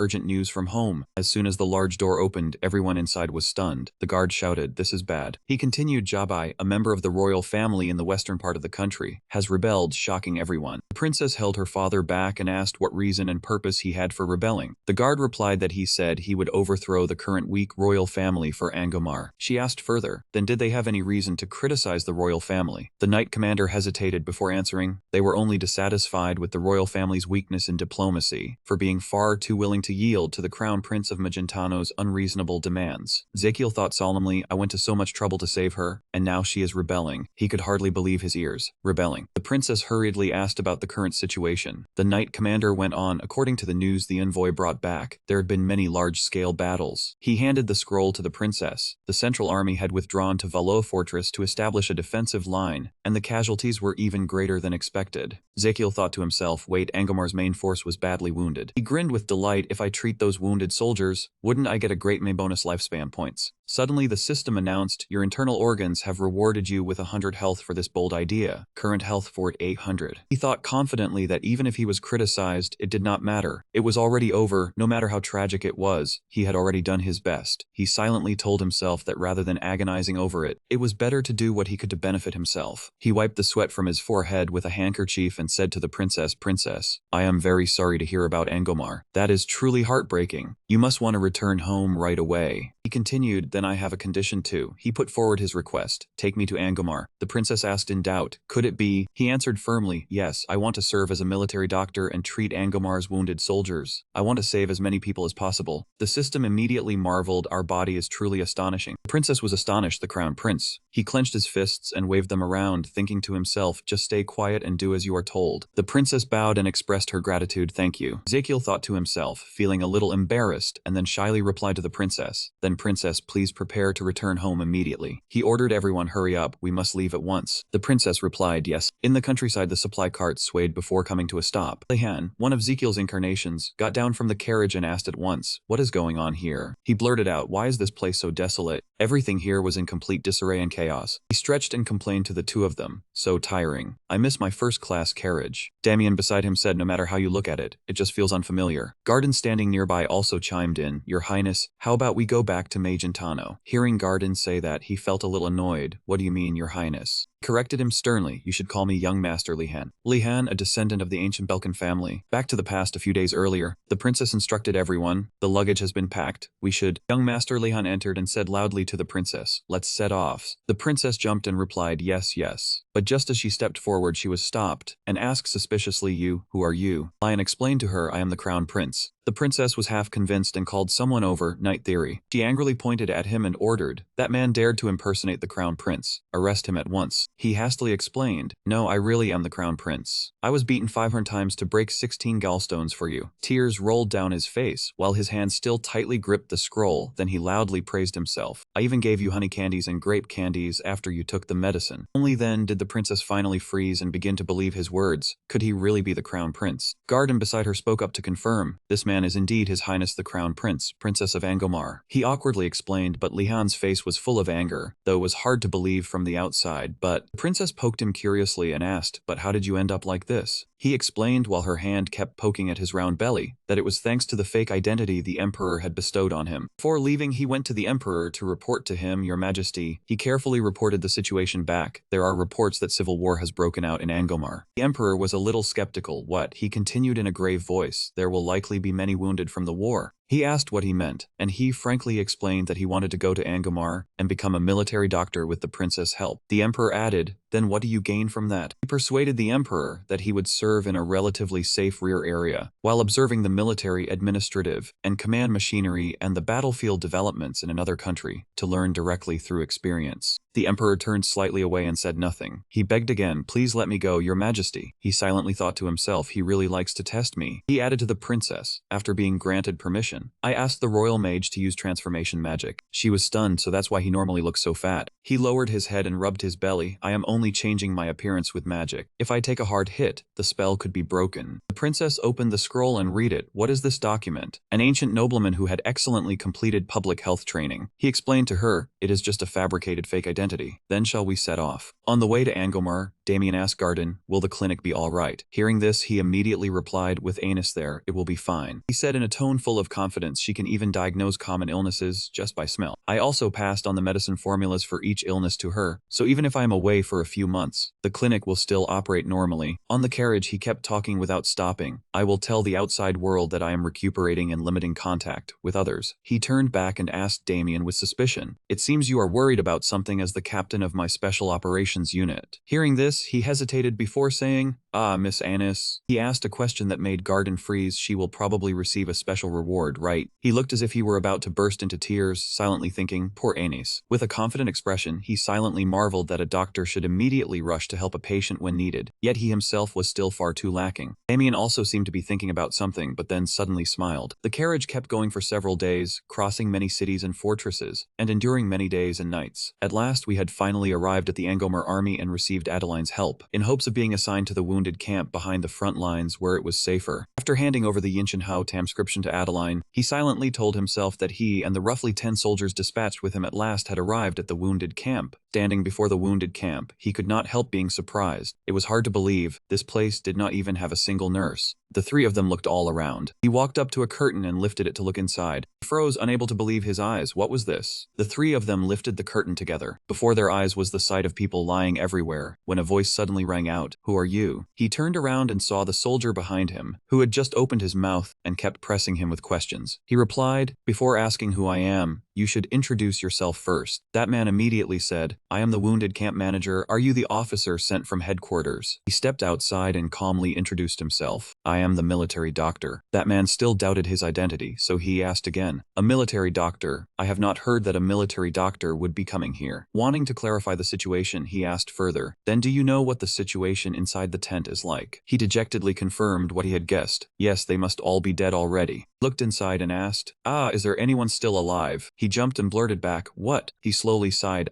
from home. As soon as the large door opened, everyone inside was stunned. The guard shouted, this is bad. He continued, Jabai, a member of the royal family in the western part of the country, has rebelled, shocking everyone. The princess held her father back and asked what reason and purpose he had for rebelling. The guard replied that he said he would overthrow the current weak royal family for Angomar. She asked further, then did they have any reason to criticize the royal family? The knight commander hesitated before answering, they were only dissatisfied with the royal family's weakness in diplomacy, for being far too willing to yield to the crown prince of Magentano's unreasonable demands. Ezekiel thought solemnly, I went to so much trouble to save her, and now she is rebelling. He could hardly believe his ears. Rebelling. The princess hurriedly asked about the current situation. The knight commander went on, according to the news the envoy brought back, there had been many large-scale battles. He handed the scroll to the princess. The central army had withdrawn to Valo Fortress to establish a defensive line, and the casualties were even greater than expected. Ezekiel thought to himself, wait, Angomar's main force was badly wounded. He grinned with delight, if I treat those wounded soldiers, wouldn't I get a great bonus lifespan points. Suddenly, the system announced, your internal organs have rewarded you with 100 health for this bold idea. Current health for 800. He thought confidently that even if he was criticized, it did not matter. It was already over, no matter how tragic it was. He had already done his best. He silently told himself that rather than agonizing over it, it was better to do what he could to benefit himself. He wiped the sweat from his forehead with a handkerchief and said to the princess, Princess, I am very sorry to hear about Angomar. That is truly heartbreaking. You must want to return home right away. He continued, then I have a condition too. He put forward his request. Take me to Angomar. The princess asked in doubt, could it be? He answered firmly, yes, I want to serve as a military doctor and treat Angomar's wounded soldiers. I want to save as many people as possible. The system immediately marveled, our body is truly astonishing. The princess was astonished, the crown prince. He clenched his fists and waved them around, thinking to himself, just stay quiet and do as you are told. The princess bowed and expressed her gratitude, thank you. Ezekiel thought to himself, feeling a little embarrassed, and then shyly replied to the princess, then princess, please prepare to return home immediately. He ordered everyone, hurry up, we must leave at once. The princess replied, yes. In the countryside, the supply cart swayed before coming to a stop. Lehan, one of Ezekiel's incarnations, got down from the carriage and asked at once, what is going on here? He blurted out, why is this place so desolate? Everything here was in complete disarray and chaos. He stretched and complained to the two of them, so tiring. I miss my first-class carriage. Damien beside him said, no matter how you look at it, it just feels unfamiliar. Garden standing nearby also chimed in, Your Highness, how about we go back to Magentano? Hearing Garden say that, he felt a little annoyed. What do you mean, Your Highness? Corrected him sternly, you should call me Young Master Lihan. Lihan, a descendant of the ancient Belkan family. Back to the past a few days earlier, the princess instructed everyone, the luggage has been packed, we should. Young Master Lihan entered and said loudly to the princess, let's set off. The princess jumped and replied, yes, yes. But just as she stepped forward, she was stopped and asked suspiciously, you, who are you? Lion explained to her, I am the crown prince. The princess was half convinced and called someone over, Night Theory. She angrily pointed at him and ordered, that man dared to impersonate the crown prince. Arrest him at once. He hastily explained, no, I really am the crown prince. I was beaten 500 times to break 16 gallstones for you. Tears rolled down his face, while his hand still tightly gripped the scroll, then he loudly praised himself. I even gave you honey candies and grape candies after you took the medicine. Only then did the princess finally freeze and begin to believe his words. Could he really be the crown prince? Garden beside her spoke up to confirm, this man is indeed His Highness the Crown Prince, Princess of Angomar. He awkwardly explained, but Lihan's face was full of anger, though it was hard to believe from the outside. But the princess poked him curiously and asked, but how did you end up like this? He explained while her hand kept poking at his round belly, that it was thanks to the fake identity the emperor had bestowed on him. Before leaving, he went to the emperor to report to him, Your Majesty. He carefully reported the situation back. There are reports that civil war has broken out in Angomar. The emperor was a little skeptical. What? He continued in a grave voice. There will likely be many wounded from the war. He asked what he meant, and he frankly explained that he wanted to go to Angomar and become a military doctor with the princess' help. The emperor added, then what do you gain from that? He persuaded the emperor that he would serve in a relatively safe rear area, while observing the military, administrative, and command machinery and the battlefield developments in another country to learn directly through experience. The emperor turned slightly away and said nothing. He begged again, please let me go, Your Majesty. He silently thought to himself, he really likes to test me. He added to the princess, after being granted permission, I asked the royal mage to use transformation magic. She was stunned, so that's why he normally looks so fat. He lowered his head and rubbed his belly. I am only changing my appearance with magic. If I take a hard hit, the spell could be broken. The princess opened the scroll and read it. What is this document? An ancient nobleman who had excellently completed public health training. He explained to her, it is just a fabricated fake identity. Then shall we set off? On the way to Angomar, Damien asked Garden, will the clinic be all right? Hearing this, he immediately replied, with Anus there, it will be fine. He said in a tone full of confidence, she can even diagnose common illnesses just by smell. I also passed on the medicine formulas for each illness to her, so even if I am away for a few months, the clinic will still operate normally. On the carriage, he kept talking without stopping. I will tell the outside world that I am recuperating and limiting contact with others. He turned back and asked Damien with suspicion, it seems you are worried about something as the captain of my special operations unit. Hearing this, he hesitated before saying, Miss Annis. He asked a question that made Garden freeze. She will probably receive a special reward, right? He looked as if he were about to burst into tears, silently thinking, poor Annis. With a confident expression, he silently marveled that a doctor should immediately rush to help a patient when needed, yet he himself was still far too lacking. Damien also seemed to be thinking about something, but then suddenly smiled. The carriage kept going for several days, crossing many cities and fortresses, and enduring many days and nights. At last, we had finally arrived at the Angomar army and received Adeline's Lihan's help, in hopes of being assigned to the wounded camp behind the front lines where it was safer. After handing over the Yinshinhao transcription to Adeline, he silently told himself that he and the roughly 10 soldiers dispatched with him at last had arrived at the wounded camp. Standing before the wounded camp, he could not help being surprised. It was hard to believe this place did not even have a single nurse. The three of them looked all around. He walked up to a curtain and lifted it to look inside. He froze, unable to believe his eyes. What was this? The three of them lifted the curtain together. Before their eyes was the sight of people lying everywhere, when a voice suddenly rang out, "Who are you?" He turned around and saw the soldier behind him, who had just opened his mouth and kept pressing him with questions. He replied, "Before asking who I am, you should introduce yourself first." That man immediately said, "I am the wounded camp manager. Are you the officer sent from headquarters?" He stepped outside and calmly introduced himself. "I am the military doctor." That man still doubted his identity, so he asked again, "A military doctor? I have not heard that a military doctor would be coming here." Wanting to clarify the situation, he asked further, "Then do you know what the situation inside the tent is like?" He dejectedly confirmed what he had guessed. Yes, they must all be dead already. Looked inside and asked, "Is there anyone still alive?" He jumped and blurted back, "What?" He slowly sighed,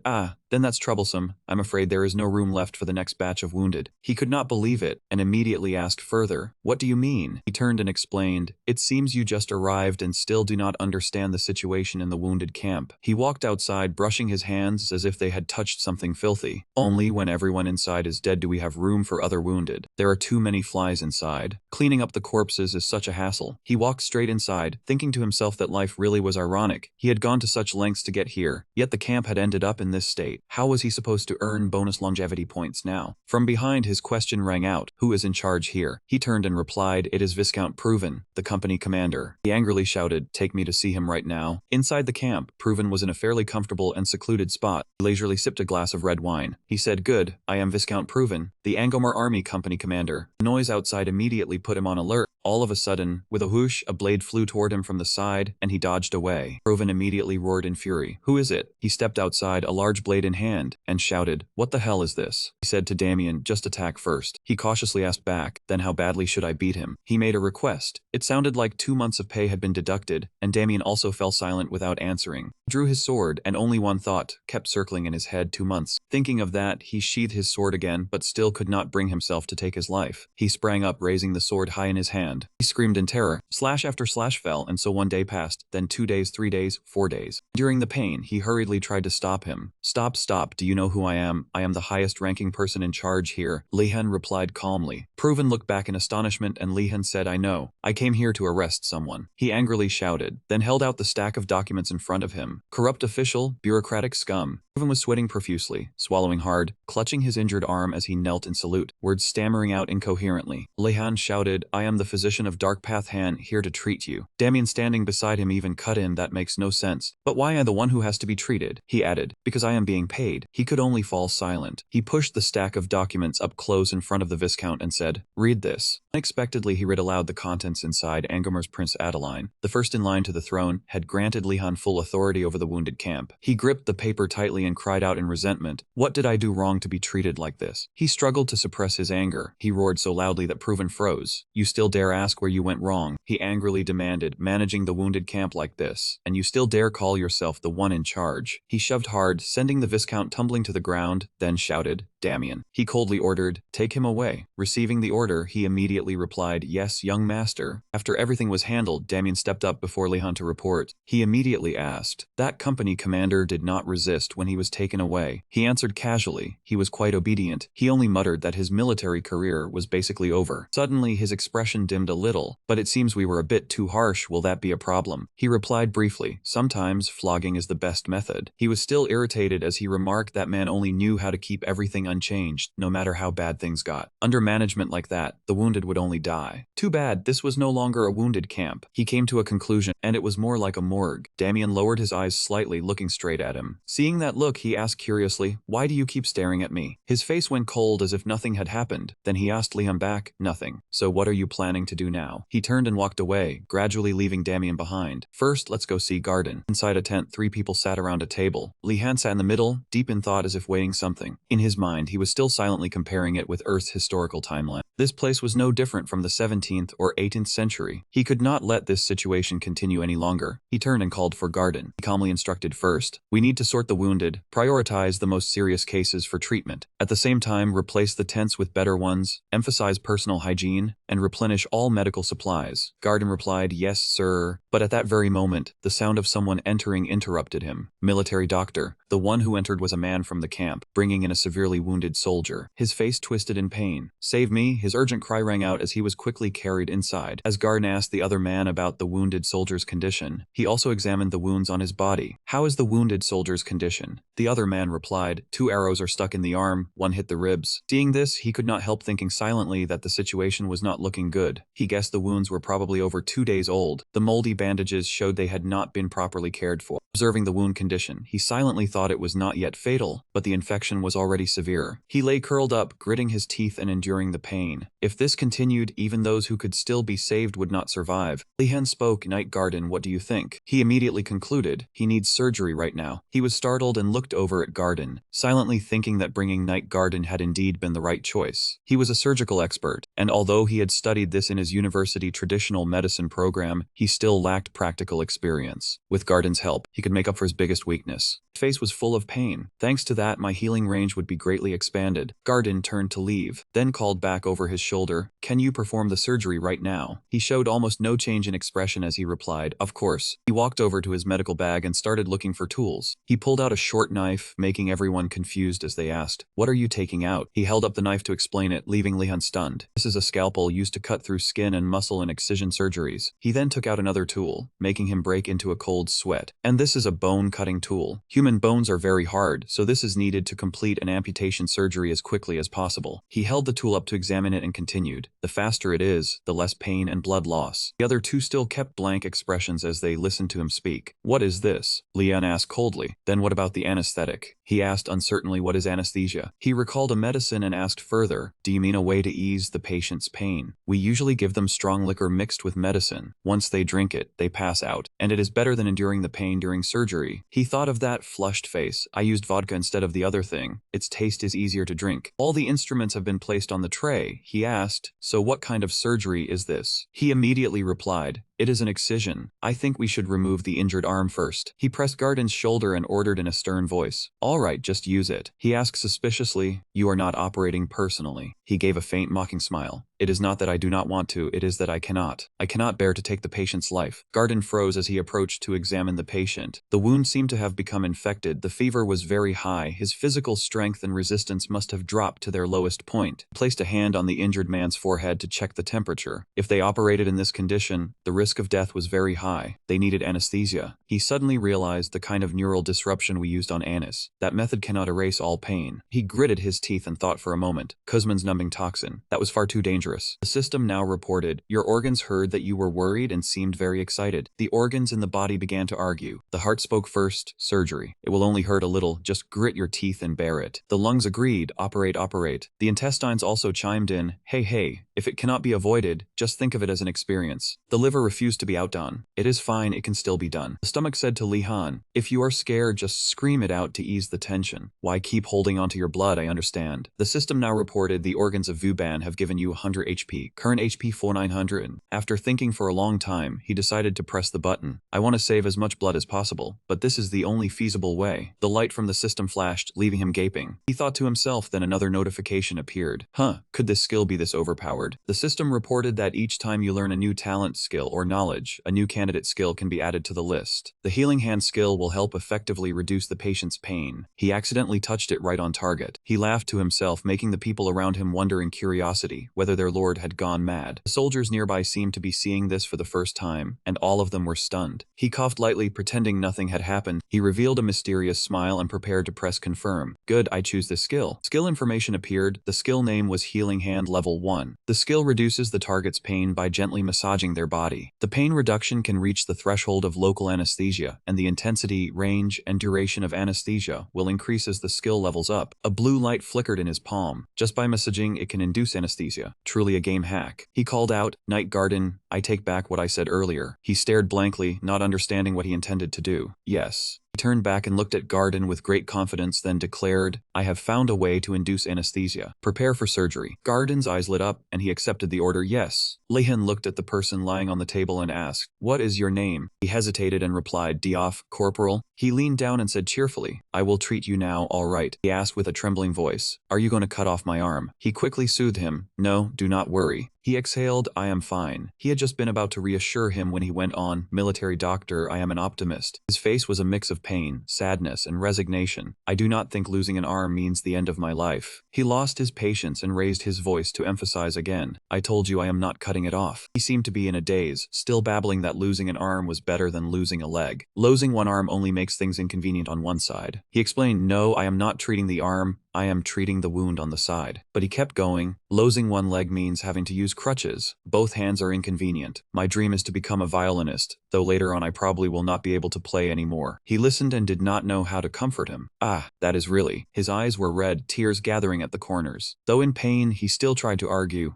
Then that's troublesome. I'm afraid there is no room left for the next batch of wounded." He could not believe it, and immediately asked further, "What do you mean?" He turned and explained, "It seems you just arrived and still do not understand the situation in the wounded camp." He walked outside, brushing his hands as if they had touched something filthy. "Only when everyone inside is dead do we have room for other wounded. There are too many flies inside. Cleaning up the corpses is such a hassle." He walked straight inside, thinking to himself that life really was ironic. He had gone to such lengths to get here, yet the camp had ended up in this state. How was he supposed to earn bonus longevity points now? From behind, his question rang out, "Who is in charge here?" He turned and replied, "It is Viscount Proven, the company commander." He angrily shouted, "Take me to see him right now." Inside the camp, Proven was in a fairly comfortable and secluded spot. He leisurely sipped a glass of red wine. He said, "Good, I am Viscount Proven, the Angomar Army company commander." The noise outside immediately put him on alert. All of a sudden, with a whoosh, a blade flew toward him from the side, and he dodged away. Proven immediately roared in fury, "Who is it?" He stepped outside, a large blade in hand, and shouted, "What the hell is this?" He said to Damien, "Just attack first." He cautiously asked back, "Then how badly should I beat him?" He made a request. It sounded like 2 months of pay had been deducted, and Damien also fell silent without answering. He drew his sword, and only one thought kept circling in his head: 2 months. Thinking of that, he sheathed his sword again, but still could not bring himself to take his life. He sprang up, raising the sword high in his hand. He screamed in terror. Slash after slash fell, and so 1 day passed, then 2 days, 3 days, 4 days. During the pain, he hurriedly tried to stop him. "Stop, stop, do you know who I am? I am the highest-ranking person in charge here," Lihan replied calmly. Proven looked back in astonishment, and Lihan said, "I know. I came here to arrest someone." He angrily shouted, then held out the stack of documents in front of him. "Corrupt official, bureaucratic scum." Proven was sweating profusely, swallowing hard, clutching his injured arm as he knelt in salute, words stammering out incoherently. Lihan shouted, "I am the physician of Dark Path Han, here to treat you." Damien standing beside him even cut in, "That makes no sense. But why am I the one who has to be treated?" He added, "Because I am being paid." He could only fall silent. He pushed the stack of documents up close in front of the Viscount and said, "Read this." Unexpectedly, he read aloud the contents inside. Angomar's Prince Adeline, the first in line to the throne, had granted Lihan full authority over the wounded camp. He gripped the paper tightly and cried out in resentment, "What did I do wrong to be treated like this?" He struggled to suppress his anger. He roared so loudly that Proven froze. "You still dare ask where you went wrong?" he angrily demanded, "managing the wounded camp like this. And you still dare call yourself the one in charge?" He shoved hard, sending the Viscount tumbling to the ground, then shouted, "Damien." He coldly ordered, "Take him away." Receiving the order, he immediately replied, "Yes, young master." After everything was handled, Damien stepped up before Lihan to report. He immediately asked, "That company commander did not resist when he was taken away?" He answered casually. He was quite obedient. He only muttered that his military career was basically over. Suddenly, his expression dimmed a little. "But it seems we were a bit too harsh. Will that be a problem?" He replied briefly, "Sometimes flogging is the best method." He was still irritated as he remarked that man only knew how to keep everything unchanged, no matter how bad things got. Under management like that, the wounded would only die. Too bad, this was no longer a wounded camp. He came to a conclusion, and it was more like a morgue. Damien lowered his eyes slightly, looking straight at him. Seeing that look, he asked curiously, "Why do you keep staring at me?" His face went cold as if nothing had happened. Then he asked Liam back, "Nothing. So what are you planning to do now. He turned and walked away, gradually leaving Damien behind. First, let's go see Garden. Inside a tent, 3 people sat around a table. Lihan sat in the middle, deep in thought as if weighing something. In his mind, he was still silently comparing it with Earth's historical timeline. This place was no different from the 17th or 18th century. He could not let this situation continue any longer. He turned and called for Garden. He calmly instructed, first, we need to sort the wounded, prioritize the most serious cases for treatment. At the same time, replace the tents with better ones, emphasize personal hygiene, and replenish all medical supplies. Garden replied, yes, sir. But at that very moment, the sound of someone entering interrupted him. Military doctor. The one who entered was a man from the camp, bringing in a severely wounded soldier. His face twisted in pain. Save me, his urgent cry rang out as he was quickly carried inside. As Garden asked the other man about the wounded soldier's condition, he also examined the wounds on his body. How is the wounded soldier's condition? The other man replied, 2 arrows are stuck in the arm, 1 hit the ribs. Seeing this, he could not help thinking silently that the situation was not looking good. He guessed the wounds were probably over 2 days old. The moldy bandages showed they had not been properly cared for. Observing the wound condition, he silently thought it was not yet fatal, but the infection was already severe. He lay curled up, gritting his teeth and enduring the pain. If this continued, even those who could still be saved would not survive. Lihan spoke, Night Garden, what do you think? He immediately concluded, he needs surgery right now. He was startled and looked over at Garden, silently thinking that bringing Night Garden had indeed been the right choice. He was a surgical expert, and although he had studied this in his university traditional medicine program, he still lacked practical experience. With Garden's help, he could make up for his biggest weakness. His face was full of pain. Thanks to that, my healing range would be greatly expanded. Garden turned to leave, then called back over his shoulder, can you perform the surgery right now? He showed almost no change in expression as he replied, of course. He walked over to his medical bag and started looking for tools. He pulled out a short knife, making everyone confused as they asked, what are you taking out? He held up the knife to explain it, leaving Lihan stunned. This is a scalpel used to cut through skin and muscle in excision surgeries. He then took out another tool, making him break into a cold sweat. And this is a bone-cutting tool. Human bones are very hard, so this is needed to complete an amputation surgery as quickly as possible. He held the tool up to examine it and continued, the faster it is, the less pain and blood loss. The other 2 still kept blank expressions as they listened to him speak. What is this? Lihan asked coldly. Then what about the anesthetic? He asked uncertainly, what is anesthesia? He recalled a medicine and asked further, do you mean a way to ease the patient's pain? We usually give them strong liquor mixed with medicine. Once they drink it, they pass out, and it is better than enduring the pain during surgery. He thought of that flushed face. I used vodka instead of the other thing. Its taste is easier to drink. All the instruments have been placed on the tray. He asked, so what kind of surgery is this? He immediately replied, it is an excision. I think we should remove the injured arm first. He pressed Garden's shoulder and ordered in a stern voice. All right, just use it. He asked suspiciously, you are not operating personally. He gave a faint mocking smile. It is not that I do not want to, it is that I cannot. I cannot bear to take the patient's life. Garden froze as he approached to examine the patient. The wound seemed to have become infected. The fever was very high. His physical strength and resistance must have dropped to their lowest point. He placed a hand on the injured man's forehead to check the temperature. If they operated in this condition, the risk of death was very high. They needed anesthesia. He suddenly realized the kind of neural disruption we used on Anis. That method cannot erase all pain. He gritted his teeth and thought for a moment. Kuzman's numbing toxin. That was far too dangerous. The system now reported, your organs heard that you were worried and seemed very excited. The organs in the body began to argue. The heart spoke first, surgery. It will only hurt a little, just grit your teeth and bear it. The lungs agreed, operate, operate. The intestines also chimed in, hey, if it cannot be avoided, just think of it as an experience. The liver refused to be outdone. It is fine, it can still be done. The stomach said to Lihan, if you are scared, just scream it out to ease the tension. Why keep holding onto your blood, I understand. The system now reported the organs of Vuban have given you 100 HP, current HP 4900. After thinking for a long time, he decided to press the button. I want to save as much blood as possible, but this is the only feasible way. The light from the system flashed, leaving him gaping. He thought to himself, then another notification appeared. Could this skill be this overpowered? The system reported that each time you learn a new talent, skill, or knowledge, a new candidate skill can be added to the list. The healing hand skill will help effectively reduce the patient's pain. He accidentally touched it right on target. He laughed to himself, making the people around him wonder in curiosity whether their lord had gone mad. The soldiers nearby seemed to be seeing this for the first time, and all of them were stunned. He coughed lightly, pretending nothing had happened. He revealed a mysterious smile and prepared to press confirm. Good, I choose this skill. Skill information appeared. The skill name was Healing Hand Level 1. The skill reduces the target's pain by gently massaging their body. The pain reduction can reach the threshold of local anesthesia, and the intensity, range, and duration of anesthesia will increase as the skill levels up. A blue light flickered in his palm. Just by massaging, it can induce anesthesia. True truly a game hack. He called out, "Night Garden, I take back what I said earlier." He stared blankly, not understanding what he intended to do. Yes. He turned back and looked at Garden with great confidence, then declared, "I have found a way to induce anesthesia. Prepare for surgery." Garden's eyes lit up, and he accepted the order. Yes. Lehan looked at the person lying on the table and asked, "What is your name?" He hesitated and replied, "Diof, Corporal." He leaned down and said cheerfully, "I will treat you now, all right." He asked with a trembling voice, "Are you going to cut off my arm?" He quickly soothed him, "No, do not worry." He exhaled, "I am fine." He had just been about to reassure him when he went on, "Military doctor, I am an optimist." His face was a mix of pain, sadness, and resignation. "I do not think losing an arm means the end of my life." He lost his patience and raised his voice to emphasize again, "I told you I am not cutting it off." He seemed to be in a daze, still babbling that losing an arm was better than losing a leg. Losing one arm only makes things inconvenient on one side. He explained, "No, I am not treating the arm. I am treating the wound on the side." But he kept going. "Losing one leg means having to use crutches. Both hands are inconvenient. My dream is to become a violinist, though later on I probably will not be able to play anymore." He listened and did not know how to comfort him. "Ah, that is really." His eyes were red, tears gathering at the corners. Though in pain, he still tried to argue,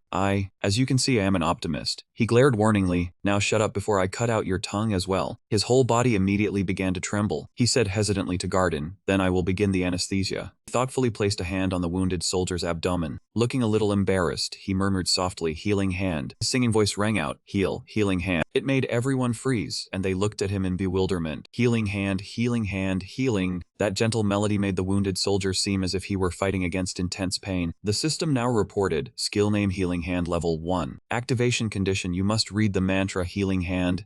As you can see, I am an optimist." He glared warningly, "Now shut up before I cut out your tongue as well." His whole body immediately began to tremble. He said hesitantly to Garden, "Then I will begin the anesthesia." He thoughtfully placed a hand on the wounded soldier's abdomen. Looking a little embarrassed, he murmured softly, "Healing hand." His singing voice rang out, "Heal, healing hand." It made everyone freeze, and they looked at him in bewilderment. "Healing hand, healing hand, healing." That gentle melody made the wounded soldier seem as if he were fighting against intense pain. The system now reported, skill name Healing Hand Level 1. Activation condition, you must read the mantra Healing Hand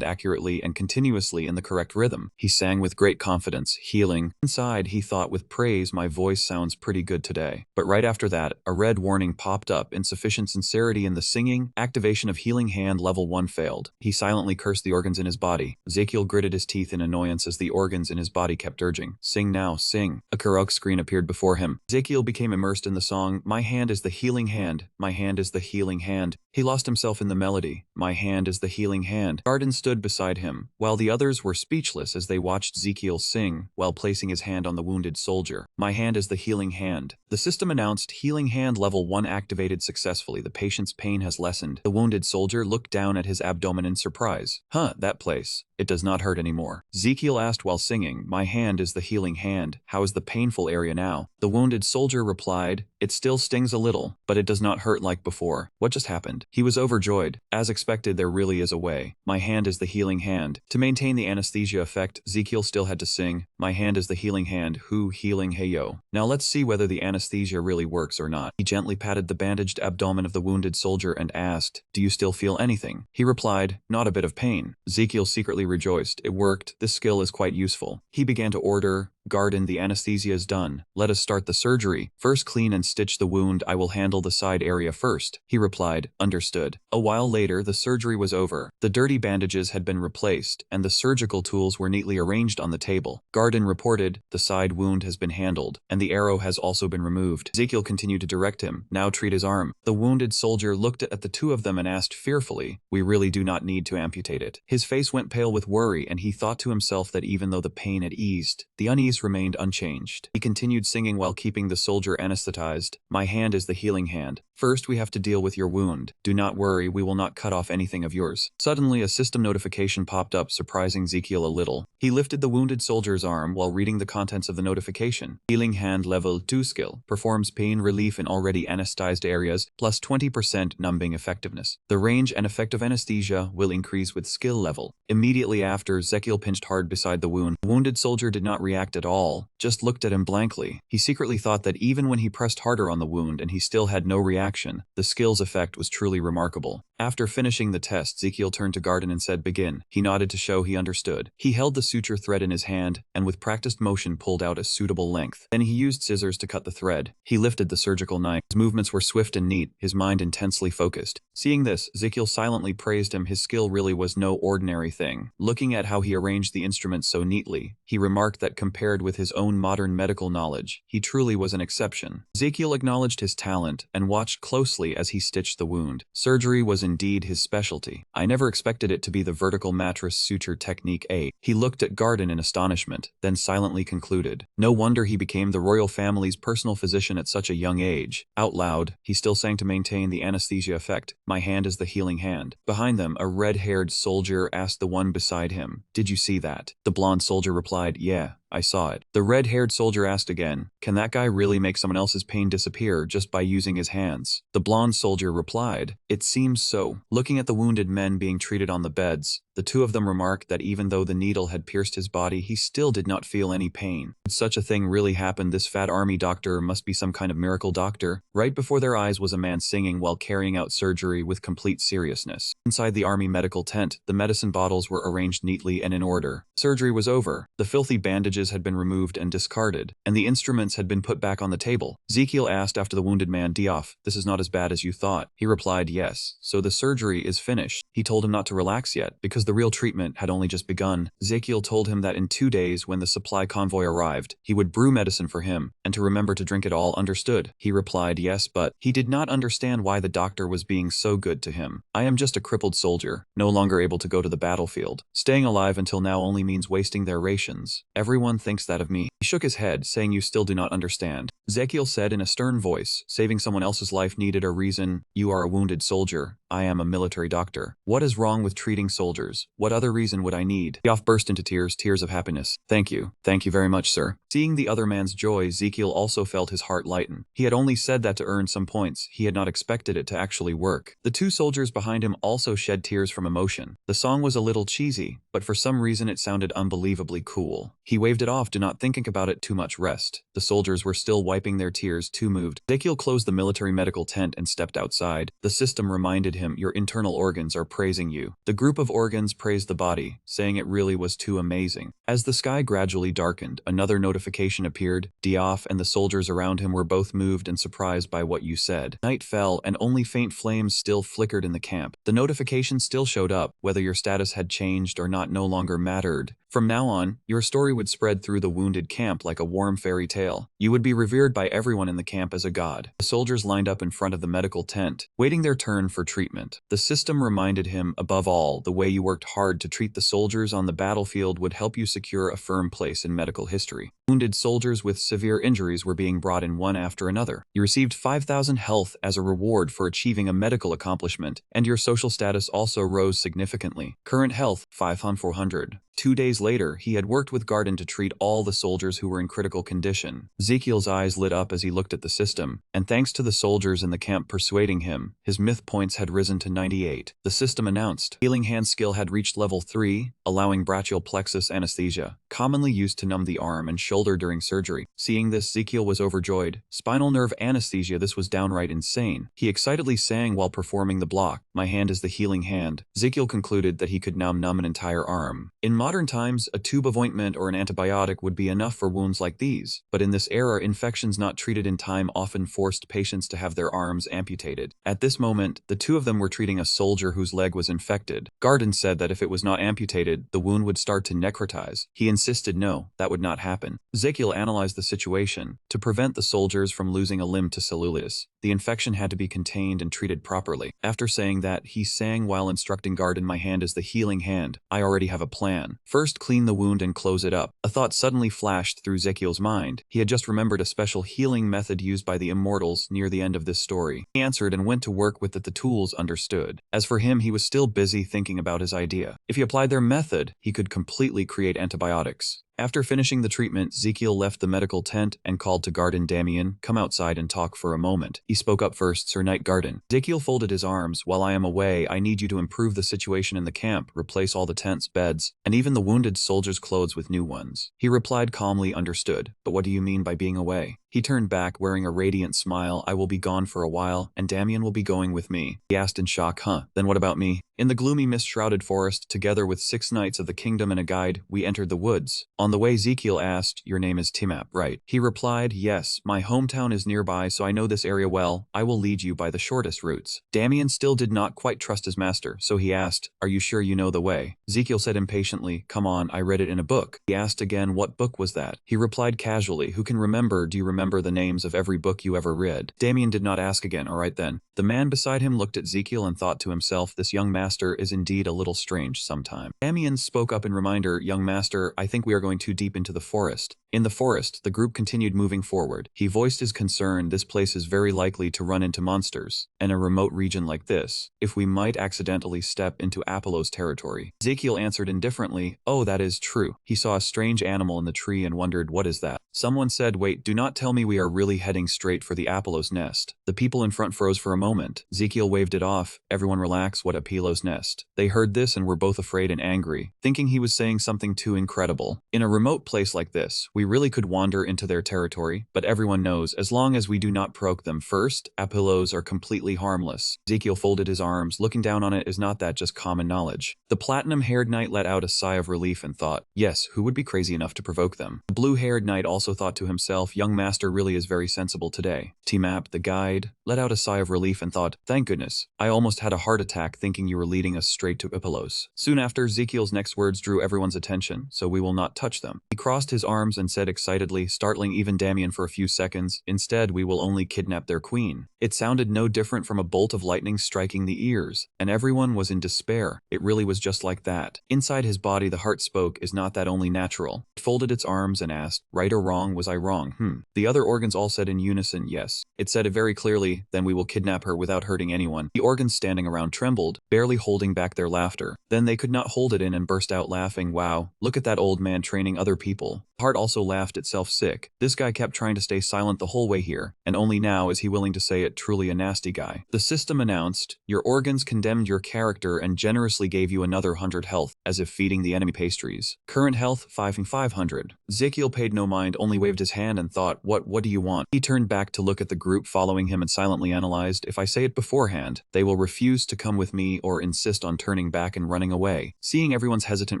accurately and continuously in the correct rhythm. He sang with great confidence, healing. Inside, he thought with praise, "My voice sounds pretty good today." But right after that, a red warning popped up, insufficient sincerity in the singing. Activation of Healing Hand Level 1 failed. He silently cursed the organs in his body. Ezekiel gritted his teeth in annoyance as the organs in his body kept urging, "Sing now, sing." A karaoke screen appeared before him. Ezekiel became immersed in the song, "My hand is the healing hand, my hand is the healing hand." He lost himself in the melody, "My hand is the healing hand." Garden stood beside him, while the others were speechless as they watched Ezekiel sing, while placing his hand on the wounded soldier. "My hand is the healing hand." The system announced, Healing Hand Level 1 activated successfully. The patient's pain has lessened. The wounded soldier looked down at his abdomen in surprise. That place. It does not hurt anymore." Ezekiel asked while singing, "My hand is the healing hand. How is the painful area now?" The wounded soldier replied, "It still stings a little, but it does not hurt like before." What just happened? He was overjoyed. As expected, there really is a way. "My hand is the healing hand." To maintain the anesthesia effect, Ezekiel still had to sing, "My hand is the healing hand, who healing hey yo." Now let's see whether the anesthesia really works or not. He gently patted the bandaged abdomen of the wounded soldier and asked, "Do you still feel anything?" He replied, "Not a bit of pain." Ezekiel secretly rejoiced. It worked. This skill is quite useful. He began to order, "Garden, the anesthesia is done. Let us start the surgery. First clean and stitch the wound. I will handle the side area first." He replied, "Understood." A while later, the surgery was over. The dirty bandages had been replaced, and the surgical tools were neatly arranged on the table. Garden reported, "The side wound has been handled, and the arrow has also been removed." Ezekiel continued to direct him, "Now treat his arm." The wounded soldier looked at the two of them and asked fearfully, "We really do not need to amputate it." His face went pale with worry, and he thought to himself that even though the pain had eased, the unease remained unchanged. He continued singing while keeping the soldier anesthetized, "My hand is the healing hand. First we have to deal with your wound. Do not worry, we will not cut off anything of yours." Suddenly a system notification popped up, surprising Ezekiel a little. He lifted the wounded soldier's arm while reading the contents of the notification. Healing Hand Level 2 skill. Performs pain relief in already anesthetized areas, plus 20% numbing effectiveness. The range and effect of anesthesia will increase with skill level. Immediately after, Ezekiel pinched hard beside the wound. The wounded soldier did not react at all, just looked at him blankly. He secretly thought that even when he pressed harder on the wound and he still had no reaction, the skill's effect was truly remarkable. After finishing the test, Ezekiel turned to Garden and said, "Begin." He nodded to show he understood. He held the suture thread in his hand, and with practiced motion pulled out a suitable length. Then he used scissors to cut the thread. He lifted the surgical knife. His movements were swift and neat, his mind intensely focused. Seeing this, Ezekiel silently praised him. His skill really was no ordinary thing. Looking at how he arranged the instruments so neatly, he remarked that compared with his own modern medical knowledge, he truly was an exception. Ezekiel acknowledged his talent and watched closely as he stitched the wound. Surgery was indeed his specialty. I never expected it to be the vertical mattress suture technique 8. He looked at Garden in astonishment, then silently concluded. No wonder he became the royal family's personal physician at such a young age. Out loud, he still sang to maintain the anesthesia effect. My hand is the healing hand. Behind them, a red-haired soldier asked the one beside him, "Did you see that?" The blonde soldier replied, "Yeah, I saw it." The red-haired soldier asked again, "Can that guy really make someone else's pain disappear just by using his hands?" The blonde soldier replied, "It seems so." Looking at the wounded men being treated on the beds, the two of them remarked that even though the needle had pierced his body, he still did not feel any pain. Could such a thing really happen? This fat army doctor must be some kind of miracle doctor. Right before their eyes was a man singing while carrying out surgery with complete seriousness. Inside the army medical tent, the medicine bottles were arranged neatly and in order. Surgery was over. The filthy bandages had been removed and discarded, and the instruments had been put back on the table. Ezekiel asked after the wounded man, "Diof, this is not as bad as you thought." He replied, "Yes, so the surgery is finished." He told him not to relax yet, because the real treatment had only just begun. Ezekiel told him that in 2 days, when the supply convoy arrived, he would brew medicine for him, and to remember to drink it all. Understood? He replied, "Yes," but he did not understand why the doctor was being so good to him. "I am just a crippled soldier, no longer able to go to the battlefield. Staying alive until now only means wasting their rations. Everyone thinks that of me." He shook his head, saying, "You still do not understand." Ezekiel said in a stern voice, "Saving someone else's life needed a reason. You are a wounded soldier. I am a military doctor. What is wrong with treating soldiers? What other reason would I need?" Diof burst into tears, tears of happiness. "Thank you. Thank you very much, sir." Seeing the other man's joy, Ezekiel also felt his heart lighten. He had only said that to earn some points. He had not expected it to actually work. The two soldiers behind him also shed tears from emotion. The song was a little cheesy, but for some reason it sounded unbelievably cool. He waved it off, "Do not thinking about it too much, rest." The soldiers were still wiping their tears, too moved. Ezekiel closed the military medical tent and stepped outside. The system reminded him, "Your internal organs are praising you." The group of organs praised the body, saying it really was too amazing. As the sky gradually darkened, another notification appeared. Diof and the soldiers around him were both moved and surprised by what you said. Night fell, and only faint flames still flickered in the camp. The notification still showed up. Whether your status had changed or not no longer mattered. From now on, your story would spread through the wounded camp like a warm fairy tale. You would be revered by everyone in the camp as a god. The soldiers lined up in front of the medical tent, waiting their turn for treatment. The system reminded him, above all, the way you worked hard to treat the soldiers on the battlefield would help you secure a firm place in medical history. Wounded soldiers with severe injuries were being brought in one after another. You received 5,000 health as a reward for achieving a medical accomplishment, and your social status also rose significantly. Current health, 500-400. 2 days later, he had worked with Garden to treat all the soldiers who were in critical condition. Ezekiel's eyes lit up as he looked at the system, and thanks to the soldiers in the camp persuading him, his myth points had risen to 98. The system announced healing hand skill had reached level 3, allowing brachial plexus anesthesia, commonly used to numb the arm and shoulder during surgery. Seeing this, Ezekiel was overjoyed. Spinal nerve anesthesia, this was downright insane. He excitedly sang while performing the block, "My hand is the healing hand." Ezekiel concluded that he could now numb an entire arm. In modern times, a tube of ointment or an antibiotic would be enough for wounds like these, but in this era, infections not treated in time often forced patients to have their arms amputated. At this moment, the two of them were treating a soldier whose leg was infected. Garden said that if it was not amputated, the wound would start to necrotize. He insisted no, that would not happen. Ezekiel analyzed the situation. To prevent the soldiers from losing a limb to cellulitis, the infection had to be contained and treated properly. After saying that, he sang while instructing Garden, "My hand is the healing hand. I already have a plan. First, clean the wound and close it up." A thought suddenly flashed through Ezekiel's mind. He had just remembered a special healing method used by the immortals near the end of this story. He answered and went to work with the tools understood. As for him, he was still busy thinking about his idea. If he applied their method, he could completely create antibiotics. After finishing the treatment, Ezekiel left the medical tent and called to Garden, "Damien, come outside and talk for a moment." He spoke up first, "Sir Knight Garden." Ezekiel folded his arms. "While I am away, I need you to improve the situation in the camp, replace all the tents, beds, and even the wounded soldiers' clothes with new ones." He replied calmly, "Understood, but what do you mean by being away?" He turned back, wearing a radiant smile. "I will be gone for a while, and Damien will be going with me." He asked in shock, "Huh, then what about me?" In the gloomy mist-shrouded forest, together with 6 knights of the kingdom and a guide, we entered the woods. On the way, Ezekiel asked, "Your name is Timap, right?" He replied, "Yes, my hometown is nearby, so I know this area well. I will lead you by the shortest routes." Damien still did not quite trust his master, so he asked, "Are you sure you know the way?" Ezekiel said impatiently, "Come on, I read it in a book." He asked again, "What book was that?" He replied casually, "Who can remember? Do you remember the names of every book you ever read?" Damien did not ask again. "All right then." The man beside him looked at Ezekiel and thought to himself, "This young master is indeed a little strange sometime." Damien spoke up in reminder, "Young master, I think we are going too deep into the forest." In the forest, the group continued moving forward. He voiced his concern, "This place is very likely to run into monsters. In a remote region like this, if we might accidentally step into Apollo's territory." Ezekiel answered indifferently, "Oh, that is true." He saw a strange animal in the tree and wondered, "What is that?" Someone said, "Wait, do not tell me we are really heading straight for the Apollo's nest." The people in front froze for a moment. Ezekiel waved it off. "Everyone relax, what Apollo's nest?" They heard this and were both afraid and angry, thinking he was saying something too incredible. In a remote place like this, we really could wander into their territory, but everyone knows, as long as we do not provoke them first, Apollos are completely harmless. Ezekiel folded his arms. Looking down on it, is not that just common knowledge? The platinum-haired knight let out a sigh of relief and thought, yes, who would be crazy enough to provoke them? The blue-haired knight also thought to himself, young master really is very sensible today. Timap, the guide, let out a sigh of relief and thought, thank goodness, I almost had a heart attack thinking you were leading us straight to Apollos. Soon after, Ezekiel's next words drew everyone's attention, so we will not touch them. He crossed his arms and said excitedly, startling even Damien for a few seconds, instead we will only kidnap their queen. It sounded no different from a bolt of lightning striking the ears, and everyone was in despair. It really was just like that. Inside his body the heart spoke, is not that only natural? It folded its arms and asked, right or wrong, was I wrong? The other organs all said in unison, yes. It said it very clearly, then we will kidnap her without hurting anyone. The organs standing around trembled, barely holding back their laughter. Then they could not hold it in and burst out laughing, wow, look at that old man training other people. The heart also laughed itself sick. This guy kept trying to stay silent the whole way here, and only now is he willing to say it, truly a nasty guy. The system announced, your organs condemned your character and generously gave you another 100 health, as if feeding the enemy pastries. Current health, 5,500. Ezekiel paid no mind, only waved his hand and thought, what do you want? He turned back to look at the group following him and silently analyzed, if I say it beforehand, they will refuse to come with me or insist on turning back and running away. Seeing everyone's hesitant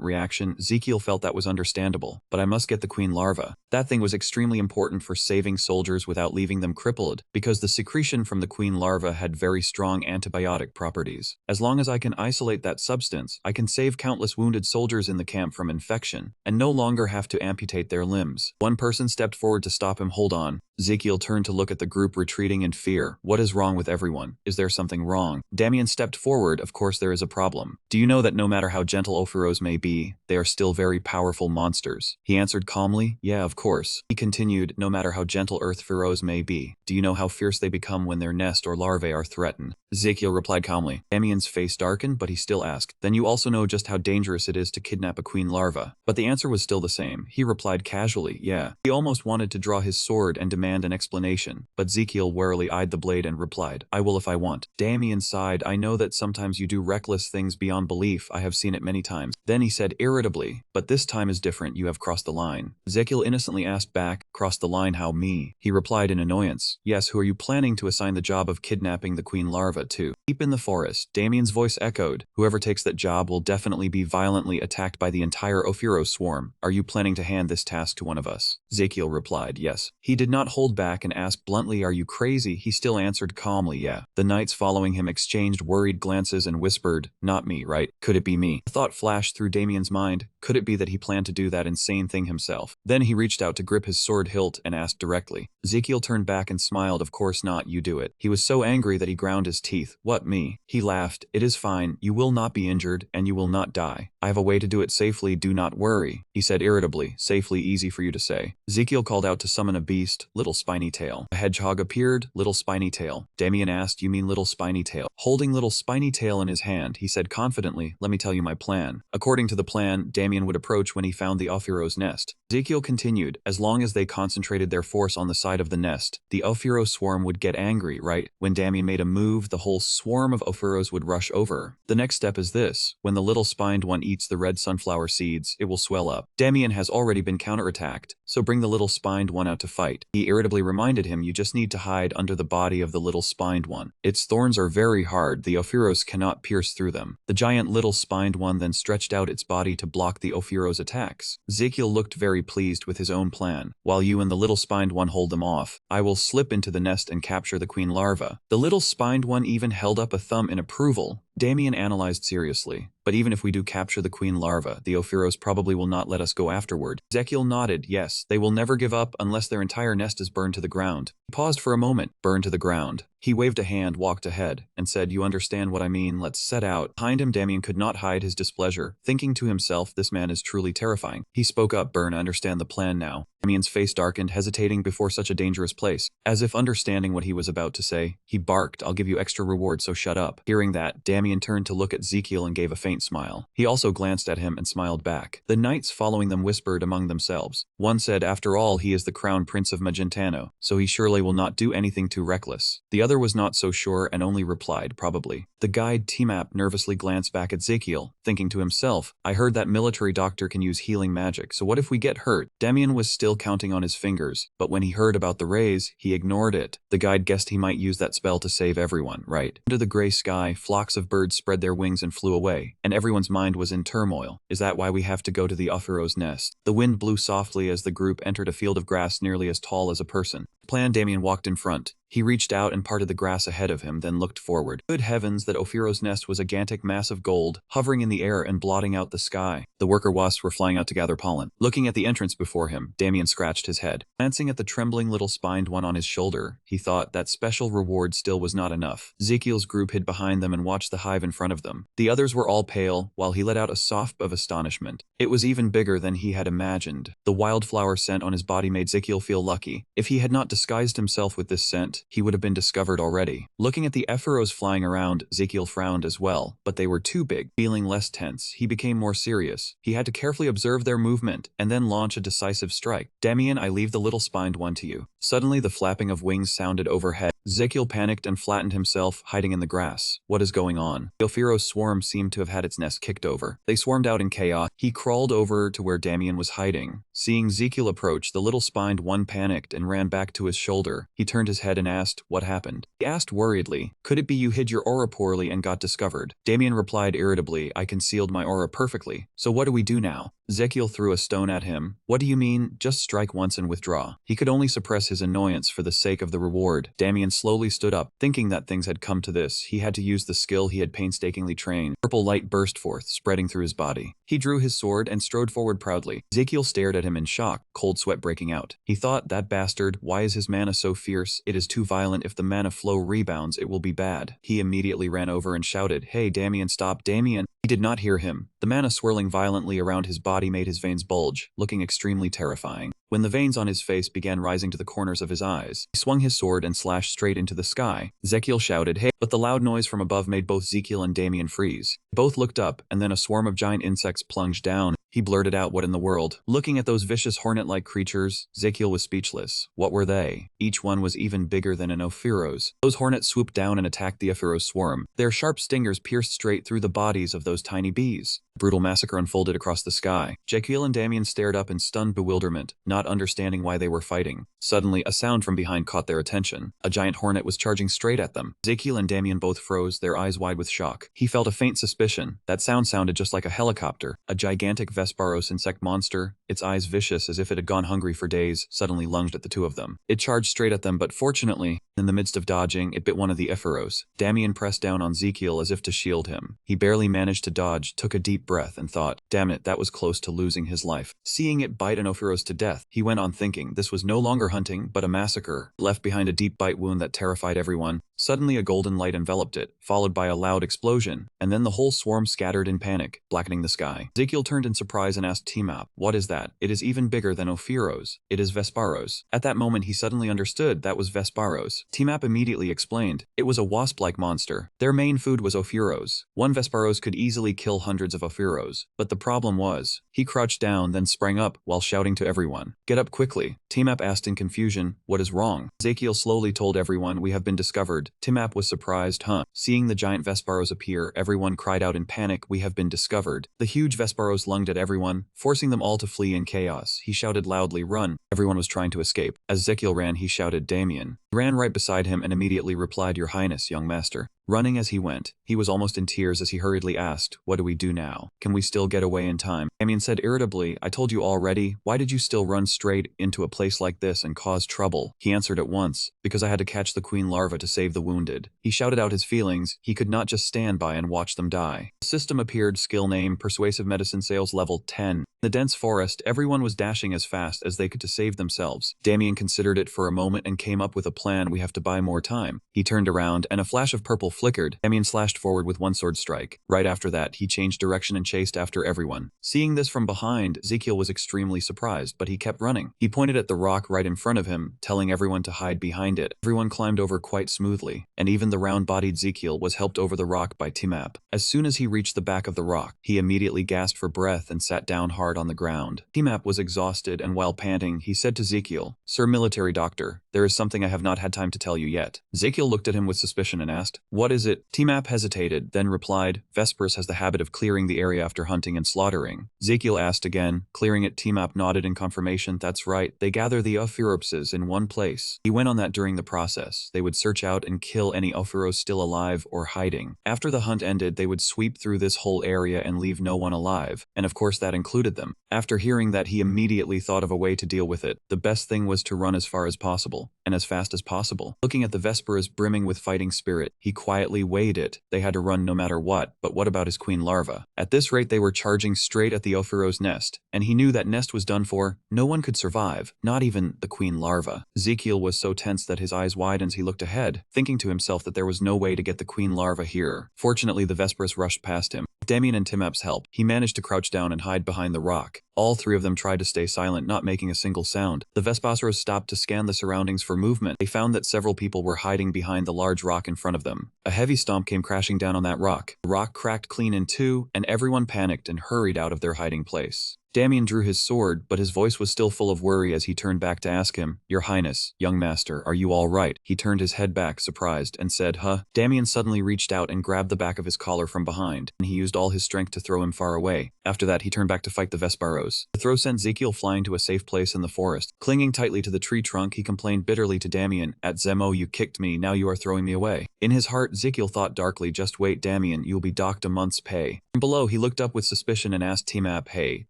reaction, Ezekiel felt that was understandable, but I must get the queen larva. That thing was extremely important for saving soldiers without leaving them crippled, because the secretion from the queen larva had very strong antibiotic properties. As long as I can isolate that substance, I can save countless wounded soldiers in the camp from infection, and no longer have to amputate their limbs. One person stepped forward to stop him. Hold on. Ezekiel turned to look at the group retreating in fear. What is wrong with everyone? Is there something wrong? Damien stepped forward. Of course there is a problem. Do you know that no matter how gentle Ophiros may be, they are still very powerful monsters? He answered calmly, yeah, of course. He continued, no matter how gentle Earthphiros may be, do you know how fierce they become when their nest or larvae are threatened? Ezekiel replied calmly. Damien's face darkened, but he still asked, then you also know just how dangerous it is to kidnap a queen larva? But the answer was still the same. He replied casually, yeah. He almost wanted to draw his sword and demand an explanation, but Ezekiel warily eyed the blade and replied, I will if I want. Damien sighed, I know that sometimes you do reckless things beyond belief, I have seen it many times. Then he said irritably, but this time is different, you have crossed the line. Ezekiel innocently asked back, crossed the line how, me? He replied in annoyance, yes, who are you planning to assign the job of kidnapping the queen larva to? Deep in the forest, Damien's voice echoed, whoever takes that job will definitely be violently attacked by the entire Ophiros swarm. Are you planning to hand this task to one of us? Ezekiel replied, yes. He did not hold back and asked bluntly, are you crazy? He still answered calmly, yeah. The knights following him exchanged worried glances and whispered, not me, right? Could it be me? A thought flashed through Damien's mind, could it be that he planned to do that insane thing himself? Then he reached out to grip his sword hilt and asked directly. Ezekiel turned back and smiled, of course not, you do it. He was so angry that he ground his teeth. What, me? He laughed, it is fine, you will not be injured, and you will not die. I have a way to do it safely, do not worry. He said irritably, safely easy for you to say. Ezekiel called out to summon a beast, Little Spiny Tail. A hedgehog appeared, Little Spiny Tail. Damien asked, you mean Little Spiny Tail? Holding Little Spiny Tail in his hand, he said confidently, let me tell you my plan. According to the plan, Damien would approach when he found the Ophiros nest. Ezekiel continued, as long as they concentrated their force on the side of the nest, the Ophiros swarm would get angry, right? When Damien made a move, the whole swarm of Ophiros would rush over. The next step is this, when the little spined one eats the red sunflower seeds, it will swell up. Damien has already been counterattacked, so bring the little spined one out to fight. He irritably reminded him, you just need to hide under the body of the little spined one. Its thorns are very hard, the Ophiros cannot pierce through them. The giant little spined one then stretched out its body to block the Ophiros' attacks. Ezekiel looked very pleased with his own plan. While you and the little spined one hold them off, I will slip into the nest and capture the queen larva. The little spined one even held up a thumb in approval. Damien analyzed seriously. But even if we do capture the queen larva, the Ophiros probably will not let us go afterward. Ezekiel nodded. Yes, they will never give up unless their entire nest is burned to the ground. He paused for a moment. Burned to the ground. He waved a hand, walked ahead, and said, you understand what I mean, let's set out. Behind him, Damien could not hide his displeasure, thinking to himself, this man is truly terrifying. He spoke up, Burn, I understand the plan now. Damien's face darkened, hesitating before such a dangerous place. As if understanding what he was about to say, he barked, I'll give you extra reward, so shut up. Hearing that, Damien turned to look at Ezekiel and gave a faint smile. He also glanced at him and smiled back. The knights following them whispered among themselves. One said, after all, he is the crown prince of Magentano, so he surely will not do anything too reckless. The other was not so sure and only replied, probably. The guide Timap nervously glanced back at Ezekiel, thinking to himself, I heard that military doctor can use healing magic, so what if we get hurt? Damien was still counting on his fingers, but when he heard about the raise, he ignored it. The guide guessed he might use that spell to save everyone, right? Under the gray sky, flocks of birds spread their wings and flew away, and everyone's mind was in turmoil. Is that why we have to go to the Ophiros' nest? The wind blew softly as the group entered a field of grass nearly as tall as a person. Plan, Damien walked in front. He reached out and parted the grass ahead of him, then looked forward. Good heavens, that Ophiros' nest was a gigantic mass of gold, hovering in the air and blotting out the sky. The worker wasps were flying out to gather pollen. Looking at the entrance before him, Damien scratched his head. Glancing at the trembling little spined one on his shoulder, he thought that special reward still was not enough. Ezekiel's group hid behind them and watched the hive in front of them. The others were all pale, while he let out a sob of astonishment. It was even bigger than he had imagined. The wildflower scent on his body made Ezekiel feel lucky. If he had not disguised himself with this scent, he would have been discovered already. Looking at the Ophiros flying around, Ezekiel frowned as well, but they were too big. Feeling less tense, he became more serious. He had to carefully observe their movement, and then launch a decisive strike. Damien, I leave the little spined one to you. Suddenly, the flapping of wings sounded overhead. Ezekiel panicked and flattened himself, hiding in the grass. What is going on? The Ophiros swarm seemed to have had its nest kicked over. They swarmed out in chaos. He crawled over to where Damien was hiding. Seeing Ezekiel approach, the little spined one panicked and ran back to his shoulder. He turned his head and asked, what happened? He asked worriedly, could it be you hid your aura poorly and got discovered? Damien replied irritably, I concealed my aura perfectly. So what do we do now? Ezekiel threw a stone at him. What do you mean? Just strike once and withdraw. He could only suppress his annoyance for the sake of the reward. Damien slowly stood up, thinking that things had come to this. He had to use the skill he had painstakingly trained. Purple light burst forth, spreading through his body. He drew his sword and strode forward proudly. Ezekiel stared at him in shock, cold sweat breaking out. He thought, that bastard, why is his mana so fierce? It is too violent. If the mana flow rebounds, it will be bad. He immediately ran over and shouted, hey Damien, stop, Damien. He did not hear him. The mana swirling violently around his body made his veins bulge, looking extremely terrifying. When the veins on his face began rising to the corners of his eyes, he swung his sword and slashed straight into the sky. Ezekiel shouted, hey, but the loud noise from above made both Ezekiel and Damien freeze. Both looked up, and then a swarm of giant insects plunged down. He blurted out, what in the world? Looking at those vicious hornet-like creatures, Ezekiel was speechless. What were they? Each one was even bigger than an Ophiros. Those hornets swooped down and attacked the Ophiros swarm. Their sharp stingers pierced straight through the bodies of those tiny bees. A brutal massacre unfolded across the sky. Ezekiel and Damien stared up in stunned bewilderment, not understanding why they were fighting. Suddenly, a sound from behind caught their attention. A giant hornet was charging straight at them. Ezekiel and Damien both froze, their eyes wide with shock. He felt a faint suspicion. That sound sounded just like a helicopter. A gigantic Vesparos insect monster, its eyes vicious as if it had gone hungry for days, suddenly lunged at the two of them. It charged straight at them, but fortunately, in the midst of dodging, it bit one of the Ophiros. Damien pressed down on Ezekiel as if to shield him. He barely managed to dodge, took a deep breath, and thought, damn it, that was close to losing his life. Seeing it bite an Ophiros to death, he went on thinking this was no longer hunting, but a massacre. Left behind a deep bite wound that terrified everyone. Suddenly a golden light enveloped it, followed by a loud explosion, and then the whole swarm scattered in panic, blackening the sky. Ezekiel turned in surprise and asked Timap, what is that? It is even bigger than Ophiros. It is Vesparos. At that moment he suddenly understood that was Vesparos. Vesperos. T-Map immediately explained. It was a wasp-like monster. Their main food was Ophiuros. One Vesperos could easily kill hundreds of Ophiuros, but the problem was, he crouched down then sprang up while shouting to everyone, "Get up quickly." T-Map asked in confusion, "What is wrong?" Ezekiel slowly told everyone, "We have been discovered." T-Map was surprised, "Huh?" Seeing the giant Vesperos appear, everyone cried out in panic, "We have been discovered." The huge Vesperos lunged at everyone, forcing them all to flee in chaos. He shouted loudly, "Run!" Everyone was trying to escape. As Ezekiel ran, he shouted, "Damien." He ran right beside him and immediately replied, "Your Highness, young master." Running as he went, he was almost in tears as he hurriedly asked, "What do we do now? Can we still get away in time?" Damien said irritably, "I told you already, why did you still run straight into a place like this and cause trouble?" He answered at once, "Because I had to catch the queen larva to save the wounded." He shouted out his feelings, he could not just stand by and watch them die. The system appeared, skill name, persuasive medicine sales level 10. In the dense forest, everyone was dashing as fast as they could to save themselves. Damien considered it for a moment and came up with a plan. "We have to buy more time." He turned around and a flash of purple flickered. Damien slashed forward with one sword strike. Right after that, he changed direction and chased after everyone. Seeing this from behind, Ezekiel was extremely surprised, but he kept running. He pointed at the rock right in front of him, telling everyone to hide behind it. Everyone climbed over quite smoothly, and even the round-bodied Ezekiel was helped over the rock by T-Map. As soon as he reached the back of the rock, he immediately gasped for breath and sat down hard on the ground. T-Map was exhausted, and while panting, he said to Ezekiel, "Sir Military Doctor, there is something I have not had time to tell you yet." Ezekiel looked at him with suspicion and asked, "What is it?" T-Map hesitated, then replied, "Vesperos has the habit of clearing the area after hunting and slaughtering." Ezekiel asked again, clearing it. T-Map nodded in confirmation. "That's right, they gather the Ophiuropses in one place." He went on that during the process, they would search out and kill any Ophiuros still alive or hiding. After the hunt ended, they would sweep through this whole area and leave no one alive, and of course that included them. After hearing that, he immediately thought of a way to deal with it. The best thing was to run as far as possible, and as fast as possible. Looking at the Vesperos brimming with fighting spirit, he quietly weighed it. They had to run no matter what, but what about his queen larva? At this rate they were charging straight at the Ophiuros nest, and he knew that nest was done for. No one could survive, not even the queen larva. Ezekiel was so tense that his eyes widened as he looked ahead, thinking to himself that there was no way to get the queen larva here. Fortunately, the Vesperos rushed past him. With Damien and T-Map's help, he managed to crouch down and hide behind the rock. All three of them tried to stay silent, not making a single sound. The Vesperos stopped to scan the surroundings for movement. They found that several people were hiding behind the large rock in front of them. A heavy stomp came crashing down on that rock. The rock cracked clean in two, and everyone panicked and hurried out of their hiding place. Damien drew his sword, but his voice was still full of worry as he turned back to ask him, "Your Highness, young master, are you all right?" He turned his head back, surprised, and said, "Huh?" Damien suddenly reached out and grabbed the back of his collar from behind, and he used all his strength to throw him far away. After that, he turned back to fight the Vesperos. The throw sent Ezekiel flying to a safe place in the forest. Clinging tightly to the tree trunk, he complained bitterly to Damien, "At Zemo you kicked me, now you are throwing me away." In his heart, Ezekiel thought darkly, "Just wait, Damien, you'll be docked a month's pay." From below, he looked up with suspicion and asked T-Map, "Hey,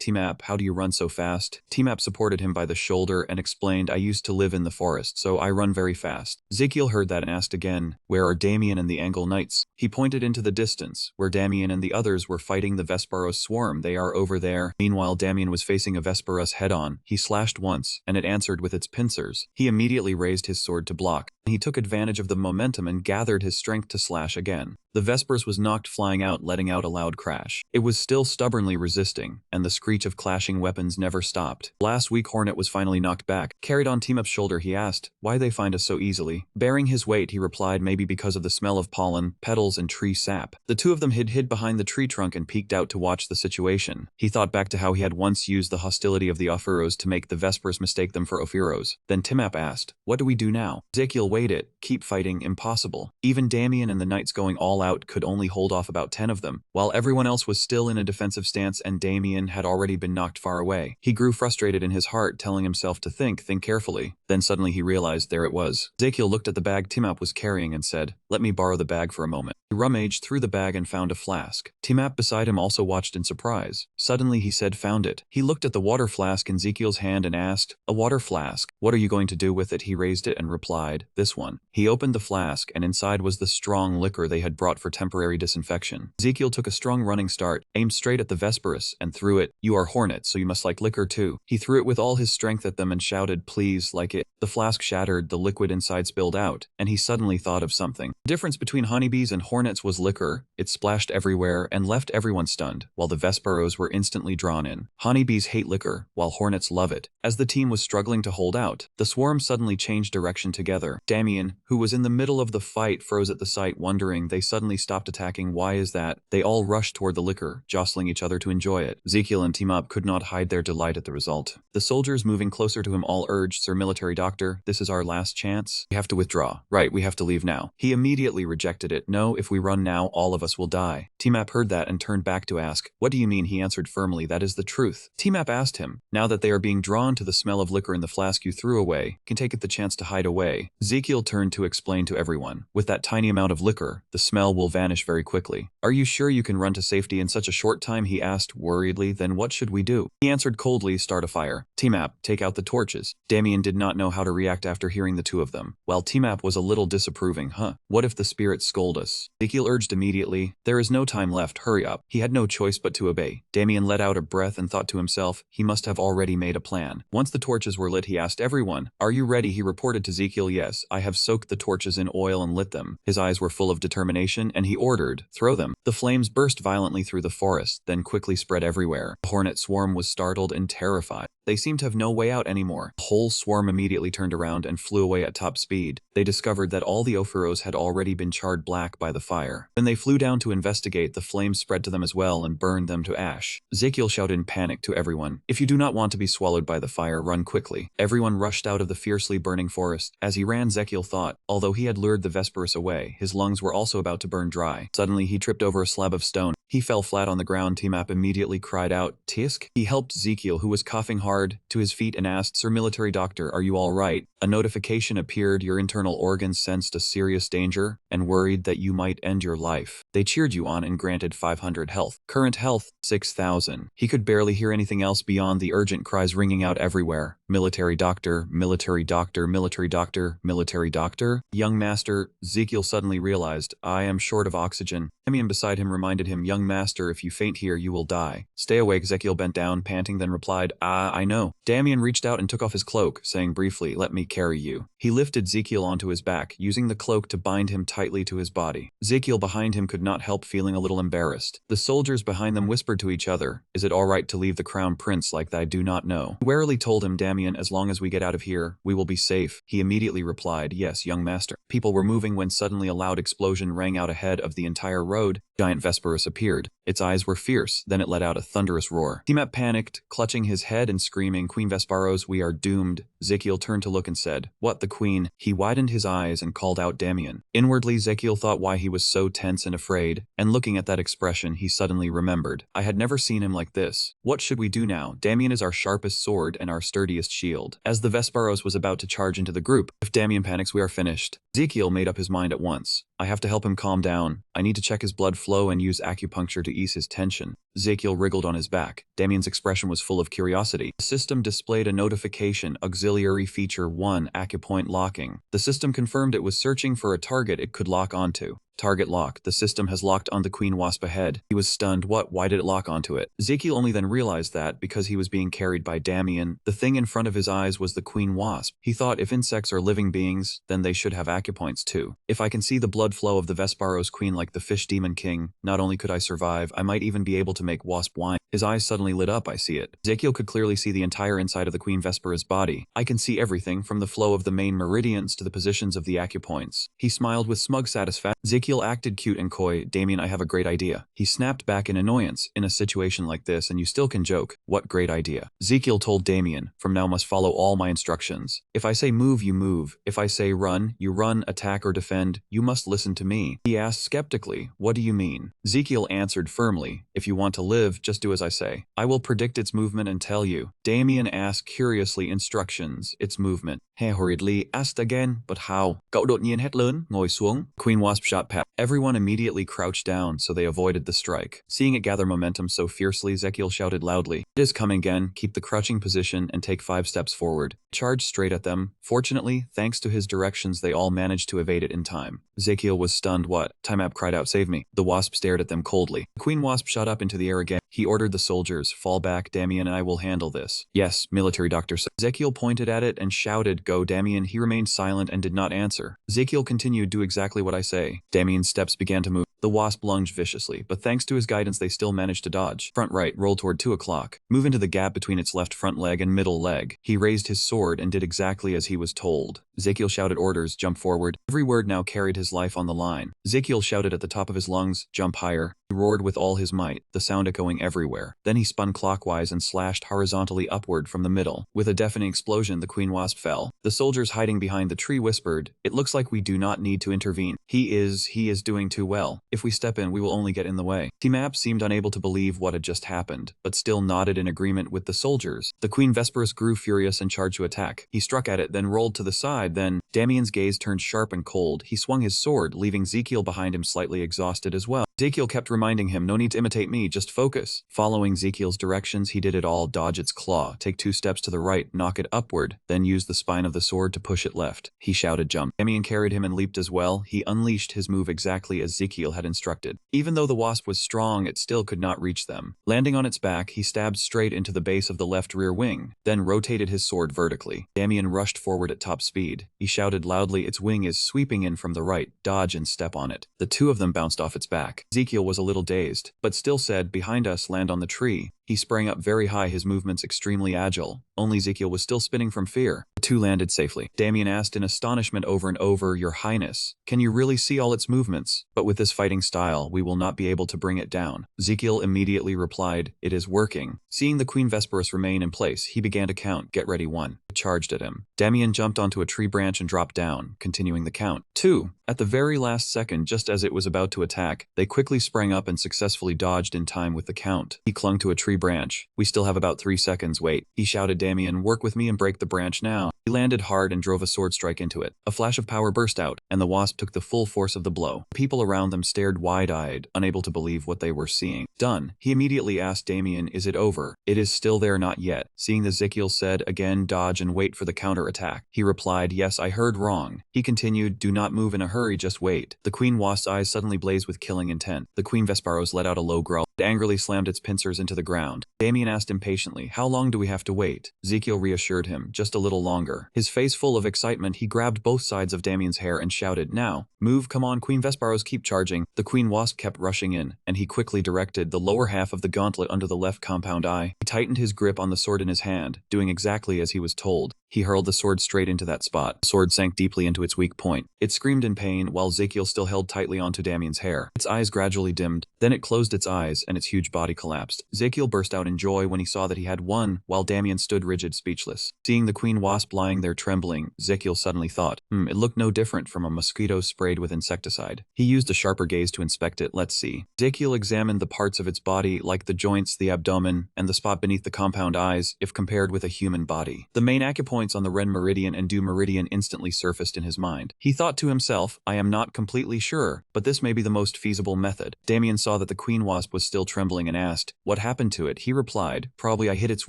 T-Map, how do you run so fast?" T-Map supported him by the shoulder and explained, "I used to live in the forest, so I run very fast." Ezekiel heard that and asked again, "Where are Damien and the Angle Knights?" He pointed into the distance, where Damien and the others were fighting the Vesperos swarm. "They are over there." Meanwhile, Damien was facing a Vesperos head-on. He slashed once, and it answered with its pincers. He immediately raised his sword to block. He took advantage of the momentum and gathered his strength to slash again. The Vesperos was knocked flying out, letting out a loud crash. It was still stubbornly resisting, and the screech of clashing weapons never stopped. Last week, Hornet was finally knocked back. Carried on T-Map's shoulder, he asked, "Why they find us so easily?" Bearing his weight, he replied, "Maybe because of the smell of pollen, petals, and tree sap." The two of them hid behind the tree trunk and peeked out to watch the situation. He thought back to how he had once used the hostility of the Ophiuros to make the Vesperos mistake them for Ophiuros. Then T-Map asked, "What do we do now?" Ezekiel weighed it. Keep fighting, impossible. Even Damien and the knights going all out could only hold off about 10 of them, while everyone else was still in a defensive stance and Damien had already been knocked far away. He grew frustrated in his heart, telling himself to think carefully. Then suddenly he realized there it was. Ezekiel looked at the bag T-Map was carrying and said, "Let me borrow the bag for a moment." He rummaged through the bag and found a flask. T-Map beside him also watched in surprise. Suddenly he said, "Found it." He looked at the water flask in Ezekiel's hand and asked, "A water flask? What are you going to do with it?" He raised it and replied, "This one." He opened the flask, and inside was the strong liquor they had brought for temporary disinfection. Ezekiel took a strong running start, aimed straight at the Vesperos, and threw it. "You are Hornet, so you must like liquor too." He threw it with all his strength at them and shouted, "Please, like it." The flask shattered, the liquid inside spilled out, and he suddenly thought of something. The difference between honeybees and hornets Hornets was liquor, it splashed everywhere and left everyone stunned, while the Vesperos were instantly drawn in. Honeybees hate liquor, while hornets love it. As the team was struggling to hold out, the swarm suddenly changed direction together. Damien, who was in the middle of the fight, froze at the sight, wondering they suddenly stopped attacking. Why is that? They all rushed toward the liquor, jostling each other to enjoy it. Ezekiel and Team Up could not hide their delight at the result. The soldiers moving closer to him all urged, "Sir Military Doctor, this is our last chance. We have to withdraw. Right, we have to leave now." He immediately rejected it. "No, if we run now, all of us will die." Team-Up heard that and turned back to ask, "What do you mean?" He answered firmly, "That is the truth." Team-Up asked him, "Now that they are being drawn to the smell of liquor in the flask you threw away, can take it the chance to hide away." Ezekiel turned to explain to everyone, "With that tiny amount of liquor, the smell will vanish very quickly." "Are you sure you can run to safety in such a short time?" he asked worriedly. "Then what should we do?" He answered coldly, "Start a fire." Team-Up, take out the torches. Damien did not know how to react after hearing the two of them, while Team-Up was a little disapproving. What if the spirits scold us?" Ezekiel urged immediately, "There is no time left, hurry up." He had no choice but to obey. Damien let out a breath and thought to himself, he must have already made a plan. Once the torches were lit, he asked everyone, "Are you ready?" He reported to Ezekiel, "Yes, I have soaked the torches in oil and lit them." His eyes were full of determination, and he ordered, "Throw them." The flames burst violently through the forest, then quickly spread everywhere. The hornet swarm was startled and terrified. They seemed to have no way out anymore. The whole swarm immediately turned around and flew away at top speed. They discovered that all the Ophiros had already been charred black by the fire. When they flew down to investigate, the flames spread to them as well and burned them to ash. Ezekiel shouted in panic to everyone, "If you do not want to be swallowed by the fire, run quickly." Everyone rushed out of the fiercely burning forest. As he ran, Ezekiel thought, although he had lured the Vesperus away, his lungs were also about to burn dry. Suddenly he tripped over a slab of stone. He fell flat on the ground. Team-Up immediately cried out, "Tisk!" He helped Ezekiel, who was coughing hard, to his feet and asked, "Sir Military Doctor, are you all right?" A notification appeared. Your internal organs sensed a serious danger and worried that you might end your life. They cheered you on and granted 500 health. Current health, 6,000. He could barely hear anything else beyond the urgent cries ringing out everywhere. "Military Doctor, Military Doctor, Military Doctor, Military Doctor." "Young Master," Ezekiel suddenly realized, "I am short of oxygen." Damien beside him reminded him, "Young Master, if you faint here, you will die." "Stay awake." Ezekiel bent down, panting, then replied, I know." Damien reached out and took off his cloak, saying briefly, "Let me carry you." He lifted Ezekiel onto his back, using the cloak to bind him tightly to his body. Ezekiel behind him could not help feeling a little embarrassed. The soldiers behind them whispered to each other, "Is it all right to leave the crown prince like that? I do not know." He warily told him, "Damien, as long as we get out of here, we will be safe." He immediately replied, "Yes, young master." People were moving when suddenly a loud explosion rang out ahead of the entire road. Giant Vesperus appeared. Its eyes were fierce, then it let out a thunderous roar. Team-Up panicked, clutching his head and screaming, "Queen Vesperos, we are doomed." Ezekiel turned to look and said, "What, the queen?" He widened his eyes and called out, "Damien." Inwardly, Ezekiel thought why he was so tense and afraid, and looking at that expression, he suddenly remembered. I had never seen him like this. What should we do now? Damien is our sharpest sword and our sturdiest shield. As the Vesperos was about to charge into the group, if Damien panics, we are finished. Ezekiel made up his mind at once. I have to help him calm down. I need to check his blood flow and use acupuncture to ease his tension. Ezekiel wriggled on his back. Damien's expression was full of curiosity. The system displayed a notification, Auxiliary Feature 1, Acupoint Locking. The system confirmed it was searching for a target it could lock onto. Target lock. The system has locked on the queen wasp ahead. He was stunned. What? Why did it lock onto it? Ezekiel only then realized that, because he was being carried by Damien, the thing in front of his eyes was the queen wasp. He thought, if insects are living beings, then they should have acupoints too. If I can see the blood flow of the Vesperos queen like the fish demon king, not only could I survive, I might even be able to make wasp wine. His eyes suddenly lit up. I see it. Ezekiel could clearly see the entire inside of the queen Vespera's body. I can see everything from the flow of the main meridians to the positions of the acupoints. He smiled with smug satisfaction. Ezekiel acted cute and coy. Damien, I have a great idea. He snapped back in annoyance. In a situation like this, and you still can joke. What great idea? Ezekiel told Damien, from now must follow all my instructions. If I say move, you move. If I say run, you run, attack or defend, you must listen to me. He asked skeptically, what do you mean? Ezekiel answered firmly, if you want to live, just do as I say. I will predict its movement and tell you. Damien asked curiously, instructions, its movement. He hurriedly asked again, but how? Cậu đột nhiên hét lớn, ngồi xuống. Queen Wasp shot past. Everyone immediately crouched down so they avoided the strike. Seeing it gather momentum so fiercely, Ezekiel shouted loudly, it is coming again, keep the crouching position and take 5 steps forward. Charged straight at them. Fortunately, thanks to his directions, they all managed to evade it in time. Ezekiel was stunned. What? Time-Up cried out, save me. The wasp stared at them coldly. The Queen Wasp shot up into the air again. He ordered the soldiers, fall back, Damien and I will handle this. Yes, military doctor. Ezekiel pointed at it and shouted, go Damien. He remained silent and did not answer. Ezekiel continued, do exactly what I say. Damien's steps began to move. The wasp lunged viciously, but thanks to his guidance they still managed to dodge. Front right, roll toward 2 o'clock. Move into the gap between its left front leg and middle leg. He raised his sword and did exactly as he was told. Ezekiel shouted orders, jump forward. Every word now carried his life on the line. Ezekiel shouted at the top of his lungs, jump higher. He roared with all his might, the sound echoing everywhere. Then he spun clockwise and slashed horizontally upward from the middle. With a deafening explosion, the queen wasp fell. The soldiers hiding behind the tree whispered, "It looks like we do not need to intervene. He is doing too well. If we step in, we will only get in the way." T-Map seemed unable to believe what had just happened, but still nodded in agreement with the soldiers. The Queen Vesperus grew furious and charged to attack. He struck at it, then rolled to the side, then Damien's gaze turned sharp and cold. He swung his sword, leaving Ezekiel behind him slightly exhausted as well. Ezekiel kept reminding him, "No need to imitate me, just focus." Following Ezekiel's directions, he did it all. Dodge its claw, take 2 steps to the right, knock it upward, then use the spine of the sword to push it left. He shouted jump. Damien carried him and leaped as well. He unleashed his move exactly as Ezekiel had instructed. Even though the wasp was strong, it still could not reach them. Landing on its back, he stabbed straight into the base of the left rear wing, then rotated his sword vertically. Damien rushed forward at top speed. He shouted loudly, "Its wing is sweeping in from the right, dodge and step on it." The 2 of them bounced off its back. Ezekiel was a little dazed, but still said, "Behind us, land on the tree." He sprang up very high, his movements extremely agile. Only Ezekiel was still spinning from fear. The 2 landed safely. Damien asked in astonishment over and over, "Your Highness, can you really see all its movements? But with this fighting style, we will not be able to bring it down." Ezekiel immediately replied, "It is working." Seeing the Queen Vesperus remain in place, he began to count, "Get ready 1. Charged at him. Damien jumped onto a tree branch and dropped down, continuing the count. 2. At the very last second, just as it was about to attack, they quickly sprang up and successfully dodged in time with the count. He clung to a tree branch. "We still have about 3 seconds, wait." He shouted, "Damien, work with me and break the branch now." He landed hard and drove a sword strike into it. A flash of power burst out, and the wasp took the full force of the blow. People around them stared wide-eyed, unable to believe what they were seeing. Done. He immediately asked Damien, "Is it over?" "It is still there, not yet." Seeing Ezekiel said, "Again, dodge and wait for the counter-attack." He replied, "Yes, I heard wrong." He continued, "Do not move in a hurry, just wait." The Queen Wasp's eyes suddenly blazed with killing intent. The Queen Vesperos let out a low growl. It angrily slammed its pincers into the ground. Damien asked impatiently, "How long do we have to wait?" Ezekiel reassured him, "Just a little longer." His face full of excitement, he grabbed both sides of Damien's hair and shouted, "Now, move, come on, Queen Vesperos, keep charging." The Queen Wasp kept rushing in, and he quickly directed the lower half of the gauntlet under the left compound eye. He tightened his grip on the sword in his hand, doing exactly as he was told. He hurled the sword straight into that spot. The sword sank deeply into its weak point. It screamed in pain, while Ezekiel still held tightly onto Damien's hair. Its eyes gradually dimmed, then it closed its eyes, and its huge body collapsed. Ezekiel burst out in joy when he saw that he had won, while Damien stood rigid, speechless. Seeing the Queen Wasp lying there trembling, Ezekiel suddenly thought, it looked no different from a mosquito sprayed with insecticide. He used a sharper gaze to inspect it. "Let's see." Ezekiel examined the parts of its body, like the joints, the abdomen, and the spot beneath the compound eyes, if compared with a human body. The main acupoints on the ren meridian and due meridian instantly surfaced in his mind. He thought to himself, "I am not completely sure, but this may be the most feasible method." Damien saw that the Queen Wasp was still trembling and asked, "What happened to it?" He replied, "Probably I hit its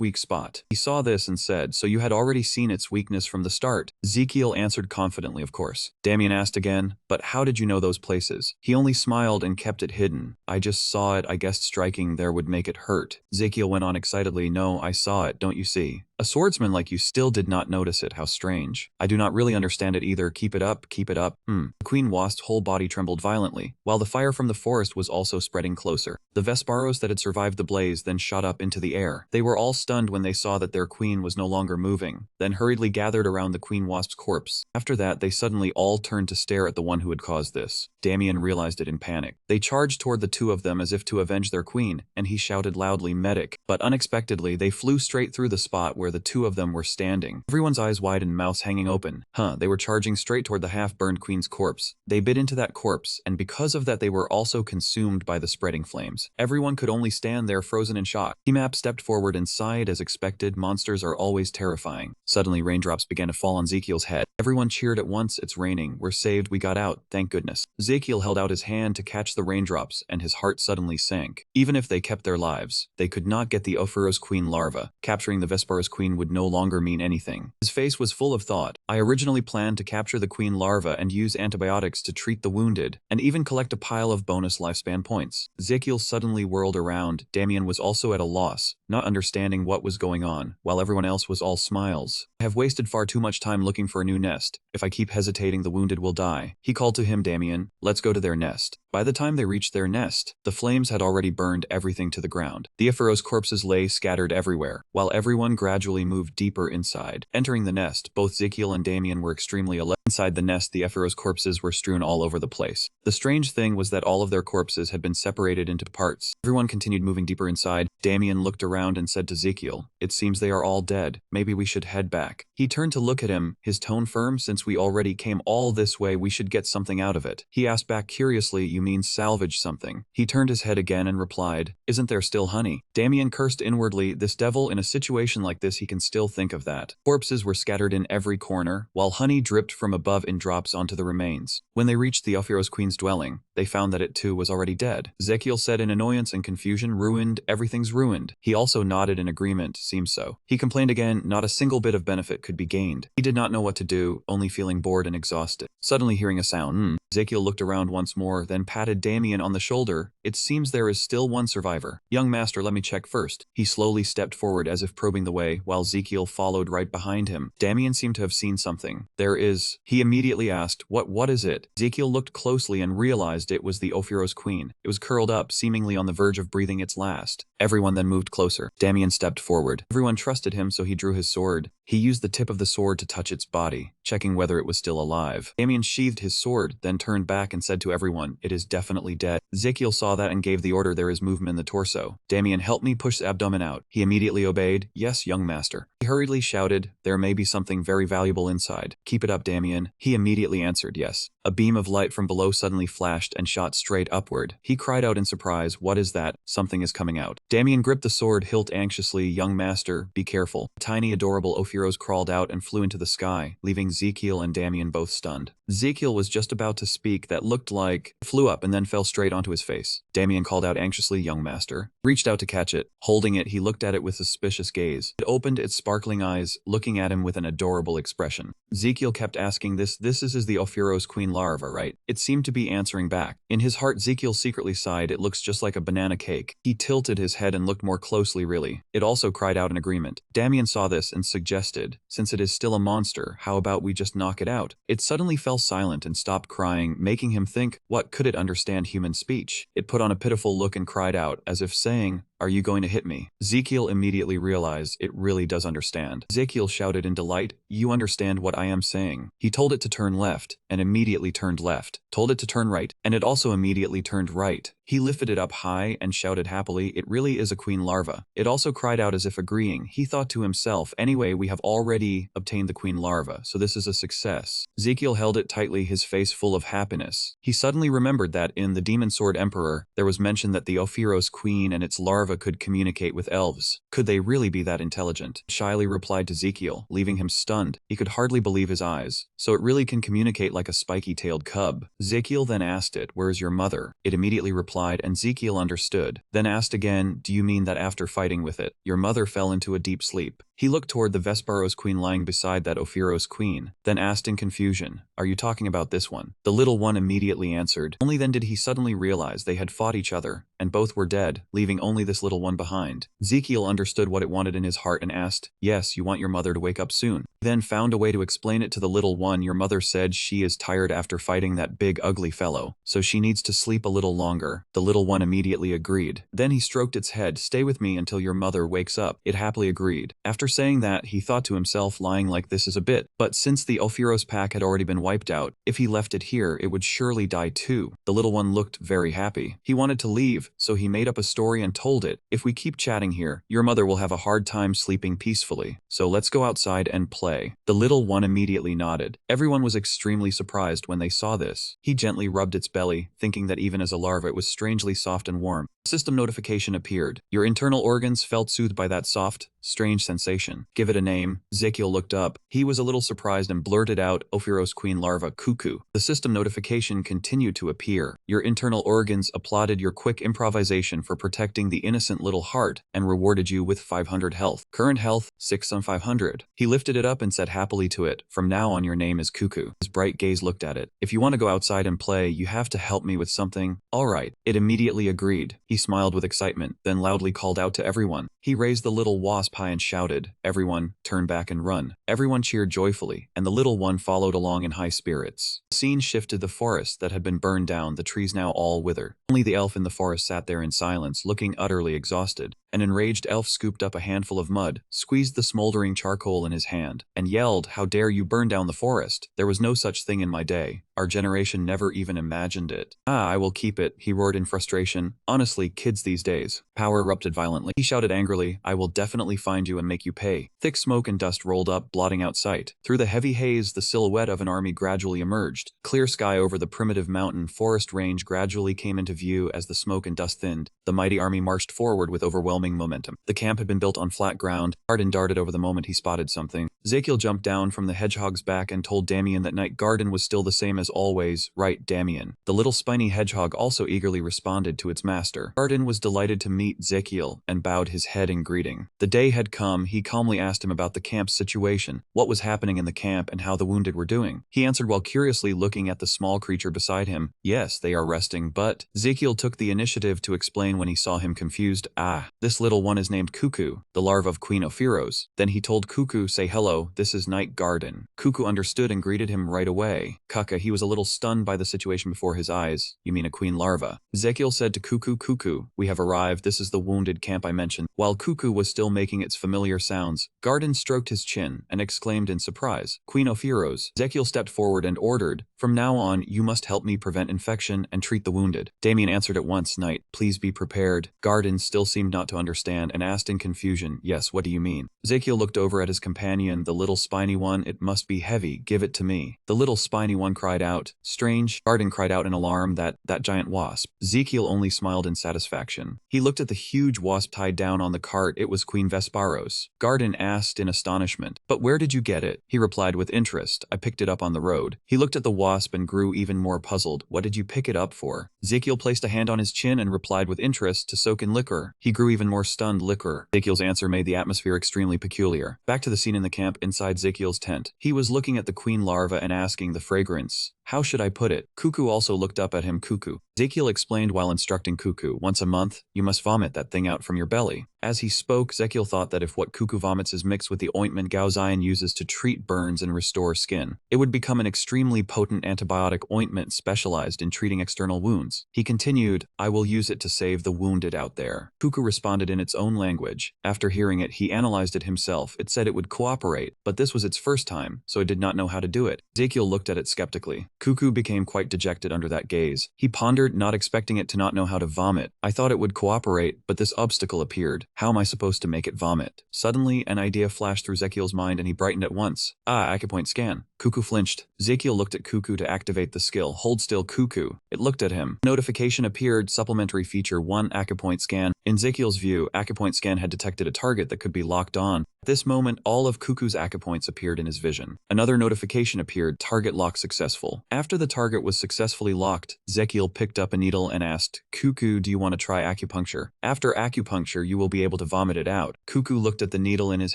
weak spot." He saw this and said, "So you had already seen its weakness from the start?" Ezekiel answered confidently, "Of course." Damien asked again, "But how did you know those places?" He only smiled and kept it hidden. "I just saw it. I guessed striking there would make it hurt." Ezekiel went on excitedly, "No, I saw it, don't you see? A swordsman like you still did not notice it. How strange. I do not really understand it either. Keep it up, keep it up." The Queen Wasp's whole body trembled violently, while the fire from the forest was also spreading closer. The Vesparos that had survived the blaze then shot up into the air. They were all stunned when they saw that their queen was no longer moving, then hurriedly gathered around the Queen Wasp's corpse. After that, they suddenly all turned to stare at the one who had caused this. Damien realized it in panic. They charged toward the 2 of them as if to avenge their queen, and he shouted loudly, "Medic!" But unexpectedly, they flew straight through the spot where the 2 of them were standing. Everyone's eyes wide and mouths hanging open. They were charging straight toward the half-burned queen's corpse. They bit into that corpse, and because of that they were also consumed by the spreading flames. Everyone could only stand there frozen in shock. T-Map stepped forward and sighed as expected. Monsters are always terrifying. Suddenly, raindrops began to fall on Ezekiel's head. Everyone cheered at once. "It's raining. We're saved. We got out. Thank goodness." Ezekiel held out his hand to catch the raindrops, and his heart suddenly sank. Even if they kept their lives, they could not get the Ophiros queen larva. Capturing the Vesparos queen would no longer mean anything. His face was full of thought. "I originally planned to capture the queen larva and use antibiotics to treat the wounded, and even collect a pile of bonus lifespan points." Ezekiel suddenly whirled around. Damien was also at a loss, not understanding what was going on, while everyone else was all smiles. "I have wasted far too much time looking for a new nest. If I keep hesitating, the wounded will die." He called to him, "Damien, let's go to their nest." By the time they reached their nest, the flames had already burned everything to the ground. The Ophiuros corpses lay scattered everywhere, while everyone gradually moved deeper inside. Entering the nest, both Ezekiel and Damien were extremely alert. Inside the nest, the Ophiuros corpses were strewn all over the place. The strange thing was that all of their corpses had been separated into parts. Everyone continued moving deeper inside. Damien looked around and said to Ezekiel, "It seems they are all dead. Maybe we should head back." He turned to look at him, his tone firm. "Since we already came all this way, we should get something out of it." He asked back curiously, "You mean salvage something?" He turned his head again and replied, "Isn't there still honey?" Damien cursed inwardly. This devil, in a situation like this he can still think of that. Corpses were scattered in every corner, while honey dripped from above in drops onto the remains. When they reached the Ophiuros queen's dwelling, they found that it too was already dead. Ezekiel said in annoyance and confusion, "Ruined, everything's ruined." He also nodded in agreement, "Seems so." He complained again, not a single bit of benefit could be gained. He did not know what to do, only feeling bored and exhausted. Suddenly hearing a sound, Ezekiel looked around once more, then patted Damien on the shoulder. "It seems there is still one survivor. Young master, let me check first." He slowly stepped forward as if probing the way, while Ezekiel followed right behind him. Damien seemed to have seen something. "There is," he immediately asked, What is it?" Ezekiel looked closely and realized it was the Ophiuros queen. It was curled up, seemingly on the verge of breathing its last. Everyone then moved closer. Damien stepped forward. Everyone trusted him, so he drew his sword. He used the tip of the sword to touch its body, checking whether it was still alive. Damien sheathed his sword, then turned back and said to everyone, "It is definitely dead." Ezekiel saw that and gave the order, "There is movement in the torso. Damien, help me push the abdomen out." He immediately obeyed. "Yes, young master." He hurriedly shouted, "There may be something very valuable inside. Keep it up, Damien." He immediately answered, "Yes." A beam of light from below suddenly flashed and shot straight upward. He cried out in surprise, "What is that? Something is coming out." Damien gripped the sword hilt anxiously. "Young master, be careful." A tiny adorable Ophiuros crawled out and flew into the sky, leaving Ezekiel and Damien both stunned. Ezekiel was just about to speak that looked like flew up and then fell straight onto his face. Damien called out anxiously, "Young master." Reached out to catch it. Holding it, he looked at it with suspicious gaze. It opened its sparkling eyes, looking at him with an adorable expression. Ezekiel kept asking, This is the Ophiuros queen larva, right?" It seemed to be answering back. In his heart, Ezekiel secretly sighed, "It looks just like a banana cake." He tilted his head and looked more closely. "Really?" It also cried out in agreement. Damien saw this and suggested, "Since it is still a monster, how about we just knock it out?" It suddenly fell silent and stopped crying, making him think, what could it understand human speech? It put on a pitiful look and cried out, as if saying, "Are you going to hit me?" Ezekiel immediately realized it really does understand. Ezekiel shouted in delight, "You understand what I am saying." He told it to turn left, and immediately turned left. Told it to turn right, and it also immediately turned right. He lifted it up high and shouted happily, "It really is a queen larva." It also cried out as if agreeing. He thought to himself, "Anyway, we have already obtained the queen larva, so this is a success." Ezekiel held it tightly, his face full of happiness. He suddenly remembered that in the Demon Sword Emperor, there was mention that the Ophiuros queen and its larva could communicate with elves. Could they really be that intelligent? Shyly replied to Ezekiel, leaving him stunned. He could hardly believe his eyes. So it really can communicate like a spiky-tailed cub. Ezekiel then asked it, "Where is your mother?" It immediately replied, and Ezekiel understood. Then asked again, "Do you mean that after fighting with it, your mother fell into a deep sleep?" He looked toward the Vesparos queen lying beside that Ophiuros queen, then asked in confusion, "Are you talking about this one?" The little one immediately answered. Only then did he suddenly realize they had fought each other, and both were dead, leaving only this little one behind. Ezekiel understood what it wanted in his heart and asked, "Yes, you want your mother to wake up soon." He then found a way to explain it to the little one. "Your mother said she is tired after fighting that big ugly fellow, so she needs to sleep a little longer." The little one immediately agreed. Then he stroked its head, "Stay with me until your mother wakes up." It happily agreed. After saying that, he thought to himself, lying like this is a bit, but since the Ophiuros pack had already been wiped out, if he left it here, it would surely die too. The little one looked very happy. He wanted to leave, so he made up a story and told it, "If we keep chatting here, your mother will have a hard time sleeping peacefully. So let's go outside and play." The little one immediately nodded. Everyone was extremely surprised when they saw this. He gently rubbed its belly, thinking that even as a larva it was strangely soft and warm. A system notification appeared. "Your internal organs felt soothed by that soft, strange sensation. Give it a name." Ezekiel looked up. He was a little surprised and blurted out, "Ophiuros queen larva cuckoo." The system notification continued to appear. "Your internal organs applauded your quick improvisation for protecting the innocent little heart and rewarded you with 500 health. Current health, 6 on 500. He lifted it up and said happily to it, "From now on your name is Cuckoo." His bright gaze looked at it. "If you want to go outside and play, you have to help me with something." "All right." It immediately agreed. He smiled with excitement, then loudly called out to everyone. He raised the little wasp high and shouted, "Everyone, turn back and run." Everyone cheered joyfully, and the little one followed along in high spirits. The scene shifted. The forest that had been burned down, the trees now all wither. Only the elf in the forest sat there in silence, looking utterly exhausted. An enraged elf scooped up a handful of mud, squeezed the smoldering charcoal in his hand, and yelled, "How dare you burn down the forest? There was no such thing in my day. Our generation never even imagined it." "Ah, I will keep it," he roared in frustration. "Honestly, kids these days." Power erupted violently. He shouted angrily, "I will definitely find you and make you pay." Thick smoke and dust rolled up, blotting out sight. Through the heavy haze, the silhouette of an army gradually emerged. Clear sky over the primitive mountain forest range gradually came into view as the smoke and dust thinned. The mighty army marched forward with overwhelming momentum. The camp had been built on flat ground. Garden darted over the moment he spotted something. Ezekiel jumped down from the hedgehog's back and told Damien that Night Garden was still the same as always. "Right, Damien." The little spiny hedgehog also eagerly responded to its master. Garden was delighted to meet Ezekiel and bowed his head in greeting. The day had come. He calmly asked him about the camp's situation, what was happening in the camp, and how the wounded were doing. He answered while curiously looking at the small creature beside him. "Yes, they are resting, but..." Ezekiel took the initiative to explain when he saw him confused. "Ah, this little one is named Cuckoo, the larva of Queen Ophiros." Then he told Cuckoo, "Say hello, this is Night Garden." Cuckoo understood and greeted him right away. Kaka, he was a little stunned by the situation before his eyes. "You mean a queen larva?" Ezekiel said to Cuckoo, "Cuckoo, we have arrived. This is the wounded camp I mentioned." While Cuckoo was still making its familiar sounds, Garden stroked his chin and exclaimed in surprise, "Queen Ophiros." Ezekiel stepped forward and ordered, "From now on, you must help me prevent infection and treat the wounded." Damien answered at once, "Knight, please be prepared." Garden still seemed not to understand and asked in confusion, "Yes, what do you mean?" Ezekiel looked over at his companion, the little spiny one. "It must be heavy. Give it to me." The little spiny one cried out, "Strange." Garden cried out in alarm, that giant wasp." Ezekiel only smiled in satisfaction. He looked at the huge wasp tied down on the cart. It was Queen Vesparos. Garden asked in astonishment, "But where did you get it?" He replied with interest, "I picked it up on the road." He looked at the wasp and grew even more puzzled. "What did you pick it up for?" Ezekiel placed a hand on his chin and replied with interest, "To soak in liquor." He grew even more stunned. "Liquor." Ezekiel's answer made the atmosphere extremely peculiar. Back to the scene in the camp inside Ezekiel's tent. He was looking at the queen larva and asking, "The fragrance. How should I put it?" Cuckoo also looked up at him. "Cuckoo." Ezekiel explained while instructing Cuckoo, "Once a month, you must vomit that thing out from your belly." As he spoke, Ezekiel thought that if what Cuckoo vomits is mixed with the ointment Gao Zion uses to treat burns and restore skin, it would become an extremely potent antibiotic ointment specialized in treating external wounds. He continued, "I will use it to save the wounded out there." Cuckoo responded in its own language. After hearing it, he analyzed it himself. It said it would cooperate, but this was its first time, so it did not know how to do it. Ezekiel looked at it skeptically. Cuckoo became quite dejected under that gaze. He pondered, not expecting it to not know how to vomit. "I thought it would cooperate, but this obstacle appeared. How am I supposed to make it vomit?" Suddenly, an idea flashed through Ezekiel's mind and he brightened at once. "Ah, acupoint scan." Cuckoo flinched. Ezekiel looked at Cuckoo to activate the skill. "Hold still, Cuckoo." It looked at him. Notification appeared, supplementary feature 1 acupoint scan. In Ezekiel's view, acupoint scan had detected a target that could be locked on. At this moment, all of Cuckoo's acupoints appeared in his vision. Another notification appeared, target lock successful. After the target was successfully locked, Ezekiel picked up a needle and asked, "Cuckoo, do you want to try acupuncture? After acupuncture, you will be able to vomit it out." Cuckoo looked at the needle in his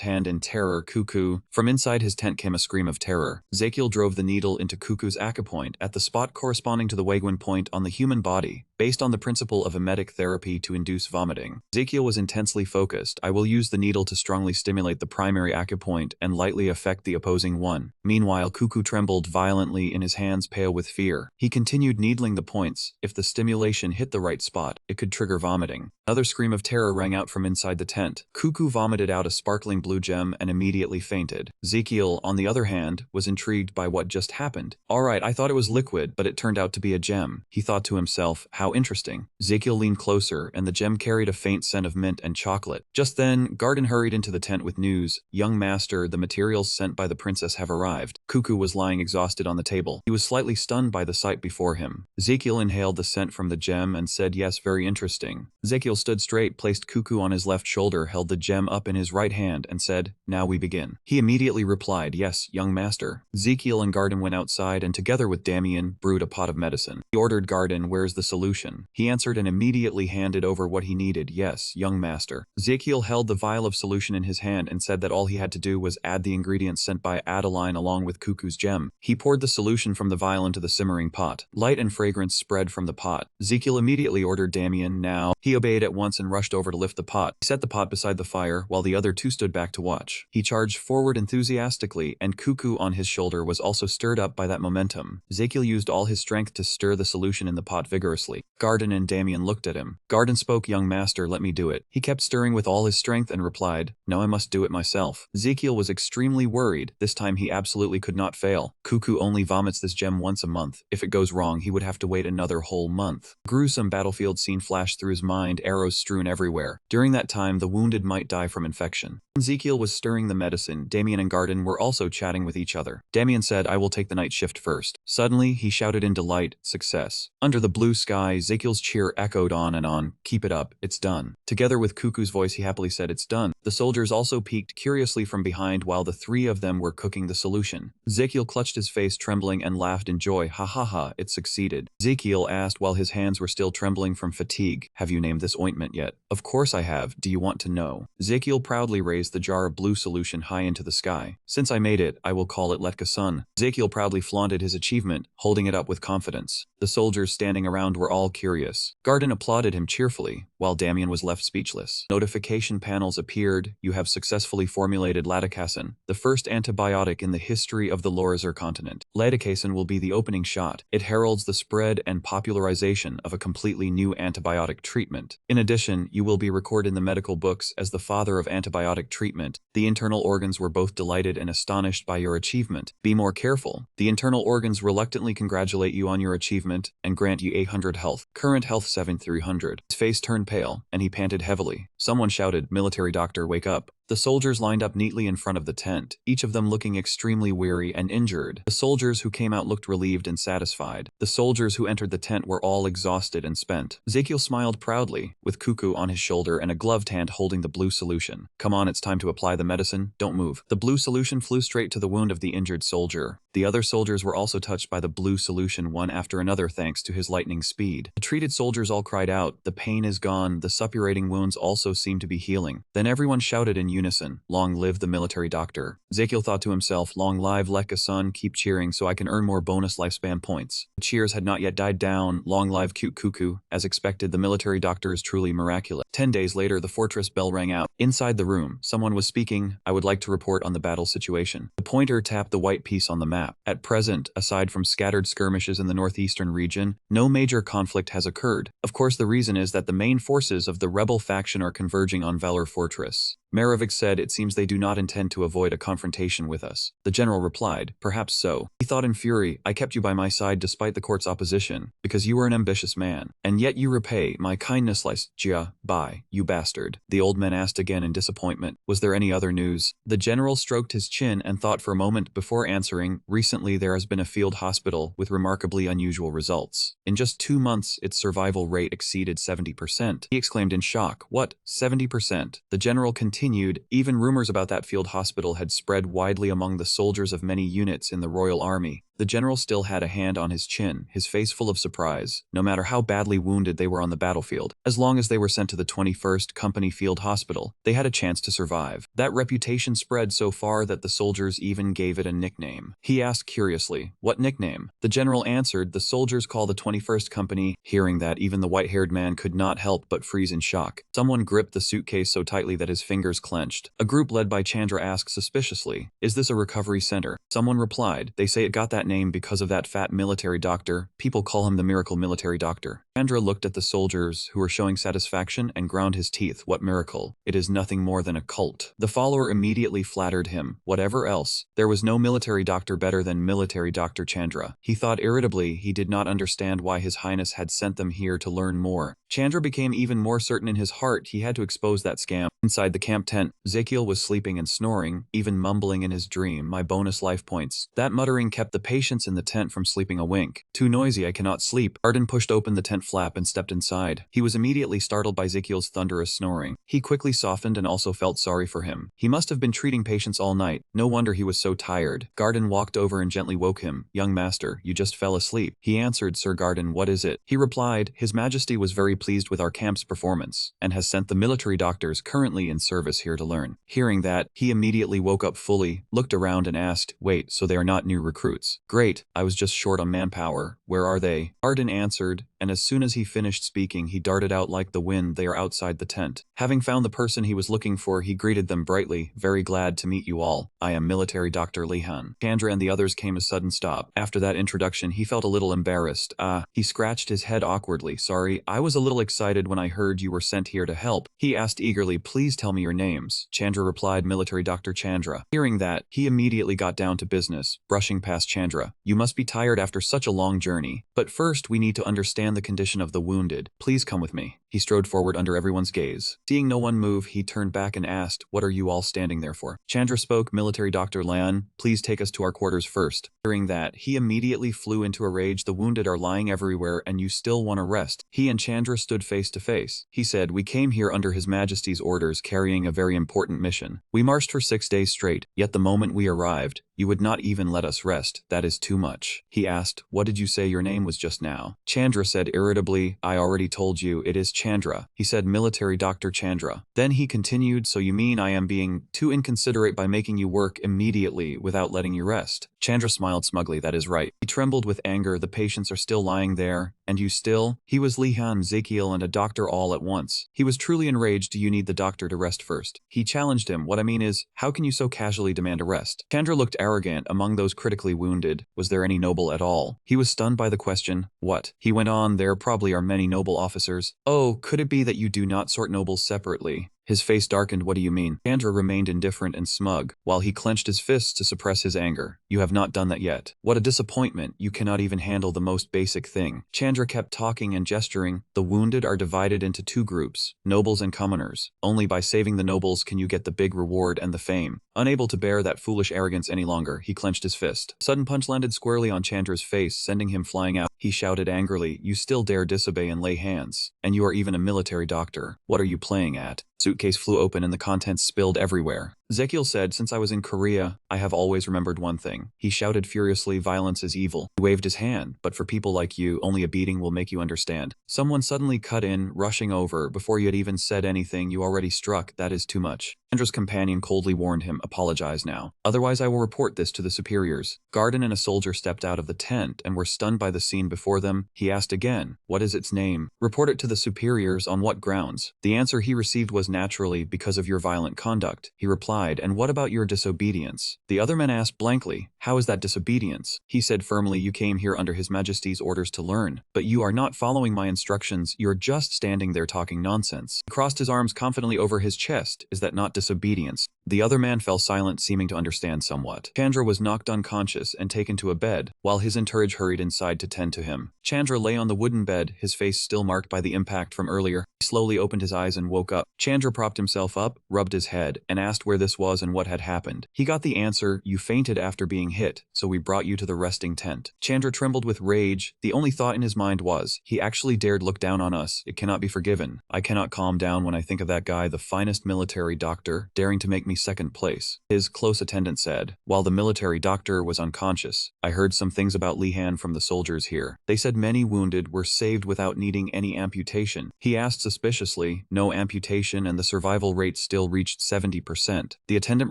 hand in terror. "Cuckoo." From inside his tent came a scream of terror. Ezekiel drove the needle into Cuckoo's acupoint at the spot corresponding to the Wagwin point on the human body, based on the principle of emetic therapy to induce vomiting. Ezekiel was intensely focused. "I will use the needle to strongly stimulate the primary acupoint and lightly affect the opposing one." Meanwhile, Cuckoo trembled violently in his hands, pale with fear. He continued needling the points. If the stimulation hit the right spot, it could trigger vomiting. Another scream of terror rang out from inside the tent. Cuckoo vomited out a sparkling blue gem and immediately fainted. Ezekiel, on the other hand, was intrigued by what just happened. "Alright, I thought it was liquid, but it turned out to be a gem." He thought to himself, "How interesting." Ezekiel leaned closer, and the gem carried a faint scent of mint and chocolate. Just then, Garden hurried into the tent with news. "Young master, the materials sent by the princess have arrived." Cuckoo was lying exhausted on the table. He was slightly stunned by the sight before him. Ezekiel inhaled the scent from the gem and said, "Yes, very interesting." Ezekiel stood straight, placed Cuckoo on his left shoulder, held the gem up in his right hand, and said, "Now we begin." He immediately replied, "Yes, young master." Ezekiel and Garden went outside and together with Damien, brewed a pot of medicine. He ordered Garden, "Where's the solution?" He answered and immediately handed over what he needed. "Yes, young master." Ezekiel held the vial of solution in his hand and said that all he had to do was add the ingredients sent by Adeline along with Cuckoo's gem. He poured the solution from the vial into the simmering pot. Light and fragrance spread from the pot. Ezekiel immediately ordered Damien now. He obeyed at once and rushed over to lift the pot. He set the pot beside the fire while the other two stood back to watch. He charged forward enthusiastically, and Cuckoo on his shoulder was also stirred up by that momentum. Ezekiel used all his strength to stir the solution in the pot vigorously. Garden and Damien looked at him. Garden spoke, "Young master, let me do it." He kept stirring with all his strength and replied, "No, I must do it myself." Ezekiel was extremely worried. This time he absolutely could not fail. Cuckoo only vomits this gem once a month. If it goes wrong, he would have to wait another whole month. A gruesome battlefield scene flashed through his mind, arrows strewn everywhere. During that time, the wounded might die from infection. Ezekiel was stirring the medicine. Damien and Garden were also chatting with each other. Damien said, "I will take the night shift first." Suddenly, he shouted in delight, "Success." Under the blue sky, Ezekiel's cheer echoed on and on. "Keep it up, it's done." Together with Cuckoo's voice, he happily said, "It's done." The soldiers also peeked curiously from behind while the three of them were cooking the solution. Ezekiel clutched his face, trembling, and laughed in joy. "Ha ha ha, it succeeded." Ezekiel asked while his hands were still trembling from fatigue, "Have you named this ointment yet?" "Of course I have. Do you want to know?" Ezekiel proudly raised the jar of blue solution high into the sky. "Since I made it, I will call it Letka-sun." Ezekiel proudly flaunted his achievement, holding it up with confidence. The soldiers standing around were all curious. Garden applauded him cheerfully, while Damien was left speechless. Notification panels appeared. "You have successfully formulated Ladakassin, the first antibiotic in the history of the Lorzer continent. Ladakassin will be the opening shot. It heralds the spread and popularization of a completely new antibiotic treatment. In addition, you will be recorded in the medical books as the father of antibiotic treatment." The internal organs were both delighted and astonished by your achievement. "Be more careful. The internal organs reluctantly congratulate you on your achievement and grant you 800 health. Current health 7300. His face turned pale, and he panted heavily. Someone shouted, "Military doctor, wake up." The soldiers lined up neatly in front of the tent, each of them looking extremely weary and injured. The soldiers who came out looked relieved and satisfied. The soldiers who entered the tent were all exhausted and spent. Ezekiel smiled proudly, with Cuckoo on his shoulder and a gloved hand holding the blue solution. "Come on, it's time to apply the medicine. Don't move." The blue solution flew straight to the wound of the injured soldier. The other soldiers were also touched by the blue solution one after another thanks to his lightning speed. The treated soldiers all cried out, "The pain is gone." The suppurating wounds also seemed to be healing. Then everyone shouted in unison, "Long live the military doctor." Ezekiel thought to himself, "Long live Lekka-sun, keep cheering so I can earn more bonus lifespan points." The cheers had not yet died down. "Long live cute Cuckoo." As expected, the military doctor is truly miraculous. 10 days later, the fortress bell rang out. Inside the room, someone was speaking. "I would like to report on the battle situation." The pointer tapped the white piece on the map. At present, aside from scattered skirmishes in the northeastern region, no major conflict has occurred. Of course, the reason is that the main forces of the rebel faction are converging on Valor Fortress. Maravik said, "It seems they do not intend to avoid a confrontation with us." The general replied, "Perhaps so." He thought in fury, "I kept you by my side despite the court's opposition, because you were an ambitious man. And yet you repay my kindness like Jia, bye, you bastard." The old man asked again in disappointment, "Was there any other news?" The general stroked his chin and thought for a moment before answering, "Recently there has been a field hospital with remarkably unusual results. In just 2 months, its survival rate exceeded 70%. He exclaimed in shock, "What, 70%? The general continued, "Even rumors about that field hospital had spread widely among the soldiers of many units in the Royal Army." The general still had a hand on his chin, his face full of surprise. No matter how badly wounded they were on the battlefield, as long as they were sent to the 21st Company Field Hospital, they had a chance to survive. That reputation spread so far that the soldiers even gave it a nickname. He asked curiously, "What nickname?" The general answered, "The soldiers call the 21st Company." Hearing that, even the white-haired man could not help but freeze in shock. Someone gripped the suitcase so tightly that his fingers clenched. A group led by Chandra asked suspiciously, "Is this a recovery center?" Someone replied, "They say it got that name because of that fat military doctor. People call him the miracle military doctor." Chandra looked at the soldiers, who were showing satisfaction, and ground his teeth. "What miracle? It is nothing more than a cult." The follower immediately flattered him. Whatever else, there was no military doctor better than military Dr. Chandra. He thought irritably he did not understand why His Highness had sent them here to learn more. Chandra became even more certain in his heart he had to expose that scam. Inside the camp tent, Ezekiel was sleeping and snoring, even mumbling in his dream, "My bonus life points." That muttering kept the patients in the tent from sleeping a wink. "Too noisy, I cannot sleep." Arden pushed open the tent flap and stepped inside. He was immediately startled by Ezekiel's thunderous snoring. He quickly softened and also felt sorry for him. He must have been treating patients all night. No wonder he was so tired. Garden walked over and gently woke him. "Young master, you just fell asleep." He answered, "Sir Garden, what is it?" He replied, "His Majesty was very pleased with our camp's performance, and has sent the military doctors currently legitimately in service here to learn. Hearing that, he immediately woke up fully, looked around and asked, wait, so they are not new recruits? Great, I was just short on manpower. Where are they? Arden answered, and as soon as he finished speaking, he darted out like the wind. They are outside the tent. Having found the person he was looking for, he greeted them brightly, very glad to meet you all. I am military Dr. Lihan. Chandra and the others came a sudden stop. After that introduction, he felt a little embarrassed. He scratched his head awkwardly. Sorry, I was a little excited when I heard you were sent here to help. He asked eagerly, please tell me your names. Chandra replied, military Dr. Chandra. Hearing that, he immediately got down to business, brushing past Chandra. You must be tired after such a long journey. But first, we need to understand the condition of the wounded. Please come with me. He strode forward under everyone's gaze. Seeing no one move, he turned back and asked, what are you all standing there for? Chandra spoke, military Dr. Lan, please take us to our quarters first. Hearing that, he immediately flew into a rage. The wounded are lying everywhere and you still want to rest. He and Chandra stood face to face. He said, we came here under His Majesty's orders carrying a very important mission. We marched for 6 days straight, yet the moment we arrived, you would not even let us rest. That is too much. He asked, what did you say your name was just now? Chandra said irritably, I already told you, it is Chandra. He said, military Dr. Chandra. Then he continued, so you mean I am being too inconsiderate by making you work immediately without letting you rest? Chandra smiled smugly, that is right. He trembled with anger, the patients are still lying there, and you still? He was Lihan, Zekiel, and a doctor all at once. He was truly enraged. Do you need the doctor to rest first? He challenged him, what I mean is, how can you so casually demand a rest? Chandra looked arrogant. Among those critically wounded, was there any noble at all? He was stunned by the question. What? He went on, there probably are many noble officers. Oh, could it be that you do not sort nobles separately? His face darkened. What do you mean? Chandra remained indifferent and smug, while he clenched his fists to suppress his anger. You have not done that yet. What a disappointment. You cannot even handle the most basic thing. Chandra kept talking and gesturing. The wounded are divided into 2 groups, nobles and commoners. Only by saving the nobles can you get the big reward and the fame. Unable to bear that foolish arrogance any longer, he clenched his fist. A sudden punch landed squarely on Chandra's face, sending him flying out. He shouted angrily, you still dare disobey and lay hands. And you are even a military doctor. What are you playing at? Suitcase flew open and the contents spilled everywhere. Zekiel said, since I was in Korea, I have always remembered one thing. He shouted furiously, violence is evil. He waved his hand, but for people like you, only a beating will make you understand. Someone suddenly cut in, rushing over. Before you had even said anything, you already struck. That is too much. Chandra's companion coldly warned him, apologize now. Otherwise I will report this to the superiors. Garden and a soldier stepped out of the tent and were stunned by the scene before them. He asked again, what is its name? Report it to the superiors. On what grounds? The answer he received was naturally, because of your violent conduct. He replied, and what about your disobedience? The other men asked blankly, how is that disobedience? He said firmly, you came here under His Majesty's orders to learn, but you are not following my instructions. You're just standing there talking nonsense. He crossed his arms confidently over his chest. Is that not disobedience? The other man fell silent, seeming to understand somewhat. Chandra was knocked unconscious and taken to a bed, while his entourage hurried inside to tend to him. Chandra lay on the wooden bed, his face still marked by the impact from earlier. He slowly opened his eyes and woke up. Chandra propped himself up, rubbed his head, and asked where this was and what had happened. He got the answer, you fainted after being hit, so we brought you to the resting tent. Chandra trembled with rage. The only thought in his mind was, he actually dared look down on us. It cannot be forgiven. I cannot calm down when I think of that guy, the finest military doctor, daring to make me second place. His close attendant said, while the military doctor was unconscious, I heard some things about Lihan from the soldiers here. They said many wounded were saved without needing any amputation. He asked suspiciously, no amputation, and the survival rate still reached 70%. The attendant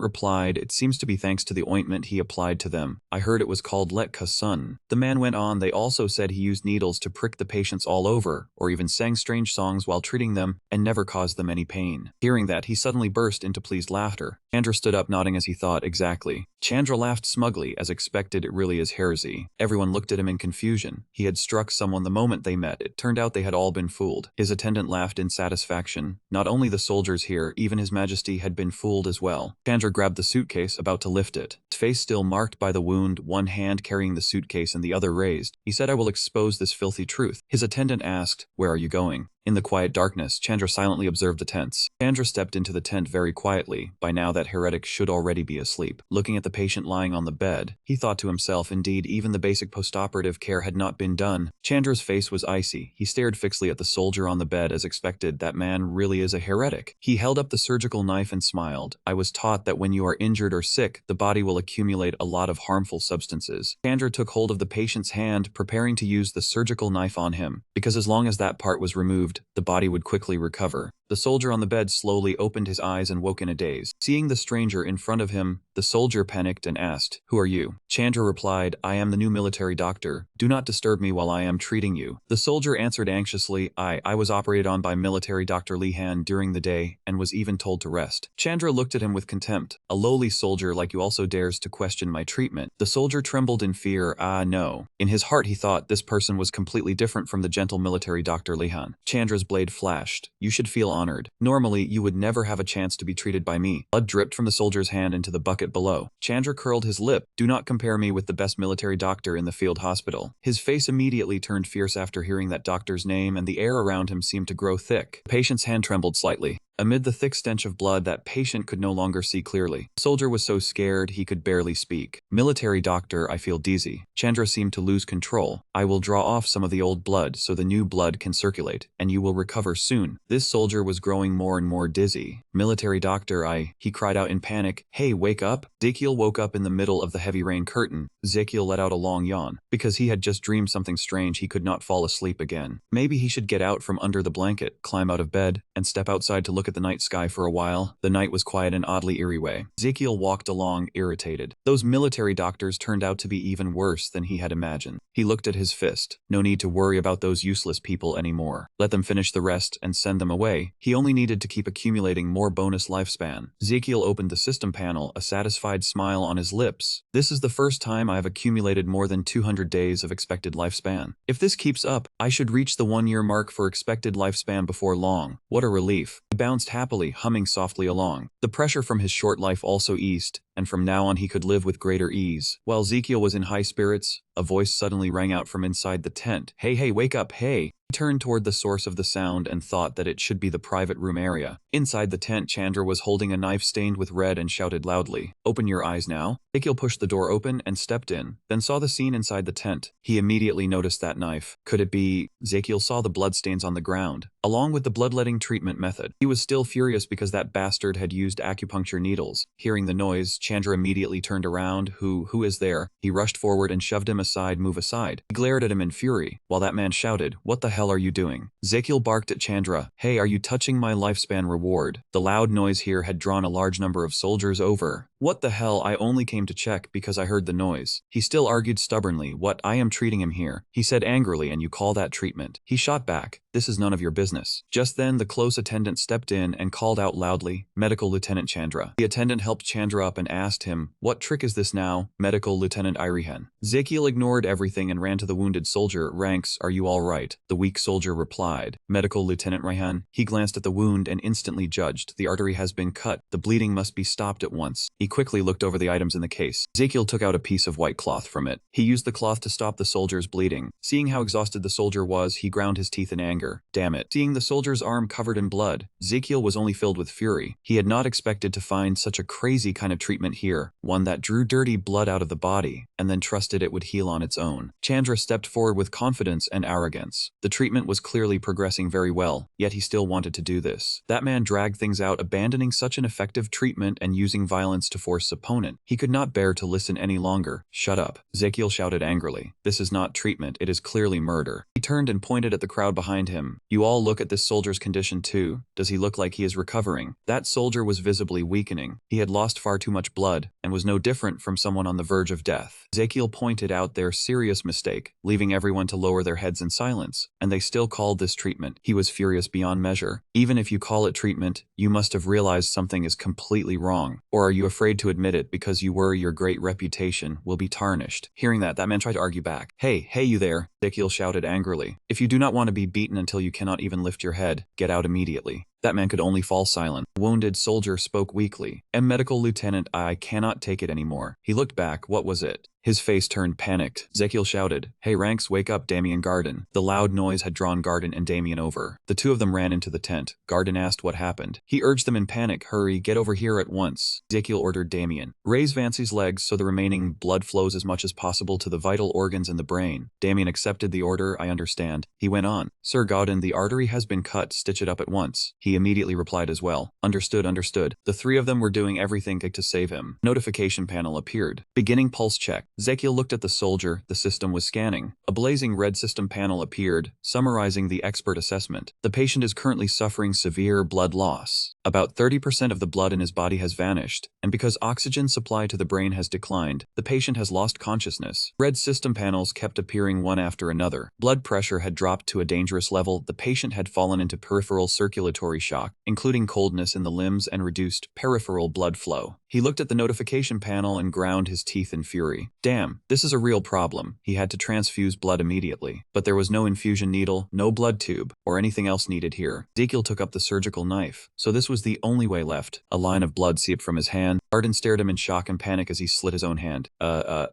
replied, it seems to be thanks to the ointment he applied to them. I heard it was called Let Sun. The man went on, they also said he used needles to prick the patients all over, or even sang strange songs while treating them, and never caused them any pain. Hearing that, he suddenly burst into pleased laughter. Chandra stood up, nodding as he thought, exactly. Chandra laughed smugly, as expected. It really is heresy. Everyone looked at him in confusion. He had struck someone the moment they met. It turned out they had all been fooled. His attendant laughed in satisfaction. Not only the soldiers here, even His Majesty had been fooled as well. Chandra grabbed the suitcase, about to lift it. His face still marked by the wound, one hand carrying the suitcase and the other raised. He said, I will expose this filthy truth. His attendant asked, where are you going? In the quiet darkness, Chandra silently observed the tents. Chandra stepped into the tent very quietly. By now that heretic should already be asleep. Looking at the patient lying on the bed, he thought to himself, indeed, even the basic postoperative care had not been done. Chandra's face was icy. He stared fixedly at the soldier on the bed as expected. That man really is a heretic. He held up the surgical knife and smiled. I was taught that when you are injured or sick, the body will accumulate a lot of harmful substances. Chandra took hold of the patient's hand, preparing to use the surgical knife on him, because as long as that part was removed, the body would quickly recover. The soldier on the bed slowly opened his eyes and woke in a daze. Seeing the stranger in front of him, the soldier panicked and asked, "Who are you?" Chandra replied, "I am the new military doctor. Do not disturb me while I am treating you." The soldier answered anxiously, I was operated on by military Dr. Lihan during the day and was even told to rest." Chandra looked at him with contempt. "A lowly soldier like you also dares to question my treatment." The soldier trembled in fear. No. In his heart he thought this person was completely different from the gentle military Dr. Lihan. Chandra's blade flashed. "You should feel honored. Normally, you would never have a chance to be treated by me." Blood dripped from the soldier's hand into the bucket below. Chandra curled his lip. "Do not compare me with the best military doctor in the field hospital." His face immediately turned fierce after hearing that doctor's name, and the air around him seemed to grow thick. The patient's hand trembled slightly. Amid the thick stench of blood, that patient could no longer see clearly. The soldier was so scared he could barely speak. "Military doctor, I feel dizzy." Chandra seemed to lose control. "I will draw off some of the old blood so the new blood can circulate, and you will recover soon." This soldier was growing more and more dizzy. "Military doctor, he cried out in panic. "Hey, wake up." Ezekiel woke up in the middle of the heavy rain curtain. Ezekiel let out a long yawn. Because he had just dreamed something strange, he could not fall asleep again. Maybe he should get out from under the blanket, climb out of bed, and step outside to look at the night sky for a while. The night was quiet in an oddly eerie way. Ezekiel walked along, irritated. Those military doctors turned out to be even worse than he had imagined. He looked at his fist. No need to worry about those useless people anymore. Let them finish the rest and send them away. He only needed to keep accumulating more bonus lifespan. Ezekiel opened the system panel, a satisfied smile on his lips. "This is the first time I have accumulated more than 200 days of expected lifespan. If this keeps up, I should reach the 1-year mark for expected lifespan before long. What a relief." He bounced happily, humming softly along. The pressure from his short life also eased, and from now on he could live with greater ease. While Ezekiel was in high spirits, a voice suddenly rang out from inside the tent. Hey, wake up, hey!" He turned toward the source of the sound and thought that it should be the private room area. Inside the tent, Chandra was holding a knife stained with red and shouted loudly, "Open your eyes now." Ezekiel pushed the door open and stepped in, then saw the scene inside the tent. He immediately noticed that knife. Could it be? Ezekiel saw the bloodstains on the ground, along with the bloodletting treatment method. He was still furious because that bastard had used acupuncture needles. Hearing the noise, Chandra immediately turned around. Who is there?" He rushed forward and shoved him aside. "Move aside." He glared at him in fury, while that man shouted, "What the hell are you doing?" Ezekiel barked at Chandra, "Hey, are you touching my lifespan reward?" The loud noise here had drawn a large number of soldiers over. "What the hell, I only came to check because I heard the noise." He still argued stubbornly, "What, I am treating him here," he said angrily, "and you call that treatment?" He shot back, "This is none of your business." Just then the close attendant stepped in and called out loudly, "Medical Lieutenant Chandra." The attendant helped Chandra up and asked him, "What trick is this now, Medical Lieutenant Irihan?" Ezekiel ignored everything and ran to the wounded soldier. "Ranks, are you all right?" The weak soldier replied, "Medical Lieutenant Rihan." He glanced at the wound and instantly judged, "The artery has been cut. The bleeding must be stopped at once." He quickly looked over the items in the case. Ezekiel took out a piece of white cloth from it. He used the cloth to stop the soldier's bleeding. Seeing how exhausted the soldier was, he ground his teeth in anger. Damn it. Seeing the soldier's arm covered in blood, Ezekiel was only filled with fury. He had not expected to find such a crazy kind of treatment here, one that drew dirty blood out of the body, and then trusted it would heal on its own. Chandra stepped forward with confidence and arrogance. The treatment was clearly progressing very well, yet he still wanted to do this. That man dragged things out, abandoning such an effective treatment and using violence to force his opponent. He could not bear to listen any longer. "Shut up," Ezekiel shouted angrily. "This is not treatment, it is clearly murder." He turned and pointed at the crowd behind him. "You all look at this soldier's condition too. Does he look like he is recovering?" That soldier was visibly weakening. He had lost far too much blood, and was no different from someone on the verge of death. Ezekiel pointed out their serious mistake, leaving everyone to lower their heads in silence, and they still called this treatment. He was furious beyond measure. "Even if you call it treatment, you must have realized something is completely wrong. Or are you afraid to admit it because you worry your great reputation will be tarnished?" Hearing that man tried to argue back. Hey, you there," Ezekiel shouted angrily. "If you do not want to be beaten until you cannot even lift your head, get out immediately." That man could only fall silent. The wounded soldier spoke weakly. Medical Lieutenant, I cannot take it anymore." He looked back. What was it? His face turned panicked. Ezekiel shouted, "Hey Ranks, wake up, Damien Garden." The loud noise had drawn Garden and Damien over. The two of them ran into the tent. Garden asked what happened. He urged them in panic, "Hurry, get over here at once." Ezekiel ordered Damien, "Raise Vancy's legs so the remaining blood flows as much as possible to the vital organs in the brain." Damien accepted the order. "I understand." He went on, "Sir Garden, the artery has been cut, stitch it up at once." He He immediately replied as well. Understood, understood. The three of them were doing everything to save him. Notification panel appeared. Beginning pulse check. Ezekiel looked at the soldier the system was scanning. A blazing red system panel appeared, summarizing the expert assessment. The patient is currently suffering severe blood loss. About 30% of the blood in his body has vanished, and because oxygen supply to the brain has declined, the patient has lost consciousness. Red system panels kept appearing one after another. Blood pressure had dropped to a dangerous level. The patient had fallen into peripheral circulatory shock, including coldness in the limbs and reduced peripheral blood flow. He looked at the notification panel and ground his teeth in fury. Damn, this is a real problem. He had to transfuse blood immediately. But there was no infusion needle, no blood tube, or anything else needed here. Ezekiel took up the surgical knife. So this was the only way left. A line of blood seeped from his hand. Arden stared him in shock and panic as he slit his own hand.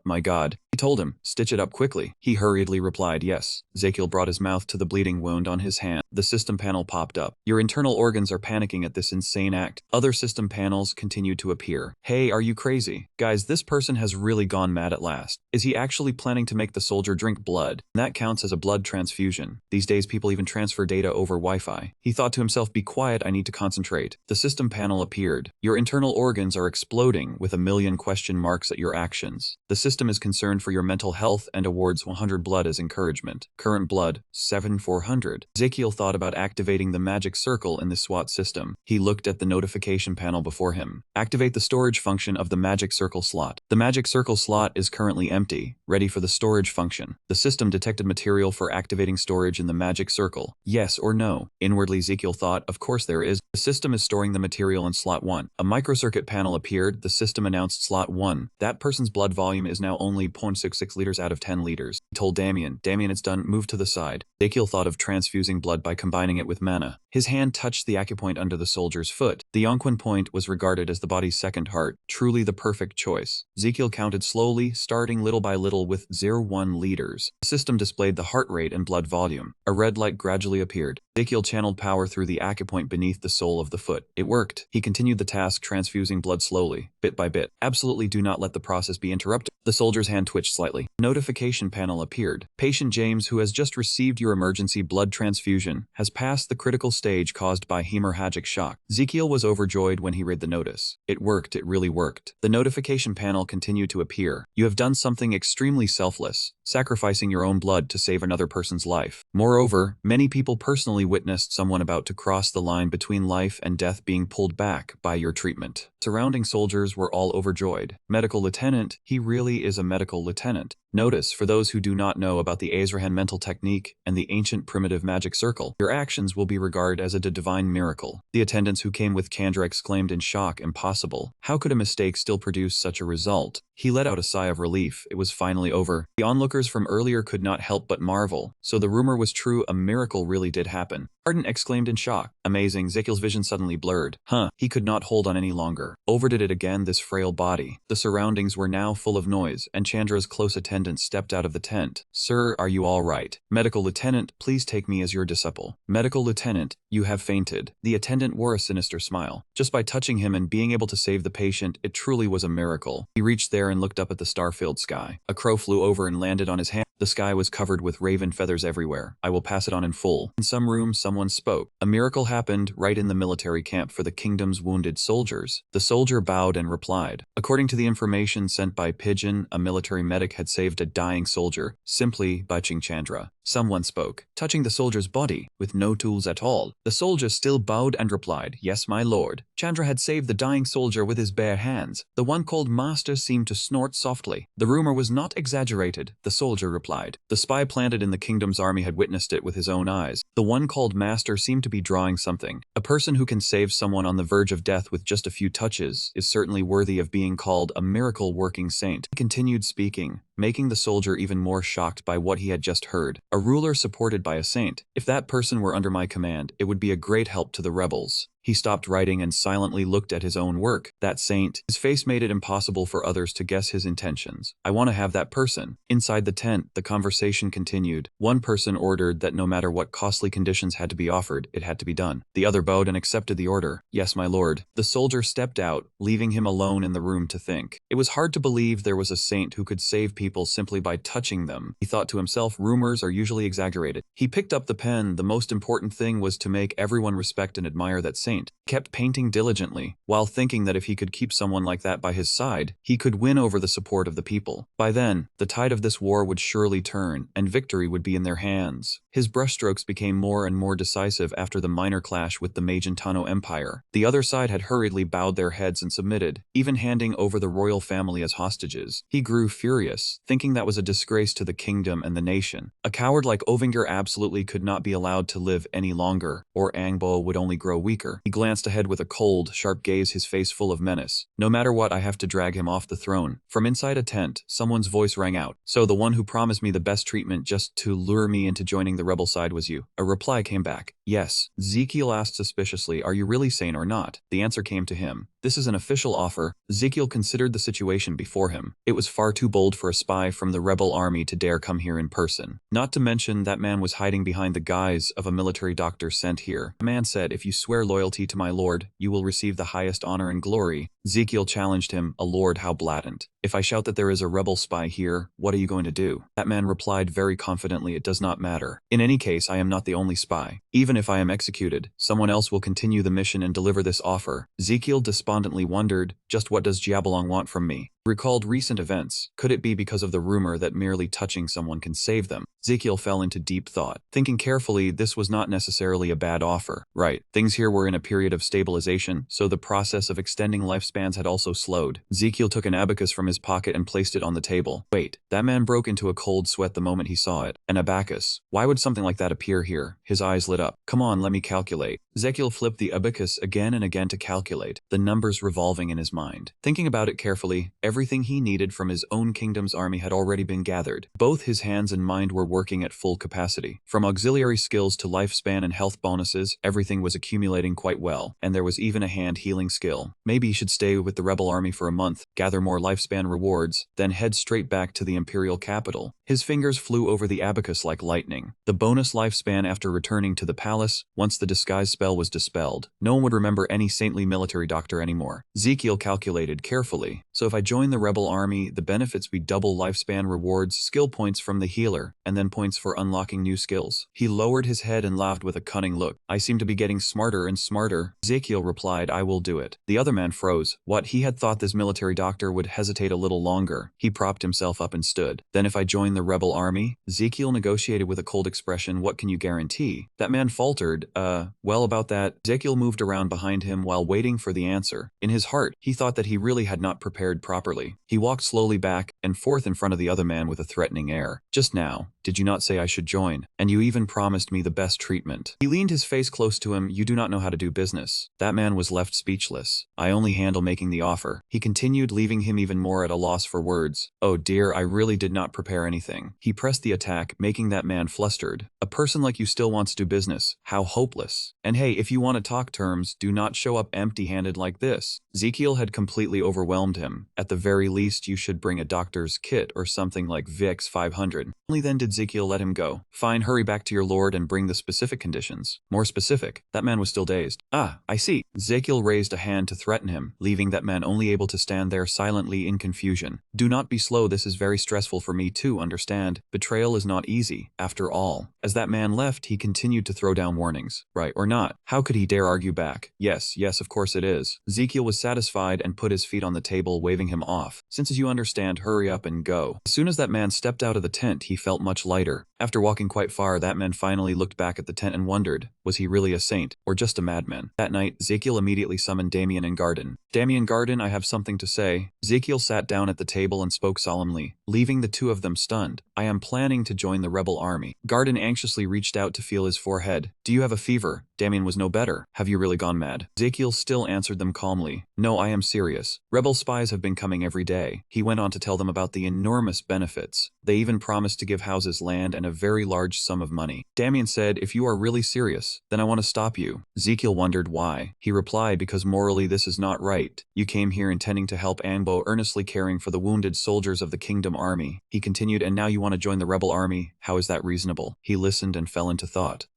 My God. He told him, stitch it up quickly. He hurriedly replied, yes. Ezekiel brought his mouth to the bleeding wound on his hand. The system panel popped up. Your internal organs are panicking at this insane act. Other system panels continued to appear. Hey, are you crazy? Guys, this person has really gone mad at last. Is he actually planning to make the soldier drink blood? That counts as a blood transfusion. These days people even transfer data over Wi-Fi. He thought to himself, be quiet, I need to concentrate. The system panel appeared. Your internal organs are exploding with a million question marks at your actions. The system is concerned for your mental health and awards 100 blood as encouragement. Current blood, 7,400. Ezekiel thought about activating the magic circle in the SWAT system. He looked at the notification panel before him. Activate the storage function of the magic circle slot. The magic circle slot is currently empty, ready for the storage function. The system detected material for activating storage in the magic circle. Yes or no? Inwardly, Ezekiel thought, of course there is. The system is storing the material in slot 1. A microcircuit panel appeared. The system announced slot 1. That person's blood volume is now only 0.66 liters out of 10 liters. He told Damien, it's done, move to the side. Ezekiel thought of transfusing blood by combining it with mana. His hand touched the acupoint under the soldier's foot. The Yonquan point was regarded as the body's second heart, truly the perfect choice. Ezekiel counted slowly, starting little by little with 0.1 liters. The system displayed the heart rate and blood volume. A red light gradually appeared. Ezekiel channeled power through the acupoint beneath the sole of the foot. It worked. He continued the task, transfusing blood slowly, bit by bit. Absolutely do not let the process be interrupted. The soldier's hand twitched slightly. Notification panel appeared. Patient James, who has just received your emergency blood transfusion, has passed the critical stage caused by hemorrhagic shock. Ezekiel was overjoyed when he read the notice. It worked, it really worked. The notification panel continued to appear. You have done something extremely selfless, sacrificing your own blood to save another person's life. Moreover, many people personally witnessed someone about to cross the line between life and death being pulled back by your treatment. Surrounding soldiers were all overjoyed. Medical lieutenant, he really is a medical lieutenant. Notice, for those who do not know about the Azrahan mental technique and the ancient primitive magic circle, your actions will be regarded as a divine miracle. The attendants who came with Chandra exclaimed in shock, impossible. How could a mistake still produce such a result? He let out a sigh of relief. It was finally over. The onlookers from earlier could not help but marvel. So the rumor was true, a miracle really did happen. Arden exclaimed in shock. Amazing. Ezekiel's vision suddenly blurred. He could not hold on any longer. Overdid it again, this frail body. The surroundings were now full of noise, and Chandra's close attendant stepped out of the tent. Sir, are you all right? Medical lieutenant, please take me as your disciple. Medical lieutenant, you have fainted. The attendant wore a sinister smile. Just by touching him and being able to save the patient, it truly was a miracle. He reached there and looked up at the star-filled sky. A crow flew over and landed on his hand. The sky was covered with raven feathers everywhere. I will pass it on in full. In some room, someone spoke. A miracle happened right in the military camp for the kingdom's wounded soldiers. The soldier bowed and replied. According to the information sent by Pigeon, a military medic had saved a dying soldier simply by touching Chandra. Someone spoke, touching the soldier's body with no tools at all. The soldier still bowed and replied, yes, my lord. Chandra had saved the dying soldier with his bare hands. The one called Master seemed to snort softly. The rumor was not exaggerated, the soldier replied. The spy planted in the kingdom's army had witnessed it with his own eyes. The one called Master seemed to be drawing something. A person who can save someone on the verge of death with just a few touches is certainly worthy of being called a miracle-working saint. He continued speaking, making the soldier even more shocked by what he had just heard. A ruler supported by a saint. If that person were under my command, it would be a great help to the rebels. He stopped writing and silently looked at his own work. That saint. His face made it impossible for others to guess his intentions. I want to have that person. Inside the tent, the conversation continued. One person ordered that no matter what costly conditions had to be offered, it had to be done. The other bowed and accepted the order. Yes, my lord. The soldier stepped out, leaving him alone in the room to think. It was hard to believe there was a saint who could save people people simply by touching them. He thought to himself, rumors are usually exaggerated. He picked up the pen. The most important thing was to make everyone respect and admire that saint. He kept painting diligently, while thinking that if he could keep someone like that by his side, he could win over the support of the people. By then, the tide of this war would surely turn, and victory would be in their hands. His brushstrokes became more and more decisive after the minor clash with the Magentano Empire. The other side had hurriedly bowed their heads and submitted, even handing over the royal family as hostages. He grew furious, thinking that was a disgrace to the kingdom and the nation. A coward like Ovinger absolutely could not be allowed to live any longer, or Angbo would only grow weaker. He glanced ahead with a cold, sharp gaze, his face full of menace. No matter what, I have to drag him off the throne. From inside a tent, someone's voice rang out. So the one who promised me the best treatment just to lure me into joining the rebel side was you? A reply came back. Yes. Ezekiel asked suspiciously, are you really sane or not? The answer came to him. This is an official offer. Ezekiel considered the situation before him. It was far too bold for a spy from the rebel army to dare come here in person. Not to mention that man was hiding behind the guise of a military doctor sent here. The man said, if you swear loyalty to my lord, you will receive the highest honor and glory. Ezekiel challenged him, a lord, how blatant. If I shout that there is a rebel spy here, what are you going to do? That man replied very confidently, it does not matter. In any case, I am not the only spy. Even if I am executed, someone else will continue the mission and deliver this offer. Ezekiel despondently wondered, just what does Diabolong want from me? Recalled recent events. Could it be because of the rumor that merely touching someone can save them? Ezekiel fell into deep thought. Thinking carefully, this was not necessarily a bad offer. Right, things here were in a period of stabilization, so the process of extending lifespans had also slowed. Ezekiel took an abacus from his pocket and placed it on the table. Wait, that man broke into a cold sweat the moment he saw it. An abacus. Why would something like that appear here? His eyes lit up. Come on, let me calculate. Ezekiel flipped the abacus again and again to calculate, the numbers revolving in his mind. Thinking about it carefully, everything he needed from his own kingdom's army had already been gathered. Both his hands and mind were working at full capacity. From auxiliary skills to lifespan and health bonuses, everything was accumulating quite well, and there was even a hand healing skill. Maybe he should stay with the rebel army for a month, gather more lifespan rewards, then head straight back to the imperial capital. His fingers flew over the abacus like lightning. The bonus lifespan after returning to the palace, once the disguise spell was dispelled. No one would remember any saintly military doctor anymore. Ezekiel calculated carefully. So if I join the rebel army, the benefits be double lifespan rewards, skill points from the healer, and then points for unlocking new skills. He lowered his head and laughed with a cunning look. I seem to be getting smarter and smarter. Ezekiel replied, I will do it. The other man froze. What? He had thought this military doctor would hesitate a little longer. He propped himself up and stood. Then if I join the rebel army? Ezekiel negotiated with a cold expression. What can you guarantee? That man faltered. Well, about that. Ezekiel moved around behind him while waiting for the answer. In his heart, he thought that he really had not prepared properly. He walked slowly back and forth in front of the other man with a threatening air. Just now, did you not say I should join? And you even promised me the best treatment. He leaned his face close to him. You do not know how to do business. That man was left speechless. I only handle making the offer. He continued, leaving him even more at a loss for words. Oh dear, I really did not prepare anything. He pressed the attack, making that man flustered. A person like you still wants to do business. How hopeless. And hey, if you want to talk terms, do not show up empty-handed like this. Ezekiel had completely overwhelmed him. At the very least, you should bring a doctor's kit or something like Vicks 500. Only then did Ezekiel let him go. Fine, hurry back to your lord and bring the specific conditions. More specific. That man was still dazed. Ah, I see. Ezekiel raised a hand to threaten him, leaving that man only able to stand there silently in confusion. Do not be slow, this is very stressful for me too, understand? Betrayal is not easy, after all. As that man left, he continued to throw down warnings. Right or not? How could he dare argue back? Yes, of course it is. Ezekiel was satisfied and put his feet on the table, waving him off. Since as you understand, hurry up and go. As soon as that man stepped out of the tent, he felt much lighter. After walking quite far, that man finally looked back at the tent and wondered, was he really a saint, or just a madman? That night, Ezekiel immediately summoned Damien and Garden. Damien, Garden, I have something to say. Ezekiel sat down at the table and spoke solemnly, leaving the two of them stunned. I am planning to join the rebel army. Garden anxiously reached out to feel his forehead. Do you have a fever? Damien was no better. Have you really gone mad? Ezekiel still answered them calmly. No, I am serious. Rebel spies have been coming every day. He went on to tell them about the enormous benefits. They even promised to give houses land and a very large sum of money. Damien said, if you are really serious, then I want to stop you. Ezekiel wondered why. He replied, because morally this is not right. You came here intending to help Anbo, earnestly caring for the wounded soldiers of the kingdom army. He continued, and now you want want to join the rebel army. How is that reasonable? He listened and fell into thought.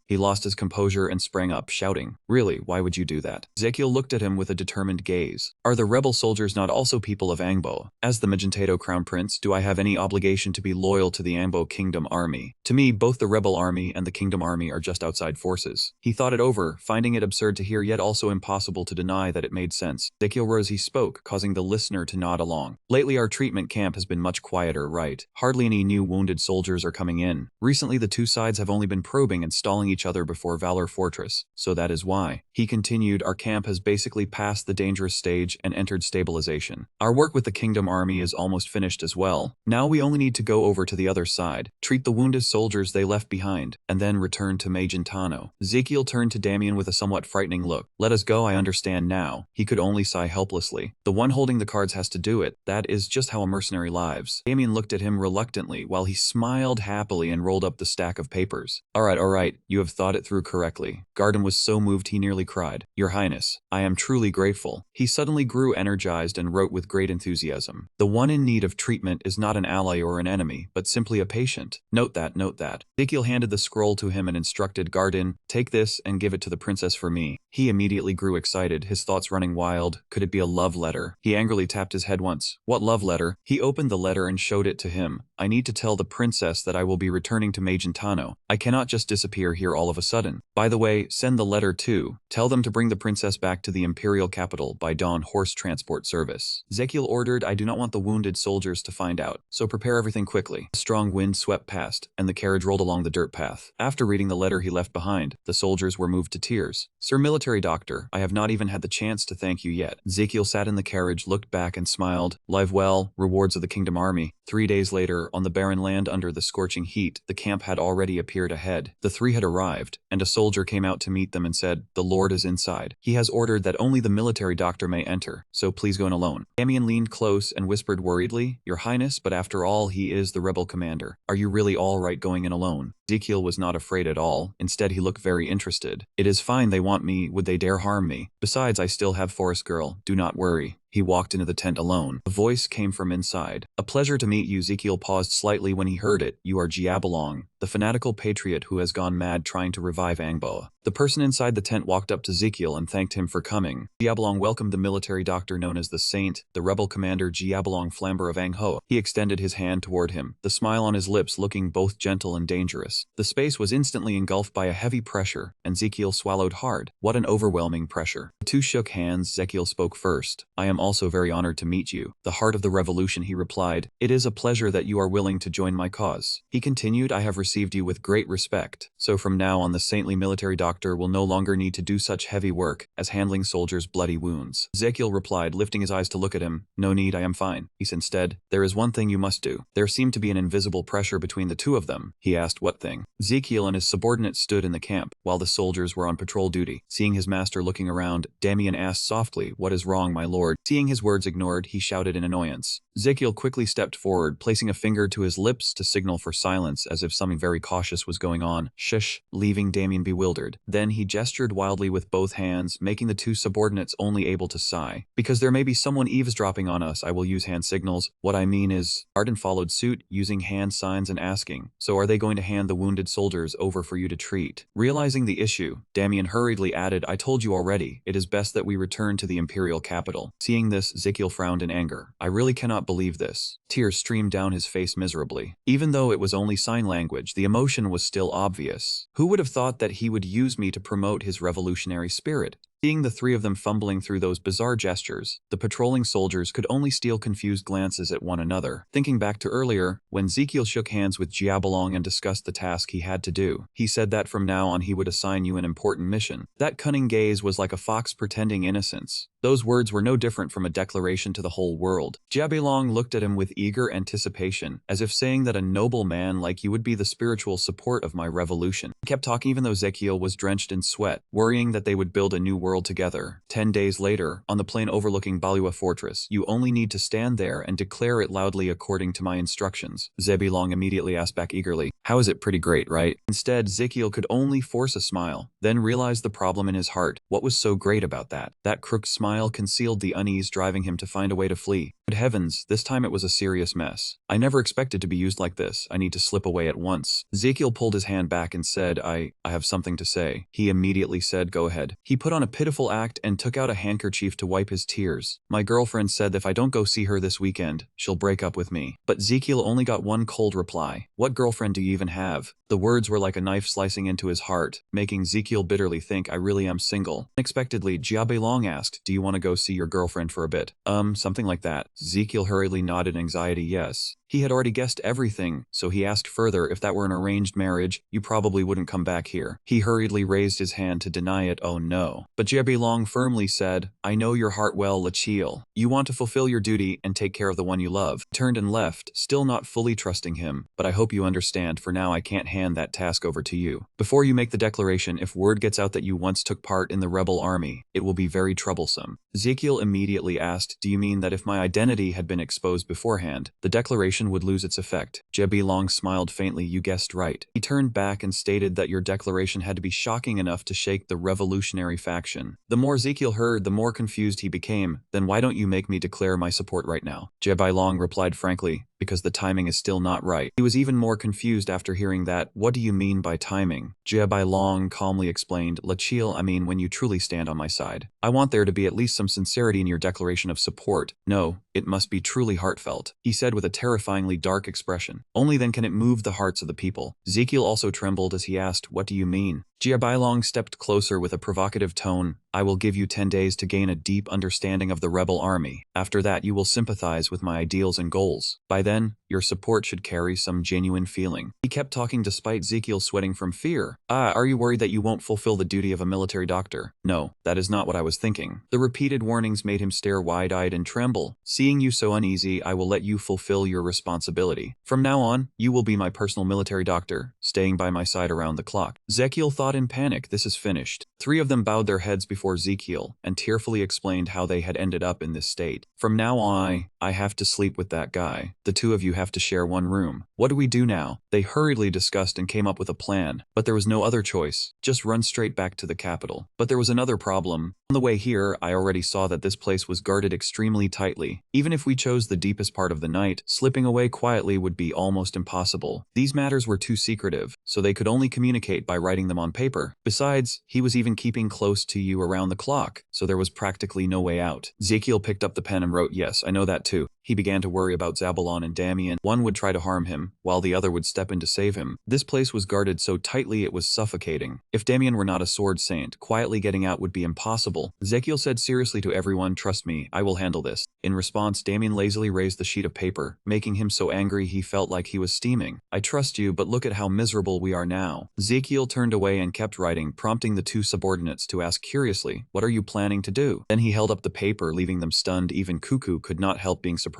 He lost his composure and sprang up, shouting, "Really, why would you do that?" Ezekiel looked at him with a determined gaze. "Are the rebel soldiers not also people of Angbo? As the Magentato crown prince, do I have any obligation to be loyal to the Angbo kingdom army? To me, both the rebel army and the kingdom army are just outside forces." He thought it over, finding it absurd to hear yet also impossible to deny that it made sense. Ezekiel rose, he spoke, causing the listener to nod along. "Lately our treatment camp has been much quieter, right? Hardly any new wounded soldiers are coming in. Recently the two sides have only been probing and stalling each other before Valor Fortress, so that is why." He continued, "Our camp has basically passed the dangerous stage and entered stabilization. Our work with the kingdom army is almost finished as well. Now we only need to go over to the other side, treat the wounded soldiers they left behind, and then return to Magentano." Ezekiel turned to Damien with a somewhat frightening look. "Let us go, I understand now." He could only sigh helplessly. "The one holding the cards has to do it. That is just how a mercenary lives." Damien looked at him reluctantly while he smiled happily and rolled up the stack of papers. All right, you have thought it through correctly." Garden was so moved he nearly cried. "Your Highness, I am truly grateful." He suddenly grew energized and wrote with great enthusiasm. "The one in need of treatment is not an ally or an enemy, but simply a patient. Note that, note that." Ezekiel handed the scroll to him and instructed Garden, "Take this and give it to the princess for me." He immediately grew excited, his thoughts running wild. Could it be a love letter? He angrily tapped his head once. "What love letter?" He opened the letter and showed it to him. "I need to tell the princess that I will be returning to Magentano. I cannot just disappear here all of a sudden. By the way, send the letter too. Tell them to bring the princess back to the imperial capital by dawn horse transport service." Ezekiel ordered, "I do not want the wounded soldiers to find out, so prepare everything quickly." A strong wind swept past, and the carriage rolled along the dirt path. After reading the letter he left behind, the soldiers were moved to tears. "Sir Military Doctor, I have not even had the chance to thank you yet." Ezekiel sat in the carriage, looked back and smiled. "Live well, rewards of the kingdom army." 3 days later, on the barren land under the scorching heat, the camp had already appeared ahead. The three had arrived, and a soldier came out to meet them and said, "The Lord is inside. He has ordered that only the military doctor may enter, so please go in alone." Damien leaned close and whispered worriedly, "Your Highness, but after all he is the rebel commander. Are you really all right going in alone?" Ezekiel was not afraid at all. Instead, he looked very interested. "It is fine, they want me. Would they dare harm me? Besides, I still have Forest Girl. Do not worry." He walked into the tent alone. A voice came from inside. "A pleasure to meet you." Ezekiel paused slightly when he heard it. "You are Jiabalong, the fanatical patriot who has gone mad trying to revive Angbo." The person inside the tent walked up to Ezekiel and thanked him for coming. Jiabalong welcomed the military doctor known as the Saint, the rebel commander Jiabalong Flamber of Angho. He extended his hand toward him, the smile on his lips looking both gentle and dangerous. The space was instantly engulfed by a heavy pressure, and Ezekiel swallowed hard. What an overwhelming pressure. The two shook hands. Ezekiel spoke first. "I am also very honored to meet you. The heart of the revolution," he replied. "It is a pleasure that you are willing to join my cause." He continued, "I have received you with great respect. So from now on the saintly military doctor will no longer need to do such heavy work as handling soldiers' bloody wounds." Ezekiel replied, lifting his eyes to look at him. "No need, I am fine." He said instead, "There is one thing you must do." There seemed to be an invisible pressure between the two of them. He asked, "What thing?" Ezekiel and his subordinate stood in the camp, while the soldiers were on patrol duty. Seeing his master looking around, Damien asked softly, "What is wrong, my lord?" Seeing his words ignored, he shouted in annoyance. Ezekiel quickly stepped forward, placing a finger to his lips to signal for silence as if something very cautious was going on. "Shush," leaving Damien bewildered. Then he gestured wildly with both hands, making the two subordinates only able to sigh. "Because there may be someone eavesdropping on us, I will use hand signals. What I mean is..." Arden followed suit, using hand signs and asking, "So are they going to hand the wounded soldiers over for you to treat?" Realizing the issue, Damien hurriedly added, "I told you already, it is best that we return to the imperial capital." Seeing this, Ezekiel frowned in anger. "I really cannot believe this." Tears streamed down his face miserably. Even though it was only sign language, the emotion was still obvious. Who would have thought that he would use me to promote his revolutionary spirit? Seeing the three of them fumbling through those bizarre gestures, the patrolling soldiers could only steal confused glances at one another. Thinking back to earlier, when Ezekiel shook hands with Jiabalong and discussed the task he had to do, he said that from now on he would assign you an important mission. That cunning gaze was like a fox pretending innocence. Those words were no different from a declaration to the whole world. Jiabalong looked at him with eager anticipation, as if saying that a noble man like you would be the spiritual support of my revolution. He kept talking even though Ezekiel was drenched in sweat, worrying that they would build a new world together. 10 days later, on the plain overlooking Balua Fortress, you only need to stand there and declare it loudly according to my instructions. Zebilong immediately asked back eagerly, "How is it? Pretty great, right?" Instead, Ezekiel could only force a smile, then realized the problem in his heart. What was so great about that? That crooked smile concealed the unease driving him to find a way to flee. Good heavens, this time it was a serious mess. I never expected to be used like this. I need to slip away at once. Ezekiel pulled his hand back and said, I have something to say. He immediately said, go ahead. He put on a pitiful act and took out a handkerchief to wipe his tears. My girlfriend said if I don't go see her this weekend, she'll break up with me. But Ezekiel only got one cold reply. What girlfriend do you even have? The words were like a knife slicing into his heart, making Ezekiel bitterly think I really am single. Unexpectedly, Jiabei asked, do you want to go see your girlfriend for a bit? Something like that. Ezekiel hurriedly nodded in anxiety yes. He had already guessed everything, so he asked further if that were an arranged marriage, you probably wouldn't come back here. He hurriedly raised his hand to deny it, oh no. But Jiabei firmly said, I know your heart well, Lachiel. You want to fulfill your duty and take care of the one you love. He turned and left, still not fully trusting him, but I hope you understand for now I can't hand that task over to you. Before you make the declaration, if word gets out that you once took part in the rebel army, it will be very troublesome. Ezekiel immediately asked, do you mean that if my identity had been exposed beforehand, the declaration would lose its effect? Jebi smiled faintly, you guessed right. He turned back and stated that your declaration had to be shocking enough to shake the revolutionary faction. The more Ezekiel heard, the more confused he became. Then why don't you make me declare my support right now? Jebi replied frankly, because the timing is still not right. He was even more confused after hearing that. What do you mean by timing? Jebi calmly explained, Lachiel, I mean when you truly stand on my side. I want there to be at least some sincerity in your declaration of support. No, it must be truly heartfelt, he said with a terrifyingly dark expression. Only then can it move the hearts of the people. Ezekiel also trembled as he asked, what do you mean? Jiabei stepped closer with a provocative tone. I will give you 10 days to gain a deep understanding of the rebel army. After that you will sympathize with my ideals and goals. By then, your support should carry some genuine feeling. He kept talking despite Ezekiel sweating from fear. Are you worried that you won't fulfill the duty of a military doctor? No, that is not what I was thinking. The repeated warnings made him stare wide-eyed and tremble. Seeing you so uneasy, I will let you fulfill your responsibility. From now on, you will be my personal military doctor, staying by my side around the clock. Ezekiel thought in panic, this is finished. Three of them bowed their heads before Ezekiel and tearfully explained how they had ended up in this state. From now on, I have to sleep with that guy. The two of you have to share one room. What do we do now? They hurriedly discussed and came up with a plan, but there was no other choice. Just run straight back to the capital. But there was another problem. On the way here, I already saw that this place was guarded extremely tightly. Even if we chose the deepest part of the night, slipping away quietly would be almost impossible. These matters were too secretive, so they could only communicate by writing them on paper. Besides, he was even keeping close to you around the clock, so there was practically no way out. Ezekiel picked up the pen and wrote, yes, I know that too. He began to worry about Zabalon and Damien. One would try to harm him, while the other would step in to save him. This place was guarded so tightly it was suffocating. If Damien were not a sword saint, quietly getting out would be impossible. Ezekiel said seriously to everyone, trust me, I will handle this. In response, Damien lazily raised the sheet of paper, making him so angry he felt like he was steaming. I trust you, but look at how miserable we are now. Ezekiel turned away and kept writing, prompting the two subordinates to ask curiously, what are you planning to do? Then he held up the paper, leaving them stunned. Even Cuckoo could not help being surprised.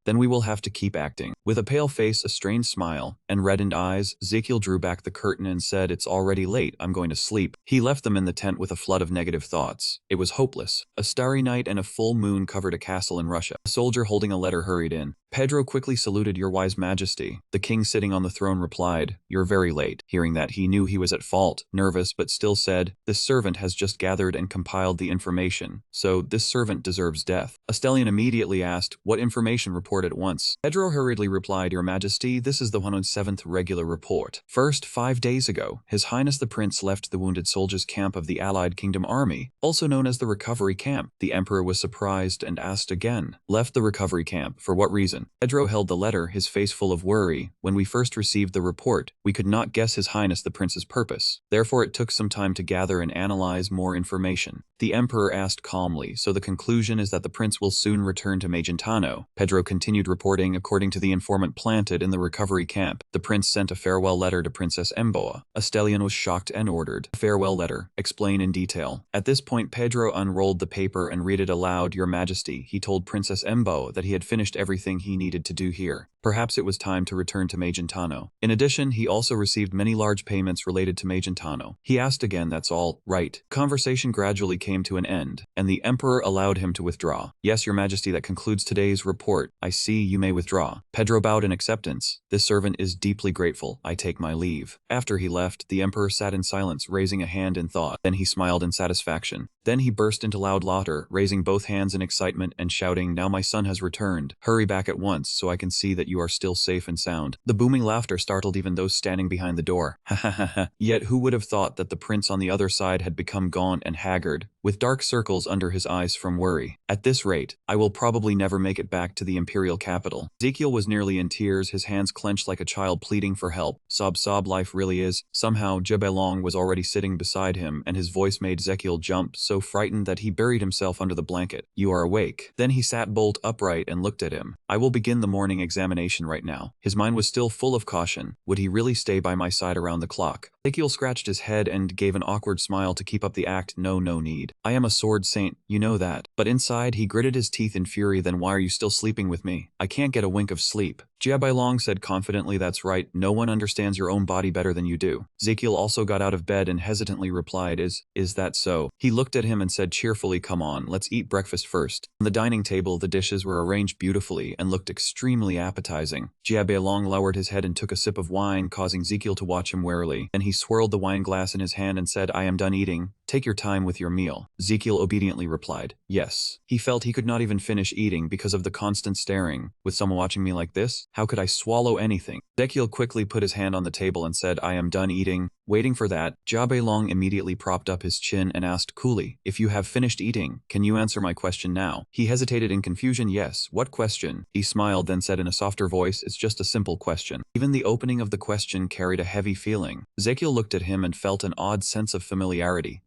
Then we will have to keep acting. With a pale face, a strained smile, and reddened eyes, Ezekiel drew back the curtain and said, it's already late, I'm going to sleep. He left them in the tent with a flood of negative thoughts. It was hopeless. A starry night and a full moon covered a castle in Russia. A soldier holding a letter hurried in. Pedro quickly saluted, Your Wise Majesty. The king sitting on the throne replied, You're very late. Hearing that, he knew he was at fault, nervous but still said, This servant has just gathered and compiled the information, so this servant deserves death. Astelion immediately asked, What information? Report at once. Pedro hurriedly replied, Your Majesty, this is the 107th regular report. First, 5 days ago, His Highness the Prince left the wounded soldiers' camp of the Allied Kingdom Army, also known as the Recovery Camp. The Emperor was surprised and asked again, Left the Recovery Camp, for what reason? Pedro held the letter, his face full of worry. When we first received the report, we could not guess His Highness the Prince's purpose. Therefore it took some time to gather and analyze more information. The Emperor asked calmly, so the conclusion is that the Prince will soon return to Magentano. Pedro continued reporting, according to the informant planted in the recovery camp, the Prince sent a farewell letter to Princess Emboa. Astelion was shocked and ordered, farewell letter, explain in detail. At this point Pedro unrolled the paper and read it aloud, Your Majesty, he told Princess Emboa that he had finished everything he he needed to do here. Perhaps it was time to return to Magentano. In addition, he also received many large payments related to Magentano. He asked again, that's all, right? Conversation gradually came to an end, and the Emperor allowed him to withdraw. Yes, Your Majesty, that concludes today's report. I see you may withdraw. Pedro bowed in acceptance. This servant is deeply grateful. I take my leave. After he left, the Emperor sat in silence, raising a hand in thought. Then he smiled in satisfaction. Then he burst into loud laughter, raising both hands in excitement and shouting, now my son has returned. Hurry back at once so I can see that you are still safe and sound. The booming laughter startled even those standing behind the door. Ha ha ha ha. Yet who would have thought that the prince on the other side had become gaunt and haggard, with dark circles under his eyes from worry. At this rate, I will probably never make it back to the imperial capital. Ezekiel was nearly in tears, his hands clenched like a child pleading for help. Sob sob, life really is. Somehow, Jebelong was already sitting beside him, and his voice made Ezekiel jump, so frightened that he buried himself under the blanket. You are awake. Then he sat bolt upright and looked at him. I will begin the morning examination right now. His mind was still full of caution. Would he really stay by my side around the clock? Ezekiel scratched his head and gave an awkward smile to keep up the act. No need. I am a sword saint, you know that. But inside, he gritted his teeth in fury. Then why are you still sleeping with me? I can't get a wink of sleep. Jiabailong said confidently, that's right, no one understands your own body better than you do. Ezekiel also got out of bed and hesitantly replied, Is that so? He looked at him and said cheerfully, come on, let's eat breakfast first. On the dining table, the dishes were arranged beautifully and looked extremely appetizing. Jiabailong lowered his head and took a sip of wine, causing Ezekiel to watch him warily. Then he swirled the wine glass in his hand and said, I am done eating. Take your time with your meal. Ezekiel obediently replied, yes. He felt he could not even finish eating because of the constant staring. With someone watching me like this, how could I swallow anything? Ezekiel quickly put his hand on the table and said, I am done eating. Waiting for that, Jiabailong immediately propped up his chin and asked coolly, if you have finished eating, can you answer my question now? He hesitated in confusion. Yes, what question? He smiled, then said in a softer voice, it's just a simple question. Even the opening of the question carried a heavy feeling. Ezekiel looked at him and felt an odd sense of familiarity.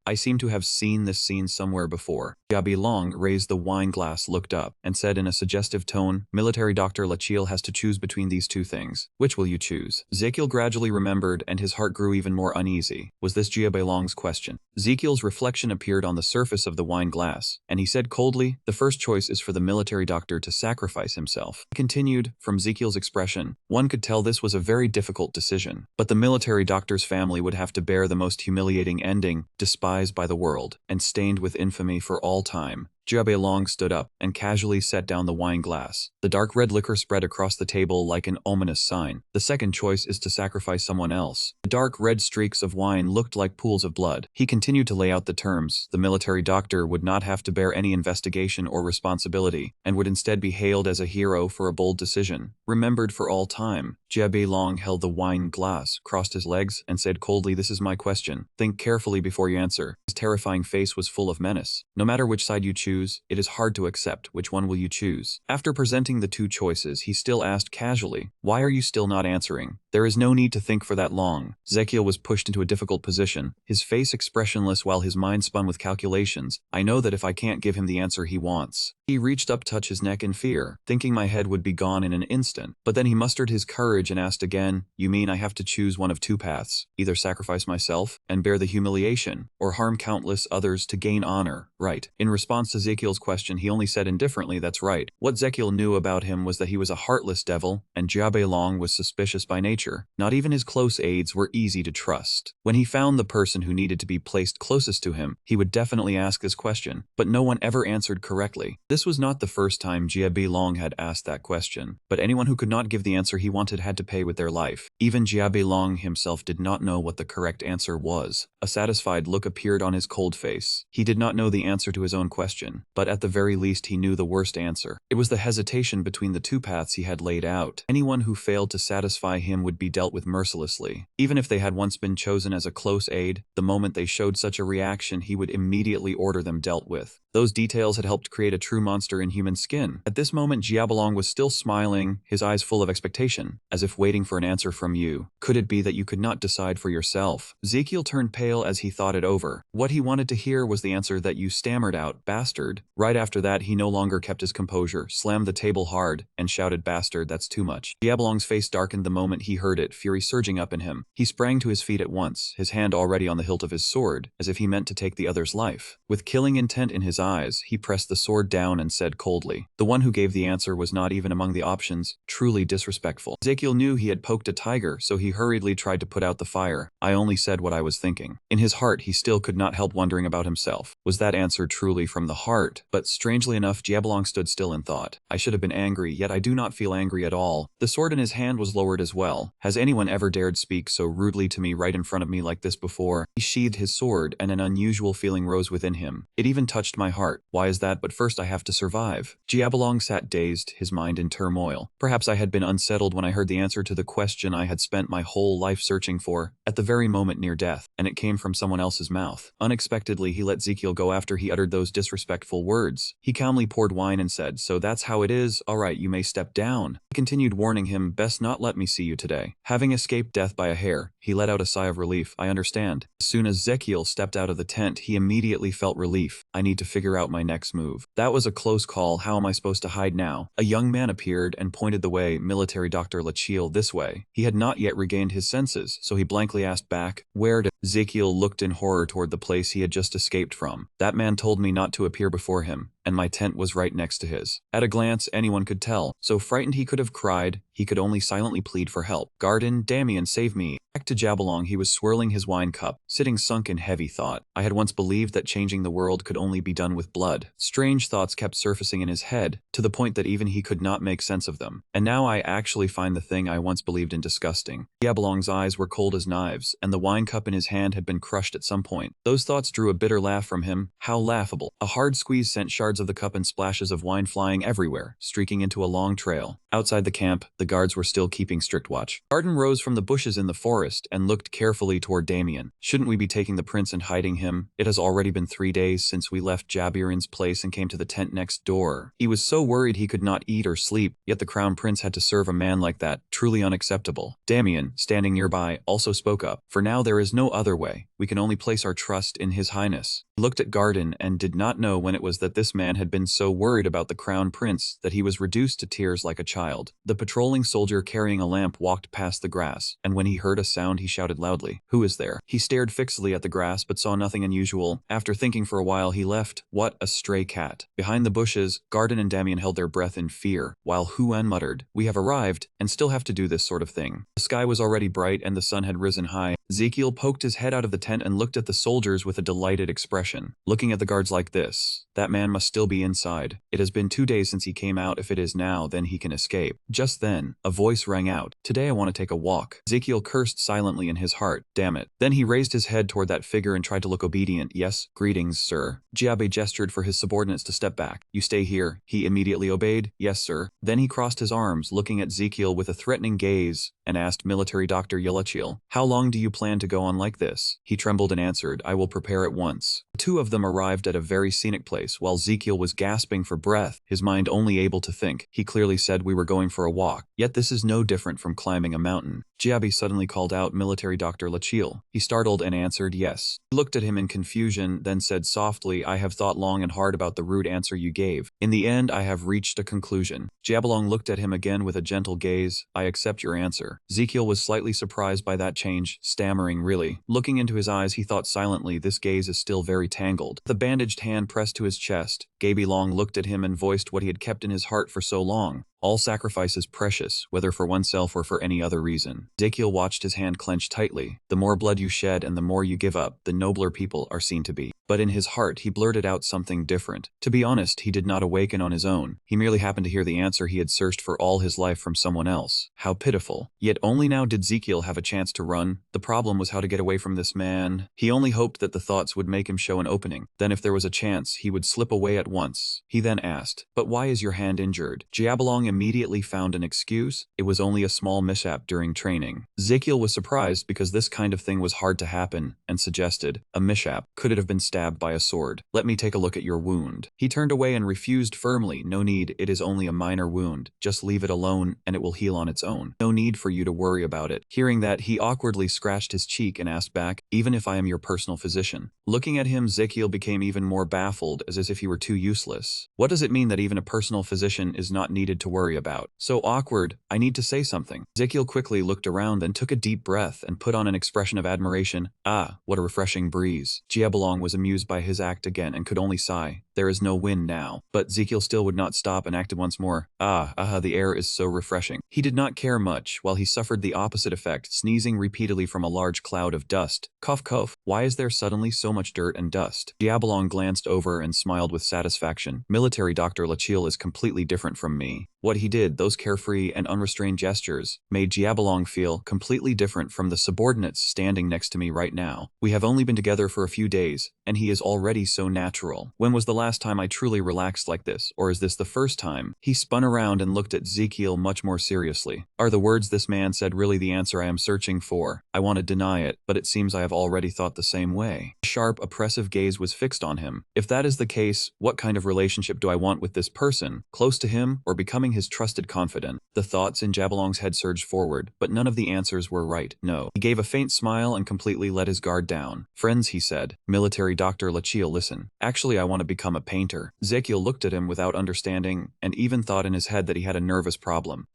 I seem to have seen this scene somewhere before. Jiabailong raised the wine glass, looked up, and said in a suggestive tone, military Dr. Lachiel has to choose between these two things. Which will you choose? Ezekiel gradually remembered, and his heart grew even more uneasy. Was this Jiabailong's question? Ezekiel's reflection appeared on the surface of the wine glass, and he said coldly, the first choice is for the military doctor to sacrifice himself. He continued, from Ezekiel's expression, one could tell this was a very difficult decision, but the military doctor's family would have to bear the most humiliating ending, despised by the world, and stained with infamy for all time. Jiabailong stood up and casually set down the wine glass. The dark red liquor spread across the table like an ominous sign. The second choice is to sacrifice someone else. The dark red streaks of wine looked like pools of blood. He continued to lay out the terms. The military doctor would not have to bear any investigation or responsibility, and would instead be hailed as a hero for a bold decision, remembered for all time. Jiabailong held the wine glass, crossed his legs, and said coldly, this is my question. Think carefully before you answer. His terrifying face was full of menace. No matter which side you choose, it is hard to accept. Which one will you choose? After presenting the two choices, he still asked casually, why are you still not answering? There is no need to think for that long. Ezekiel was pushed into a difficult position, his face expressionless while his mind spun with calculations. I know that if I can't give him the answer he wants. He reached up to touch his neck in fear, thinking my head would be gone in an instant. But then he mustered his courage and asked again, you mean I have to choose one of two paths, either sacrifice myself and bear the humiliation, or harm countless others to gain honor, right? In response to Ezekiel's question, he only said indifferently, that's right. What Ezekiel knew about him was that he was a heartless devil, and Jiabailong was suspicious by nature. Not even his close aides were easy to trust. When he found the person who needed to be placed closest to him, he would definitely ask this question, but no one ever answered correctly. This was not the first time Jiabailong had asked that question, but anyone who could not give the answer he wanted had to pay with their life. Even Jiabailong himself did not know what the correct answer was. A satisfied look appeared on his cold face. He did not know the answer to his own question, but at the very least he knew the worst answer. It was the hesitation between the two paths he had laid out. Anyone who failed to satisfy him would be dealt with mercilessly. Even if they had once been chosen as a close aide, the moment they showed such a reaction, he would immediately order them dealt with. Those details had helped create a true monster in human skin. At this moment, Jiabailong was still smiling, his eyes full of expectation, as if waiting for an answer from you. Could it be that you could not decide for yourself? Ezekiel turned pale as he thought it over. What he wanted to hear was the answer that you stammered out, bastard. Right after that, he no longer kept his composure, slammed the table hard, and shouted, bastard, that's too much. Jiabailong's face darkened the moment he heard it, fury surging up in him. He sprang to his feet at once, his hand already on the hilt of his sword, as if he meant to take the other's life. With killing intent in his eyes, he pressed the sword down down and said coldly. The one who gave the answer was not even among the options, truly disrespectful. Ezekiel knew he had poked a tiger, so he hurriedly tried to put out the fire. I only said what I was thinking. In his heart, he still could not help wondering about himself. Was that answer truly from the heart? But strangely enough, Jiabelong stood still in thought. I should have been angry, yet I do not feel angry at all. The sword in his hand was lowered as well. Has anyone ever dared speak so rudely to me right in front of me like this before? He sheathed his sword, and an unusual feeling rose within him. It even touched my heart. Why is that? But first I have to survive. Jiabelong sat dazed, his mind in turmoil. Perhaps I had been unsettled when I heard the answer to the question I had spent my whole life searching for, at the very moment near death, and it came from someone else's mouth. Unexpectedly, he let Ezekiel go after he uttered those disrespectful words. He calmly poured wine and said, "So that's how it is? All right, you may step down." He continued warning him, "Best not let me see you today." Having escaped death by a hair, he let out a sigh of relief. I understand. As soon as Ezekiel stepped out of the tent, he immediately felt relief. I need to figure out my next move. That was a close call. How am I supposed to hide now? A young man appeared and pointed the way. Military Dr. Lachiel, this way. He had not yet regained his senses, so he blankly asked back, "Where to?" Ezekiel looked in horror toward the place he had just escaped from. That man told me not to appear before him, and my tent was right next to his. At a glance, anyone could tell. So frightened he could have cried, he could only silently plead for help. "Garden, Damien, save me." Back to Jiabelong, he was swirling his wine cup, sitting sunk in heavy thought. I had once believed that changing the world could only be done with blood. Strange thoughts kept surfacing in his head, to the point that even he could not make sense of them. And now I actually find the thing I once believed in disgusting. Jiabelong's eyes were cold as knives, and the wine cup in his hand had been crushed at some point. Those thoughts drew a bitter laugh from him. How laughable. A hard squeeze sent shards of the cup and splashes of wine flying everywhere, streaking into a long trail. Outside the camp, the guards were still keeping strict watch. Garden rose from the bushes in the forest and looked carefully toward Damien. Shouldn't we be taking the prince and hiding him? It has already been 3 days since we left Jabirin's place and came to the tent next door. He was so worried he could not eat or sleep, yet the crown prince had to serve a man like that. Truly unacceptable. Damien, standing nearby, also spoke up. For now there is no other way. We can only place our trust in His Highness. He looked at Garden and did not know when it was that this man had been so worried about the crown prince that he was reduced to tears like a child. The patrolling soldier carrying a lamp walked past the grass, and when he heard a sound he shouted loudly, "Who is there?" He stared fixedly at the grass but saw nothing unusual. After thinking for a while he left. What, a stray cat. Behind the bushes, Garden and Damien held their breath in fear, while Huan muttered, "We have arrived, and still have to do this sort of thing." The sky was already bright and the sun had risen high. Ezekiel poked his head out of the tent and looked at the soldiers with a delighted expression. Looking at the guards like this, that man must still be inside. It has been 2 days since he came out. If it is now, then he can escape. Just then, a voice rang out. "Today I want to take a walk." Ezekiel cursed silently in his heart. Damn it. Then he raised his head toward that figure and tried to look obedient. "Yes, greetings, sir." Jiabe gestured for his subordinates to step back. "You stay here." He immediately obeyed. "Yes, sir." Then he crossed his arms, looking at Ezekiel with a threatening gaze, and asked Military Dr. Yahello, "How long do you plan to go on like this?" He trembled and answered, "I will prepare at once." The two of them arrived at a very scenic place, while Ezekiel was gasping for breath, his mind only able to think. He clearly said we were going for a walk, yet this is no different from climbing a mountain. Jiabe suddenly called out, "Military Dr. Lachiel." He startled and answered, "Yes." He looked at him in confusion, then said softly, "I have thought long and hard about the rude answer you gave. In the end, I have reached a conclusion." Jiabelong looked at him again with a gentle gaze. "I accept your answer." Ezekiel was slightly surprised by that change, stammering, "Really?" Looking into his eyes, he thought silently, this gaze is still very tangled. The bandaged hand pressed to his chest, Gaby-Long looked at him and voiced what he had kept in his heart for so long. All sacrifice is precious, whether for oneself or for any other reason. Ezekiel watched his hand clench tightly. The more blood you shed and the more you give up, the nobler people are seen to be. But in his heart, he blurted out something different. To be honest, he did not awaken on his own. He merely happened to hear the answer he had searched for all his life from someone else. How pitiful. Yet only now did Ezekiel have a chance to run. The problem was how to get away from this man. He only hoped that the thoughts would make him show an opening. Then if there was a chance, he would slip away at once. He then asked, "But why is your hand injured?" Jiabelong immediately found an excuse. It was only a small mishap during training. Ezekiel was surprised because this kind of thing was hard to happen, and suggested, "A mishap? Could it have been stabbed by a sword? Let me take a look at your wound." He turned away and refused firmly, "No need, it is only a minor wound. Just leave it alone and it will heal on its own. No need for you to worry about it." Hearing that, he awkwardly scratched his cheek and asked back, "Even if I am your personal physician?" Looking at him, Ezekiel became even more baffled, as if he were too useless. What does it mean that even a personal physician is not needed to worry about? So awkward, I need to say something. Ezekiel quickly looked around, then took a deep breath and put on an expression of admiration. Ah, what a refreshing breeze. Jiabelong was amused by his act again and could only sigh. There is no wind now. But Ezekiel still would not stop and acted once more. The air is so refreshing. He did not care much, while he suffered the opposite effect, sneezing repeatedly from a large cloud of dust. Cough cough. Why is there suddenly so much dirt and dust? Jiabelong glanced over and smiled with satisfaction. Military Dr. Lachil is completely different from me. What he did, those carefree and unrestrained gestures, made Jiabelong feel completely different from the subordinates standing next to me right now. We have only been together for a few days, and he is already so natural. When was the last time I truly relaxed like this, or is this the first time? He spun around and looked at Ezekiel much more seriously. Are the words this man said really the answer I am searching for? I want to deny it, but it seems I have already thought the same way. A sharp, oppressive gaze was fixed on him. If that is the case, what kind of relationship do I want with this person? Close to him, or becoming his trusted confidant? The thoughts in Jiabelong's head surged forward, but none of the answers were right. No. He gave a faint smile and completely let his guard down. Friends, he said. Military Dr. Lachil, listen. Actually, I want to become a painter. Ezekiel looked at him without understanding, and even thought in his head that he had a nervous problem.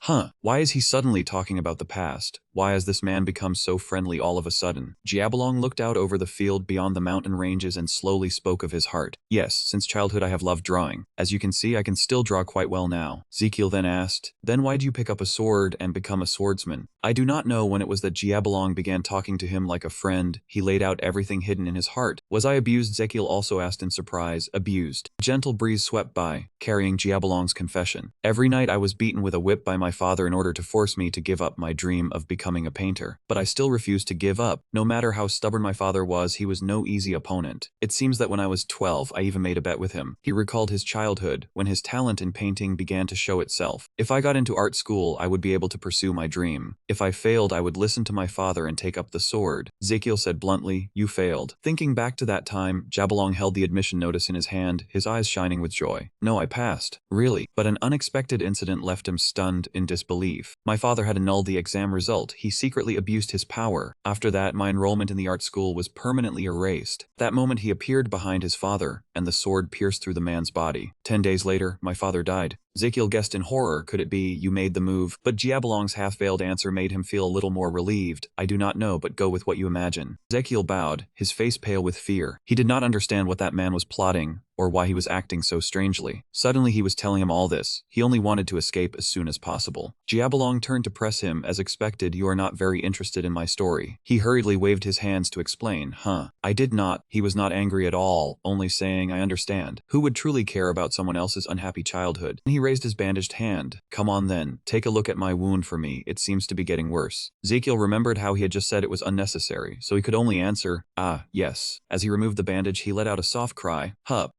Why is he suddenly talking about the past? Why has this man become so friendly all of a sudden? Jiabelong looked out over the field beyond the mountain ranges and slowly spoke of his heart. Yes, since childhood I have loved drawing. As you can see, I can still draw quite well now. Ezekiel then asked, then why do you pick up a sword and become a swordsman? I do not know when it was that Jiabelong began talking to him like a friend. He laid out everything hidden in his heart. Was I abused? Ezekiel also asked in surprise. Abused. A gentle breeze swept by, carrying Jiabelong's confession. Every night I was beaten with a whip by my father in order to force me to give up my dream of becoming a painter. But I still refused to give up. No matter how stubborn my father was, he was no easy opponent. It seems that when I was 12, I even made a bet with him. He recalled his childhood, when his talent in painting began to show itself. If I got into art school, I would be able to pursue my dream. If I failed, I would listen to my father and take up the sword. Ezekiel said bluntly, you failed. Thinking back to that time, Jiabelong held the admission notice in his hand, his eyes shining with joy. No, I passed. Really? But an unexpected incident left him stunned in disbelief. My father had annulled the exam result. He secretly abused his power. After that, my enrollment in the art school was permanently erased. That moment he appeared behind his father, and the sword pierced through the man's body. 10 days later, my father died. Ezekiel guessed in horror, could it be, you made the move? But Jiabelong's half-veiled answer made him feel a little more relieved. I do not know, but go with what you imagine. Ezekiel bowed, his face pale with fear. He did not understand what that man was plotting, or why he was acting so strangely. Suddenly he was telling him all this. He only wanted to escape as soon as possible. Jiabelong turned to press him. As expected, you are not very interested in my story. He hurriedly waved his hands to explain. I did not. He was not angry at all, only saying, I understand. Who would truly care about someone else's unhappy childhood? He raised his bandaged hand. Come on then, take a look at my wound for me. It seems to be getting worse. Ezekiel remembered how he had just said it was unnecessary, so he could only answer, yes. As he removed the bandage, he let out a soft cry.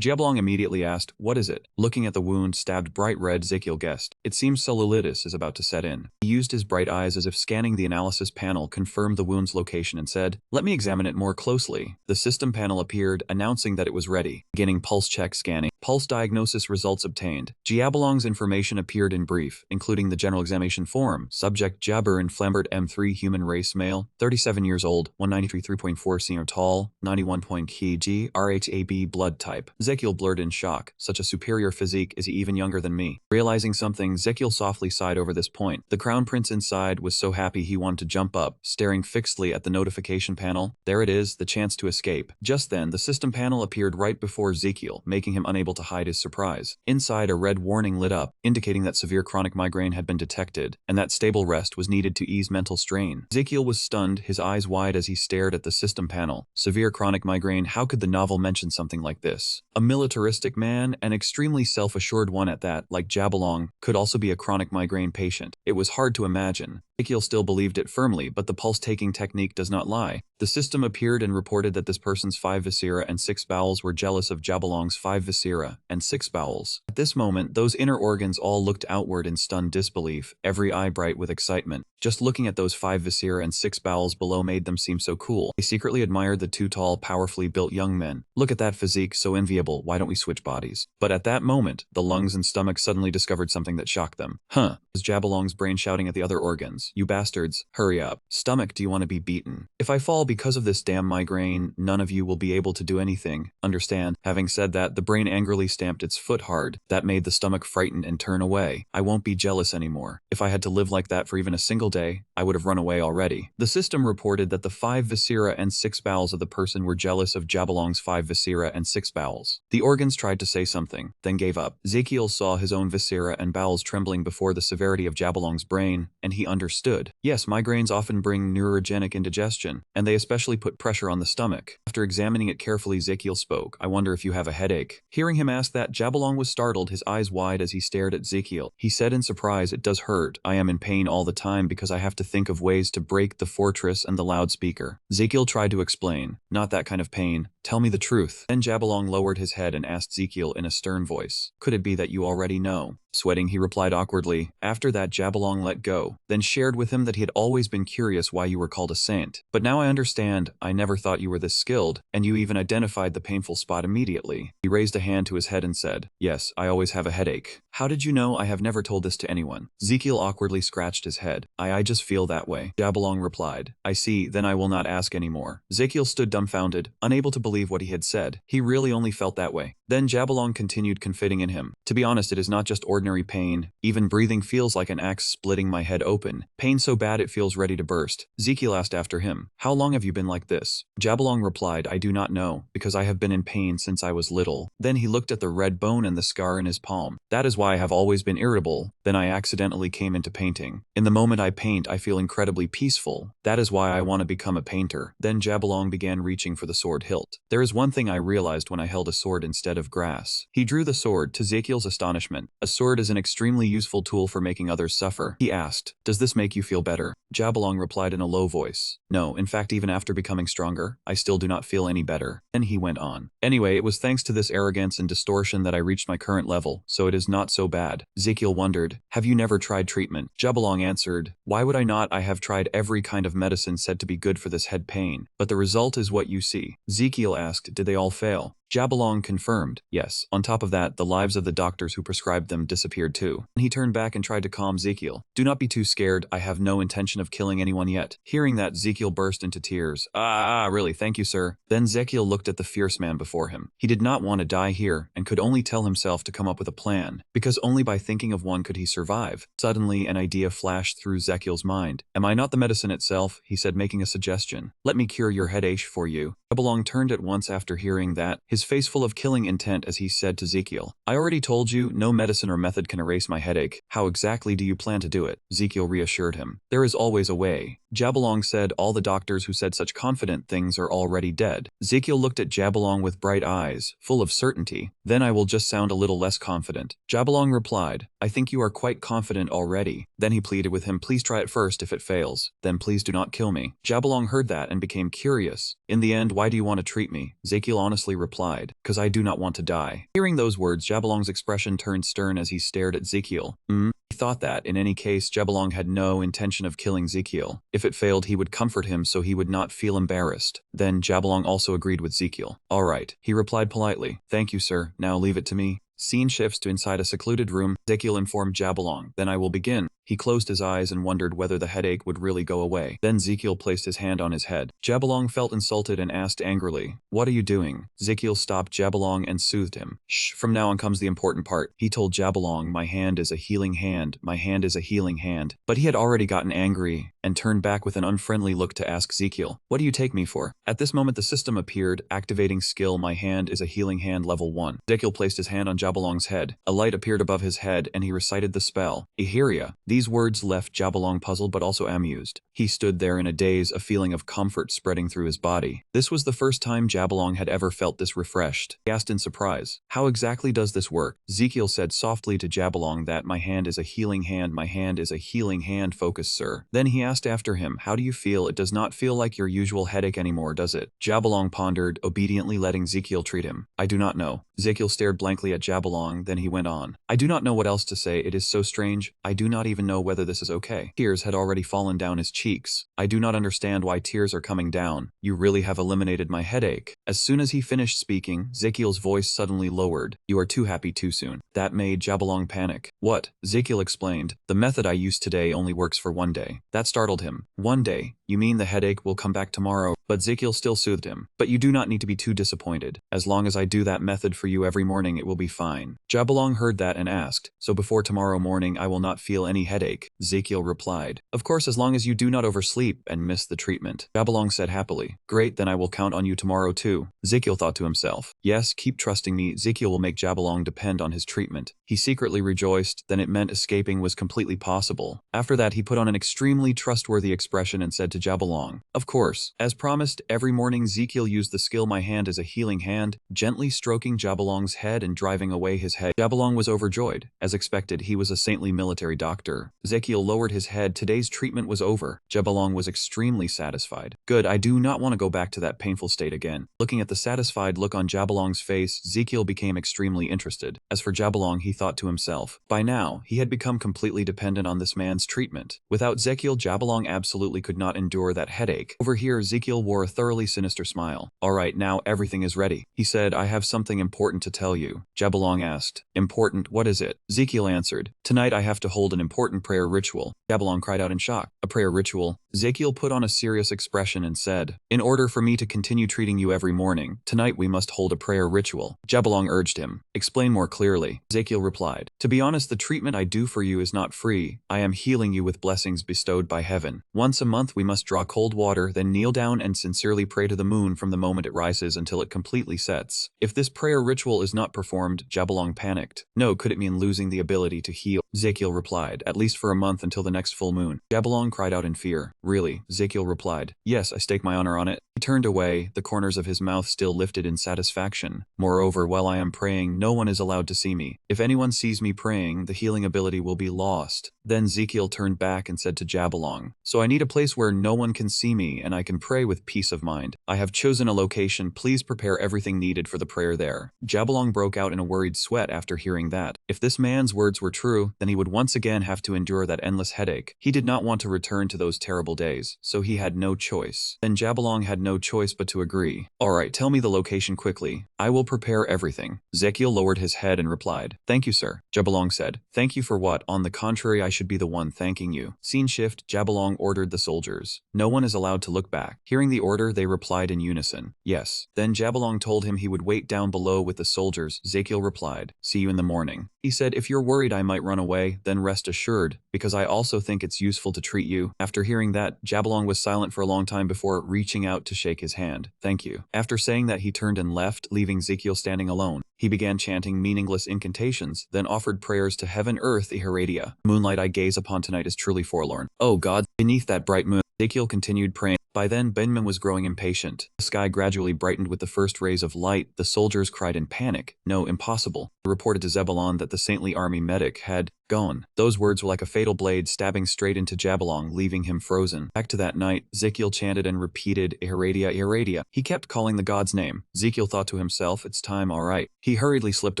Jiabelong immediately asked, what is it? Looking at the wound stabbed bright red, Ezekiel guessed. It seems cellulitis is about to set in. He used his bright eyes as if scanning the analysis panel confirmed the wound's location and said, let me examine it more closely. The system panel appeared, announcing that it was ready. Beginning pulse check scanning. Pulse diagnosis results obtained. Jiabelong's information appeared in brief, including the general examination form. Subject Jabber Flambert M3 human race male, 37 years old, 193 3.4 cm tall, 91 kg, RHAB blood type. Ezekiel blurred in shock. Such a superior physique, is he even younger than me? Realizing something, Ezekiel softly sighed over this point. The crown prince inside was so happy he wanted to jump up, staring fixedly at the notification panel. There it is, the chance to escape. Just then, the system panel appeared right before Ezekiel, making him unable to hide his surprise. Inside, a red warning lit up, indicating that severe chronic migraine had been detected, and that stable rest was needed to ease mental strain. Ezekiel was stunned, his eyes wide as he stared at the system panel. Severe chronic migraine, how could the novel mention something like this? A militaristic man, an extremely self-assured one at that, like Jiabelong, could also be a chronic migraine patient. It was hard to imagine. Ezekiel still believed it firmly, but the pulse-taking technique does not lie. The system appeared and reported that this person's 5 viscera and 6 bowels were jealous of Jiabelong's 5 viscera and 6 bowels. At this moment, those inner organs all looked outward in stunned disbelief, every eye bright with excitement. Just looking at those 5 viscera and 6 bowels below made them seem so cool. They secretly admired the 2 tall, powerfully built young men. Look at that physique, so enviable, why don't we switch bodies? But at that moment, the lungs and stomach suddenly discovered something that shocked them. Was Jiabelong's brain shouting at the other organs. Yes, you bastards, hurry up. Stomach, do you want to be beaten? If I fall because of this damn migraine, none of you will be able to do anything. Understand? Having said that, the brain angrily stamped its foot hard. That made the stomach frighten and turn away. I won't be jealous anymore. If I had to live like that for even a single day, I would have run away already. The system reported that the 5 viscera and 6 bowels of the person were jealous of Jabalong's 5 viscera and 6 bowels. The organs tried to say something, then gave up. Ezekiel saw his own viscera and bowels trembling before the severity of Jabalong's brain, and he understood. Yes, migraines often bring neurogenic indigestion, and they especially put pressure on the stomach. After examining it carefully, Ezekiel spoke. I wonder if you have a headache. Hearing him ask that, Jabalong was startled, his eyes wide as he stared at Ezekiel. He said in surprise, it does hurt. I am in pain all the time because I have to think of ways to break the fortress and the loudspeaker. Ezekiel tried to explain. Not that kind of pain. Tell me the truth. Then Jabalong lowered his head and asked Ezekiel in a stern voice. Could it be that you already know? Sweating, he replied awkwardly. After that, Jabalong let go, then shared with him that he had always been curious why you were called a saint. But now I understand. I never thought you were this skilled, and you even identified the painful spot immediately. He raised a hand to his head and said, yes, I always have a headache. How did you know? I have never told this to anyone. Ezekiel awkwardly scratched his head. I just feel that way. Jabalong replied. I see, then I will not ask anymore. Ezekiel stood dumbfounded, unable to believe what he had said. He really only felt that way. Then Jabalong continued, confiding in him. To be honest, it is not just ordinary pain. Even breathing feels like an axe splitting my head open. Pain so bad it feels ready to burst. Ezekiel asked after him, how long have you been like this? Jabalong replied, I do not know, because I have been in pain since I was little. Then he looked at the red bone and the scar in his palm. That is why I have always been irritable. Then I accidentally came into painting. In the moment I paint, I feel incredibly peaceful. That is why I want to become a painter. Then Jabalong began reaching for the sword hilt. There is one thing I realized when I held a sword instead of grass. He drew the sword. To Ezekiel's astonishment, a sword is an extremely useful tool for making others suffer. He asked, does this make you feel better? Jabalong replied in a low voice, no, in fact even after becoming stronger, I still do not feel any better. Then he went on. Anyway, it was thanks to this arrogance and distortion that I reached my current level, so it is not so bad. Ezekiel wondered, have you never tried treatment? Jabalong answered, why would I not? I have tried every kind of medicine said to be good for this head pain, but the result is what you see. Ezekiel asked, did they all fail? Jabalong confirmed, yes. On top of that, the lives of the doctors who prescribed them disappeared too. He turned back and tried to calm Ezekiel. Do not be too scared, I have no intention of killing anyone yet. Hearing that, Ezekiel burst into tears. Really, thank you, sir. Then Ezekiel looked at the fierce man before him. He did not want to die here, and could only tell himself to come up with a plan, because only by thinking of one could he survive. Suddenly, an idea flashed through Ezekiel's mind. Am I not the medicine itself? He said, making a suggestion. Let me cure your headache for you. Jabalong turned at once after hearing that, his face full of killing intent as he said to Ezekiel, I already told you, no medicine or method can erase my headache. How exactly do you plan to do it? Ezekiel reassured him. There is always a way. Jabalong said, all the doctors who said such confident things are already dead. Ezekiel looked at Jabalong with bright eyes, full of certainty. Then I will just sound a little less confident. Jabalong replied, I think you are quite confident already. Then he pleaded with him, please try it first. If it fails, then please do not kill me. Jabalong heard that and became curious. In the end, why do you want to treat me? Ezekiel honestly replied, because I do not want to die. Hearing those words, Jabalong's expression turned stern as he stared at Ezekiel. He thought that, in any case, Jabalong had no intention of killing Ezekiel. If it failed, he would comfort him so he would not feel embarrassed. Then Jabalong also agreed with Ezekiel. All right, he replied politely. Thank you, sir. Now leave it to me. Scene shifts to inside a secluded room. Ezekiel informed Jabalong. Then I will begin. He closed his eyes and wondered whether the headache would really go away. Then Ezekiel placed his hand on his head. Jabalong felt insulted and asked angrily, what are you doing? Ezekiel stopped Jabalong and soothed him. Shh, from now on comes the important part. He told Jabalong, my hand is a healing hand, my hand is a healing hand. But he had already gotten angry and turned back with an unfriendly look to ask Ezekiel, what do you take me for? At this moment the system appeared, activating skill, my hand is a healing hand level 1. Ezekiel placed his hand on Jabalong's head. A light appeared above his head and he recited the spell, Eheria. These words left Jabalong puzzled but also amused. He stood there in a daze, a feeling of comfort spreading through his body. This was the first time Jabalong had ever felt this refreshed. He asked in surprise, how exactly does this work? Ezekiel said softly to Jabalong that my hand is a healing hand, my hand is a healing hand, focus sir. Then he asked after him, how do you feel? It does not feel like your usual headache anymore, does it? Jabalong pondered, obediently letting Ezekiel treat him. I do not know. Ezekiel stared blankly at Jabalong, then he went on. I do not know what else to say, it is so strange, I do not even know whether this is okay. Tears had already fallen down his cheeks. I do not understand why tears are coming down. You really have eliminated my headache. As soon as he finished speaking, Zekiel's voice suddenly lowered. You are too happy too soon. That made Jabalong panic. What? Zekiel explained. The method I used today only works for 1 day. That startled him. 1 day? You mean the headache will come back tomorrow? But Zekiel still soothed him. But you do not need to be too disappointed. As long as I do that method for you every morning, it will be fine. Jabalong heard that and asked, so before tomorrow morning I will not feel any headache? Zekiel replied. Of course, as long as you do not oversleep and miss the treatment. Jabalong said happily. Great, then I will count on you tomorrow too. Zekiel thought to himself. Yes, keep trusting me. Zekiel will make Jabalong depend on his treatment. He secretly rejoiced, then it meant escaping was completely possible. After that, he put on an extremely trustworthy expression and said to Jabalong, of course. As promised, every morning Zekiel used the skill My Hand as a healing hand, gently stroking Jabalong's head and driving away his head. Jabalong was overjoyed. As expected, he was a saintly military doctor. Zekiel lowered his head. Today's treatment was over. Jabalong was extremely satisfied. Good, I do not want to go back to that painful state again. Looking at the satisfied look on Jabalong's face, Zekiel became extremely interested. As for Jabalong, he thought to himself. By now, he had become completely dependent on this man's treatment. Without Zekiel, Jabalong absolutely could not endure that headache. Over here, Zekiel wore a thoroughly sinister smile. Alright, now everything is ready. He said, I have something important to tell you. Jabalong asked. Important? What is it? Zekiel answered. Tonight I have to hold an important prayer ritual. Jabalong cried out in shock. A prayer ritual? Zekiel put on a serious expression and said, in order for me to continue treating you every morning, tonight we must hold a prayer ritual. Jabalong urged him. Explain more clearly. Zekiel replied. To be honest, the treatment I do for you is not free. I am healing you with blessings bestowed by heaven. Once a month we must draw cold water, then kneel down and sincerely pray to the moon from the moment it rises until it completely sets. If this prayer ritual is not performed, Jabalong panicked. No, could it mean losing the ability to heal? Zekiel replied. At least for a month until the next full moon. Jabalong cried out in fear. Really? Zekiel replied. Yes, I stake my honor on it. He turned away, the corners of his mouth still lifted in satisfaction. Moreover, while I am praying, no one is allowed to see me. If anyone sees me praying, the healing ability will be lost. Then Zekiel turned back and said to Jabalong, so I need a place where no one can see me and I can pray with peace of mind. I have chosen a location. Please prepare everything needed for the prayer there. Jabalong broke out in a worried sweat after hearing that. If this man's words were true, then he would once again have to endure that endless headache. He did not want to return to those terrible days, so he had no choice. Then Jabalong had no choice but to agree. Alright, tell me the location quickly. I will prepare everything. Zekiel lowered his head and replied. Thank you, sir. Jabalong said. Thank you for what? On the contrary, I should be the one thanking you. Scene shift, Jabalong ordered the soldiers. No one is allowed to look back. Hearing the order, they replied in unison. Yes. Then Jabalong told him he would wait down below with the soldiers. Zekiel replied. See you in the morning. He said, if you're worried I might run away, then rest assured, because I also think it's useful to treat you. After hearing that, Jabalong was silent for a long time before reaching out to shake his hand. Thank you. After saying that, he turned and left, leaving Zekiel standing alone. He began chanting meaningless incantations, then offered prayers to heaven, earth, Iheradia. Moonlight I gaze upon tonight is truly forlorn. Oh God, beneath that bright moon. Zekiel continued praying. By then, Benjamin was growing impatient. The sky gradually brightened with the first rays of light. The soldiers cried in panic. No, impossible. They reported to Zebulon that the saintly army medic had gone. Those words were like a fatal blade stabbing straight into Jabalong, leaving him frozen. Back to that night, Zekiel chanted and repeated, Iheradia, Iheradia. He kept calling the god's name. Zekiel thought to himself, it's time, all right. He hurriedly slipped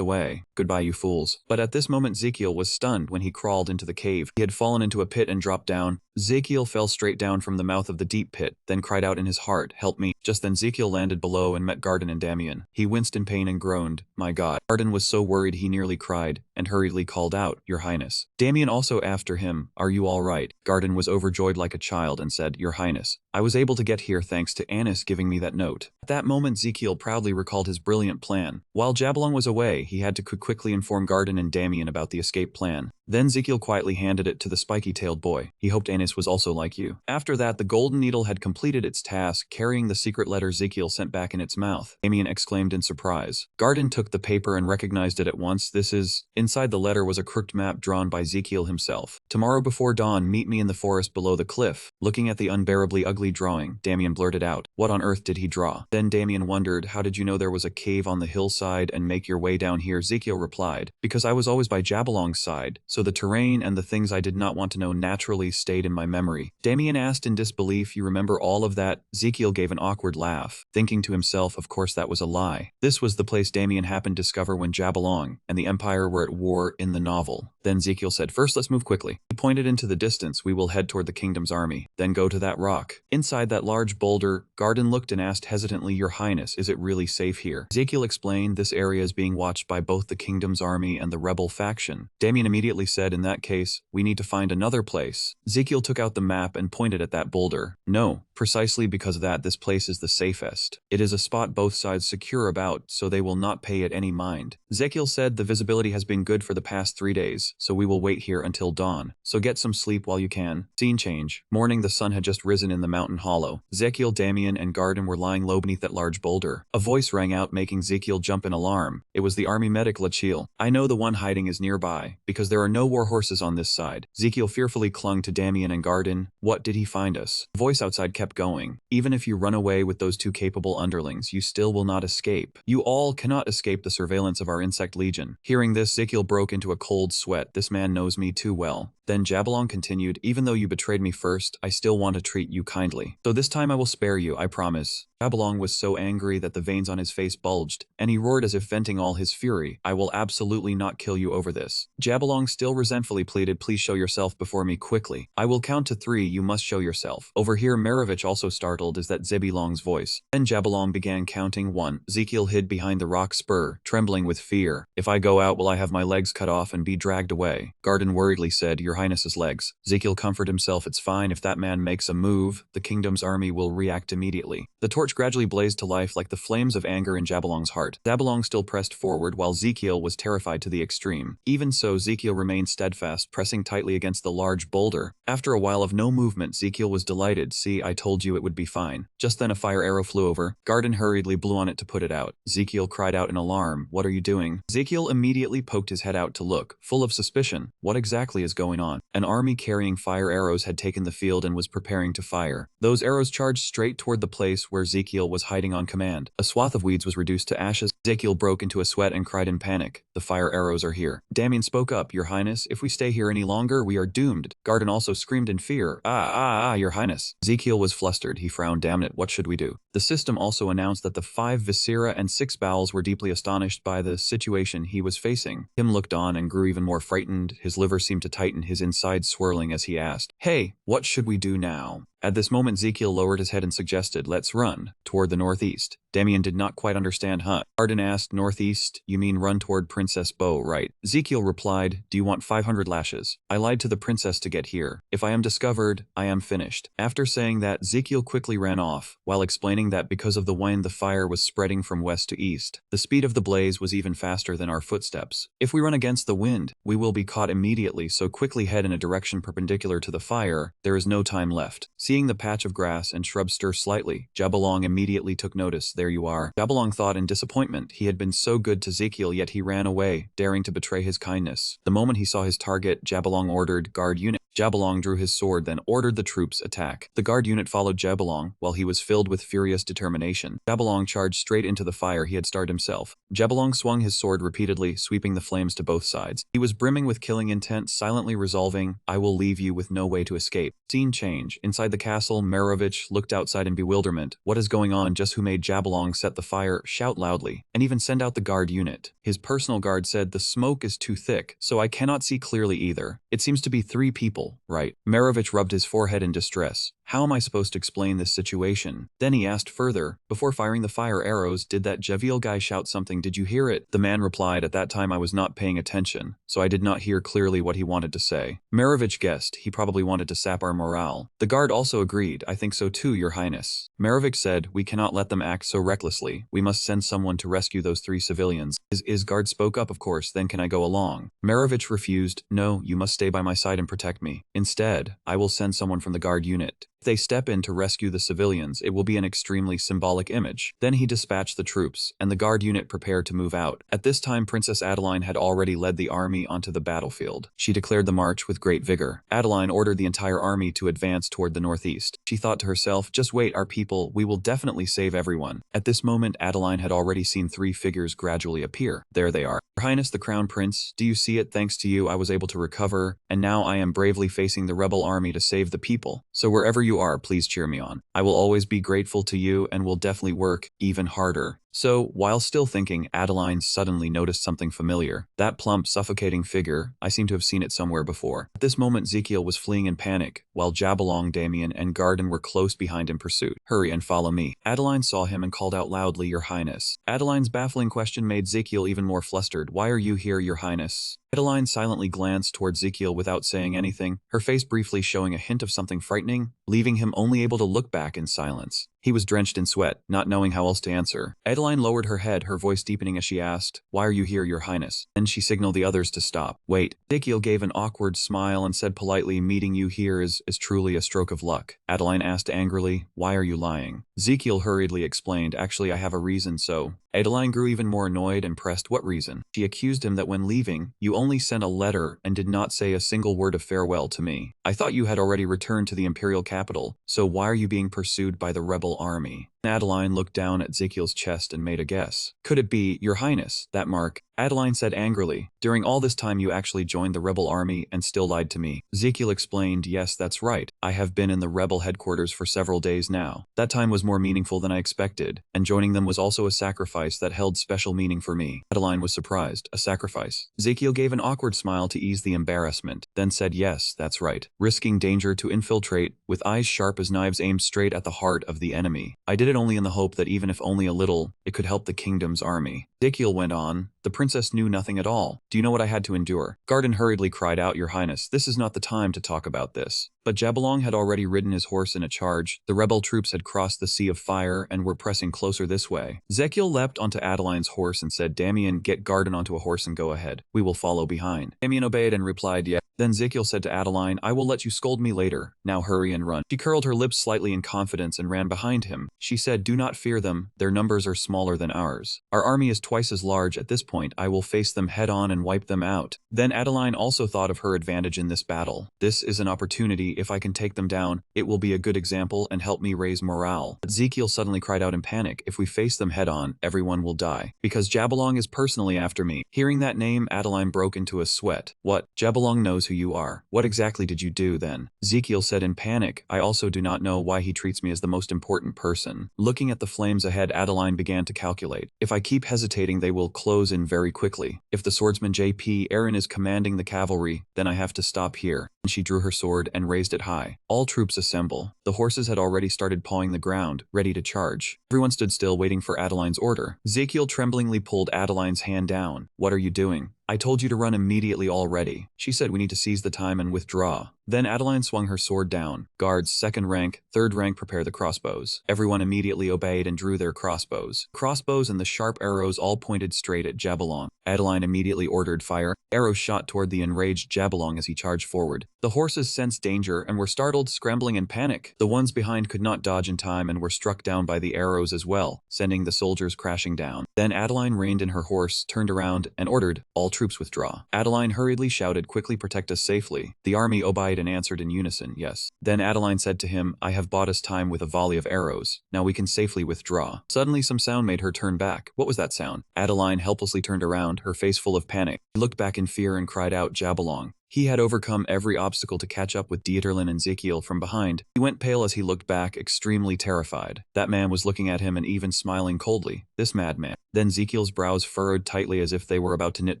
away. Goodbye, you fools. But at this moment, Zekiel was stunned when he crawled into the cave. He had fallen into a pit and dropped down. Zekiel fell straight down from the mouth of the deep pit, then cried out in his heart, help me. Just then Zekiel landed below and met Garden and Damien. He winced in pain and groaned, my God. Garden was so worried he nearly cried, and hurriedly called out, Your Highness. Damien also after him, are you all right? Garden was overjoyed like a child and said, Your Highness, I was able to get here thanks to Anis giving me that note. At that moment Zekiel proudly recalled his brilliant plan. While Jabalong was away, he had to quickly inform Garden and Damien about the escape plan. Then Zekiel quietly handed it to the spiky-tailed boy. He hoped Anis was also like you. After that, the golden needle had completed its task, carrying the secret letter Zekiel sent back in its mouth. Damien exclaimed in surprise. Garden took the paper and recognized it at once. This is... Inside the letter was a crooked map drawn by Zekiel himself. Tomorrow before dawn, meet me in the forest below the cliff. Looking at the unbearably ugly drawing, Damien blurted out, what on earth did he draw? Then Damien wondered, how did you know there was a cave on the hillside and make your way down here? Zekiel replied, because I was always by Jabalong's side, so the terrain and the things I did not want to know naturally stayed in my memory. Damien asked in disbelief, you remember all of that? Zekiel gave an awkward laugh, thinking to himself, of course that was a lie. This was the place Damien happened to discover when Jabalong and the Empire were at war in the novel. Then Ezekiel said, first let's move quickly. He pointed into the distance. We will head toward the kingdom's army. Then go to that rock. Inside that large boulder, Garden looked and asked hesitantly, Your Highness, is it really safe here? Ezekiel explained, this area is being watched by both the kingdom's army and the rebel faction. Damien immediately said, in that case, we need to find another place. Ezekiel took out the map and pointed at that boulder. No, precisely because of that, this place is the safest. It is a spot both sides secure about, so they will not pay it any mind. Ezekiel said, the visibility has been good for the past 3 days, so we will wait here until dawn. So get some sleep while you can. Scene change. Morning, the sun had just risen in the mountain hollow. Ezekiel, Damien, and Garden were lying low beneath that large boulder. A voice rang out, making Ezekiel jump in alarm. It was the army medic Lachil. I know the one hiding is nearby, because there are no war horses on this side. Ezekiel fearfully clung to Damien and Garden. What did he find us? The voice outside kept going. Even if you run away with those 2 capable underlings, you still will not escape. You all cannot escape the surveillance of our insect legion. Hearing this, Ezekiel broke into a cold sweat. This man knows me too well. Then Jabalong continued, even though you betrayed me first, I still want to treat you kindly. So this time I will spare you, I promise. Jabalong was so angry that the veins on his face bulged, and he roared as if venting all his fury. I will absolutely not kill you over this. Jabalong still resentfully pleaded, please show yourself before me quickly. I will count to 3, you must show yourself. Over here, Maravich, also startled, is that Zebilong's voice. Then Jabalong began counting. 1. Ezekiel hid behind the rock spur, trembling with fear. If I go out, will I have my legs cut off and be dragged away? Garden worriedly said, Your Highness's legs. Ezekiel comforted himself, it's fine, if that man makes a move, the kingdom's army will react immediately. The torch gradually blazed to life like the flames of anger in Jabalong's heart. Jabalong still pressed forward while Ezekiel was terrified to the extreme. Even so, Ezekiel remained steadfast, pressing tightly against the large boulder. After a while of no movement, Ezekiel was delighted. See, I told you it would be fine. Just then a fire arrow flew over. Garden hurriedly blew on it to put it out. Ezekiel cried out in alarm, What are you doing? Ezekiel immediately poked his head out to look, full of suspicion. What exactly is going on? An army carrying fire arrows had taken the field and was preparing to fire. Those arrows charged straight toward the place where Ezekiel was hiding on command. A swath of weeds was reduced to ashes. Ezekiel broke into a sweat and cried in panic, The fire arrows are here. Damien spoke up, Your Highness, if we stay here any longer, we are doomed. Garden also screamed in fear, Your Highness. Ezekiel was flustered. He frowned, Damn it, what should we do? The system also announced that the 5 viscera and 6 bowels were deeply astonished by the situation he was facing. Him looked on and grew even more frightened. His liver seemed to tighten, his insides swirling as he asked, Hey, what should we do now? At this moment, Ezekiel lowered his head and suggested, Let's run toward the northeast. Damien did not quite understand. Garden asked, Northeast? You mean run toward Princess Bo, right? Ezekiel replied, Do you want 500 lashes? I lied to the princess to get here. If I am discovered, I am finished. After saying that, Ezekiel quickly ran off, while explaining that because of the wind, the fire was spreading from west to east. The speed of the blaze was even faster than our footsteps. If we run against the wind, we will be caught immediately, so quickly head in a direction perpendicular to the fire. There is no time left. Seeing the patch of grass and shrubs stir slightly, Jabalong immediately took notice. There you are. Jabalong thought in disappointment. He had been so good to Ezekiel, yet he ran away, daring to betray his kindness. The moment he saw his target, Jabalong ordered, Guard unit. Jabalong drew his sword, then ordered the troops attack. The guard unit followed Jabalong, while he was filled with furious determination. Jabalong charged straight into the fire he had started himself. Jabalong swung his sword repeatedly, sweeping the flames to both sides. He was brimming with killing intent, silently resolving, I will leave you with no way to escape. Scene change. Inside the castle, Maravich looked outside in bewilderment. What is going on? Just who made Jabalong set the fire, shout loudly, and even send out the guard unit? His personal guard said, The smoke is too thick, so I cannot see clearly either. It seems to be 3 people, right? Maravich rubbed his forehead in distress. How am I supposed to explain this situation? Then he asked further, before firing the fire arrows, did that Javiel guy shout something? Did you hear it? The man replied, at that time I was not paying attention, so I did not hear clearly what he wanted to say. Maravich guessed, he probably wanted to sap our morale. The guard also agreed, I think so too, Your Highness. Maravich said, we cannot let them act so recklessly. We must send someone to rescue those 3 civilians. Guard spoke up, of course, then can I go along? Maravich refused, no, you must stay by my side and protect me. Instead, I will send someone from the guard unit. If they step in to rescue the civilians, it will be an extremely symbolic image. Then he dispatched the troops, and the guard unit prepared to move out. At this time, Princess Adeline had already led the army onto the battlefield. She declared the march with great vigor. Adeline ordered the entire army to advance toward the northeast. She thought to herself, just wait, our people, we will definitely save everyone. At this moment, Adeline had already seen 3 figures gradually appear. There they are. Your Highness the Crown Prince, do you see it? Thanks to you, I was able to recover, and now I am bravely facing the rebel army to save the people. So wherever you are, please cheer me on. I will always be grateful to you and will definitely work even harder. So, while still thinking, Adeline suddenly noticed something familiar. That plump, suffocating figure, I seem to have seen it somewhere before. At this moment, Ezekiel was fleeing in panic, while Jabalong, Damien, and Garden were close behind in pursuit. Hurry and follow me. Adeline saw him and called out loudly, Your Highness. Adeline's baffling question made Ezekiel even more flustered. Why are you here, Your Highness? Adeline silently glanced toward Ezekiel without saying anything, her face briefly showing a hint of something frightening, leaving him only able to look back in silence. He was drenched in sweat, not knowing how else to answer. Adeline lowered her head, her voice deepening as she asked, Why are you here, Your Highness? Then she signaled the others to stop. Wait. Ezekiel gave an awkward smile and said politely, Meeting you here is truly a stroke of luck. Adeline asked angrily, Why are you lying? Ezekiel hurriedly explained, Actually, I have a reason, so. Adeline grew even more annoyed and pressed, What reason? She accused him that when leaving, you only sent a letter and did not say a single word of farewell to me. I thought you had already returned to the imperial capital, so why are you being pursued by the rebel army? Adeline looked down at Ezekiel's chest and made a guess. Could it be, Your Highness, that mark? Adeline said angrily, During all this time you actually joined the rebel army and still lied to me. Ezekiel explained, Yes, that's right. I have been in the rebel headquarters for several days now. That time was more meaningful than I expected, and joining them was also a sacrifice that held special meaning for me. Adeline was surprised. A sacrifice? Ezekiel gave an awkward smile to ease the embarrassment, then said, Yes, that's right. Risking danger to infiltrate, with eyes sharp as knives aimed straight at the heart of the enemy. I did it only in the hope that even if only a little, it could help the kingdom's army. Ezekiel went on, The princess knew nothing at all. Do you know what I had to endure? Garden hurriedly cried out, Your Highness, this is not the time to talk about this. But Jabalong had already ridden his horse in a charge. The rebel troops had crossed the sea of fire and were pressing closer this way. Ezekiel leapt onto Adeline's horse and said, Damien, get Garden onto a horse and go ahead. We will follow behind. Damien obeyed and replied, Yes. Then Ezekiel said to Adeline, I will let you scold me later. Now hurry and run. She curled her lips slightly in confidence and ran behind him. She said, Do not fear them. Their numbers are smaller than ours. Our army is twice as large. At this point, I will face them head on and wipe them out. Then Adeline also thought of her advantage in this battle. This is an opportunity. If I can take them down, it will be a good example and help me raise morale. Ezekiel suddenly cried out in panic, If we face them head on, everyone will die. Because Jabalong is personally after me. Hearing that name, Adeline broke into a sweat. What? Jabalong knows who you are. What exactly did you do then? Ezekiel said in panic, I also do not know why he treats me as the most important person. Looking at the flames ahead, Adeline began to calculate. If I keep hesitating, they will close in very quickly. If the swordsman J.P. Aaron is commanding the cavalry, then I have to stop here. And she drew her sword and raised it high. All troops assemble. The horses had already started pawing the ground, ready to charge. Everyone stood still waiting for Adeline's order. Ezekiel tremblingly pulled Adeline's hand down. What are you doing? I told you to run immediately already. She said we need to seize the time and withdraw. Then Adeline swung her sword down. Guards, second rank, third rank, prepare the crossbows. Everyone immediately obeyed and drew their crossbows. Crossbows and the sharp arrows all pointed straight at Jabalong. Adeline immediately ordered fire. Arrows shot toward the enraged Jabalong as he charged forward. The horses sensed danger and were startled, scrambling in panic. The ones behind could not dodge in time and were struck down by the arrows as well, sending the soldiers crashing down. Then Adeline reined in her horse, turned around, and ordered, All troops withdraw. Adeline hurriedly shouted, Quickly protect us safely. The army obeyed and answered in unison, Yes. Then Adeline said to him, I have bought us time with a volley of arrows. Now we can safely withdraw. Suddenly some sound made her turn back. What was that sound? Adeline helplessly turned around, her face full of panic. She looked back in fear and cried out, Jabalong. He had overcome every obstacle to catch up with Dieterlin and Ezekiel from behind. He went pale as he looked back, extremely terrified. That man was looking at him and even smiling coldly. This madman. Then Ezekiel's brows furrowed tightly as if they were about to knit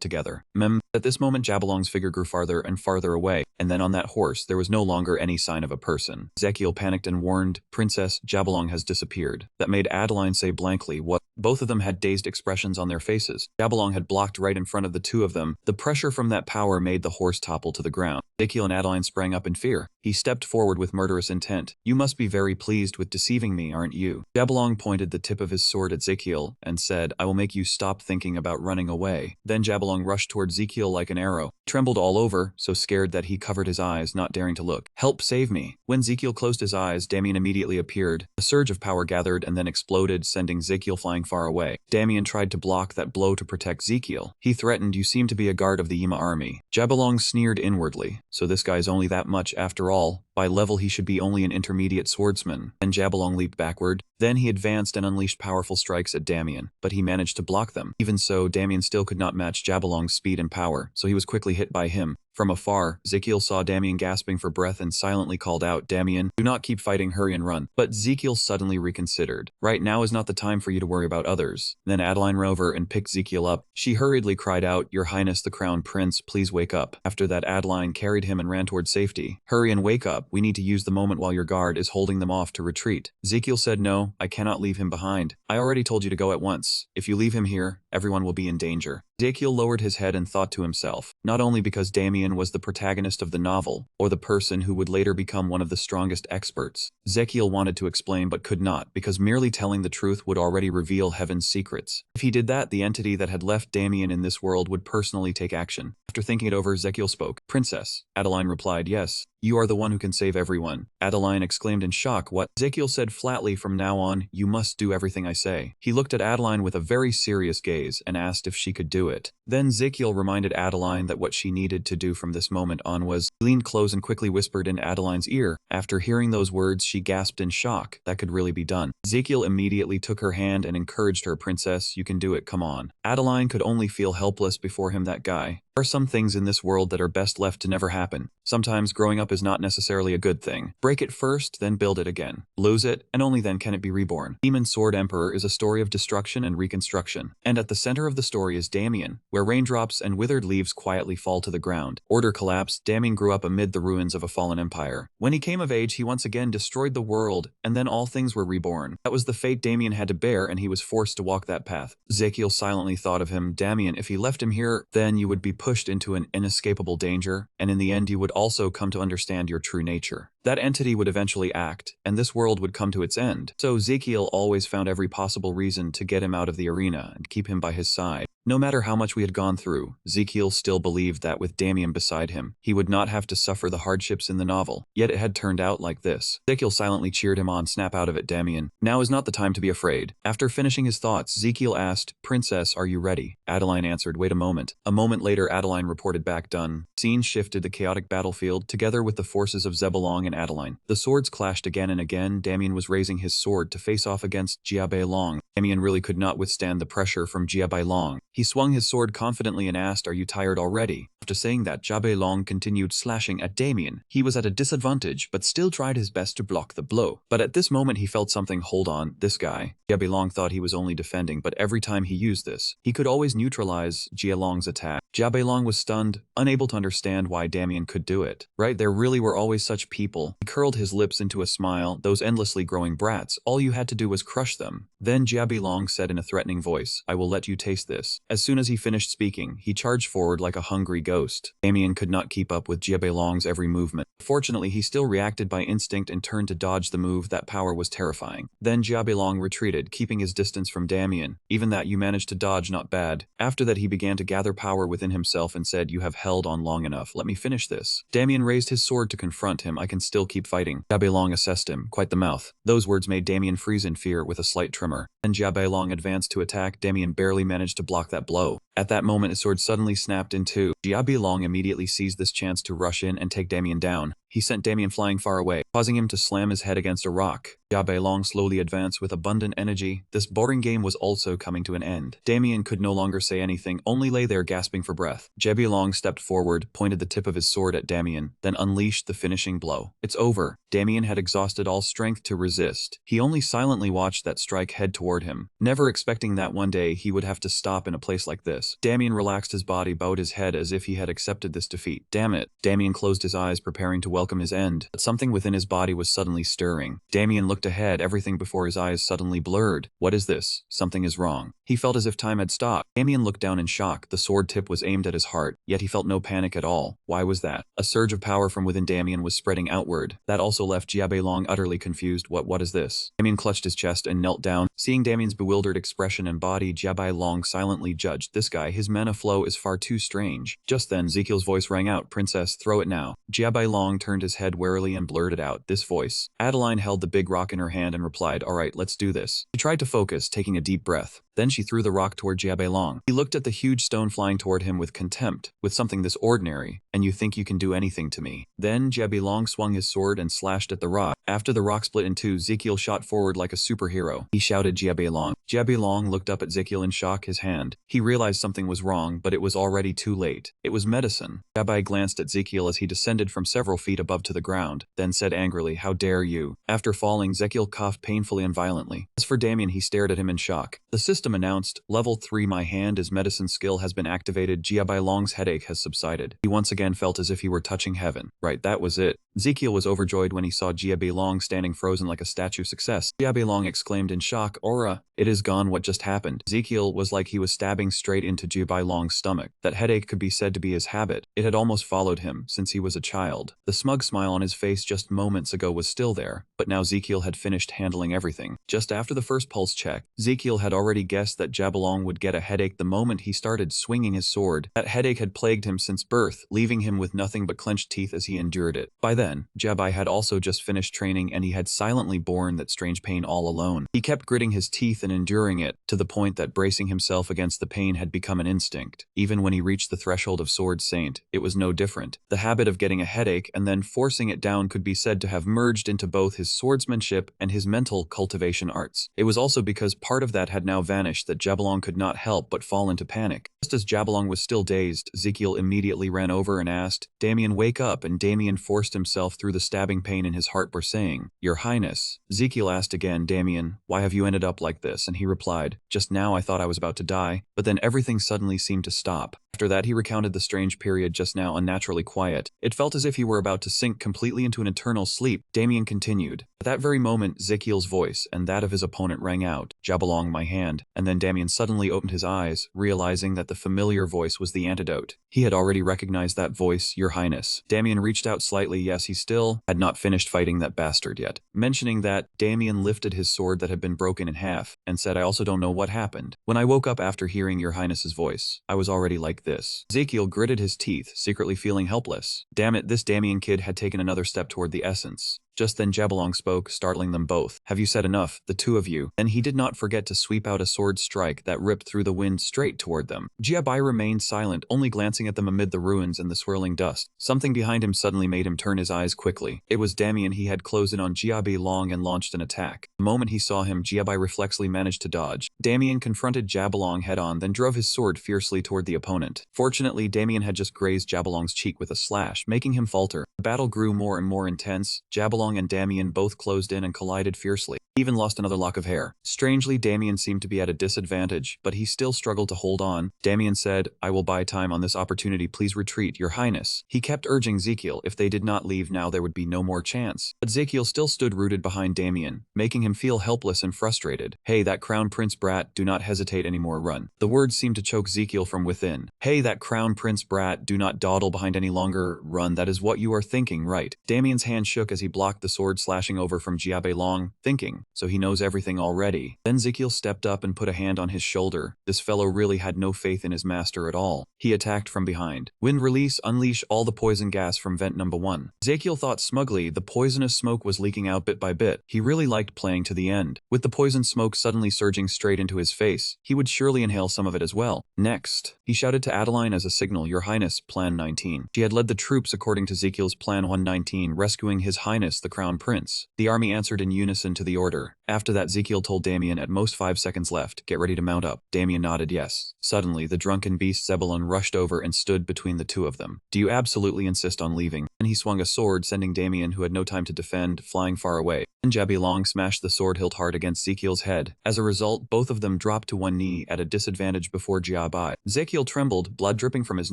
together. At this moment Jabalong's figure grew farther and farther away, and then on that horse there was no longer any sign of a person. Ezekiel panicked and warned, Princess, Jabalong has disappeared. That made Adeline say blankly, What? Both of them had dazed expressions on their faces. Jabalong had blocked right in front of the two of them. The pressure from that power made the horse topple to the ground. Ezekiel and Adeline sprang up in fear. He stepped forward with murderous intent. You must be very pleased with deceiving me, aren't you? Jabalong pointed the tip of his sword at Ezekiel and said, I will make you stop thinking about running away. Then Jabalong rushed toward Ezekiel like an arrow. Trembled all over, so scared that he covered his eyes, not daring to look. Help, save me. When Ezekiel closed his eyes, Damien immediately appeared. A surge of power gathered and then exploded, sending Ezekiel flying far away. Damien tried to block that blow to protect Ezekiel. He threatened, You seem to be a guard of the Yima army. Jabalong sneered inwardly. So this guy's only that much after all. By level he should be only an intermediate swordsman. And Jabberlong leaped backward. Then he advanced and unleashed powerful strikes at Damien, but he managed to block them. Even so, Damien still could not match Jabberlong's speed and power, so he was quickly hit by him. From afar, Ezekiel saw Damien gasping for breath and silently called out, "Damien, do not keep fighting, hurry and run." But Ezekiel suddenly reconsidered. "Right now is not the time for you to worry about others." Then Adeline ran over and picked Ezekiel up. She hurriedly cried out, "Your Highness the Crown Prince, please wake up." After that, Adeline carried him and ran toward safety. "Hurry and wake up. We need to use the moment while your guard is holding them off to retreat." Ezekiel said, "No, I cannot leave him behind. I already told you to go at once. If you leave him here, everyone will be in danger." Ezekiel lowered his head and thought to himself, not only because Damien was the protagonist of the novel, or the person who would later become one of the strongest experts. Ezekiel wanted to explain but could not, because merely telling the truth would already reveal heaven's secrets. If he did that, the entity that had left Damien in this world would personally take action. After thinking it over, Ezekiel spoke. "Princess." Adeline replied, "Yes. You are the one who can save everyone." Adeline exclaimed in shock, "What?" Ezekiel said flatly, "From now on, you must do everything I say." He looked at Adeline with a very serious gaze and asked if she could do it. Then Ezekiel reminded Adeline that what she needed to do from this moment on was lean close and quickly whispered in Adeline's ear. After hearing those words, she gasped in shock. That could really be done. Ezekiel immediately took her hand and encouraged her, "Princess, you can do it, come on." Adeline could only feel helpless before him. That guy. There are some things in this world that are best left to never happen. Sometimes growing up is not necessarily a good thing. Break it first, then build it again. Lose it, and only then can it be reborn. Demon Sword Emperor is a story of destruction and reconstruction. And at the center of the story is Damien, where raindrops and withered leaves quietly fall to the ground. Order collapsed. Damien grew up amid the ruins of a fallen empire. When he came of age, he once again destroyed the world, and then all things were reborn. That was the fate Damien had to bear, and he was forced to walk that path. Ezekiel silently thought of him. Damien, if he left him here, then you would be pushed into an inescapable danger, and in the end you would also come to understand your true nature. That entity would eventually act, and this world would come to its end. So Ezekiel always found every possible reason to get him out of the arena and keep him by his side. No matter how much we had gone through, Ezekiel still believed that with Damien beside him, he would not have to suffer the hardships in the novel. Yet it had turned out like this. Ezekiel silently cheered him on. "Snap out of it, Damien. Now is not the time to be afraid." After finishing his thoughts, Ezekiel asked, "Princess, are you ready?" Adeline answered, "Wait a moment." A moment later, Adeline reported back, "Done." Scene shifted the chaotic battlefield, together with the forces of Zebulong and Adeline. The swords clashed again and again. Damien was raising his sword to face off against Jia-Bei-Long. Damien really could not withstand the pressure from Jia-Bei-Long. He swung his sword confidently and asked, "Are you tired already?" After saying that, Jia-Bei-Long continued slashing at Damien. He was at a disadvantage, but still tried his best to block the blow. But at this moment he felt something. Hold on, this guy. Jia-Bei-Long thought he was only defending, but every time he used this, he could always neutralize Jia-Long's attack. Jia-Bei-Long was stunned, unable to understand why Damien could do it. Right, there really were always such people. He curled his lips into a smile. Those endlessly growing brats, all you had to do was crush them. Then Jia-Bei-Long said in a threatening voice, "I will let you taste this." As soon as he finished speaking, he charged forward like a hungry ghost. Damien could not keep up with Jia-Bei-Long's every movement. Fortunately, he still reacted by instinct and turned to dodge the move. That power was terrifying. Then Jia-Bei-Long retreated, keeping his distance from Damien. "Even that you managed to dodge, not bad." After that, he began to gather power within himself and said, "You have held on long enough. Let me finish this." Damien raised his sword to confront him. "I can still keep fighting." Jia-Bei-Long assessed him. Quite the mouth. Those words made Damien freeze in fear with a slight tremor. Then Jia-Bei-Long advanced to attack. Damien barely managed to block that blow. At that moment, his sword suddenly snapped in two. Jia-Bei-Long immediately seized this chance to rush in and take Damien down. He sent Damien flying far away, causing him to slam his head against a rock. Jia-Bei-Long slowly advanced with abundant energy. This boring game was also coming to an end. Damien could no longer say anything, only lay there gasping for breath. Jia-Bei-Long stepped forward, pointed the tip of his sword at Damien, then unleashed the finishing blow. It's over. Damien had exhausted all strength to resist. He only silently watched that strike head toward him, never expecting that one day he would have to stop in a place like this. Damien relaxed his body, bowed his head as if he had accepted this defeat. Damn it. Damien closed his eyes, preparing to welcome his end, but something within his body was suddenly stirring. Damien looked ahead, everything before his eyes suddenly blurred. What is this? Something is wrong. He felt as if time had stopped. Damien looked down in shock. The sword tip was aimed at his heart, yet he felt no panic at all. Why was that? A surge of power from within Damien was spreading outward. That also left Jia-Bei-Long utterly confused. What is this? Damien clutched his chest and knelt down. Seeing Damien's bewildered expression and body, Jia-Bei-Long silently judged, "This guy, his mana flow is far too strange." Just then, Ezekiel's voice rang out, "Princess, throw it now." Jia-Bei-Long turned his head warily and blurted out, "This voice." Adeline held the big rock in her hand and replied, "All right, let's do this." She tried to focus, taking a deep breath. Then she threw the rock toward Jiabelong. He looked at the huge stone flying toward him with contempt. With something this ordinary, and you think you can do anything to me. Then Jiabelong swung his sword and slashed at the rock. After the rock split in two, Ezekiel shot forward like a superhero. He shouted Jiabelong. Jiabelong looked up at Ezekiel in shock, his hand. He realized something was wrong, but it was already too late. It was medicine. Jabai glanced at Ezekiel as he descended from several feet above to the ground, then said angrily, "How dare you?" After falling, Ezekiel coughed painfully and violently. As for Damien, he stared at him in shock. The system announced, "Level 3 My hand is medicine skill has been activated. Jiabelong's headache has subsided." He once again felt as if he were touching heaven. Right, that was it. Ezekiel was overjoyed when he saw Jiabelong standing frozen like a statue. Success. Jiabelong exclaimed in shock, "Aura, it is gone. What just happened?" Ezekiel was like he was stabbing straight into Jiabelong's stomach. That headache could be said to be his habit. It had almost followed him since he was a child. The smug smile on his face just moments ago was still there, but now Ezekiel had finished handling everything. Just after the first pulse check, Ezekiel had already guessed that Jiabelong would get a headache the moment he started swinging his sword. That headache had plagued him since birth, leaving him with nothing but clenched teeth as he endured it. By then, Jabai had also just finished training and he had silently borne that strange pain all alone. He kept gritting his teeth and enduring it, to the point that bracing himself against the pain had become an instinct. Even when he reached the threshold of Sword Saint, it was no different. The habit of getting a headache and then forcing it down could be said to have merged into both his swordsmanship and his mental cultivation arts. It was also because part of that had now vanished that Jiabelong could not help but fall into panic. Just as Jiabelong was still dazed, Ezekiel immediately ran over and asked, "Damien, wake up," and Damien forced himself through the stabbing pain in his heart by saying, "Your Highness." Ezekiel asked again, "Damien, why have you ended up like this?" And he replied, "Just now I thought I was about to die, but then everything suddenly seemed to stop." After that, he recounted the strange period just now unnaturally quiet. It felt as if he were about to sink completely into an eternal sleep. Damien continued. At that very moment, Ezekiel's voice and that of his opponent rang out, "Jiabelong, my hand," and then Damien suddenly opened his eyes, realizing that the familiar voice was the antidote. He had already recognized that voice, "Your Highness." Damien reached out slightly. Yes, he still had not finished fighting that bastard yet. Mentioning that, Damien lifted his sword that had been broken in half, and said, "I also don't know what happened. When I woke up after hearing Your Highness's voice, I was already like this." Ezekiel gritted his teeth, secretly feeling helpless. Damn it, this Damien kid had taken another step toward the essence. Just then Jiabelong spoke, startling them both. "Have you said enough, the two of you?" Then he did not forget to sweep out a sword strike that ripped through the wind straight toward them. Jiabai remained silent, only glancing at them amid the ruins and the swirling dust. Something behind him suddenly made him turn his eyes quickly. It was Damien. He had closed in on Jiabelong and launched an attack. The moment he saw him, Jiabai reflexly managed to dodge. Damien confronted Jiabelong head-on, then drove his sword fiercely toward the opponent. Fortunately, Damien had just grazed Jiabelong's cheek with a slash, making him falter. The battle grew more and more intense. Jiabelong and Damien both closed in and collided fiercely. He even lost another lock of hair. Strangely, Damien seemed to be at a disadvantage, but he still struggled to hold on. Damien said, "I will buy time on this opportunity. Please retreat, Your Highness." He kept urging Ezekiel. If they did not leave now, there would be no more chance. But Ezekiel still stood rooted behind Damien, making him feel helpless and frustrated. "Hey, that Crown Prince brat, do not hesitate anymore, run." The words seemed to choke Ezekiel from within. "Hey, that Crown Prince brat, do not dawdle behind any longer, run. That is what you are thinking, right?" Damien's hand shook as he blocked the sword slashing over from Jiabelong, thinking, "So he knows everything already." Then Ezekiel stepped up and put a hand on his shoulder. This fellow really had no faith in his master at all. He attacked from behind. "Wind release, unleash all the poison gas from vent number 1. Ezekiel thought smugly. The poisonous smoke was leaking out bit by bit. He really liked playing to the end. With the poison smoke suddenly surging straight into his face, he would surely inhale some of it as well. Next, he shouted to Adeline as a signal, "Your Highness, Plan 19. She had led the troops according to Ezekiel's Plan 119, rescuing His Highness the Crown Prince. The army answered in unison to the order. After that, Ezekiel told Damien at most 5 seconds left, "Get ready to mount up." Damien nodded yes. Suddenly, the drunken beast Zebulon rushed over and stood between the two of them. "Do you absolutely insist on leaving?" And he swung a sword, sending Damien, who had no time to defend, flying far away. And Jiabelong smashed the sword hilt hard against Ezekiel's head. As a result, both of them dropped to one knee at a disadvantage before Jiabai. Ezekiel trembled, blood dripping from his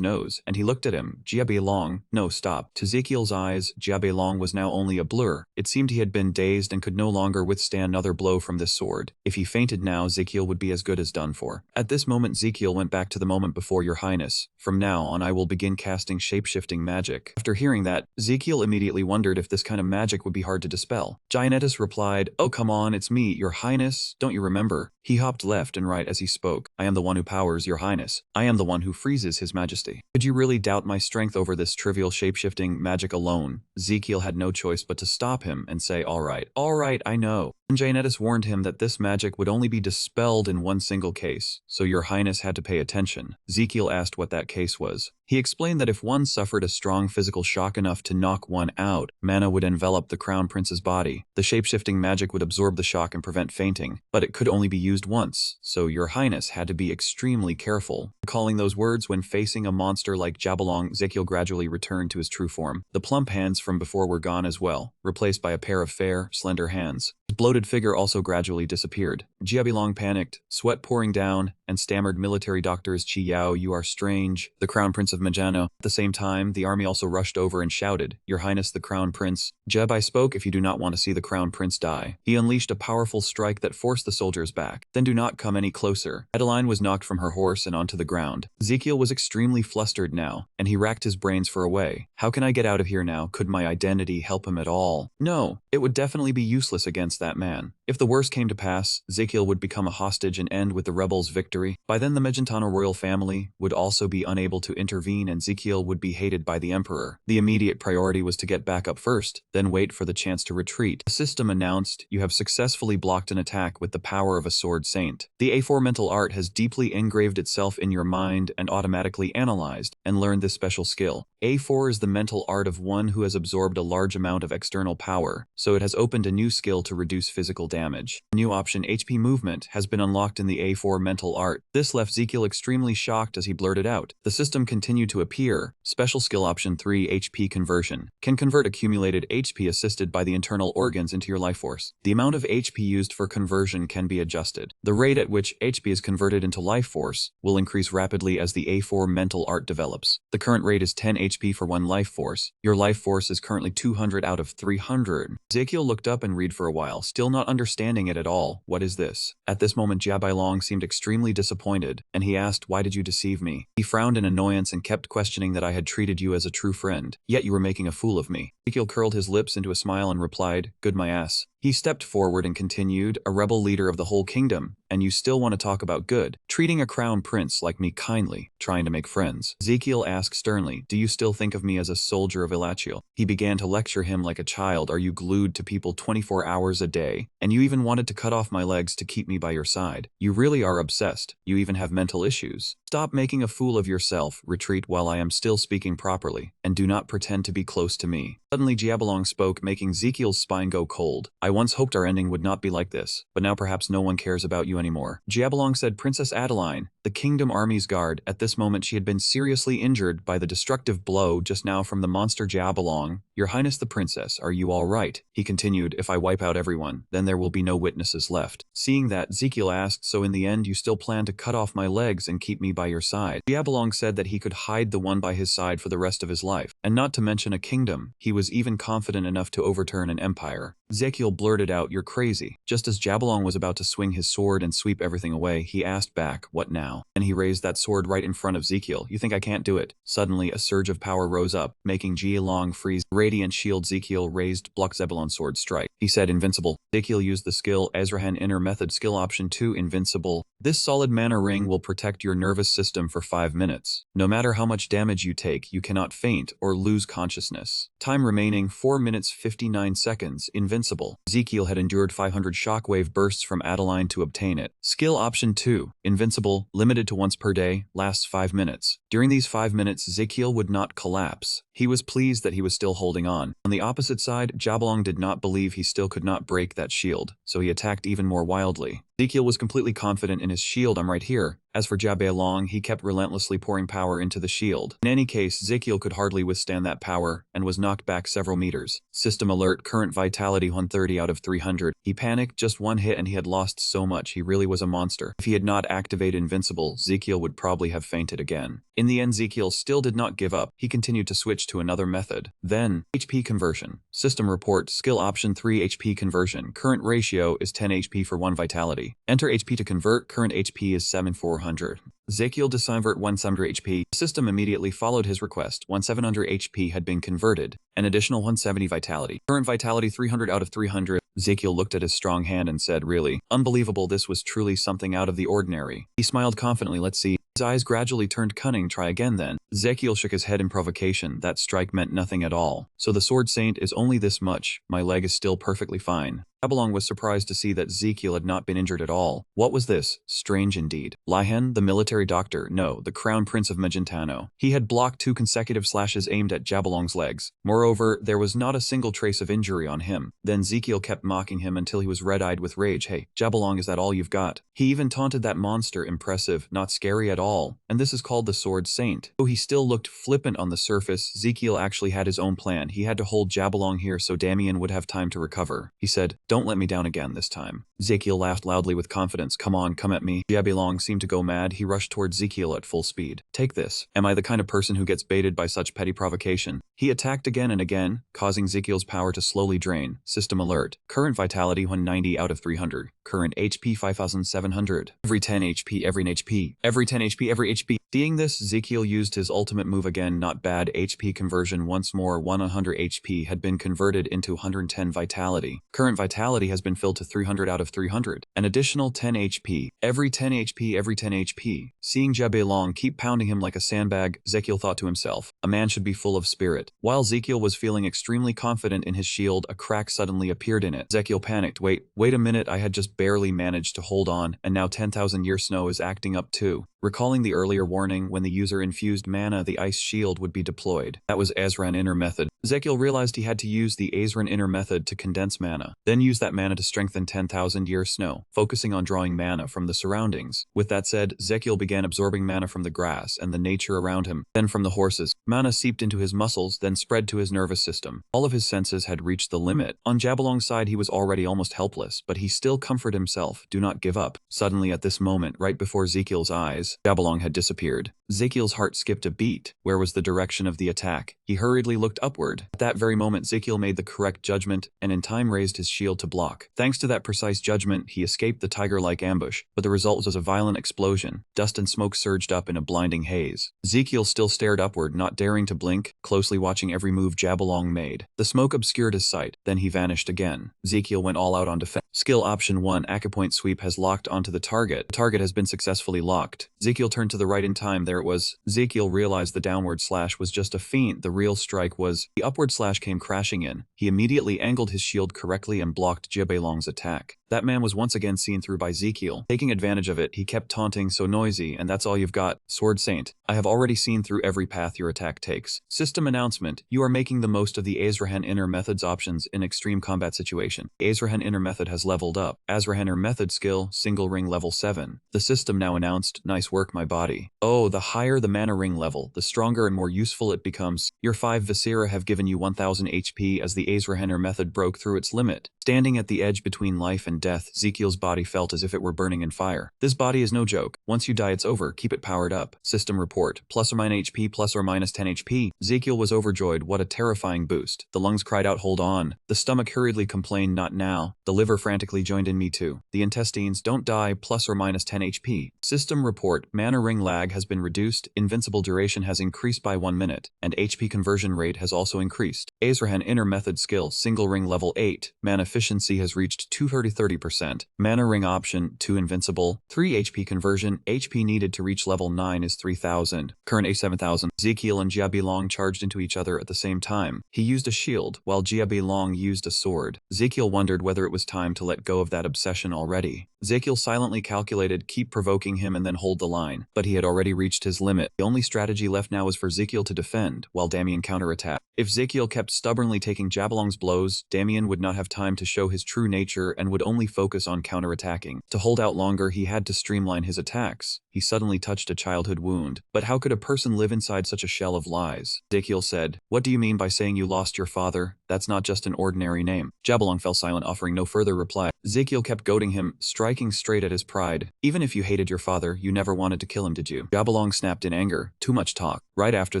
nose, and he looked at him. Jiabelong, no, stop. To Ezekiel's eyes, Jiabelong was now only a blur. It seemed he had been dazed and could no longer withstand another blow from this sword. If he fainted now, Ezekiel would be as good as done for. At this moment, Ezekiel went back to the moment before, "Your Highness. From now on, I will begin casting shape-shifting magic." After hearing that, Ezekiel immediately wondered if this kind of magic would be hard to dispel. Gianettis replied, "Oh, come on, it's me, Your Highness. Don't you remember?" He hopped left and right as he spoke. "I am the one who powers Your Highness. I am the one who freezes His Majesty. Could you really doubt my strength over this trivial shape-shifting magic alone?" Ezekiel had no choice but to stop him and say, all right, I know." Janetis warned him that this magic would only be dispelled in one single case, so your highness had to pay attention. Ezekiel asked what that case was. He explained that if one suffered a strong physical shock enough to knock one out, mana would envelop the crown prince's body. The shape-shifting magic would absorb the shock and prevent fainting, but it could only be used once, so your highness had to be extremely careful. Recalling those words when facing a monster like Jabalong, Ezekiel gradually returned to his true form. The plump hands from before were gone as well, replaced by a pair of fair, slender hands. His bloated figure also gradually disappeared. Jiabilong panicked, sweat pouring down, and stammered, "Military doctors, Chi Yao, you are strange." The crown prince of Majano. At the same time, the army also rushed over and shouted, "Your highness the crown prince." Jebai spoke, "If you do not want to see the crown prince die." He unleashed a powerful strike that forced the soldiers back. "Then do not come any closer." Adeline was knocked from her horse and onto the ground. Ezekiel was extremely flustered now, and he racked his brains for a way. How can I get out of here now? Could my identity help him at all? No, it would definitely be useless against that man. If the worst came to pass, Ezekiel would become a hostage and end with the rebels' victory. By then the Megentano royal family would also be unable to intervene and Ezekiel would be hated by the emperor. The immediate priority was to get back up first, then wait for the chance to retreat. The system announced, "You have successfully blocked an attack with the power of a sword saint. The A4 mental art has deeply engraved itself in your mind and automatically analyzed and learned this special skill. A4 is the mental art of one who has absorbed a large amount of external power, so it has opened a new skill to reduce physical damage. A new option, HP movement, has been unlocked in the A4 mental art." This left Ezekiel extremely shocked as he blurted out. The system continued to appear. Special skill option 3, HP conversion, can convert accumulated HP assisted by the internal organs into your life force. The amount of HP used for conversion can be adjusted. The rate at which HP is converted into life force will increase rapidly as the A4 mental art develops. The current rate is 10 HP for one life force. Your life force is currently 200 out of 300. Ezekiel looked up and read for a while, still not understanding it at all. What is this? At this moment Jiabailong seemed extremely disappointed, and he asked, "Why did you deceive me?" He frowned in annoyance and kept questioning that I had treated you as a true friend, yet you were making a fool of me. Ezekiel curled his lips into a smile and replied, "Good my ass." He stepped forward and continued, "A rebel leader of the whole kingdom, and you still want to talk about good, treating a crown prince like me kindly, trying to make friends." Ezekiel asked sternly, "Do you still think of me as a soldier of Ilachiel?" He began to lecture him like a child. "Are you glued to people 24 hours a day? And you even wanted to cut off my legs to keep me by your side. You really are obsessed. You even have mental issues. Stop making a fool of yourself, retreat while I am still speaking properly, and do not pretend to be close to me." Suddenly Jiabalong spoke, making Ezekiel's spine go cold. "I once hoped our ending would not be like this, but now perhaps no one cares about you anymore." Jiabalong said, "Princess Adeline, the kingdom army's guard." At this moment she had been seriously injured by the destructive blow just now from the monster Jiabalong. "Your Highness the Princess, are you all right?" He continued, "If I wipe out everyone, then there will be no witnesses left." Seeing that, Ezekiel asked, "So in the end you still plan to cut off my legs and keep me by your side?" Jiabalong said that he could hide the one by his side for the rest of his life, and not to mention a kingdom. He was even confident enough to overturn an empire. Ezekiel blurted out, "You're crazy." Just as Jabalong was about to swing his sword and sweep everything away, he asked back, "What now?" And he raised that sword right in front of Ezekiel. "You think I can't do it?" Suddenly, a surge of power rose up, making Jialong freeze. Radiant shield. Ezekiel raised, block Zebulon's sword strike. He said, "Invincible." Ezekiel used the skill Ezrahan Inner Method skill option 2, Invincible. This solid mana ring will protect your nervous system for 5 minutes. No matter how much damage you take, you cannot faint or lose consciousness. Time remaining 4 minutes 59 seconds. Invincible. Ezekiel had endured 500 shockwave bursts from Adeline to obtain it. Skill option 2, Invincible, limited to once per day, lasts 5 minutes. During these 5 minutes, Ezekiel would not collapse. He was pleased that he was still holding on. On the opposite side, Jabalong did not believe he still could not break that shield, so he attacked even more wildly. Ezekiel was completely confident in his shield. "I'm right here." As for Jabalong, he kept relentlessly pouring power into the shield. In any case, Ezekiel could hardly withstand that power and was knocked back several meters. System alert, current vitality 130 out of 300. He panicked, just one hit and he had lost so much. He really was a monster. If he had not activated Invincible, Ezekiel would probably have fainted again. In the end, Ezekiel still did not give up. He continued to switch to another method. Then, HP conversion. System report, skill option 3, HP conversion. Current ratio is 10 HP for 1 vitality. Enter HP to convert, current HP is 7400. Ezekiel decivert 1700 HP. The system immediately followed his request. 1700 HP had been converted. An additional 170 vitality. Current vitality 300 out of 300. Ezekiel looked at his strong hand and said, "Really? Unbelievable, this was truly something out of the ordinary." He smiled confidently. "Let's see." His eyes gradually turned cunning. "Try again then." Ezekiel shook his head in provocation. That strike meant nothing at all. "So the sword saint is only this much. My leg is still perfectly fine." Jabberlong was surprised to see that Ezekiel had not been injured at all. What was this? Strange indeed. Lihen, the military doctor, no, the crown prince of Magentano. He had blocked 2 consecutive slashes aimed at Jabberlong's legs. Moreover, there was not a single trace of injury on him. Then Ezekiel kept mocking him until he was red-eyed with rage. Hey, Jabberlong, is that all you've got? He even taunted that monster. Impressive, not scary at all. And this is called the Sword Saint. Though he still looked flippant on the surface, Ezekiel actually had his own plan. He had to hold Jabberlong here so Damien would have time to recover. He said, "Don't let me down again this time." Ezekiel laughed loudly with confidence. "Come on, come at me." Jabberlong seemed to go mad. He rushed towards Ezekiel at full speed. "Take this. Am I the kind of person who gets baited by such petty provocation?" He attacked again and again, causing Ezekiel's power to slowly drain. System alert. Current vitality 190 out of 300. Current HP 5700. Every 10 HP, every HP. Every 10 HP, every HP. Seeing this, Ezekiel used his ultimate move again. Not bad. HP conversion once more. 100 HP had been converted into 110 vitality. Current vitality has been filled to 300 out of 300. An additional 10 HP. Every 10 HP, every 10 HP. Seeing Jabberlong keep pounding him like a sandbag, Ezekiel thought to himself, a man should be full of spirit. While Ezekiel was feeling extremely confident in his shield, a crack suddenly appeared in it. Ezekiel panicked. Wait a minute, I had just barely managed to hold on, and now 10,000 year snow is acting up too. Recalling the earlier warning, when the user infused mana, the ice shield would be deployed. That was Azran Inner Method. Ezekiel realized he had to use the Azran Inner Method to condense mana, then use that mana to strengthen 10,000 year snow, focusing on drawing mana from the surroundings. With that said, Ezekiel began absorbing mana from the grass and the nature around him, then from the horses. Mana seeped into his muscles, then spread to his nervous system. All of his senses had reached the limit. On Jabberlong's side, he was already almost helpless, but he still comforted himself. Do not give up. Suddenly at this moment, right before Ezekiel's eyes, Jabberlong had disappeared. Ezekiel's heart skipped a beat. Where was the direction of the attack? He hurriedly looked upward. At that very moment, Ezekiel made the correct judgment, and in time raised his shield to block. Thanks to that precise judgment, he escaped the tiger-like ambush, but the result was a violent explosion. Dust and smoke surged up in a blinding haze. Ezekiel still stared upward, not daring to blink, closely watching every move Jabberlong made. The smoke obscured his sight, then he vanished again. Ezekiel went all out on defense. Skill option 1, acupoint sweep has locked onto the target. The target has been successfully locked. Ezekiel turned to the right in time. There it was. Ezekiel realized the downward slash was just a feint. The real strike was. The upward slash came crashing in. He immediately angled his shield correctly and blocked Jabberlong's attack. That man was once again seen through by Ezekiel. Taking advantage of it, he kept taunting, "So noisy, and that's all you've got, Sword Saint. I have already seen through every path your attack takes." System announcement. You are making the most of the Azrahan Inner Method's options in extreme combat situation. The Azrahan Inner Method has leveled up. Azrahan Inner Method skill, single ring level 7. The system now announced, "Nice work, my body." Oh, the higher the mana ring level, the stronger and more useful it becomes. Your 5 Viscera have given you 1000 HP as the Azrahan Inner Method broke through its limit. Standing at the edge between life and death, Ezekiel's body felt as if it were burning in fire. This body is no joke. Once you die, it's over. Keep it powered up. System report. Plus or minus HP, plus or minus 10 HP. Ezekiel was overjoyed. What a terrifying boost. The lungs cried out, "Hold on." The stomach hurriedly complained, "Not now." The liver frantically joined in, "Me too." The intestines, "Don't die, plus or minus 10 HP. System report. Mana ring lag has been reduced. Invincible duration has increased by 1 minute. And HP conversion rate has also increased. Azrahan Inner Method skill, single ring level 8. Mana efficiency has reached 230%. Mana ring option, 2 invincible. 3 HP conversion. HP needed to reach level 9 is 3000. Current A7000. Ezekiel and Jabberlong charged into each other at the same time. He used a shield, while Jabberlong used a sword. Ezekiel wondered whether it was time to let go of that obsession already. Ezekiel silently calculated, keep provoking him and then hold the line. But he had already reached his limit. The only strategy left now was for Ezekiel to defend, while Damien counterattacked. If Ezekiel kept stubbornly taking Jabberlong's blows, Damien would not have time to show his true nature and would only focus on counterattacking. To hold out longer, he had to streamline his attacks. He suddenly touched a childhood wound. But how could a person live inside such a shell of lies? Ezekiel said, "What do you mean by saying you lost your father? That's not just an ordinary name." Jabberlong fell silent, offering no further reply. Ezekiel kept goading him, striking straight at his pride. "Even if you hated your father, you never wanted to kill him, did you?" Jabberlong snapped in anger. Too much talk. Right after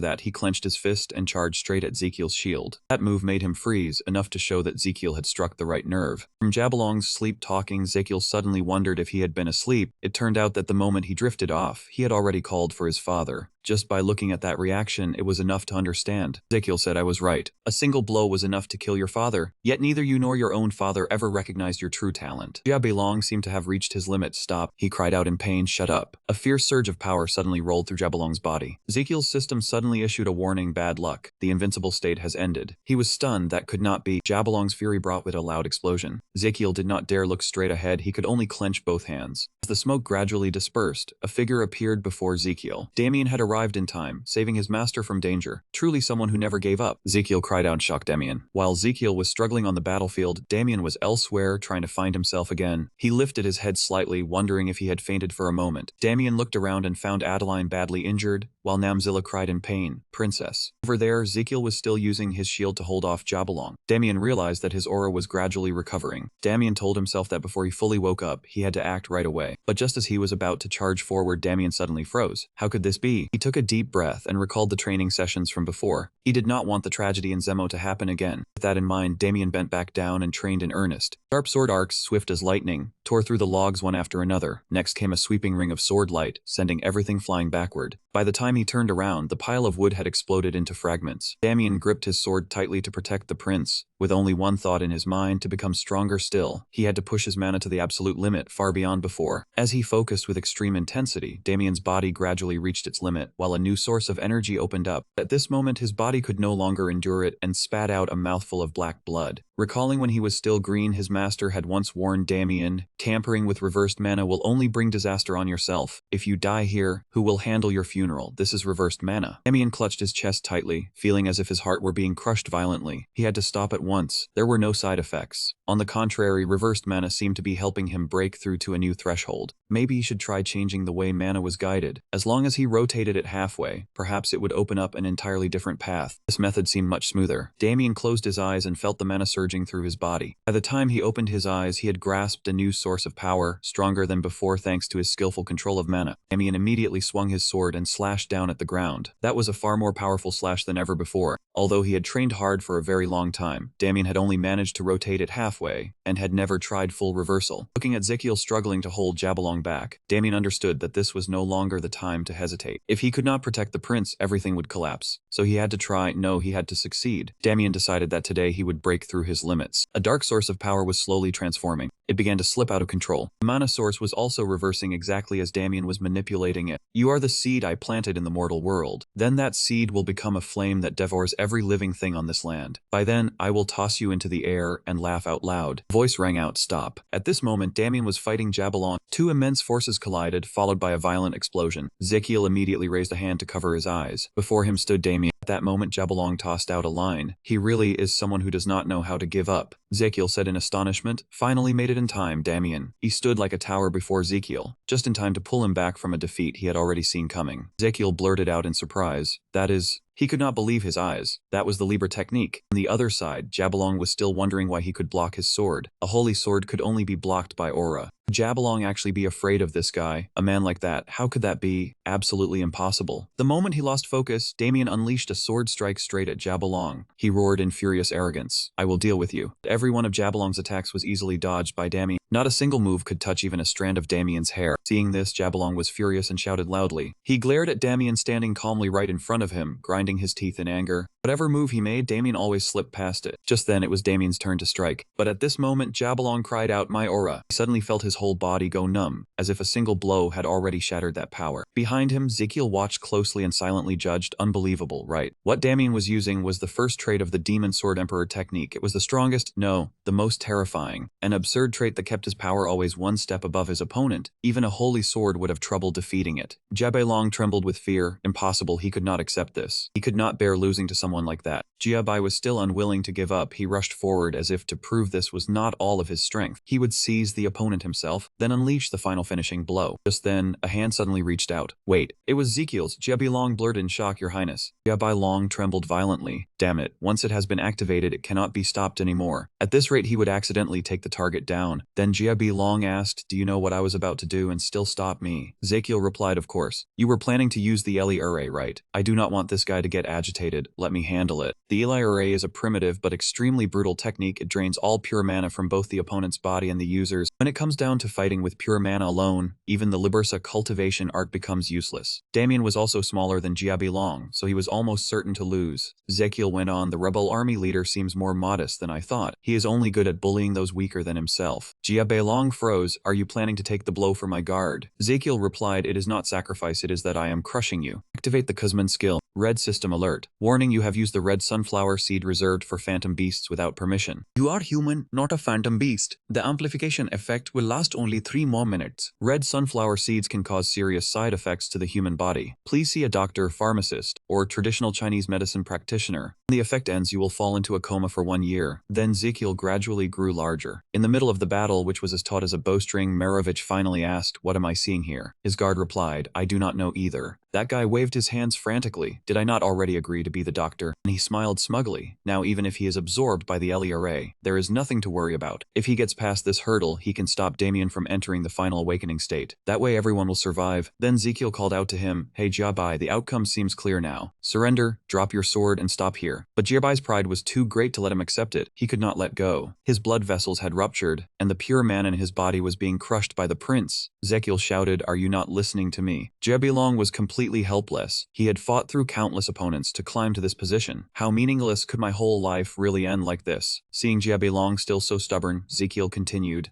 that, he clenched his fist and charged straight at Ezekiel's shield. That move made him freeze, enough to show that Ezekiel had struck the right nerve. From Jabberlong's sleep-talking, Ezekiel suddenly wondered if he had been asleep. It turned out that the moment he drifted off, he had already called for his father. Just by looking at that reaction, it was enough to understand. Ezekiel said, I was right. A single blow was enough to kill your father, yet neither you nor your own father ever recognized your true talent. Jia Beilong seemed to have reached his limit. Stop, he cried out in pain, shut up. A fierce surge of power suddenly rolled through Jia Beilong's body. Ezekiel's system suddenly issued a warning, bad luck. The invincible state has ended. He was stunned, that could not be. Jia Beilong's fury brought with a loud explosion. Ezekiel did not dare look straight ahead, he could only clench both hands. As the smoke gradually dispersed, a figure appeared before Ezekiel. Damien had arrived in time, saving his master from danger. Truly someone who never gave up. Ezekiel cried out in shock. Damien. While Ezekiel was struggling on the battlefield, Damien was elsewhere, trying to find himself again. He lifted his head slightly, wondering if he had fainted for a moment. Damien looked around and found Adeline badly injured, while Namzilla cried in pain. Princess. Over there, Ezekiel was still using his shield to hold off Jia Beilong. Damien realized that his aura was gradually recovering. Damien told himself that before he fully woke up, he had to act right away. But just as he was about to charge forward, Damien suddenly froze. How could this be? He took a deep breath and recalled the training sessions from before. He did not want the tragedy in Zemo to happen again. With that in mind, Damien bent back down and trained in earnest. Sharp sword arcs, swift as lightning, tore through the logs one after another. Next came a sweeping ring of sword light, sending everything flying backward. By the time he turned around, the pile of wood had exploded into fragments. Damien gripped his sword tightly to protect the prince, with only one thought in his mind: to become stronger still. He had to push his mana to the absolute limit, far beyond before. As he focused with extreme intensity, Damien's body gradually reached its limit, while a new source of energy opened up. At this moment, his body could no longer endure it and spat out a mouthful of black blood. Recalling when he was still green, his master had once warned Damien, tampering with reversed mana will only bring disaster on yourself. If you die here, who will handle your funeral? This is reversed mana. Damien clutched his chest tightly, feeling as if his heart were being crushed violently. He had to stop at once. There were no side effects. On the contrary, reversed mana seemed to be helping him break through to a new threshold. Maybe he should try changing the way mana was guided. As long as he rotated it halfway, perhaps it would open up an entirely different path. This method seemed much smoother. Damien closed his eyes and felt the mana surging through his body. By the time he opened his eyes, he had grasped a new source of power, stronger than before thanks to his skillful control of mana. Damien immediately swung his sword and slashed down at the ground. That was a far more powerful slash than ever before. Although he had trained hard for a very long time, Damien had only managed to rotate it halfway, and had never tried full reversal. Looking at Ezekiel struggling to hold Jia Beilong back, Damien understood that this was no longer the time to hesitate. If he could not protect the prince, everything would collapse. So he had to try, no, he had to succeed. Damien decided that today he would break through his limits. A dark source of power was slowly transforming. It began to slip out of control. The mana source was also reversing exactly as Damien was manipulating it. You are the seed I planted in the mortal world. Then that seed will become a flame that devours every living thing on this land. By then, I will toss you into the air and laugh out loud. Voice rang out, stop. At this moment, Damien was fighting Jia Beilong. Two immense forces collided, followed by a violent explosion. Ezekiel immediately raised a hand to cover his eyes. Before him stood Damien. At that moment, Jia Beilong tossed out a line. He really is someone who does not know how to give up. Ezekiel said in astonishment. Finally made it in time, Damien. He stood like a tower before Ezekiel, just in time to pull him back from a defeat he had already seen coming. Ezekiel blurted out in surprise, that is... He could not believe his eyes. That was the Liber technique. On the other side, Jia Beilong was still wondering why he could block his sword. A holy sword could only be blocked by aura. Could Jia Beilong actually be afraid of this guy? A man like that, how could that be? Absolutely impossible. The moment he lost focus, Damien unleashed a sword strike straight at Jia Beilong. He roared in furious arrogance, I will deal with you. Every one of Jia Beilong's attacks was easily dodged by Damien. Not a single move could touch even a strand of Damien's hair. Seeing this, Jia Beilong was furious and shouted loudly. He glared at Damien standing calmly right in front of him, grinding his teeth in anger. Whatever move he made, Damien always slipped past it. Just then, it was Damien's turn to strike. But at this moment, Jia Beilong cried out, my aura. He suddenly felt his whole body go numb, as if a single blow had already shattered that power. Behind him, Ezekiel watched closely and silently judged. Unbelievable, right? What Damien was using was the first trait of the Demon Sword Emperor technique. It was the strongest, no, the most terrifying. An absurd trait that kept his power always one step above his opponent. Even a holy sword would have trouble defeating it. Jia Beilong trembled with fear. Impossible, he could not accept this. He could not bear losing to someone like that. Jia Bai was still unwilling to give up. He rushed forward as if to prove this was not all of his strength. He would seize the opponent himself, then unleash the final finishing blow. Just then, a hand suddenly reached out. Wait, it was Ezekiel's. Jia Beilong blurted in shock, Your Highness. Jia Beilong trembled violently. Damn it, once it has been activated it cannot be stopped anymore. At this rate he would accidentally take the target down. Then Jia Long asked, do you know what I was about to do and still stop me? Zekiel replied, of course. You were planning to use the Eli array, right? I do not want this guy to get agitated, let me handle it. The Eli array is a primitive but extremely brutal technique. It drains all pure mana from both the opponent's body and the user's. When it comes down to fighting with pure mana alone, even the Libersa cultivation art becomes useless. Damien was also smaller than Jia Long, so he was almost certain to lose. Zekiel went on, the rebel army leader seems more modest than I thought. He is only good at bullying those weaker than himself. Jia Long froze, are you planning to take the blow for my guard? Zekiel replied, it is not sacrifice, it is that I am crushing you. Activate the Kuzman skill. Red system alert. Warning, you have used the red sunflower seed reserved for phantom beasts without permission. You are human, not a phantom beast. The amplification effect will last only 3 more minutes. Red sunflower seeds can cause serious side effects to the human body. Please see a doctor, pharmacist, or traditional Chinese medicine practitioner. When the effect ends, you will fall into a coma for 1 year. Then Zekiel gradually grew larger. In the middle of the battle, which was as taut as a bowstring, Merovich finally asked, what am I seeing here? His guard replied, I do not know either. That guy waved his hands frantically. Did I not already agree to be the doctor? And he smiled smugly. Now even if he is absorbed by the Eli array, there is nothing to worry about. If he gets past this hurdle, he can stop Damien from entering the final awakening state. That way everyone will survive. Then Zekiel called out to him, hey Jiabai, the outcome seems clear now. Surrender, drop your sword and stop here. But Jiabai's pride was too great to let him accept it. He could not let go. His blood vessels had ruptured, and the pure mana in his body was being crushed by the prince. Zekiel shouted, are you not listening to me? Jebilong was completely helpless. He had fought through countless opponents to climb to this position. How meaningless could my whole life really end like this? Seeing Jebilong still so stubborn, Zekiel continued,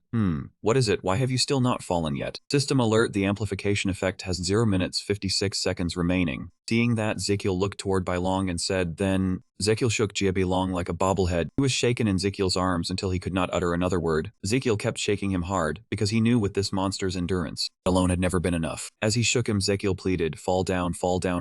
what is it? Why have you still not fallen yet? System alert, the amplification effect has 0 minutes 56 seconds remaining. Seeing that, Zekiel looked toward Bailong and said, then... Zekiel shook Jiabilong like a bobblehead. He was shaken in Zekiel's arms until he could not utter another word. Zekiel kept shaking him hard, because he knew with this monster's endurance, alone had never been enough. As he shook him, Zekiel pleaded, fall down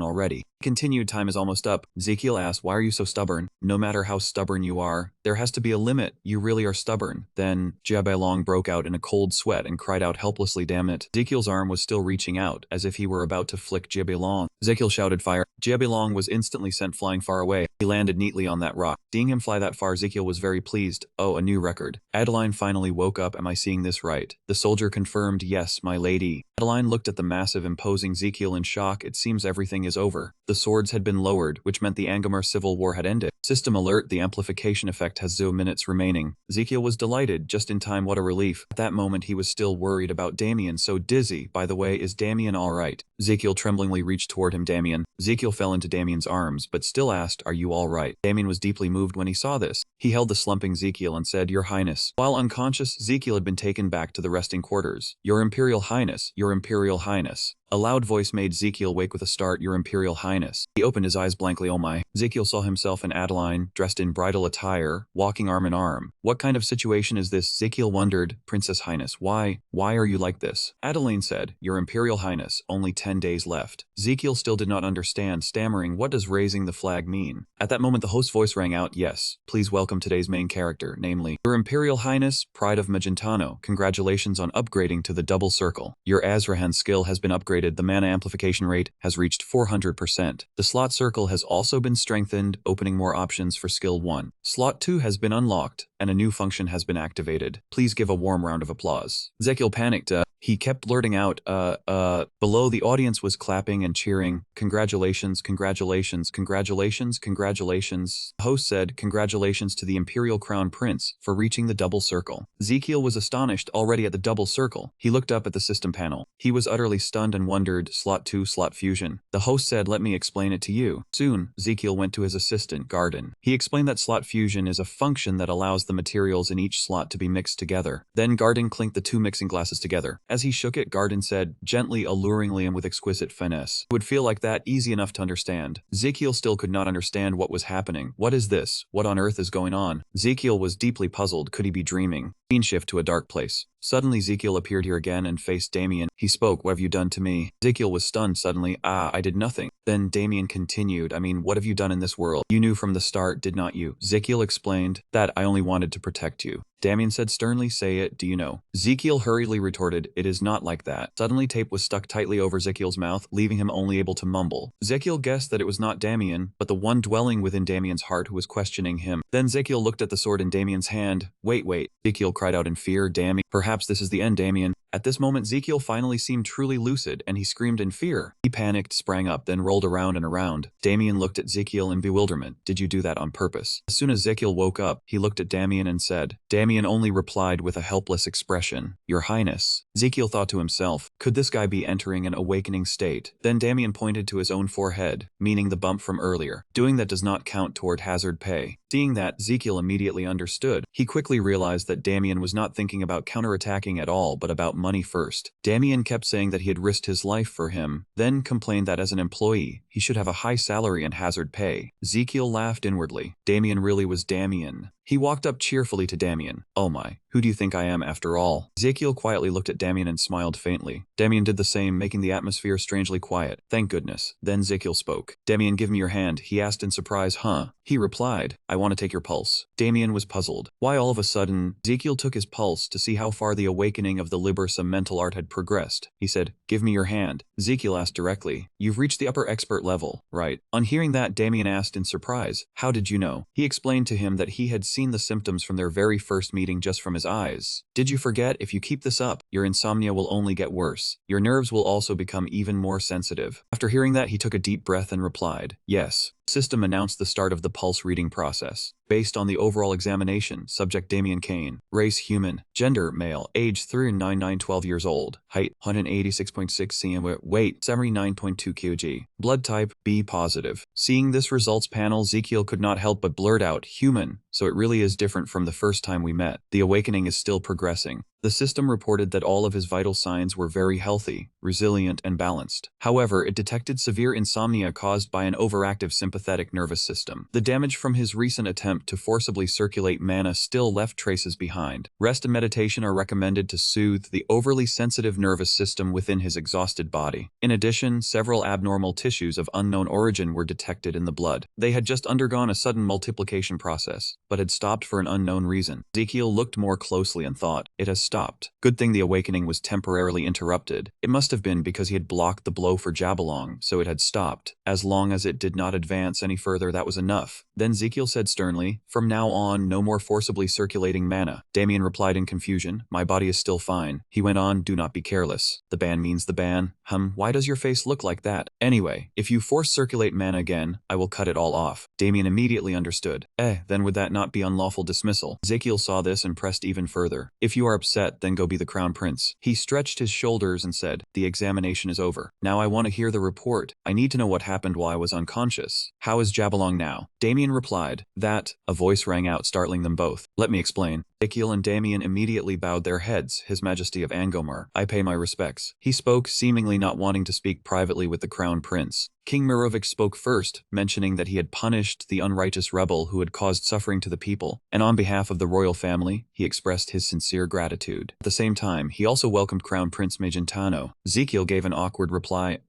already. Continued, time is almost up. Zekiel asked, why are you so stubborn? No matter how stubborn you are, there has to be a limit. You really are stubborn. Then, Jiabilong broke out in a cold sweat and cried out helplessly, damn it. Zekiel's arm was still reaching out, as if he were about to flick Jiabilong. Zekiel shouted fire. Jiabilong was instantly sent flying far away. He landed neatly on that rock. Seeing him fly that far, Zekiel was very pleased. Oh, a new record. Adeline finally woke up. Am I seeing this right? The soldier confirmed, yes, my lady. Adeline looked at the massive, imposing Zekiel in shock. It seems everything is over. The swords had been lowered, which meant the Angmar civil war had ended. System alert, the amplification effect has 0 minutes remaining. Zekiel was delighted, just in time, what a relief. At that moment he was still worried about Damien, so dizzy. By the way, is Damien alright? Zekiel tremblingly reached toward him. Damien. Zekiel fell into Damien's arms, but still asked, are you alright? Damien was deeply moved when he saw this. He held the slumping Zekiel and said, Your Highness. While unconscious, Zekiel had been taken back to the resting quarters. Your Imperial Highness, Your Imperial Highness. A loud voice made Zekiel wake with a start. Your Imperial Highness. He opened his eyes blankly. Oh my. Zekiel saw himself and Adeline, dressed in bridal attire, walking arm in arm. What kind of situation is this? Zekiel wondered. Princess Highness, why are you like this? Adeline said, Your Imperial Highness, only 10 days left. Zekiel still did not understand, stammering, what does raising the flag mean? At that moment the host's voice rang out, yes, please welcome today's main character, namely, Your Imperial Highness, Pride of Magentano, congratulations on upgrading to the double circle. Your Azrahan skill has been upgraded. The mana amplification rate has reached 400%. The slot circle has also been strengthened, opening more options for skill 1. Slot 2 has been unlocked, and a new function has been activated. Please give a warm round of applause. Zekiel panicked. He kept blurting out, below the audience was clapping and cheering. Congratulations, congratulations, congratulations, congratulations. The host said, congratulations to the Imperial Crown Prince for reaching the double circle. Zekiel was astonished already at the double circle. He looked up at the system panel. He was utterly stunned and wondered, slot 2, slot fusion. The host said, let me explain it to you. Soon, Zekiel went to his assistant, Garden. He explained that slot fusion is a function that allows the materials in each slot to be mixed together. Then Garden clinked the 2 mixing glasses together. As he shook it, Garden said, gently, alluringly, and with exquisite finesse. It would feel like that, easy enough to understand. Zekiel still could not understand what was happening. What is this? What on earth is going on? Zekiel was deeply puzzled. Could he be dreaming? Scene shift to a dark place. Suddenly Ezekiel appeared here again and faced Damien. He spoke, "What have you done to me?" Ezekiel was stunned suddenly. I did nothing." Then Damien continued, "I mean, what have you done in this world? You knew from the start, did not you?" Ezekiel explained, "That I only wanted to protect you." Damien said sternly, "Say it, do you know?" Ezekiel hurriedly retorted, "It is not like that." Suddenly tape was stuck tightly over Ezekiel's mouth, leaving him only able to mumble. Ezekiel guessed that it was not Damien, but the one dwelling within Damien's heart who was questioning him. Then Ezekiel looked at the sword in Damien's hand. Wait. Ezekiel cried out in fear, "Damien, perhaps this is the end, Damien." At this moment Ezekiel finally seemed truly lucid, and he screamed in fear. He panicked, sprang up, then rolled around and around. Damien looked at Ezekiel in bewilderment. "Did you do that on purpose?" As soon as Ezekiel woke up, he looked at Damien and said. Damien only replied with a helpless expression, "Your Highness." Ezekiel thought to himself, could this guy be entering an awakening state? Then Damien pointed to his own forehead, meaning the bump from earlier. Doing that does not count toward hazard pay. Seeing that, Ezekiel immediately understood. He quickly realized that Damien was not thinking about counterattacking at all, but about money first. Damien kept saying that he had risked his life for him, then complained that as an employee, he should have a high salary and hazard pay. Ezekiel laughed inwardly. Damien really was Damien. He walked up cheerfully to Damien. "Oh my, who do you think I am after all?" Ezekiel quietly looked at Damien and smiled faintly. Damien did the same, making the atmosphere strangely quiet. Thank goodness. Then Ezekiel spoke. "Damien, give me your hand," he asked in surprise. "Huh?" He replied, "I want to take your pulse." Damien was puzzled. Why all of a sudden? Ezekiel took his pulse to see how far the awakening of the libersome mental art had progressed. He said, "Give me your hand." Ezekiel asked directly, "You've reached the upper expert level, right?" On hearing that, Damien asked in surprise, "How did you know?" He explained to him that he had seen the symptoms from their very first meeting just from his eyes. "Did you forget? If you keep this up, your insomnia will only get worse. Your nerves will also become even more sensitive." After hearing that, he took a deep breath and replied, "Yes." System announced the start of the pulse reading process. Based on the overall examination, subject Damien Kane, race human, gender male, age 399, 12 years old, height 186.6 cm, weight 79.2 kg, blood type B positive. Seeing this results panel, Ezekiel could not help but blurt out, "Human, so it really is different from the first time we met. The awakening is still progressing." The system reported that all of his vital signs were very healthy, resilient, and balanced. However, it detected severe insomnia caused by an overactive sympathetic nervous system. The damage from his recent attempt to forcibly circulate mana still left traces behind. Rest and meditation are recommended to soothe the overly sensitive nervous system within his exhausted body. In addition, several abnormal tissues of unknown origin were detected in the blood. They had just undergone a sudden multiplication process, but had stopped for an unknown reason. Ezekiel looked more closely and thought, "It has stopped. Good thing the awakening was temporarily interrupted. It must have been because he had blocked the blow for Jabberlong, so it had stopped. As long as it did not advance any further, that was enough." Then Ezekiel said sternly, "From now on, no more forcibly circulating mana." Damien replied in confusion, "My body is still fine." He went on, "Do not be careless. The ban means the ban." Why does your face look like that? Anyway, if you force circulate mana again, I will cut it all off." Damien immediately understood. Then would that not be unlawful dismissal? Ezekiel saw this and pressed even further. "If you are upset, then go be the crown prince." He stretched his shoulders and said, "The examination is over. Now I want to hear the report. I need to know what happened while I was unconscious. How is Jabberlong now?" Damien replied, "That," a voice rang out, startling them both. "Let me explain." Ezekiel and Damien immediately bowed their heads. "His Majesty of Angomar, I pay my respects." He spoke, seemingly not wanting to speak privately with the crown prince. King Mirovic spoke first, mentioning that he had punished the unrighteous rebel who had caused suffering to the people, and on behalf of the royal family, he expressed his sincere gratitude. At the same time, he also welcomed Crown Prince Magentano. Ezekiel gave an awkward reply,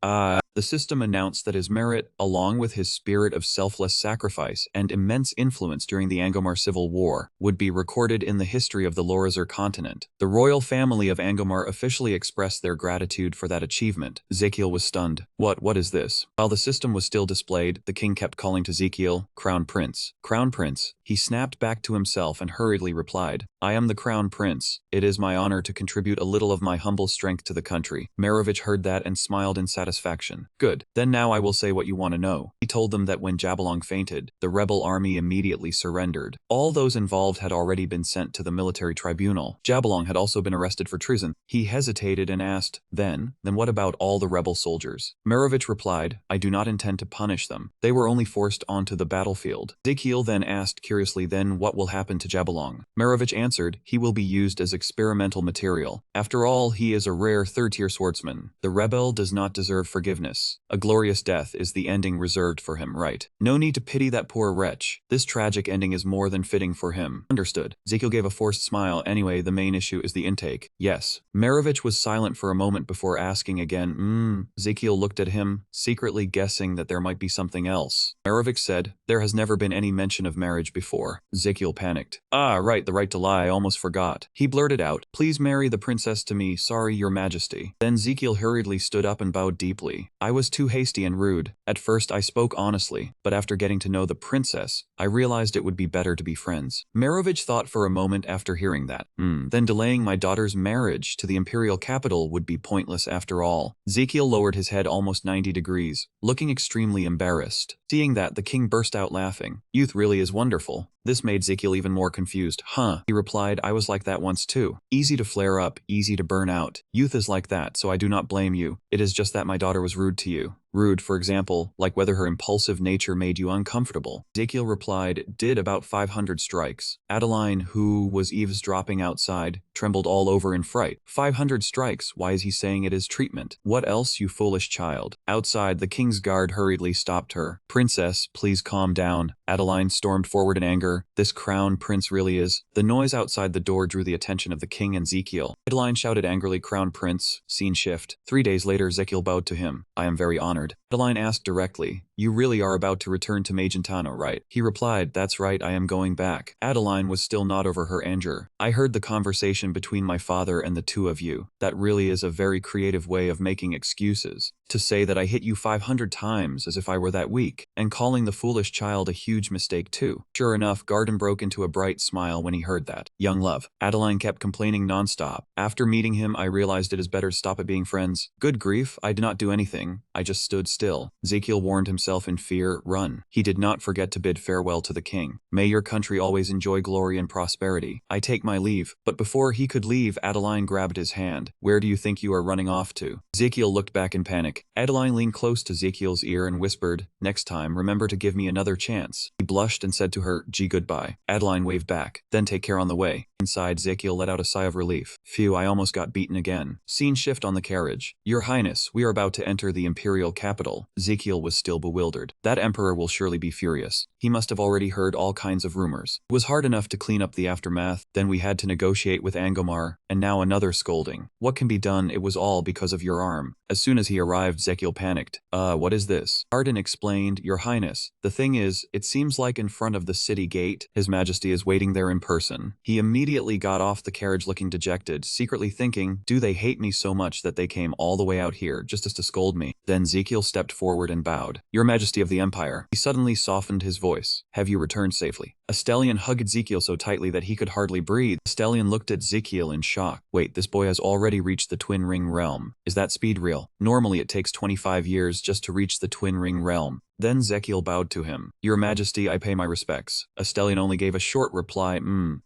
The system announced that his merit, along with his spirit of selfless sacrifice and immense influence during the Angomar Civil War, would be recorded in the history of the Lorazar continent. The royal family of Angomar officially expressed their gratitude for that achievement. Ezekiel was stunned. What is this?" While the system was still displayed, the king kept calling to Ezekiel, "Crown Prince. Crown Prince." He snapped back to himself and hurriedly replied, "I am the Crown Prince. It is my honor to contribute a little of my humble strength to the country." Mirovic heard that and smiled in satisfaction. "Good. Then now I will say what you want to know." He told them that when Jabberlong fainted, the rebel army immediately surrendered. All those involved had already been sent to the military tribunal. Jabberlong had also been arrested for treason. He hesitated and asked, Then what about all the rebel soldiers?" Mirovic replied, "I do not intend to punish them. They were only forced onto the battlefield." Ezekiel then asked curiously, "Then what will happen to Jabberlong?" Mirovic answered, "He will be used as experimental material. After all, he is a rare third-tier swordsman. The rebel does not deserve forgiveness. A glorious death is the ending reserved for him, right? No need to pity that poor wretch. This tragic ending is more than fitting for him." Understood. Ezekiel gave gave a forced smile. Anyway, the main issue is the intake. Yes. Marovich was silent for a moment before asking again. Ezekiel looked at him, secretly guessing that there might be something else. Marovich said, there has never been any mention of marriage before. Ezekiel panicked. Ah, right, the right to lie, I almost forgot. He blurted out, please marry the princess to me, sorry, your majesty. Then Ezekiel hurriedly stood up and bowed deeply. I was too hasty and rude. At first I spoke honestly, but after getting to know the princess, I realized it would be better to be friends. Marovich thought for a moment after hearing that. Then delaying my daughter's marriage to the imperial capital would be pointless after all. Ezekiel lowered his head almost 90 degrees, looking extremely embarrassed. Seeing that, the king burst out laughing. Youth really is wonderful. This made Ezekiel even more confused. Huh, he replied, I was like that once too. Easy to flare up, easy to burn out. Youth is like that, so I do not blame you. It is just that my daughter was rude to you. Rude, for example, like whether her impulsive nature made you uncomfortable. Ezekiel replied, did about 500 strikes. Adeline, who was eavesdropping outside, trembled all over in fright. 500 strikes, why is he saying it is treatment? What else, you foolish child? Outside, the king's guard hurriedly stopped her. Princess, please calm down. Adeline stormed forward in anger. This crown prince really is. The noise outside the door drew the attention of the king and Ezekiel. Adeline shouted angrily, Crown Prince. Scene shift. 3 days later, Ezekiel bowed to him. I am very honored. Adeline asked directly, you really are about to return to Magentano, right? He replied, that's right, I am going back. Adeline was still not over her anger. I heard the conversation between my father and the two of you. That really is a very creative way of making excuses. To say that I hit you 500 times as if I were that weak, and calling the foolish child a huge mistake too. Sure enough, Garden broke into a bright smile when he heard that. Young love. Adeline kept complaining nonstop. After meeting him, I realized it is better to stop at being friends. Good grief, I did not do anything. I just stood still. Ezekiel warned himself in fear, run. He did not forget to bid farewell to the king. May your country always enjoy glory and prosperity. I take my leave. But before he could leave, Adeline grabbed his hand. Where do you think you are running off to? Ezekiel looked back in panic. Adeline leaned close to Ezekiel's ear and whispered, next time, remember to give me another chance. He blushed and said to her, gee, goodbye. Adeline waved back. Then take care on the way. Inside, Ezekiel let out a sigh of relief. Phew, I almost got beaten again. Scene shift on the carriage. Your Highness, we are about to enter the imperial capital. Ezekiel was still bewildered. That emperor will surely be furious. He must have already heard all kinds of rumors. It was hard enough to clean up the aftermath, then we had to negotiate with Angomar, and now another scolding. What can be done? It was all because of your arm. As soon as he arrived, Ezekiel panicked. What is this? Arden explained, Your Highness, the thing is, it seems like in front of the city gate, His Majesty is waiting there in person. He immediately got off the carriage looking dejected, secretly thinking, do they hate me so much that they came all the way out here just as to scold me? Then Ezekiel stepped forward and bowed. Your Majesty of the Empire. He suddenly softened his voice. Have you returned safely? Astellion hugged Ezekiel so tightly that he could hardly breathe. Astellion looked at Ezekiel in shock. Wait, this boy has already reached the Twin Ring realm. Is that speed real? Normally it takes 25 years just to reach the Twin Ring realm. Then Ezekiel bowed to him. Your Majesty, I pay my respects. Astellion only gave a short reply,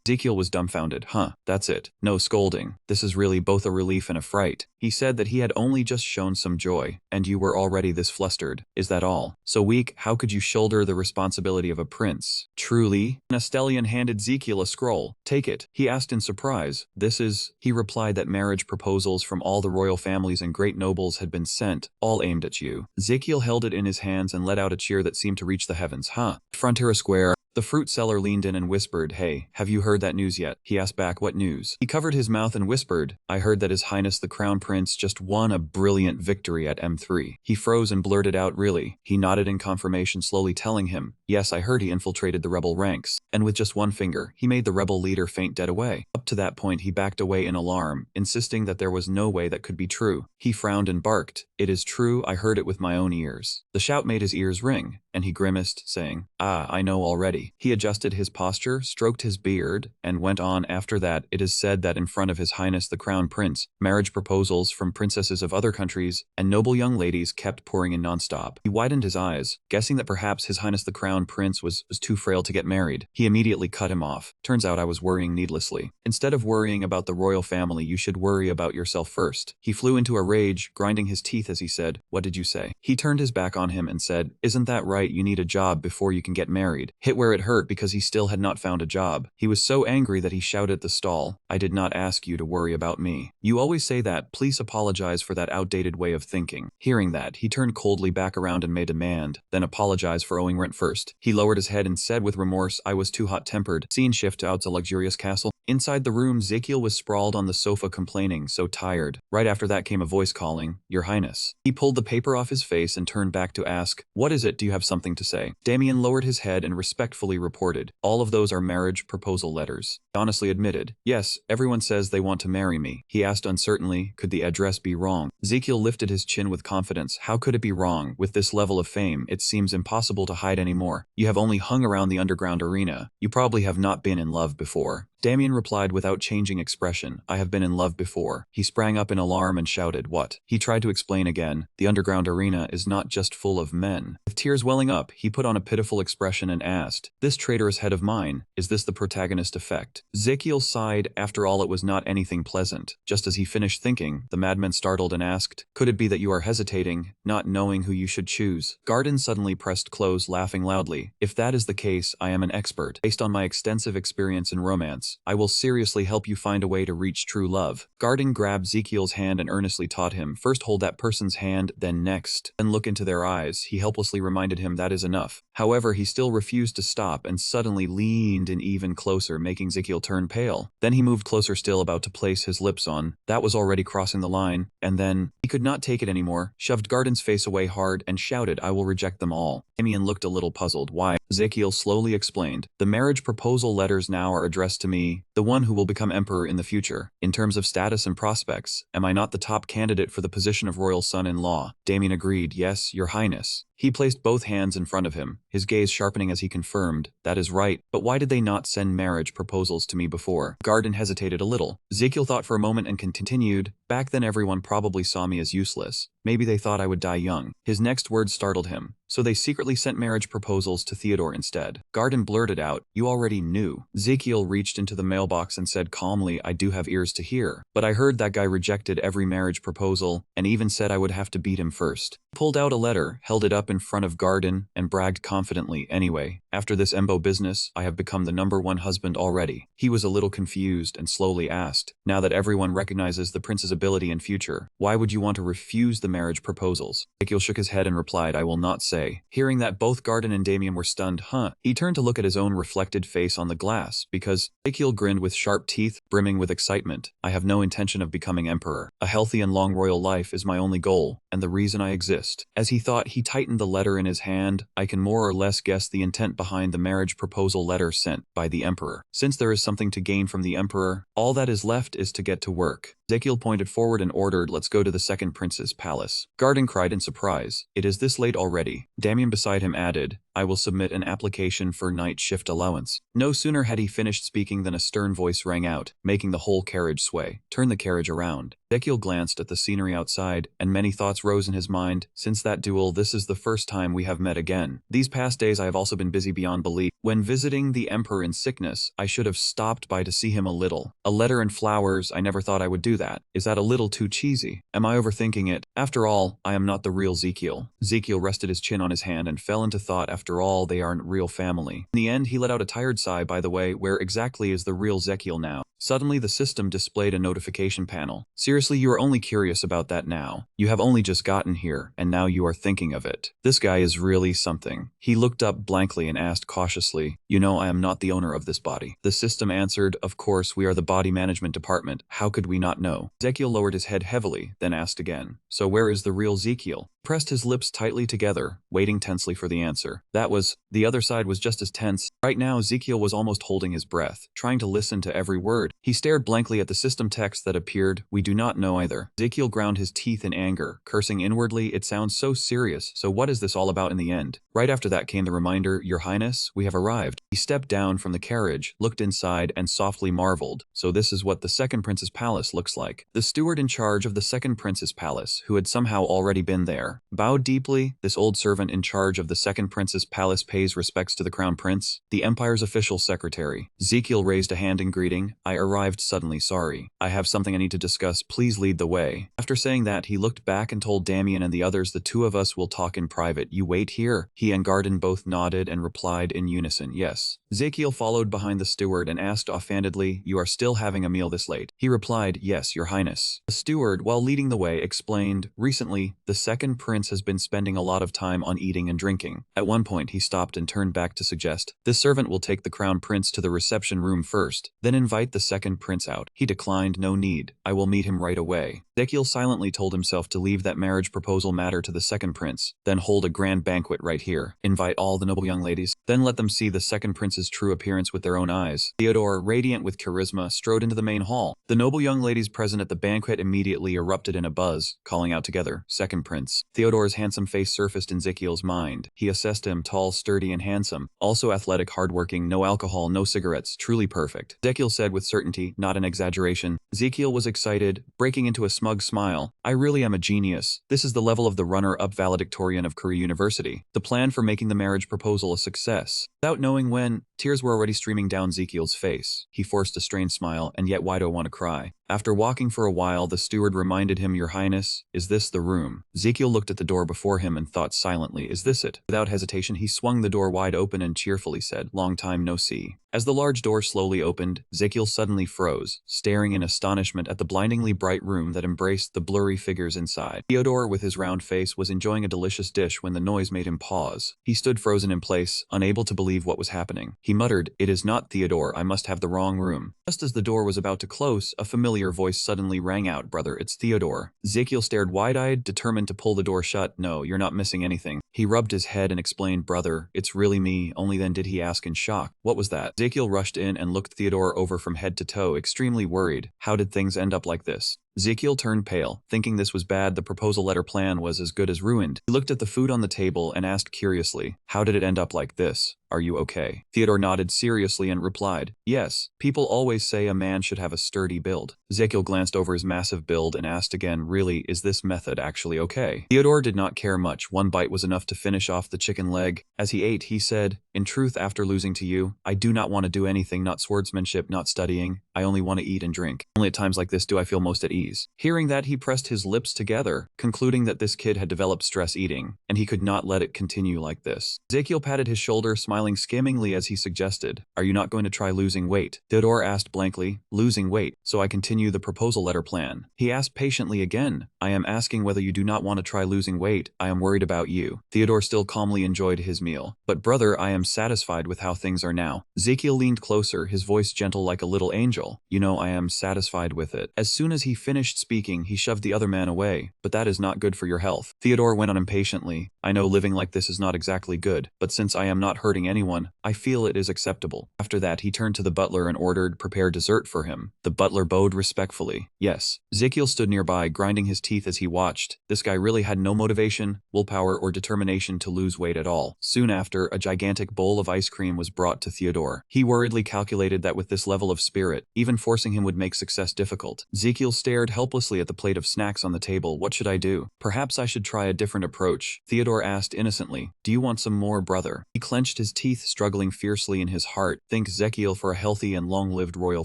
Ezekiel was dumbfounded. Huh, that's it. No scolding. This is really both a relief and a fright. He said that he had only just shown some joy, and you were already this flustered. Is that all? So weak, how could you shoulder the responsibility of a prince? Truly? Astellion handed Ezekiel a scroll. Take it. He asked in surprise. This is... He replied that marriage proposals from all the royal families and great nobles had been sent, all aimed at you. Ezekiel held it in his hands and let out a cheer that seemed to reach the heavens. Huh. Frontier Square. The fruit seller leaned in and whispered, Hey, have you heard that news yet? He asked back, What news? He covered his mouth and whispered, I heard that His Highness the Crown Prince just won a brilliant victory at M3. He froze and blurted out, Really? He nodded in confirmation, slowly telling him, Yes, I heard he infiltrated the rebel ranks. And with just one finger, he made the rebel leader faint dead away. Up to that point, he backed away in alarm, insisting that there was no way that could be true. He frowned and barked, It is true, I heard it with my own ears. The shout made his ears ring, and he grimaced, saying, I know already. He adjusted his posture, stroked his beard, and went on. After that, it is said that in front of His Highness the Crown Prince, marriage proposals from princesses of other countries and noble young ladies kept pouring in nonstop. He widened his eyes, guessing that perhaps His Highness the Crown Prince was too frail to get married. He immediately cut him off. Turns out I was worrying needlessly. Instead of worrying about the royal family, you should worry about yourself first. He flew into a rage, grinding his teeth as he said, What did you say? He turned his back on him and said, Isn't that right? right, you need a job before you can get married. Hit where it hurt because he still had not found a job. He was so angry that he shouted at the stall, I did not ask you to worry about me. You always say that, please apologize for that outdated way of thinking. Hearing that, he turned coldly back around and made a demand, then apologized for owing rent first. He lowered his head and said with remorse, I was too hot-tempered. Scene shift out to luxurious castle. Inside the room, Ezekiel was sprawled on the sofa complaining, so tired. Right after that came a voice calling, Your Highness. He pulled the paper off his face and turned back to ask, What is it? Do you have something to say? Damien lowered his head and respectfully reported, All of those are marriage proposal letters. He honestly admitted, Yes, everyone says they want to marry me. He asked uncertainly, Could the address be wrong? Ezekiel lifted his chin with confidence. How could it be wrong? With this level of fame, it seems impossible to hide anymore. You have only hung around the underground arena. You probably have not been in love before. Damien replied without changing expression, I have been in love before. He sprang up in alarm and shouted, What? He tried to explain again, the underground arena is not just full of men. With tears welling up, he put on a pitiful expression and asked, This traitorous head of mine, is this the protagonist effect? Ezekiel sighed, after all it was not anything pleasant. Just as he finished thinking, the madman startled and asked, Could it be that you are hesitating, not knowing who you should choose? Garden suddenly pressed close, laughing loudly. If that is the case, I am an expert. Based on my extensive experience in romance, I will seriously help you find a way to reach true love. Garden grabbed Ezekiel's hand and earnestly taught him, first hold that person's hand, then next, then look into their eyes. He helplessly reminded him that is enough. However, he still refused to stop and suddenly leaned in even closer, making Ezekiel turn pale. Then he moved closer still, about to place his lips on. That was already crossing the line, and then, he could not take it anymore, shoved Garden's face away hard and shouted, I will reject them all. Damien looked a little puzzled. Why? Ezekiel slowly explained, The marriage proposal letters now are addressed to me, the one who will become emperor in the future. In terms of status and prospects, am I not the top candidate for the position of royal son-in-law? Damien agreed, Yes, Your Highness. He placed both hands in front of him, his gaze sharpening as he confirmed, That is right, but why did they not send marriage proposals to me before? Garden hesitated a little. Ezekiel thought for a moment and continued, Back then everyone probably saw me as useless. Maybe they thought I would die young. His next words startled him. So they secretly sent marriage proposals to Theodore instead. Garden blurted out, You already knew. Ezekiel reached into the mailbox and said calmly, I do have ears to hear. But I heard that guy rejected every marriage proposal, and even said I would have to beat him first. He pulled out a letter, held it up in front of Garden, and bragged confidently, Anyway, after this Embo business, I have become the #1 husband already. He was a little confused and slowly asked, Now that everyone recognizes the prince's ability and future, why would you want to refuse the marriage proposals? Ezekiel shook his head and replied, I will not say. Hearing that, both Garden and Damien were stunned. He turned to look at his own reflected face on the glass, because Ezekiel grinned with sharp teeth, brimming with excitement. I have no intention of becoming emperor. A healthy and long royal life is my only goal, and the reason I exist. As he thought, he tightened the letter in his hand. I can more or less guess the intent behind the marriage proposal letter sent by the emperor. Since there is something to gain from the emperor, all that is left is to get to work. Ezekiel pointed forward and ordered, Let's go to the second prince's palace. Garden cried in surprise, It is this late already. Damien beside him added, I will submit an application for night shift allowance. No sooner had he finished speaking than a stern voice rang out, making the whole carriage sway. Turn the carriage around. Ezekiel glanced at the scenery outside, and many thoughts rose in his mind. Since that duel, this is the first time we have met again. These past days I have also been busy beyond belief. When visiting the emperor in sickness, I should have stopped by to see him a little. A letter and flowers, I never thought I would do that. Is that a little too cheesy? Am I overthinking it? After all, I am not the real Ezekiel. Ezekiel rested his chin on his hand and fell into thought. After all, they aren't real family. In the end, he let out a tired sigh. By the way, where exactly is the real Ezekiel now? Suddenly, the system displayed a notification panel. Seriously, you are only curious about that now. You have only just gotten here, and now you are thinking of it. This guy is really something. He looked up blankly and asked cautiously, You know I am not the owner of this body. The system answered, Of course, we are the body management department. How could we not know? Ezekiel lowered his head heavily, then asked again, So where is the real Ezekiel? He pressed his lips tightly together, waiting tensely for the answer. The other side was just as tense. Right now, Ezekiel was almost holding his breath, trying to listen to every word. He stared blankly at the system text that appeared, We do not know either. Ezekiel ground his teeth in anger, cursing inwardly, It sounds so serious, so what is this all about in the end? Right after that came the reminder, Your Highness, we have arrived. He stepped down from the carriage, looked inside, and softly marveled. So this is what the second prince's palace looks like. The steward in charge of the second prince's palace, who had somehow already been there, bowed deeply. This old servant in charge of the second prince's palace pays respects to the crown prince, the empire's official secretary. Ezekiel raised a hand in greeting, I arrived suddenly. Sorry. I have something I need to discuss. Please lead the way. After saying that, he looked back and told Damien and the others, the two of us will talk in private. You wait here. He and Garden both nodded and replied in unison, yes. Ezekiel followed behind the steward and asked offhandedly, you are still having a meal this late? He replied, yes, your highness. The steward, while leading the way, explained, recently, the second prince has been spending a lot of time on eating and drinking. At one point, he stopped and turned back to suggest, this servant will take the crown prince to the reception room first, then invite the second prince out. He declined, no need. I will meet him right away. Ezekiel silently told himself to leave that marriage proposal matter to the second prince, then hold a grand banquet right here. Invite all the noble young ladies, then let them see the second prince's true appearance with their own eyes. Theodore, radiant with charisma, strode into the main hall. The noble young ladies present at the banquet immediately erupted in a buzz, calling out together, second prince. Theodore's handsome face surfaced in Ezekiel's mind. He assessed him tall, sturdy, and handsome, also athletic, hardworking, no alcohol, no cigarettes, truly perfect. Ezekiel said with certainty, not an exaggeration. Ezekiel was excited, breaking into a smug smile. I really am a genius. This is the level of the runner-up valedictorian of Korea University. The plan for making the marriage proposal a success. Without knowing when, tears were already streaming down Ezekiel's face. He forced a strained smile, and yet why do I want to cry? After walking for a while, the steward reminded him, Your Highness, is this the room? Ezekiel looked at the door before him and thought silently, is this it? Without hesitation, he swung the door wide open and cheerfully said, Long time no see. As the large door slowly opened, Ezekiel suddenly froze, staring in astonishment at the blindingly bright room that embraced the blurry figures inside. Theodore, with his round face, was enjoying a delicious dish when the noise made him pause. He stood frozen in place, unable to believe what was happening. He muttered, It is not Theodore, I must have the wrong room. Just as the door was about to close, a familiar voice suddenly rang out, Brother, it's Theodore. Ezekiel stared wide-eyed, determined to pull the door shut. No, you're not missing anything. He rubbed his head and explained, Brother, it's really me. Only then did he ask in shock, What was that? Ezekiel rushed in and looked Theodore over from head to toe, extremely worried. How did things end up like this? Ezekiel turned pale, thinking this was bad. The proposal letter plan was as good as ruined. He looked at the food on the table and asked curiously, How did it end up like this? Are you okay? Theodore nodded seriously and replied, Yes, people always say a man should have a sturdy build. Ezekiel glanced over his massive build and asked again, Really, is this method actually okay? Theodore did not care much. One bite was enough to finish off the chicken leg. As he ate, he said, In truth, after losing to you, I do not want to do anything, not swordsmanship, not studying. I only want to eat and drink. Only at times like this do I feel most at ease. Hearing that, he pressed his lips together, concluding that this kid had developed stress eating, and he could not let it continue like this. Ezekiel patted his shoulder, smiling skimmingly as he suggested, Are you not going to try losing weight? Theodore asked blankly, Losing weight, so I continue the proposal letter plan. He asked patiently again, I am asking whether you do not want to try losing weight. I am worried about you. Theodore still calmly enjoyed his meal. But brother, I am satisfied with how things are now. Ezekiel leaned closer, his voice gentle like a little angel. You know, I am satisfied with it. As soon as he finished speaking, he shoved the other man away. But that is not good for your health. Theodore went on impatiently. I know living like this is not exactly good, but since I am not hurting anyone, I feel it is acceptable. After that, he turned to the butler and ordered, Prepare dessert for him. The butler bowed respectfully. Yes. Ezekiel stood nearby, grinding his teeth as he watched. This guy really had no motivation, willpower, or determination to lose weight at all. Soon after, a gigantic bowl of ice cream was brought to Theodore. He worriedly calculated that with this level of spirit, even forcing him would make success difficult. Ezekiel stared helplessly at the plate of snacks on the table. What should I do? Perhaps I should try a different approach. Theodore asked innocently, Do you want some more, brother? He clenched his teeth, struggling fiercely in his heart. Think Ezekiel for a healthy and long-lived royal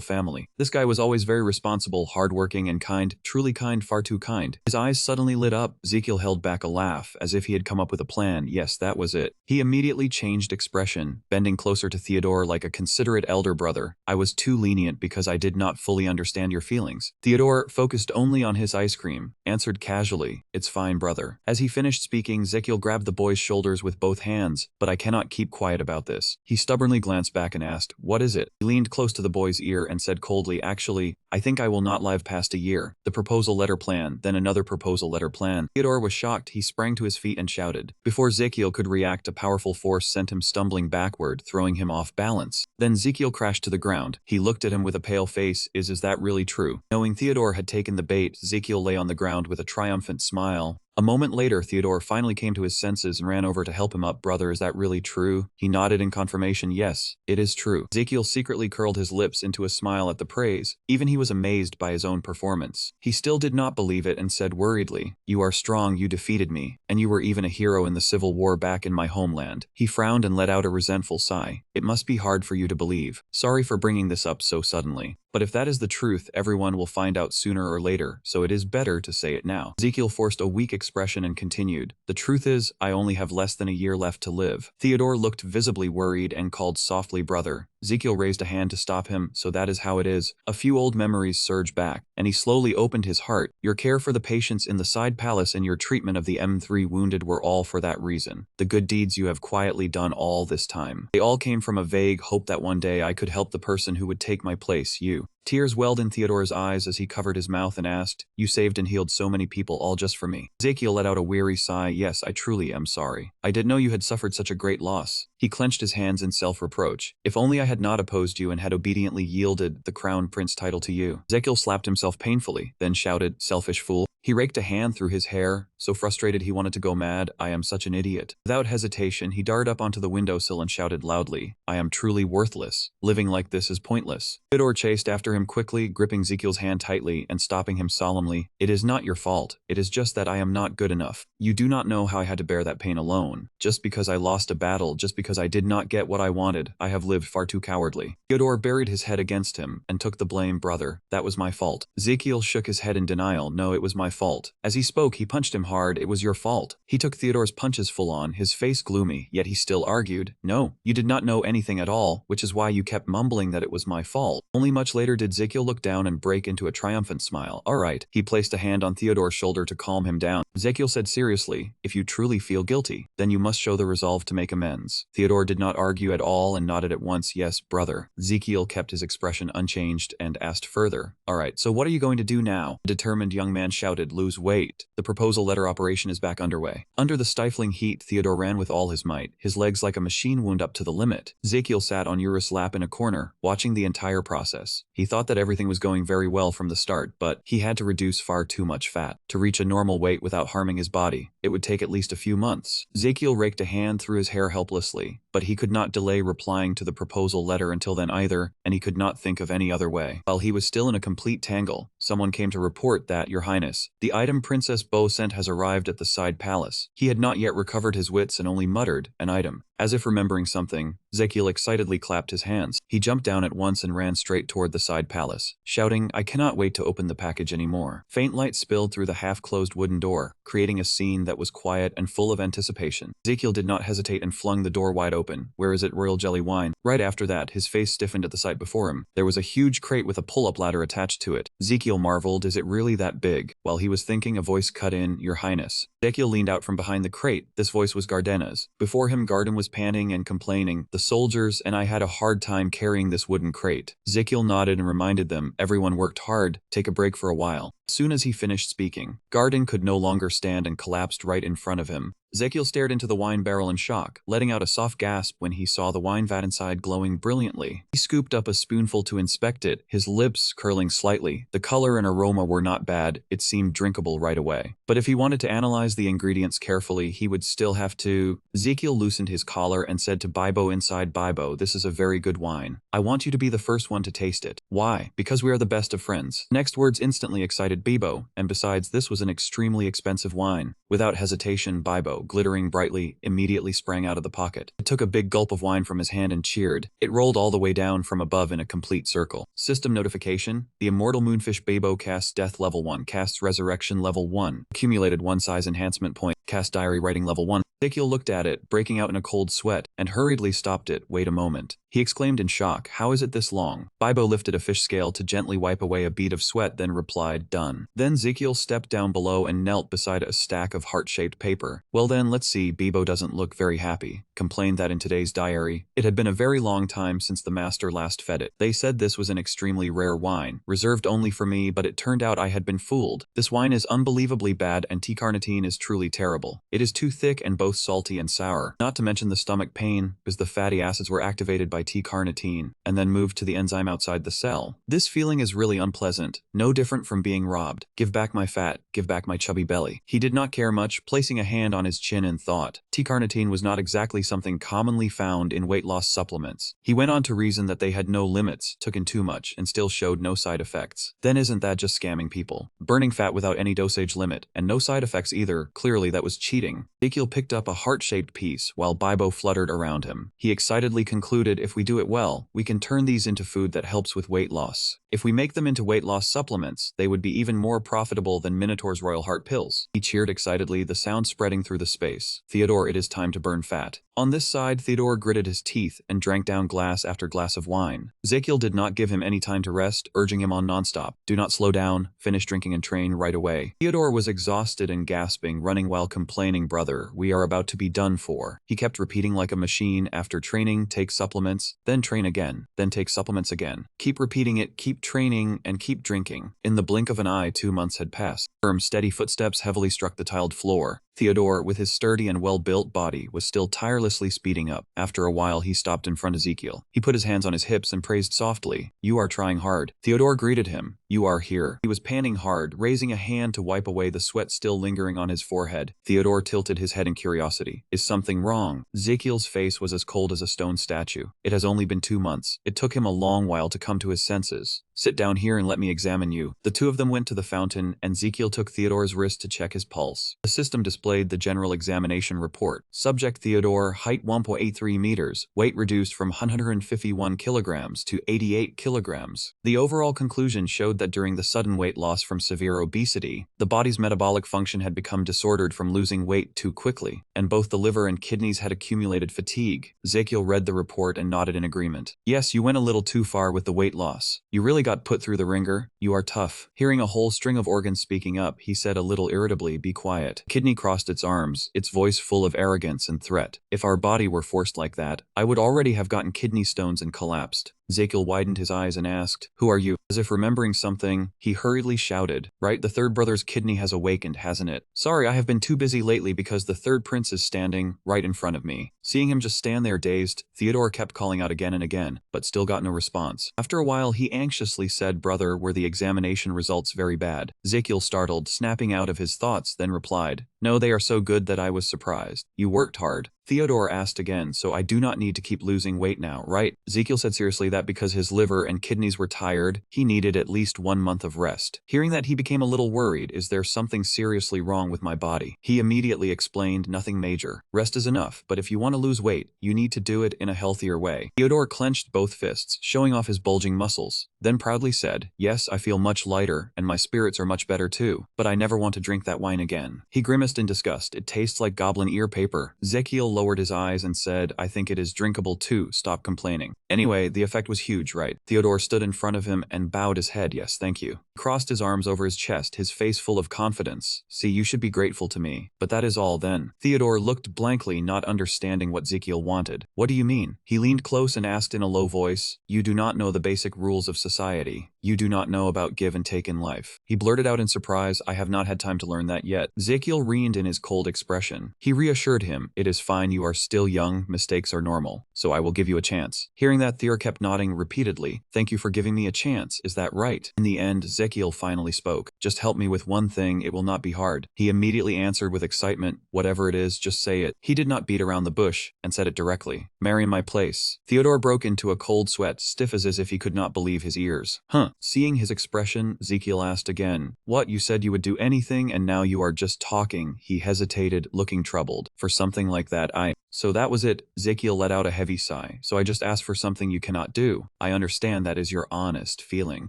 family. This guy was always very responsible, hardworking, and kind, truly kind, far too kind. His eyes suddenly lit up. Ezekiel held back a laugh, as if he had come up with a plan. Yes, that was it. He immediately changed expression, bending closer to Theodore like a considerate elder brother. I was too lenient because I did not fully understand your feelings. Theodore, focused only on his ice cream, answered casually, It's fine, brother. As he finished speaking, Ezekiel grabbed the boy's shoulders with both hands, but I cannot keep quiet about this. He stubbornly glanced back and asked, What is it? He leaned close to the boy's ear and said coldly, Actually, I think I will not live past a year. The proposal letter plan, then another proposal letter plan. Theodore was shocked. He sprang to his feet and shouted. Before Ezekiel could react, a powerful force sent him stumbling backward, throwing him off balance. Then Ezekiel crashed to the ground. He looked at him with a pale face. Is that really true? Knowing Theodore had taken the bait, Ezekiel lay on the ground with a triumphant smile. A moment later, Theodore finally came to his senses and ran over to help him up. Brother, is that really true? He nodded in confirmation. Yes, it is true. Ezekiel secretly curled his lips into a smile at the praise. Even he was amazed by his own performance. He still did not believe it and said worriedly, "You are strong, you defeated me, and you were even a hero in the Civil War back in my homeland." He frowned and let out a resentful sigh. "It must be hard for you to believe. Sorry for bringing this up so suddenly. But if that is the truth, everyone will find out sooner or later, so it is better to say it now." Ezekiel forced a weak expression and continued, "The truth is, I only have less than a year left to live." Theodore looked visibly worried and called softly, "Brother." Ezekiel raised a hand to stop him. "So that is how it is." A few old memories surged back, and he slowly opened his heart. "Your care for the patients in the side palace and your treatment of the M3 wounded were all for that reason. The good deeds you have quietly done all this time. They all came from a vague hope that one day I could help the person who would take my place, you." Tears welled in Theodore's eyes as he covered his mouth and asked, "You saved and healed so many people all just for me." Ezekiel let out a weary sigh. "Yes, I truly am sorry. I didn't know you had suffered such a great loss." He clenched his hands in self-reproach. "If only I had not opposed you and had obediently yielded the crown prince title to you." Ezekiel slapped himself painfully, then shouted, "Selfish fool." He raked a hand through his hair, so frustrated he wanted to go mad. "I am such an idiot." Without hesitation, he darted up onto the windowsill and shouted loudly, "I am truly worthless. Living like this is pointless." Theodore chased after him quickly, gripping Ezekiel's hand tightly and stopping him solemnly. "It is not your fault. It is just that I am not good enough. You do not know how I had to bear that pain alone. Just because I lost a battle, just because I did not get what I wanted, I have lived far too cowardly." Theodore buried his head against him and took the blame. "Brother, that was my fault." Ezekiel shook his head in denial. "No, it was my fault." As he spoke, he punched him hard. "It was your fault." He took Theodore's punches full on, his face gloomy, yet he still argued, "No, you did not know anything at all, which is why you kept mumbling that it was my fault." Only much later did Ezekiel look down and break into a triumphant smile. "All right." He placed a hand on Theodore's shoulder to calm him down. Ezekiel said seriously, "If you truly feel guilty, then you must show the resolve to make amends." Theodore did not argue at all and nodded at once. "Yes, brother." Ezekiel kept his expression unchanged and asked further, "All right, so what are you going to do now?" The determined young man shouted, "Lose weight. The proposal letter operation is back underway." Under the stifling heat, Theodore ran with all his might, his legs like a machine wound up to the limit. Ezekiel sat on Uri's lap in a corner, watching the entire process. He thought that everything was going very well from the start, but he had to reduce far too much fat. To reach a normal weight without harming his body, it would take at least a few months. Ezekiel raked a hand through his hair helplessly, but he could not delay replying to the proposal letter until then either, and he could not think of any other way. While he was still in a complete tangle, someone came to report that, "Your Highness, the item Princess Bo sent has arrived at the side palace." He had not yet recovered his wits and only muttered, "An item." As if remembering something, Ezekiel excitedly clapped his hands. He jumped down at once and ran straight toward the side palace, shouting, "I cannot wait to open the package anymore." Faint light spilled through the half-closed wooden door, creating a scene that was quiet and full of anticipation. Ezekiel did not hesitate and flung the door wide open. "Where is it, royal jelly wine?" Right after that, his face stiffened at the sight before him. There was a huge crate with a pull-up ladder attached to it. Ezekiel marveled, "Is it really that big?" While he was thinking, a voice cut in, "Your Highness." Ezekiel leaned out from behind the crate. This voice was Gardena's. Before him, Garden was panting and complaining, "The soldiers and I had a hard time carrying this wooden crate." Ezekiel nodded and reminded them, "Everyone worked hard. Take a break for a while." As soon as he finished speaking, Garden could no longer stand and collapsed right in front of him. Ezekiel stared into the wine barrel in shock, letting out a soft gasp when he saw the wine vat inside glowing brilliantly. He scooped up a spoonful to inspect it, his lips curling slightly. The color and aroma were not bad, it seemed drinkable right away. But if he wanted to analyze the ingredients carefully, he would still have to... Ezekiel loosened his collar and said to Bibo inside, "Bibo, this is a very good wine. I want you to be the first one to taste it." "Why?" "Because we are the best of friends." Next words instantly excited Bibo, and besides, this was an extremely expensive wine. Without hesitation, Bibo, glittering brightly, immediately sprang out of the pocket. It took a big gulp of wine from his hand and cheered. It rolled all the way down from above in a complete circle. System notification: the immortal moonfish Bibo casts death level 1, casts resurrection level 1, accumulated 1 size enhancement point, cast diary writing level 1. Ezekiel looked at it, breaking out in a cold sweat, and hurriedly stopped it. "Wait a moment." He exclaimed in shock, "How is it this long?" Bibo lifted a fish scale to gently wipe away a bead of sweat, then replied, "Done." Then Ezekiel stepped down below and knelt beside a stack of heart-shaped paper. "Well then, let's see, Bibo doesn't look very happy. Complained that in today's diary, it had been a very long time since the master last fed it. They said this was an extremely rare wine, reserved only for me, but it turned out I had been fooled. This wine is unbelievably bad and T-carnitine is truly terrible. It is too thick and both salty and sour. Not to mention the stomach pain, because the fatty acids were activated by T-carnitine, and then moved to the enzyme outside the cell. This feeling is really unpleasant, no different from being robbed. Give back my fat, give back my chubby belly. He did not care much, placing a hand on his chin in thought. T-carnitine was not exactly something commonly found in weight loss supplements. He went on to reason that they had no limits, took in too much, and still showed no side effects. Then isn't that just scamming people? Burning fat without any dosage limit, and no side effects either, clearly that was cheating. Ezekiel picked up a heart-shaped piece while Bibo fluttered around him. He excitedly concluded, if we do it well, we can turn these into food that helps with weight loss. If we make them into weight loss supplements, they would be even more profitable than Minotaur's Royal Heart pills. He cheered excitedly, the sound spreading through the space. Theodore, it is time to burn fat. On this side, Theodore gritted his teeth and drank down glass after glass of wine. Ezekiel did not give him any time to rest, urging him on nonstop. Do not slow down, finish drinking and train right away. Theodore was exhausted and gasping, running while complaining, brother, we are about to be done for. He kept repeating like a machine, after training, take supplements, then train again, then take supplements again. Keep repeating it, keep training, and keep drinking. In the blink of an eye, 2 months had passed. Firm, steady footsteps heavily struck the tiled floor. Theodore, with his sturdy and well-built body, was still tirelessly speeding up. After a while, he stopped in front of Ezekiel. He put his hands on his hips and praised softly, you are trying hard. Theodore greeted him, you are here. He was panting hard, raising a hand to wipe away the sweat still lingering on his forehead. Theodore tilted his head in curiosity. Is something wrong? Ezekiel's face was as cold as a stone statue. It has only been 2 months. It took him a long while to come to his senses. Sit down here and let me examine you. The two of them went to the fountain, and Ezekiel took Theodore's wrist to check his pulse. The system displayed the general examination report. Subject Theodore, height 1.83 meters, weight reduced from 151 kilograms to 88 kilograms. The overall conclusion showed that during the sudden weight loss from severe obesity, the body's metabolic function had become disordered from losing weight too quickly, and both the liver and kidneys had accumulated fatigue. Ezekiel read the report and nodded in agreement. Yes, you went a little too far with the weight loss. You really got put through the ringer. You are tough. Hearing a whole string of organs speaking up, he said a little irritably, be quiet. Kidney crossed its arms, its voice full of arrogance and threat. If our body were forced like that, I would already have gotten kidney stones and collapsed. Ezekiel widened his eyes and asked, who are you? As if remembering something, he hurriedly shouted, right, the third brother's kidney has awakened, hasn't it? Sorry, I have been too busy lately because the third prince is standing right in front of me. Seeing him just stand there dazed, Theodore kept calling out again and again, but still got no response. After a while, he anxiously said, brother, were the examination results very bad? Ezekiel startled, snapping out of his thoughts, then replied, no, they are so good that I was surprised. You worked hard. Theodore asked again, so I do not need to keep losing weight now, right? Ezekiel said seriously that because his liver and kidneys were tired, he needed at least 1 month of rest. Hearing that, he became a little worried. Is there something seriously wrong with my body? He immediately explained, nothing major. Rest is enough, but if you want to lose weight, you need to do it in a healthier way. Theodore clenched both fists, showing off his bulging muscles, then proudly said, yes, I feel much lighter, and my spirits are much better too, but I never want to drink that wine again. He grimaced in disgust. It tastes like goblin ear paper. Ezekiel lowered his eyes and said, I think it is drinkable too, stop complaining. Anyway, the effect was huge, right? Theodore stood in front of him and bowed his head, yes, thank you. He crossed his arms over his chest, his face full of confidence. See, you should be grateful to me. But that is all then. Theodore looked blankly, not understanding what Ezekiel wanted. What do you mean? He leaned close and asked in a low voice, you do not know the basic rules of society. You do not know about give and take in life. He blurted out in surprise, I have not had time to learn that yet. Ezekiel reined in his cold expression. He reassured him, it is fine, you are still young, mistakes are normal, so I will give you a chance. Hearing that, Theodore kept nodding repeatedly. Thank you for giving me a chance, is that right? In the end, Ezekiel finally spoke. Just help me with one thing, it will not be hard. He immediately answered with excitement, whatever it is, just say it. He did not beat around the bush, and said it directly. Marry in my place. Theodore broke into a cold sweat, stiff as if he could not believe his ears. Huh. Seeing his expression, Ezekiel asked again, what, you said you would do anything and now you are just talking? He hesitated, looking troubled. For something like that, So that was it. Ezekiel let out a heavy sigh. So I just asked for something you cannot do. I understand that is your honest feeling. On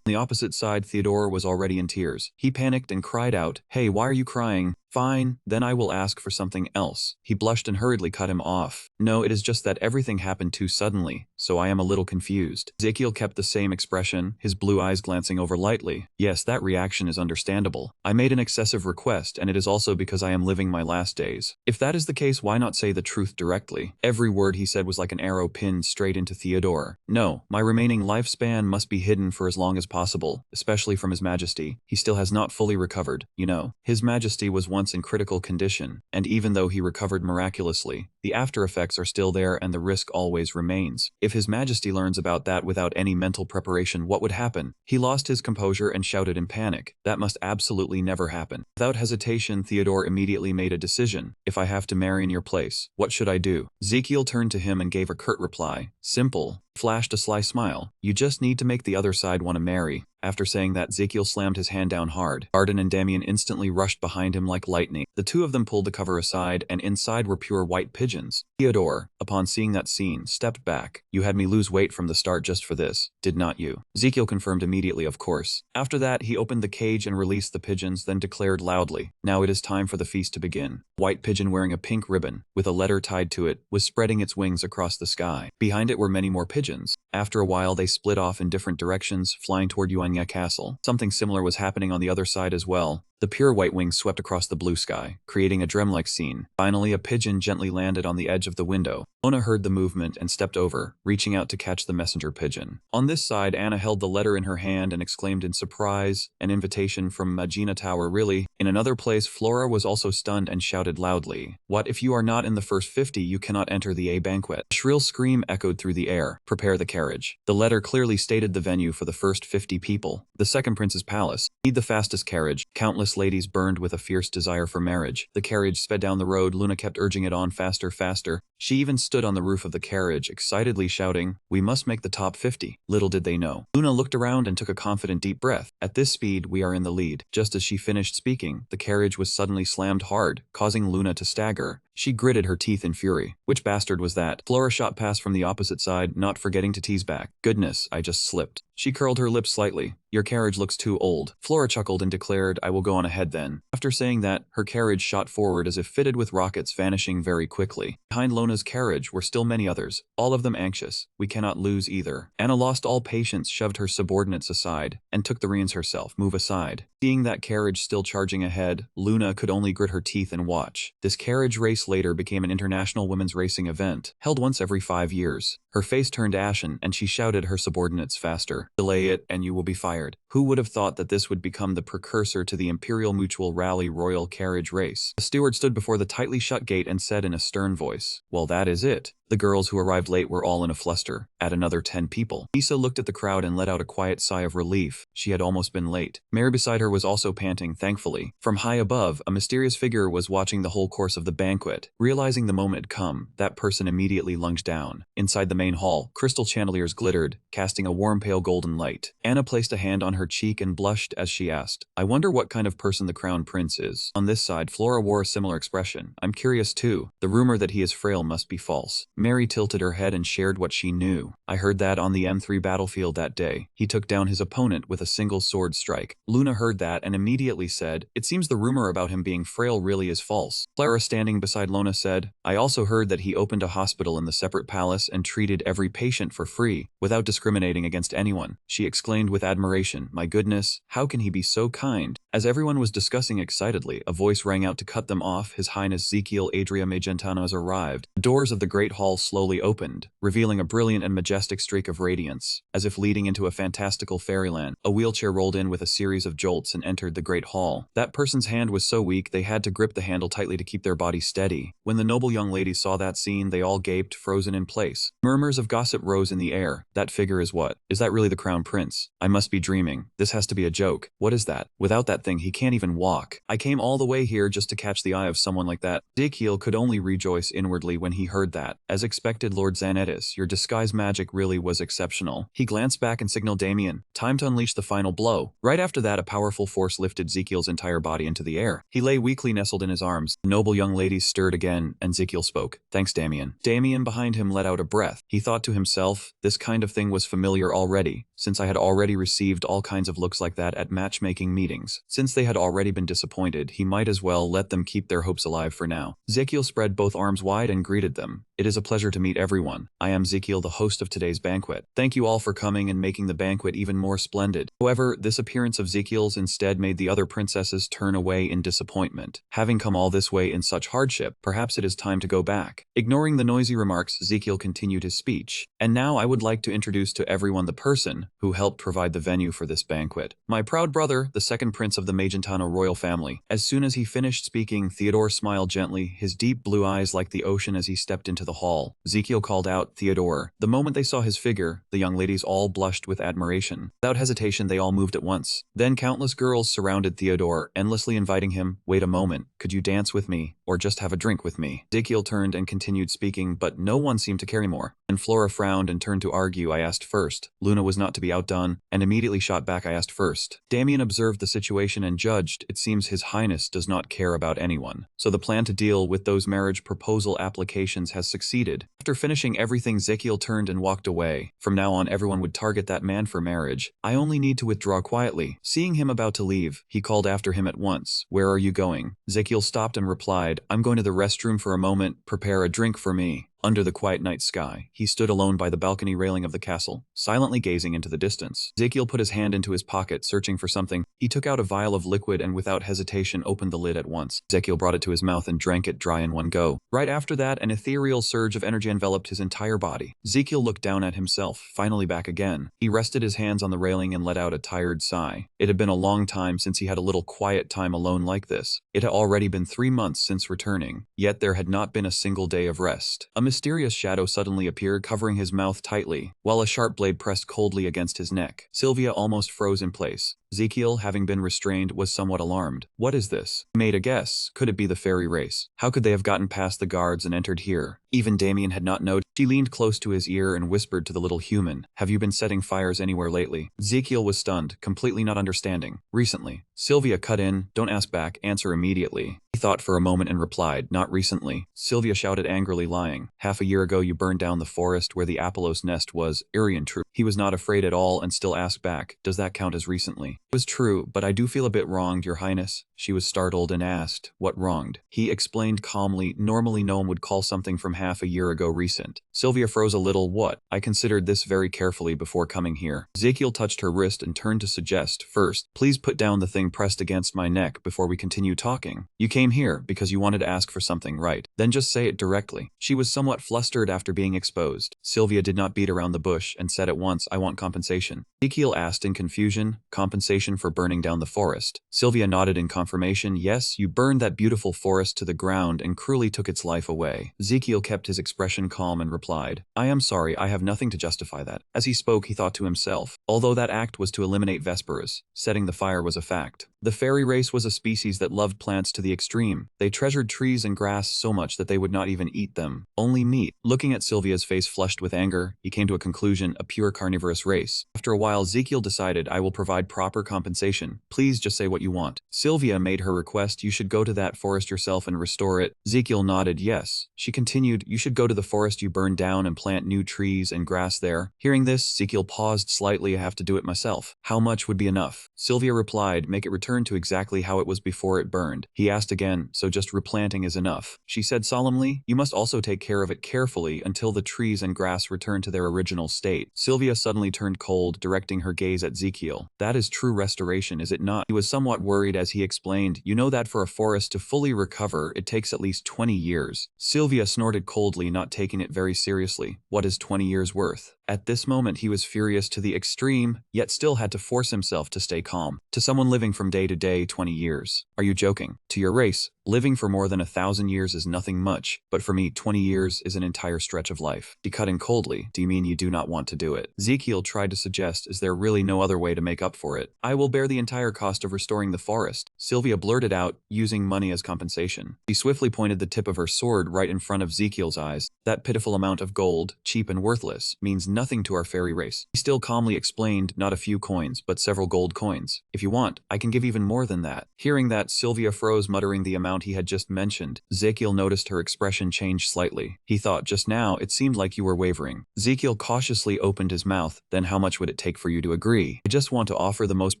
the opposite side, Theodore was already in tears. He panicked and cried out, hey, why are you crying? Fine, then I will ask for something else. He blushed and hurriedly cut him off. No, it is just that everything happened too suddenly, so I am a little confused. Ezekiel kept the same expression, his blue eyes glancing over lightly. Yes, that reaction is understandable. I made an excessive request, and it is also because I am living my last days. If that is the case, why not say the truth directly? directly. Every word he said was like an arrow pinned straight into Theodore. No, my remaining lifespan must be hidden for as long as possible, especially from His Majesty. He still has not fully recovered, you know. His Majesty was once in critical condition, and even though he recovered miraculously, the after effects are still there and the risk always remains. If His Majesty learns about that without any mental preparation, what would happen? He lost his composure and shouted in panic. That must absolutely never happen. Without hesitation, Theodore immediately made a decision. If I have to marry in your place, what should I do? Ezekiel turned to him and gave a curt reply. Simple. Flashed a sly smile. You just need to make the other side want to marry. After saying that, Ezekiel slammed his hand down hard. Arden and Damien instantly rushed behind him like lightning. The two of them pulled the cover aside, and inside were pure white pigeons. Theodore, upon seeing that scene, stepped back. You had me lose weight from the start just for this, did not you? Ezekiel confirmed immediately, of course. After that, he opened the cage and released the pigeons, then declared loudly, now it is time for the feast to begin. White pigeon wearing a pink ribbon, with a letter tied to it, was spreading its wings across the sky. Behind it were many more pigeons. After a while, they split off in different directions, flying toward Yuanya Castle. Something similar was happening on the other side as well. The pure white wings swept across the blue sky, creating a dreamlike scene. Finally, a pigeon gently landed on the edge of the window. Ona heard the movement and stepped over, reaching out to catch the messenger pigeon. On this side, Anna held the letter in her hand and exclaimed in surprise, an invitation from Magina Tower, really? In another place, Flora was also stunned and shouted loudly, what, if you are not in the first 50, you cannot enter the A banquet? A shrill scream echoed through the air. Prepare the carriage. The letter clearly stated the venue for the first 50 people. The second prince's palace. Need the fastest carriage. Countless ladies burned with a fierce desire for marriage. The carriage sped down the road. Luna kept urging it on faster, faster. She even stood on the roof of the carriage, excitedly shouting, we must make the top 50. Little did they know. Luna looked around and took a confident deep breath. At this speed, we are in the lead. Just as she finished speaking, the carriage was suddenly slammed hard, causing Luna to stagger. She gritted her teeth in fury. Which bastard was that? Flora shot past from the opposite side, not forgetting to tease back. Goodness, I just slipped. She curled her lips slightly. Your carriage looks too old. Flora chuckled and declared, I will go on ahead then. After saying that, her carriage shot forward as if fitted with rockets, vanishing very quickly. Behind Lona's carriage were still many others, all of them anxious. We cannot lose either. Anna lost all patience, shoved her subordinates aside, and took the reins herself. Move aside. Seeing that carriage still charging ahead, Luna could only grit her teeth and watch. This carriage race later became an international women's racing event, held once every 5 years. Her face turned ashen, and she shouted her subordinates faster. Delay it, and you will be fired. Who would have thought that this would become the precursor to the Imperial Mutual Rally Royal Carriage Race? The steward stood before the tightly shut gate and said in a stern voice, well, that is it. The girls who arrived late were all in a fluster. Add another 10 people. Issa looked at the crowd and let out a quiet sigh of relief. She had almost been late. Mary beside her was also panting, thankfully. From high above, a mysterious figure was watching the whole course of the banquet. Realizing the moment had come, that person immediately lunged down. Inside the main hall, crystal chandeliers glittered, casting a warm pale golden light. Anna placed a hand on her cheek and blushed as she asked, I wonder what kind of person the crown prince is. On this side, Flora wore a similar expression. I'm curious too. The rumor that he is frail must be false. Mary tilted her head and shared what she knew. I heard that on the M3 battlefield that day. He took down his opponent with a single sword strike. Luna heard that and immediately said, it seems the rumor about him being frail really is false. Clara, standing beside Lona, said, I also heard that he opened a hospital in the separate palace and treated every patient for free, without discriminating against anyone. She exclaimed with admiration, my goodness, how can he be so kind? As everyone was discussing excitedly, a voice rang out to cut them off. His Highness Ezekiel Adria Magentano has arrived. The doors of the great hall slowly opened, revealing a brilliant and majestic streak of radiance, as if leading into a fantastical fairyland. A wheelchair rolled in with a series of jolts and entered the great hall. That person's hand was so weak they had to grip the handle tightly to keep their body steady. When the noble young ladies saw that scene, they all gaped, frozen in place. Murmurs of gossip rose in the air. That figure is what? Is that really the crown prince? I must be dreaming. This has to be a joke. What is that? Without that thing, he can't even walk. I came all the way here just to catch the eye of someone like that. Ezekiel could only rejoice inwardly when he heard that. As expected, Lord Xanettis, your disguise magic really was exceptional. He glanced back and signaled Damien, time to unleash the final blow. Right after that, a powerful force lifted Ezekiel's entire body into the air. He lay weakly nestled in his arms. The noble young ladies stirred again, and Ezekiel spoke. Thanks, Damien. Damien behind him let out a breath. He thought to himself, this kind of thing was familiar already, since I had already received all kinds of looks like that at matchmaking meetings. Since they had already been disappointed, he might as well let them keep their hopes alive for now. Ezekiel spread both arms wide and greeted them. It is a pleasure to meet everyone. I am Ezekiel, the host of today's banquet. Thank you all for coming and making the banquet even more splendid. However, this appearance of Ezekiel's instead made the other princesses turn away in disappointment. Having come all this way in such hardship, perhaps it is time to go back. Ignoring the noisy remarks, Ezekiel continued his speech. And now I would like to introduce to everyone the person who helped provide the venue for this banquet. My proud brother, the second prince of the Magentano royal family. As soon as he finished speaking, Theodore smiled gently, his deep blue eyes like the ocean as he stepped into the hall. Ezekiel called out, "Theodore." The moment they saw his figure, the young ladies all blushed with admiration. Without hesitation, they all moved at once. Then countless girls surrounded Theodore, endlessly inviting him, "Wait a moment, could you dance with me, or just have a drink with me?" Ezekiel turned and continued speaking, but no one seemed to care more. And Flora frowned and turned to argue. "I asked first." Luna was not to be outdone, and immediately shot back, "I asked first." Damien observed the situation and judged, "It seems His Highness does not care about anyone. So the plan to deal with those marriage proposal applications has succeeded." After finishing everything, Ezekiel turned and walked away. From now on, everyone would target that man for marriage. I only need to withdraw quietly. Seeing him about to leave, he called after him at once, "Where are you going?" Ezekiel stopped and replied, "I'm going to the restroom for a moment. Prepare a drink for me." Under the quiet night sky, he stood alone by the balcony railing of the castle, silently gazing into the distance. Ezekiel put his hand into his pocket, searching for something. He took out a vial of liquid and without hesitation opened the lid at once. Ezekiel brought it to his mouth and drank it dry in one go. Right after that, an ethereal surge of energy enveloped his entire body. Ezekiel looked down at himself, finally back again. He rested his hands on the railing and let out a tired sigh. It had been a long time since he had a little quiet time alone like this. It had already been 3 months since returning, yet there had not been a single day of rest. A mysterious shadow suddenly appeared, covering his mouth tightly, while a sharp blade pressed coldly against his neck. Sylvia almost froze in place. Ezekiel, having been restrained, was somewhat alarmed. "What is this?" He made a guess. Could it be the fairy race? How could they have gotten past the guards and entered here? Even Damien had not noticed. She leaned close to his ear and whispered to the little human, "Have you been setting fires anywhere lately?" Ezekiel was stunned, completely not understanding. "Recently." Sylvia cut in, "Don't ask back, answer immediately." He thought for a moment and replied, "Not recently." Sylvia shouted angrily, lying. "Half a year ago you burned down the forest where the Apollos nest was." Irian true. He was not afraid at all and still asked back, "Does that count as recently?" It was true, but I do feel a bit wronged, Your Highness. She was startled and asked, "What wronged?" He explained calmly. Normally no one would call something from half a year ago recent. Sylvia froze a little. "What?" "I considered this very carefully before coming here." Ezekiel touched her wrist and turned to suggest, "First, please put down the thing pressed against my neck before we continue talking. You came here because you wanted to ask for something, right? Then just say it directly." She was somewhat flustered after being exposed. Sylvia did not beat around the bush and said at once, "I want compensation." Ezekiel asked in confusion, "Compensation for burning down the forest?" Sylvia nodded in confirmation. "Yes, you burned that beautiful forest to the ground and cruelly took its life away." Ezekiel kept his expression calm and replied, "I am sorry, I have nothing to justify that." As he spoke, he thought to himself, although that act was to eliminate Vesperus, setting the fire was a fact. The fairy race was a species that loved plants to the extreme. They treasured trees and grass so much that they would not even eat them, only meat. Looking at Sylvia's face flushed with anger, he came to a conclusion, a pure carnivorous race. After a while, Ezekiel decided, "I will provide proper compensation. Please just say what you want." Sylvia made her request, "You should go to that forest yourself and restore it." Ezekiel nodded yes. She continued, "You should go to the forest you burned down and plant new trees and grass there." Hearing this, Ezekiel paused slightly. "I have to do it myself. How much would be enough?" Sylvia replied, "Make it return to exactly how it was before it burned." He asked again, "So just replanting is enough?" She said solemnly, "You must also take care of it carefully until the trees and grass return to their original state." Sylvia suddenly turned cold, directing her gaze at Ezekiel. "That is true restoration, is it not?" He was somewhat worried as he explained, "You know that for a forest to fully recover, it takes at least 20 years. Sylvia snorted coldly, not taking it very seriously. What is 20 years worth? At this moment he was furious to the extreme, yet still had to force himself to stay calm. To someone living from day to day 20 years. Are you joking? To your race, living for more than 1,000 years is nothing much, but for me 20 years is an entire stretch of life. He cut in coldly, "Do you mean you do not want to do it?" Ezekiel tried to suggest, "Is there really no other way to make up for it? I will bear the entire cost of restoring the forest." Sylvia blurted out, "Using money as compensation." She swiftly pointed the tip of her sword right in front of Ezekiel's eyes. "That pitiful amount of gold, cheap and worthless, means nothing to our fairy race. He still calmly explained, not a few coins, but several gold coins. If you want, I can give even more than that. Hearing that, Sylvia froze, muttering the amount he had just mentioned. Ezekiel noticed her expression change slightly. He thought, just now, it seemed like you were wavering. Ezekiel cautiously opened his mouth. Then how much would it take for you to agree? I just want to offer the most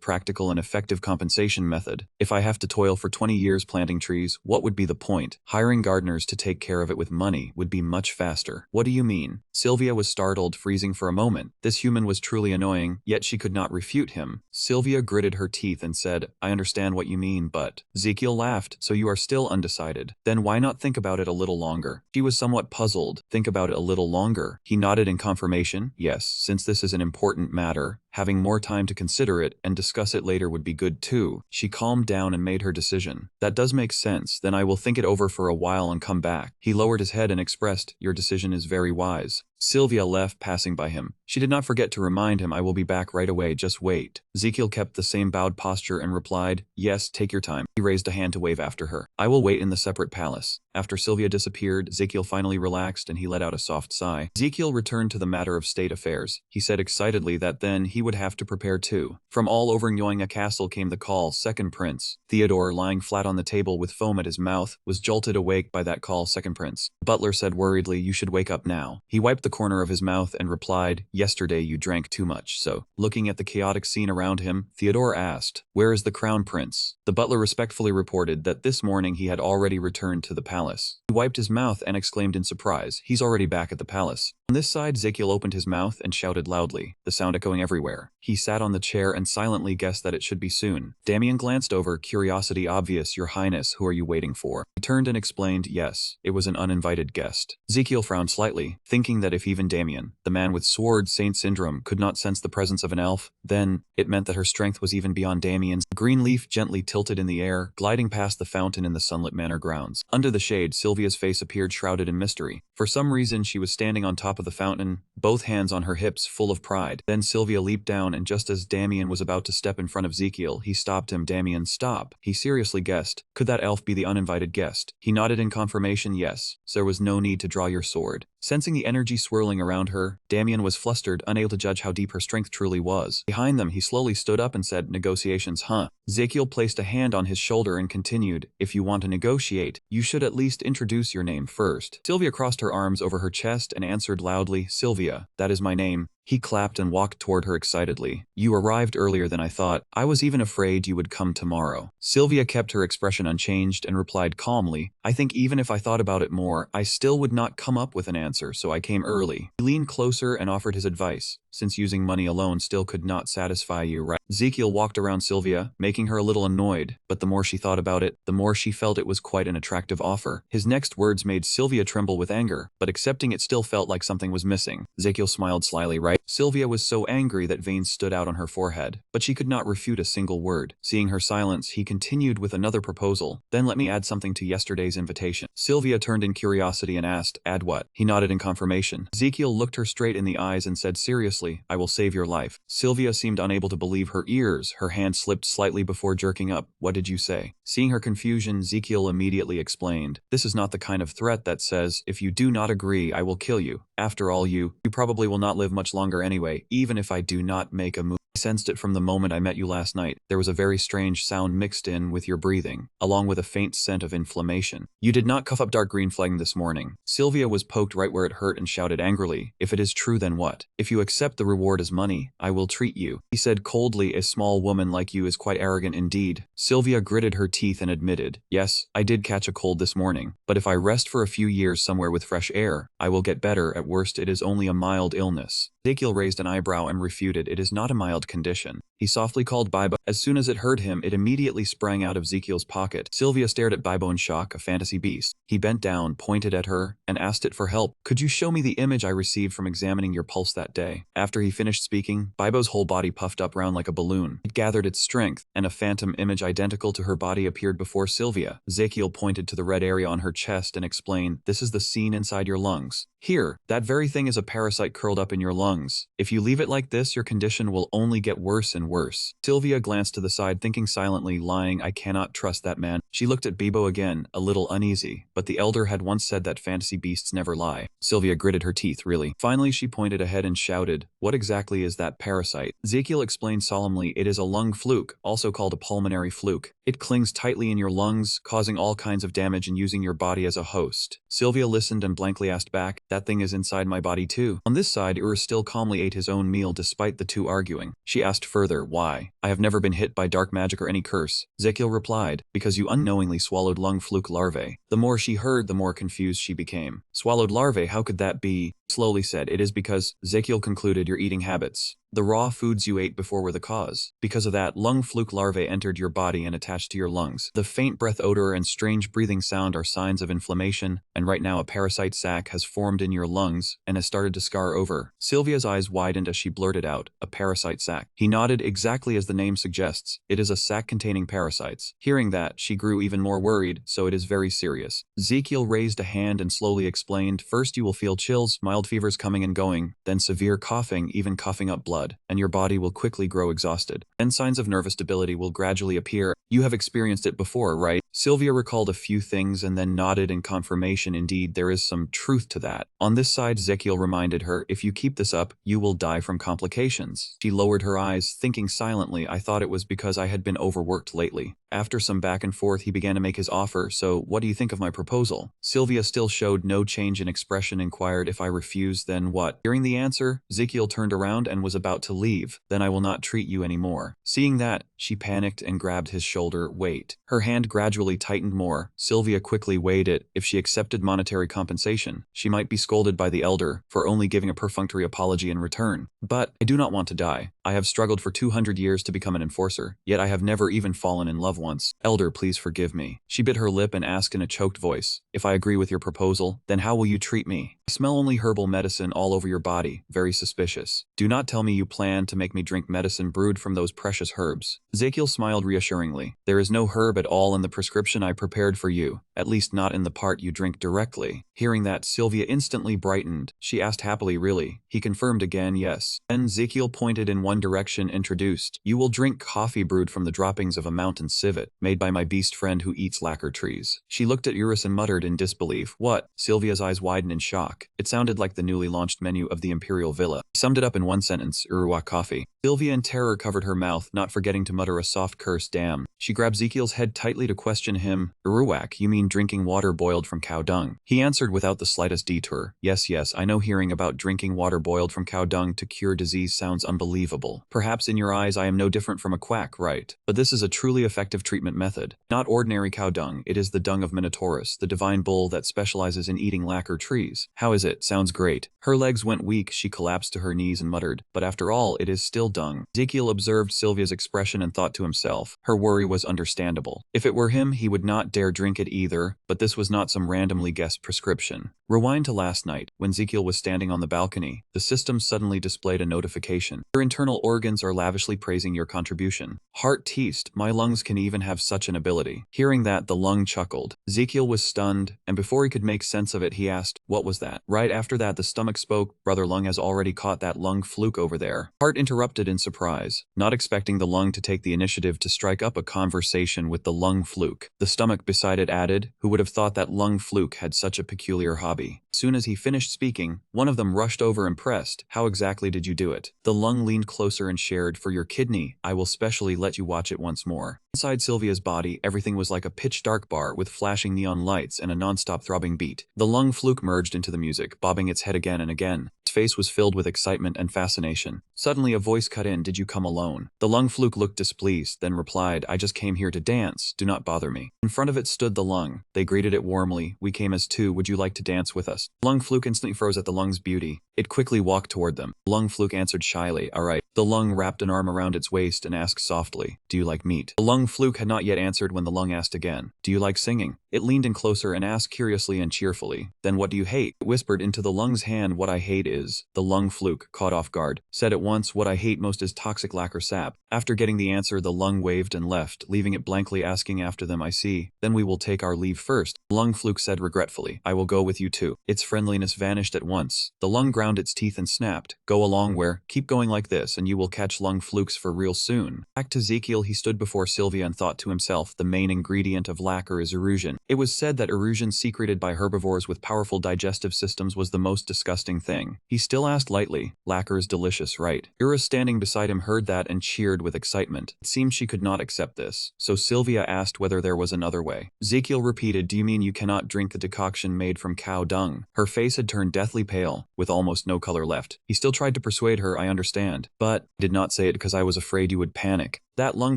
practical and effective compensation method. If I have to toil for 20 years planting trees, what would be the point? Hiring gardeners to take care of it with money would be much faster. What do you mean? Sylvia was startled, freezing for a moment. This human was truly annoying, yet she could not refute him. Sylvia gritted her teeth and said, I understand what you mean, but… Ezekiel laughed. So you are still undecided. Then why not think about it a little longer? She was somewhat puzzled. Think about it a little longer. He nodded in confirmation. Yes, since this is an important matter, having more time to consider it and discuss it later would be good too. She calmed down and made her decision. That does make sense. Then I will think it over for a while and come back. He lowered his head and expressed, your decision is very wise. Sylvia left, passing by him. She did not forget to remind him, I will be back right away, just wait. Ezekiel kept the same bowed posture and replied, yes, take your time. He raised a hand to wave after her. I will wait in the separate palace. After Sylvia disappeared, Ezekiel finally relaxed and he let out a soft sigh. Ezekiel returned to the matter of state affairs. He said excitedly that then he would have to prepare too. From all over Nyoinga Castle came the call, second prince. Theodore, lying flat on the table with foam at his mouth, was jolted awake by that call, second prince. The butler said worriedly, you should wake up now. He wiped the corner of his mouth and replied, yesterday you drank too much, so… Looking at the chaotic scene around him, Theodore asked, where is the crown prince? The butler respectfully reported that this morning he had already returned to the palace. He wiped his mouth and exclaimed in surprise, he's already back at the palace. On this side, Ezekiel opened his mouth and shouted loudly, the sound echoing everywhere. He sat on the chair and silently guessed that it should be soon. Damien glanced over, curiosity obvious. Your Highness, who are you waiting for? He turned and explained, yes, it was an uninvited guest. Ezekiel frowned slightly, thinking that if even Damien, the man with sword saint syndrome, could not sense the presence of an elf, then it meant that her strength was even beyond Damien's. A green leaf gently tilted in the air, gliding past the fountain in the sunlit manor grounds. Under the shade, Sylvia's face appeared shrouded in mystery. For some reason, she was standing on top of the fountain, both hands on her hips, full of pride. Then Sylvia leaped down, and just as Damien was about to step in front of Ezekiel, he stopped him. Damien, stop. He seriously guessed, could that elf be the uninvited guest? He nodded in confirmation, yes, so there was no need to draw your sword. Sensing the energy swirling around her, Damien was flustered, unable to judge how deep her strength truly was. Behind them, he slowly stood up and said, negotiations, huh? Ezekiel placed a hand on his shoulder and continued, if you want to negotiate, you should at least introduce your name first. Sylvia crossed her arms over her chest and answered loudly, Sylvia, that is my name. He clapped and walked toward her excitedly. You arrived earlier than I thought. I was even afraid you would come tomorrow. Sylvia kept her expression unchanged and replied calmly, I think even if I thought about it more, I still would not come up with an answer, so I came early. He leaned closer and offered his advice. Since using money alone still could not satisfy you, right? Ezekiel walked around Sylvia, making her a little annoyed, but the more she thought about it, the more she felt it was quite an attractive offer. His next words made Sylvia tremble with anger, but accepting it still felt like something was missing. Ezekiel smiled slyly, right? Sylvia was so angry that veins stood out on her forehead, but she could not refute a single word. Seeing her silence, he continued with another proposal. Then let me add something to yesterday's invitation. Sylvia turned in curiosity and asked, add what? He nodded in confirmation. Ezekiel looked her straight in the eyes and said seriously, I will save your life. Sylvia seemed unable to believe her ears. Her hand slipped slightly before jerking up. What did you say? Seeing her confusion, Ezekiel immediately explained, this is not the kind of threat that says, if you do not agree, I will kill you. After all, you probably will not live much longer anyway, even if I do not make a move. I sensed it from the moment I met you last night. There was a very strange sound mixed in with your breathing, along with a faint scent of inflammation. You did not cough up dark green flame this morning. Sylvia was poked right where it hurt and shouted angrily, if it is true, then what? If you accept the reward as money, I will treat you. He said coldly, a small woman like you is quite arrogant indeed. Sylvia gritted her teeth and admitted, yes, I did catch a cold this morning, but if I rest for a few years somewhere with fresh air, I will get better. At worst, it is only a mild illness. Ezekiel raised an eyebrow and refuted, it is not a mild condition. He softly called Bibo. As soon as it heard him, it immediately sprang out of Ezekiel's pocket. Sylvia stared at Bibo in shock, a fantasy beast. He bent down, pointed at her, and asked it for help. Could you show me the image I received from examining your pulse that day? After he finished speaking, Bibo's whole body puffed up round like a balloon. It gathered its strength, and a phantom image identical to her body appeared before Sylvia. Ezekiel pointed to the red area on her chest and explained, this is the scene inside your lungs. Here, that very thing is a parasite curled up in your lungs. If you leave it like this, your condition will only get worse and even worse. Sylvia glanced to the side, thinking silently, lying, I cannot trust that man. She looked at Bibo again, a little uneasy, but the elder had once said that fantasy beasts never lie. Sylvia gritted her teeth, really. Finally, she pointed ahead and shouted, what exactly is that parasite? Ezekiel explained solemnly, it is a lung fluke, also called a pulmonary fluke. It clings tightly in your lungs, causing all kinds of damage and using your body as a host. Sylvia listened and blankly asked back, that thing is inside my body too. On this side, Ur still calmly ate his own meal despite the two arguing. She asked further, why? I have never been hit by dark magic or any curse. Ezekiel replied, because you unknowingly swallowed lung fluke larvae. The more she heard, the more confused she became. Swallowed larvae, how could that be? Slowly said, it is because, Ezekiel concluded, your eating habits. The raw foods you ate before were the cause. Because of that, lung fluke larvae entered your body and attached to your lungs. The faint breath odor and strange breathing sound are signs of inflammation, and right now a parasite sac has formed in your lungs and has started to scar over. Sylvia's eyes widened as she blurted out, a parasite sac. He nodded exactly as the name suggests. It is a sac containing parasites. Hearing that, she grew even more worried, so it is very serious. Ezekiel raised a hand and slowly explained, first you will feel chills, mild fevers coming and going, then severe coughing, even coughing up blood, and your body will quickly grow exhausted. Then signs of nervous debility will gradually appear. You have experienced it before, right? Sylvia recalled a few things and then nodded in confirmation. Indeed, there is some truth to that. On this side, Ezekiel reminded her, if you keep this up, you will die from complications. She lowered her eyes, thinking silently, I thought it was because I had been overworked lately. After some back and forth, he began to make his offer, so what do you think of my proposal? Sylvia still showed no change in expression, inquired, if I refuse, then what? Hearing the answer, Ezekiel turned around and was about to leave. Then I will not treat you anymore. Seeing that, she panicked and grabbed his shoulder. Wait. Her hand gradually tightened more. Sylvia quickly weighed it. If she accepted monetary compensation, she might be scolded by the elder for only giving a perfunctory apology in return. But I do not want to die. I have struggled for 200 years to become an enforcer, yet I have never even fallen in love once. Elder, please forgive me. She bit her lip and asked in a choked voice, if I agree with your proposal, then how will you treat me? I smell only herbal medicine all over your body. Very suspicious. Do not tell me you plan to make me drink medicine brewed from those precious herbs. Ezekiel smiled reassuringly. There is no herb at all in the prescription I prepared for you, at least not in the part you drink directly. Hearing that, Sylvia instantly brightened. She asked happily, really? He confirmed again, yes. Then Ezekiel pointed in one direction, introduced, you will drink coffee brewed from the droppings of a mountain civet, made by my beast friend who eats lacquer trees. She looked at Eurus and muttered in disbelief, what? Sylvia's eyes widened in shock. It sounded like the newly launched menu of the Imperial Villa. He summed it up in one sentence, Urua coffee. Sylvia in terror covered her mouth, not forgetting to mutter a soft curse, damn. She grabbed Ezekiel's head tightly to question him. Uruak, you mean drinking water boiled from cow dung? He answered without the slightest detour. Yes, I know hearing about drinking water boiled from cow dung to cure disease sounds unbelievable. Perhaps in your eyes I am no different from a quack, right? But this is a truly effective treatment method. Not ordinary cow dung, it is the dung of Minotaurus, the divine bull that specializes in eating lacquer trees. How is it? Sounds great. Her legs went weak, she collapsed to her knees and muttered, but after all, it is still dung. Ezekiel observed Sylvia's expression and thought to himself, her worry was understandable. If it were him, he would not dare drink it either, but this was not some randomly guessed prescription. Rewind to last night, when Ezekiel was standing on the balcony, the system suddenly displayed a notification. Your internal organs are lavishly praising your contribution. Heart teased, my lungs can even have such an ability. Hearing that, the lung chuckled. Ezekiel was stunned, and before he could make sense of it, he asked, what was that? Right after that, the stomach spoke, brother lung has already caught that lung fluke over there. Heart interrupted in surprise, not expecting the lung to take the initiative to strike up a conversation with the lung fluke. The stomach beside it added, who would have thought that lung fluke had such a peculiar hobby? As soon as he finished speaking, one of them rushed over impressed. How exactly did you do it? The lung leaned closer and shared, for your kidney, I will specially let you watch it once more. Inside Sylvia's body, everything was like a pitch-dark bar with flashing neon lights and a non-stop throbbing beat. The lung fluke merged into the music, bobbing its head again and again. Its face was filled with excitement and fascination. Suddenly a voice cut in, did you come alone? The lung fluke looked displeased, then replied, I just came here to dance, do not bother me. In front of it stood the lung. They greeted it warmly, we came as two, would you like to dance with us? Lung fluke instantly froze at the lung's beauty. It quickly walked toward them. Lung fluke answered shyly, alright. The lung wrapped an arm around its waist and asked softly, do you like meat? The lung Lung Fluke had not yet answered when the lung asked again, "Do you like singing?" It leaned in closer and asked curiously and cheerfully, "Then what do you hate?" It whispered into the lung's hand, "What I hate is..." The lung Fluke, caught off guard, said at once, "What I hate most is toxic lacquer sap." After getting the answer, the lung waved and left, leaving it blankly asking after them, "I see. Then we will take our leave first." Lung Fluke said regretfully, "I will go with you too." Its friendliness vanished at once. The lung ground its teeth and snapped, "Go along where? Keep going like this and you will catch lung flukes for real soon." Back to Ezekiel, he stood before Sylvia and thought to himself, the main ingredient of lacquer is erosion. It was said that erosion secreted by herbivores with powerful digestive systems was the most disgusting thing. He still asked lightly, "Lacquer is delicious, right?" Ira, standing beside him, heard that and cheered with excitement. It seemed she could not accept this, so Sylvia asked whether there was another way. Ezekiel repeated, "Do you mean you cannot drink the decoction made from cow dung?" Her face had turned deathly pale, with almost no color left. He still tried to persuade her, "I understand, but I did not say it because I was afraid you would panic." "That lung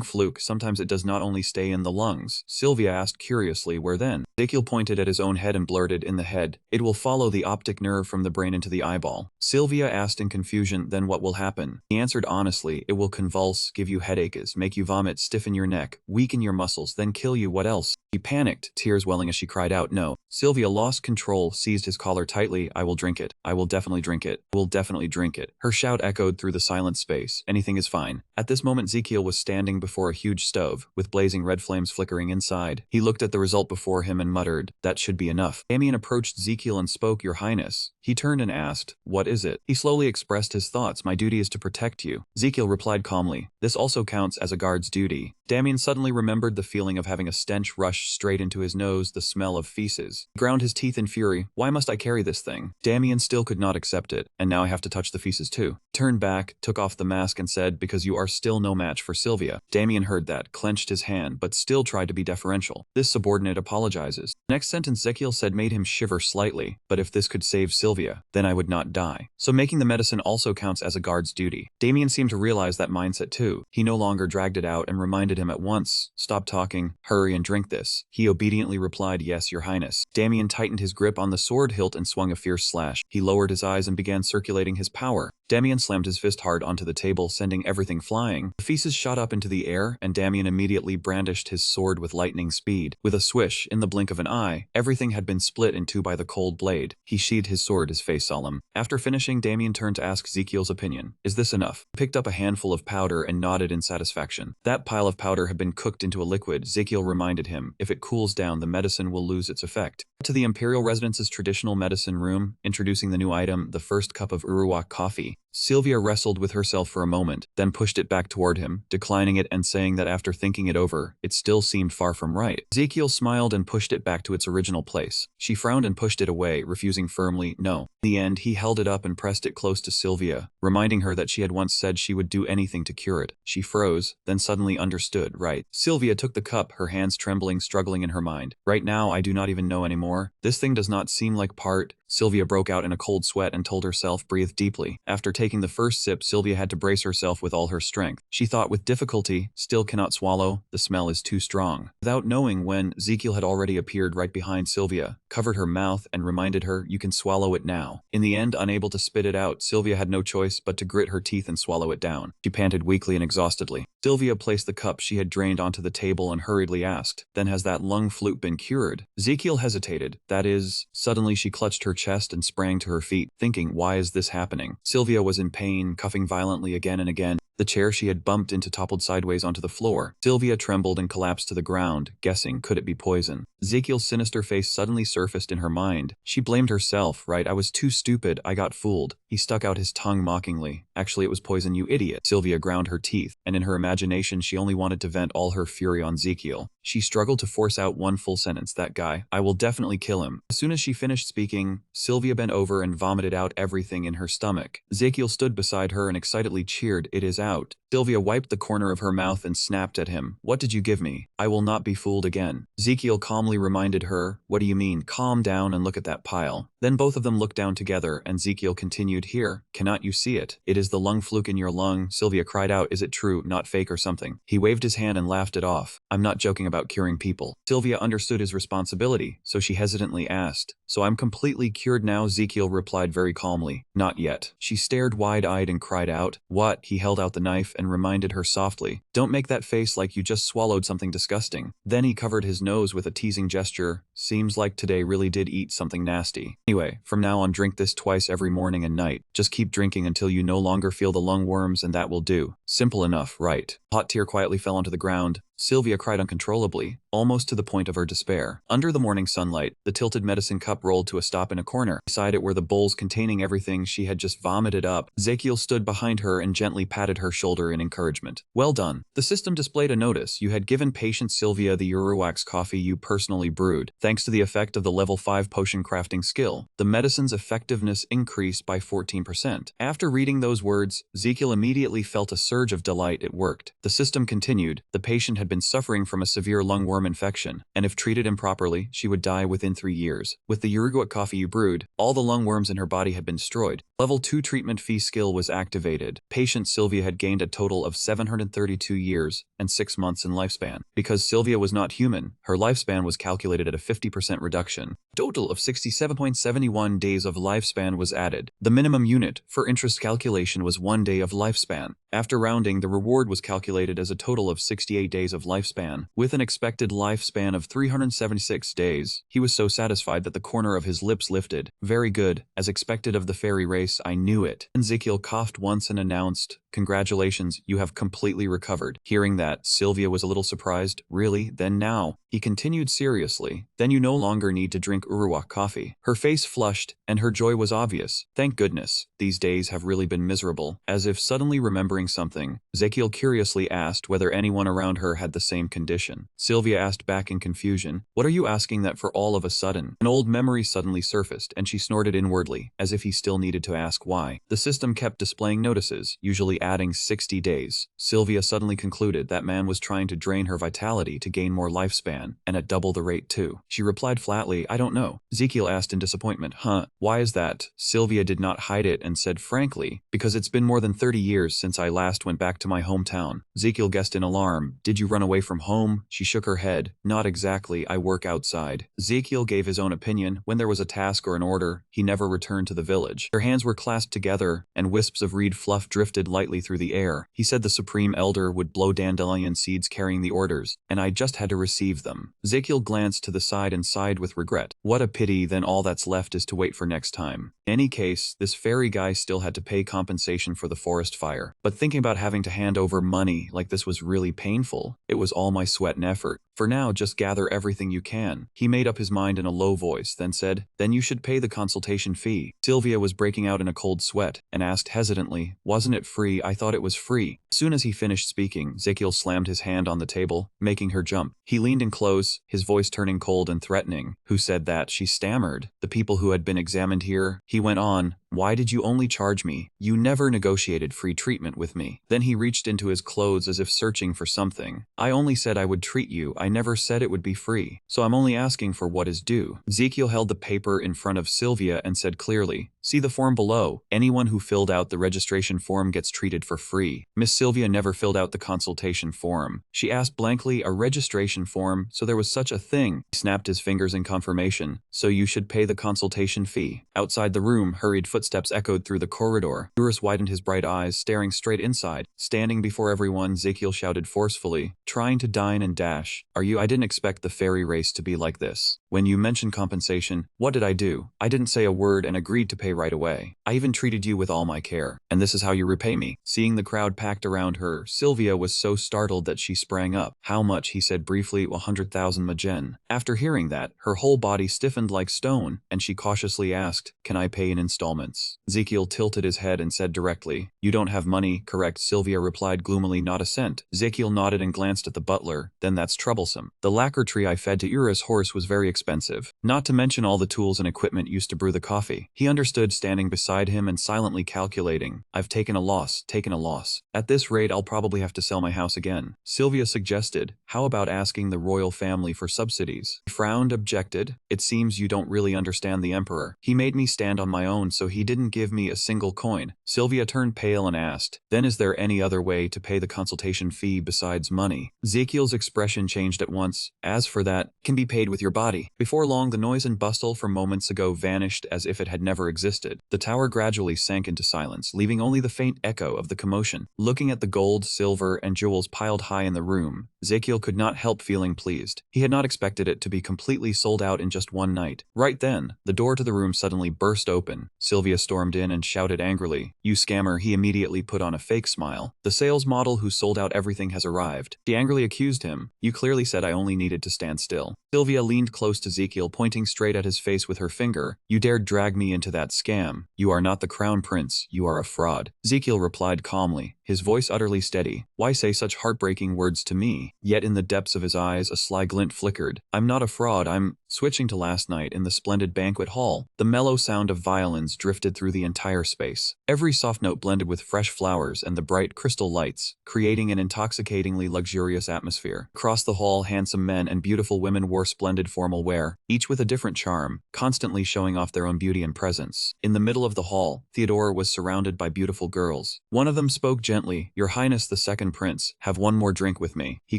fluke, sometimes it does not only stay in the lungs." Sylvia asked curiously, "Where then?" Ezekiel pointed at his own head and blurted, "In the head. It will follow the optic nerve from the brain into the eyeball." Sylvia asked in confusion, "Then what will happen?" He answered honestly, "It will convulse, give you headaches, make you vomit, stiffen your neck, weaken your muscles, then kill you. What else?" She panicked, tears welling as she cried out, "No." Sylvia lost control, seized his collar tightly. "I will drink it. I will definitely drink it. I will definitely drink it." Her shout echoed through the silent space. "Anything is fine." At this moment, Ezekiel was standing before a huge stove, with blazing red flames flickering inside. He looked at the result before him and muttered, "That should be enough." Damien approached Ezekiel and spoke, "Your Highness." He turned and asked, "What is it?" He slowly expressed his thoughts, "My duty is to protect you." Ezekiel replied calmly, "This also counts as a guard's duty." Damien suddenly remembered the feeling of having a stench rush straight into his nose, the smell of feces. He ground his teeth in fury. "Why must I carry this thing?" Damien still could not accept it, and now I have to touch the feces too. Turned back, took off the mask and said, "Because you are still no match for Sylvia." Damien heard that, clenched his hand, but still tried to be deferential. This subordinate apologizes. The next sentence Ezekiel said made him shiver slightly, "But if this could save Sylvia, then I would not die." So making the medicine also counts as a guard's duty. Damien seemed to realize that mindset too. He no longer dragged it out and reminded him at once, "Stop talking, hurry and drink this." He obediently replied, "Yes, Your Highness." Damien tightened his grip on the sword hilt and swung a fierce slash. He lowered his eyes and began circulating his power. Damien slammed his fist hard onto the table, sending everything flying. The feces shot up into the air, and Damien immediately brandished his sword with lightning speed. With a swish, in the blink of an eye, everything had been split in two by the cold blade. He sheathed his sword, his face solemn. After finishing, Damien turned to ask Ezekiel's opinion. "Is this enough?" He picked up a handful of powder and nodded in satisfaction. That pile of powder had been cooked into a liquid. Ezekiel reminded him, "If it cools down, the medicine will lose its effect." To the Imperial Residence's traditional medicine room, introducing the new item, the first cup of Uruwa coffee. Sylvia wrestled with herself for a moment, then pushed it back toward him, declining it and saying that after thinking it over, it still seemed far from right. Ezekiel smiled and pushed it back to its original place. She frowned and pushed it away, refusing firmly, "No." In the end, he held it up and pressed it close to Sylvia, reminding her that she had once said she would do anything to cure it. She froze, then suddenly understood, "Right." Sylvia took the cup, her hands trembling, struggling in her mind. "Right now, I do not even know anymore. This thing does not seem like part..." Sylvia broke out in a cold sweat and told herself, "Breathe deeply." After taking the first sip, Sylvia had to brace herself with all her strength. She thought with difficulty, "Still cannot swallow, the smell is too strong." Without knowing when, Ezekiel had already appeared right behind Sylvia, covered her mouth and reminded her, "You can swallow it now." In the end, unable to spit it out, Sylvia had no choice but to grit her teeth and swallow it down. She panted weakly and exhaustedly. Sylvia placed the cup she had drained onto the table and hurriedly asked, "Then has that lung fluke been cured?" Ezekiel hesitated. "That is..." Suddenly she clutched her chest and sprang to her feet, thinking, "Why is this happening?" Sylvia was in pain, coughing violently again and again. The chair she had bumped into toppled sideways onto the floor. Sylvia trembled and collapsed to the ground, guessing, could it be poison? Ezekiel's sinister face suddenly surfaced in her mind. She blamed herself, "Right, I was too stupid, I got fooled." He stuck out his tongue mockingly. "Actually, it was poison, you idiot." Sylvia ground her teeth, and in her imagination she only wanted to vent all her fury on Ezekiel. She struggled to force out one full sentence, "That guy, I will definitely kill him." As soon as she finished speaking, Sylvia bent over and vomited out everything in her stomach. Ezekiel stood beside her and excitedly cheered, "It is out." Sylvia wiped the corner of her mouth and snapped at him, "What did you give me? I will not be fooled again." Ezekiel calmly reminded her, "What do you mean? Calm down and look at that pile." Then both of them looked down together and Ezekiel continued, "Here, cannot you see it? It is the lung fluke in your lung? Sylvia cried out. Is it true, not fake or something? He waved his hand and laughed it off. I'm not joking about curing people. Sylvia understood his responsibility, so she hesitantly asked, so I'm completely cured now? Ezekiel replied very calmly, not yet. She stared wide-eyed and cried out, what? He held out the knife and reminded her softly, don't make that face like you just swallowed something disgusting. Then he covered his nose with a teasing gesture, seems like today really did eat something nasty. Anyway, from now on drink this twice every morning and night. Just keep drinking until you no longer feel the lung worms and that will do. Simple enough, right? Hot tear quietly fell onto the ground. Sylvia cried uncontrollably, almost to the point of her despair. Under the morning sunlight, the tilted medicine cup rolled to a stop in a corner. Beside it were the bowls containing everything she had just vomited up. Ezekiel stood behind her and gently patted her shoulder in encouragement. Well done. The system displayed a notice. You had given patient Sylvia the Uruwax coffee you personally brewed. Thanks to the effect of the level 5 potion crafting skill, the medicine's effectiveness increased by 14%. After reading those words, Ezekiel immediately felt a surge of delight. It worked. The system continued. The patient had been suffering from a severe lungworm infection, and if treated improperly, she would die within 3 years. With the Uruguay coffee you brewed, all the lungworms in her body had been destroyed. Level 2 treatment fee skill was activated. Patient Sylvia had gained a total of 732 years and 6 months in lifespan. Because Sylvia was not human, her lifespan was calculated at a 50% reduction. Total of 67.71 days of lifespan was added. The minimum unit for interest calculation was 1 day of lifespan. After rounding, the reward was calculated as a total of 68 days of lifespan, with an expected lifespan of 376 days. He was so satisfied that the corner of his lips lifted. Very good, as expected of the fairy race, I knew it. Ezekiel coughed once and announced, congratulations, you have completely recovered. Hearing that, Sylvia was a little surprised. Really? Then now? He continued seriously, then you no longer need to drink Uruwak coffee. Her face flushed, and her joy was obvious. Thank goodness, these days have really been miserable. As if suddenly remembering something, Ezekiel curiously asked whether anyone around her had the same condition. Sylvia asked back in confusion, what are you asking that for all of a sudden? An old memory suddenly surfaced, and she snorted inwardly, as if he still needed to ask why. The system kept displaying notices, usually adding 60 days. Sylvia suddenly concluded that man was trying to drain her vitality to gain more lifespan, and at double the rate too. She replied flatly, I don't know. Ezekiel asked in disappointment, huh, why is that? Sylvia did not hide it and said frankly, because it's been more than 30 years since I last went back to my hometown. Ezekiel guessed in alarm, did you run away from home? She shook her head, not exactly, I work outside. Ezekiel gave his own opinion, when there was a task or an order, he never returned to the village. Their hands were clasped together, and wisps of reed fluff drifted lightly through the air. He said the supreme elder would blow dandelion seeds carrying the orders, and I just had to receive them. Ezekiel glanced to the side and sighed with regret. What a pity, then all that's left is to wait for next time. In any case, this fairy guy still had to pay compensation for the forest fire. But thinking about having to hand over money like this was really painful. It was all my sweat and effort. For now, just gather everything you can. He made up his mind in a low voice, then said, then you should pay the consultation fee. Sylvia was breaking out in a cold sweat, and asked hesitantly, wasn't it free? I thought it was free. As soon as he finished speaking, Ezekiel slammed his hand on the table, making her jump. He leaned in close, his voice turning cold and threatening. Who said that? She stammered. The people who had been examined here. He went on, why did you only charge me? You never negotiated free treatment with me. Then he reached into his clothes as if searching for something. I only said I would treat you. I never said it would be free. So I'm only asking for what is due. Ezekiel held the paper in front of Sylvia and said clearly, see the form below. Anyone who filled out the registration form gets treated for free. Miss Sylvia never filled out the consultation form. She asked blankly, a registration form, so there was such a thing. He snapped his fingers in confirmation. So you should pay the consultation fee. Outside the room, hurried footsteps echoed through the corridor. Urus widened his bright eyes, staring straight inside. Standing before everyone, Ezekiel shouted forcefully, trying to dine and dash. I didn't expect the fairy race to be like this. When you mentioned compensation, what did I do? I didn't say a word and agreed to pay right away. I even treated you with all my care. And this is how you repay me. Seeing the crowd packed around her, Sylvia was so startled that she sprang up. How much? He said briefly, 100,000 magen. After hearing that, her whole body stiffened like stone, and she cautiously asked, can I pay in installments? Ezekiel tilted his head and said directly, you don't have money, correct? Sylvia replied gloomily, not a cent. Ezekiel nodded and glanced at the butler, then that's troublesome. The lacquer tree I fed to Ura's horse was very expensive. expensive. Not to mention all the tools and equipment used to brew the coffee. He understood, standing beside him and silently calculating. I've taken a loss, taken a loss. At this rate, I'll probably have to sell my house again. Sylvia suggested, how about asking the royal family for subsidies? He frowned, objected. It seems you don't really understand the emperor. He made me stand on my own, so he didn't give me a single coin. Sylvia turned pale and asked, then is there any other way to pay the consultation fee besides money? Ezekiel's expression changed at once. As for that, can be paid with your body. Before long, the noise and bustle from moments ago vanished as if it had never existed. The tower gradually sank into silence, leaving only the faint echo of the commotion. Looking at the gold, silver, and jewels piled high in the room, Ezekiel could not help feeling pleased. He had not expected it to be completely sold out in just one night. Right then, the door to the room suddenly burst open. Sylvia stormed in and shouted angrily, "You scammer!" He immediately put on a fake smile. "The sales model who sold out everything has arrived." She angrily accused him. "You clearly said I only needed to stand still." Sylvia leaned close to Ezekiel, pointing straight at his face with her finger. "You dared drag me into that scam. You are not the crown prince. You are a fraud." Ezekiel replied calmly, his voice utterly steady. "Why say such heartbreaking words to me?" Yet in the depths of his eyes a sly glint flickered. "I'm not a fraud, I'm—" Switching to last night in the splendid banquet hall, the mellow sound of violins drifted through the entire space. Every soft note blended with fresh flowers and the bright crystal lights, creating an intoxicatingly luxurious atmosphere. Across the hall, handsome men and beautiful women wore splendid formal wear, each with a different charm, constantly showing off their own beauty and presence. In the middle of the hall, Theodora was surrounded by beautiful girls. One of them spoke gently, "Your Highness the Second Prince, have one more drink with me." He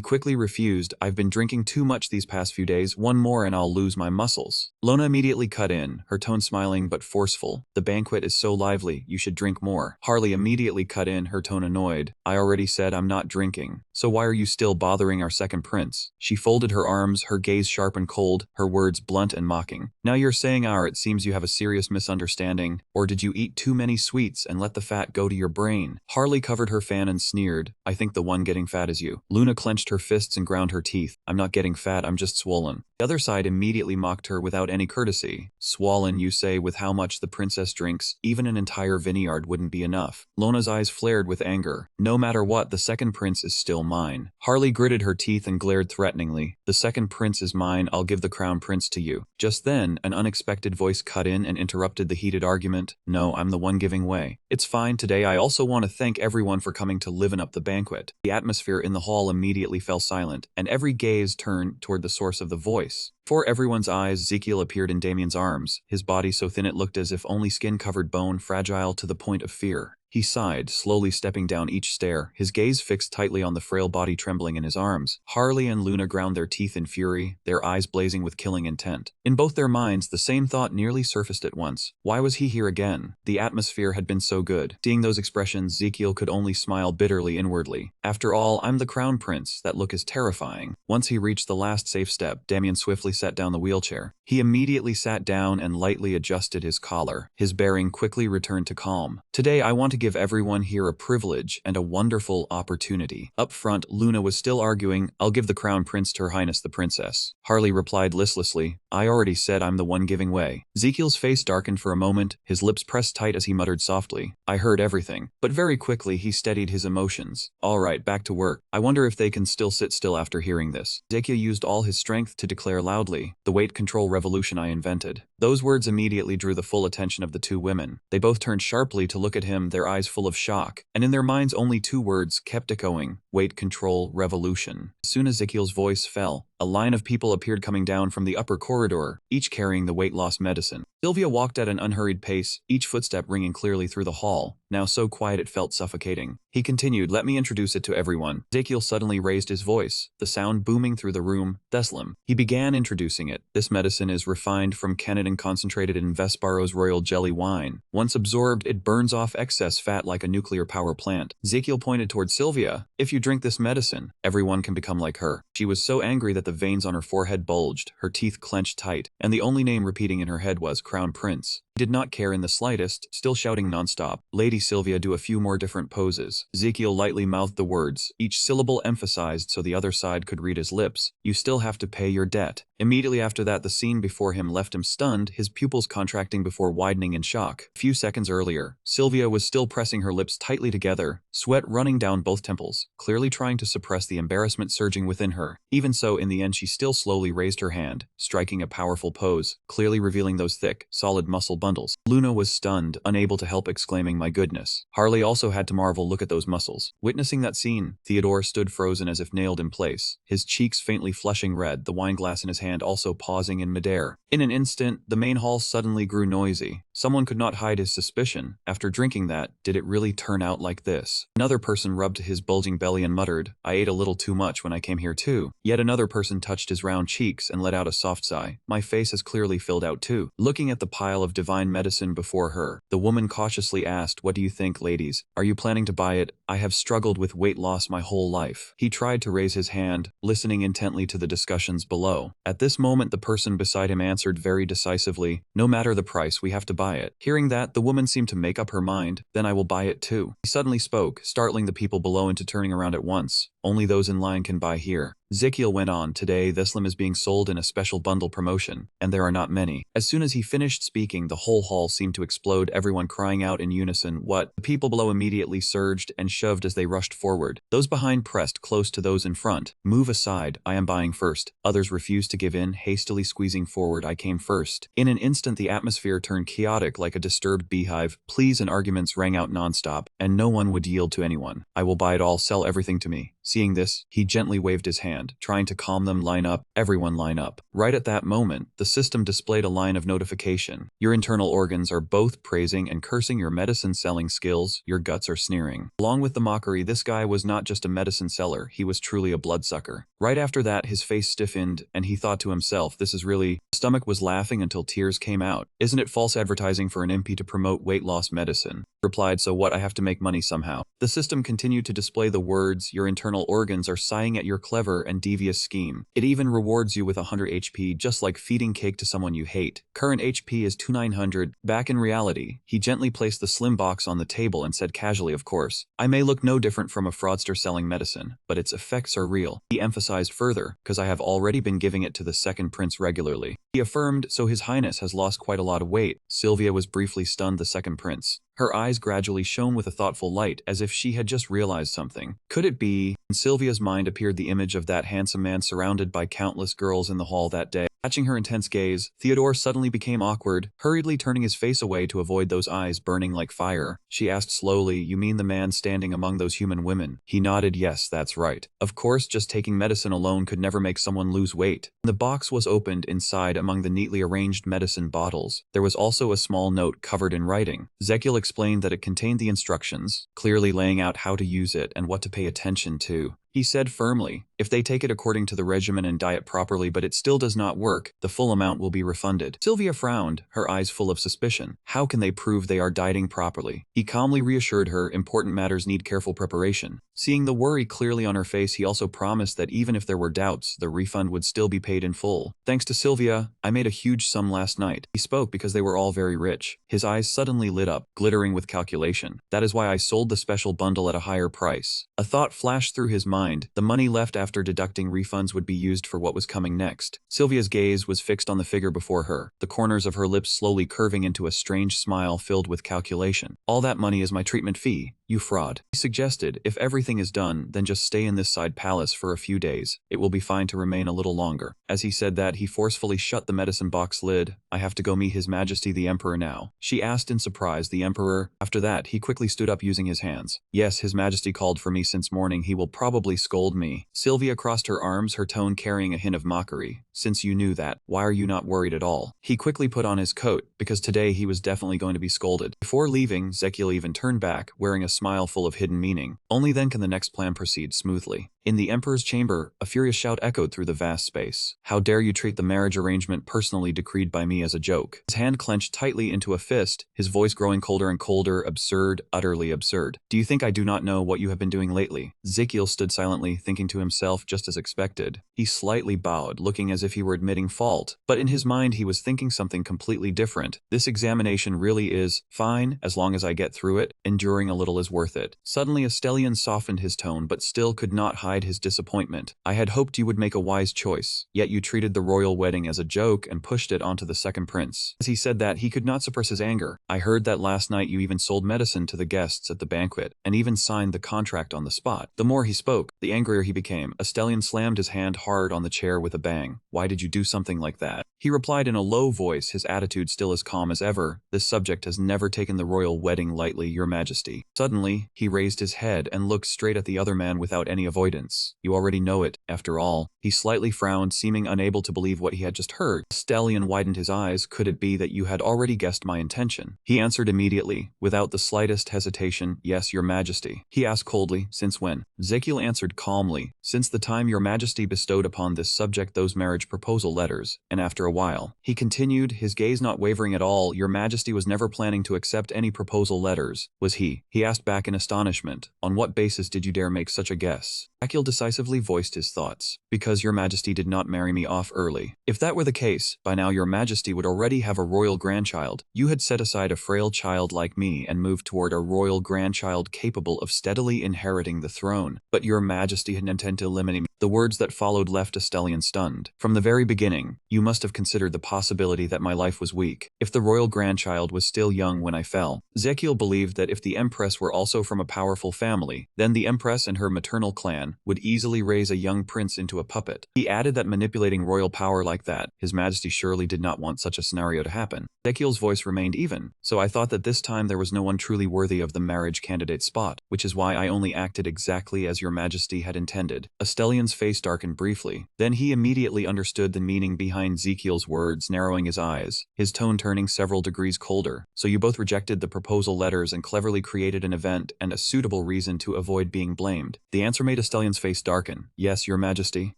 quickly refused. "I've been drinking too much these past few days. One more and I'll lose my muscles." Lona immediately cut in, her tone smiling but forceful. "The banquet is so lively, you should drink more." Harley immediately cut in, her tone annoyed. "I already said I'm not drinking. So why are you still bothering our second prince?" She folded her arms, her gaze sharp and cold, her words blunt and mocking. "Now you're saying it seems you have a serious misunderstanding. Or did you eat too many sweets and let the fat go to your brain?" Harley covered her fan and sneered. "I think the one getting fat is you." Luna clenched her fists and ground her teeth. "I'm not getting fat, I'm just swollen." The other side immediately mocked her without any courtesy. "Swollen, you say, with how much the princess drinks? Even an entire vineyard wouldn't be enough." Lona's eyes flared with anger. "No matter what, the second prince is still mine." Harley gritted her teeth and glared threateningly. "The second prince is mine, I'll give the crown prince to you." Just then, an unexpected voice cut in and interrupted the heated argument. "No, I'm the one giving way." "It's fine today. I also want to thank everyone for coming to liven up the banquet." The atmosphere in the hall immediately fell silent, and every gaze turned toward the source of the voice. Before everyone's eyes, Ezekiel appeared in Damien's arms, his body so thin it looked as if only skin-covered bone, fragile to the point of fear. He sighed, slowly stepping down each stair, his gaze fixed tightly on the frail body trembling in his arms. Harley and Luna ground their teeth in fury, their eyes blazing with killing intent. In both their minds, the same thought nearly surfaced at once. Why was he here again? The atmosphere had been so good. Seeing those expressions, Ezekiel could only smile bitterly inwardly. After all, I'm the crown prince. That look is terrifying. Once he reached the last safe step, Damien swiftly set down the wheelchair. He immediately sat down and lightly adjusted his collar. His bearing quickly returned to calm. "Today I want to give everyone here a privilege and a wonderful opportunity." Up front, Luna was still arguing. "I'll give the crown prince to Her Highness the Princess." Harley replied listlessly, "I already said I'm the one giving way." Ezekiel's face darkened for a moment, his lips pressed tight as he muttered softly, "I heard everything." But very quickly he steadied his emotions. "All right, back to work. I wonder if they can still sit still after hearing this." Ezekiel used all his strength to declare loudly, "The weight control revolution I invented." Those words immediately drew the full attention of the two women. They both turned sharply to look at him, their eyes full of shock, and in their minds only two words kept echoing: weight control revolution. As soon as Ezekiel's voice fell, a line of people appeared coming down from the upper corridor, each carrying the weight loss medicine. Sylvia walked at an unhurried pace, each footstep ringing clearly through the hall, now so quiet it felt suffocating. He continued, "Let me introduce it to everyone." Ezekiel suddenly raised his voice, the sound booming through the room. "Theslam." He began introducing it. "This medicine is refined from Kennet and concentrated in Vesparo's royal jelly wine. Once absorbed, it burns off excess fat like a nuclear power plant." Ezekiel pointed toward Sylvia. "If you drink this medicine, everyone can become like her." She was so angry that the veins on her forehead bulged, her teeth clenched tight, and the only name repeating in her head was Crown Prince. He did not care in the slightest, still shouting nonstop. Lady Sylvia, do a few more different poses. Ezekiel lightly mouthed the words, each syllable emphasized so the other side could read his lips. You still have to pay your debt. Immediately after that, the scene before him left him stunned, his pupils contracting before widening in shock. A few seconds earlier, Sylvia was still pressing her lips tightly together, sweat running down both temples, clearly trying to suppress the embarrassment surging within her. Even so, in the end, she still slowly raised her hand, striking a powerful pose, clearly revealing those thick, solid muscle bundles. Luna was stunned, unable to help exclaiming, my goodness. Harley also had to marvel, look at those muscles. Witnessing that scene, Theodore stood frozen as if nailed in place, his cheeks faintly flushing red, the wine glass in his hand also pausing in midair. In an instant, the main hall suddenly grew noisy. Someone could not hide his suspicion. After drinking that, did it really turn out like this? Another person rubbed his bulging belly and muttered, I ate a little too much when I came here too. Yet another person touched his round cheeks and let out a soft sigh. My face has clearly filled out too. Looking at the pile of divine medicine before her, the woman cautiously asked, what do you think, ladies? Are you planning to buy it? I have struggled with weight loss my whole life. He tried to raise his hand, listening intently to the discussions below. At this moment, the person beside him answered very decisively, no matter the price, we have to buy it. Hearing that, the woman seemed to make up her mind, then I will buy it too. He suddenly spoke, startling the people below into turning around at once. Only those in line can buy here. Ezekiel went on, today this limb is being sold in a special bundle promotion, and there are not many. As soon as he finished speaking, the whole hall seemed to explode, everyone crying out in unison, what? The people below immediately surged and shoved as they rushed forward. Those behind pressed close to those in front. Move aside, I am buying first. Others refused to give in, hastily squeezing forward, I came first. In an instant, the atmosphere turned chaotic like a disturbed beehive. Pleas and arguments rang out nonstop, and no one would yield to anyone. I will buy it all, sell everything to me. Seeing this, he gently waved his hand, trying to calm them. Line up, everyone line up. Right at that moment, the system displayed a line of notification. Your internal organs are both praising and cursing your medicine selling skills, your guts are sneering. Along with the mockery, this guy was not just a medicine seller, he was truly a bloodsucker. Right after that, his face stiffened, and he thought to himself, this is really... His stomach was laughing until tears came out. Isn't it false advertising for an MP to promote weight loss medicine? Replied, so what, I have to make money somehow. The system continued to display the words, your internal organs are sighing at your clever and devious scheme. It even rewards you with 100 HP, just like feeding cake to someone you hate. Current HP is 2900. Back in reality, he gently placed the slim box on the table and said casually, of course, I may look no different from a fraudster selling medicine, but its effects are real. He emphasized further, because I have already been giving it to the second prince regularly. He affirmed, so his highness has lost quite a lot of weight. Sylvia was briefly stunned. The second prince. Her eyes gradually shone with a thoughtful light, as if she had just realized something. Could it be? In Sylvia's mind appeared the image of that handsome man surrounded by countless girls in the hall that day. Catching her intense gaze, Theodore suddenly became awkward, hurriedly turning his face away to avoid those eyes burning like fire. She asked slowly, you mean the man standing among those human women? He nodded, yes, that's right. Of course, just taking medicine alone could never make someone lose weight. The box was opened. Inside, among the neatly arranged medicine bottles, there was also a small note covered in writing. Ezekiel explained that it contained the instructions, clearly laying out how to use it and what to pay attention to. He said firmly, if they take it according to the regimen and diet properly but it still does not work, the full amount will be refunded. Sylvia frowned, her eyes full of suspicion. How can they prove they are dieting properly? He calmly reassured her, important matters need careful preparation. Seeing the worry clearly on her face, he also promised that even if there were doubts, the refund would still be paid in full. Thanks to Sylvia, I made a huge sum last night. He spoke because they were all very rich. His eyes suddenly lit up, glittering with calculation. That is why I sold the special bundle at a higher price. A thought flashed through his mind. The money left after deducting refunds would be used for what was coming next. Sylvia's gaze was fixed on the figure before her, the corners of her lips slowly curving into a strange smile filled with calculation. All that money is my treatment fee, you fraud. He suggested, if everything is done, then just stay in this side palace for a few days. It will be fine to remain a little longer. As he said that, he forcefully shut the medicine box lid. I have to go meet His Majesty the Emperor now. She asked in surprise. The Emperor? After that, he quickly stood up using his hands. Yes, His Majesty called for me since morning. He will probably scold me. Sylvia crossed her arms, her tone carrying a hint of mockery. Since you knew that, why are you not worried at all? He quickly put on his coat, because today he was definitely going to be scolded. Before leaving, Ezekiel even turned back, wearing a smile smile full of hidden meaning. Only then can the next plan proceed smoothly. In the Emperor's chamber, a furious shout echoed through the vast space. How dare you treat the marriage arrangement personally decreed by me as a joke? His hand clenched tightly into a fist, his voice growing colder and colder. Absurd, utterly absurd. Do you think I do not know what you have been doing lately? Ezekiel stood silently, thinking to himself just as expected. He slightly bowed, looking as if he were admitting fault, but in his mind he was thinking something completely different. This examination really is fine, as long as I get through it. Enduring a little is worth it. Suddenly Asterion softened his tone but still could not hide his disappointment. I had hoped you would make a wise choice, yet you treated the royal wedding as a joke and pushed it onto the second prince. As he said that, he could not suppress his anger. I heard that last night you even sold medicine to the guests at the banquet, and even signed the contract on the spot. The more he spoke, the angrier he became. Asterion slammed his hand hard on the chair with a bang. Why did you do something like that? He replied in a low voice, his attitude still as calm as ever. This subject has never taken the royal wedding lightly, your majesty. Suddenly, he raised his head and looked straight at the other man without any avoidance. You already know it, after all. He slightly frowned, seeming unable to believe what he had just heard. Asterion widened his eyes. Could it be that you had already guessed my intention? He answered immediately, without the slightest hesitation. Yes, your majesty. He asked coldly, since when? Ezekiel answered calmly, since the time your majesty bestowed upon this subject those marriage proposal letters, and after a while. He continued, his gaze not wavering at all. Your majesty was never planning to accept any proposal letters, was he? He asked back in astonishment. On what basis did you dare make such a guess? Ezekiel decisively voiced his thoughts. Because your majesty did not marry me off early. If that were the case, by now your majesty would already have a royal grandchild. You had set aside a frail child like me and moved toward a royal grandchild capable of steadily inheriting the throne. But your majesty had intended to eliminate me. The words that followed left Asterion stunned. From the very beginning, you must have considered the possibility that my life was weak. If the royal grandchild was still young when I fell. Ezekiel believed that if the empress were also from a powerful family, then the empress and her maternal clan would easily raise a young prince into a puppet. He added that manipulating royal power like that, his majesty surely did not want such a scenario to happen. Ezekiel's voice remained even, so I thought that this time there was no one truly worthy of the marriage candidate spot, which is why I only acted exactly as your majesty had intended. Astelion's face darkened briefly. Then he immediately understood the meaning behind Ezekiel's words, narrowing his eyes, his tone turning several degrees colder. So you both rejected the proposal letters and cleverly created an event and a suitable reason to avoid being blamed. The answer made Astelion's face darken. Yes, your majesty.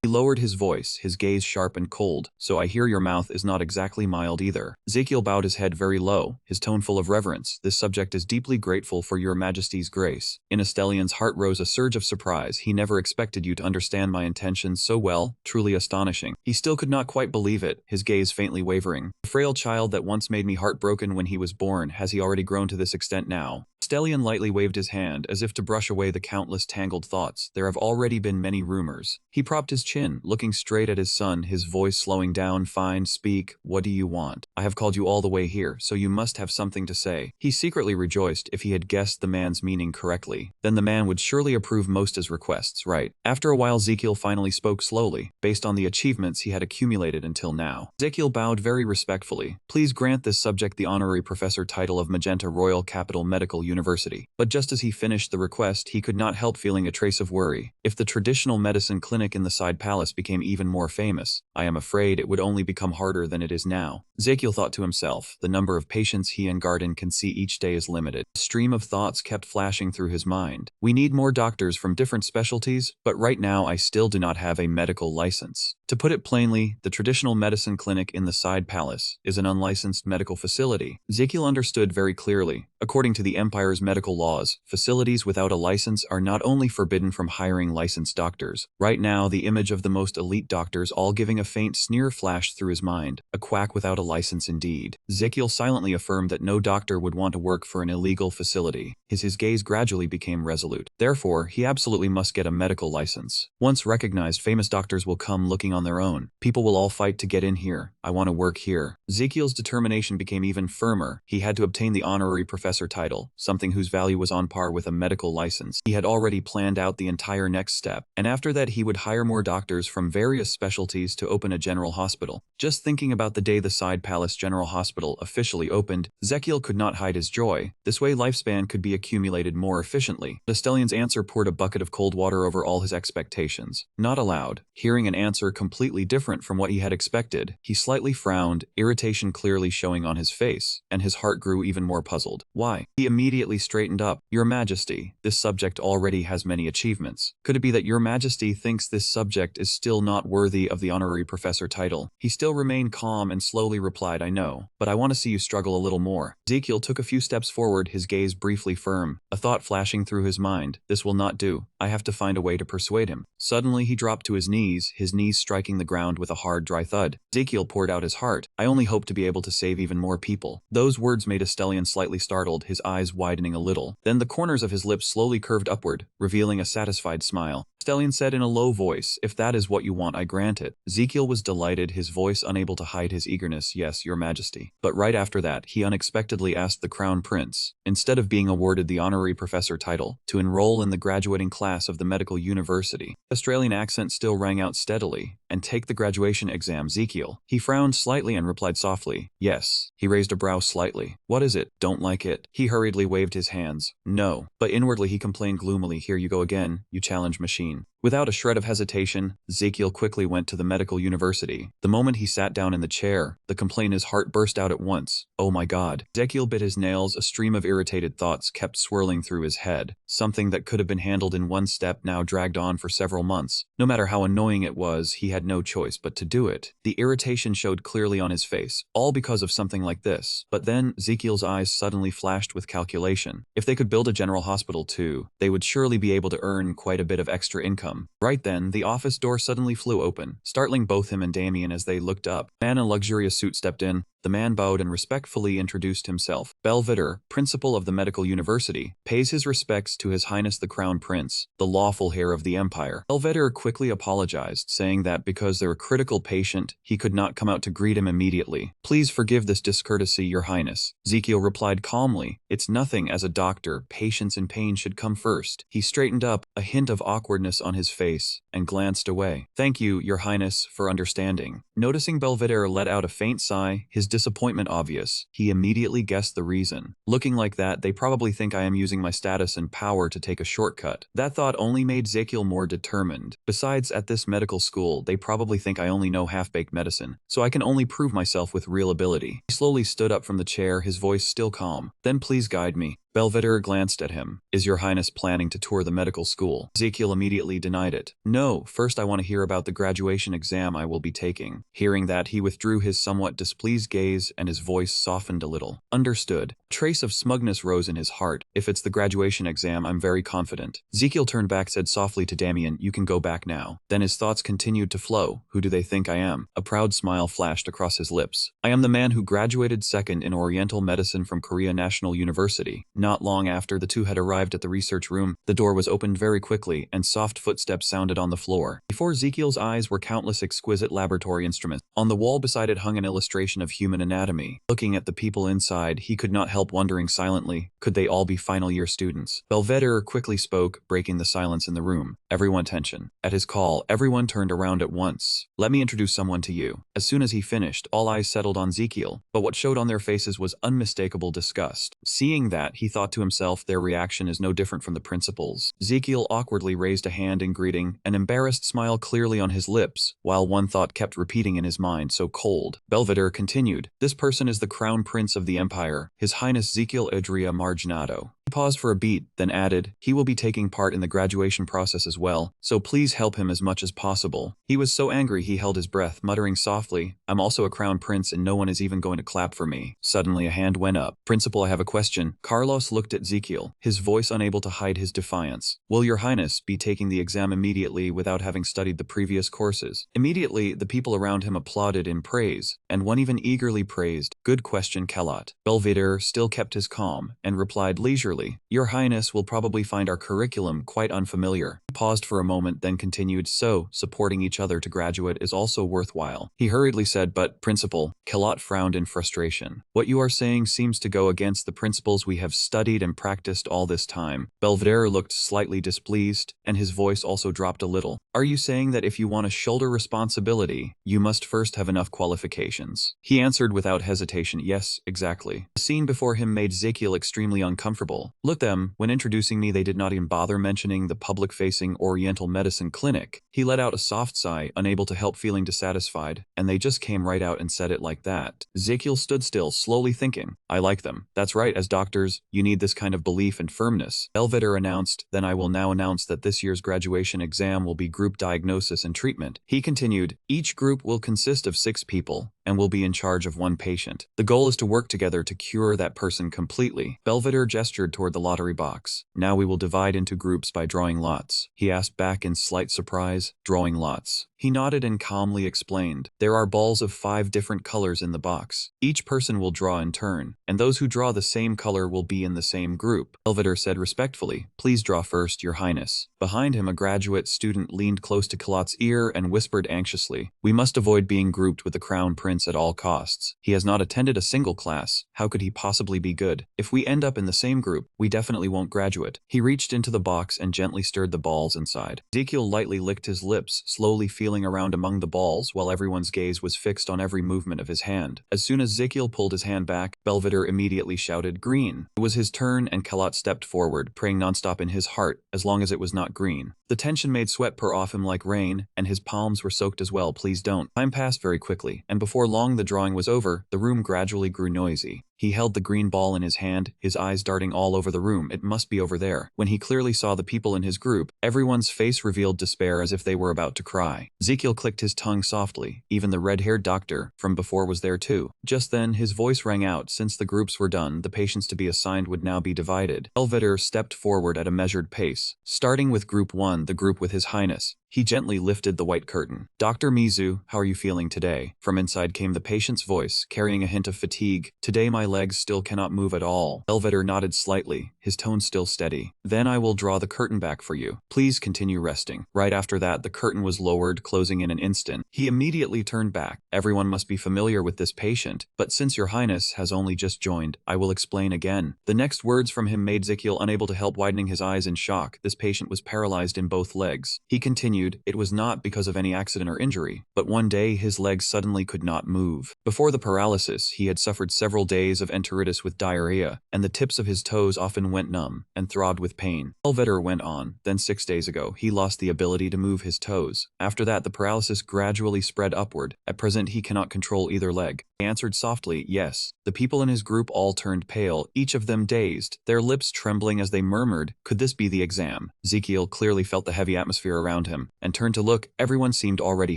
He lowered his voice, his gaze sharp and cold. So I hear your mouth is not exactly mild either. Ezekiel bowed his head very low, his tone full of reverence. This subject is deeply grateful for your majesty's grace. In Astelion's heart rose a surge of surprise. He never expected you to understand my intentions so well, truly astonishing. He still could not quite believe it, his gaze faintly wavering. The frail child that once made me heartbroken when he was born, has he already grown to this extent now? Asterion lightly waved his hand, as if to brush away the countless tangled thoughts. There have already been many rumors. He propped his chin, looking straight at his son, his voice slowing down. Fine, speak. What do you want? I have called you all the way here, so you must have something to say. He secretly rejoiced if he had guessed the man's meaning correctly. Then the man would surely approve most his requests, right? After a while, Ezekiel finally spoke slowly, based on the achievements he had accumulated until now. Ezekiel bowed very respectfully. Please grant this subject the honorary professor title of Magenta Royal Capital Medical University. But just as he finished the request, he could not help feeling a trace of worry. If the traditional medicine clinic in the side palace became even more famous, I am afraid it would only become harder than it is now. Ezekiel thought to himself, the number of patients he and Garden can see each day is limited. A stream of thoughts kept flashing through his mind. We need more doctors from different specialties, but right now I still do not have a medical license. To put it plainly, the traditional medicine clinic in the side palace is an unlicensed medical facility. Ezekiel understood very clearly. According to the Empire's medical laws, facilities without a license are not only forbidden from hiring licensed doctors. Right now, the image of the most elite doctors all giving a faint sneer flashed through his mind. A quack without a license indeed. Ezekiel silently affirmed that no doctor would want to work for an illegal facility. His gaze gradually became resolute. Therefore, he absolutely must get a medical license. Once recognized, famous doctors will come looking on their own. People will all fight to get in here. I want to work here. Ezekiel's determination became even firmer. He had to obtain the honorary professor title, something whose value was on par with a medical license. He had already planned out the entire next step, and after that he would hire more doctors from various specialties to open a general hospital. Just thinking about the day the Side Palace General Hospital officially opened, Ezekiel could not hide his joy. This way lifespan could be accumulated more efficiently. Astelion's answer poured a bucket of cold water over all his expectations. Not aloud. Hearing an answer completely different different from what he had expected. He slightly frowned, irritation clearly showing on his face, and his heart grew even more puzzled. Why? He immediately straightened up. Your Majesty, this subject already has many achievements. Could it be that Your Majesty thinks this subject is still not worthy of the honorary professor title? He still remained calm and slowly replied, I know, but I want to see you struggle a little more. Ezekiel took a few steps forward, his gaze briefly firm, a thought flashing through his mind. This will not do. I have to find a way to persuade him. Suddenly he dropped to his knees striking the ground with a hard, dry thud. Ezekiel poured out his heart. I only hope to be able to save even more people. Those words made Estelian slightly startled, his eyes widening a little. Then the corners of his lips slowly curved upward, revealing a satisfied smile. Estelian said in a low voice, if that is what you want, I grant it. Ezekiel was delighted, his voice unable to hide his eagerness. Yes, Your Majesty. But right after that, he unexpectedly asked the Crown Prince, instead of being awarded the honorary professor title, to enroll in the graduating class of the medical university. Australian accent still rang out steadily, and take the graduation exam, Ezekiel. He frowned slightly and replied softly, yes. He raised a brow slightly. What is it? Don't like it? He hurriedly waved his hands. No. But inwardly he complained gloomily, here you go again, you challenge machine. Without a shred of hesitation, Ezekiel quickly went to the medical university. The moment he sat down in the chair, the complaint his heart burst out at once. Oh my God. Ezekiel bit his nails, a stream of irritated thoughts kept swirling through his head. Something that could have been handled in one step now dragged on for several months. No matter how annoying it was, he had no choice but to do it. The irritation showed clearly on his face, all because of something like this. But then, Ezekiel's eyes suddenly flashed with calculation. If they could build a general hospital too, they would surely be able to earn quite a bit of extra income. Right then, the office door suddenly flew open, startling both him and Damien as they looked up. A man in a luxurious suit stepped in. The man bowed and respectfully introduced himself. Belvedere, principal of the medical university, pays his respects to His Highness the Crown Prince, the lawful heir of the empire. Belvedere quickly apologized, saying that because they're a critical patient, he could not come out to greet him immediately. Please forgive this discourtesy, Your Highness. Ezekiel replied calmly, it's nothing. As a doctor, patients in pain should come first. He straightened up, a hint of awkwardness on his face, and glanced away. Thank you, Your Highness, for understanding. Noticing Belvedere let out a faint sigh, his disappointment obvious, he immediately guessed the reason. Looking like that, they probably think I am using my status and power to take a shortcut. That thought only made Ezekiel more determined. Besides, at this medical school, they probably think I only know half-baked medicine, so I can only prove myself with real ability. He slowly stood up from the chair, his voice still calm. Then please guide me. Belvedere glanced at him. Is Your Highness planning to tour the medical school? Ezekiel immediately denied it. No, first I want to hear about the graduation exam I will be taking. Hearing that, he withdrew his somewhat displeased gaze and his voice softened a little. Understood. A trace of smugness rose in his heart. If it's the graduation exam, I'm very confident. Ezekiel turned back, said softly to Damien, you can go back now. Then his thoughts continued to flow. Who do they think I am? A proud smile flashed across his lips. I am the man who graduated second in Oriental Medicine from Korea National University. Not long after the two had arrived at the research room, the door was opened very quickly and soft footsteps sounded on the floor. Before Ezekiel's eyes were countless exquisite laboratory instruments. On the wall beside it hung an illustration of human anatomy. Looking at the people inside, he could not help wondering silently, could they all be final year students? Belvedere quickly spoke, breaking the silence in the room. Everyone attention. At his call, everyone turned around at once. Let me introduce someone to you. As soon as he finished, all eyes settled on Ezekiel, but what showed on their faces was unmistakable disgust. Seeing that, he thought to himself, their reaction is no different from the principal's. Ezekiel awkwardly raised a hand in greeting, an embarrassed smile clearly on his lips, while one thought kept repeating in his mind, so cold. Belvedere continued, this person is the Crown Prince of the Empire, His Highness Ezekiel Adria Marginato. He paused for a beat, then added, he will be taking part in the graduation process as well, so please help him as much as possible. He was so angry he held his breath, muttering softly, I'm also a Crown Prince and no one is even going to clap for me. Suddenly a hand went up. Principal, I have a question. Carlos looked at Ezekiel, his voice unable to hide his defiance. Will Your Highness be taking the exam immediately without having studied the previous courses? Immediately, the people around him applauded in praise, and one even eagerly praised. Good question, Kalat. Belvedere still kept his calm, and replied leisurely, Your Highness will probably find our curriculum quite unfamiliar. He paused for a moment, then continued, so, supporting each other to graduate is also worthwhile. He hurriedly said, but, Principal, Kalat frowned in frustration. What you are saying seems to go against the principles we have studied and practiced all this time. Belvedere looked slightly displeased, and his voice also dropped a little. Are you saying that if you want to shoulder responsibility, you must first have enough qualifications? He answered without hesitation, yes, exactly. The scene before him made Ezekiel extremely uncomfortable. Ezekiel. Look them, when introducing me they did not even bother mentioning the public-facing Oriental medicine clinic. He let out a soft sigh, unable to help feeling dissatisfied, and they just came right out and said it like that. Ezekiel stood still, slowly thinking, I like them. That's right, as doctors, you need this kind of belief and firmness. Belvedere announced, then I will now announce that this year's graduation exam will be group diagnosis and treatment. He continued, each group will consist of 6 people, and will be in charge of 1 patient. The goal is to work together to cure that person completely. Belvedere gestured toward the lottery box. Now we will divide into groups by drawing lots. He asked back in slight surprise, drawing lots. He nodded and calmly explained, there are balls of 5 different colors in the box. Each person will draw in turn, and those who draw the same color will be in the same group. Belvedere said respectfully, please draw first, Your Highness. Behind him a graduate student leaned close to Kalat's ear and whispered anxiously, we must avoid being grouped with the Crown Prince at all costs. He has not attended a single class. How could he possibly be good? If we end up in the same group, we definitely won't graduate. He reached into the box and gently stirred the balls inside. Ezekiel lightly licked his lips, slowly feeling around among the balls while everyone's gaze was fixed on every movement of his hand. As soon as Ezekiel pulled his hand back, Belvedere immediately shouted, green. It was his turn and Kalat stepped forward, praying nonstop in his heart, as long as it was not green. The tension made sweat pour off him like rain, and his palms were soaked as well. Please don't. Time passed very quickly, and before long the drawing was over, the room gradually grew noisy. He held the green ball in his hand, his eyes darting all over the room. It must be over there. When he clearly saw the people in his group, everyone's face revealed despair as if they were about to cry. Ezekiel clicked his tongue softly. Even the red-haired doctor from before was there too. Just then, his voice rang out. Since the groups were done, the patients to be assigned would now be divided. Belvedere stepped forward at a measured pace. Starting with Group 1, the group with His Highness. He gently lifted the white curtain. Dr. Mizu, how are you feeling today? From inside came the patient's voice, carrying a hint of fatigue. Today my legs still cannot move at all. Belvedere nodded slightly, his tone still steady. Then I will draw the curtain back for you. Please continue resting. Right after that, the curtain was lowered, closing in an instant. He immediately turned back. Everyone must be familiar with this patient, but since Your Highness has only just joined, I will explain again. The next words from him made Ezekiel unable to help widening his eyes in shock. This patient was paralyzed in both legs. He continued, it was not because of any accident or injury, but one day his legs suddenly could not move. Before the paralysis, he had suffered several days of enteritis with diarrhea, and the tips of his toes often went numb and throbbed with pain. Belvedere went on, then 6 days ago, he lost the ability to move his toes. After that, the paralysis gradually spread upward. At present, he cannot control either leg. He answered softly, yes. The people in his group all turned pale, each of them dazed, their lips trembling as they murmured, could this be the exam? Ezekiel clearly felt the heavy atmosphere around him, and turned to look. Everyone seemed already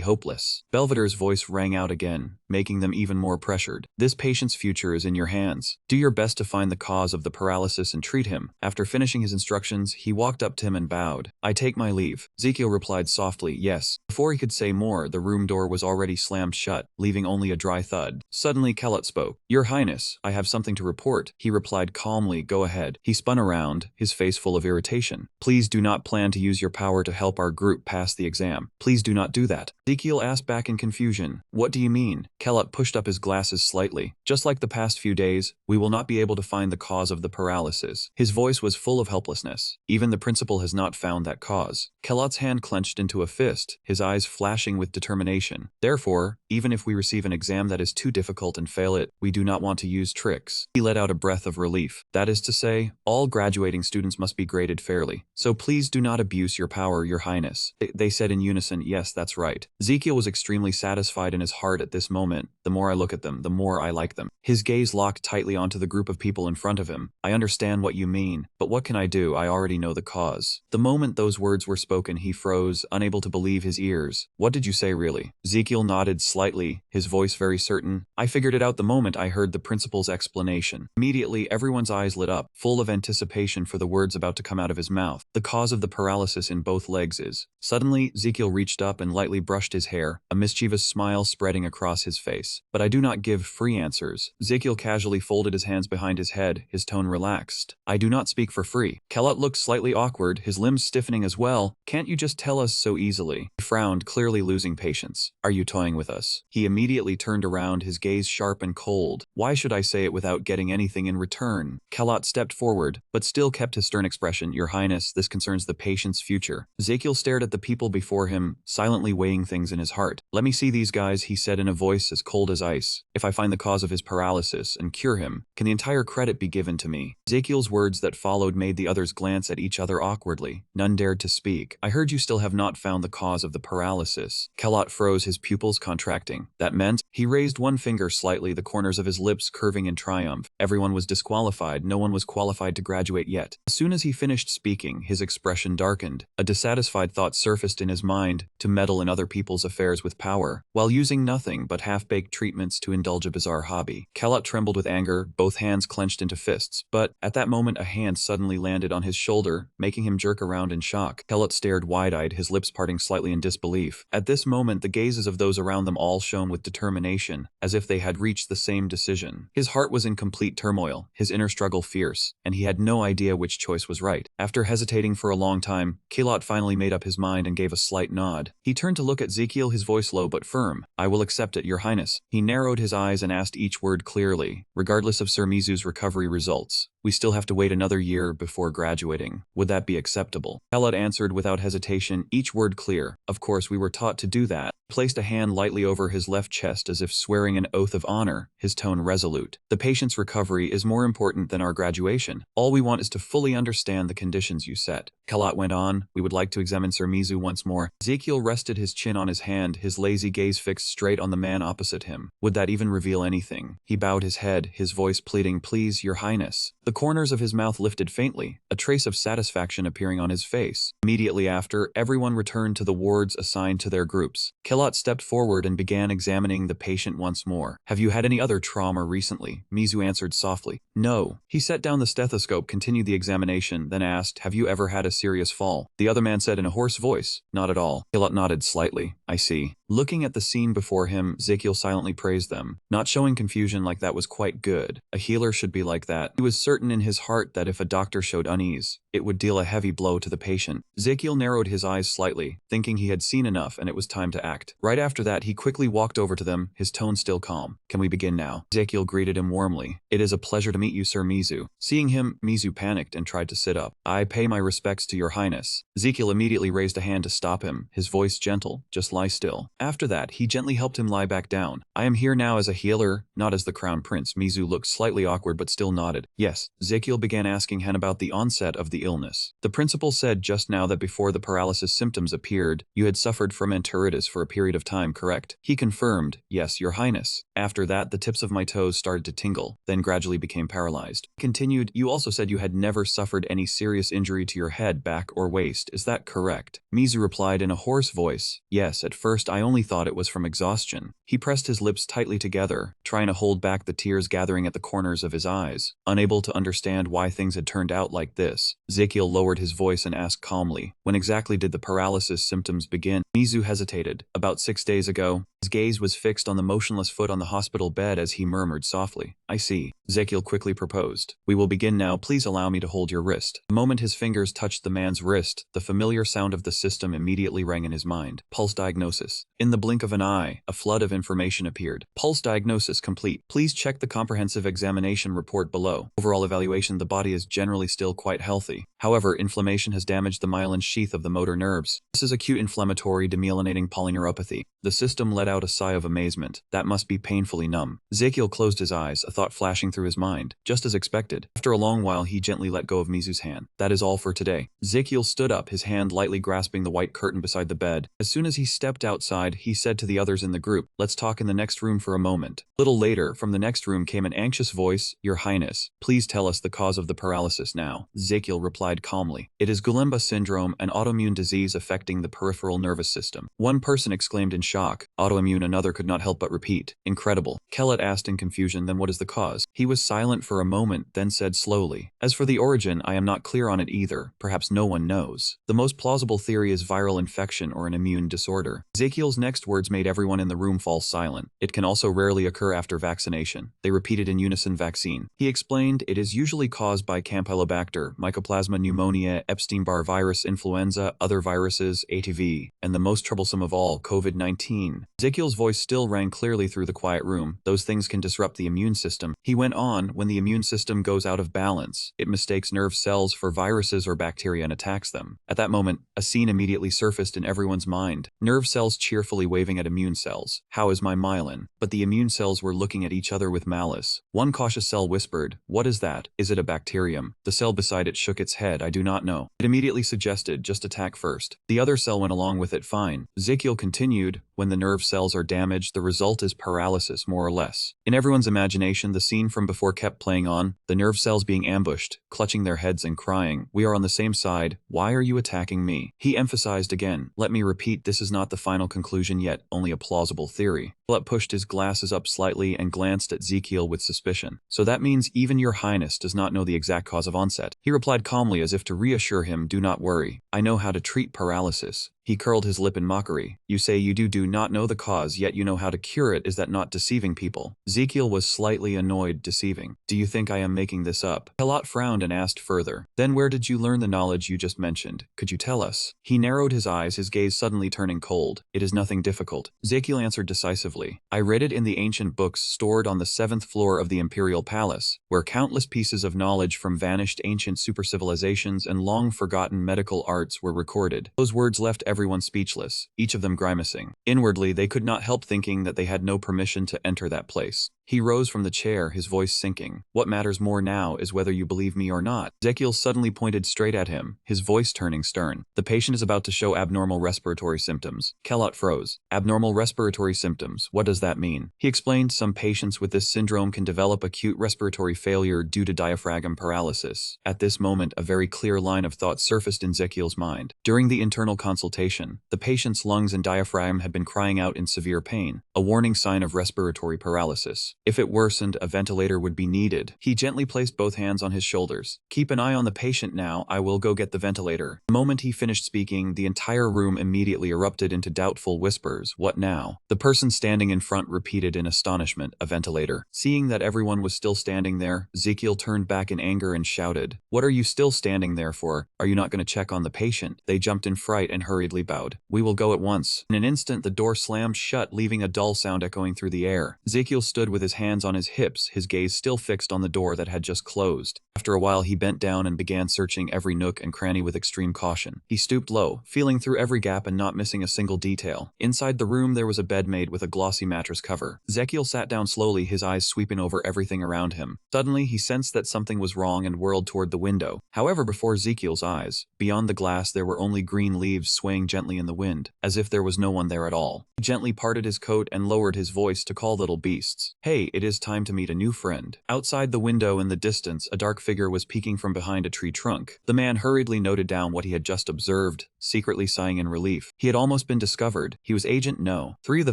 hopeless. Belvedere's voice rang out again, making them even more pressured. This patient's future is in your hands. Do your best to find the cause of the paralysis and treat him. After finishing his instructions, he walked up to him and bowed. I take my leave. Ezekiel replied softly, yes. Before he could say more, the room door was already slammed shut, leaving only a dry thud. Suddenly Kalat spoke. Your Highness, I have something to report. He replied calmly, go ahead. He spun around, his face full of irritation. Please do not plan to use your power to help our group pass the exam. Please do not do that. Ezekiel asked back in confusion. What do you mean? Kalat pushed up his glasses slightly. Just like the past few days, we will not be able to find the cause of the paralysis. His voice was full of helplessness. Even the principal has not found that cause. Kalat's hand clenched into a fist, his eyes flashing with determination. Therefore, even if we receive an exam that is too difficult and fail it, we do not want to use tricks. He let out a breath of relief. That is to say, all graduating students must be graded fairly. So please do not abuse your power, Your Highness. They said in unison, yes, that's right. Ezekiel was extremely satisfied in his heart at this moment. The more I look at them, the more I like them. His gaze locked tightly onto the group of people in front of him. I understand what you mean, but what can I do? I already know the cause. The moment those words were spoken, he froze, unable to believe his ears. What did you say, really? Ezekiel nodded slightly, his voice very certain. I figured it out the moment I heard the principal's explanation. Immediately, everyone's eyes lit up, full of anticipation for the words about to come out of his mouth. The cause of the paralysis in both legs is. Suddenly, Ezekiel reached up and lightly brushed his hair, a mischievous smile spreading across his face. But I do not give free answers. Ezekiel casually folded his hands behind his head, his tone relaxed. I do not speak for free. Kalat looked slightly awkward, his limbs stiffening as well. Can't you just tell us so easily? He frowned, clearly losing patience. Are you toying with us? He immediately turned around, his gaze sharp and cold. Why should I say it without getting anything in return? Kalat stepped forward, but still kept his stern expression. Your Highness, this concerns the patient's future. Ezekiel stared at the people before him, silently weighing things things in his heart. Let me see these guys, he said in a voice as cold as ice. If I find the cause of his paralysis and cure him, can the entire credit be given to me? Ezekiel's words that followed made the others glance at each other awkwardly. None dared to speak. I heard you still have not found the cause of the paralysis. Kellot froze, his pupils contracting. That meant he raised one finger slightly, the corners of his lips curving in triumph. Everyone was disqualified. No one was qualified to graduate yet. As soon as he finished speaking, his expression darkened. A dissatisfied thought surfaced in his mind: to meddle in other people's affairs with power, while using nothing but half-baked treatments to indulge a bizarre hobby. Kellot trembled with anger, both hands clenched into fists. But at that moment, a hand suddenly landed on his shoulder, making him jerk around in shock. Kellot stared wide-eyed, his lips parting slightly in disbelief. At this moment, the gazes of those around them all shone with determination, as if they had reached the same decision. His heart was in complete turmoil, his inner struggle fierce, and he had no idea which choice was right. After hesitating for a long time, Kellot finally made up his mind and gave a slight nod. He turned to look at Ezekiel, his voice low but firm. I will accept it, Your Highness. He narrowed his eyes and asked each word clearly. Regardless of Sir Mizu's recovery results, we still have to wait another year before graduating. Would that be acceptable? Kellot answered without hesitation, each word clear. Of course, we were taught to do that. He placed a hand lightly over his left chest as if swearing an oath of honor, his tone resolute. The patient's recovery is more important than our graduation. All we want is to fully understand the conditions you set. Kellot went on, we would like to examine Sir Mizu once more. Ezekiel rested his chin on his hand, his lazy gaze fixed straight on the man opposite him. Would that even reveal anything? He bowed his head, his voice pleading, please, Your Highness. The corners of his mouth lifted faintly, a trace of satisfaction appearing on his face. Immediately after, everyone returned to the wards assigned to their groups. Kellot stepped forward and began examining the patient once more. Have you had any other trauma recently? Mizu answered softly. No. He set down the stethoscope, continued the examination, then asked, have you ever had a serious fall? The other man said in a hoarse voice, not at all. Kellot nodded slightly. I see. Looking at the scene before him, Ezekiel silently praised them, not showing confusion like that was quite good. A healer should be like that. He was certain in his heart that if a doctor showed unease, it would deal a heavy blow to the patient. Ezekiel narrowed his eyes slightly, thinking he had seen enough and it was time to act. Right after that, he quickly walked over to them, his tone still calm. Can we begin now? Ezekiel greeted him warmly. It is a pleasure to meet you, Sir Mizu. Seeing him, Mizu panicked and tried to sit up. I pay my respects to Your Highness. Ezekiel immediately raised a hand to stop him, his voice gentle, just lie still. After that, he gently helped him lie back down. I am here now as a healer, not as the crown prince. Mizu looked slightly awkward but still nodded. Yes. Ezekiel began asking Han about the onset of the illness. The principal said just now that before the paralysis symptoms appeared, you had suffered from enteritis for a period of time, correct? He confirmed, yes, Your Highness. After that, the tips of my toes started to tingle, then gradually became paralyzed. He continued, you also said you had never suffered any serious injury to your head, back, or waist, is that correct? Mizu replied in a hoarse voice, yes, at first I only thought it was from exhaustion. He pressed his lips tightly together, trying to hold back the tears gathering at the corners of his eyes, unable to understand why things had turned out like this. Ezekiel lowered his voice and asked calmly, when exactly did the paralysis symptoms begin? Mizu hesitated. About 6 days ago. His gaze was fixed on the motionless foot on the hospital bed as he murmured softly, I see. Ezekiel quickly proposed. We will begin now, please allow me to hold your wrist. The moment his fingers touched the man's wrist, the familiar sound of the system immediately rang in his mind. Pulse diagnosis. In the blink of an eye, a flood of information appeared. Pulse diagnosis complete. Please check the comprehensive examination report below. Overall evaluation, the body is generally still quite healthy. However, inflammation has damaged the myelin sheath of the motor nerves. This is acute inflammatory demyelinating polyneuropathy. The system let out a sigh of amazement. That must be painfully numb. Ezekiel closed his eyes, a thought flashing through his mind. Just as expected. After a long while, he gently let go of Mizu's hand. That is all for today. Ezekiel stood up, his hand lightly grasping the white curtain beside the bed. As soon as he stepped outside, he said to the others in the group, let's talk in the next room for a moment. A little later, from the next room came an anxious voice, Your Highness, please tell us the cause of the paralysis now. Ezekiel replied calmly. It is Guillain-Barré syndrome, an autoimmune disease affecting the peripheral nervous system. One person exclaimed in shock. Autoimmune, another could not help but repeat. Incredible. Kellot asked in confusion, then what is the cause? He was silent for a moment, then said slowly, as for the origin, I am not clear on it either. Perhaps no one knows. The most plausible theory is viral infection or an immune disorder. Ezekiel's next words made everyone in the room fall silent. It can also rarely occur after vaccination. They repeated in unison, vaccine. He explained, it is usually caused by Campylobacter, Mycoplasma pneumonia, Epstein-Barr virus, influenza, other viruses, ATV, and the most troublesome of all, COVID-19. Ezekiel's voice still rang clearly through the quiet room. Those things can disrupt the immune system. He went on, when the immune system goes out of balance, it mistakes nerve cells for viruses or bacteria and attacks them. At that moment, a scene immediately surfaced in everyone's mind. Nerve cells cheerfully waving at immune cells. How is my myelin? But the immune cells were looking at each other with malice. One cautious cell whispered, "What is that? Is it a bacterium?" The cell beside it shook its head, "I do not know." It immediately suggested, "Just attack first." The other cell went along with it, "Fine." Ezekiel continued, "When the nerve cells are damaged, the result is paralysis, more or less." In everyone's imagination, the scene from before kept playing on, the nerve cells being ambushed, clutching their heads and crying, "We are on the same side. Why are you attacking me?" He emphasized again, "Let me repeat, this is not the final conclusion yet, only a plausible theory." Philip pushed his glasses up slightly and glanced at Ezekiel with suspicion. "So that means even your highness does not know the exact cause of onset." He replied calmly as if to reassure him, "Do not worry. I know how to treat paralysis." He curled his lip in mockery. "You say you do not know the cause, yet you know how to cure it. Is that not deceiving people?" Ezekiel was slightly annoyed. "Deceiving? Do you think I am making this up?" Helot frowned and asked further, "Then where did you learn the knowledge you just mentioned? Could you tell us?" He narrowed his eyes, his gaze suddenly turning cold. "It is nothing difficult," Ezekiel answered decisively. "I read it in the ancient books stored on the 7th floor of the Imperial Palace, where countless pieces of knowledge from vanished ancient supercivilizations and long-forgotten medical arts were recorded." Those words left everyone speechless, each of them grimacing. Inwardly, they could not help thinking that they had no permission to enter that place. He rose from the chair, his voice sinking. "What matters more now is whether you believe me or not." Ezekiel suddenly pointed straight at him, his voice turning stern. "The patient is about to show abnormal respiratory symptoms." Kellot froze. "Abnormal respiratory symptoms, what does that mean?" He explained, "Some patients with this syndrome can develop acute respiratory failure due to diaphragm paralysis." At this moment, a very clear line of thought surfaced in Ezekiel's mind. During the internal consultation, the patient's lungs and diaphragm had been crying out in severe pain, a warning sign of respiratory paralysis. If it worsened, a ventilator would be needed. He gently placed both hands on his shoulders. "Keep an eye on the patient now, I will go get the ventilator." The moment he finished speaking, the entire room immediately erupted into doubtful whispers. "What now?" The person standing in front repeated in astonishment, "A ventilator." Seeing that everyone was still standing there, Ezekiel turned back in anger and shouted, "What are you still standing there for? Are you not going to check on the patient?" They jumped in fright and hurriedly bowed. "We will go at once." In an instant, the door slammed shut, leaving a dull sound echoing through the air. Ezekiel stood with his hands on his hips, his gaze still fixed on the door that had just closed. After a while, he bent down and began searching every nook and cranny with extreme caution. He stooped low, feeling through every gap and not missing a single detail. Inside the room, there was a bed made with a glossy mattress cover. Ezekiel sat down slowly, his eyes sweeping over everything around him. Suddenly, he sensed that something was wrong and whirled toward the window. However, before Ezekiel's eyes, beyond the glass, there were only green leaves swaying gently in the wind, as if there was no one there at all. He gently parted his coat and lowered his voice to call little beasts. "Hey, it is time to meet a new friend." Outside the window in the distance, a dark figure was peeking from behind a tree trunk. The man hurriedly noted down what he had just observed, secretly sighing in relief. He had almost been discovered. He was Agent No. 3 of the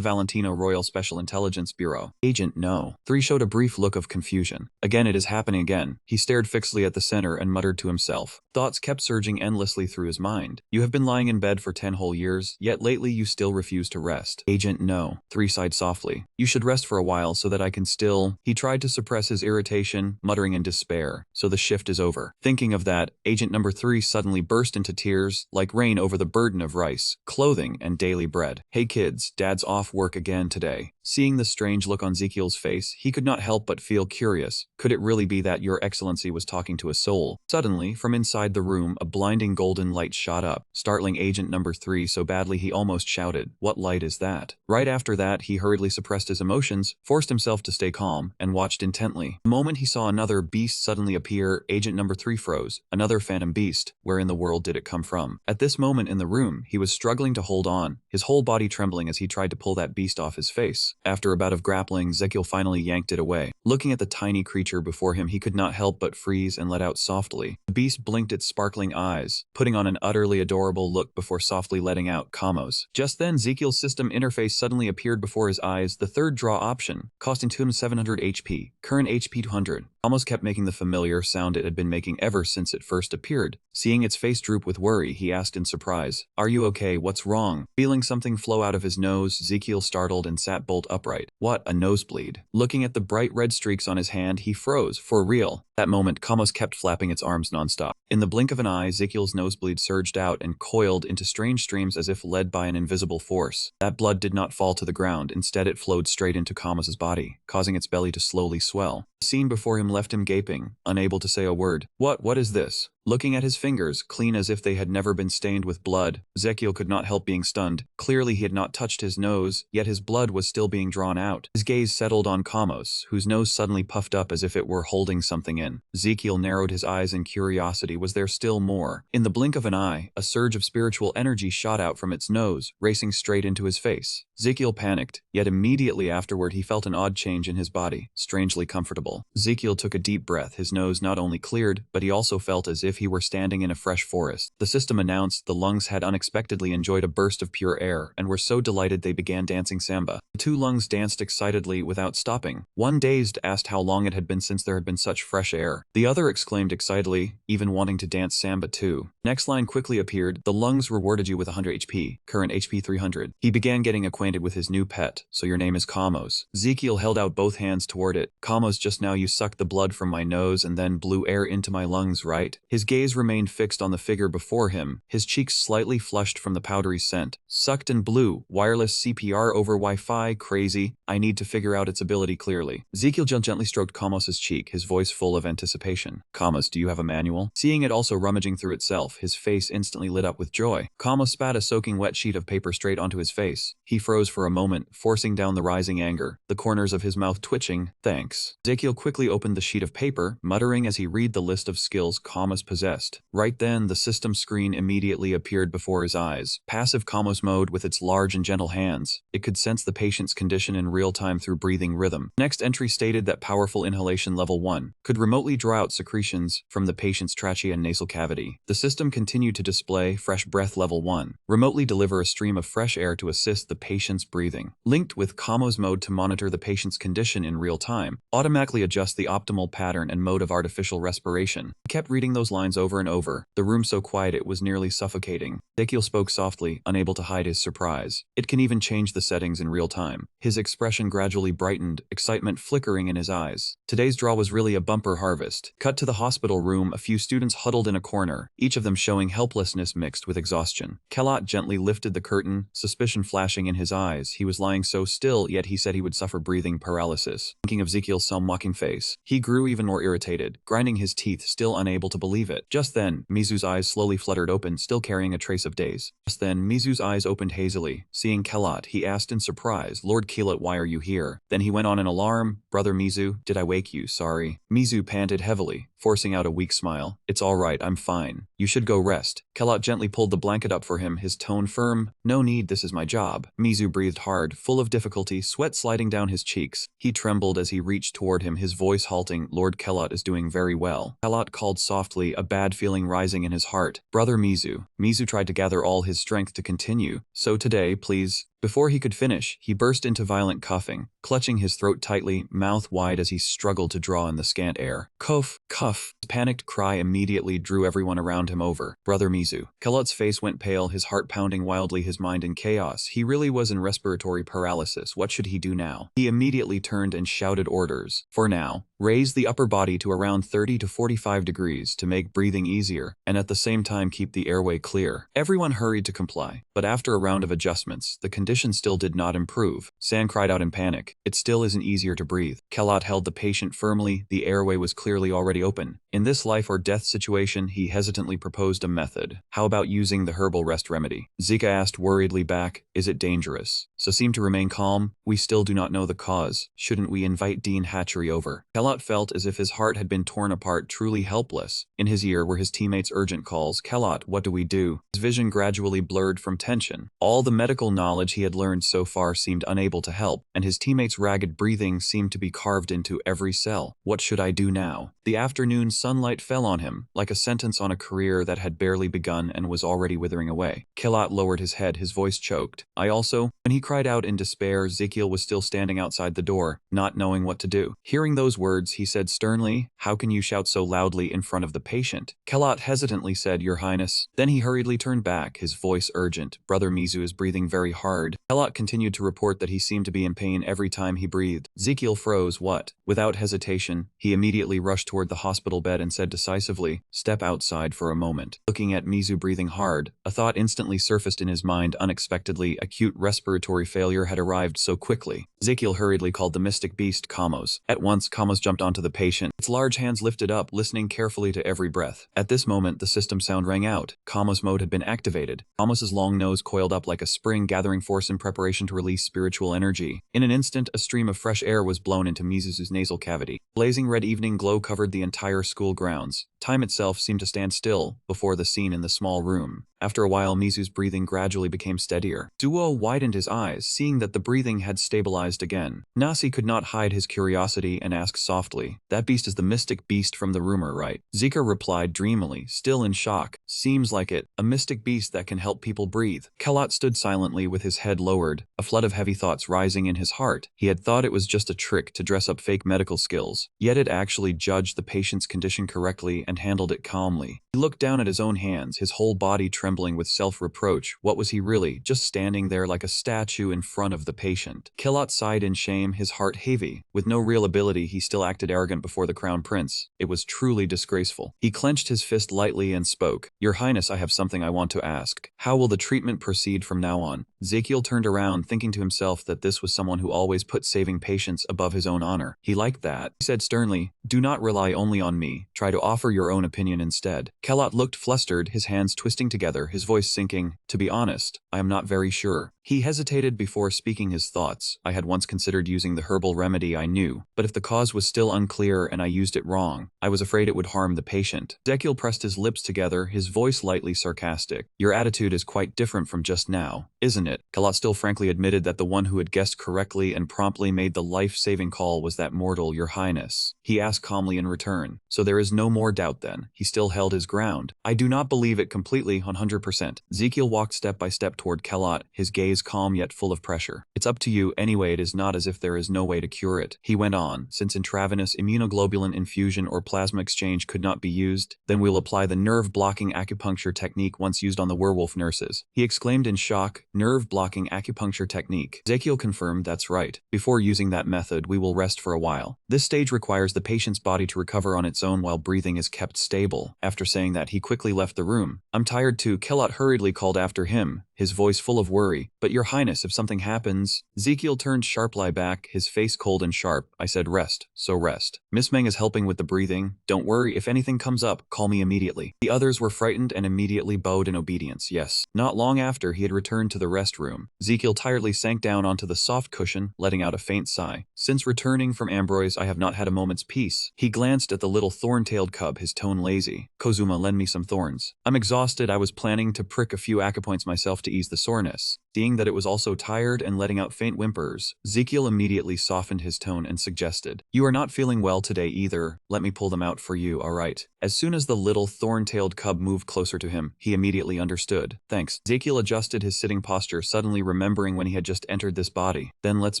Valentino Royal Special Intelligence Bureau. Agent No. 3 showed a brief look of confusion. "Again, it is happening again." He stared fixedly at the center and muttered to himself. Thoughts kept surging endlessly through his mind. "You have been lying in bed for 10 whole years, yet lately you still refuse to rest." Agent No. 3 sighed softly. "You should rest for a while so that I can still..." He tried to suppress his irritation, muttering in despair. "So the shift is over." Thinking of that, Agent number 3 suddenly burst into tears, like rain over the burden of rice, clothing, and daily bread. "Hey kids, Dad's off work again today." Seeing the strange look on Ezekiel's face, he could not help but feel curious. Could it really be that Your Excellency was talking to a soul? Suddenly, from inside the room, a blinding golden light shot up, startling Agent number 3 so badly he almost shouted, "What light is that?" Right after that, he hurriedly suppressed his emotions, forced himself to stay calm, and watched intently. The moment he saw another beast suddenly appear, Agent number 3 froze. Another phantom beast. Where in the world did it come from? At this moment in the room, he was struggling to hold on, his whole body trembling as he tried to pull that beast off his face. After a bout of grappling, Ezekiel finally yanked it away. Looking at the tiny creature before him, he could not help but freeze and let out softly. The beast blinked its sparkling eyes, putting on an utterly adorable look before softly letting out "Kamos." Just then, Ezekiel's system interface suddenly appeared before his eyes, the third draw option, costing 700 HP, current HP 200. Kamos kept making the familiar sound it had been making ever since it first appeared. Seeing its face droop with worry, he asked in surprise, "Are you okay? What's wrong?" Feeling something flow out of his nose, Ezekiel startled and sat bolt upright. What? A nosebleed. Looking at the bright red streaks on his hand, he froze. For real. That moment, Kamos kept flapping its arms nonstop. In the blink of an eye, Ezekiel's nosebleed surged out and coiled into strange streams as if led by an invisible force. That blood did not fall to the ground. Instead, it flowed straight into Kamos's body, causing its belly to slowly swell. The scene before him left him gaping, unable to say a word. What is this? Looking at his fingers, clean as if they had never been stained with blood, Ezekiel could not help being stunned. Clearly he had not touched his nose, yet his blood was still being drawn out. His gaze settled on Kamos, whose nose suddenly puffed up as if it were holding something in. Ezekiel narrowed his eyes in curiosity. Was there still more? In the blink of an eye, a surge of spiritual energy shot out from its nose, racing straight into his face. Ezekiel panicked, yet immediately afterward he felt an odd change in his body, strangely comfortable. Ezekiel took a deep breath. His nose not only cleared, but he also felt as if he were standing in a fresh forest. The system announced the lungs had unexpectedly enjoyed a burst of pure air and were so delighted they began dancing samba. The two lungs danced excitedly without stopping. One dazed asked how long it had been since there had been such fresh air. The other exclaimed excitedly, even wanting to dance samba too. Next line quickly appeared. The lungs rewarded you with 100 HP, current HP 300. He began getting acquainted with his new pet. So your name is Kamos. Ezekiel held out both hands toward it. Kamos, just now you sucked the blood from my nose and then blew air into my lungs, right? His gaze remained fixed on the figure before him, his cheeks slightly flushed from the powdery scent. Sucked and blew. Wireless CPR over Wi-Fi, crazy. I need to figure out its ability clearly. Ezekiel gently stroked Kamos's cheek, his voice full of anticipation. Kamos, do you have a manual? Seeing it also rummaging through itself, his face instantly lit up with joy. Kamos spat a soaking wet sheet of paper straight onto his face. He froze for a moment, forcing down the rising anger, the corners of his mouth twitching. Thanks. Ezekiel quickly opened the sheet of paper, muttering as he read the list of skills Kamos possessed. Right then, the system screen immediately appeared before his eyes. Passive Kamos mode with its large and gentle hands. It could sense the patient's condition in real time through breathing rhythm. Next entry stated that powerful inhalation level 1 could remotely draw out secretions from the patient's trachea and nasal cavity. The system continued to display fresh breath level 1, remotely deliver a stream of fresh air to assist the patient's breathing. Linked with Kamos mode to monitor the patient's condition in real time, automatically adjust the optimal pattern and mode of artificial respiration. He kept reading those lines over and over, the room so quiet it was nearly suffocating. Ezekiel spoke softly, unable to hide his surprise. It can even change the settings in real time. His expression gradually brightened, excitement flickering in his eyes. Today's draw was really a bumper harvest. Cut to the hospital room, a few students huddled in a corner, each of them showing helplessness mixed with exhaustion. Kalat gently lifted the curtain, suspicion flashing in his eyes. He was lying so still, yet he said he would suffer breathing paralysis. Thinking of Ezekiel's self-mocking face, he grew even more irritated, grinding his teeth, still unable to believe it. Just then, Mizu's eyes slowly fluttered open, still carrying a trace of daze. Just then, Mizu's eyes opened hazily. Seeing Kalat, he asked in surprise, Lord Keelat, why are you here? Then he went on in alarm, Brother Mizu, did I wake you? Sorry. Mizu panted heavily, forcing out a weak smile. It's all right, I'm fine. You should go rest. Kalat gently pulled the blanket up for him, his tone firm. No need, this is my job. Mizu breathed hard, full of difficulty, sweat sliding down his cheeks. He trembled as he reached toward him, his voice halting. Lord Kalat is doing very well. Kalat called softly, a bad feeling rising in his heart. Brother Mizu. Mizu tried to gather all his strength to continue. So today, please. Before he could finish, he burst into violent coughing, clutching his throat tightly, mouth wide as he struggled to draw in the scant air. Cough, cough. His panicked cry immediately drew everyone around him over. Brother Mizu. Kalat's face went pale, his heart pounding wildly, his mind in chaos. He really was in respiratory paralysis. What should he do now? He immediately turned and shouted orders. For now, raise the upper body to around 30 to 45 degrees to make breathing easier, and at the same time keep the airway clear. Everyone hurried to comply, but after a round of adjustments, the condition still did not improve. San cried out in panic. It still isn't easier to breathe. Kalat held the patient firmly. The airway was clearly already open. In this life or death situation, he hesitantly proposed a method. How about using the herbal rest remedy? Zika asked worriedly back, is it dangerous? So seemed to remain calm. We still do not know the cause. Shouldn't we invite Dean Hatchery over? Kalat felt as if his heart had been torn apart, truly helpless. In his ear were his teammates' urgent calls. Kalat, what do we do? His vision gradually blurred from tension. All the medical knowledge he had learned so far seemed unable to help, and his teammates' ragged breathing seemed to be carved into every cell. What should I do now? The afternoon sunlight fell on him, like a sentence on a career that had barely begun and was already withering away. Kalat lowered his head, his voice choked. When he cried out in despair, Ezekiel was still standing outside the door, not knowing what to do. Hearing those words, he said sternly, how can you shout so loudly in front of the patient? Kalat hesitantly said, Your Highness. Then he hurriedly turned back, his voice urgent. Brother Mizu is breathing very hard. Kalat continued to report that he seemed to be in pain every time he breathed. Ezekiel froze. What? Without hesitation, he immediately rushed toward the hospital bed bed and said decisively, "Step outside for a moment." Looking at Mizu breathing hard, a thought instantly surfaced in his mind. Unexpectedly, acute respiratory failure had arrived so quickly. Ezekiel hurriedly called the mystic beast Kamos. At once, Kamos jumped onto the patient, its large hands lifted up, listening carefully to every breath. At this moment, the system sound rang out. Kamos mode had been activated. Kamos's long nose coiled up like a spring, gathering force in preparation to release spiritual energy. In an instant, a stream of fresh air was blown into Mizu's nasal cavity. Blazing red evening glow covered the entire school grounds. Time itself seemed to stand still before the scene in the small room. After a while, Mizu's breathing gradually became steadier. Duo widened his eyes, seeing that the breathing had stabilized again. Nasi could not hide his curiosity and asked softly, "That beast is the mystic beast from the rumor, right?" Zika replied dreamily, still in shock. "Seems like it. A mystic beast that can help people breathe." Kalat stood silently with his head lowered, a flood of heavy thoughts rising in his heart. He had thought it was just a trick to dress up fake medical skills, yet it actually judged the patient's condition correctly and handled it calmly. He looked down at his own hands, his whole body trembling with self-reproach. What was he really, just standing there like a statue in front of the patient? Kalat sighed in shame, his heart heavy. With no real ability, he still acted arrogant before the crown prince. It was truly disgraceful. He clenched his fist lightly and spoke, "Your Highness, I have something I want to ask. How will the treatment proceed from now on?" Ezekiel turned around, thinking to himself that this was someone who always put saving patients above his own honor. He liked that. He said sternly, "Do not rely only on me. Try to offer your own opinion instead." Kalat looked flustered, his hands twisting together, his voice sinking. "To be honest, I am not very sure." He hesitated before speaking his thoughts. "I had once considered using the herbal remedy I knew, but if the cause was still unclear and I used it wrong, I was afraid it would harm the patient." Ezekiel pressed his lips together, his voice lightly sarcastic. "Your attitude is quite different from just now, isn't it?" Kalat still frankly admitted that the one who had guessed correctly and promptly made the life-saving call was that mortal, Your Highness. He asked calmly in return, "So there is no more doubt then?" He still held his ground. "I do not believe it completely, 100%. Ezekiel walked step by step toward Kalat, his gaze calm yet full of pressure. "It's up to you anyway. It is not as if there is no way to cure it." He went on, "Since intravenous immunoglobulin infusion or plasma exchange could not be used, then we'll apply the nerve-blocking acupuncture technique once used on the werewolf nurses." He exclaimed in shock, "Nerve-blocking acupuncture technique." Ezekiel confirmed, "That's right. Before using that method, we will rest for a while. This stage requires the patient's body to recover on its own while breathing is kept stable." After saying that, he quickly left the room. "I'm tired too," Kalat hurriedly called after him, his voice full of worry. "But Your Highness, if something happens..." Ezekiel turned sharply back, his face cold and sharp. "I said rest, so rest. Miss Meng is helping with the breathing. Don't worry, if anything comes up, call me immediately." The others were frightened and immediately bowed in obedience, yes. Not long after, he had returned to the rest room. Ezekiel tiredly sank down onto the soft cushion, letting out a faint sigh. "Since returning from Ambroise, I have not had a moment's peace." He glanced at the little thorn-tailed cub, his tone lazy. "Kozuma, lend me some thorns. I'm exhausted. I was planning to prick a few acupoints myself to ease the soreness." Seeing that it was also tired and letting out faint whimpers, Ezekiel immediately softened his tone and suggested, "You are not feeling well today either. Let me pull them out for you, alright?" As soon as the little thorn-tailed cub moved closer to him, he immediately understood. "Thanks." Ezekiel adjusted his sitting posture, suddenly remembering when he had just entered this body. "Then let's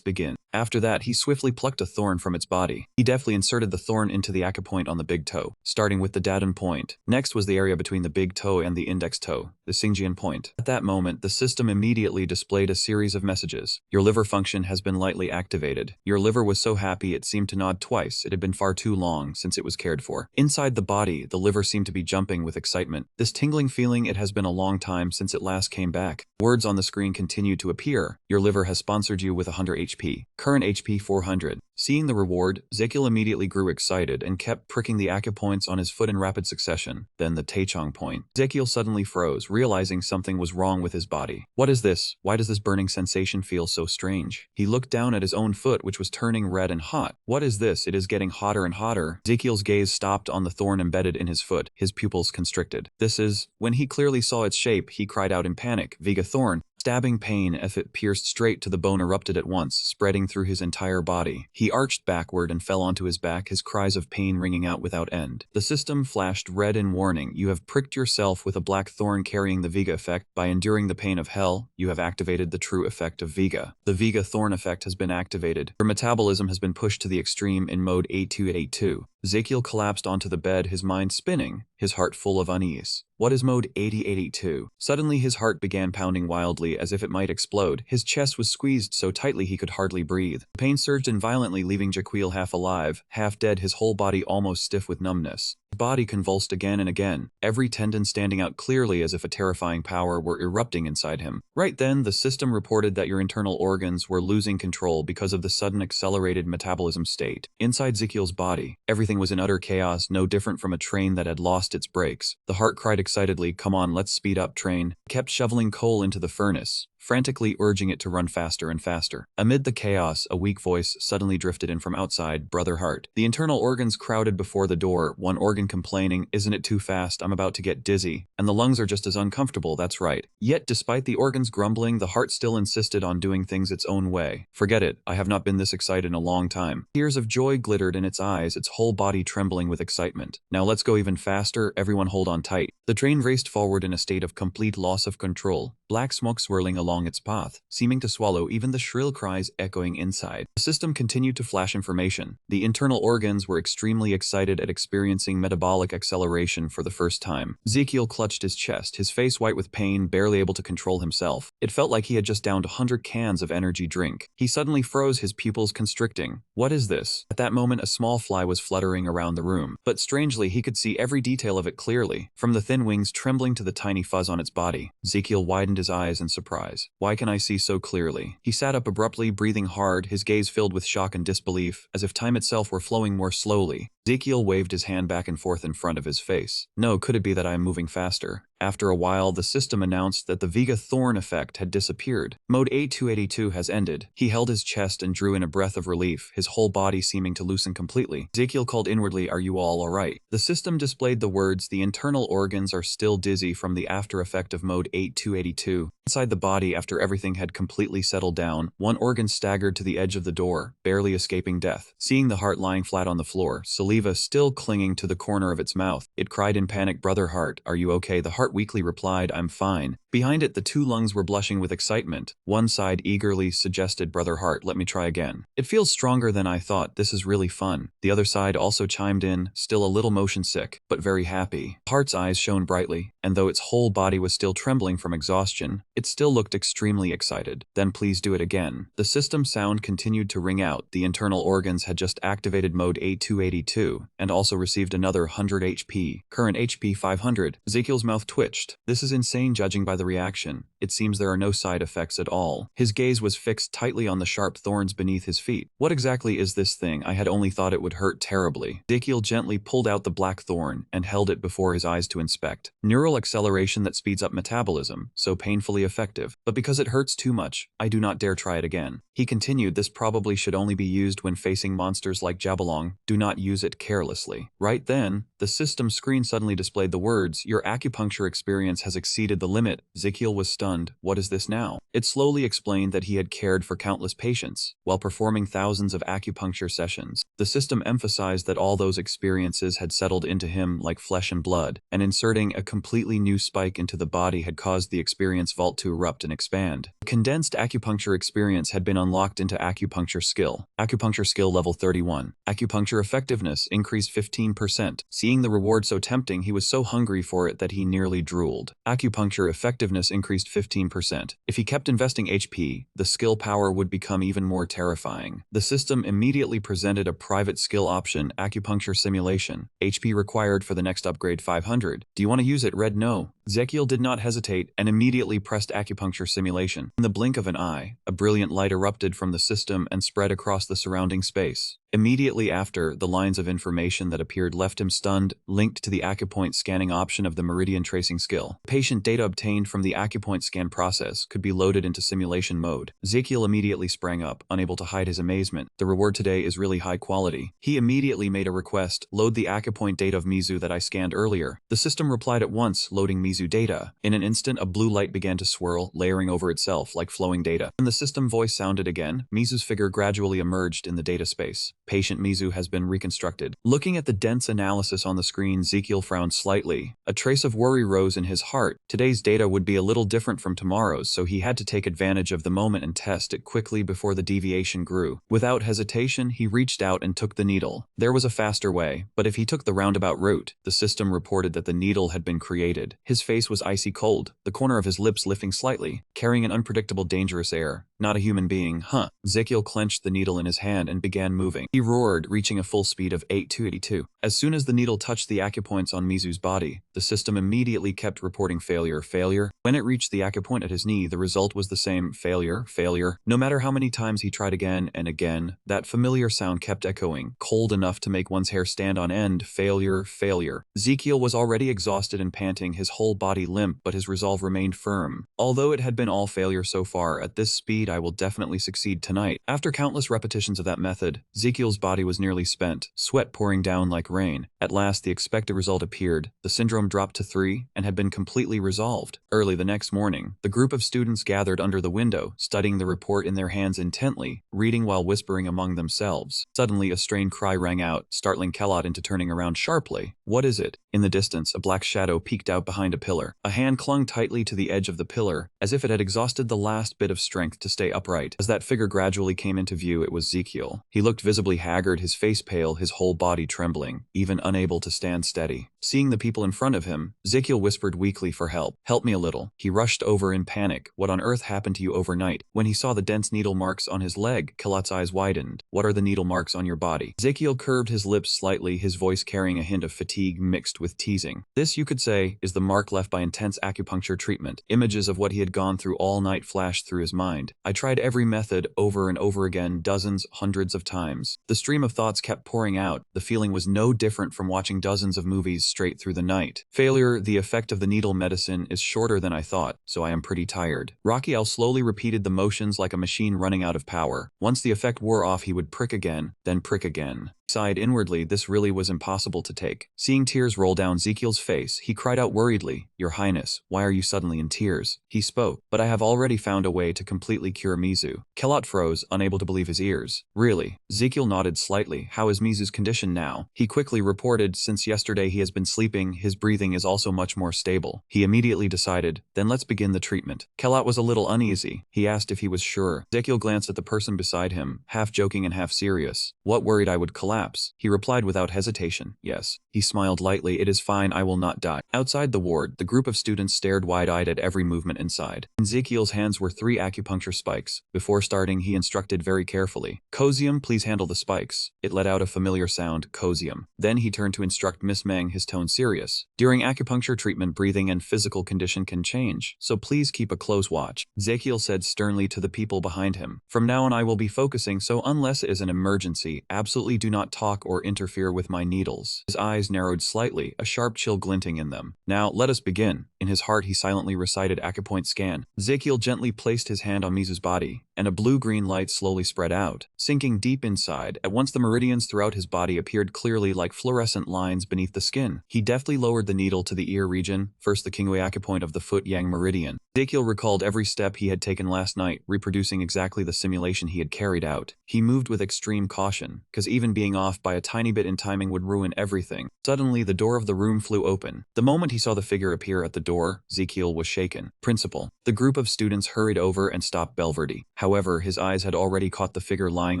begin." After that, he swiftly plucked a thorn from its body. He deftly inserted the thorn into the acupoint on the big toe, starting with the dadan point. Next was the area between the big toe and the index toe, the Xingjian point. At that moment, the system immediately displayed a series of messages. "Your liver function has been lightly activated." Your liver was so happy it seemed to nod twice. It had been far too long since it was cared for. Inside the body, the liver seemed to be jumping with excitement. This tingling feeling, it has been a long time since it last came back. Words on the screen continued to appear. "Your liver has sponsored you with 100 HP. Current HP 400. Seeing the reward, Ezekiel immediately grew excited and kept pricking the acupoints on his foot in rapid succession. Then the Taichung point. Ezekiel suddenly froze, realizing something was wrong with his body. "What is this? Why does this burning sensation feel so strange?" He looked down at his own foot, which was turning red and hot. "What is this? It is getting hotter and hotter." Ezekiel's gaze stopped on the thorn embedded in his foot, his pupils constricted. "This is..." When he clearly saw its shape, he cried out in panic, "Vega thorn!" Stabbing pain as it pierced straight to the bone erupted at once, spreading through his entire body. He arched backward and fell onto his back, his cries of pain ringing out without end. The system flashed red in warning. "You have pricked yourself with a black thorn carrying the Vega effect. By enduring the pain of hell, you have activated the true effect of Vega. The Vega thorn effect has been activated. Your metabolism has been pushed to the extreme in mode 8282. Ezekiel collapsed onto the bed, his mind spinning, his heart full of unease. What is mode 8082? Suddenly his heart began pounding wildly as if it might explode. His chest was squeezed so tightly he could hardly breathe. The pain surged in violently, leaving Jaquil half alive, half dead, his whole body almost stiff with numbness. His body convulsed again and again, every tendon standing out clearly as if a terrifying power were erupting inside him. Right then, the system reported that your internal organs were losing control because of the sudden accelerated metabolism state. Inside Ezekiel's body, everything was in utter chaos, no different from a train that had lost its brakes. The heart cried excitedly, "Come on, let's speed up, train." It kept shoveling coal into the furnace, frantically urging it to run faster and faster. Amid the chaos, a weak voice suddenly drifted in from outside, "Brother Heart." The internal organs crowded before the door, one organ complaining, "Isn't it too fast? I'm about to get dizzy." And the lungs are just as uncomfortable, that's right. Yet, despite the organs grumbling, the heart still insisted on doing things its own way. "Forget it, I have not been this excited in a long time." Tears of joy glittered in its eyes, its whole body trembling with excitement. "Now let's go even faster, everyone hold on tight." The train raced forward in a state of complete loss of control, black smoke swirling along its path, seeming to swallow even the shrill cries echoing inside. The system continued to flash information. The internal organs were extremely excited at experiencing metabolic acceleration for the first time. Ezekiel clutched his chest, his face white with pain, barely able to control himself. It felt like he had just downed 100 cans of energy drink. He suddenly froze, his pupils constricting. What is this? At that moment, a small fly was fluttering around the room, but strangely, he could see every detail of it clearly, from the thin wings trembling to the tiny fuzz on its body. Ezekiel widened his eyes in surprise. "Why can I see so clearly?" He sat up abruptly, breathing hard, his gaze filled with shock and disbelief, as if time itself were flowing more slowly. Ezekiel waved his hand back and forth in front of his face. "No, could it be that I am moving faster?" After a while, the system announced that the Vega Thorn effect had disappeared. Mode A282 has ended. He held his chest and drew in a breath of relief, his whole body seeming to loosen completely. Ezekiel called inwardly, "Are you all alright?" The system displayed the words, "The internal organs are still dizzy from the after effect of Mode A282. Inside the body, after everything had completely settled down, one organ staggered to the edge of the door, barely escaping death. Seeing the heart lying flat on the floor, saliva still clinging to the corner of its mouth, it cried in panic, "Brother Heart, are you okay?" The heart weakly replied, "I'm fine." Behind it, the two lungs were blushing with excitement. One side eagerly suggested, "Brother Heart, let me try again. It feels stronger than I thought. This is really fun." The other side also chimed in, still a little motion sick, but very happy. Heart's eyes shone brightly, and though its whole body was still trembling from exhaustion, it still looked extremely excited. "Then please do it again." The system sound continued to ring out. The internal organs had just activated Mode A282, and also received another 100 HP. Current HP 500. Ezekiel's mouth twitched. This is insane judging by the reaction. It seems there are no side effects at all. His gaze was fixed tightly on the sharp thorns beneath his feet. "What exactly is this thing? I had only thought it would hurt terribly." Ezekiel gently pulled out the black thorn and held it before his eyes to inspect. "Neural acceleration that speeds up metabolism, so painfully effective. But because it hurts too much, I do not dare try it again." He continued, "This probably should only be used when facing monsters like Jabalong. Do not use it carelessly." Right then, the system screen suddenly displayed the words, "Your acupuncture experience has exceeded the limit." Ezekiel was stunned. What is this now? It slowly explained that he had cared for countless patients, while performing thousands of acupuncture sessions. The system emphasized that all those experiences had settled into him like flesh and blood, and inserting a completely new spike into the body had caused the experience vault to erupt and expand. The condensed acupuncture experience had been unlocked into acupuncture skill. Acupuncture skill level 31. Acupuncture effectiveness increased 15%. Seeing the reward so tempting, he was so hungry for it that he nearly drooled. Acupuncture effectiveness increased 15%. If he kept investing HP, the skill power would become even more terrifying. The system immediately presented a private skill option, acupuncture simulation. HP required for the next upgrade 500. Do you want to use it? Red no. Ezekiel did not hesitate and immediately pressed acupuncture simulation. In the blink of an eye, a brilliant light erupted from the system and spread across the surrounding space. Immediately after, the lines of information that appeared left him stunned, linked to the acupoint scanning option of the meridian tracing skill. Patient data obtained from the acupoint scan process could be loaded into simulation mode. Ezekiel immediately sprang up, unable to hide his amazement. The reward today is really high quality. He immediately made a request, "Load the acupoint data of Mizu that I scanned earlier." The system replied at once, loading Mizu data. In an instant, a blue light began to swirl, layering over itself like flowing data. When the system voice sounded again, Mizu's figure gradually emerged in the data space. Patient Mizu has been reconstructed. Looking at the dense analysis on the screen, Ezekiel frowned slightly. A trace of worry rose in his heart. Today's data would be a little different from tomorrow's, so he had to take advantage of the moment and test it quickly before the deviation grew. Without hesitation, he reached out and took the needle. There was a faster way, but if he took the roundabout route, the system reported that the needle had been created. His face was icy cold, the corner of his lips lifting slightly, carrying an unpredictable, dangerous air. Not a human being, huh? Ezekiel clenched the needle in his hand and began moving. He roared, reaching a full speed of 8282. As soon as the needle touched the acupoints on Mizu's body, the system immediately kept reporting failure, failure. When it reached the acupoint at his knee, the result was the same, failure, failure. No matter how many times he tried again and again, that familiar sound kept echoing, cold enough to make one's hair stand on end, failure, failure. Ezekiel was already exhausted and panting, his whole body limp, but his resolve remained firm. Although it had been all failure so far, at this speed I will definitely succeed tonight. After countless repetitions of that method, Ezekiel's body was nearly spent, sweat pouring down like rain. At last the expected result appeared. The syndrome dropped to 3 and had been completely resolved. Early the next morning, the group of students gathered under the window, studying the report in their hands intently, reading while whispering among themselves. Suddenly a strained cry rang out, startling Kellot into turning around sharply. What is it? In the distance, a black shadow peeked out behind a pillar. A hand clung tightly to the edge of the pillar, as if it had exhausted the last bit of strength to stay upright. As that figure gradually came into view, it was Ezekiel. He looked visibly haggard, his face pale, his whole body trembling, even unable to stand steady. Seeing the people in front of him, Ezekiel whispered weakly for help. Help me a little. He rushed over in panic. What on earth happened to you overnight? When he saw the dense needle marks on his leg, Kellot's eyes widened. What are the needle marks on your body? Ezekiel curved his lips slightly, his voice carrying a hint of fatigue mixed with teasing. This, you could say, is the mark left by intense acupuncture treatment. Images of what he had gone through all night flashed through his mind. I tried every method over and over again, dozens, hundreds of times. The stream of thoughts kept pouring out. The feeling was no different from watching dozens of movies straight through the night. Failure, the effect of the needle medicine is shorter than I thought, so I am pretty tired. Rakiel slowly repeated the motions like a machine running out of power. Once the effect wore off, he would prick again, then prick again. Sighed inwardly, this really was impossible to take. Seeing tears roll down Ezekiel's face, he cried out worriedly, Your Highness, why are you suddenly in tears? He spoke, but I have already found a way to completely cure Mizu. Kellot froze, unable to believe his ears. Really? Ezekiel nodded slightly. How is Mizu's condition now? He quickly reported, since yesterday he has been sleeping, his breathing is also much more stable. He immediately decided, then let's begin the treatment. Kellot was a little uneasy. He asked if he was sure. Ezekiel glanced at the person beside him, half joking and half serious. What worried I would collapse? He replied without hesitation, yes. He smiled lightly, it is fine, I will not die. Outside the ward, the group of students stared wide-eyed at every movement inside. In Ezekiel's hands were 3 acupuncture spikes. Before starting, he instructed very carefully. Cosium, please handle the spikes. It let out a familiar sound, cosium. Then he turned to instruct Miss Meng, his tone serious. During acupuncture treatment, breathing and physical condition can change, so please keep a close watch. Ezekiel said sternly to the people behind him. From now on I will be focusing, so unless it is an emergency, absolutely do not talk or interfere with my needles. His eyes narrowed slightly, a sharp chill glinting in them. Now, let us begin. In his heart he silently recited acupoint scan. Ezekiel gently placed his hand on Mizu's body, and a blue-green light slowly spread out, sinking deep inside. At once the meridians throughout his body appeared clearly like fluorescent lines beneath the skin. He deftly lowered the needle to the ear region, first the Qingwei acupoint of the foot yang meridian. Ezekiel recalled every step he had taken last night, reproducing exactly the simulation he had carried out. He moved with extreme caution, because even being off by a tiny bit in timing would ruin everything. Suddenly, the door of the room flew open. The moment he saw the figure appear at the door, Ezekiel was shaken. Principal. The group of students hurried over and stopped Belverdi. However, his eyes had already caught the figure lying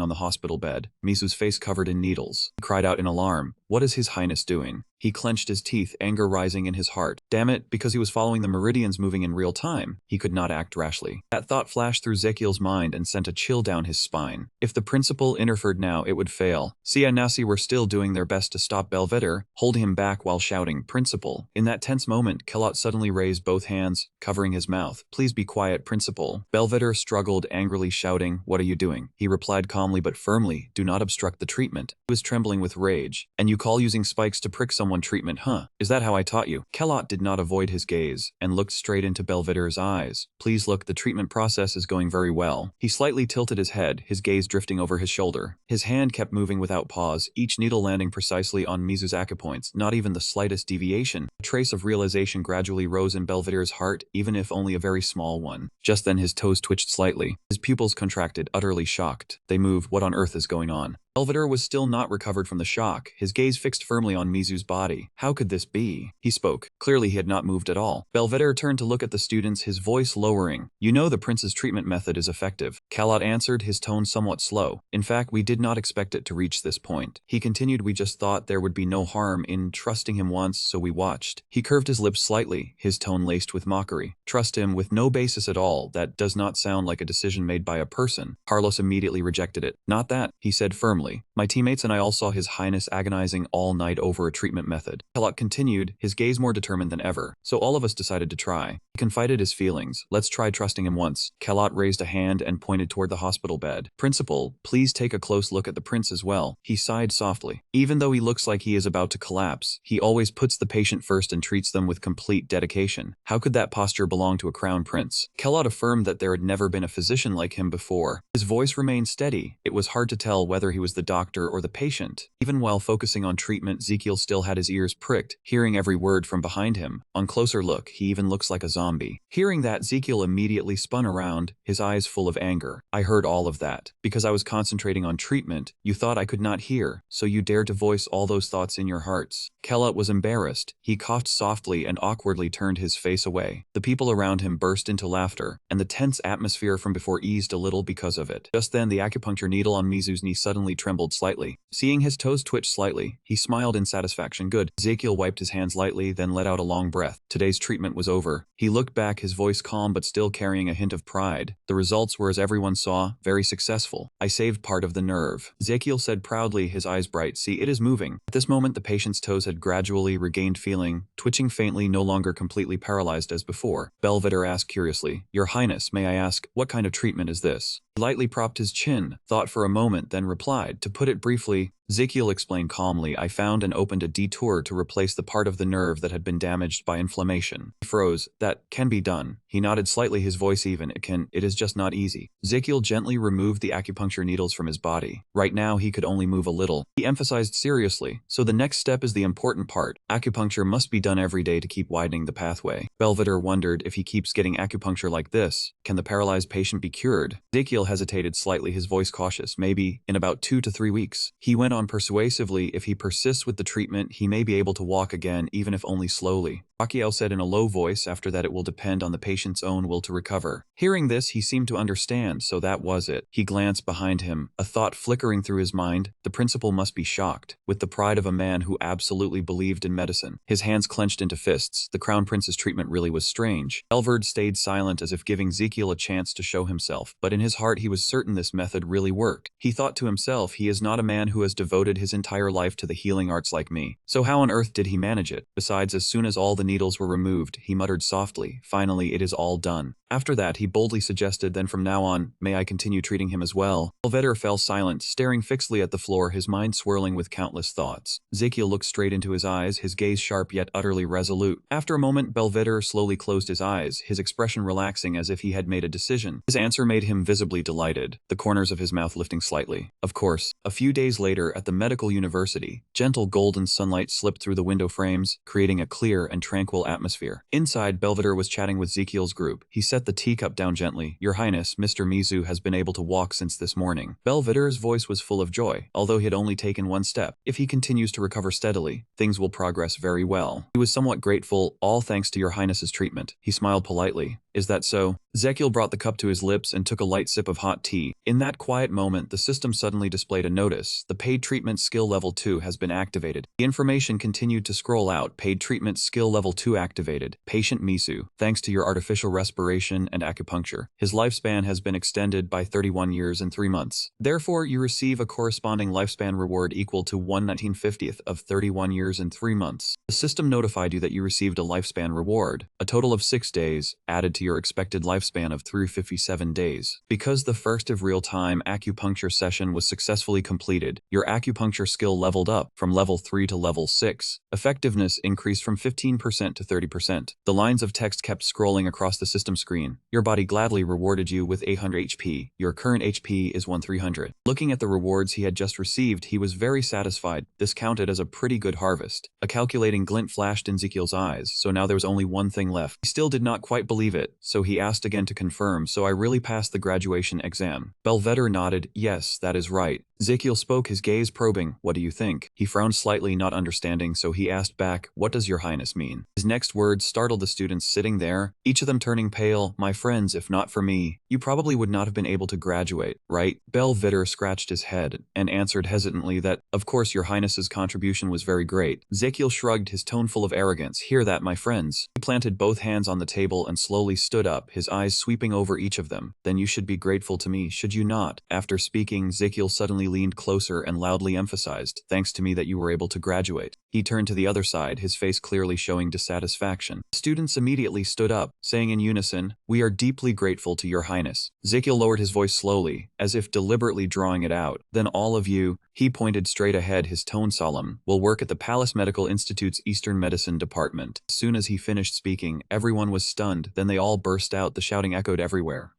on the hospital bed, Mizu's face covered in needles. He cried out in alarm. What is His Highness doing? He clenched his teeth, anger rising in his heart. Damn it, because he was following the meridians moving in real time, he could not act rashly. That thought flashed through Ezekiel's mind and sent a chill down his spine. If the principal interfered now, it would fail. Sia and Nasi were still doing their best to stop Belvedere, holding him back while shouting, Principal. In that tense moment, Kellot suddenly raised both hands, covering his mouth. Please be quiet, Principal. Belvedere struggled, angrily shouting, What are you doing? He replied calmly but firmly, Do not obstruct the treatment. He was trembling with rage. And you call using spikes to prick someone treatment, huh? Is that how I taught you? Kellot did not avoid his gaze, and looked straight into Belvedere's eyes. Please look, the treatment process is going very well. He slightly tilted his head, his gaze drifting over his shoulder. His hand kept moving without pause, each needle landing precisely on Mizu's acupoints, not even the slightest deviation. A trace of realization gradually rose in Belvedere's heart, even if only a very small one. Just then his toes twitched slightly. His pupils contracted, utterly shocked. They moved. What on earth is going on? Belvedere was still not recovered from the shock, his gaze fixed firmly on Mizu's body. How could this be? He spoke. Clearly he had not moved at all. Belvedere turned to look at the students, his voice lowering. You know the prince's treatment method is effective. Kalot answered, his tone somewhat slow. In fact, we did not expect it to reach this point. He continued, we just thought there would be no harm in trusting him once, so we watched. He curved his lips slightly, his tone laced with mockery. Trust him with no basis at all. That does not sound like a decision made by a person. Carlos immediately rejected it. Not that, he said firmly. My teammates and I all saw His Highness agonizing all night over a treatment method. Kalot continued, his gaze more determined than ever. So all of us decided to try. He confided his feelings. Let's try trusting him once. Kalot raised a hand and pointed toward the hospital bed. Principal, please take a close look at the prince as well. He sighed softly. Even though he looks like he is about to collapse, he always puts the patient first and treats them with complete dedication. How could that posture belong to a crown prince? Kalot affirmed that there had never been a physician like him before. His voice remained steady. It was hard to tell whether he was the doctor or the patient. Even while focusing on treatment, Ezekiel still had his ears pricked, hearing every word from behind him. On closer look, he even looks like a zombie. Hearing that, Ezekiel immediately spun around, his eyes full of anger. I heard all of that. Because I was concentrating on treatment, you thought I could not hear, so you dared to voice all those thoughts in your hearts. Kalot was embarrassed. He coughed softly and awkwardly turned his face away. The people around him burst into laughter, and the tense atmosphere from before eased a little because of it. Just then, the acupuncture needle on Mizu's knee suddenly trembled slightly. Seeing his toes twitch slightly, he smiled in satisfaction. Good. Ezekiel wiped his hands lightly, then let out a long breath. Today's treatment was over. He looked back, his voice calm but still carrying a hint of pride. The results were, as everyone saw, very successful. I saved part of the nerve. Ezekiel said proudly, his eyes bright. See, it is moving. At this moment, the patient's toes had gradually regained feeling, twitching faintly, no longer completely paralyzed as before. Belvedere asked curiously, Your Highness, may I ask, what kind of treatment is this? He lightly propped his chin, thought for a moment, then replied, to put it briefly, Ezekiel explained calmly, I found and opened a detour to replace the part of the nerve that had been damaged by inflammation. He froze. That can be done. He nodded slightly, his voice even. It is just not easy. Ezekiel gently removed the acupuncture needles from his body. Right now, he could only move a little. He emphasized seriously, so the next step is the important part. Acupuncture must be done every day to keep widening the pathway. Belvedere wondered, if he keeps getting acupuncture like this, can the paralyzed patient be cured? Ezekiel hesitated slightly, his voice cautious. Maybe, in about 2 to 3 weeks. He went on persuasively, if he persists with the treatment, he may be able to walk again, even if only slowly. Rakiel said in a low voice, after that it will depend on the patient's own will to recover. Hearing this, he seemed to understand, so that was it. He glanced behind him, a thought flickering through his mind. The principal must be shocked, with the pride of a man who absolutely believed in medicine. His hands clenched into fists. The crown prince's treatment really was strange. Belvedere stayed silent as if giving Ezekiel a chance to show himself, but in his heart he was certain this method really worked. He thought to himself, he is not a man who has devoted his entire life to the healing arts like me. So how on earth did he manage it? Besides, as soon as all the needles were removed, he muttered softly, finally, it is all done. After that, he boldly suggested, then from now on, may I continue treating him as well? Belvedere fell silent, staring fixedly at the floor, his mind swirling with countless thoughts. Ezekiel looked straight into his eyes, his gaze sharp yet utterly resolute. After a moment, Belvedere slowly closed his eyes, his expression relaxing as if he had made a decision. His answer made him visibly delighted, the corners of his mouth lifting slightly. Of course. A few days later, at the medical university, gentle golden sunlight slipped through the window frames, creating a clear and tranquil atmosphere. Inside, Belvedere was chatting with Ezekiel's group. He set the teacup down gently. Your Highness, Mr. Mizu has been able to walk since this morning. Belvedere's voice was full of joy, although he had only taken one step. If he continues to recover steadily, things will progress very well. He was somewhat grateful, all thanks to Your Highness's treatment. He smiled politely. Is that so? Ezekiel brought the cup to his lips and took a light sip of hot tea. In that quiet moment, the system suddenly displayed a notice. The paid treatment skill level 2 has been activated. The information continued to scroll out. Paid treatment skill level 2 activated. Patient Mizu, thanks to your artificial respiration and acupuncture, his lifespan has been extended by 31 years and 3 months. Therefore, you receive a corresponding lifespan reward equal to 1/1950th of 31 years and 3 months. The system notified you that you received a lifespan reward, a total of 6 days, added to your expected lifespan of 357 days. Because the first of real-time acupuncture session was successfully completed, your acupuncture skill leveled up from level 3 to level 6. Effectiveness increased from 15% to 30%. The lines of text kept scrolling across the system screen. Your body gladly rewarded you with 800 HP. Your current HP is 1300. Looking at the rewards he had just received, he was very satisfied. This counted as a pretty good harvest. A calculating glint flashed in Ezekiel's eyes, so now there was only one thing left. He still did not quite believe it, so he asked again to confirm, so I really passed the graduation exam. Belvedere nodded, yes, that is right. Ezekiel spoke, his gaze probing, what do you think? He frowned slightly, not understanding, so he asked back, what does your highness mean? His next words startled the students sitting there, each of them turning pale. My friends, if not for me, you probably would not have been able to graduate, right? Belvedere scratched his head and answered hesitantly that, of course, your highness's contribution was very great. Ezekiel shrugged, his tone full of arrogance. Hear that, my friends? He planted both hands on the table and slowly stood up, his eyes sweeping over each of them. Then you should be grateful to me, should you not? After speaking, Ezekiel suddenly leaned closer and loudly emphasized, thanks to me that you were able to graduate. He turned to the other side, his face clearly showing dissatisfaction. The students immediately stood up, saying in unison, we are deeply grateful to your highness. Ezekiel lowered his voice slowly, as if deliberately drawing it out. Then all of you, he pointed straight ahead, his tone solemn, will work at the Palace Medical Institute's Eastern Medicine Department. As soon as he finished speaking, everyone was stunned, then they all burst out, the shouting echoed everywhere.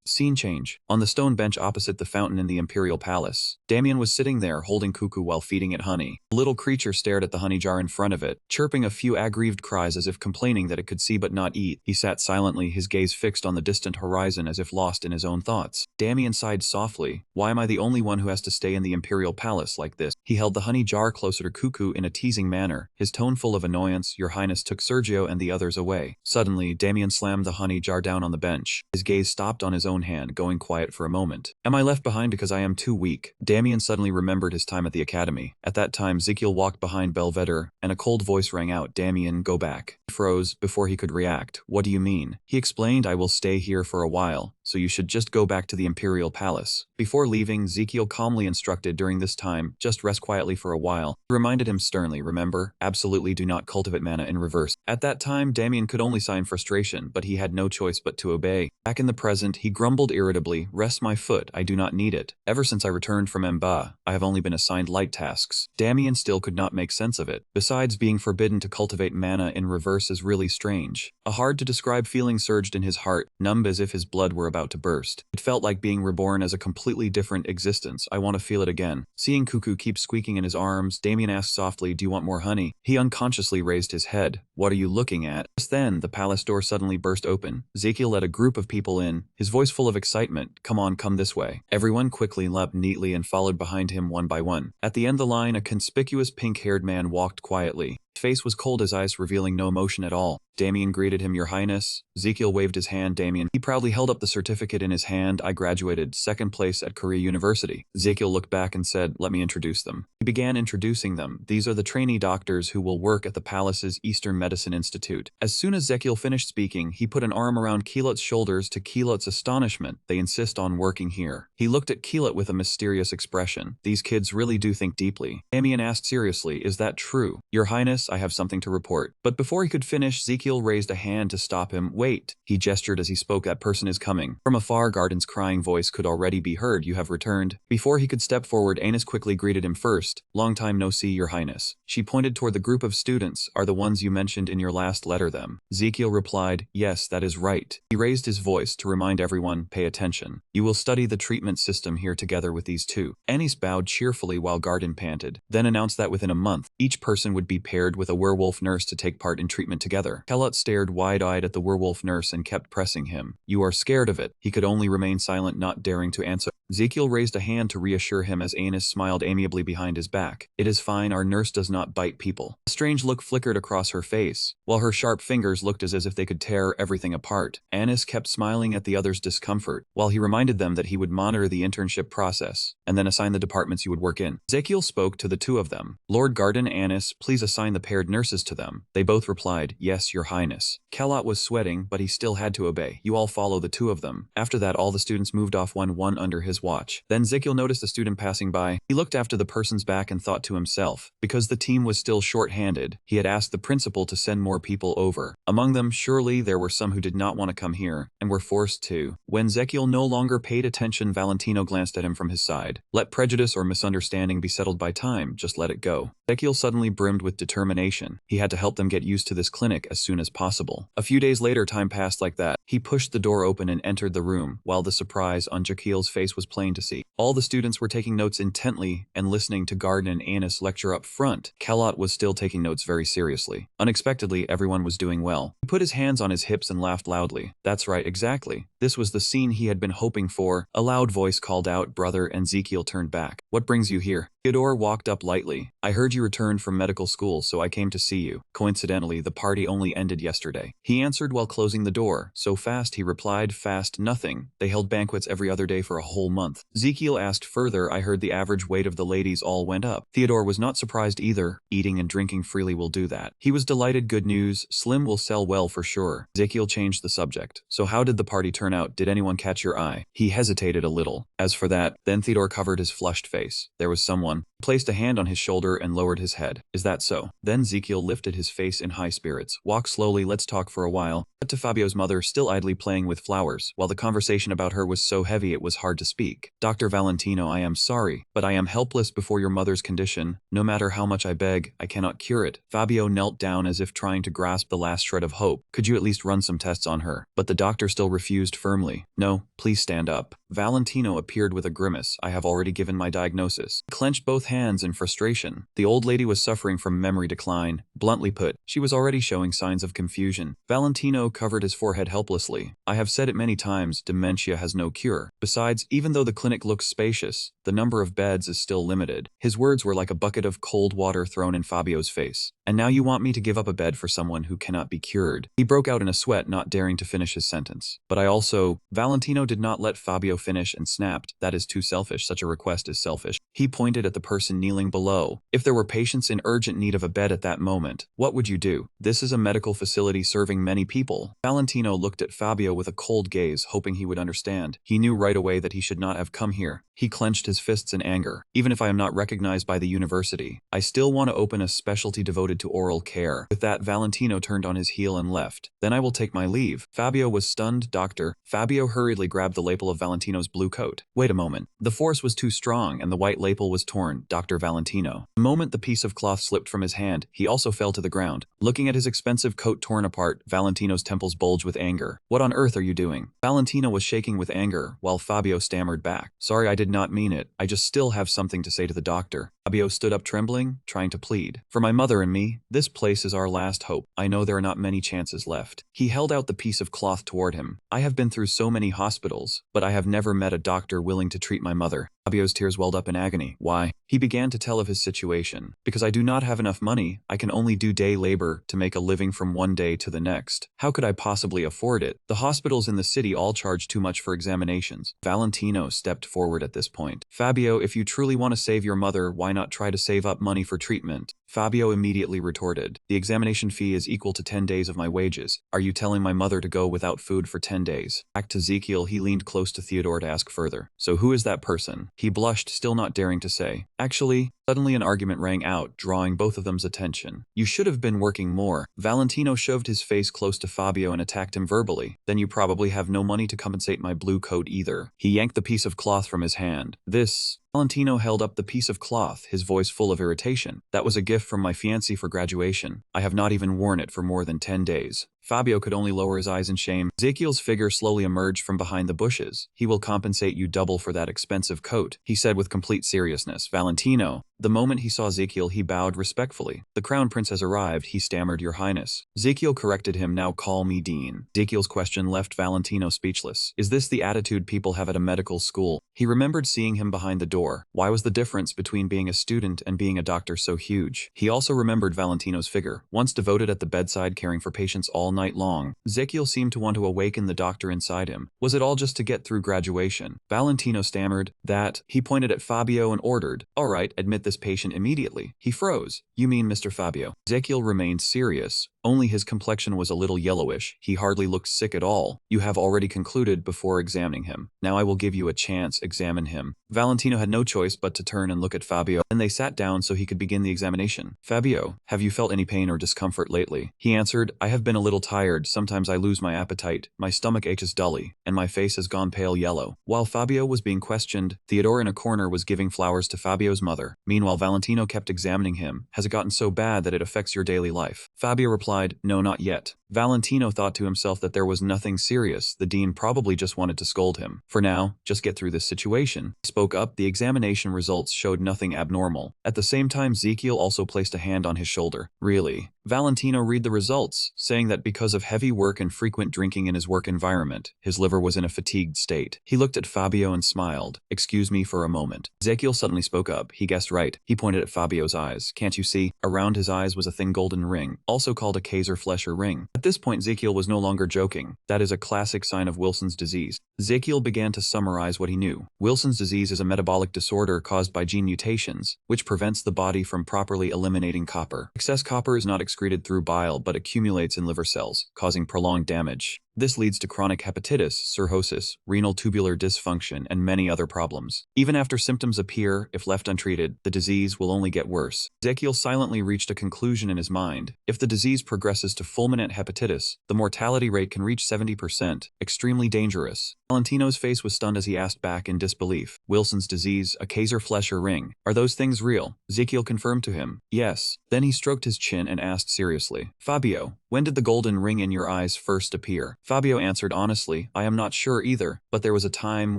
Scene change. On the stone bench opposite the fountain in the Imperial Palace, Damien was sitting there holding Cuckoo while feeding it honey. The little creature stared at the honey jar in front of it, chirping a few aggrieved cries as if complaining that it could see but not eat. He sat silently, his gaze fixed on the distant horizon as if lost in his own thoughts. Damien sighed softly. Why am I the only one who has to stay in the Imperial Palace like this? He held the honey jar closer to Cuckoo in a teasing manner, his tone full of annoyance. Your highness took Sergio and the others away. Suddenly, Damien slammed the honey jar down on the bench. His gaze stopped on his own hand, going quiet for a moment. Am I left behind because I am too weak? Damien suddenly remembered his time at the academy. At that time, Ezekiel walked behind Belvedere, and a cold voice rang out, Damien, go back. He froze before he could react. What do you mean? He explained, I will stay here for a while, so you should just go back to the Imperial Palace. Before leaving, Ezekiel calmly instructed, during this time, just rest quietly for a while. He reminded him sternly, remember, absolutely do not cultivate mana in reverse. At that time, Damien could only sigh in frustration, but he had no choice but to obey. Back in the present, he grumbled irritably, rest my foot, I do not need it. Ever since I returned from Mba, I have only been assigned light tasks. Damien still could not make sense of it. Besides, being forbidden to cultivate mana in reverse is really strange. A hard-to-describe feeling surged in his heart, numb as if his blood were about to burst. It felt like being reborn as a completely different existence. I want to feel it again. Seeing Cuckoo keep squeaking in his arms, Damien asked softly, do you want more honey? He unconsciously raised his head. What are you looking at? Just then, the palace door suddenly burst open. Ezekiel led a group of people in, his voice full of excitement. Come on, come this way. Everyone quickly leapt neatly and followed behind him one by one. At the end of the line, a conspicuous pink-haired man walked quietly. His face was cold as ice, revealing no emotion at all. Damien greeted him, your highness. Ezekiel waved his hand. Damien. He proudly held up the certificate in his hand. I graduated second place at Korea University. Ezekiel looked back and said, let me introduce them. He began introducing them. These are the trainee doctors who will work at the palace's Eastern Medicine Institute. As soon as Ezekiel finished speaking, he put an arm around Keelot's shoulders. To Keelot's astonishment, they insist on working here. He looked at Keelot with a mysterious expression. These kids really do think deeply. Damien asked seriously, is that true? Your highness, I have something to report. But before he could finish, Ezekiel raised a hand to stop him. Wait. He gestured as he spoke, that person is coming. From afar, Garden's crying voice could already be heard. You have returned. Before he could step forward, Anus quickly greeted him first. Long time no see, your highness. She pointed toward the group of students. Are the ones you mentioned in your last letter them? Ezekiel replied, yes, that is right. He raised his voice to remind everyone, pay attention. You will study the treatment system here together with these two. Anus bowed cheerfully while Garden panted, then announced that within a month, each person would be paired with a werewolf nurse to take part in treatment together. Kellot stared wide-eyed at the werewolf nurse and kept pressing him. You are scared of it. He could only remain silent, not daring to answer. Ezekiel raised a hand to reassure him as Anus smiled amiably behind his back. It is fine, our nurse does not bite people. A strange look flickered across her face, while her sharp fingers looked as if they could tear everything apart. Anus kept smiling at the others' discomfort, while he reminded them that he would monitor the internship process, and then assign the departments you would work in. Ezekiel spoke to the two of them. Lord Garden, Anus, please assign the the paired nurses to them. They both replied, "Yes, Your Highness." Callot was sweating, but he still had to obey. "You all follow the two of them." After that, all the students moved off one under his watch. Then Ezekiel noticed a student passing by. He looked after the person's back and thought to himself, because the team was still short-handed, he had asked the principal to send more people over. Among them, surely there were some who did not want to come here, and were forced to. When Ezekiel no longer paid attention, Valentino glanced at him from his side. Let prejudice or misunderstanding be settled by time, just let it go. Ezekiel suddenly brimmed with determination. He had to help them get used to this clinic as soon as possible. A few days later, time passed like that. He pushed the door open and entered the room, while the surprise on Ezekiel's face was plain to see. All the students were taking notes intently and listening to Garden and Annis lecture up front. Callot was still taking notes very seriously. Unexpectedly, everyone was doing well. He put his hands on his hips and laughed loudly. That's right, exactly. This was the scene he had been hoping for. A loud voice called out, "Brother," and Ezekiel turned back. "What brings you here?" Theodore walked up lightly. "I heard you returned from medical school, so I came to see you. Coincidentally, the party only ended yesterday." He answered while closing the door. "So fast," he replied. "Fast nothing. They held banquets every other day for a whole month." Ezekiel asked further, "I heard the average weight of the ladies all went up." Theodore was not surprised either. Eating and drinking freely will do that. He was delighted. Good news. Slim will sell well for sure. Ezekiel changed the subject. "So how did the party turn out? Did anyone catch your eye?" He hesitated a little. "As for that," then Theodore covered his flushed face. "There was someone." He placed a hand on his shoulder and lowered his head. "Is that so?" Then Ezekiel lifted his face in high spirits. "Walk slowly, let's talk for a while." Cut to Fabio's mother, still idly playing with flowers, while the conversation about her was so heavy it was hard to speak. "Dr. Valentino, I am sorry, but I am helpless before your mother's condition. No matter how much I beg, I cannot cure it." Fabio knelt down as if trying to grasp the last shred of hope. "Could you at least run some tests on her?" But the doctor still refused firmly. "No, please stand up." Valentino appeared with a grimace. "I have already given my diagnosis." He clenched both hands in frustration. The old lady was suffering from memory decline. Bluntly put, she was already showing signs of confusion. Valentino covered his forehead helplessly. "I have said it many times, dementia has no cure. Besides, even though the clinic looks spacious, the number of beds is still limited." His words were like a bucket of cold water thrown in Fabio's face. "And now you want me to give up a bed for someone who cannot be cured." He broke out in a sweat, not daring to finish his sentence. "But I also..." Valentino did not let Fabio finish and snapped, "That is too selfish. Such a request is selfish." He pointed at the person kneeling below. "If there were patients in urgent need of a bed at that moment, what would you do? This is a medical facility serving many people." Valentino looked at Fabio with a cold gaze, hoping he would understand. He knew right away that he should not have come here. He clenched his fists in anger. "Even if I am not recognized by the university, I still want to open a specialty devoted to oral care." With that, Valentino turned on his heel and left. "Then I will take my leave." Fabio was stunned. "Doctor." Fabio hurriedly grabbed the lapel of Valentino's blue coat. "Wait a moment." The force was too strong and the white lapel was torn. "Dr. Valentino." The moment the piece of cloth slipped from his hand, he also fell to the ground. Looking at his expensive coat torn apart, Valentino's temples bulged with anger. "What on earth are you doing?" Valentino was shaking with anger, while Fabio stammered back. "Sorry, I did not mean it. I just still have something to say to the doctor." Fabio stood up trembling, trying to plead. "For my mother and me, this place is our last hope. I know there are not many chances left." He held out the piece of cloth toward him. "I have been through so many hospitals, but I have never met a doctor willing to treat my mother." Fabio's tears welled up in agony. "Why?" He began to tell of his situation. "Because I do not have enough money. I can only do day labor to make a living from one day to the next. How could I possibly afford it? The hospitals in the city all charge too much for examinations." Valentino stepped forward at this point. "Fabio, if you truly want to save your mother, why not try to save up money for treatment?" Fabio immediately retorted. "The examination fee is equal to 10 days of my wages. Are you telling my mother to go without food for 10 days? Back to Ezekiel, he leaned close to Theodore to ask further. "So who is that person?" He blushed, still not daring to say. "Actually..." Suddenly an argument rang out, drawing both of them's attention. "You should have been working more." Valentino shoved his face close to Fabio and attacked him verbally. "Then you probably have no money to compensate my blue coat either." He yanked the piece of cloth from his hand. "This..." Valentino held up the piece of cloth, his voice full of irritation. "That was a gift from my fiancée for graduation. I have not even worn it for more than 10 days. Fabio could only lower his eyes in shame. Ezekiel's figure slowly emerged from behind the bushes. "He will compensate you double for that expensive coat," he said with complete seriousness. "Valentino." The moment he saw Ezekiel, he bowed respectfully. "The crown prince has arrived," he stammered. "Your Highness." Ezekiel corrected him. "Now call me Dean." Ezekiel's question left Valentino speechless. Is this the attitude people have at a medical school? He remembered seeing him behind the door. Why was the difference between being a student and being a doctor so huge? He also remembered Valentino's figure, once devoted at the bedside caring for patients all night long. Ezekiel seemed to want to awaken the doctor inside him. Was it all just to get through graduation? Valentino stammered. "That..." He pointed at Fabio and ordered, "All right, admit this patient immediately. He froze. You mean Mr. Fabio? Ezekiel remained serious. Only his complexion was a little yellowish. He hardly looked sick at all. You have already concluded before examining him. Now I will give you a chance. Examine him. Valentino had no choice but to turn and look at Fabio. Then they sat down so he could begin the examination. Fabio, have you felt any pain or discomfort lately? He answered, I have been a little tired. Sometimes I lose my appetite. My stomach aches dully, and my face has gone pale yellow. While Fabio was being questioned, Theodore in a corner was giving flowers to Fabio's mother. Meanwhile, Valentino kept examining him. Has it gotten so bad that it affects your daily life? Fabio replied, no, not yet. Valentino thought to himself that there was nothing serious. The dean probably just wanted to scold him. For now, just get through this situation. He spoke up. The examination results showed nothing abnormal. At the same time, Ezekiel also placed a hand on his shoulder. Really? Valentino read the results, saying that because of heavy work and frequent drinking in his work environment, his liver was in a fatigued state. He looked at Fabio and smiled. Excuse me for a moment. Ezekiel suddenly spoke up. He guessed right. He pointed at Fabio's eyes. Can't you see? Around his eyes was a thin golden ring, also called a Kaiser-Flesher ring. At this point, Ezekiel was no longer joking. That is a classic sign of Wilson's disease. Ezekiel began to summarize what he knew. Wilson's disease is a metabolic disorder caused by gene mutations, which prevents the body from properly eliminating copper. Excess copper is not excreted through bile but accumulates in liver cells, causing prolonged damage. This leads to chronic hepatitis, cirrhosis, renal tubular dysfunction, and many other problems. Even after symptoms appear, if left untreated, the disease will only get worse. Ezekiel silently reached a conclusion in his mind. If the disease progresses to fulminant hepatitis, the mortality rate can reach 70%, extremely dangerous. Valentino's face was stunned as he asked back in disbelief. Wilson's disease, a Kaiser-Flesher ring. Are those things real? Ezekiel confirmed to him. Yes. Then he stroked his chin and asked seriously, Fabio, when did the golden ring in your eyes first appear? Fabio answered honestly, I am not sure either, but there was a time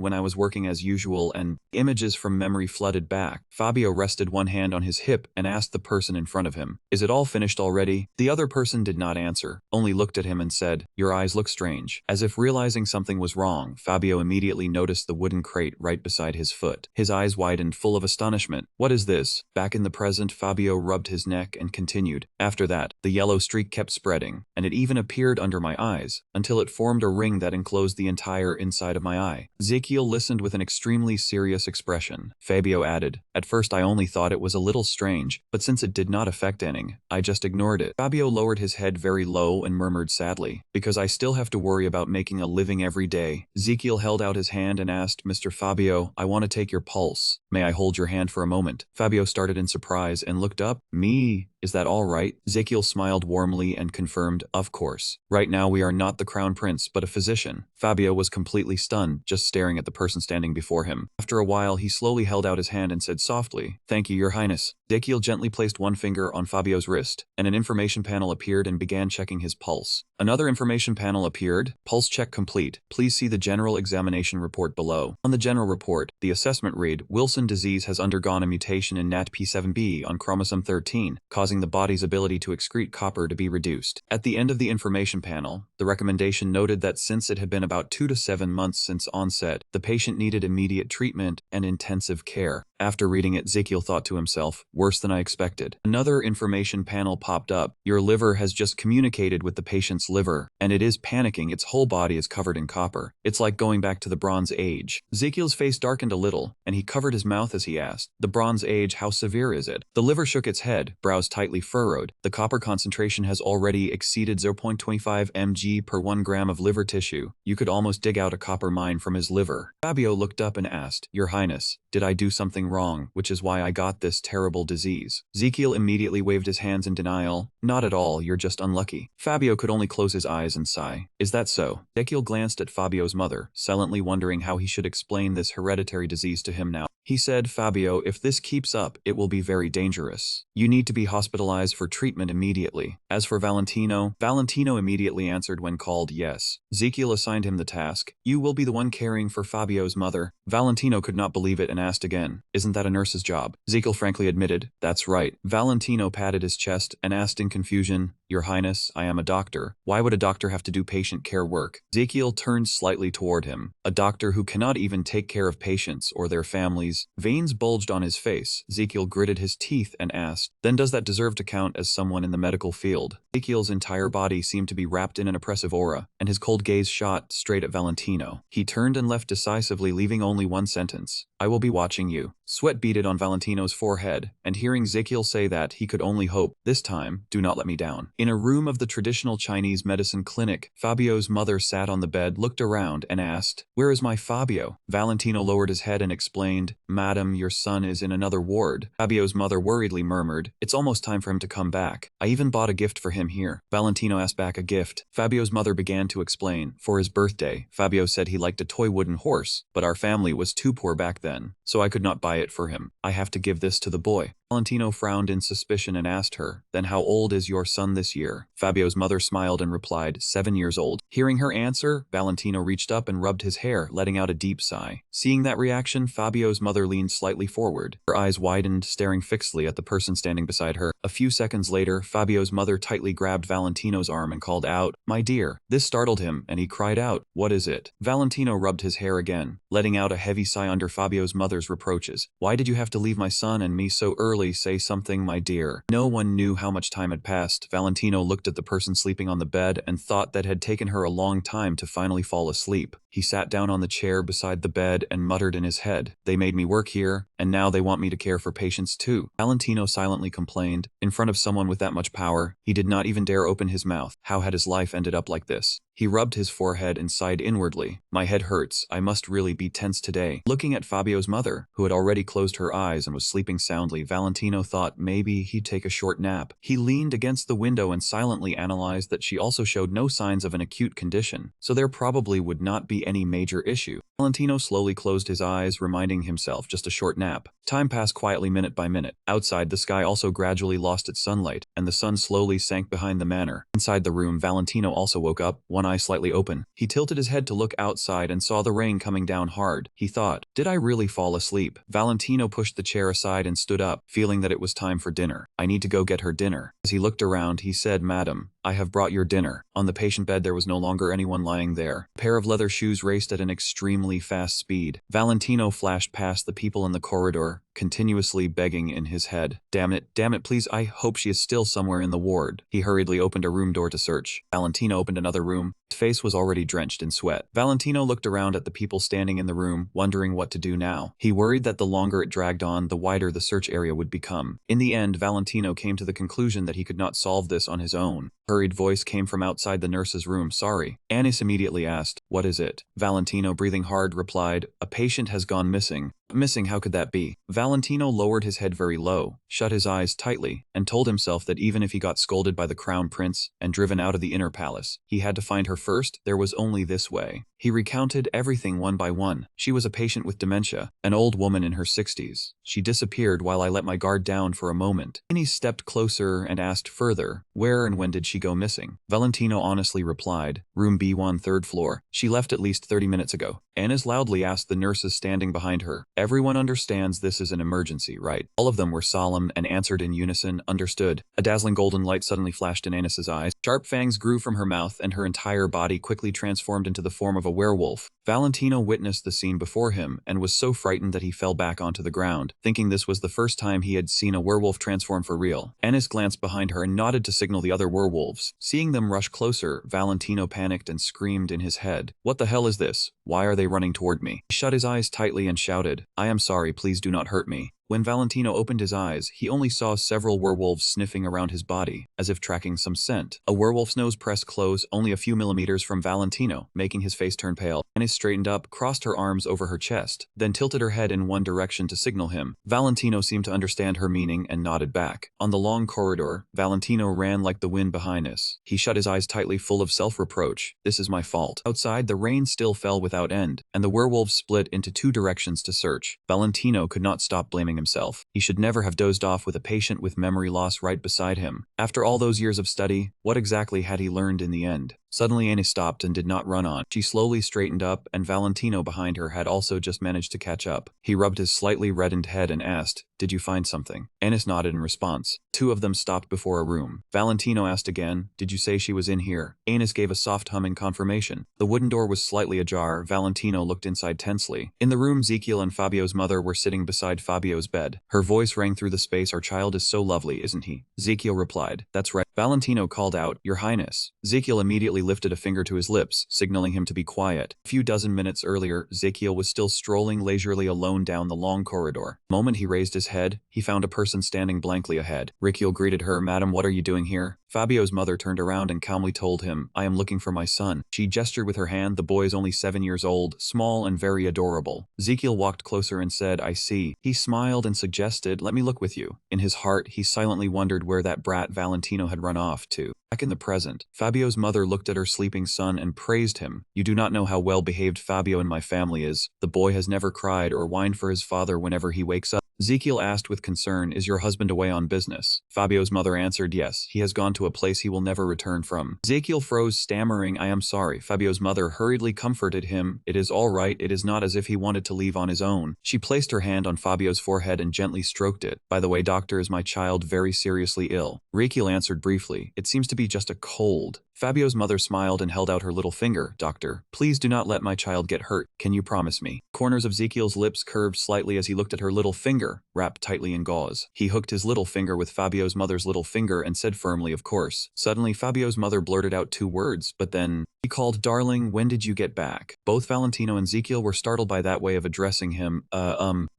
when I was working as usual and images from memory flooded back. Fabio rested one hand on his hip and asked the person in front of him, is it all finished already? The other person did not answer, only looked at him and said, your eyes look strange. As if realizing something was wrong, Fabio immediately noticed the wooden crate right beside his foot. His eyes widened, full of astonishment. What is this? Back in the present, Fabio rubbed his neck and continued. After that, the yellow streak kept spreading, and it even appeared under my eyes, until it formed a ring that enclosed the entire inside of my eye. Ezekiel listened with an extremely serious expression. Fabio added, at first I only thought it was a little strange, but since it did not affect anything, I just ignored it. Fabio lowered his head very low and murmured sadly, because I still have to worry about making a living every day. Ezekiel held out his hand and asked, Mr. Fabio, I want to take your pulse. May I hold your hand for a moment? Fabio started in surprise and looked up. Me? Is that all right? Ezekiel smiled warmly and confirmed, of course. Right now we are not the crown prince, but a physician. Fabio was completely stunned, just staring at the person standing before him. After a while, he slowly held out his hand and said softly, Thank you, Your Highness. Ezekiel gently placed one finger on Fabio's wrist, and an information panel appeared and began checking his pulse. Another information panel appeared. Pulse check complete. Please see the general examination report below. On the general report, the assessment read, Wilson disease has undergone a mutation in NATP7B on chromosome 13, causing the body's ability to excrete copper to be reduced. At the end of the information panel, the recommendation noted that since it had been about 2 to 7 months since onset, the patient needed immediate treatment and intensive care. After reading it, Ezekiel thought to himself, worse than I expected. Another information panel popped up. Your liver has just communicated with the patient's liver, and it is panicking. Its whole body is covered in copper. It's like going back to the Bronze Age. Ezekiel's face darkened a little, and he covered his mouth as he asked, the Bronze Age, how severe is it? The liver shook its head, brows tightly furrowed. The copper concentration has already exceeded 0.25 mg per 1 gram of liver tissue. You could almost dig out a copper mine from his liver. Fabio looked up and asked, Your Highness, did I do something wrong, which is why I got this terrible disease? Ezekiel immediately waved his hands in denial. Not at all, you're just unlucky. Fabio could only close his eyes and sigh. Is that so? Ezekiel glanced at Fabio's mother, silently wondering how he should explain this hereditary disease to him now. He said, Fabio, if this keeps up, it will be very dangerous. You need to be hospitalized for treatment immediately. As for Valentino immediately answered when called yes. Ezekiel assigned him the task. You will be the one caring for Fabio's mother. Valentino could not believe it and asked again, isn't that a nurse's job? Ezekiel frankly admitted, that's right. Valentino patted his chest and asked in confusion, Your Highness, I am a doctor. Why would a doctor have to do patient care work? Ezekiel turned slightly toward him. A doctor who cannot even take care of patients or their families. Veins bulged on his face. Ezekiel gritted his teeth and asked, then does that deserve to count as someone in the medical field? Ezekiel's entire body seemed to be wrapped in an oppressive aura, and his cold gaze shot straight at Valentino. He turned and left decisively, leaving only one sentence. I will be watching you. Sweat beaded on Valentino's forehead, and hearing Ezekiel say that, he could only hope, this time, do not let me down. In a room of the traditional Chinese medicine clinic, Fabio's mother sat on the bed, looked around, and asked, "Where is my Fabio?" Valentino lowered his head and explained, "Madam, your son is in another ward." Fabio's mother worriedly murmured, "It's almost time for him to come back. I even bought a gift for him here." Valentino asked back, "A gift?" Fabio's mother began to explain. For his birthday, Fabio said he liked a toy wooden horse, but our family was too poor back then, so I could not buy it for him. I have to give this to the boy. Valentino frowned in suspicion and asked her, "Then how old is your son this year?" Fabio's mother smiled and replied, 7 years old. Hearing her answer, Valentino reached up and rubbed his hair, letting out a deep sigh. Seeing that reaction, Fabio's mother leaned slightly forward. Her eyes widened, staring fixedly at the person standing beside her. A few seconds later, Fabio's mother tightly grabbed Valentino's arm and called out, "My dear." This startled him, and he cried out, "What is it?" Valentino rubbed his hair again, letting out a heavy sigh under Fabio's mother's reproaches. "Why did you have to leave my son and me so early? Say something, my dear." No one knew how much time had passed. Valentino looked at the person sleeping on the bed and thought that had taken her a long time to finally fall asleep. He sat down on the chair beside the bed and muttered in his head, "They made me work here, and now they want me to care for patients too." Valentino silently complained. In front of someone with that much power, he did not even dare open his mouth. How had his life ended up like this? He rubbed his forehead and sighed inwardly. "My head hurts. I must really be tense today." Looking at Fabio's mother, who had already closed her eyes and was sleeping soundly, Valentino thought maybe he'd take a short nap. He leaned against the window and silently analyzed that she also showed no signs of an acute condition, so there probably would not be any major issue. Valentino slowly closed his eyes, reminding himself just a short nap. Time passed quietly minute by minute. Outside, the sky also gradually lost its sunlight, and the sun slowly sank behind the manor. Inside the room, Valentino also woke up, one eye slightly open. He tilted his head to look outside and saw the rain coming down hard. He thought, "Did I really fall asleep?" Valentino pushed the chair aside and stood up, feeling that it was time for dinner. "I need to go get her dinner." As he looked around, he said, "Madam, I have brought your dinner." On the patient bed, there was no longer anyone lying there. A pair of leather shoes raced at an extremely fast speed. Valentino flashed past the people in the corridor, continuously begging in his head, damn it, please, I hope she is still somewhere in the ward." He hurriedly opened a room door to search. Valentino opened another room. His face was already drenched in sweat. Valentino looked around at the people standing in the room, wondering what to do now. He worried that the longer it dragged on, the wider the search area would become. In the end, Valentino came to the conclusion that he could not solve this on his own. A hurried voice came from outside the nurse's room. "Sorry." Anis immediately asked, "What is it?" Valentino, breathing hard, replied, "A patient has gone missing." "Missing? How could that be?" Valentino lowered his head very low, shut his eyes tightly, and told himself that even if he got scolded by the crown prince and driven out of the inner palace, he had to find her first. There was only this way. He recounted everything one by one. "She was a patient with dementia, an old woman in her 60s. She disappeared while I let my guard down for a moment." Anis stepped closer and asked further, "Where and when did she go missing?" Valentino honestly replied, "Room B1, 3rd floor. She left at least 30 minutes ago." Anis loudly asked the nurses standing behind her, "Everyone understands this is an emergency, right?" All of them were solemn and answered in unison, "Understood." A dazzling golden light suddenly flashed in Anis's eyes. Sharp fangs grew from her mouth, and her entire body quickly transformed into the form of a werewolf. Valentino witnessed the scene before him and was so frightened that he fell back onto the ground, thinking this was the first time he had seen a werewolf transform for real. Anis glanced behind her and nodded to signal the other werewolves. Seeing them rush closer, Valentino panicked and screamed in his head, "What the hell is this? Why are they running toward me?" He shut his eyes tightly and shouted, "I am sorry, please do not hurt me." When Valentino opened his eyes, he only saw several werewolves sniffing around his body, as if tracking some scent. A werewolf's nose pressed close, only a few millimeters from Valentino, making his face turn pale. Anis straightened up, crossed her arms over her chest, then tilted her head in one direction to signal him. Valentino seemed to understand her meaning and nodded back. On the long corridor, Valentino ran like the wind behind us. He shut his eyes tightly, full of self-reproach. "This is my fault." Outside, the rain still fell without end, and the werewolves split into two directions to search. Valentino could not stop blaming himself. He should never have dozed off with a patient with memory loss right beside him. After all those years of study, what exactly had he learned in the end? Suddenly Anis stopped and did not run on. She slowly straightened up, and Valentino behind her had also just managed to catch up. He rubbed his slightly reddened head and asked, "Did you find something?" Anis nodded in response. Two of them stopped before a room. Valentino asked again, "Did you say she was in here?" Anis gave a soft hum in confirmation. The wooden door was slightly ajar. Valentino looked inside tensely. In the room, Ezekiel and Fabio's mother were sitting beside Fabio's bed. Her voice rang through the space. "Our child is so lovely, isn't he?" Ezekiel replied, "That's right." Valentino called out, "Your Highness." Ezekiel immediately lifted a finger to his lips, signaling him to be quiet. A few dozen minutes earlier, Ezekiel was still strolling leisurely alone down the long corridor. The moment he raised his head, he found a person standing blankly ahead. Ezekiel greeted her, "Madam, what are you doing here?" Fabio's mother turned around and calmly told him, "I am looking for my son." She gestured with her hand. The boy is only 7 years old, small and very adorable. Ezekiel walked closer and said, "I see." He smiled and suggested, "Let me look with you." In his heart, he silently wondered where that brat Valentino had run off to. Back in the present, Fabio's mother looked at her sleeping son and praised him. "You do not know how well-behaved Fabio and my family is. The boy has never cried or whined for his father whenever he wakes up." Ezekiel asked with concern, "Is your husband away on business?" Fabio's mother answered, "Yes, he has gone to a place he will never return from." Ezekiel froze, stammering, "I am sorry." Fabio's mother hurriedly comforted him, "It is all right, it is not as if he wanted to leave on his own." She placed her hand on Fabio's forehead and gently stroked it. "By the way, doctor, is my child very seriously ill?" Ezekiel answered briefly, "It seems to be just a cold." Fabio's mother smiled and held out her little finger. "Doctor, please do not let my child get hurt. Can you promise me?" Corners of Ezekiel's lips curved slightly as he looked at her little finger, wrapped tightly in gauze. He hooked his little finger with Fabio's mother's little finger and said firmly, "Of course." Suddenly, Fabio's mother blurted out 2 words, but then he called, "Darling, when did you get back?" Both Valentino and Ezekiel were startled by that way of addressing him.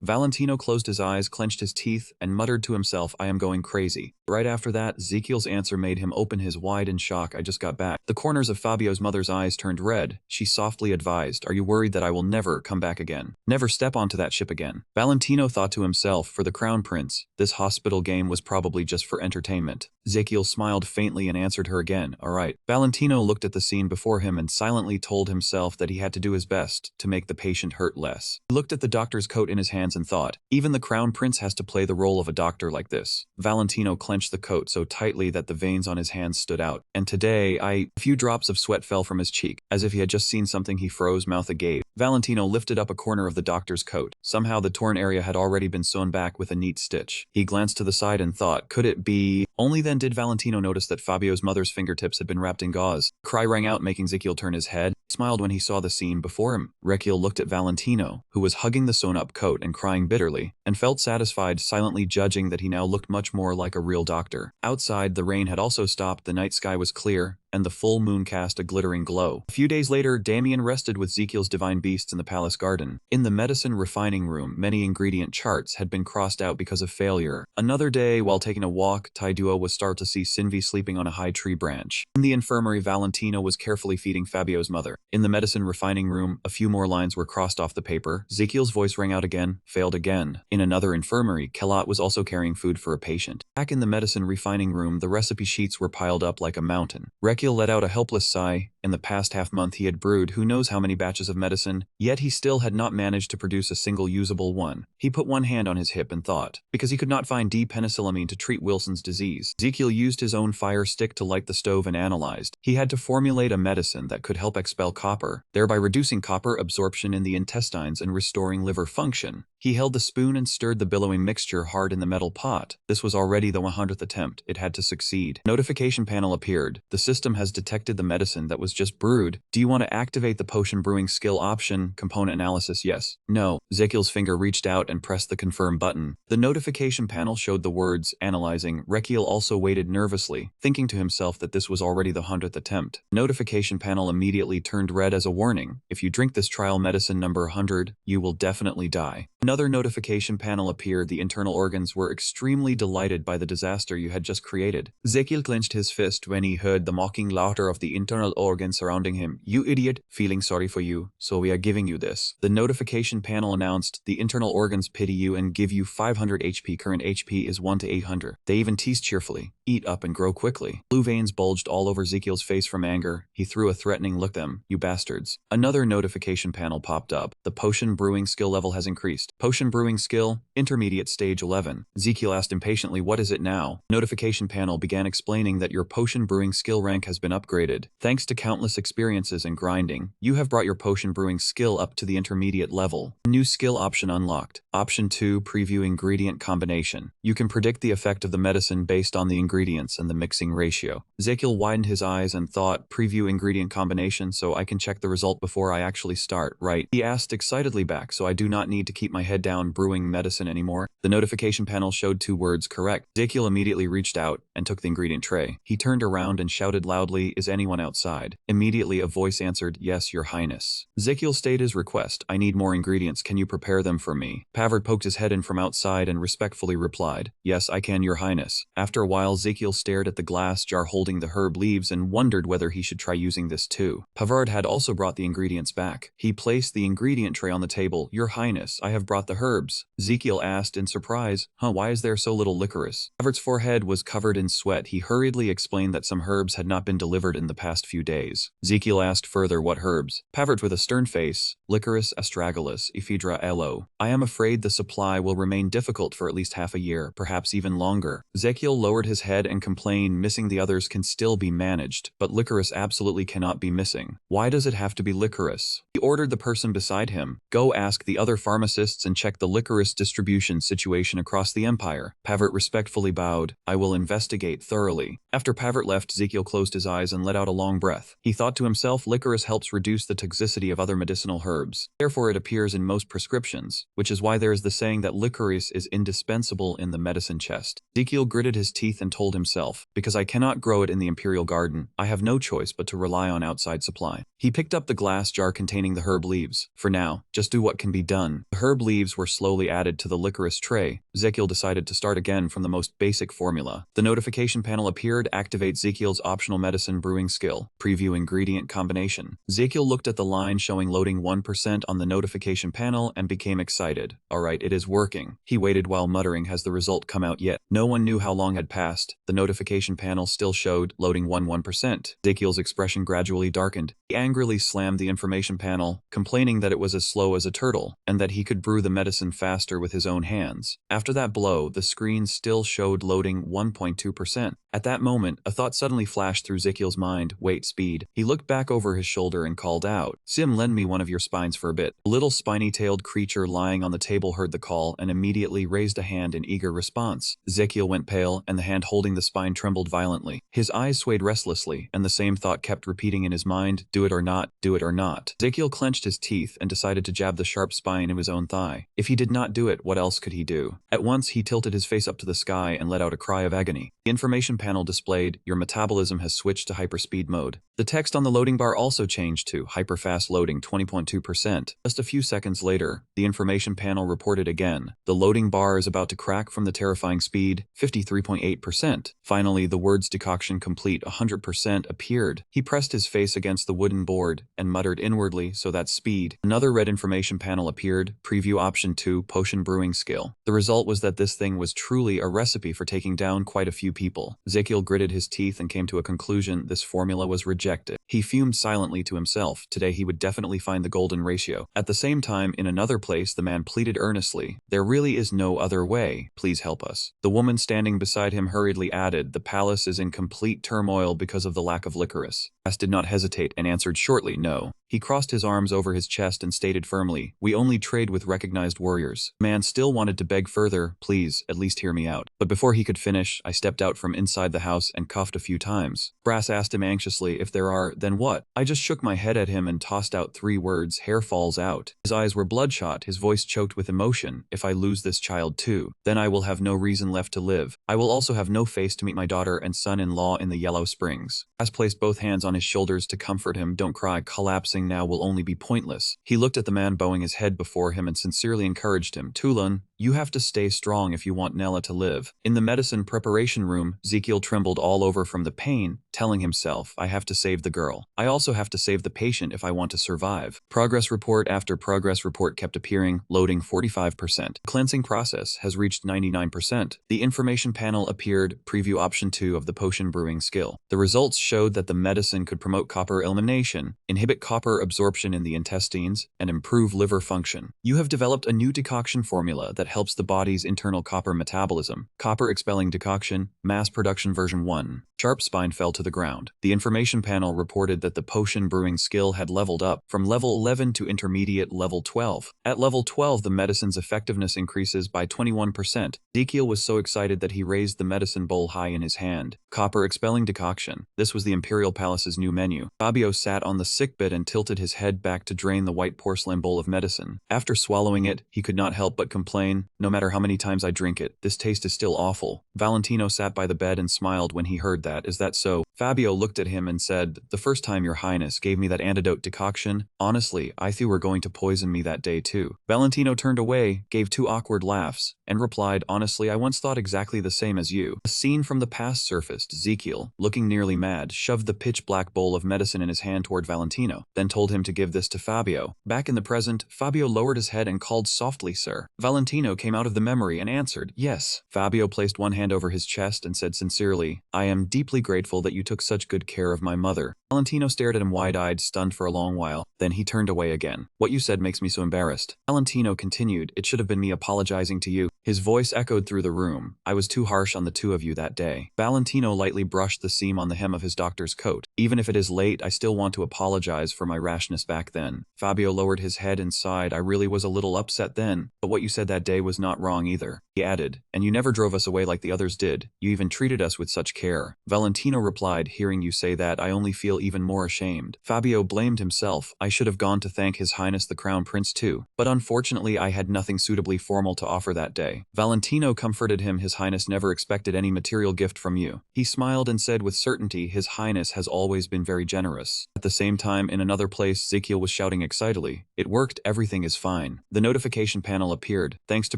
Valentino closed his eyes, clenched his teeth, and muttered to himself, "I am going crazy." Right after that, Ezekiel's answer made him open his wide in shock. "I just got back." The corners of Fabio's mother's eyes turned red. She softly advised, "Are you worried that I will never come back again? Never step onto that ship again?" Valentino thought to himself, for the Crown Prince, this hospital game was probably just for entertainment. Ezekiel smiled faintly and answered her again, "All right." Valentino looked at the scene before him and silently told himself that he had to do his best to make the patient hurt less. He looked at the doctor's coat in his hands and thought, even the Crown Prince has to play the role of a doctor like this. Valentino clenched the coat so tightly that the veins on his hands stood out. "And today, A few drops of sweat fell from his cheek. As if he had just seen something, he froze, mouth agape. Valentino lifted up a corner of the doctor's coat. Somehow the torn area had already been sewn back with a neat stitch. He glanced to the side and thought, could it be? Only then did Valentino notice that Fabio's mother's fingertips had been wrapped in gauze. A cry rang out, making Ezekiel turn his head. He smiled when he saw the scene before him. Ezekiel looked at Valentino, who was hugging the sewn-up coat and crying bitterly, and felt satisfied, silently judging that he now looked much more like a real doctor. Outside, the rain had also stopped, the night sky was clear, and the full moon cast a glittering glow. A few days later, Damien rested with Ezekiel's divine beasts in the palace garden. In the medicine refining room, many ingredient charts had been crossed out because of failure. Another day, while taking a walk, Taiduo was startled to see Sinvi sleeping on a high tree branch. In the infirmary, Valentino was carefully feeding Fabio's mother. In the medicine refining room, a few more lines were crossed off the paper. Ezekiel's voice rang out again, failed again. In another infirmary, Kelat was also carrying food for a patient. Back in the medicine refining room, the recipe sheets were piled up like a mountain. Ezekiel let out a helpless sigh. In the past half-month he had brewed who knows how many batches of medicine, yet he still had not managed to produce a single usable one. He put one hand on his hip and thought, because he could not find D-penicillamine to treat Wilson's disease. Ezekiel used his own fire stick to light the stove and analyzed. He had to formulate a medicine that could help expel copper, thereby reducing copper absorption in the intestines and restoring liver function. He held the spoon and stirred the billowing mixture hard in the metal pot. This was already the 100th attempt. It had to succeed. Notification panel appeared. The system has detected the medicine that was just brewed. Do you want to activate the potion brewing skill option? Component analysis, yes. No. Ezekiel's finger reached out and pressed the confirm button. The notification panel showed the words, analyzing. Ezekiel also waited nervously, thinking to himself that this was already the 100th attempt. The notification panel immediately turned red as a warning. If you drink this trial medicine number 100, you will definitely die. Another notification panel appeared. The internal organs were extremely delighted by the disaster you had just created. Ezekiel clenched his fist when he heard the mocking laughter of the internal organs surrounding him. You idiot, feeling sorry for you, so we are giving you this. The notification panel announced, the internal organs pity you and give you 500 HP. Current HP is 1 to 800. They even teased cheerfully. Eat up and grow quickly. Blue veins bulged all over Ezekiel's face from anger. He threw a threatening look at them. You bastards. Another notification panel popped up. The potion brewing skill level has increased. Potion brewing skill, intermediate stage 11. Ezekiel asked impatiently, what is it now? Notification panel began explaining that your potion brewing skill rank has been upgraded. Thanks to countless experiences in grinding, you have brought your potion brewing skill up to the intermediate level. New skill option unlocked. Option 2, Preview Ingredient Combination. You can predict the effect of the medicine based on the ingredients and the mixing ratio. Ezekiel widened his eyes and thought, preview ingredient combination so I can check the result before I actually start, right? He asked excitedly back, so I do not need to keep my head down brewing medicine anymore. The notification panel showed 2 words, correct. Ezekiel immediately reached out and took the ingredient tray. He turned around and shouted loudly, is anyone outside? Immediately a voice answered, yes, your highness. Ezekiel stated his request, I need more ingredients, can you prepare them for me? Pavard poked his head in from outside and respectfully replied, yes, I can, your highness. After a while, Ezekiel stared at the glass jar holding the herb leaves and wondered whether he should try using this too. Pavard had also brought the ingredients back. He placed the ingredient tray on the table. Your highness, I have brought the herbs. Ezekiel asked in surprise, why is there so little licorice? Pavard's forehead was covered in sweat. He hurriedly explained that some herbs had not been delivered in the past few days. Ezekiel asked further, what herbs? Pavard with a stern face, licorice, astragalus, ephedra, aloe. I am afraid the supply will remain difficult for at least half a year, perhaps even longer. Ezekiel lowered his head and complained, missing the others can still be managed, but licorice absolutely cannot be missing. Why does it have to be licorice? He ordered the person beside him, go ask the other pharmacists and check the licorice distribution situation across the empire. Pavard respectfully bowed, I will investigate thoroughly. After Pavard left, Ezekiel closed his eyes and let out a long breath. He thought to himself, licorice helps reduce the toxicity of other medicinal herbs. Therefore it appears in most prescriptions, which is why there is the saying that licorice is indispensable in the medicine chest. Ezekiel gritted his teeth and told himself, because I cannot grow it in the imperial garden, I have no choice but to rely on outside supply. He picked up the glass jar containing the herb leaves. For now, just do what can be done. The herb leaves were slowly added to the licorice tray. Ezekiel decided to start again from the most basic formula. The notification panel appeared, activate Ezekiel's optional medicine brewing skill. Preview ingredient combination. Ezekiel looked at the line showing loading 1% on the notification panel and became excited. Alright, it is working. He waited while muttering, has the result come out yet? No one knew how long had passed. The notification panel still showed loading 1%. Ezekiel's expression gradually darkened. He angrily slammed the information panel, complaining that it was as slow as a turtle, and that he could brew the medicine faster with his own hands. After that blow, the screen still showed loading 1.2%. At that moment, a thought suddenly flashed through Ezekiel's mind, wait, speed. He looked back over his shoulder and called out, Sim, lend me one of your spines for a bit. A little spiny-tailed creature lying on the table heard the call and immediately raised a hand in eager response. Ezekiel went pale, and the hand holding the spine trembled violently. His eyes swayed restlessly, and the same thought kept repeating in his mind, do it or not, do it or not. Ezekiel clenched his teeth and decided to jab the sharp spine into his own thigh. If he did not do it, what else could he do? At once, he tilted his face up to the sky and let out a cry of agony. The information panel displayed, your metabolism has switched to hyperspeed mode. The text on the loading bar also changed to hyperfast loading 20.2%. Just a few seconds later, the information panel reported again, the loading bar is about to crack from the terrifying speed, 53.8%. Finally, the words decoction complete 100% appeared. He pressed his face against the wooden board and muttered inwardly, so that's speed. Another red information panel appeared, preview option 2, potion brewing skill. The result was that this thing was truly a recipe for taking down quite a few people. Ezekiel gritted his teeth and came to a conclusion, this formula was rejected. He fumed silently to himself. Today he would definitely find the golden ratio. At the same time, in another place, the man pleaded earnestly, there really is no other way. Please help us. The woman standing beside him hurriedly added, the palace is in complete turmoil because of the lack of licorice. Bass did not hesitate and answered shortly, no. He crossed his arms over his chest and stated firmly, we only trade with recognized warriors. The man still wanted to beg further, please, at least hear me out. But before he could finish, I stepped out from inside the house and coughed a few times. Brass asked him anxiously, if there are, then what? I just shook my head at him and tossed out 3 words, hair falls out. His eyes were bloodshot, his voice choked with emotion. If I lose this child too, then I will have no reason left to live. I will also have no face to meet my daughter and son-in-law in the Yellow Springs. Brass placed both hands on his shoulders to comfort him. Don't cry, collapsing now will only be pointless. He looked at the man bowing his head before him and sincerely encouraged him, Tulun, you have to stay strong if you want Nella to live. In the medicine preparation room, Ezekiel trembled all over from the pain, telling himself, I have to save the girl. I also have to save the patient if I want to survive. Progress report after progress report kept appearing, loading 45%. The cleansing process has reached 99%. The information panel appeared, preview option 2 of the potion brewing skill. The results showed that the medicine could promote copper elimination, inhibit copper absorption in the intestines, and improve liver function. You have developed a new decoction formula that helps the body's internal copper metabolism. Copper expelling decoction, mass production version 1. Sharp Spine fell to the ground. The information panel reported that the potion brewing skill had leveled up from level 11 to intermediate level 12. At level 12, the medicine's effectiveness increases by 21%. Ezekiel was so excited that he raised the medicine bowl high in his hand. Copper expelling decoction. This was the Imperial Palace's new menu. Fabio sat on the sickbed and tilted his head back to drain the white porcelain bowl of medicine. After swallowing it, he could not help but complain, "No matter how many times I drink it, this taste is still awful." Valentino sat by the bed and smiled when he heard that. "Is that so?" Fabio looked at him and said, "The first time your highness gave me that antidote decoction, honestly, I thought you were going to poison me that day too." Valentino turned away, gave two awkward laughs, and replied, "Honestly, I once thought exactly the same as you." A scene from the past surfaced. Ezekiel, looking nearly mad, shoved the pitch-black bowl of medicine in his hand toward Valentino, then told him to give this to Fabio. Back in the present, Fabio lowered his head and called softly, "Sir." Valentino came out of the memory and answered, "Yes." Fabio placed one hand over his chest and said sincerely, "I am deeply grateful that you took such good care of my mother." Valentino stared at him wide-eyed, stunned for a long while. Then he turned away again. "What you said makes me so embarrassed." Valentino continued, "It should have been me apologizing to you." His voice echoed through the room. "I was too harsh on the two of you that day." Valentino lightly brushed the seam on the hem of his doctor's coat. "Even if it is late, I still want to apologize for my rashness back then." Fabio lowered his head and sighed. "I really was a little upset then, but what you said that day was not wrong either." He added, "And you never drove us away like the others did. You even treated us with such care." Valentino replied, "Hearing you say that, I only feel even more ashamed." Fabio blamed himself. "I should have gone to thank His Highness the Crown Prince too. But unfortunately I had nothing suitably formal to offer that day." Valentino comforted him. "His Highness never expected any material gift from you." He smiled and said with certainty, "His Highness has always been very generous." At the same time, in another place, Ezekiel was shouting excitedly, "It worked, everything is fine." The notification panel appeared. "Thanks to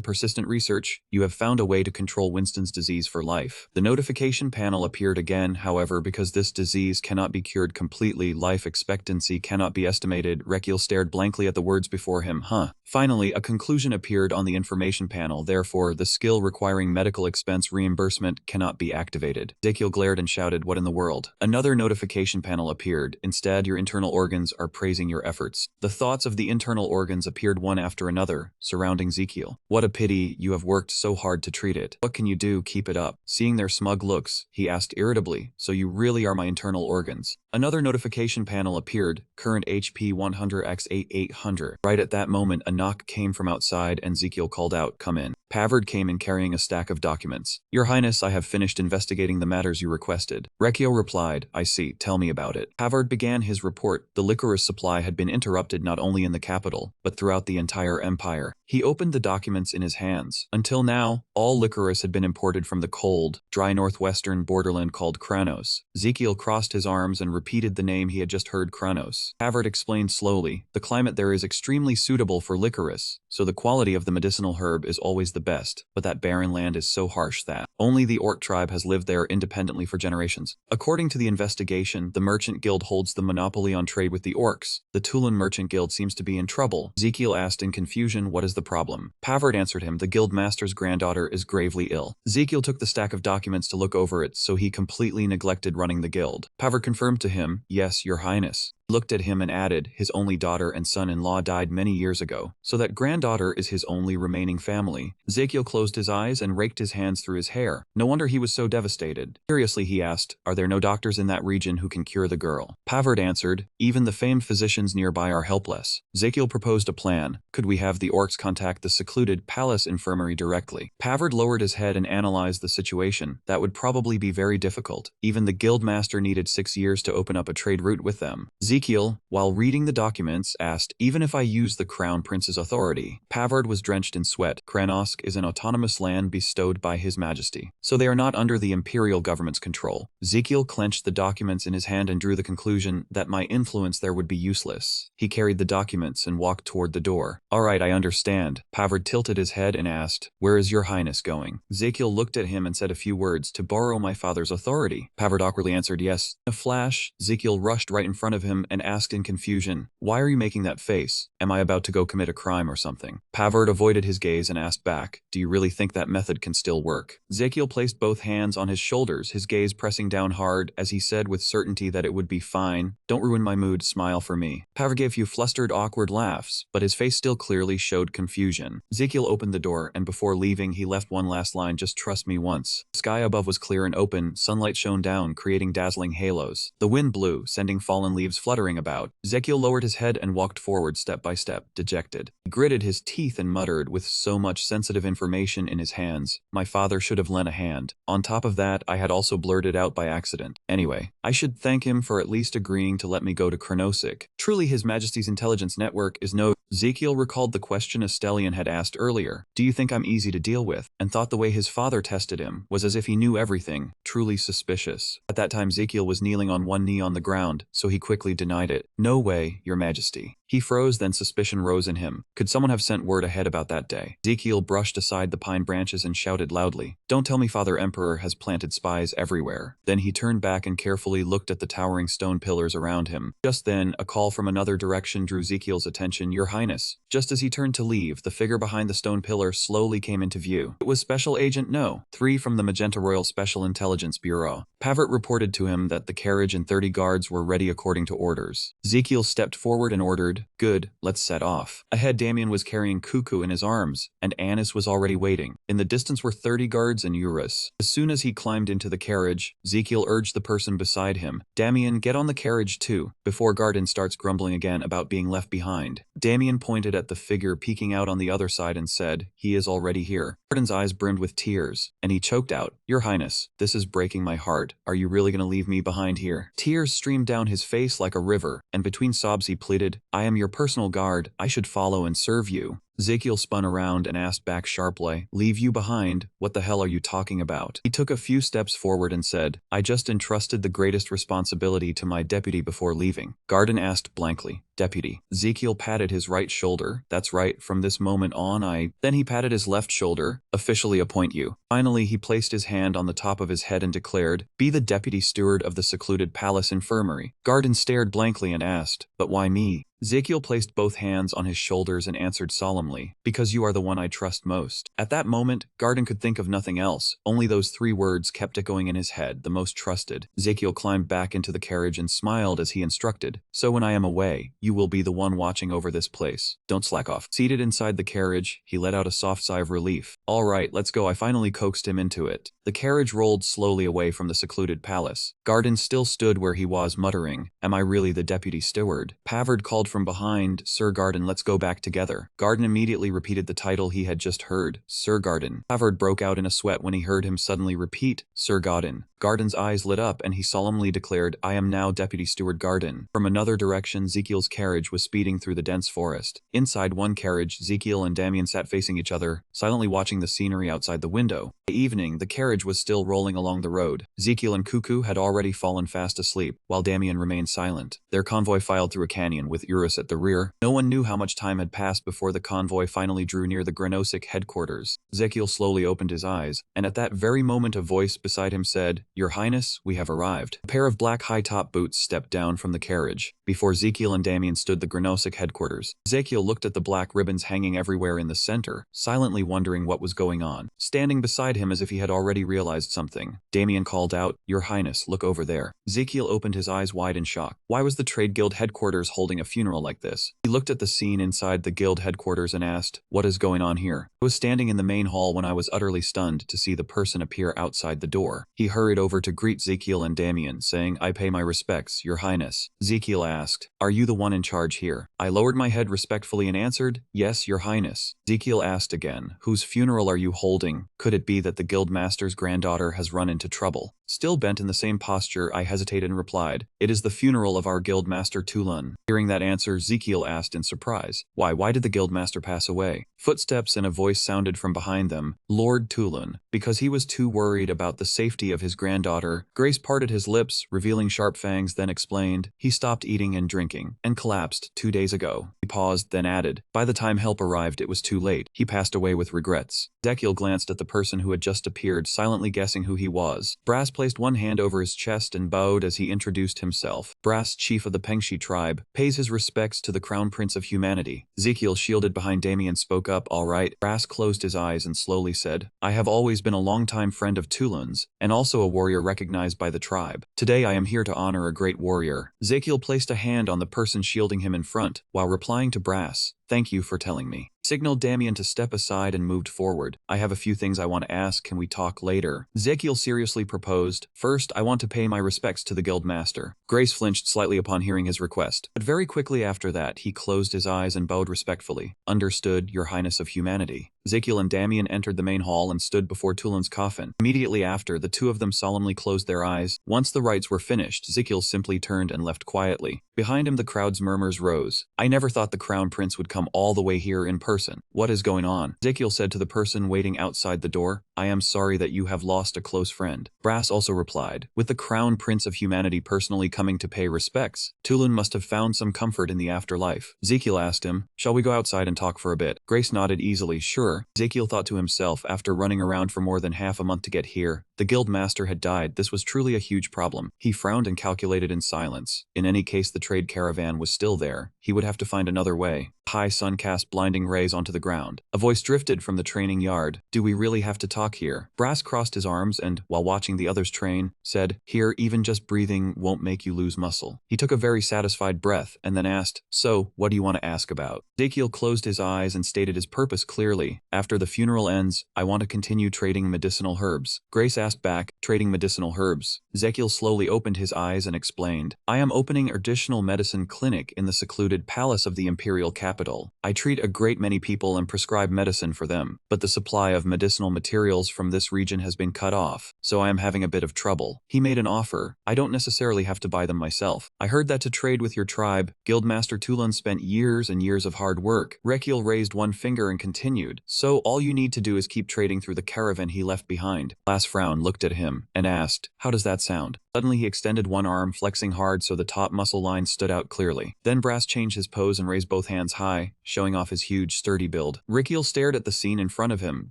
persistent research, you have found a way to control Winston's disease for life." The notification panel appeared again, however, because this disease cannot be cured completely, life expectancy cannot be estimated. Ezekiel stared blankly at the words before him. Finally, a conclusion appeared on the information panel. "Therefore, the skill requiring medical expense reimbursement cannot be activated." Ezekiel glared and shouted, "What in the world?" Another notification panel appeared. "Instead, your internal organs are praising your efforts." The thoughts of the internal organs appeared one after another, surrounding Ezekiel. "What a pity, you have worked so hard to treat it. What can you do? Keep it up." Seeing their smug looks, he asked irritably, "So you really are my internal organs?" Another notification panel appeared. "Current HP 100x8800. Right at that moment, a knock came from outside and Ezekiel called out, "Come in." Pavard came in carrying a stack of documents. "Your Highness, I have finished investigating the matters you requested." Recchio replied, "I see, tell me about it." Pavard began his report. The licorice supply had been interrupted not only in the capital, but throughout the entire empire. He opened the documents in his hands. Until now, all licorice had been imported from the cold, dry northwestern borderland called Kranos. Ezekiel crossed his arms and repeated the name he had just heard, Kranos. Pavard explained slowly, "The climate there is extremely suitable for licorice, so the quality of the medicinal herb is always the best, but that barren land is so harsh that only the Orc tribe has lived there independently for generations. According to the investigation, the Merchant Guild holds the monopoly on trade with the Orcs. The Tulan Merchant Guild seems to be in trouble." Ezekiel asked in confusion, "What is the problem?" Pavard answered him, "The guild master's granddaughter is gravely ill." Ezekiel took the stack of documents to look over it, so he completely neglected running the guild. Pavard confirmed to him, "Yes, your highness." He looked at him and added, "His only daughter and son-in-law died many years ago, so that granddaughter is his only remaining family." Ezekiel closed his eyes and raked his hands through his hair. No wonder he was so devastated. Curiously, he asked, "Are there no doctors in that region who can cure the girl?" Pavard answered, "Even the famed physicians nearby are helpless." Ezekiel proposed a plan. "Could we have the Orcs contact the secluded palace infirmary directly?" Pavard lowered his head and analyzed the situation. "That would probably be very difficult. Even the guild master needed 6 years to open up a trade route with them." Ezekiel, while reading the documents, asked, "Even if I use the Crown Prince's authority?" Pavard was drenched in sweat. "Kranosk is an autonomous land bestowed by His Majesty, so they are not under the imperial government's control." Ezekiel clenched the documents in his hand and drew the conclusion that my influence there would be useless. He carried the documents and walked toward the door. "All right, I understand." Pavard tilted his head and asked, "Where is your highness going?" Ezekiel looked at him and said a few words, "To borrow my father's authority." Pavard awkwardly answered, "Yes." In a flash, Ezekiel rushed right in front of him him and asked in confusion, "Why are you making that face? Am I about to go commit a crime or something?" Pavard avoided his gaze and asked back, "Do you really think that method can still work?" Ezekiel placed both hands on his shoulders, his gaze pressing down hard as he said with certainty that it would be fine. "Don't ruin my mood, smile for me." Pavard gave a few flustered, awkward laughs, but his face still clearly showed confusion. Ezekiel opened the door, and before leaving he left one last line, "Just trust me once." The sky above was clear and open, sunlight shone down, creating dazzling halos. The wind blew, sending fallen leaves fluttering about. Ezekiel lowered his head and walked forward step by step, dejected. He gritted his teeth and muttered, with so much sensitive information in his hands, "My father should have lent a hand. On top of that, I had also blurted out by accident. Anyway, I should thank him for at least agreeing to let me go to Chronosik. Truly His Majesty's intelligence network is no..." Ezekiel recalled the question Estelian had asked earlier. "Do you think I'm easy to deal with?" and thought the way his father tested him was as if he knew everything. Truly suspicious. At that time Ezekiel was kneeling on one knee on the ground, so he quickly denied it. "No way, Your Majesty." He froze, then suspicion rose in him. Could someone have sent word ahead about that day? Ezekiel brushed aside the pine branches and shouted loudly, "Don't tell me Father Emperor has planted spies everywhere." Then he turned back and carefully looked at the towering stone pillars around him. Just then, a call from another direction drew Ezekiel's attention. "Your Highness." Just as he turned to leave, the figure behind the stone pillar slowly came into view. It was Special Agent No. 3 from the Magenta Royal Special Intelligence Bureau. Pavard reported to him that the carriage and 30 guards were ready according to orders. Ezekiel stepped forward and ordered, "Good, let's set off." Ahead, Damien was carrying Cuckoo in his arms, and Anis was already waiting. In the distance were 30 guards and Eurus. As soon as he climbed into the carriage, Ezekiel urged the person beside him, "Damien, get on the carriage too," before Garden starts grumbling again about being left behind. Damien pointed at the figure peeking out on the other side and said, "He is already here." Garden's eyes brimmed with tears, and he choked out, "Your Highness, this is breaking my heart. Are you really going to leave me behind here?" Tears streamed down his face like a river, and between sobs he pleaded, "I am your personal guard. I should follow and serve you." Ezekiel spun around and asked back sharply, "Leave you behind? What the hell are you talking about?" He took a few steps forward and said, "I just entrusted the greatest responsibility to my deputy before leaving." Garden asked blankly, "Deputy?" Ezekiel patted his right shoulder. "That's right, from this moment on Then he patted his left shoulder, "Officially appoint you." Finally, he placed his hand on the top of his head and declared, "Be the deputy steward of the secluded palace infirmary." Garden stared blankly and asked, "But why me?" Ezekiel placed both hands on his shoulders and answered solemnly, "Because you are the one I trust most." At that moment, Garden could think of nothing else. Only those 3 words kept echoing in his head, the most trusted. Ezekiel climbed back into the carriage and smiled as he instructed, "So when I am away, you will be the one watching over this place. Don't slack off." Seated inside the carriage, he let out a soft sigh of relief. "All right, let's go." I finally coaxed him into it. The carriage rolled slowly away from the secluded palace. Garden still stood where he was, muttering, "Am I really the deputy steward?" Pavard called from behind, "Sir Garden, let's go back together." Garden immediately repeated the title he had just heard, "Sir Garden." Pavard broke out in a sweat when he heard him suddenly repeat, "Sir Garden." Garden's eyes lit up and he solemnly declared, "I am now Deputy Steward Garden." From another direction, Ezekiel's carriage was speeding through the dense forest. Inside one carriage, Ezekiel and Damien sat facing each other, silently watching the scenery outside the window. By evening, the carriage was still rolling along the road. Ezekiel and Cuckoo had already fallen fast asleep, while Damien remained silent. Their convoy filed through a canyon with Eurus at the rear. No one knew how much time had passed before the convoy finally drew near the Chronosik headquarters. Ezekiel slowly opened his eyes, and at that very moment a voice beside him said, "Your Highness, we have arrived." A pair of black high-top boots stepped down from the carriage. Before Ezekiel and Damien stood the Chronosik headquarters. Ezekiel looked at the black ribbons hanging everywhere in the center, silently wondering what was going on. Standing beside him as if he had already realized something, Damien called out, "Your Highness, look over there." Ezekiel opened his eyes wide in shock. Why was the Trade Guild headquarters holding a funeral like this? He looked at the scene inside the guild headquarters and asked, "What is going on here?" I was standing in the main hall when I was utterly stunned to see the person appear outside the door. He hurried over to greet Ezekiel and Damien, saying, "I pay my respects, Your Highness." Ezekiel asked, "Are you the one in charge here?" I lowered my head respectfully and answered, "Yes, Your Highness." Ezekiel asked again, "Whose funeral are you holding? Could it be that the guild master's granddaughter has run into trouble?" Still bent in the same posture, I hesitated and replied, "It is the funeral of our guild master Tulun." Hearing that answer, answer, Ezekiel asked in surprise. Why did the guildmaster pass away? Footsteps and a voice sounded from behind them. Lord Tulun. Because he was too worried about the safety of his granddaughter. Grace parted his lips, revealing sharp fangs, then explained. He stopped eating and drinking, and collapsed 2 days ago. He paused, then added. By the time help arrived, it was too late. He passed away with regrets. Ezekiel glanced at the person who had just appeared, silently guessing who he was. Brass placed one hand over his chest and bowed as he introduced himself. Brass, chief of the Pengshi tribe, pays his respects to the Crown Prince of Humanity. Ezekiel, shielded behind Damien, spoke up. All right. Brass closed his eyes and slowly said, I have always been a longtime friend of Tulun's, and also a warrior recognized by the tribe. Today I am here to honor a great warrior. Ezekiel placed a hand on the person shielding him in front, while replying to Brass. Thank you for telling me. Signaled Damien to step aside and moved forward. I have a few things I want to ask. Can we talk later? Ezekiel seriously proposed. First, I want to pay my respects to the guildmaster. Grace flinched slightly upon hearing his request, but very quickly after that he closed his eyes and bowed respectfully. Understood, Your Highness of Humanity. Ezekiel and Damien entered the main hall and stood before Tulun's coffin. Immediately after, the two of them solemnly closed their eyes. Once the rites were finished, Ezekiel simply turned and left quietly. Behind him the crowd's murmurs rose. I never thought the Crown Prince would come all the way here in person. What is going on? Ezekiel said to the person waiting outside the door. I am sorry that you have lost a close friend. Brass also replied. With the Crown Prince of Humanity personally coming to pay respects, Tulun must have found some comfort in the afterlife. Ezekiel asked him, shall we go outside and talk for a bit? Grace nodded easily. Sure. Ezekiel thought to himself, after running around for more than half a month to get here, the guild master had died. This was truly a huge problem. He frowned and calculated in silence. In any case, the trade caravan was still there. He would have to find another way. High sun cast blinding rays onto the ground. A voice drifted from the training yard. Do we really have to talk here? Brass crossed his arms and, while watching the others train, said, here, even just breathing won't make you lose muscle. He took a very satisfied breath and then asked, so, what do you want to ask about? Ezekiel closed his eyes and stated his purpose clearly. After the funeral ends, I want to continue trading medicinal herbs. Grace asked back, trading medicinal herbs. Ezekiel slowly opened his eyes and explained, I am opening a traditional medicine clinic in the secluded palace of the imperial capital. I treat a great many people and prescribe medicine for them, but the supply of medicinal materials from this region has been cut off, so I am having a bit of trouble. He made an offer. I don't necessarily have to buy them myself. I heard that to trade with your tribe, Guildmaster Tulun spent years and years of hard work. Ezekiel raised one finger and continued, so all you need to do is keep trading through the caravan he left behind. Brass frowned, looked at him, and asked, how does that sound? Suddenly he extended one arm, flexing hard so the top muscle line stood out clearly. Then Brass changed his pose and raised both hands high, showing off his huge, sturdy build. Ezekiel stared at the scene in front of him,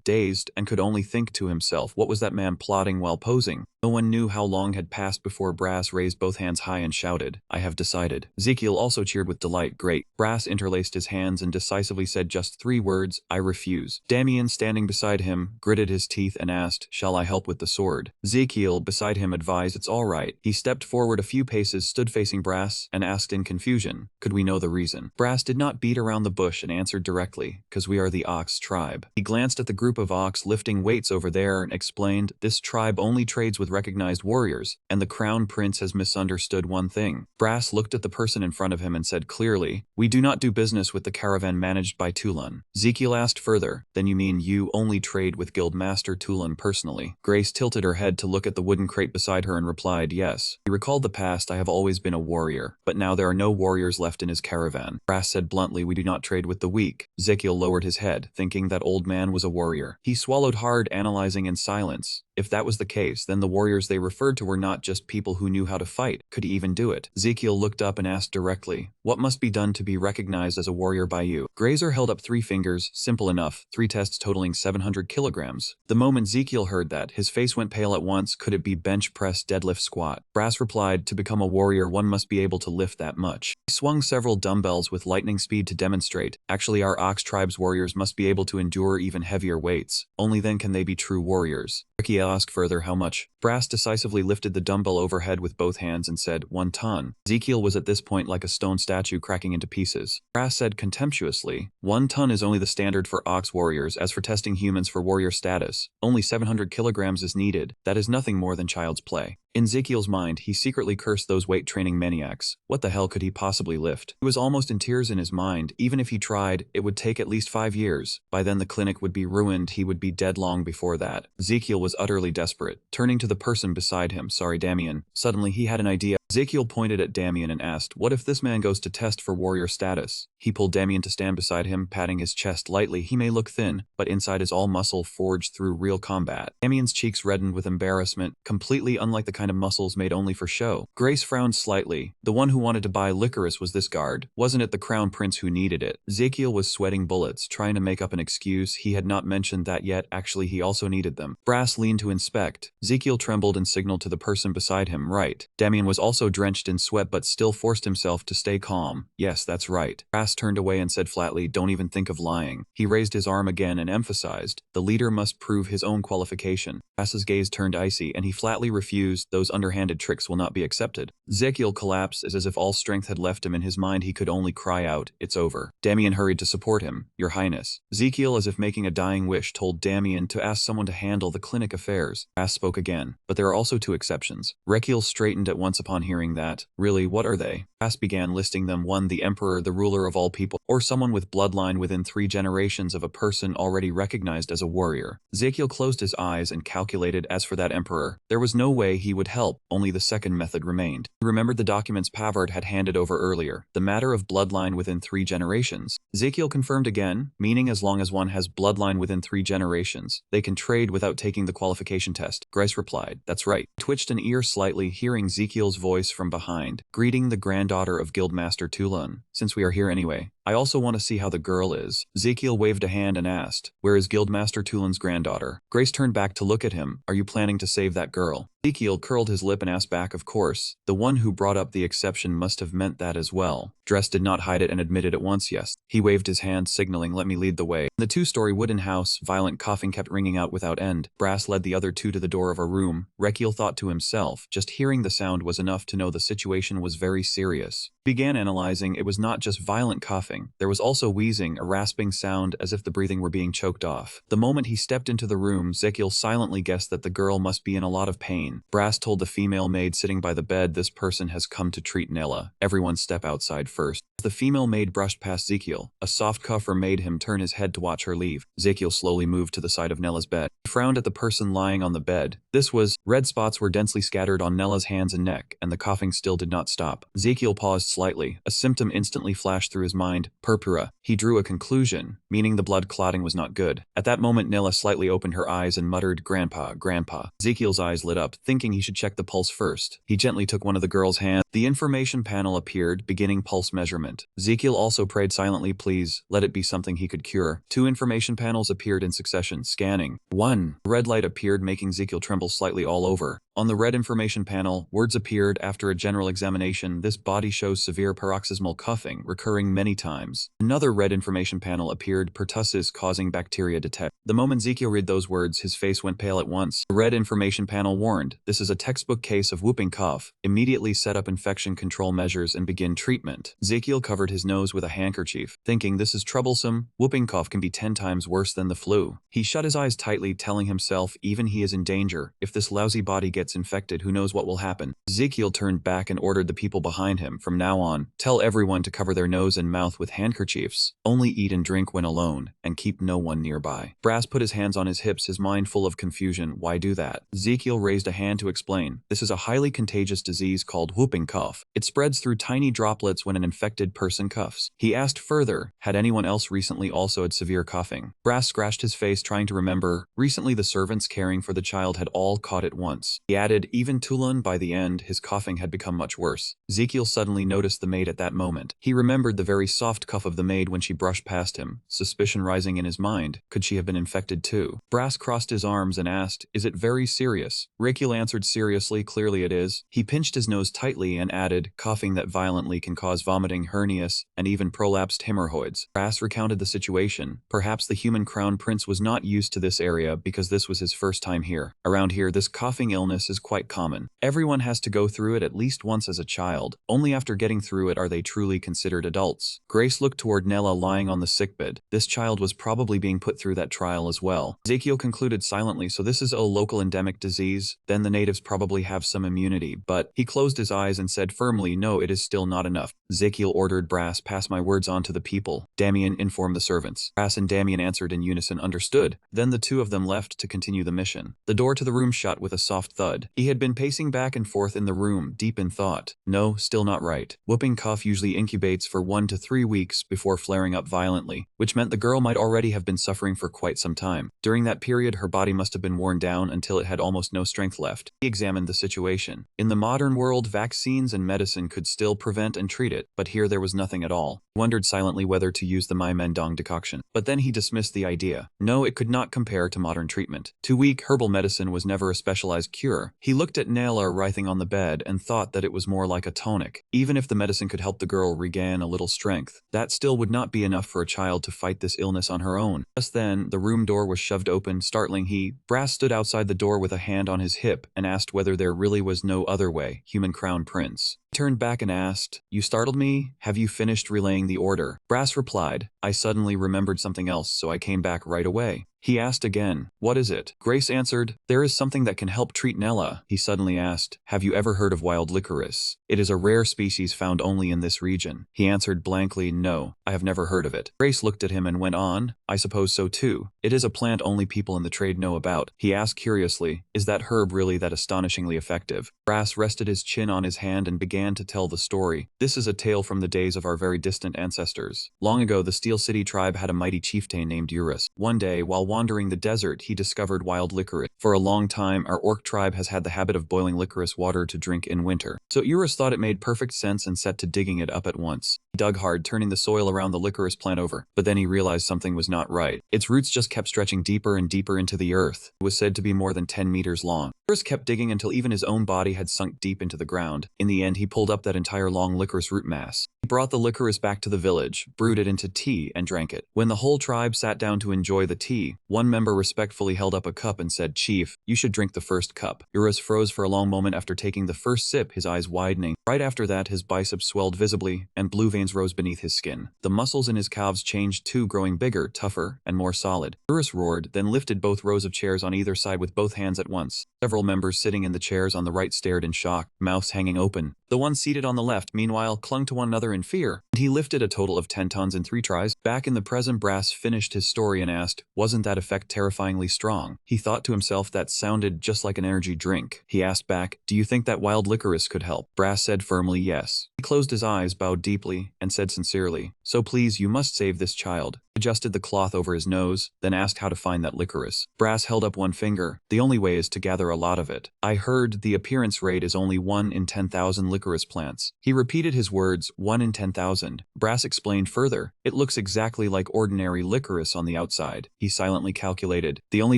dazed, and could only think to himself, what was that man plotting while posing? No one knew how long had passed before Brass raised both hands high and shouted, I have decided. Ezekiel also cheered with delight. Great. Brass interlaced his hands and decisively said just 3 words, I refuse. Damien, standing beside him, gritted his teeth and asked, shall I help with the sword? Ezekiel, beside him, advised, it's all right. He stepped forward a few paces, stood facing Brass, and asked in confusion, could we know the reason? Brass did not beat around the bush and answered directly, because we are the Ox tribe. He glanced at the group of Ox lifting weights over there and explained, this tribe only trades with recognized warriors, and the Crown Prince has misunderstood one thing. Brass looked at the person in front of him and said clearly, we do not do business with the caravan managed by Tulun. Ezekiel asked further, then you mean you only trade with Guildmaster Tulun personally? Grace tilted her head to look at the wooden crate beside her and replied, yes. He recalled the past, I have always been a warrior, but now there are no warriors left in his caravan. Brass said bluntly, we do not trade with the weak. Ezekiel lowered his head, thinking that old man was a warrior. He swallowed hard, analyzing in silence. If that was the case, then the warriors they referred to were not just people who knew how to fight. Could he even do it? Ezekiel looked up and asked directly, what must be done to be recognized as a warrior by you? Grazer held up 3 fingers, simple enough, 3 tests totaling 700 kilograms. The moment Ezekiel heard that, his face went pale at once. Could it be bench press, deadlift, squat? Brass replied, to become a warrior one must be able to lift that much. He swung several dumbbells with lightning speed to demonstrate, actually our Ox tribe's warriors must be able to endure even heavier weights. Only then can they be true warriors. Ezekiel asked further, how much? Brass decisively lifted the dumbbell overhead with both hands and said, 1 ton. Ezekiel was at this point like a stone statue cracking into pieces. Brass said contemptuously, 1 ton is only the standard for Ox warriors. As for testing humans for warrior status, only 700 kilograms is needed. That is nothing more than child's play. In Ezekiel's mind, he secretly cursed those weight training maniacs. What the hell could he possibly lift? He was almost in tears in his mind. Even if he tried, it would take at least 5 years. By then the clinic would be ruined. He would be dead long before that. Ezekiel was utterly desperate. Turning to the person beside him, sorry Damien. Suddenly he had an idea. Ezekiel pointed at Damien and asked, what if this man goes to test for warrior status? He pulled Damien to stand beside him, patting his chest lightly. He may look thin, but inside is all muscle forged through real combat. Damien's cheeks reddened with embarrassment, completely unlike the kind of muscles made only for show. Grace frowned slightly. The one who wanted to buy licorice was this guard. Wasn't it the crown prince who needed it? Ezekiel was sweating bullets, trying to make up an excuse. He had not mentioned that yet. Actually, he also needed them. Brass leaned to inspect. Ezekiel trembled and signaled to the person beside him, right. Damien was also drenched in sweat but still forced himself to stay calm. Yes, that's right. Brass turned away and said flatly, don't even think of lying. He raised his arm again and emphasized, the leader must prove his own qualification. Brass's gaze turned icy and he flatly refused. Those underhanded tricks will not be accepted. Ezekiel collapsed as if all strength had left him. In his mind he could only cry out, it's over. Damien hurried to support him. Your Highness. Ezekiel, as if making a dying wish, told Damien to ask someone to handle the clinic affairs. Brass spoke again, but there are also two exceptions. Ezekiel straightened at once upon hearing that. Really, what are they? Brass began listing them. 1. The Emperor, the ruler of all people, or someone with bloodline within 3 generations of a person already recognized as a warrior. Ezekiel closed his eyes and calculated. As for that Emperor, there was no way he would help. Only the second method remained. He remembered the documents Pavard had handed over earlier. The matter of bloodline within 3 generations. Ezekiel confirmed again, meaning as long as one has bloodline within 3 generations, they can trade without taking the qualification test. Grace replied, that's right. He twitched an ear slightly, hearing Ezekiel's voice from behind. Greeting the granddaughter of Guildmaster Tulun. Since we are here anyway, I also want to see how the girl is. Ezekiel waved a hand and asked, where is Guildmaster Tulun's granddaughter? Grace turned back to look at him. Are you planning to save that girl? Ezekiel curled his lip and asked back, of course. The one who brought up the exception must have meant that as well. Dress did not hide it and admitted at once yes. He waved his hand, signaling, let me lead the way. In the 2-story wooden house, violent coughing kept ringing out without end. Brass led the other 2 to the door of a room. Ezekiel thought to himself, just hearing the sound was enough to know the situation was very serious. Began analyzing. It was not just violent coughing. There was also wheezing, a rasping sound as if the breathing were being choked off. The moment he stepped into the room, Ezekiel silently guessed that the girl must be in a lot of pain. Brass told the female maid sitting by the bed, this person has come to treat Nella. Everyone step outside first. The female maid brushed past Ezekiel. A soft cougher made him turn his head to watch her leave. Ezekiel slowly moved to the side of Nella's bed. He frowned at the person lying on the bed. This was, red spots were densely scattered on Nella's hands and neck, and the coughing still did not stop. Ezekiel paused slightly. A symptom instantly flashed through his mind, purpura. He drew a conclusion, meaning the blood clotting was not good. At that moment Nella slightly opened her eyes and muttered, Grandpa, Grandpa. Ezekiel's eyes lit up, thinking he should check the pulse first. He gently took one of the girl's hands. The information panel appeared, beginning pulse measurement. Ezekiel also prayed silently, please, let it be something he could cure. 2 information panels appeared in succession, scanning. 1. A red light appeared, making Ezekiel tremble slightly all over. On the red information panel, words appeared after a general examination. This body shows severe paroxysmal coughing, recurring many times. Another red information panel appeared, pertussis causing bacteria detect. The moment Ezekiel read those words, his face went pale at once. The red information panel warned, this is a textbook case of whooping cough. Immediately set up infection control measures and begin treatment. Ezekiel covered his nose with a handkerchief, thinking this is troublesome. Whooping cough can be 10 times worse than the flu. He shut his eyes tightly, telling himself even he is in danger. If this lousy body gets infected, who knows what will happen. Ezekiel turned back and ordered the people behind him, from now on, tell everyone to cover their nose and mouth with handkerchiefs. Only eat and drink when alone, and keep no one nearby. Brass put his hands on his hips, his mind full of confusion. Why do that? Ezekiel raised a hand to explain. This is a highly contagious disease called whooping cough. It spreads through tiny droplets when an infected person coughs. He asked further, had anyone else recently also had severe coughing? Brass scratched his face, trying to remember. Recently the servants caring for the child had all caught it once. He added, even Tulun. By the end, his coughing had become much worse. Ezekiel suddenly noticed the maid at that moment. He remembered the very soft cough of the maid when she brushed past him, suspicion rising in his mind. Could she have been infected too? Brass crossed his arms and asked, is it very serious? Ezekiel answered seriously, clearly it is. He pinched his nose tightly and added, coughing that violently can cause vomiting, hernias, and even prolapsed hemorrhoids. Brass recounted the situation. Perhaps the human crown prince was not used to this area because this was his first time here. Around here, this coughing illness is quite common. Everyone has to go through it at least once as a child. Only after getting through it are they truly considered adults. Grace looked toward Nella lying on the sickbed. This child was probably being put through that trial as well. Ezekiel concluded silently, so this is a local endemic disease, then the natives probably have some immunity, but he closed his eyes and said firmly, no, it is still not enough. Ezekiel ordered Brass, pass my words on to the people. Damien informed the servants. Brass and Damien answered in unison, understood. Then the 2 of them left to continue the mission. The door to the room shut with a soft thud. thud. He had been pacing back and forth in the room, deep in thought. No, still not right. Whooping cough usually incubates for 1 to 3 weeks before flaring up violently, which meant the girl might already have been suffering for quite some time. During that period, her body must have been worn down until it had almost no strength left. He examined the situation. In the modern world, vaccines and medicine could still prevent and treat it, but here there was nothing at all. He wondered silently whether to use the Mai Mendong decoction. But then he dismissed the idea. No, it could not compare to modern treatment. Too weak, herbal medicine was never a specialized cure. He looked at Nala writhing on the bed and thought that it was more like a tonic. Even if the medicine could help the girl regain a little strength, that still would not be enough for a child to fight this illness on her own. Just then, the room door was shoved open, startling he. Brass stood outside the door with a hand on his hip and asked whether there really was no other way. Human Crown Prince. He turned back and asked, "You startled me? Have you finished relaying the order?" Brass replied, "I suddenly remembered something else, so I came back right away." He asked again, "What is it?" Grace answered, "There is something that can help treat Nella." He suddenly asked, "Have you ever heard of wild licorice? It is a rare species found only in this region." He answered blankly, "No, I have never heard of it." Grace looked at him and went on, "I suppose so too. It is a plant only people in the trade know about." He asked curiously, "Is that herb really that astonishingly effective?" Brass rested his chin on his hand and began to tell the story. "This is a tale from the days of our very distant ancestors. Long ago, the Steel City tribe had a mighty chieftain named Eurus. One day, while wandering the desert, he discovered wild licorice. For a long time, our orc tribe has had the habit of boiling licorice water to drink in winter. So Eurus thought it made perfect sense and set to digging it up at once. He dug hard, turning the soil around the licorice plant over. But then he realized something was not right. Its roots just kept stretching deeper and deeper into the earth. It was said to be more than 10 meters long. Eurus kept digging until even his own body had sunk deep into the ground. In the end, he pulled up that entire long licorice root mass. He brought the licorice back to the village, brewed it into tea, and drank it. When the whole tribe sat down to enjoy the tea, one member respectfully held up a cup and said, "Chief, you should drink the first cup." Eurus froze for a long moment after taking the first sip, his eyes widening. Right after that, his biceps swelled visibly, and blue veins rose beneath his skin. The muscles in his calves changed too, growing bigger, tougher, and more solid. Eurus roared, then lifted both rows of chairs on either side with both hands at once. Several members sitting in the chairs on the right stared in shock, mouths hanging open. The ones seated on the left, meanwhile, clung to one another in fear. And he lifted a total of 10 tons in 3 tries. Back in the present, Brass finished his story and asked, "Wasn't that effect terrifyingly strong?" He thought to himself, that sounded just like an energy drink. He asked back, "Do you think that wild licorice could help?" Brass said firmly yes. He closed his eyes, bowed deeply, and said sincerely, "So please, you must save this child." He adjusted the cloth over his nose, then asked how to find that licorice. Brass held up one finger. "The only way is to gather a lot of it. I heard the appearance rate is only 1 in 10,000 licorice plants." He repeated his words, 1 in 10,000. Brass explained further, "It looks exactly like ordinary licorice on the outside." He silently calculated. The only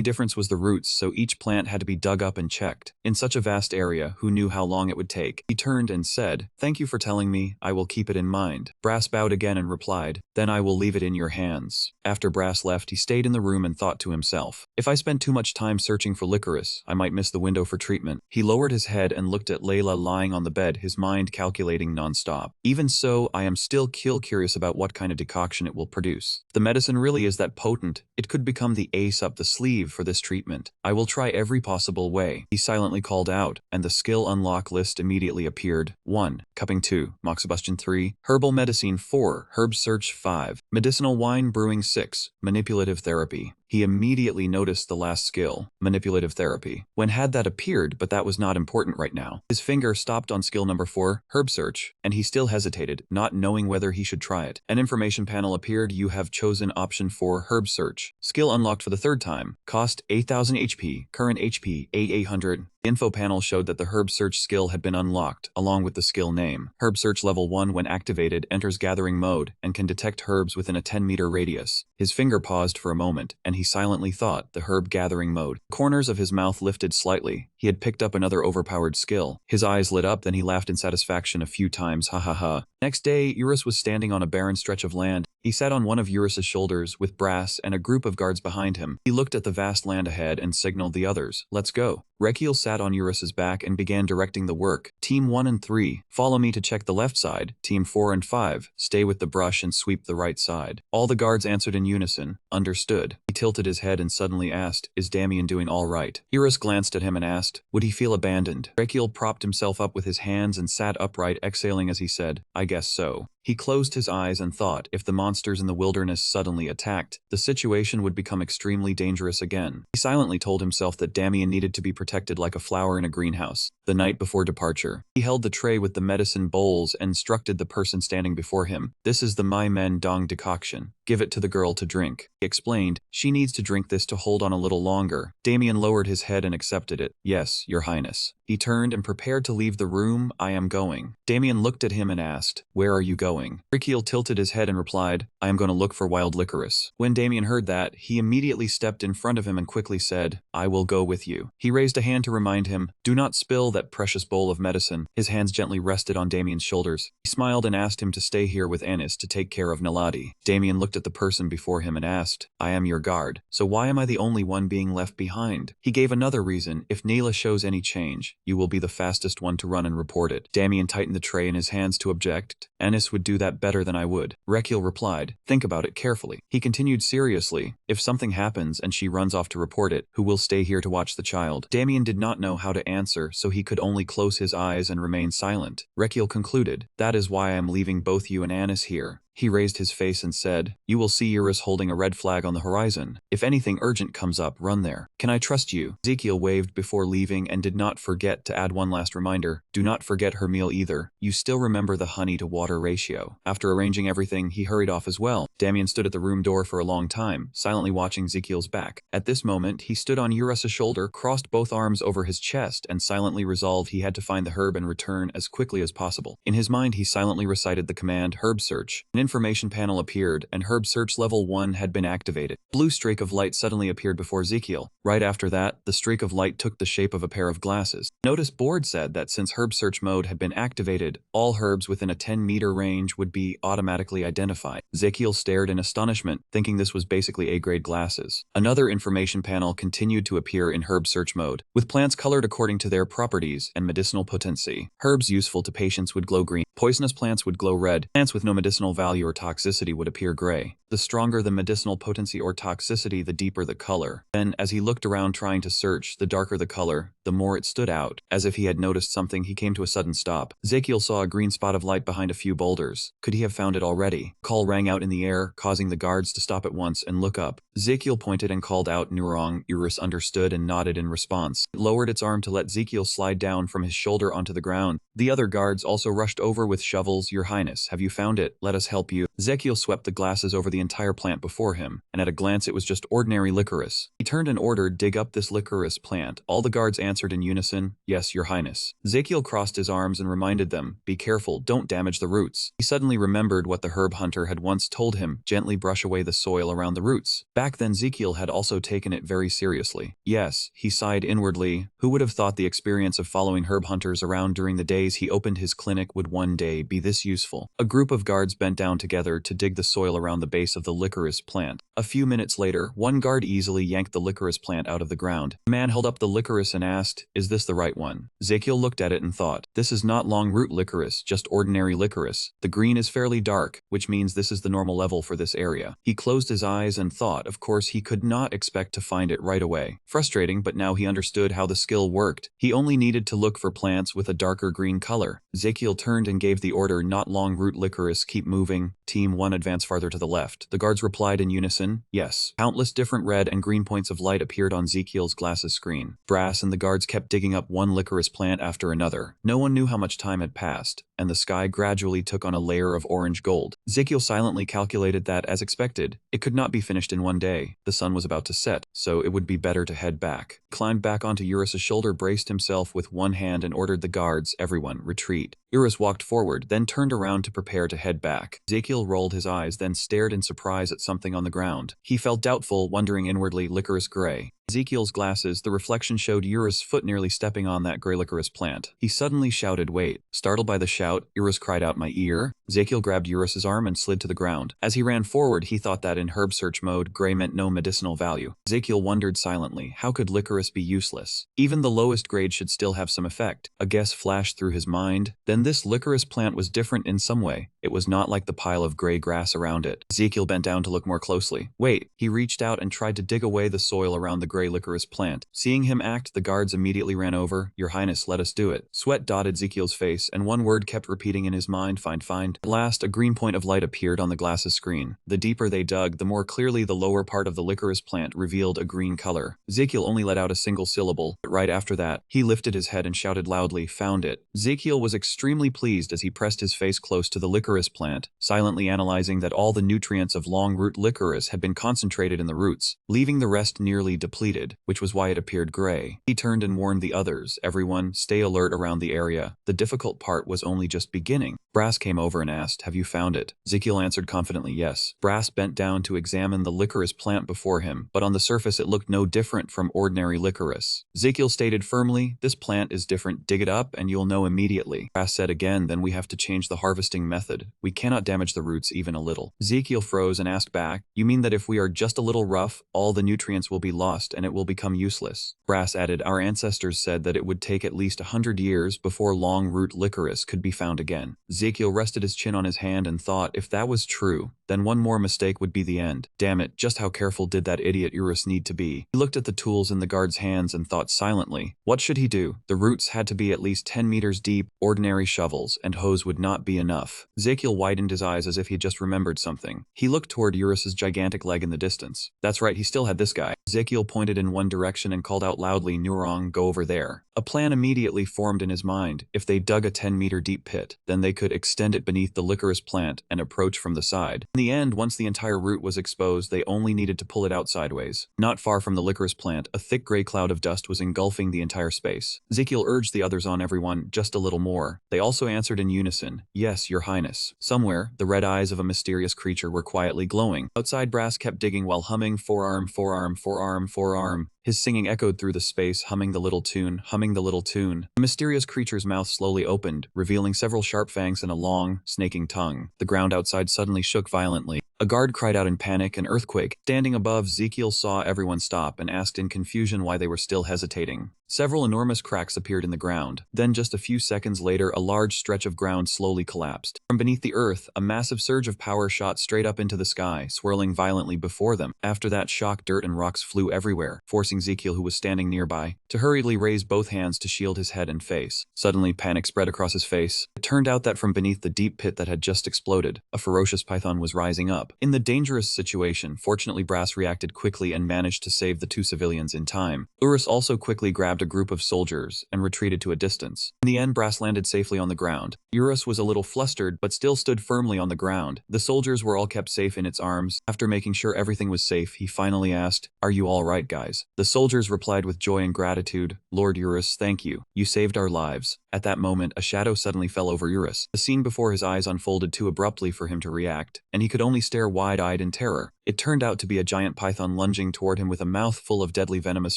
difference was the roots, so each plant had to be dug up and checked. In such a vast area, who knew how long it would take? He turned and said, "Thank you for telling me. I will keep it in mind." Brass bowed again and replied, "Then I will leave it in your hands." After Brass left, he stayed in the room and thought to himself, "If I spent too much time searching for licorice, I might miss the window for treatment." He lowered his head and looked at Layla lying on the bed, his mind calculating non-stop. "Even so, I am still curious about what kind of decoction it will produce. The medicine really is that potent, it could become the ace up the sleeve for this treatment. I will try every possible way." He silently called out, and the skill unlock list immediately appeared. 1. Cupping 2. Moxibustion 3. Herbal Medicine 4. Herb Search 5. Medicinal Wine Brewing 6. Manipulative Therapy. He immediately noticed the last skill, manipulative therapy. When had that appeared, but that was not important right now. His finger stopped on skill number 4, herb search, and he still hesitated, not knowing whether he should try it. An information panel appeared. You have chosen option 4, herb search. Skill unlocked for the 3rd time. Cost 8,000 HP, current HP 8,800. The info panel showed that the herb search skill had been unlocked, along with the skill name. Herb search level 1 when activated enters gathering mode and can detect herbs within a 10-meter radius. His finger paused for a moment, and he silently thought, the herb gathering mode. The corners of his mouth lifted slightly. He had picked up another overpowered skill. His eyes lit up, then he laughed in satisfaction a few times, ha ha ha. Next day, Eurus was standing on a barren stretch of land. He sat on one of Eurus's shoulders, with Brass and a group of guards behind him. He looked at the vast land ahead and signaled the others, "Let's go." Rekiel sat on Eurus's back and began directing the work. Team 1 and 3, follow me to check the left side. Team 4 and 5, stay with the brush and sweep the right side. All the guards answered in unison, understood. He tilted his head and suddenly asked, "Is Damien doing all right?" Eurus glanced at him and asked, would he feel abandoned? Rekiel propped himself up with his hands and sat upright, exhaling as he said, "I guess so." He closed his eyes and thought if the monsters in the wilderness suddenly attacked, the situation would become extremely dangerous again. He silently told himself that Damien needed to be protected like a flower in a greenhouse. The night before departure, he held the tray with the medicine bowls and instructed the person standing before him. "This is the Mai Men Dong decoction. Give it to the girl to drink." He explained, "She needs to drink this to hold on a little longer." Damien lowered his head and accepted it. "Yes, Your Highness." He turned and prepared to leave the room. "I am going." Damien looked at him and asked, "Where are you going?" Rikiel tilted his head and replied, "I am going to look for wild licorice." When Damien heard that, he immediately stepped in front of him and quickly said, "I will go with you." He raised a hand to remind him, "Do not spill that precious bowl of medicine." His hands gently rested on Damien's shoulders. He smiled and asked him to stay here with Anis to take care of Naladi. Damien looked at the person before him and asked, "I am your guard, so why am I the only one being left behind?" He gave another reason, "If Neela shows any change, you will be the fastest one to run and report it." Damien tightened the tray in his hands to object. "Anis would do that better than I would." Rekiel replied, "Think about it carefully." He continued seriously, "If something happens and she runs off to report it, who will stay here to watch the child?" Damien did not know how to answer, so he could only close his eyes and remain silent. Rekiel concluded, "That is why I am leaving both you and Anis here." He raised his face and said, "You will see Eurus holding a red flag on the horizon. If anything urgent comes up, run there. Can I trust you?" Ezekiel waved before leaving and did not forget to add one last reminder, "Do not forget her meal either. You still remember the honey to water ratio." After arranging everything, he hurried off as well. Damien stood at the room door for a long time, silently watching Ezekiel's back. At this moment, he stood on Eurus's shoulder, crossed both arms over his chest, and silently resolved he had to find the herb and return as quickly as possible. In his mind, he silently recited the command, "Herb search." An information panel appeared, and herb search level 1 had been activated. Blue streak of light suddenly appeared before Ezekiel. Right after that, the streak of light took the shape of a pair of glasses. Notice board said that since herb search mode had been activated, all herbs within a 10-meter range would be automatically identified. Ezekiel stared in astonishment, thinking this was basically A-grade glasses. Another information panel continued to appear in herb search mode, with plants colored according to their properties and medicinal potency. Herbs useful to patients would glow green. Poisonous plants would glow red. Plants with no medicinal value or toxicity would appear gray. The stronger the medicinal potency or toxicity, the deeper the color. Then, as he looked around trying to search, the darker the color, the more it stood out. As if he had noticed something, he came to a sudden stop. Ezekiel saw a green spot of light behind a few boulders. Could he have found it already? A call rang out in the air, causing the guards to stop at once and look up. Ezekiel pointed and called out Nurong. Eurus understood and nodded in response. It lowered its arm to let Ezekiel slide down from his shoulder onto the ground. The other guards also rushed over with shovels. "Your Highness, have you found it? Let us help you." Ezekiel swept the glasses over the entire plant before him, and at a glance it was just ordinary licorice. He turned and ordered, "Dig up this licorice plant." All the guards answered in unison, "Yes, Your Highness." Ezekiel crossed his arms and reminded them, "Be careful, don't damage the roots." He suddenly remembered what the herb hunter had once told him, "Gently brush away the soil around the roots." Back then Ezekiel had also taken it very seriously. Yes, he sighed inwardly. Who would have thought the experience of following herb hunters around during the days he opened his clinic would one day be this useful? A group of guards bent down together to dig the soil around the base of the licorice plant. A few minutes later, one guard easily yanked the licorice plant out of the ground. The man held up the licorice and asked, "Is this the right one?" Ezekiel looked at it and thought, "This is not long root licorice, just ordinary licorice. The green is fairly dark, which means this is the normal level for this area." He closed his eyes and thought, of course he could not expect to find it right away. Frustrating, but now he understood how the skill worked. He only needed to look for plants with a darker green color. Ezekiel turned and gave the order, "Not long root licorice, keep moving. Team 1 advance farther to the left." The guards replied in unison, "Yes." Countless different red and green points of light appeared on Ezekiel's glasses screen. Brass and the guards kept digging up one licorice plant after another. No one knew how much time had passed, and the sky gradually took on a layer of orange gold. Ezekiel silently calculated that, as expected, it could not be finished in one day. The sun was about to set, so it would be better to head back. He climbed back onto Eurus's shoulder, braced himself with one hand and ordered the guards, "Everyone, retreat." Eurus walked forward, then turned around to prepare to head back. Ezekiel rolled his eyes, then stared in surprise at something on the ground. He felt doubtful, wondering inwardly, licorice gray. Ezekiel's glasses, the reflection showed Eurus' foot nearly stepping on that gray licorice plant. He suddenly shouted, "Wait." Startled by the shout, Eurus cried out, "My ear?" Ezekiel grabbed Eurus's arm and slid to the ground. As he ran forward, he thought that in herb search mode, gray meant no medicinal value. Ezekiel wondered silently, how could licorice be useless? Even the lowest grade should still have some effect. A guess flashed through his mind. Then this licorice plant was different in some way. It was not like the pile of gray grass around it. Ezekiel bent down to look more closely. Wait, he reached out and tried to dig away the soil around the gray licorice plant. Seeing him act, the guards immediately ran over. Your Highness, let us do it. Sweat dotted Ezekiel's face, and one word kept repeating in his mind, find. At last, a green point of light appeared on the glass's screen. The deeper they dug, the more clearly the lower part of the licorice plant revealed a green color. Ezekiel only let out a single syllable, but right after that, he lifted his head and shouted loudly, found it. Ezekiel was extremely pleased as he pressed his face close to the licorice plant, silently analyzing that all the nutrients of long-root licorice had been concentrated in the roots, leaving the rest nearly depleted, which was why it appeared gray. He turned and warned the others, everyone, stay alert around the area. The difficult part was only just beginning. Brass came over and asked, have you found it? Ezekiel answered confidently, yes. Brass bent down to examine the licorice plant before him, but on the surface it looked no different from ordinary licorice. Ezekiel stated firmly, this plant is different, dig it up and you'll know immediately. Brass said again, then we have to change the harvesting method. We cannot damage the roots even a little. Ezekiel froze and asked back, you mean that if we are just a little rough, all the nutrients will be lost and it will become useless? Brass added, our ancestors said that it would take at least 100 years before long-root licorice could be found again. Ezekiel rested his chin on his hand and thought, if that was true, then one more mistake would be the end. Damn it, just how careful did that idiot Urus need to be? He looked at the tools in the guard's hands and thought silently. What should he do? The roots had to be at least 10 meters deep, ordinary shovels and hose would not be enough. Ezekiel widened his eyes as if he just remembered something. He looked toward Urus's gigantic leg in the distance. That's right, he still had this guy. Ezekiel pointed in one direction and called out loudly, Nurong, go over there. A plan immediately formed in his mind. If they dug a 10-meter deep pit, then they could extend it beneath the licorice plant and approach from the side. In the end, once the entire root was exposed, they only needed to pull it out sideways. Not far from the licorice plant, a thick gray cloud of dust was engulfing the entire space. Ezekiel urged the others on, everyone, just a little more. They also answered in unison, yes, your highness. Somewhere, the red eyes of a mysterious creature were quietly glowing. Outside, Brass kept digging while humming, forearm, forearm, forearm, forearm. His singing echoed through the space, humming the little tune, humming the little tune. The mysterious creature's mouth slowly opened, revealing several sharp fangs and a long, snaking tongue. The ground outside suddenly shook violently. A guard cried out in panic, an earthquake. Standing above, Ezekiel saw everyone stop and asked in confusion why they were still hesitating. Several enormous cracks appeared in the ground. Then just a few seconds later, a large stretch of ground slowly collapsed. From beneath the earth, a massive surge of power shot straight up into the sky, swirling violently before them. After that shock, dirt and rocks flew everywhere, forcing Ezekiel, who was standing nearby, to hurriedly raise both hands to shield his head and face. Suddenly, panic spread across his face. It turned out that from beneath the deep pit that had just exploded, a ferocious python was rising up. In the dangerous situation, fortunately Brass reacted quickly and managed to save the two civilians in time. Urus also quickly grabbed a group of soldiers and retreated to a distance. In the end, Brass landed safely on the ground. Urus was a little flustered, but still stood firmly on the ground. The soldiers were all kept safe in its arms. After making sure everything was safe, he finally asked, are you all right, guys? The soldiers replied with joy and gratitude, Lord Urus, thank you. You saved our lives. At that moment, a shadow suddenly fell over Urus. The scene before his eyes unfolded too abruptly for him to react, and he could only stare wide-eyed in terror. It turned out to be a giant python lunging toward him with a mouth full of deadly venomous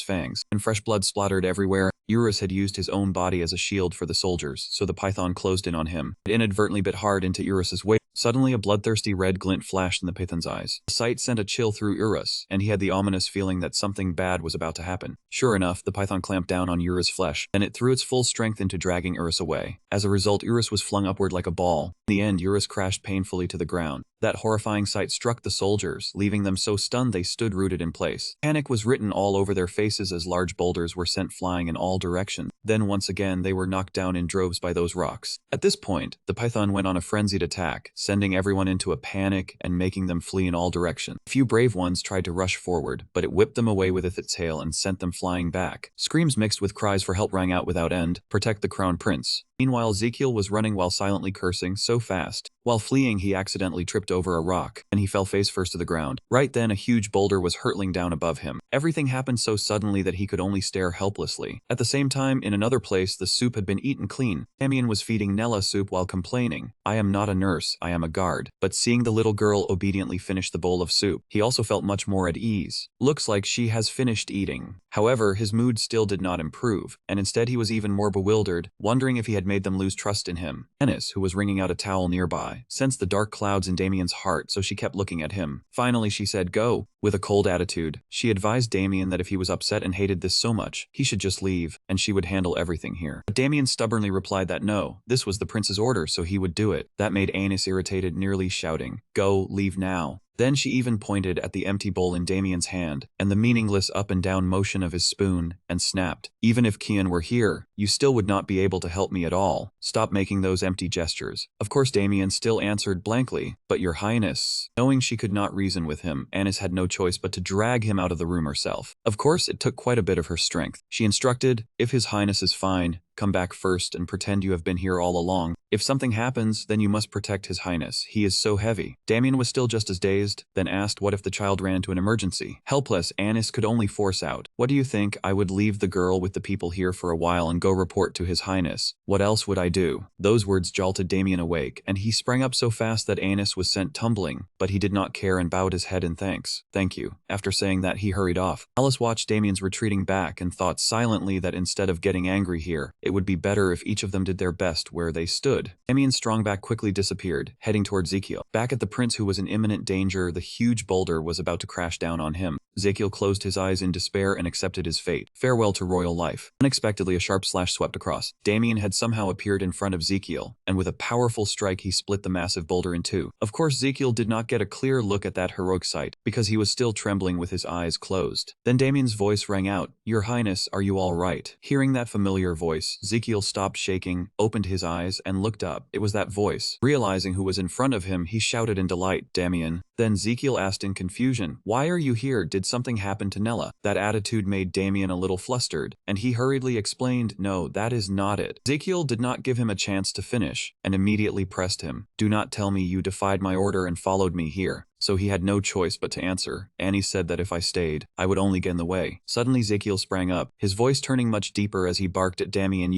fangs, and fresh blood splattered everywhere. Urus had used his own body as a shield for the soldiers, so the python closed in on him. It inadvertently bit hard into Urus's waist. Suddenly, a bloodthirsty red glint flashed in the python's eyes. The sight sent a chill through Urus, and he had the ominous feeling that something bad was about to happen. Sure enough, the python clamped down on Urus' flesh, and it threw its full strength into dragging Urus away. As a result, Urus was flung upward like a ball. In the end, Urus crashed painfully to the ground. That horrifying sight struck the soldiers, leaving them so stunned they stood rooted in place. Panic was written all over their faces as large boulders were sent flying in all directions. Then once again, they were knocked down in droves by those rocks. At this point, the python went on a frenzied attack, sending everyone into a panic and making them flee in all directions. A few brave ones tried to rush forward, but it whipped them away with its tail and sent them flying back. Screams mixed with cries for help rang out without end. Protect the crown prince. Meanwhile, Ezekiel was running while silently cursing so fast. While fleeing, he accidentally tripped over a rock, and he fell face first to the ground. Right then, a huge boulder was hurtling down above him. Everything happened so suddenly that he could only stare helplessly. At the same time, in another place, the soup had been eaten clean. Damien was feeding Nella soup while complaining, I am not a nurse, I am a guard. But seeing the little girl obediently finish the bowl of soup, he also felt much more at ease. Looks like she has finished eating. However, his mood still did not improve, and instead he was even more bewildered, wondering if he had made them lose trust in him. Ennis, who was wringing out a towel nearby, sensed the dark clouds in Damien's heart, so she kept looking at him. Finally, she said, "Go." With a cold attitude, she advised Damien that if he was upset and hated this so much, he should just leave, and she would handle everything here. But Damien stubbornly replied that no, this was the prince's order, so he would do it. That made Anis irritated, nearly shouting, "Go, leave now." Then she even pointed at the empty bowl in Damien's hand, and the meaningless up and down motion of his spoon, and snapped, "Even if Kian were here, you still would not be able to help me at all. Stop making those empty gestures." Of course Damien still answered blankly, "But your highness." Knowing she could not reason with him, Anis had no choice but to drag him out of the room herself. Of course, it took quite a bit of her strength. She instructed, "If his highness is fine, come back first and pretend you have been here all along. If something happens, then you must protect his highness. He is so heavy." Damien was still just as dazed, then asked what if the child ran into an emergency. Helpless, Anis could only force out, "What do you think? I would leave the girl with the people here for a while and go report to his highness. What else would I do?" Those words jolted Damien awake, and he sprang up so fast that Anis was sent tumbling, but he did not care and bowed his head in thanks. "Thank you." After saying that, he hurried off. Alice watched Damien's retreating back and thought silently that instead of getting angry here, it would be better if each of them did their best where they stood. Damien's strong back quickly disappeared, heading toward Ezekiel. Back at the prince, who was in imminent danger, the huge boulder was about to crash down on him. Ezekiel closed his eyes in despair and accepted his fate. Farewell to royal life. Unexpectedly, a sharp slash swept across. Damien had somehow appeared in front of Ezekiel, and with a powerful strike he split the massive boulder in two. Of course, Ezekiel did not get a clear look at that heroic sight, because he was still trembling with his eyes closed. Then Damien's voice rang out, "Your Highness, are you all right?" Hearing that familiar voice, Ezekiel stopped shaking, opened his eyes, and looked up. It was that voice. Realizing who was in front of him, he shouted in delight, "Damien." Then Ezekiel asked in confusion, "Why are you here? Did something happen to Nella?" That attitude made Damien a little flustered, and he hurriedly explained, "No, that is not it." Ezekiel did not give him a chance to finish, and immediately pressed him, "Do not tell me you defied my order and followed me here." So he had no choice but to answer. "Annie said that if I stayed, I would only get in the way." Suddenly Ezekiel sprang up, his voice turning much deeper as he barked at Damien.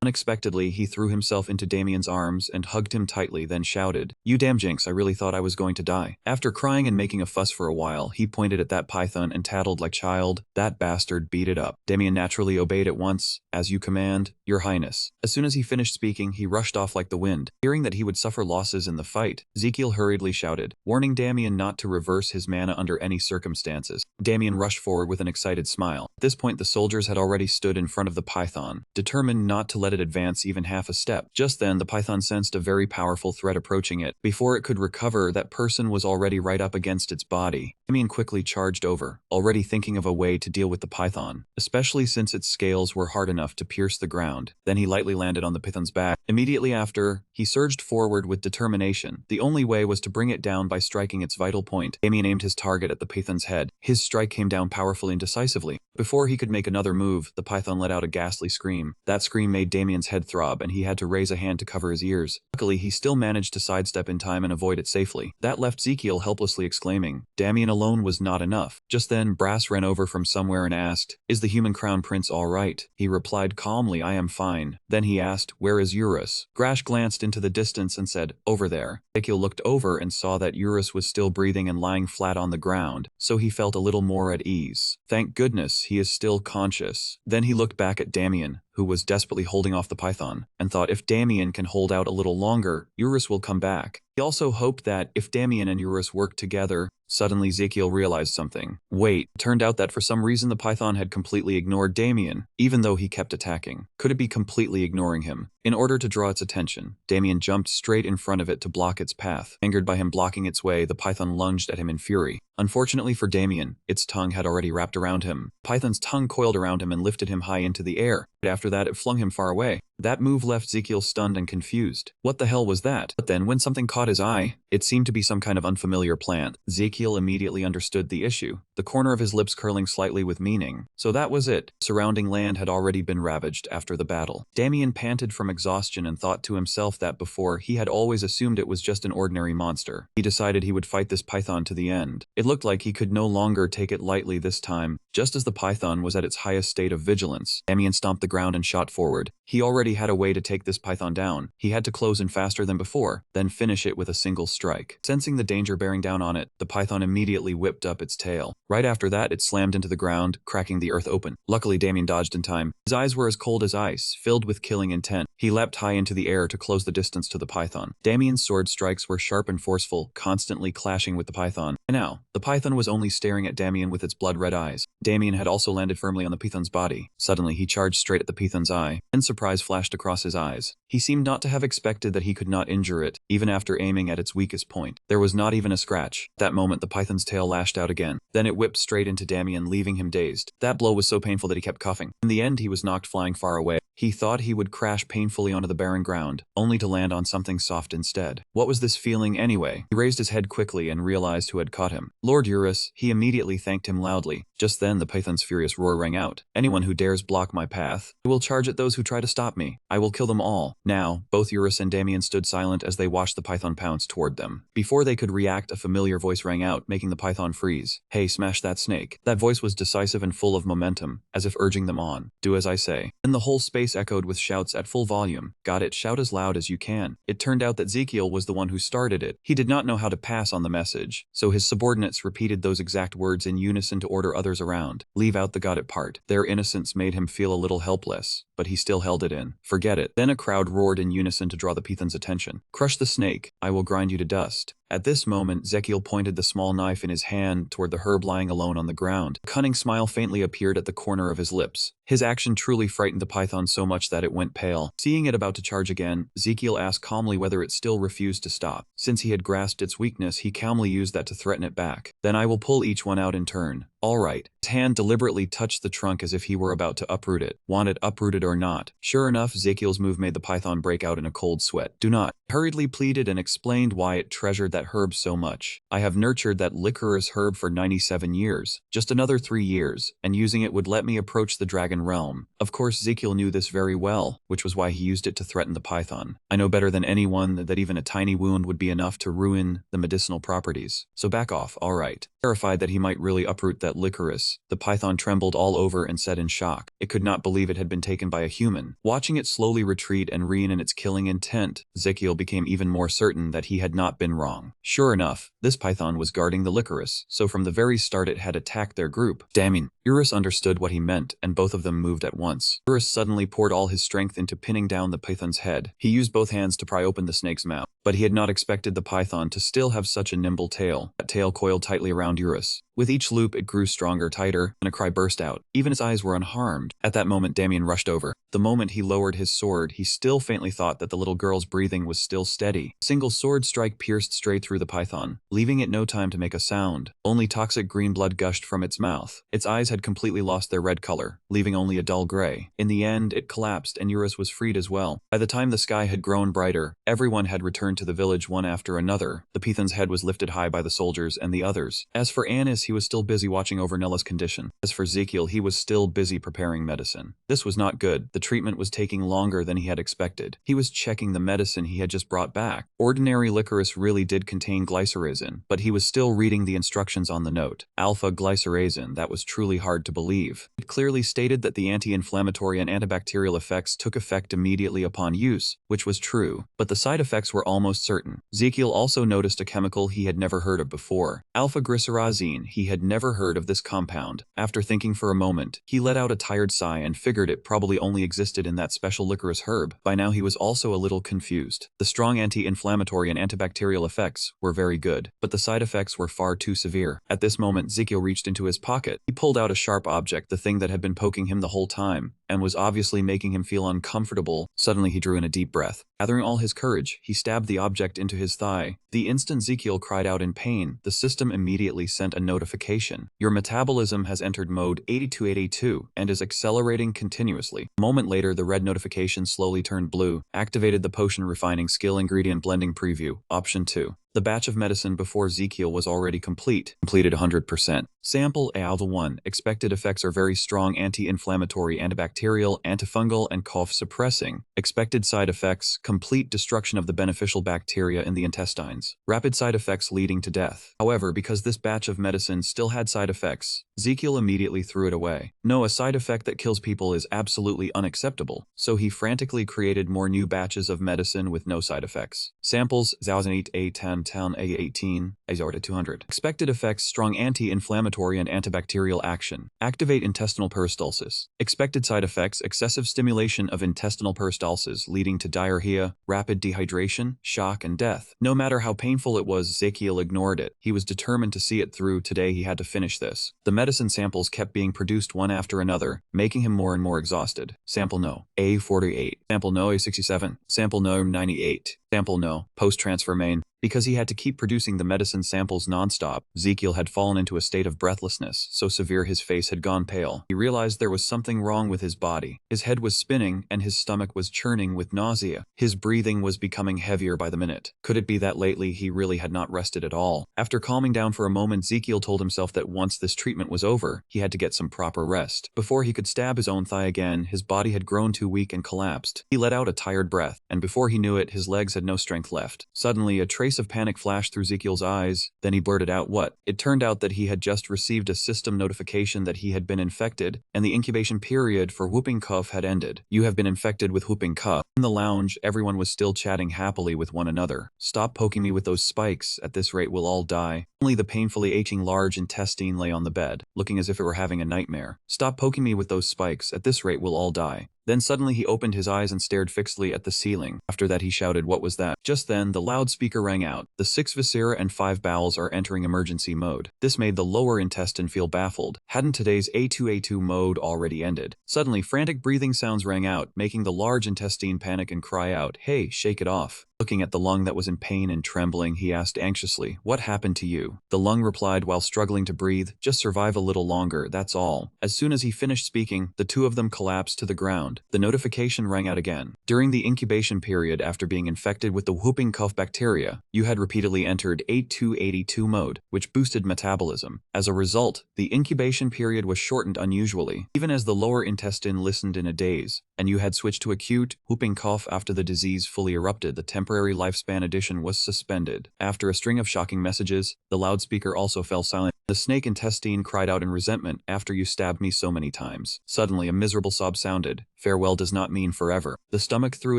Unexpectedly, he threw himself into Damien's arms and hugged him tightly, then shouted, "You damn jinx, I really thought I was going to die." After crying and making a fuss for a while, he pointed at that python and tattled like child, "That bastard, beat it up." Damien naturally obeyed at once. "As you command, your highness." As soon as he finished speaking, he rushed off like the wind. Hearing that he would suffer losses in the fight, Ezekiel hurriedly shouted, warning Damien not to reverse his mana under any circumstances. Damien rushed forward with an excited smile. At this point, the soldiers had already stood in front of the python, determined not to let it advance even half a step. Just then, the python sensed a very powerful threat approaching it. Before it could recover, that person was already right up against its body. Damien quickly charged over, already thinking of a way to deal with the python, especially since its scales were hard enough to pierce the ground. Then he lightly landed on the python's back. Immediately after, he surged forward with determination. The only way was to bring it down by striking its vital point. Damien aimed his target at the python's head. His strike came down powerfully and decisively. Before he could make another move, the python let out a ghastly scream. That scream made Damien's head throb, and he had to raise a hand to cover his ears. Luckily, he still managed to sidestep in time and avoid it safely. That left Ezekiel helplessly exclaiming. Damien alone was not enough. Just then, Brass ran over from somewhere and asked, "Is the human crown prince all right?" He replied calmly, "I am fine." Then he asked, "Where is Eurus?" Grash glanced into the distance and said, "Over there." Ezekiel looked over and saw that Eurus was still breathing and lying flat on the ground, so he felt a little more at ease. Thank goodness he is still conscious. Then he looked back at Damien, who was desperately holding off the python, and thought if Damien can hold out a little longer, Eurus will come back. He also hoped that if Damien and Eurus worked together. Suddenly Ezekiel realized something. Wait, it turned out that for some reason the python had completely ignored Damien, even though he kept attacking. Could it be completely ignoring him? In order to draw its attention, Damien jumped straight in front of it to block its path. Angered by him blocking its way, the python lunged at him in fury. Unfortunately for Damien, its tongue had already wrapped around him. Python's tongue coiled around him and lifted him high into the air. After that, it flung him far away. That move left Ezekiel stunned and confused. What the hell was that? But then, when something caught his eye, it seemed to be some kind of unfamiliar plant. Ezekiel immediately understood the issue, the corner of his lips curling slightly with meaning. So that was it. Surrounding land had already been ravaged after the battle. Damien panted from exhaustion and thought to himself that before he had always assumed it was just an ordinary monster. He decided he would fight this python to the end. It looked like he could no longer take it lightly this time. Just as the python was at its highest state of vigilance, Damien stomped the ground and shot forward. He already had a way to take this python down. He had to close in faster than before, then finish it with a single strike. Sensing the danger bearing down on it, the python immediately whipped up its tail. Right after that, it slammed into the ground, cracking the earth open. Luckily, Damien dodged in time. His eyes were as cold as ice, filled with killing intent. He leapt high into the air to close the distance to the python. Damien's sword strikes were sharp and forceful, constantly clashing with the python. And now, the python was only staring at Damien with its blood-red eyes. Damien had also landed firmly on the python's body. Suddenly, he charged straight at the python's eye, and surprise flashed across his eyes. He seemed not to have expected that he could not injure it, even after aiming at its weakest point. There was not even a scratch. At that moment, the python's tail lashed out again. Then it whipped straight into Damien, leaving him dazed. That blow was so painful that he kept coughing. In the end, he was knocked flying far away. He thought he would crash painfully onto the barren ground, only to land on something soft instead. What was this feeling anyway? He raised his head quickly and realized who had caught him. Lord Eurus. He immediately thanked him loudly. Just then, the python's furious roar rang out. Anyone who dares block my path, I will charge at those who try to stop me. I will kill them all. Now, both Eurus and Damien stood silent as they watched the python pounce toward them. Before they could react, a familiar voice rang out, making the python freeze. Hey, smash that snake. That voice was decisive and full of momentum, as if urging them on. Do as I say. And the whole space echoed with shouts at full volume. Got it, shout as loud as you can. It turned out that Ezekiel was the one who started it. He did not know how to pass on the message, so his subordinates repeated those exact words in unison to order others around. Leave out the got it part. Their innocence made him feel a little helpless, but he still held it in. Forget it. Then a crowd roared in unison to draw the python's attention. Crush the snake. I will grind you to dust. At this moment, Ezekiel pointed the small knife in his hand toward the herb lying alone on the ground. A cunning smile faintly appeared at the corner of his lips. His action truly frightened the python so much that it went pale. Seeing it about to charge again, Ezekiel asked calmly whether it still refused to stop. Since he had grasped its weakness, he calmly used that to threaten it back. Then I will pull each one out in turn. All right. His hand deliberately touched the trunk as if he were about to uproot it. Want it uprooted or not? Sure enough, Ezekiel's move made the python break out in a cold sweat. Do not. Hurriedly pleaded and explained why it treasured that herb so much. I have nurtured that licorice herb for 97 years. Just another 3 years, and using it would let me approach the dragon realm. Of course, Ezekiel knew this very well, which was why he used it to threaten the python. I know better than anyone that even a tiny wound would be enough to ruin the medicinal properties. So back off, all right. Terrified that he might really uproot that licorice, the python trembled all over and said in shock. It could not believe it had been taken by a human. Watching it slowly retreat and rein in its killing intent, Ezekiel became even more certain that he had not been wrong. Sure enough, this python was guarding the licorice, so from the very start it had attacked their group. Damien. Eurus understood what he meant, and both of them moved at once. Eurus suddenly poured all his strength into pinning down the python's head. He used both hands to pry open the snake's mouth, but he had not expected the python to still have such a nimble tail. That tail coiled tightly around Eurus. With each loop, it grew stronger, tighter, and a cry burst out. Even his eyes were unharmed. At that moment, Damien rushed over. The moment he lowered his sword, he still faintly thought that the little girl's breathing was still steady. A single sword strike pierced straight through the python, leaving it no time to make a sound. Only toxic green blood gushed from its mouth. Its eyes had completely lost their red color, leaving only a dull gray. In the end, it collapsed and Eurus was freed as well. By the time the sky had grown brighter, everyone had returned to the village one after another. The python's head was lifted high by the soldiers and the others. As for Anis, he was still busy watching over Nella's condition. As for Ezekiel, he was still busy preparing medicine. This was not good. The treatment was taking longer than he had expected. He was checking the medicine he had just brought back. Ordinary licorice really did contain glycyrrhizin, but he was still reading the instructions on the note. Alpha glycyrrhizin, that was truly hard to believe. It clearly stated that the anti-inflammatory and antibacterial effects took effect immediately upon use, which was true, but the side effects were almost certain. Ezekiel also noticed a chemical he had never heard of before. Alpha-glycyrrhizin. He had never heard of this compound. After thinking for a moment, he let out a tired sigh and figured it probably only existed in that special licorice herb. By now he was also a little confused. The strong anti-inflammatory and antibacterial effects were very good, but the side effects were far too severe. At this moment, Ezekiel reached into his pocket. He pulled out a sharp object, the thing that had been poking him the whole time, and was obviously making him feel uncomfortable. Suddenly he drew in a deep breath. Gathering all his courage, he stabbed the object into his thigh. The instant Ezekiel cried out in pain, the system immediately sent a notification. Your metabolism has entered mode 8282 and is accelerating continuously. A moment later, the red notification slowly turned blue. Activated the potion refining skill ingredient blending preview. Option 2. The batch of medicine before Ezekiel was already completed 100%. Sample Alpha 1. Expected effects are very strong anti-inflammatory, antibacterial, antifungal, and cough-suppressing. Expected side effects: complete destruction of the beneficial bacteria in the intestines. Rapid side effects leading to death. However, because this batch of medicine still had side effects, Ezekiel immediately threw it away. No, a side effect that kills people is absolutely unacceptable, so he frantically created more new batches of medicine with no side effects. Samples 1008 A10 10 A18 A0 200. Expected effects: strong anti-inflammatory and antibacterial action. Activate intestinal peristalsis. Expected side effects: excessive stimulation of intestinal peristalsis leading to diarrhea, rapid dehydration, shock, and death. No matter how painful it was, Ezekiel ignored it. He was determined to see it through. Today he had to finish this. The medicine samples kept being produced one after another, making him more and more exhausted. Sample no. A48. Sample no A67. Sample no 98. Sample no. Post-transfer main. Because he had to keep producing the medicine samples non-stop, Ezekiel had fallen into a state of breathlessness, so severe his face had gone pale. He realized there was something wrong with his body. His head was spinning, and his stomach was churning with nausea. His breathing was becoming heavier by the minute. Could it be that lately he really had not rested at all? After calming down for a moment, Ezekiel told himself that once this treatment was over, he had to get some proper rest. Before he could stab his own thigh again, his body had grown too weak and collapsed. He let out a tired breath, and before he knew it, his legs had no strength left. Suddenly, a trace of panic flashed through Ezekiel's eyes. Then he blurted out, "What?" It turned out that he had just received a system notification that he had been infected, and the incubation period for whooping cough had ended. "You have been infected with whooping cough." In the lounge, everyone was still chatting happily with one another. "Stop poking me with those spikes. At this rate, we'll all die." Only the painfully aching large intestine lay on the bed, looking as if it were having a nightmare. "Stop poking me with those spikes. At this rate, we'll all die." Then suddenly he opened his eyes and stared fixedly at the ceiling. After that he shouted, "What was that?" Just then, the loudspeaker rang out. "The 6 viscera and 5 bowels are entering emergency mode." This made the lower intestine feel baffled. Hadn't today's A2 mode already ended? Suddenly, frantic breathing sounds rang out, making the large intestine panic and cry out, "Hey, shake it off." Looking at the lung that was in pain and trembling, he asked anxiously, "What happened to you?" The lung replied while struggling to breathe, "Just survive a little longer, that's all." As soon as he finished speaking, the two of them collapsed to the ground. The notification rang out again. During the incubation period after being infected with the whooping cough bacteria, you had repeatedly entered A2 mode, which boosted metabolism. As a result, the incubation period was shortened unusually, even as the lower intestine listened in a daze, and you had switched to acute whooping cough after the disease fully erupted. The temporary lifespan addition was suspended. After a string of shocking messages, the loudspeaker also fell silent. The snake intestine cried out in resentment, "After you stabbed me so many times." Suddenly a miserable sob sounded. Farewell does not mean forever. The stomach threw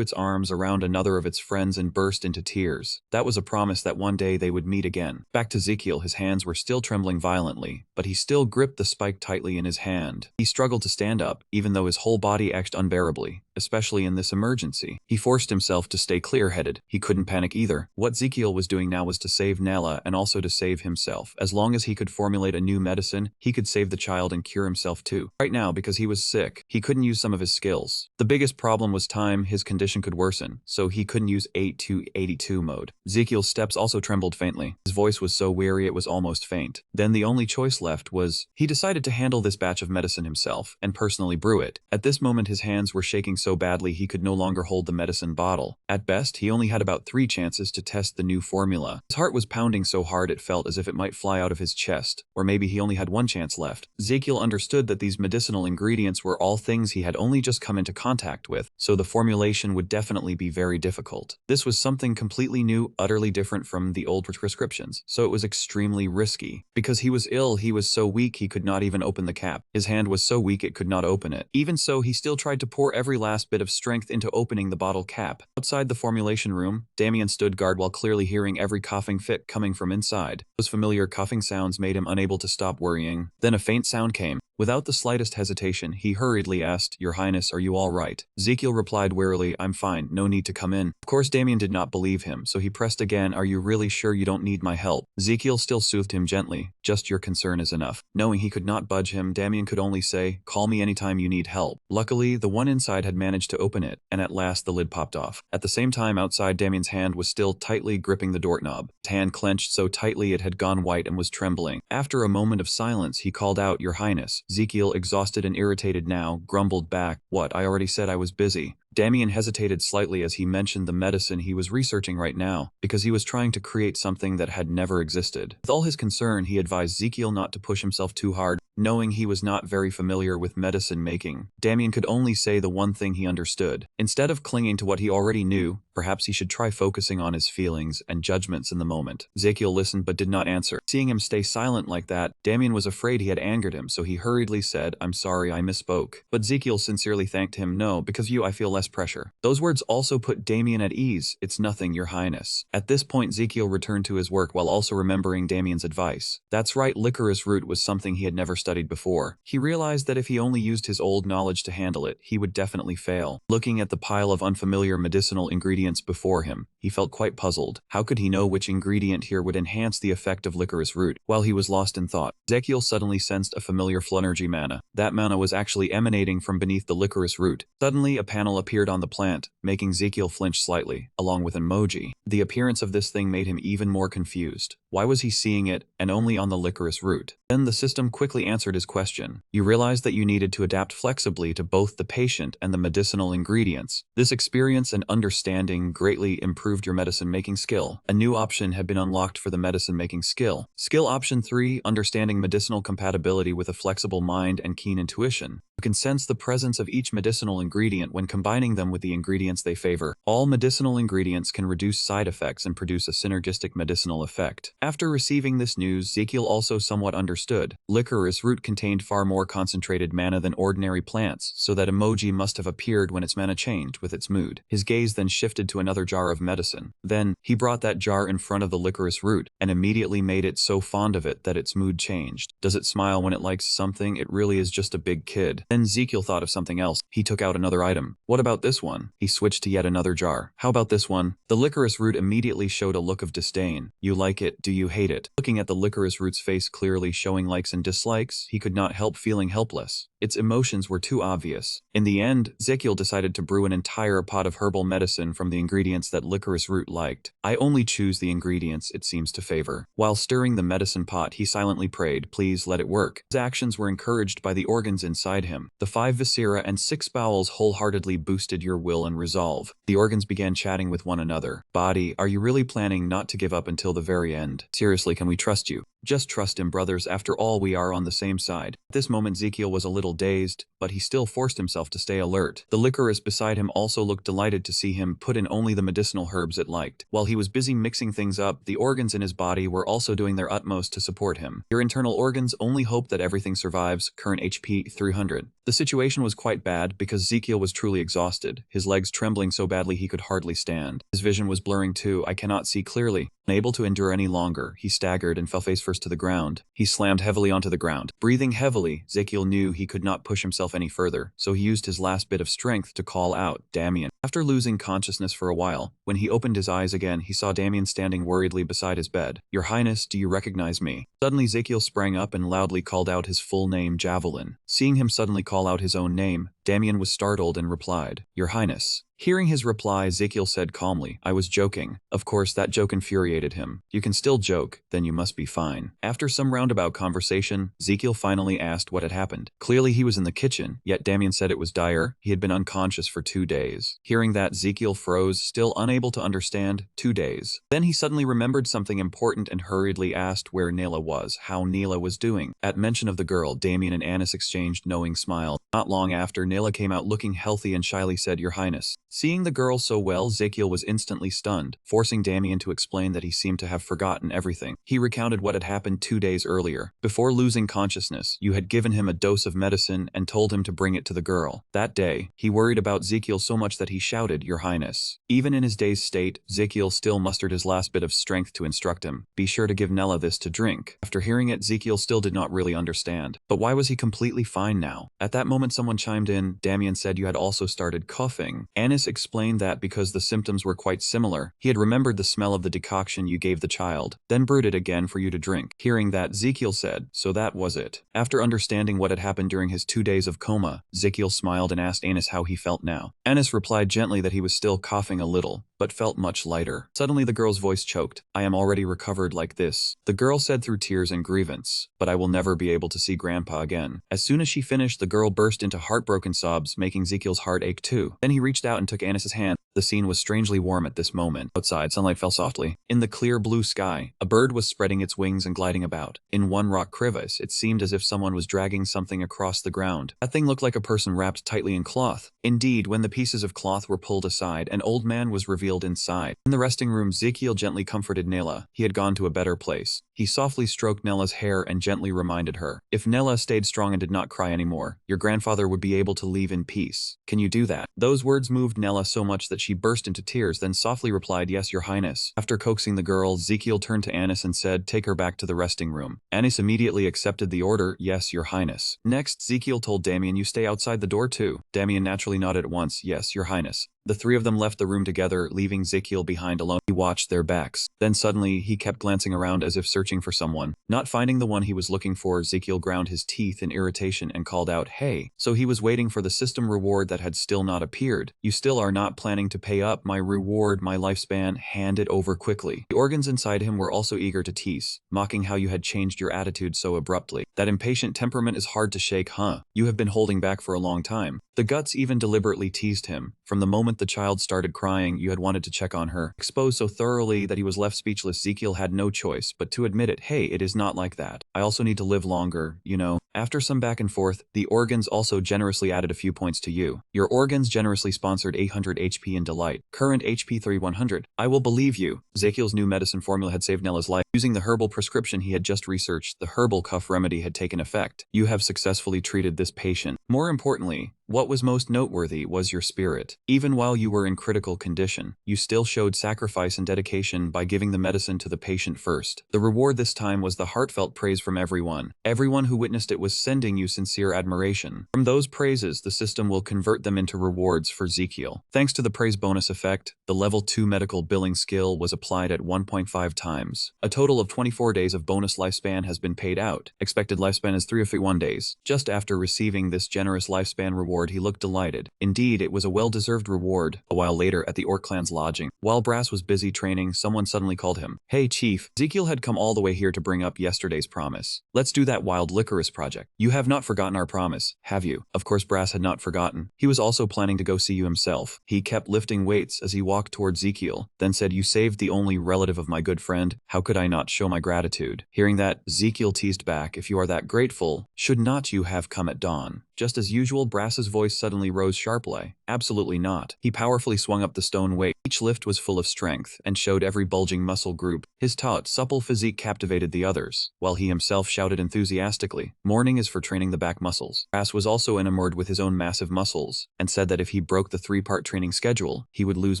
its arms around another of its friends and burst into tears. That was a promise that one day they would meet again. Back to Ezekiel, his hands were still trembling violently, but he still gripped the spike tightly in his hand. He struggled to stand up, even though his whole body ached unbearably, especially in this emergency. He forced himself to stay clear-headed. He couldn't panic either. What Ezekiel was doing now was to save Nala and also to save himself. As long as he could formulate a new medicine, he could save the child and cure himself too. Right now, because he was sick, he couldn't use some of his skills. The biggest problem was time. His condition could worsen, so he couldn't use A2 mode. Ezekiel's steps also trembled faintly. His voice was so weary it was almost faint. Then the only choice left was, he decided to handle this batch of medicine himself and personally brew it. At this moment his hands were shaking so badly he could no longer hold the medicine bottle. At best, he only had about 3 chances to test the new formula. His heart was pounding so hard it felt as if it might fly out of his chest, or maybe he only had 1 chance left. Ezekiel understood that these medicinal ingredients were all things he had only just come into contact with, so the formulation would definitely be very difficult. This was something completely new, utterly different from the old prescriptions, so it was extremely risky. Because he was ill, he was so weak he could not even open the cap. His hand was so weak it could not open it. Even so, he still tried to pour every last bit of strength into opening the bottle cap. Outside the formulation room, Damien stood guard while clearly hearing every coughing fit coming from inside. Those familiar coughing sounds made him unable to stop worrying. Then a faint sound came. Without the slightest hesitation, he hurriedly asked, "Your Highness, are you all right?" Ezekiel replied wearily, "I'm fine, no need to come in." Of course, Damien did not believe him, so he pressed again, "Are you really sure you don't need my help?" Ezekiel still soothed him gently, "Just your concern is enough." Knowing he could not budge him, Damien could only say, "Call me anytime you need help." Luckily, the one inside had managed to open it, and at last the lid popped off. At the same time, outside, Damien's hand was still tightly gripping the doorknob. His hand clenched so tightly it had gone white and was trembling. After a moment of silence, he called out, "Your Highness." Ezekiel, exhausted and irritated now, grumbled back, "What? I already said I was busy." Damien hesitated slightly as he mentioned the medicine he was researching right now, because he was trying to create something that had never existed. With all his concern, he advised Ezekiel not to push himself too hard, knowing he was not very familiar with medicine making. Damien could only say the one thing he understood. Instead of clinging to what he already knew, perhaps he should try focusing on his feelings and judgments in the moment. Ezekiel listened but did not answer. Seeing him stay silent like that, Damien was afraid he had angered him, so he hurriedly said, "I'm sorry, I misspoke." But Ezekiel sincerely thanked him. "No, because of you I feel less pressure." Those words also put Damien at ease. "It's nothing, Your Highness." At this point, Ezekiel returned to his work while also remembering Damien's advice. That's right, licorice root was something he had never studied before. He realized that if he only used his old knowledge to handle it, he would definitely fail. Looking at the pile of unfamiliar medicinal ingredients before him, he felt quite puzzled. How could he know which ingredient here would enhance the effect of licorice root? While he was lost in thought, Ezekiel suddenly sensed a familiar flunnergy mana. That mana was actually emanating from beneath the licorice root. Suddenly, a panel appeared on the plant, making Ezekiel flinch slightly, along with an emoji. The appearance of this thing made him even more confused. Why was he seeing it, and only on the licorice root? Then the system quickly answered his question. You realized that you needed to adapt flexibly to both the patient and the medicinal ingredients. This experience and understanding greatly improved your medicine-making skill. A new option had been unlocked for the medicine-making skill. Skill option 3, understanding medicinal compatibility with a flexible mind and keen intuition. You can sense the presence of each medicinal ingredient when combining them with the ingredients they favor. All medicinal ingredients can reduce side effects and produce a synergistic medicinal effect. After receiving this news, Ezekiel also somewhat understood. Licorice root contained far more concentrated mana than ordinary plants, so that emoji must have appeared when its mana changed with its mood. His gaze then shifted to another jar of medicine. Then, he brought that jar in front of the licorice root, and immediately made it so fond of it that its mood changed. Does it smile when it likes something? It really is just a big kid. Then Ezekiel thought of something else. He took out another item. What about this one? He switched to yet another jar. How about this one? The licorice root immediately showed a look of disdain. You like it? Do you hate it? Looking at the licorice root's face clearly showing likes and dislikes, he could not help feeling helpless. Its emotions were too obvious. In the end, Ezekiel decided to brew an entire pot of herbal medicine from the ingredients that licorice root liked. I only choose the ingredients it seems to favor. While stirring the medicine pot, he silently prayed, please let it work. His actions were encouraged by the organs inside him. The 5 viscera and 6 bowels wholeheartedly boosted your will and resolve. The organs began chatting with one another. Body, are you really planning not to give up until the very end? Seriously, can we trust you? Just trust him, brothers. After all, we are on the same side. At this moment, Ezekiel was a little dazed, but he still forced himself to stay alert. The licorice beside him also looked delighted to see him put in only the medicinal herbs it liked. While he was busy mixing things up, the organs in his body were also doing their utmost to support him. Your internal organs only hope that everything survives. Current HP 300. The situation was quite bad because Ezekiel was truly exhausted, his legs trembling so badly he could hardly stand. His vision was blurring too. I cannot see clearly. Unable to endure any longer, he staggered and fell face first to the ground. He slammed heavily onto the ground. Breathing heavily, Ezekiel knew he could not push himself any further, so he used his last bit of strength to call out, Damien. After losing consciousness for a while, when he opened his eyes again, he saw Damien standing worriedly beside his bed. Your Highness, do you recognize me? Suddenly Ezekiel sprang up and loudly called out his full name, Javelin. Seeing him suddenly call out his own name, Damien was startled and replied, Your Highness. Hearing his reply, Ezekiel said calmly, I was joking. Of course, that joke infuriated him. You can still joke, then you must be fine. After some roundabout conversation, Ezekiel finally asked what had happened. Clearly he was in the kitchen, yet Damien said it was dire. He had been unconscious for 2 days. Hearing that, Ezekiel froze, still unable to understand. 2 days. Then he suddenly remembered something important and hurriedly asked where Nayla was, how Nayla was doing. At mention of the girl, Damien and Anis exchanged knowing smiles. Not long after, Nayla came out looking healthy and shyly said, Your Highness. Seeing the girl so well, Ezekiel was instantly stunned, forcing Damien to explain that he seemed to have forgotten everything. He recounted what had happened 2 days earlier. Before losing consciousness, you had given him a dose of medicine and told him to bring it to the girl. That day, he worried about Ezekiel so much that he shouted, Your Highness. Even in his dazed state, Ezekiel still mustered his last bit of strength to instruct him. Be sure to give Nella this to drink. After hearing it, Ezekiel still did not really understand. But why was he completely fine now? At that moment, someone chimed in. Damien said you had also started coughing. Anis explained that because the symptoms were quite similar, he had remembered the smell of the decoction you gave the child, then brewed it again for you to drink. Hearing that, Ezekiel said, so that was it. After understanding what had happened during his 2 days of coma, Ezekiel smiled and asked Anis how he felt now. Anis replied gently that he was still coughing a little, but but felt much lighter. Suddenly the girl's voice choked. I am already recovered like this, the girl said through tears and grievance, but I will never be able to see Grandpa again. As soon as she finished, the girl burst into heartbroken sobs, making Ezekiel's heart ache too. Then he reached out and took Anis's hand. The scene was strangely warm at this moment. Outside, sunlight fell softly. In the clear blue sky, a bird was spreading its wings and gliding about. In one rock crevice, it seemed as if someone was dragging something across the ground. That thing looked like a person wrapped tightly in cloth. Indeed, when the pieces of cloth were pulled aside, an old man was revealed inside. In the resting room, Ezekiel gently comforted Nella. He had gone to a better place. He softly stroked Nella's hair and gently reminded her, if Nella stayed strong and did not cry anymore, your grandfather would be able to leave in peace. Can you do that? Those words moved Nella so much that she burst into tears, then softly replied, yes, your highness. After coaxing the girl, Ezekiel turned to Anis and said, take her back to the resting room. Anis immediately accepted the order, yes, your highness. Next, Ezekiel told Damien, you stay outside the door too. Damien naturally nodded at once, yes, your highness. The three of them left the room together, leaving Ezekiel behind alone. He watched their backs. Then suddenly, he kept glancing around as if searching for someone. Not finding the one he was looking for, Ezekiel ground his teeth in irritation and called out, hey. So he was waiting for the system reward that had still not appeared. You still are not planning to pay up my reward, my lifespan, hand it over quickly. The organs inside him were also eager to tease, mocking how you had changed your attitude so abruptly. That impatient temperament is hard to shake, huh? You have been holding back for a long time. The guts even deliberately teased him. From the moment the child started crying, you had wanted to check on her. Exposed so thoroughly that he was left speechless, Ezekiel had no choice but to admit it. Hey, it is not like that. I also need to live longer, you know. After some back and forth, the organs also generously added a few points to you. Your organs generously sponsored 800 HP in delight. Current HP 3100. I will believe you. Ezekiel's new medicine formula had saved Nella's life. Using the herbal prescription he had just researched, the herbal cough remedy had taken effect. You have successfully treated this patient. More importantly, what was most noteworthy was your spirit. Even while you were in critical condition, you still showed sacrifice and dedication by giving the medicine to the patient first. The reward this time was the heartfelt praise from everyone. Everyone who witnessed it was sending you sincere admiration. From those praises, the system will convert them into rewards for Ezekiel. Thanks to the praise bonus effect, the level 2 medical billing skill was applied at 1.5 times. A total of 24 days of bonus lifespan has been paid out. Expected lifespan is 351 days. Just after receiving this generous lifespan reward, he looked delighted. Indeed, it was a well-deserved reward. A while later, at the Orc clan's lodging, while Brass was busy training, someone suddenly called him. Hey, Chief. Ezekiel had come all the way here to bring up yesterday's promise. Let's do that wild licorice project. You have not forgotten our promise, have you? Of course, Brass had not forgotten. He was also planning to go see you himself. He kept lifting weights as he walked toward Ezekiel, then said, you saved the only relative of my good friend. How could I not show my gratitude? Hearing that, Ezekiel teased back, if you are that grateful, should not you have come at dawn? Just as usual, Brass's voice suddenly rose sharply. Absolutely not. He powerfully swung up the stone weight. Each lift was full of strength and showed every bulging muscle group. His taut, supple physique captivated the others, while he himself shouted enthusiastically, morning is for training the back muscles. Brass was also enamored with his own massive muscles, and said that if he broke the 3-part training schedule, he would lose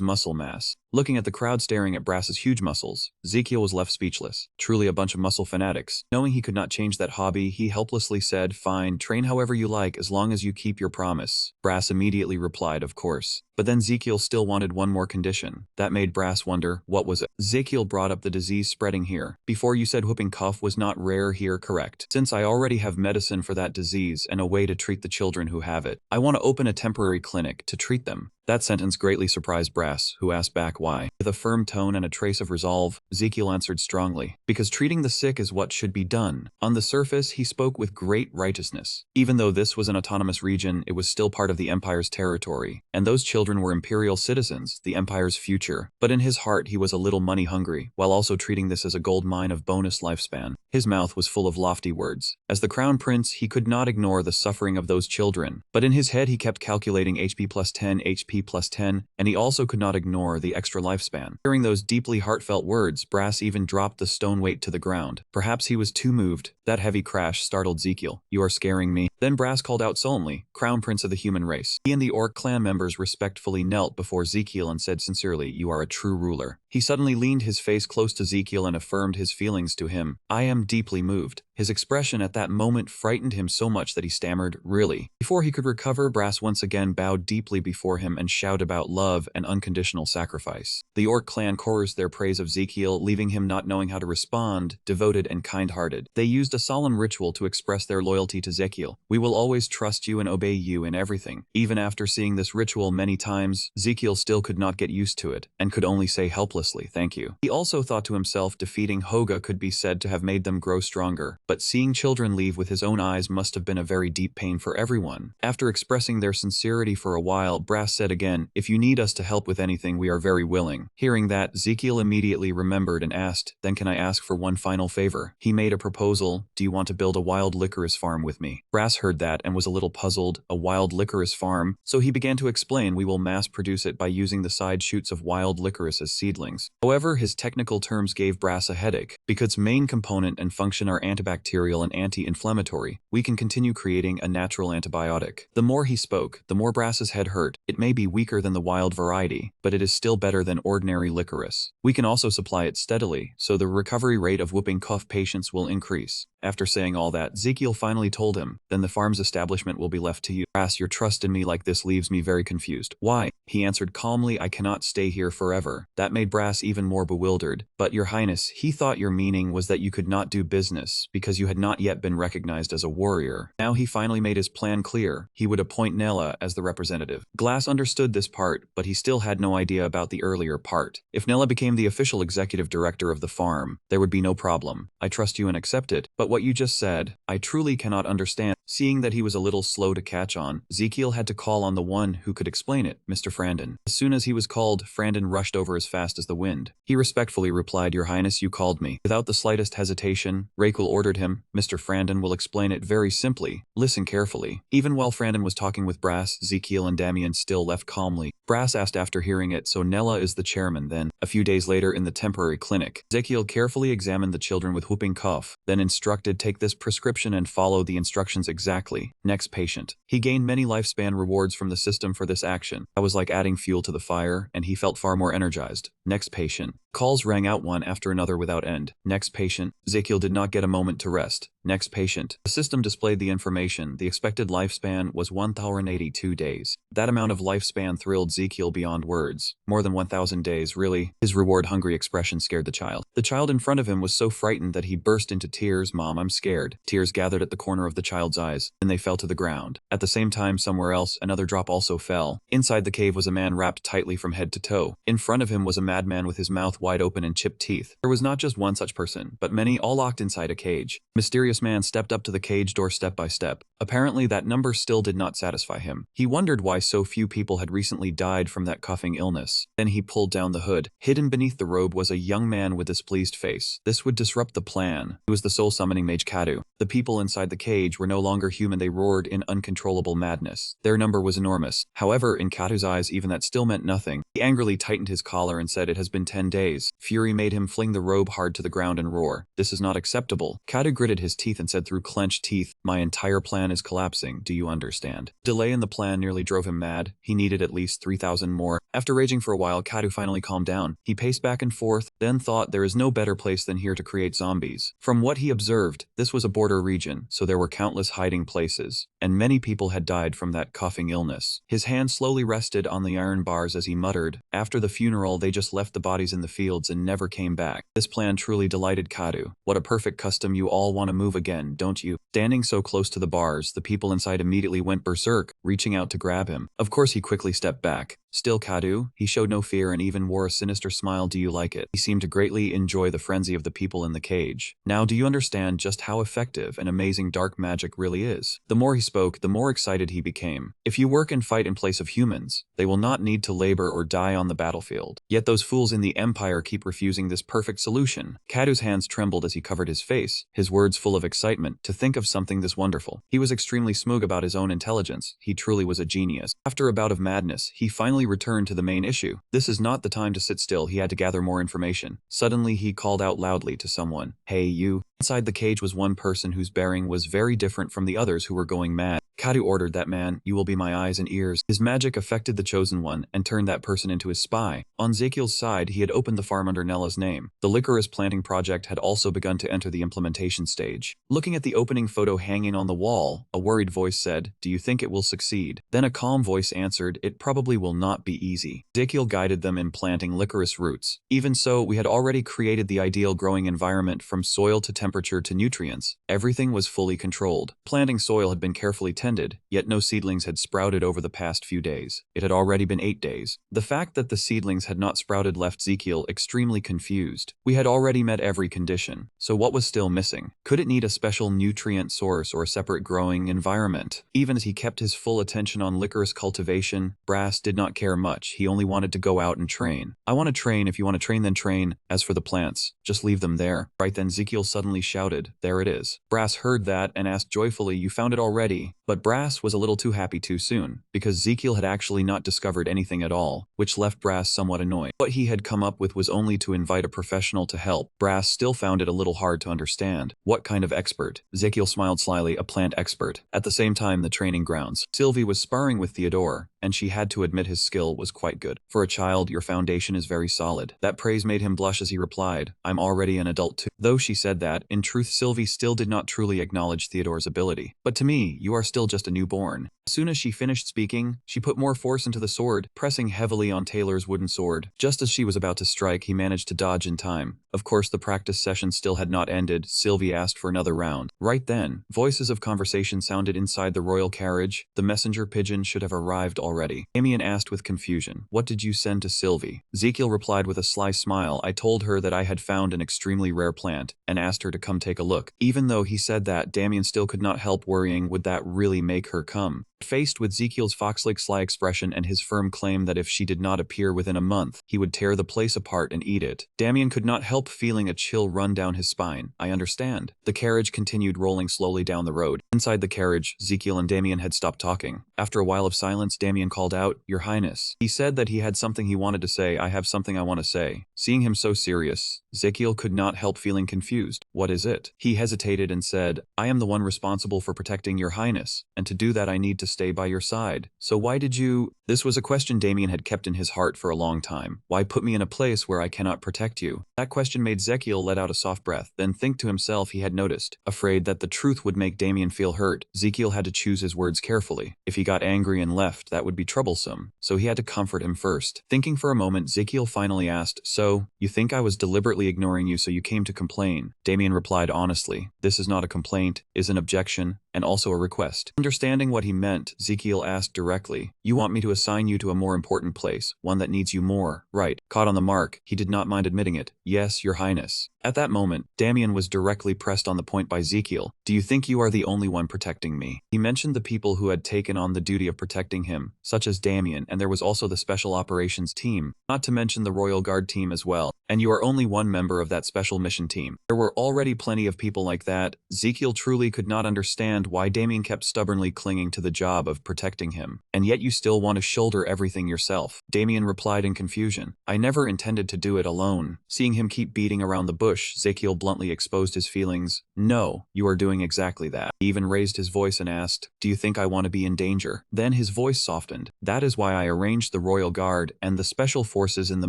muscle mass. Looking at the crowd staring at Brass's huge muscles, Ezekiel was left speechless. Truly a bunch of muscle fanatics. Knowing he could not change that hobby, he helplessly said, fine, train however you like as long as you keep your promise. Brass immediately replied, of course. But then Ezekiel still wanted one more condition. That made Brass wonder, what was it? Ezekiel brought up the disease spreading here. Before you said whooping cough was not rare here, correct? Since I already have medicine for that disease and a way to treat the children who have it, I want to open a temporary clinic to treat them. That sentence greatly surprised Brass, who asked back why. With a firm tone and a trace of resolve, Ezekiel answered strongly, because treating the sick is what should be done. On the surface, he spoke with great righteousness. Even though this was an autonomous region, it was still part of the Empire's territory, and those children were Imperial citizens, the Empire's future. But in his heart, he was a little money hungry, while also treating this as a gold mine of bonus lifespan. His mouth was full of lofty words. As the Crown Prince, he could not ignore the suffering of those children, but in his head he kept calculating HP plus 10, HP plus 10, and he also could not ignore the extra lifespan. Hearing those deeply heartfelt words, Brass even dropped the stone weight to the ground. Perhaps he was too moved. That heavy crash startled Ezekiel. You are scaring me. Then Brass called out solemnly, Crown Prince of the human race. He and the Orc clan members respectfully knelt before Ezekiel and said sincerely, you are a true ruler. He suddenly leaned his face close to Ezekiel and affirmed his feelings to him. I am deeply moved. His expression at that moment frightened him so much that he stammered, really. Before he could recover, Brass once again bowed deeply before him and shouted about love and unconditional sacrifice. The Orc clan chorused their praise of Ezekiel, leaving him not knowing how to respond, devoted and kind-hearted. They used a solemn ritual to express their loyalty to Ezekiel. We will always trust you and obey you in everything. Even after seeing this ritual many times, Ezekiel still could not get used to it, and could only say helplessly, thank you. He also thought to himself defeating Hoga could be said to have made them grow stronger, but seeing children leave with his own eyes must have been a very deep pain for everyone. After expressing their sincerity for a while, Brass said again, if you need us to help with anything, we are very willing. Hearing that, Ezekiel immediately remembered and asked, then can I ask for one final favor? He made a proposal, do you want to build a wild licorice farm with me? Brass heard that and was a little puzzled, a wild licorice farm, so he began to explain we will mass produce it by using the side shoots of wild licorice as seedlings. However, his technical terms gave Brass a headache. Because its main component and function are antibacterial and anti-inflammatory, we can continue creating a natural antibiotic. The more he spoke, the more Brass's head hurt. It may be weaker than the wild variety, but it is still better than ordinary licorice. We can also supply it steadily, so the recovery rate of whooping cough patients will increase. After saying all that, Ezekiel finally told him, then the farm's establishment will be left to you. Brass, your trust in me like this leaves me very confused. Why? He answered calmly, I cannot stay here forever. That made Brass even more bewildered. But your highness, he thought your meaning was that you could not do business because you had not yet been recognized as a warrior. Now he finally made his plan clear. He would appoint Nella as the representative. Glass understood this part, but he still had no idea about the earlier part. If Nella became the official executive director of the farm, there would be no problem. I trust you and accept it, but what you just said, I truly cannot understand. Seeing that he was a little slow to catch on, Ezekiel had to call on the one who could explain it, Mr. Frandon. As soon as he was called, Frandon rushed over as fast as the wind. He respectfully replied, Your Highness, you called me. Without the slightest hesitation, Rakul ordered him, Mr. Frandon will explain it very simply. Listen carefully. Even while Frandon was talking with Brass, Ezekiel and Damien still left calmly. Brass asked after hearing it, so Nella is the chairman then. A few days later in the temporary clinic, Ezekiel carefully examined the children with whooping cough, then instructed take this prescription and follow the instructions exactly. Next patient. He gained many lifespan rewards from the system for this action. That was like adding fuel to the fire, and he felt far more energized. Next patient. Calls rang out one after another without end. Next patient. Ezekiel did not get a moment to rest. Next patient. The system displayed the information. The expected lifespan was 1,082 days. That amount of lifespan thrilled Ezekiel beyond words. More than 1,000 days, really? His reward-hungry expression scared the child. The child in front of him was so frightened that he burst into tears. Mom, I'm scared. Tears gathered at the corner of the child's eyes, and they fell to the ground. At the same time, somewhere else, another drop also fell. Inside the cave was a man wrapped tightly from head to toe. In front of him was a madman with his mouth wide open and chipped teeth. There was not just one such person, but many, all locked inside a cage. Mysterious man stepped up to the cage door step by step. Apparently that number still did not satisfy him. He wondered why so few people had recently died from that coughing illness. Then he pulled down the hood. Hidden beneath the robe was a young man with a displeased face. This would disrupt the plan. He was the soul summoning mage Kadu. The people inside the cage were no longer human. They roared in uncontrollable madness. Their number was enormous. However, in Kadu's eyes, even that still meant nothing. He angrily tightened his collar and said, It has been 10 days. Fury made him fling the robe hard to the ground and roar. This is not acceptable. Kadu gritted his teeth and said through clenched teeth, My entire plan is collapsing. Do you understand? Delay in the plan nearly drove him mad. He needed at least 3,000 more. After raging for a while, Kadu finally calmed down. He paced back and forth, then thought there is no better place than here to create zombies. From what he observed, this was a border region, so there were countless hiding places, and many people had died from that coughing illness. His hand slowly rested on the iron bars as he muttered, After the funeral, they just left the bodies in the fields and never came back. This plan truly delighted Kadu. What a perfect custom, you all want to move again, don't you? Standing so close to the bars, the people inside immediately went berserk, reaching out to grab him. Of course he quickly stepped back. Still Kadu, he showed no fear and even wore a sinister smile. Do you like it? He seemed to greatly enjoy the frenzy of the people in the cage. Now do you understand just how effective and amazing dark magic really is? The more he spoke, the more excited he became. If you work and fight in place of humans, they will not need to labor or die on the battlefield. Yet those fools in the Empire keep refusing this perfect solution. Kadu's hands trembled as he covered his face, his words full of excitement. To think of something this wonderful. He was extremely smug about his own intelligence. He truly was a genius. After a bout of madness, he finally returned to the main issue. This is not the time to sit still. He had to gather more information. Suddenly he called out loudly to someone. Hey you. Inside the cage was one person whose bearing was very different from the others who were going mad. Kadu ordered that man, you will be my eyes and ears. His magic affected the chosen one and turned that person into his spy. On Zekiel's side, he had opened the farm under Nella's name. The licorice planting project had also begun to enter the implementation stage. Looking at the opening photo hanging on the wall, a worried voice said, do you think it will succeed? Then a calm voice answered, it probably will not be easy. Zekiel guided them in planting licorice roots. Even so, we had already created the ideal growing environment from soil to temperature to nutrients. Everything was fully controlled. Planting soil had been carefully tended, yet no seedlings had sprouted over the past few days. It had already been 8 days. The fact that the seedlings had not sprouted left Zekiel extremely confused. We had already met every condition, so what was still missing? Could it need a special nutrient source or a separate growing environment? Even as he kept his full attention on licorice cultivation, Brass did not care much. He only wanted to go out and train. I want to train. If you want to train, then train. As for the plants, just leave them there. Right then, Zekiel suddenly shouted, there it is. Brass heard that and asked joyfully, you found it already? But Brass was a little too happy too soon, because Zekiel had actually not discovered anything at all, which left Brass somewhat annoyed. What he had come up with was only to invite a professional to help. Brass still found it a little hard to understand. What kind of expert? Zekiel smiled slyly, a plant expert. At the same time, the training grounds. Sylvie was sparring with Theodore, and she had to admit his skill was quite good. For a child, your foundation is very solid. That praise made him blush as he replied, I'm already an adult too. Though she said that, in truth Sylvie still did not truly acknowledge Theodore's ability. But to me, you are still just a newborn. As soon as she finished speaking, she put more force into the sword, pressing heavily on Taylor's wooden sword. Just as she was about to strike, he managed to dodge in time. Of course, the practice session still had not ended. Sylvie asked for another round. Right then, voices of conversation sounded inside the royal carriage. The messenger pigeon should have arrived already. Damien asked with confusion, what did you send to Sylvie? Zekiel replied with a sly smile, I told her that I had found an extremely rare plant, and asked her to come take a look. Even though he said that, Damien still could not help worrying, would that really make her come? Faced with Zekiel's fox-like sly expression and his firm claim that if she did not appear within a month, he would tear the place apart and eat it, Damien could not help feeling a chill run down his spine. I understand. The carriage continued rolling slowly down the road. Inside the carriage, Zekiel and Damien had stopped talking. After a while of silence, Damien called out, Your Highness. He said that he had something he wanted to say. I have something I want to say. Seeing him so serious, Zekiel could not help feeling confused. What is it? He hesitated and said, I am the one responsible for protecting your highness, and to do that I need to stay by your side. So why did you... This was a question Damien had kept in his heart for a long time. Why put me in a place where I cannot protect you? That question made Zekiel let out a soft breath, then think to himself he had noticed. Afraid that the truth would make Damien feel hurt, Zekiel had to choose his words carefully. If he got angry and left, that would be troublesome, so he had to comfort him first. Thinking for a moment, Zekiel finally asked, So, you think I was deliberately ignoring you so you came to complain? Damien replied honestly, This is not a complaint, is an objection, and also a request. Understanding what he meant, Zekiel asked directly, You want me to assign you to a more important place, one that needs you more, right? Caught on the mark, he did not mind admitting it. Yes, your highness. At that moment, Damien was directly pressed on the point by Zekiel. Do you think you are the only one protecting me? He mentioned the people who had taken on the duty of protecting him, such as Damien, and there was also the Special Operations team, not to mention the Royal Guard team as well. And you are only one member of that special mission team. There were already plenty of people like that. Zekiel truly could not understand why Damien kept stubbornly clinging to the job of protecting him. And yet you still want to shoulder everything yourself. Damien replied in confusion, I never intended to do it alone. Seeing him keep beating around the bush, Zekiel bluntly exposed his feelings. No, you are doing exactly that. He even raised his voice and asked, Do you think I want to be in danger? Then his voice softened. That is why I arranged the Royal Guard and the Special Forces in the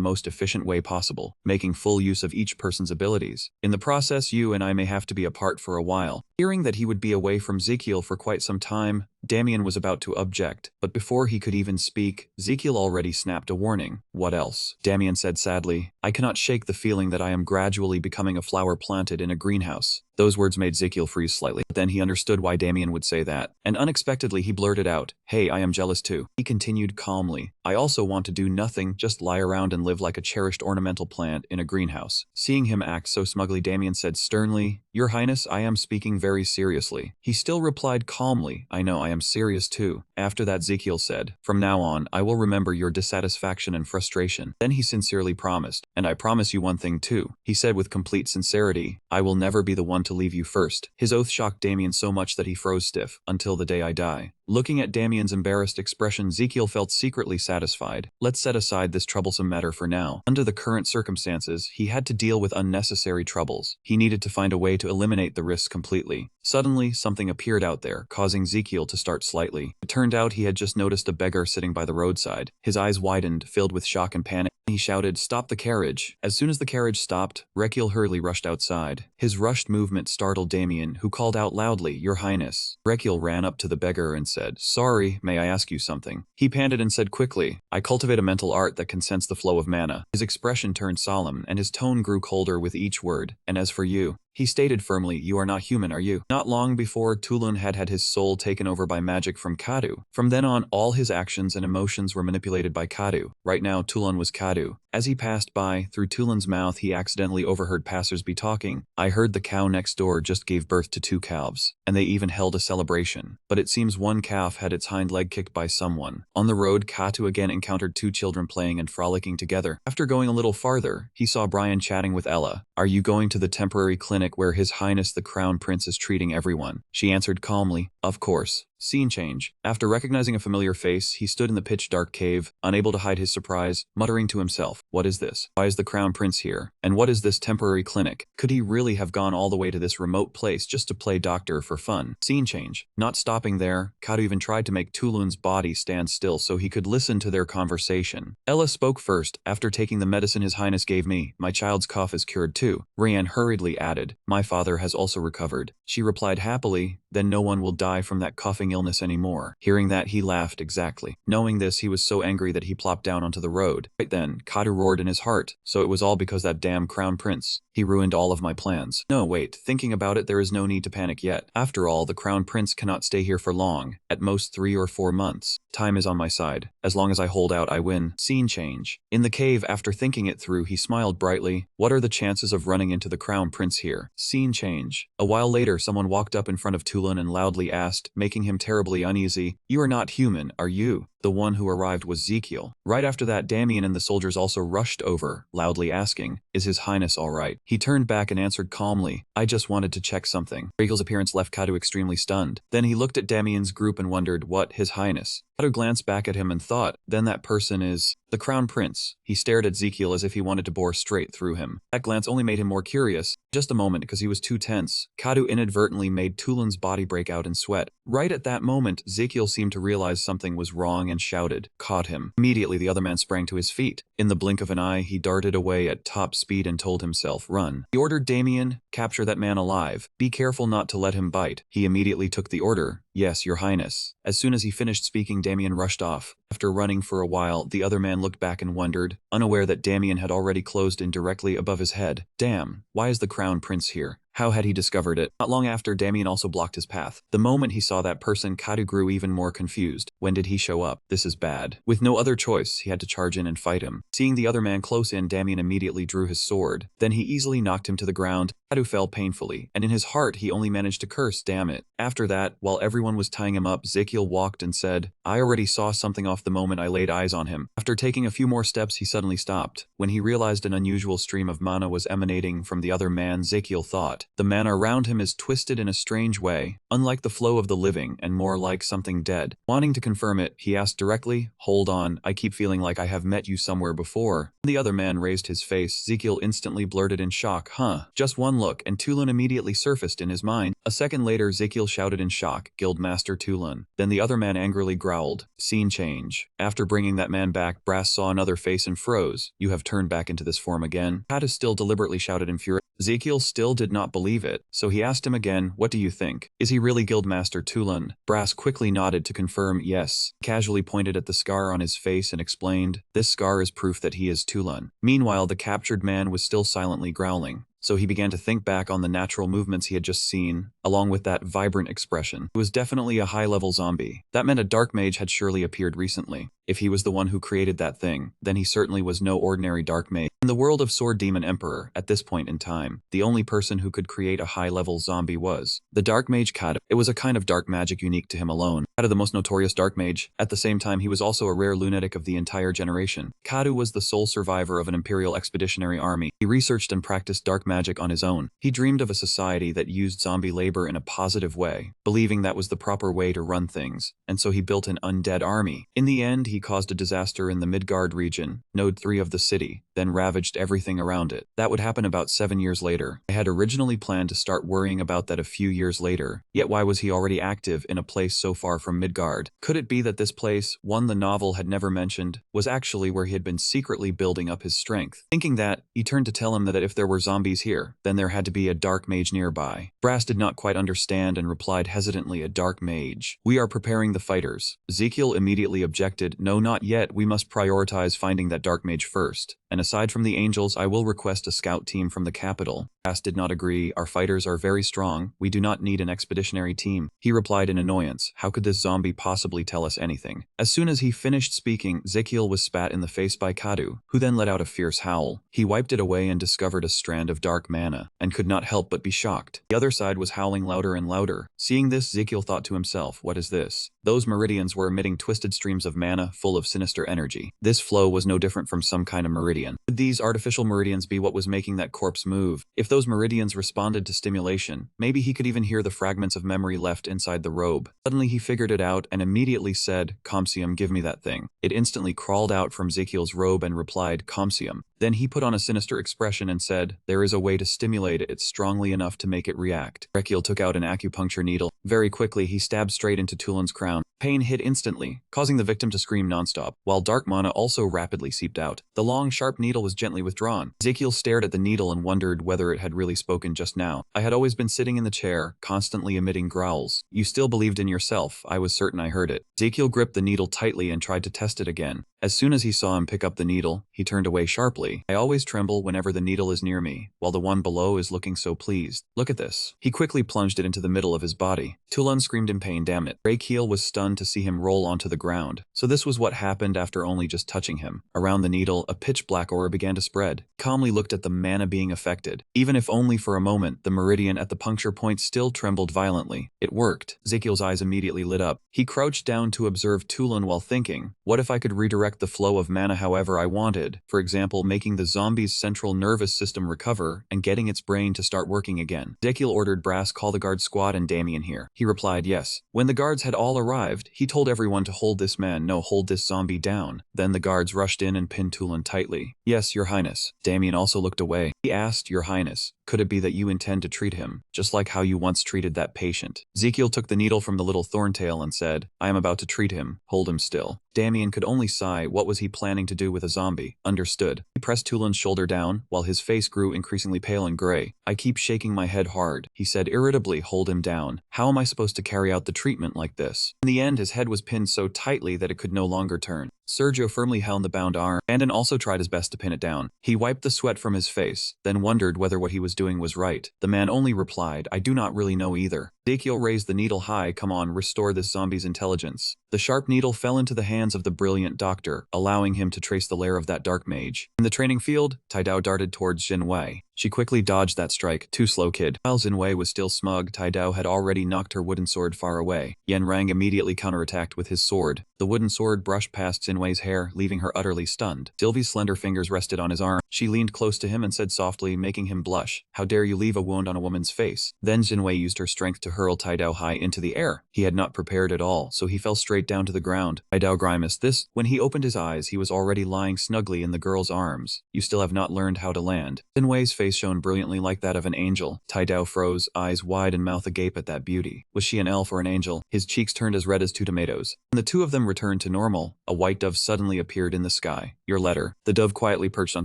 most efficient way possible, making full use of each person's abilities. In the process, you and I may have to be apart for a while. Hearing that he would be away from Zekiel for quite some time, Damien was about to object, but before he could even speak, Zekiel already snapped a warning. What else? Damien said sadly, I cannot shake the feeling that I am gradually becoming a flower planted in a greenhouse. Those words made Zekiel freeze slightly. But then he understood why Damien would say that, and unexpectedly he blurted out, Hey, I am jealous too. He continued calmly, I also want to do nothing, just lie around and live like a cherished ornamental plant in a greenhouse. Seeing him act so smugly, Damien said sternly, Your Highness, I am speaking very seriously. He still replied calmly, I know, I am serious too. After that, Zekiel said, From now on, I will remember your dissatisfaction and frustration. Then he sincerely promised, And I promise you one thing too, he said with complete sincerity, I will never be the one to leave you first. His oath shocked Damien so much that he froze stiff, until the day I die. Looking at Damien's embarrassed expression, Ezekiel felt secretly satisfied. Let's set aside this troublesome matter for now. Under the current circumstances, he had to deal with unnecessary troubles. He needed to find a way to eliminate the risks completely. Suddenly, something appeared out there, causing Ezekiel to start slightly. It turned out he had just noticed a beggar sitting by the roadside. His eyes widened, filled with shock and panic. He shouted, "Stop the carriage!" As soon as the carriage stopped, Rekiel hurriedly rushed outside. His rushed movement startled Damien, who called out loudly, "Your Highness." Rekiel ran up to the beggar and said, "Sorry, may I ask you something?" He panted and said quickly, "I cultivate a mental art that can sense the flow of mana." His expression turned solemn, and his tone grew colder with each word. "And as for you," he stated firmly, "you are not human, are you?" Not long before, Tulun had his soul taken over by magic from Kadu. From then on, all his actions and emotions were manipulated by Kadu. Right now, Tulun was Kadu. As he passed by, through Tulun's mouth he accidentally overheard passers-by talking. "I heard the cow next door just gave birth to 2 calves, and they even held a celebration. But it seems one calf had its hind leg kicked by someone." On the road, Katu again encountered 2 children playing and frolicking together. After going a little farther, he saw Brian chatting with Ella. "Are you going to the temporary clinic where His Highness the Crown Prince is treating everyone?" She answered calmly, "Of course." Scene change. After recognizing a familiar face, he stood in the pitch-dark cave, unable to hide his surprise, muttering to himself, "What is this? Why is the Crown Prince here? And what is this temporary clinic? Could he really have gone all the way to this remote place just to play doctor for fun?" Scene change. Not stopping there, Kadu even tried to make Tulun's body stand still so he could listen to their conversation. Ella spoke first. "After taking the medicine His Highness gave me, my child's cough is cured too." Ryan hurriedly added, "My father has also recovered." She replied happily, "Then no one will die from that coughing illness anymore." Hearing that, he laughed exactly. Knowing this, he was so angry that he plopped down onto the road. Right then, Kadu roared in his heart, "So it was all because that damn Crown Prince. He ruined all of my plans." No, wait, thinking about it, there is no need to panic yet. After all, the Crown Prince cannot stay here for long, at most 3 or 4 months. Time is on my side. As long as I hold out, I win. Scene change. In the cave, after thinking it through, he smiled brightly. What are the chances of running into the Crown Prince here? Scene change. A while later, someone walked up in front of Tulun and loudly asked, making him terribly uneasy, "You are not human, are you?" The one who arrived was Ezekiel. Right after that, Damien and the soldiers also rushed over, loudly asking, "Is His Highness all right?" He turned back and answered calmly, "I just wanted to check something." Ezekiel's appearance left Kadu extremely stunned. Then he looked at Damien's group and wondered, "What, His Highness?" Kadu glanced back at him and thought, "Then that person is the Crown Prince." He stared at Ezekiel as if he wanted to bore straight through him. That glance only made him more curious. Just a moment, because he was too tense. Kadu inadvertently made Tulun's body break out in sweat. Right at that moment, Ezekiel seemed to realize something was wrong and shouted, "Caught him." Immediately, the other man sprang to his feet. In the blink of an eye, he darted away at top speed and told himself, "Run." He ordered Damien, "Capture that man alive. Be careful not to let him bite." He immediately took the order. "Yes, Your Highness." As soon as he finished speaking, Damien rushed off. After running for a while, the other man looked back and wondered, unaware that Damien had already closed in directly above his head. Damn, why is the Crown Prince here? How had he discovered it? Not long after, Damien also blocked his path. The moment he saw that person, Kadu grew even more confused. When did he show up? This is bad. With no other choice, he had to charge in and fight him. Seeing the other man close in, Damien immediately drew his sword. Then he easily knocked him to the ground. Kadu fell painfully, and in his heart he only managed to curse, "Damn it." After that, while everyone was tying him up, Ezekiel walked and said, "I already saw something off the moment I laid eyes on him." After taking a few more steps, he suddenly stopped. When he realized an unusual stream of mana was emanating from the other man, Ezekiel thought, "The mana around him is twisted in a strange way, unlike the flow of the living and more like something dead." Wanting to confirm it, he asked directly, "Hold on, I keep feeling like I have met you somewhere before." The other man raised his face. Ezekiel instantly blurted in shock, "Huh." Just one look, and Tulun immediately surfaced in his mind. A second later, Ezekiel shouted in shock, "Guildmaster Tulun." Then the other man angrily growled. Scene change. After bringing that man back, Brass saw another face and froze. "You have turned back into this form again?" Kadu still deliberately shouted in fury. Ezekiel still did not believe it, so he asked him again, "What do you think? Is he really Guildmaster Tulun?" Brass quickly nodded to confirm yes. He casually pointed at the scar on his face and explained, "This scar is proof that he is Tulun." Meanwhile, the captured man was still silently growling. So he began to think back on the natural movements he had just seen, along with that vibrant expression. It was definitely a high-level zombie. That meant a dark mage had surely appeared recently. If he was the one who created that thing, then he certainly was no ordinary dark mage. In the world of Sword Demon Emperor, at this point in time, the only person who could create a high-level zombie was the dark mage Kado. It was a kind of dark magic unique to him alone. Kado, the most notorious dark mage, at the same time he was also a rare lunatic of the entire generation. Kado was the sole survivor of an imperial expeditionary army. He researched and practiced dark magic on his own. He dreamed of a society that used zombie labor in a positive way, believing that was the proper way to run things, and so he built an undead army. In the end, he caused a disaster in the Midgard region, Node 3 of the city, then ravaged everything around it. That would happen about 7 years later. I had originally planned to start worrying about that a few years later, yet why was he already active in a place so far from Midgard? Could it be that this place, one the novel had never mentioned, was actually where he had been secretly building up his strength? Thinking that, he turned to tell him that if there were zombies here, then there had to be a dark mage nearby. Brass did not quite understand and replied hesitantly, a dark mage. We are preparing the fighters. Ezekiel immediately objected, no, not yet, we must prioritize finding that dark mage first. And aside from the angels, I will request a scout team from the capital. Brass did not agree, our fighters are very strong, we do not need an expeditionary team. He replied in annoyance, how could this zombie possibly tell us anything? As soon as he finished speaking, Ezekiel was spat in the face by Kadu, who then let out a fierce howl. He wiped it away and discovered a strand of dark mana, and could not help but be shocked. The other side was howling louder and louder. Seeing this, Ezekiel thought to himself, what is this? Those meridians were emitting twisted streams of mana full of sinister energy. This flow was no different from some kind of meridian. Could these artificial meridians be what was making that corpse move? If those meridians responded to stimulation, maybe he could even hear the fragments of memory left inside the robe. Suddenly he figured it out and immediately said, Comsium, give me that thing. It instantly crawled out from Ezekiel's robe and replied, Comsium. Then he put on a sinister expression and said, there is a way to stimulate it strongly enough to make it react. Ezekiel took out an acupuncture needle. Very quickly he stabbed straight into Tulin's crown. Pain hit instantly, causing the victim to scream nonstop, while dark mana also rapidly seeped out. The long, sharp needle was gently withdrawn. Ezekiel stared at the needle and wondered whether it had really spoken just now. I had always been sitting in the chair, constantly emitting growls. You still believed in yourself, I was certain I heard it. Ezekiel gripped the needle tightly and tried to test it again. As soon as he saw him pick up the needle, he turned away sharply. I always tremble whenever the needle is near me, while the one below is looking so pleased. Look at this. He quickly plunged it into the middle of his body. Tulun screamed in pain, damn it. Rakiel was stunned to see him roll onto the ground. So this was what happened after only just touching him. Around the needle, a pitch black aura began to spread. He calmly looked at the mana being affected. Even if only for a moment, the meridian at the puncture point still trembled violently. It worked. Ezekiel's eyes immediately lit up. He crouched down to observe Tulun while thinking, what if I could redirect the flow of mana however I wanted? For example, making the zombie's central nervous system recover and getting its brain to start working again. Ezekiel ordered Brass call the guard squad and Damien here. He replied yes. When the guards had all arrived, he told everyone to hold this man, no, hold this zombie down. Then the guards rushed in and pinned Tulun tightly. Yes, Your Highness. Damien also looked away. He asked, Your Highness, could it be that you intend to treat him, just like how you once treated that patient? Ezekiel took the needle from the little thorntail and said, I am about to treat him, hold him still. Damien could only sigh, what was he planning to do with a zombie? Understood. He pressed Tulun's shoulder down, while his face grew increasingly pale and gray. I keep shaking my head hard, he said irritably, hold him down. How am I supposed to carry out the treatment like this? In the end, his head was pinned so tightly that it could no longer turn. Sergio firmly held the bound arm. Brandon also tried his best to pin it down. He wiped the sweat from his face, then wondered whether what he was doing was right. The man only replied, I do not really know either. Ezekiel raised the needle high, come on, restore this zombie's intelligence. The sharp needle fell into the hands of the brilliant doctor, allowing him to trace the lair of that dark mage. In the training field, Taidao darted towards Jinwei. She quickly dodged that strike. Too slow, kid. While Jinwei was still smug, Taidao had already knocked her wooden sword far away. Yan Rang immediately counterattacked with his sword. The wooden sword brushed past Jinwei's hair, leaving her utterly stunned. Sylvie's slender fingers rested on his arm. She leaned close to him and said softly, making him blush, how dare you leave a wound on a woman's face? Then Jinwei used her strength to hurl Taidao high into the air. He had not prepared at all, so he fell straight down to the ground. Taidao grimaced. When he opened his eyes, he was already lying snugly in the girl's arms. You still have not learned how to land. Jinwei's face shone brilliantly like that of an angel. Taidao froze, eyes wide and mouth agape at that beauty. Was she an elf or an angel? His cheeks turned as red as 2 tomatoes. When the two of them returned to normal, a white dove suddenly appeared in the sky. Your letter. The dove quietly perched on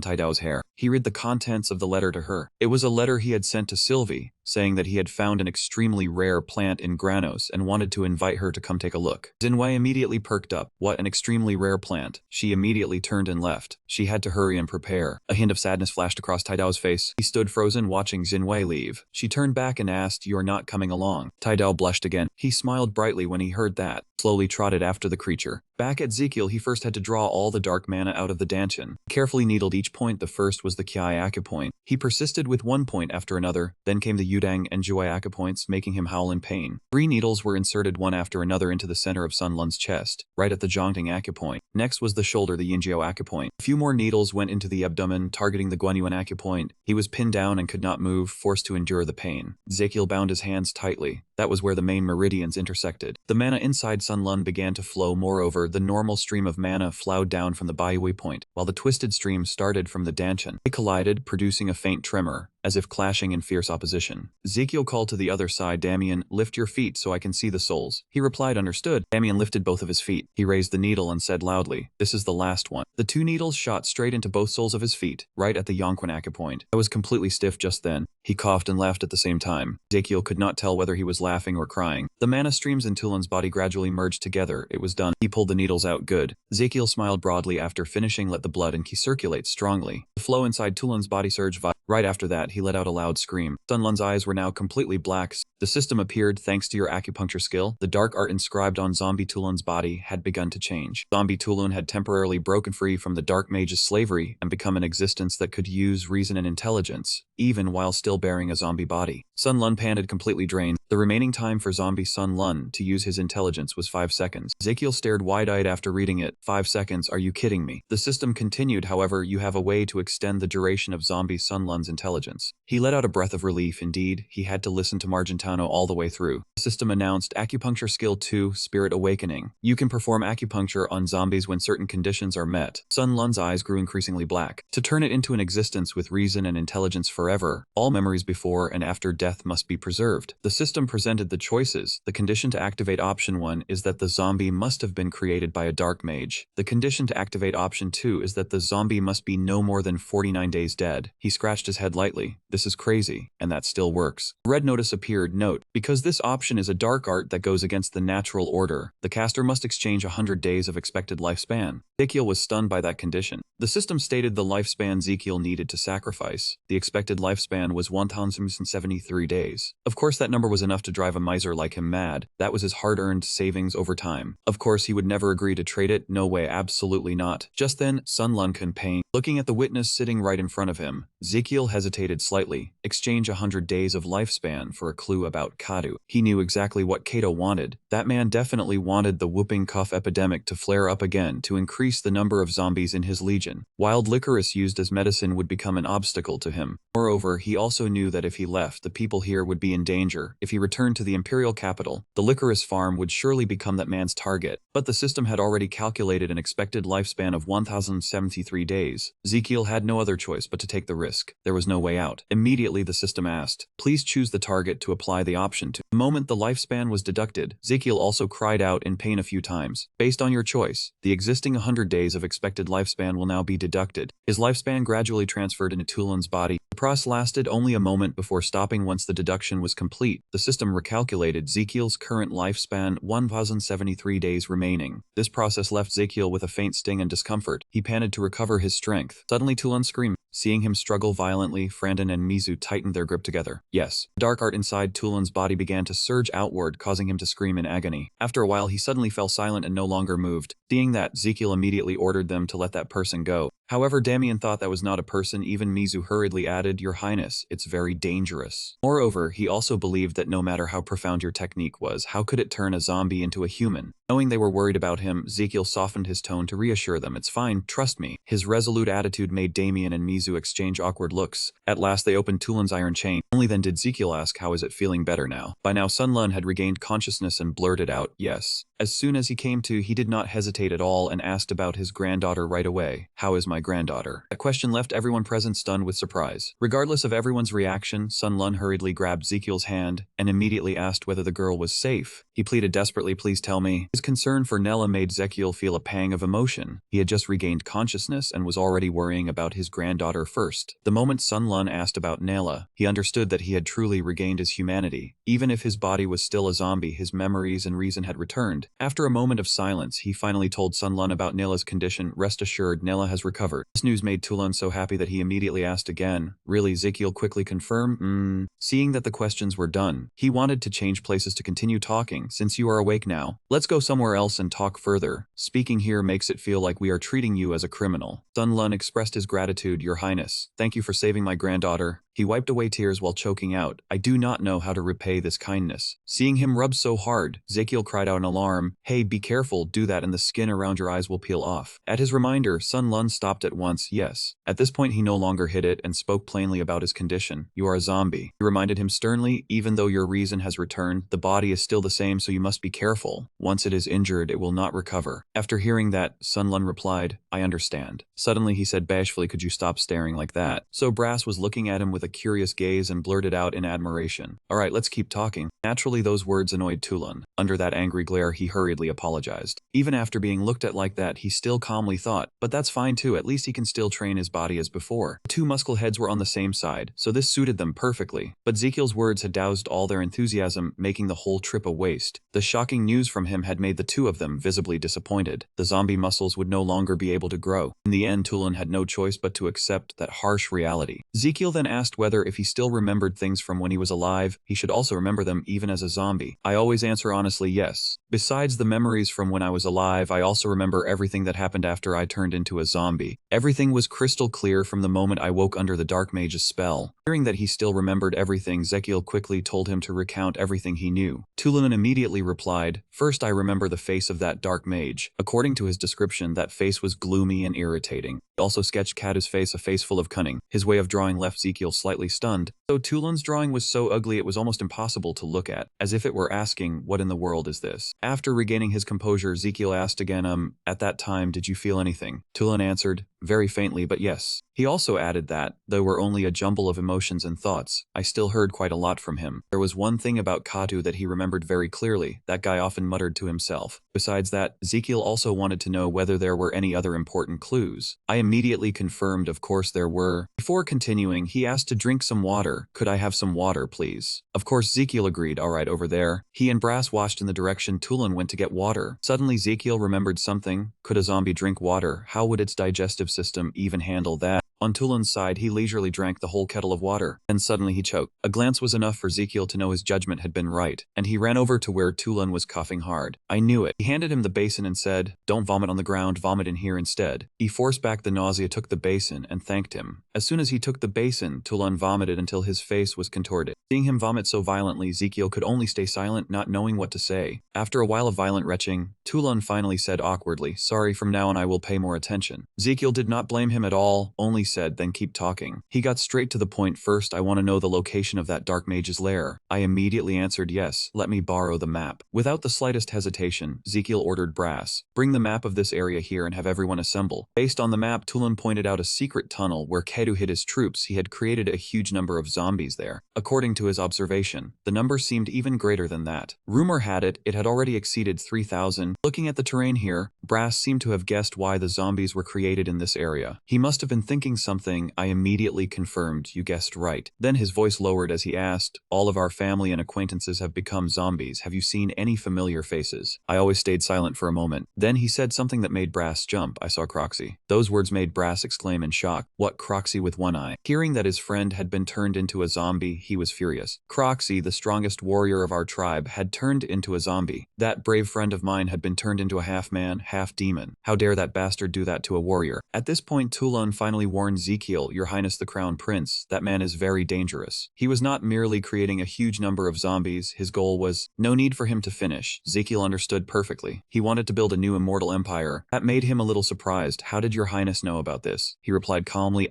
Taidao's hair. He read the contents of the letter to her. It was a letter he had sent to Sylvie, saying that he had found an extremely rare plant in Granos and wanted to invite her to come take a look. Jinwei immediately perked up. What, an extremely rare plant? She immediately turned and left. She had to hurry and prepare. A hint of sadness flashed across Taidao's face. He stood frozen watching Jinwei leave. She turned back and asked, you are not coming along. Taidao blushed again. He smiled brightly when he heard that, slowly trotted after the creature. Back at Ezekiel, he first had to draw all the dark mana out of the Danchin. Carefully needled each point. The first was the Kiai acupoint. He persisted with one point after another, then came the Yudang and Juai acupoints, making him howl in pain. 3 needles were inserted one after another into the center of Sun Lun's chest, right at the Zhongting acupoint. Next was the shoulder, the Yinjiao acupoint. A few more needles went into the abdomen, targeting the Guanyuan acupoint. He was pinned down and could not move, forced to endure the pain. Ezekiel bound his hands tightly. That was where the main meridians intersected. The mana inside Sun Lun began to flow. Moreover, the normal stream of mana flowed down from the Baiyue point, while the twisted stream started from the Danchin. They collided, producing a faint tremor, as if clashing in fierce opposition. Ezekiel called to the other side, "Damien, lift your feet so I can see the souls." He replied, "Understood." Damien lifted both of his feet. He raised the needle and said loudly, "This is the last one." The 2 needles shot straight into both soles of his feet, right at the Yongquan acupoint. I was completely stiff just then. He coughed and laughed at the same time. Ezekiel could not tell whether he was laughing or crying. The mana streams in Tulan's body gradually merged together. It was done. He pulled the needles out. Good. Ezekiel smiled broadly after finishing. Let the blood and ki circulate strongly. The flow inside Tulan's body surged. Right after that, he let out a loud scream. Sun Lun's eyes were now completely black. The system appeared. Thanks to your acupuncture skill, the dark art inscribed on Zombie Tulan's body had begun to change. Zombie Tulan had temporarily broken free from the Dark Mage's slavery and become an existence that could use reason and intelligence, even while still bearing a zombie body. Sun Lun panted, completely drained. The remaining time for zombie Sun Lun to use his intelligence was 5 seconds. Ezekiel stared wide-eyed after reading it. 5 seconds, are you kidding me? The system continued, however, you have a way to extend the duration of zombie Sun Lun's intelligence. He let out a breath of relief. Indeed, he had to listen to Margentano all the way through. The system announced Acupuncture Skill 2, Spirit Awakening. You can perform acupuncture on zombies when certain conditions are met. Sun Lun's eyes grew increasingly black. To turn it into an existence with reason and intelligence forever, all memories before and after death must be preserved. The system presented the choices. The condition to activate option 1 is that the zombie must have been created by a dark mage. The condition to activate option 2 is that the zombie must be no more than 49 days dead. He scratched his head lightly. This is crazy, and that still works. A red notice appeared. Note, because this option is a dark art that goes against the natural order, the caster must exchange 100 days of expected lifespan. Ezekiel was stunned by that condition. The system stated the lifespan Ezekiel needed to sacrifice. The expected lifespan was 1,073 days. Of course, that number was enough to drive a miser like him mad. That was his hard-earned savings over time. Of course, he would never agree to trade it. No way, absolutely not. Just then, Sun Lun campaigned. Looking at the witness sitting right in front of him, Ezekiel hesitated slightly. Exchange 100 days of lifespan for a clue about Kadu. He knew exactly what Kato wanted. That man definitely wanted the whooping cough epidemic to flare up again to increase the number of zombies in his legion. Wild licorice used as medicine would become an obstacle to him. Moreover, he also knew that if he left, the people here would be in danger. If he returned to the imperial capital, the licorice farm would surely become that man's target. But the system had already calculated an expected lifespan of 1,073 days. Ezekiel had no other choice but to take the risk. There was no way out. Immediately, the system asked, "Please choose the target to apply the option to." The moment the lifespan was deducted, Ezekiel also cried out in pain a few times. Based on your choice, the existing 100 days of expected lifespan will now be deducted. His lifespan gradually transferred into Tulan's body. The process lasted only a moment before stopping. Once the deduction was complete, the system recalculated Ezekiel's current lifespan, 1,073 days remaining. This process left Ezekiel with a faint sting and discomfort. He panted to recover his strength. Suddenly Tulan screamed. Seeing him struggle violently, Frandon and Mizu tightened their grip together. Yes. The dark art inside Tulan's body began to surge outward, causing him to scream in agony. After a while, he suddenly fell silent and no longer moved. Seeing that, Ezekiel immediately ordered them to let that person go. However, Damien thought that was not a person. Even Mizu hurriedly added, "Your Highness, it's very dangerous." Moreover, he also believed that no matter how profound your technique was, how could it turn a zombie into a human? Knowing they were worried about him, Ezekiel softened his tone to reassure them. "It's fine, trust me." His resolute attitude made Damien and Mizu exchange awkward looks. At last they opened Tulan's iron chain. Only then did Ezekiel ask, "How is it feeling better now?" By now Sun Lun had regained consciousness and blurted out, "Yes." As soon as he came to, he did not hesitate at all and asked about his granddaughter right away. "How is my granddaughter?" That question left everyone present stunned with surprise. Regardless of everyone's reaction, Sun Lun hurriedly grabbed Ezekiel's hand and immediately asked whether the girl was safe. He pleaded desperately, "Please tell me." His concern for Nella made Ezekiel feel a pang of emotion. He had just regained consciousness and was already worrying about his granddaughter granddaughter first. The moment Sun Lun asked about Nayla, he understood that he had truly regained his humanity. Even if his body was still a zombie, his memories and reason had returned. After a moment of silence, he finally told Sun Lun about Nayla's condition. Rest assured, Nayla has recovered. This news made Tulun so happy that he immediately asked again. Really, Ezekiel quickly confirmed. Seeing that the questions were done, he wanted to change places to continue talking. Since you are awake now, let's go somewhere else and talk further. Speaking here makes it feel like we are treating you as a criminal. Sun Lun expressed his gratitude. Your Highness, thank you for saving my granddaughter. He wiped away tears while choking out. I do not know how to repay this kindness. Seeing him rub so hard, Ezekiel cried out in alarm. Hey, be careful, do that and the skin around your eyes will peel off. At his reminder, Sun Lun stopped at once. Yes. At this point he no longer hid it and spoke plainly about his condition. You are a zombie. He reminded him sternly, even though your reason has returned, the body is still the same, so you must be careful. Once it is injured, it will not recover. After hearing that, Sun Lun replied, I understand. Suddenly he said bashfully, could you stop staring like that? So Brass was looking at him with a curious gaze and blurted out in admiration. Alright, let's keep talking. Naturally those words annoyed Tulun. Under that angry glare he hurriedly apologized. Even after being looked at like that, he still calmly thought, but that's fine too, at least he can still train his body as before. The two muscle heads were on the same side, so this suited them perfectly. But Ezekiel's words had doused all their enthusiasm, making the whole trip a waste. The shocking news from him had made the two of them visibly disappointed. The zombie muscles would no longer be able to grow. In the end, Tulun had no choice but to accept that harsh reality. Ezekiel then asked whether if he still remembered things from when he was alive, he should also remember them even as a zombie. I always answer honestly yes. Besides the memories from when I was alive, I also remember everything that happened after I turned into a zombie. Everything was crystal clear from the moment I woke under the Dark Mage's spell. Hearing that he still remembered everything, Ezekiel quickly told him to recount everything he knew. Tulun immediately replied, first I remember the face of that Dark Mage. According to his description, that face was gloomy and irritating. He also sketched Katu's face, a face full of cunning. His way of drawing left Ezekiel slightly stunned. So Tulun's drawing was so ugly it was almost impossible to look at, as if it were asking, what in the world is this? After regaining his composure, Ezekiel asked again, at that time did you feel anything? Tulun answered, very faintly, but yes. He also added that, though were only a jumble of emotions and thoughts, I still heard quite a lot from him. There was one thing about Katu that he remembered very clearly, that guy often muttered to himself. Besides that, Ezekiel also wanted to know whether there were any other important clues. I immediately confirmed of course there were. Before continuing, he asked to drink some water. Could I have some water, please? Of course Ezekiel agreed, alright over there. He and Brass watched in the direction Tulun went to get water. Suddenly Ezekiel remembered something. Could a zombie drink water? How would its digestive system even handle that? On Tulun's side, he leisurely drank the whole kettle of water, and suddenly he choked. A glance was enough for Ezekiel to know his judgment had been right, and he ran over to where Tulun was coughing hard. I knew it. He handed him the basin and said, don't vomit on the ground, vomit in here instead. He forced back the nausea, took the basin, and thanked him. As soon as he took the basin, Tulun vomited until his face was contorted. Seeing him vomit so violently, Ezekiel could only stay silent, not knowing what to say. After a while of violent retching, Tulun finally said awkwardly, sorry, from now on I will pay more attention. Ezekiel did not blame him at all, only said, then keep talking. He got straight to the point. First, I want to know the location of that Dark Mage's lair. I immediately answered yes, let me borrow the map. Without the slightest hesitation, Ezekiel ordered Brass, bring the map of this area here and have everyone assemble. Based on the map, Tulun pointed out a secret tunnel where Ketu hid his troops. He had created a huge number of zombies there. According to his observation, the number seemed even greater than that. Rumor had it, it had already exceeded 3,000. Looking at the terrain here, Brass seemed to have guessed why the zombies were created in this area. He must have been thinking something. I immediately confirmed, you guessed right. Then his voice lowered as he asked, all of our family and acquaintances have become zombies. Have you seen any familiar faces? I always stayed silent for a moment. Then he said something that made Brass jump. I saw Croxy. Those words made Brass exclaim in shock. What, Croxy with one eye? Hearing that his friend had been turned into a zombie, he was furious. Croxy, the strongest warrior of our tribe, had turned into a zombie. That brave friend of mine had been turned into a half-man, half-demon. How dare that bastard do that to a warrior? At this point, Tulun finally warned Ezekiel, Your Highness the Crown Prince, that man is very dangerous. He was not merely creating a huge number of zombies, his goal was no need for him to finish. Ezekiel understood perfectly. He wanted to build a new immortal empire. That made him a little surprised. How did Your Highness know about this? He replied calmly,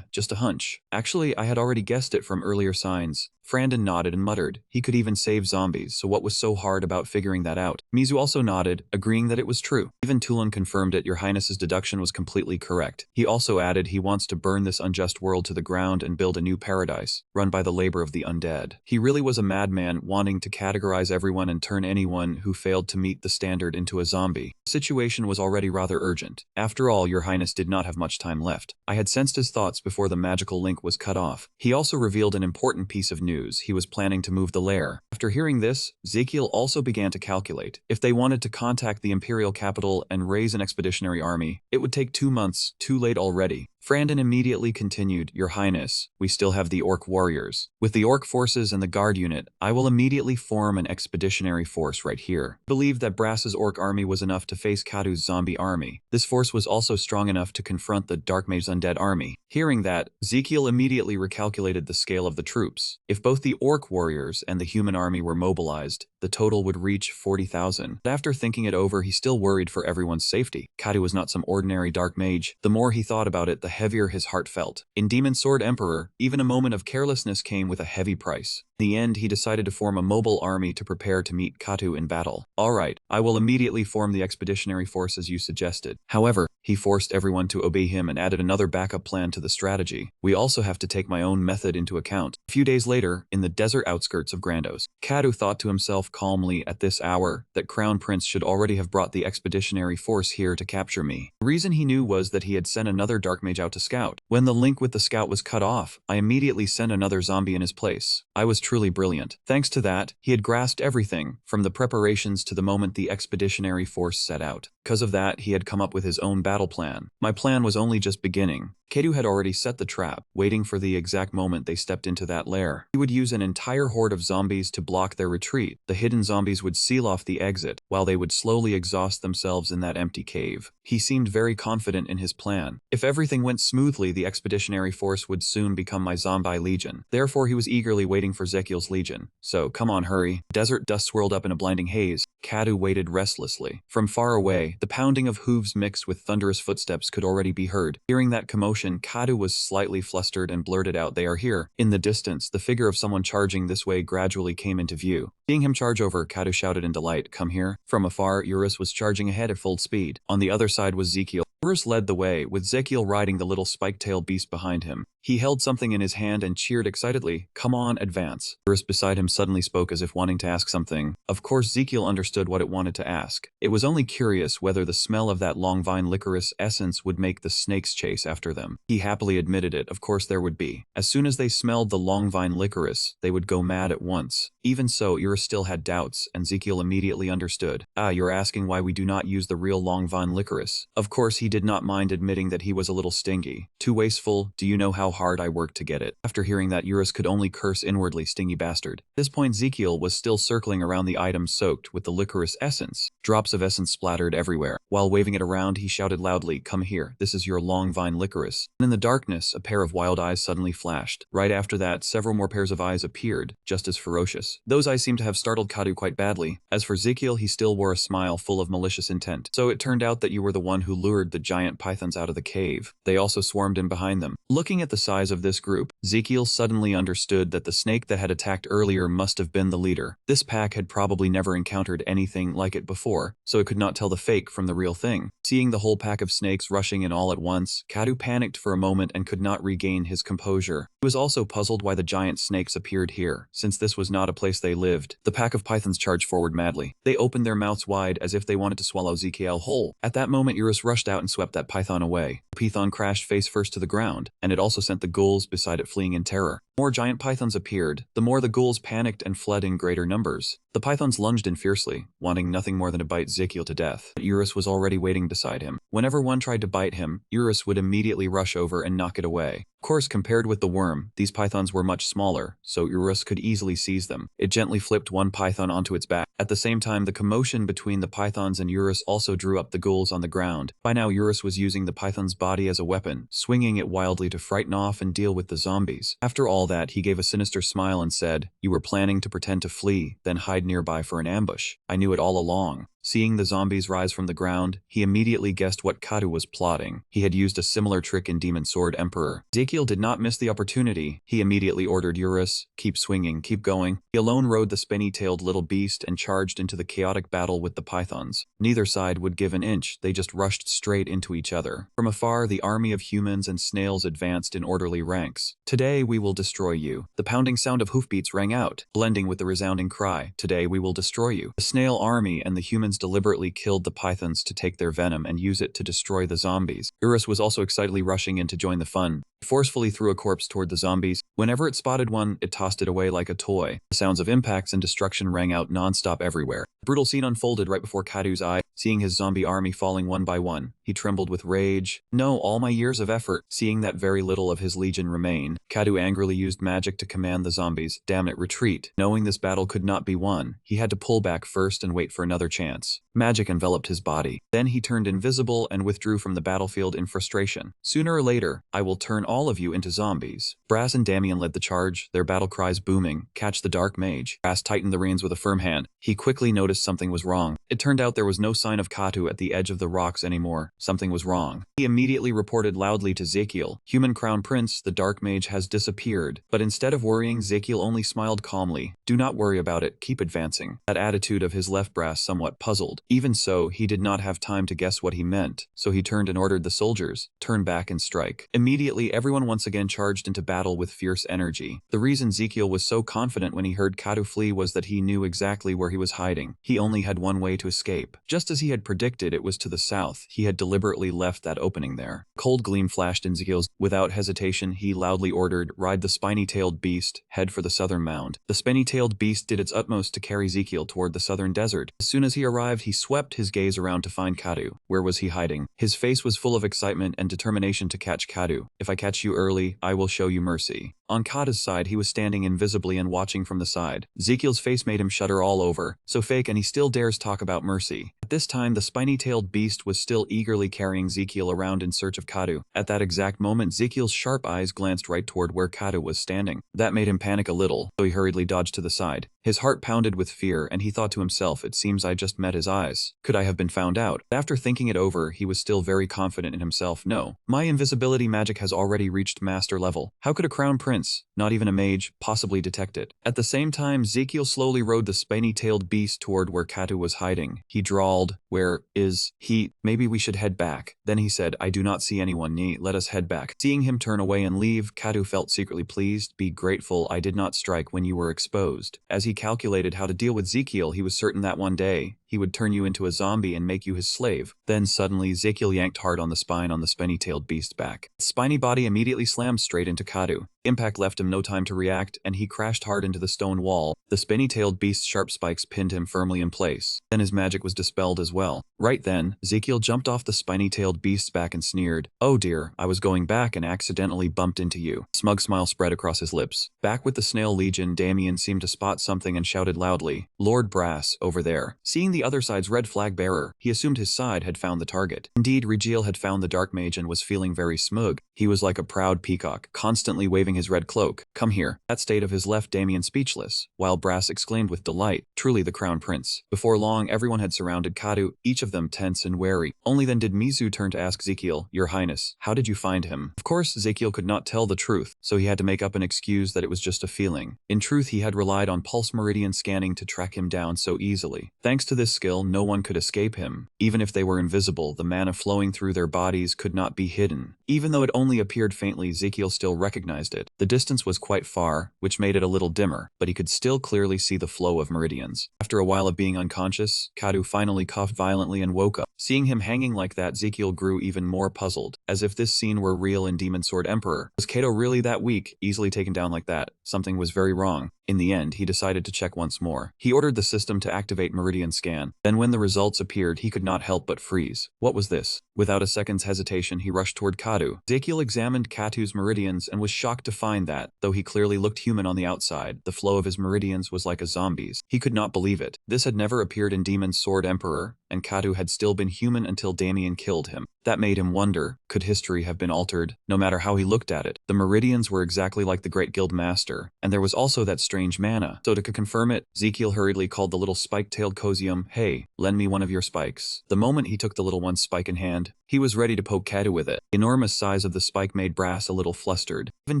just a hunch. Actually, I had already guessed it from earlier signs. Frandon nodded and muttered. He could even save zombies, so what was so hard about figuring that out? Mizu also nodded, agreeing that it was true. Even Tulin confirmed it. Your Highness's deduction was completely correct. He also added he wants to burn this unjust world to the ground and build a new paradise, run by the labor of the undead. He really was a madman, wanting to categorize everyone and turn anyone who failed to meet the standard into a zombie. The situation was already rather urgent. After all, Your Highness did not have much time left. I had sensed his thoughts before the magical link was cut off. He also revealed an important piece of news. He was planning to move the lair. After hearing this, Ezekiel also began to calculate. If they wanted to contact the imperial capital and raise an expeditionary army, it would take 2 months, too late already. Frandon immediately continued, Your Highness, we still have the orc warriors. With the orc forces and the guard unit, I will immediately form an expeditionary force right here. I believed that Brass's orc army was enough to face Kadu's zombie army. This force was also strong enough to confront the Dark Mage's undead army. Hearing that, Ezekiel immediately recalculated the scale of the troops. If both the orc warriors and the human army were mobilized, the total would reach 40,000. But after thinking it over, he still worried for everyone's safety. Kadu was not some ordinary dark mage. The more he thought about it, the heavier his heart felt. In Demon Sword Emperor, even a moment of carelessness came with a heavy price. In the end, he decided to form a mobile army to prepare to meet Katu in battle. Alright, I will immediately form the expeditionary force as you suggested. However, he forced everyone to obey him and added another backup plan to the strategy. We also have to take my own method into account. A few days later, in the desert outskirts of Grandos, Kadu thought to himself calmly at this hour that Crown Prince should already have brought the expeditionary force here to capture me. The reason he knew was that he had sent another dark mage out to scout. When the link with the scout was cut off, I immediately sent another zombie in his place. I was truly brilliant. Thanks to that, he had grasped everything, from the preparations to the moment the expeditionary force set out. Because of that, he had come up with his own battle plan. My plan was only just beginning. Kedu had already set the trap, waiting for the exact moment they stepped into that lair. He would use an entire horde of zombies to block their retreat. The hidden zombies would seal off the exit, while they would slowly exhaust themselves in that empty cave. He seemed very confident in his plan. If everything went smoothly, the expeditionary force would soon become my zombie legion. Therefore, he was eagerly waiting for Zekiel's legion. So, come on, hurry. Desert dust swirled up in a blinding haze. Kadu waited restlessly. From far away, the pounding of hooves mixed with thunderous footsteps could already be heard. Hearing that commotion, Kadu was slightly flustered and blurted out, "They are here." In the distance, the figure of someone charging this way gradually came into view. Seeing him charge over, Kadu shouted in delight, "Come here." From afar, Eurus was charging ahead at full speed. On the other side was Zekiel. Eurus led the way, with Zekiel riding the little spike-tailed beast behind him. He held something in his hand and cheered excitedly, "Come on, advance." Eurus beside him suddenly spoke as if wanting to ask something. Of course, Zekiel understood what it wanted to ask. It was only curious whether the smell of that long vine licorice essence would make the snakes chase after them. He happily admitted it, of course there would be. As soon as they smelled the long vine licorice, they would go mad at once. Even so, Eurus still had doubts, and Zekiel immediately understood. "Ah, you're asking why we do not use the real long vine licorice." Of course, he did not mind admitting that he was a little stingy. "Too wasteful, do you know how hard I worked to get it?" After hearing that, Eurus could only curse inwardly, "Stingy bastard." At this point, Zekiel was still circling around the item soaked with the licorice essence. Drops of essence splattered everywhere. While waving it around, he shouted loudly, "Come here, this is your long vine licorice." And in the darkness, a pair of wild eyes suddenly flashed. Right after that, several more pairs of eyes appeared, just as ferocious. Those eyes seemed to have startled Kadu quite badly. As for Zekiel, he still wore a smile full of malicious intent. "So it turned out that you were the one who lured the giant pythons out of the cave." They also swarmed in behind them. Looking at the size of this group, Zekiel suddenly understood that the snake that had attacked earlier must have been the leader. This pack had probably never encountered anything like it before, so it could not tell the fake from the real thing. Seeing the whole pack of snakes rushing in all at once, Kadu panicked for a moment and could not regain his composure. He was also puzzled why the giant snakes appeared here, since this was not a place they lived. The pack of pythons charged forward madly. They opened their mouths wide as if they wanted to swallow Zekiel whole. At that moment, Eurus rushed out and swept that python away. The python crashed face first to the ground, and it also sent the ghouls beside it fleeing in terror. More giant pythons appeared. The more the ghouls panicked and fled in greater numbers. The pythons lunged in fiercely, wanting nothing more than to bite Zekiel to death. But Eurus was already waiting beside him. Whenever one tried to bite him, Eurus would immediately rush over and knock it away. Of course, compared with the worm, these pythons were much smaller, so Eurus could easily seize them. It gently flipped one python onto its back. At the same time, the commotion between the pythons and Eurus also drew up the ghouls on the ground. By now, Eurus was using the python's body as a weapon, swinging it wildly to frighten off and deal with the zombies. After all that, he gave a sinister smile and said, "You were planning to pretend to flee, then hide nearby for an ambush. I knew it all along." Seeing the zombies rise from the ground, he immediately guessed what Kadu was plotting. He had used a similar trick in Demon Sword Emperor. Ezekiel did not miss the opportunity. He immediately ordered Eurus, keep swinging, keep going. He alone rode the spiny-tailed little beast and charged into the chaotic battle with the pythons. Neither side would give an inch, they just rushed straight into each other. From afar, the army of humans and snails advanced in orderly ranks. Today we will destroy you. The pounding sound of hoofbeats rang out, blending with the resounding cry, today we will destroy you. The snail army and the humans deliberately killed the pythons to take their venom and use it to destroy the zombies. Eurus was also excitedly rushing in to join the fun. He forcefully threw a corpse toward the zombies. Whenever it spotted one, it tossed it away like a toy. The sounds of impacts and destruction rang out non-stop everywhere. The brutal scene unfolded right before Kadu's eye. Seeing his zombie army falling one by one, he trembled with rage. No, all my years of effort. Seeing that very little of his legion remained, Kadu angrily used magic to command the zombies, damn it, retreat. Knowing this battle could not be won, he had to pull back first and wait for another chance. Magic enveloped his body. Then he turned invisible and withdrew from the battlefield in frustration. Sooner or later, I will turn all of you into zombies. Brass and Damian led the charge, their battle cries booming. Catch the dark mage. Brass tightened the reins with a firm hand. He quickly noticed something was wrong. It turned out there was no sign of Katu at the edge of the rocks anymore. Something was wrong. He immediately reported loudly to Ezekiel, Human Crown Prince, the dark mage has disappeared. But instead of worrying, Ezekiel only smiled calmly. Do not worry about it, keep advancing. That attitude of his left Brass somewhat puzzled. Even so, he did not have time to guess what he meant, so he turned and ordered the soldiers, turn back and strike. Immediately, everyone once again charged into battle with fierce energy. The reason Ezekiel was so confident when he heard Katu flee was that he knew exactly where he was hiding. He only had one way to escape. Just as he had predicted, it was to the south. He had deliberately left that opening there. Cold gleam flashed in Ezekiel's. Without hesitation, he loudly ordered, ride the spiny-tailed beast, head for the southern mound. The spiny-tailed beast did its utmost to carry Ezekiel toward the southern desert. As soon as he arrived, he swept his gaze around to find Kadu. Where was he hiding? His face was full of excitement and determination to catch Kadu. If I catch you early, I will show you mercy. On Kata's side, he was standing invisibly and watching from the side. Ezekiel's face made him shudder all over. So fake, and he still dares talk about mercy. At this time, the spiny-tailed beast was still eagerly carrying Ezekiel around in search of Katu. At that exact moment, Ezekiel's sharp eyes glanced right toward where Katu was standing. That made him panic a little, so he hurriedly dodged to the side. His heart pounded with fear, and he thought to himself, it seems I just met his eyes. Could I have been found out? After thinking it over, he was still very confident in himself. No, my invisibility magic has already reached master level. How could a crown prince, not even a mage, possibly detect it? At the same time, Ezekiel slowly rode the spiny-tailed beast toward where Katu was hiding. He drawled, where is he? Maybe we should head back. Then he said, I do not see anyone, let us head back. Seeing him turn away and leave, Katu felt secretly pleased. Be grateful I did not strike when you were exposed. As he calculated how to deal with Ezekiel, he was certain that one day, he would turn you into a zombie and make you his slave. Then suddenly, Ezekiel yanked hard on the spine on the spiny-tailed beast's back. Its spiny body immediately slammed straight into Katu. Impact left him no time to react, and he crashed hard into the stone wall. The spiny-tailed beast's sharp spikes pinned him firmly in place. Then his magic was dispelled as well. Right then, Ezekiel jumped off the spiny-tailed beast's back and sneered, oh dear, I was going back and accidentally bumped into you. A smug smile spread across his lips. Back with the Snail Legion, Damian seemed to spot something and shouted loudly, Lord Brass, over there. Seeing the other side's red flag bearer, he assumed his side had found the target. Indeed, Regiel had found the dark mage and was feeling very smug. He was like a proud peacock, constantly waving his red cloak. Come here. That state of his left Damian speechless, while Brass exclaimed with delight, truly the crown prince. Before long, everyone had surrounded Katu, each of them tense and wary. Only then did Mizu turn to ask Ezekiel, Your Highness, how did you find him? Of course, Ezekiel could not tell the truth, so he had to make up an excuse that it was just a feeling. In truth, he had relied on pulse meridian scanning to track him down so easily. Thanks to this skill, no one could escape him. Even if they were invisible, the mana flowing through their bodies could not be hidden. Even though it only appeared faintly, Ezekiel still recognized it. The distance was quite far, which made it a little dimmer, but he could still clearly see the flow of meridians. After a while of being unconscious, Katu finally coughed violently and woke up. Seeing him hanging like that, Ezekiel grew even more puzzled, as if this scene were real in Demon Sword Emperor. Was Kato really that weak, easily taken down like that? Something was very wrong. In the end, he decided to check once more. He ordered the system to activate Meridian Scan. Then when the results appeared, he could not help but freeze. What was this? Without a second's hesitation, he rushed toward Katu. Ezekiel examined Katu's meridians and was shocked to find that, though he clearly looked human on the outside, the flow of his meridians was like a zombie's. He could not believe it. This had never appeared in Demon Sword Emperor, and Kadu had still been human until Damien killed him. That made him wonder, could history have been altered? No matter how he looked at it, the Meridians were exactly like the Great Guild Master, and there was also that strange mana. So to confirm it, Ezekiel hurriedly called the little spike-tailed Cosium, "Hey, lend me one of your spikes." The moment he took the little one's spike in hand, he was ready to poke Kadu with it. The enormous size of the spike made Brass a little flustered. Even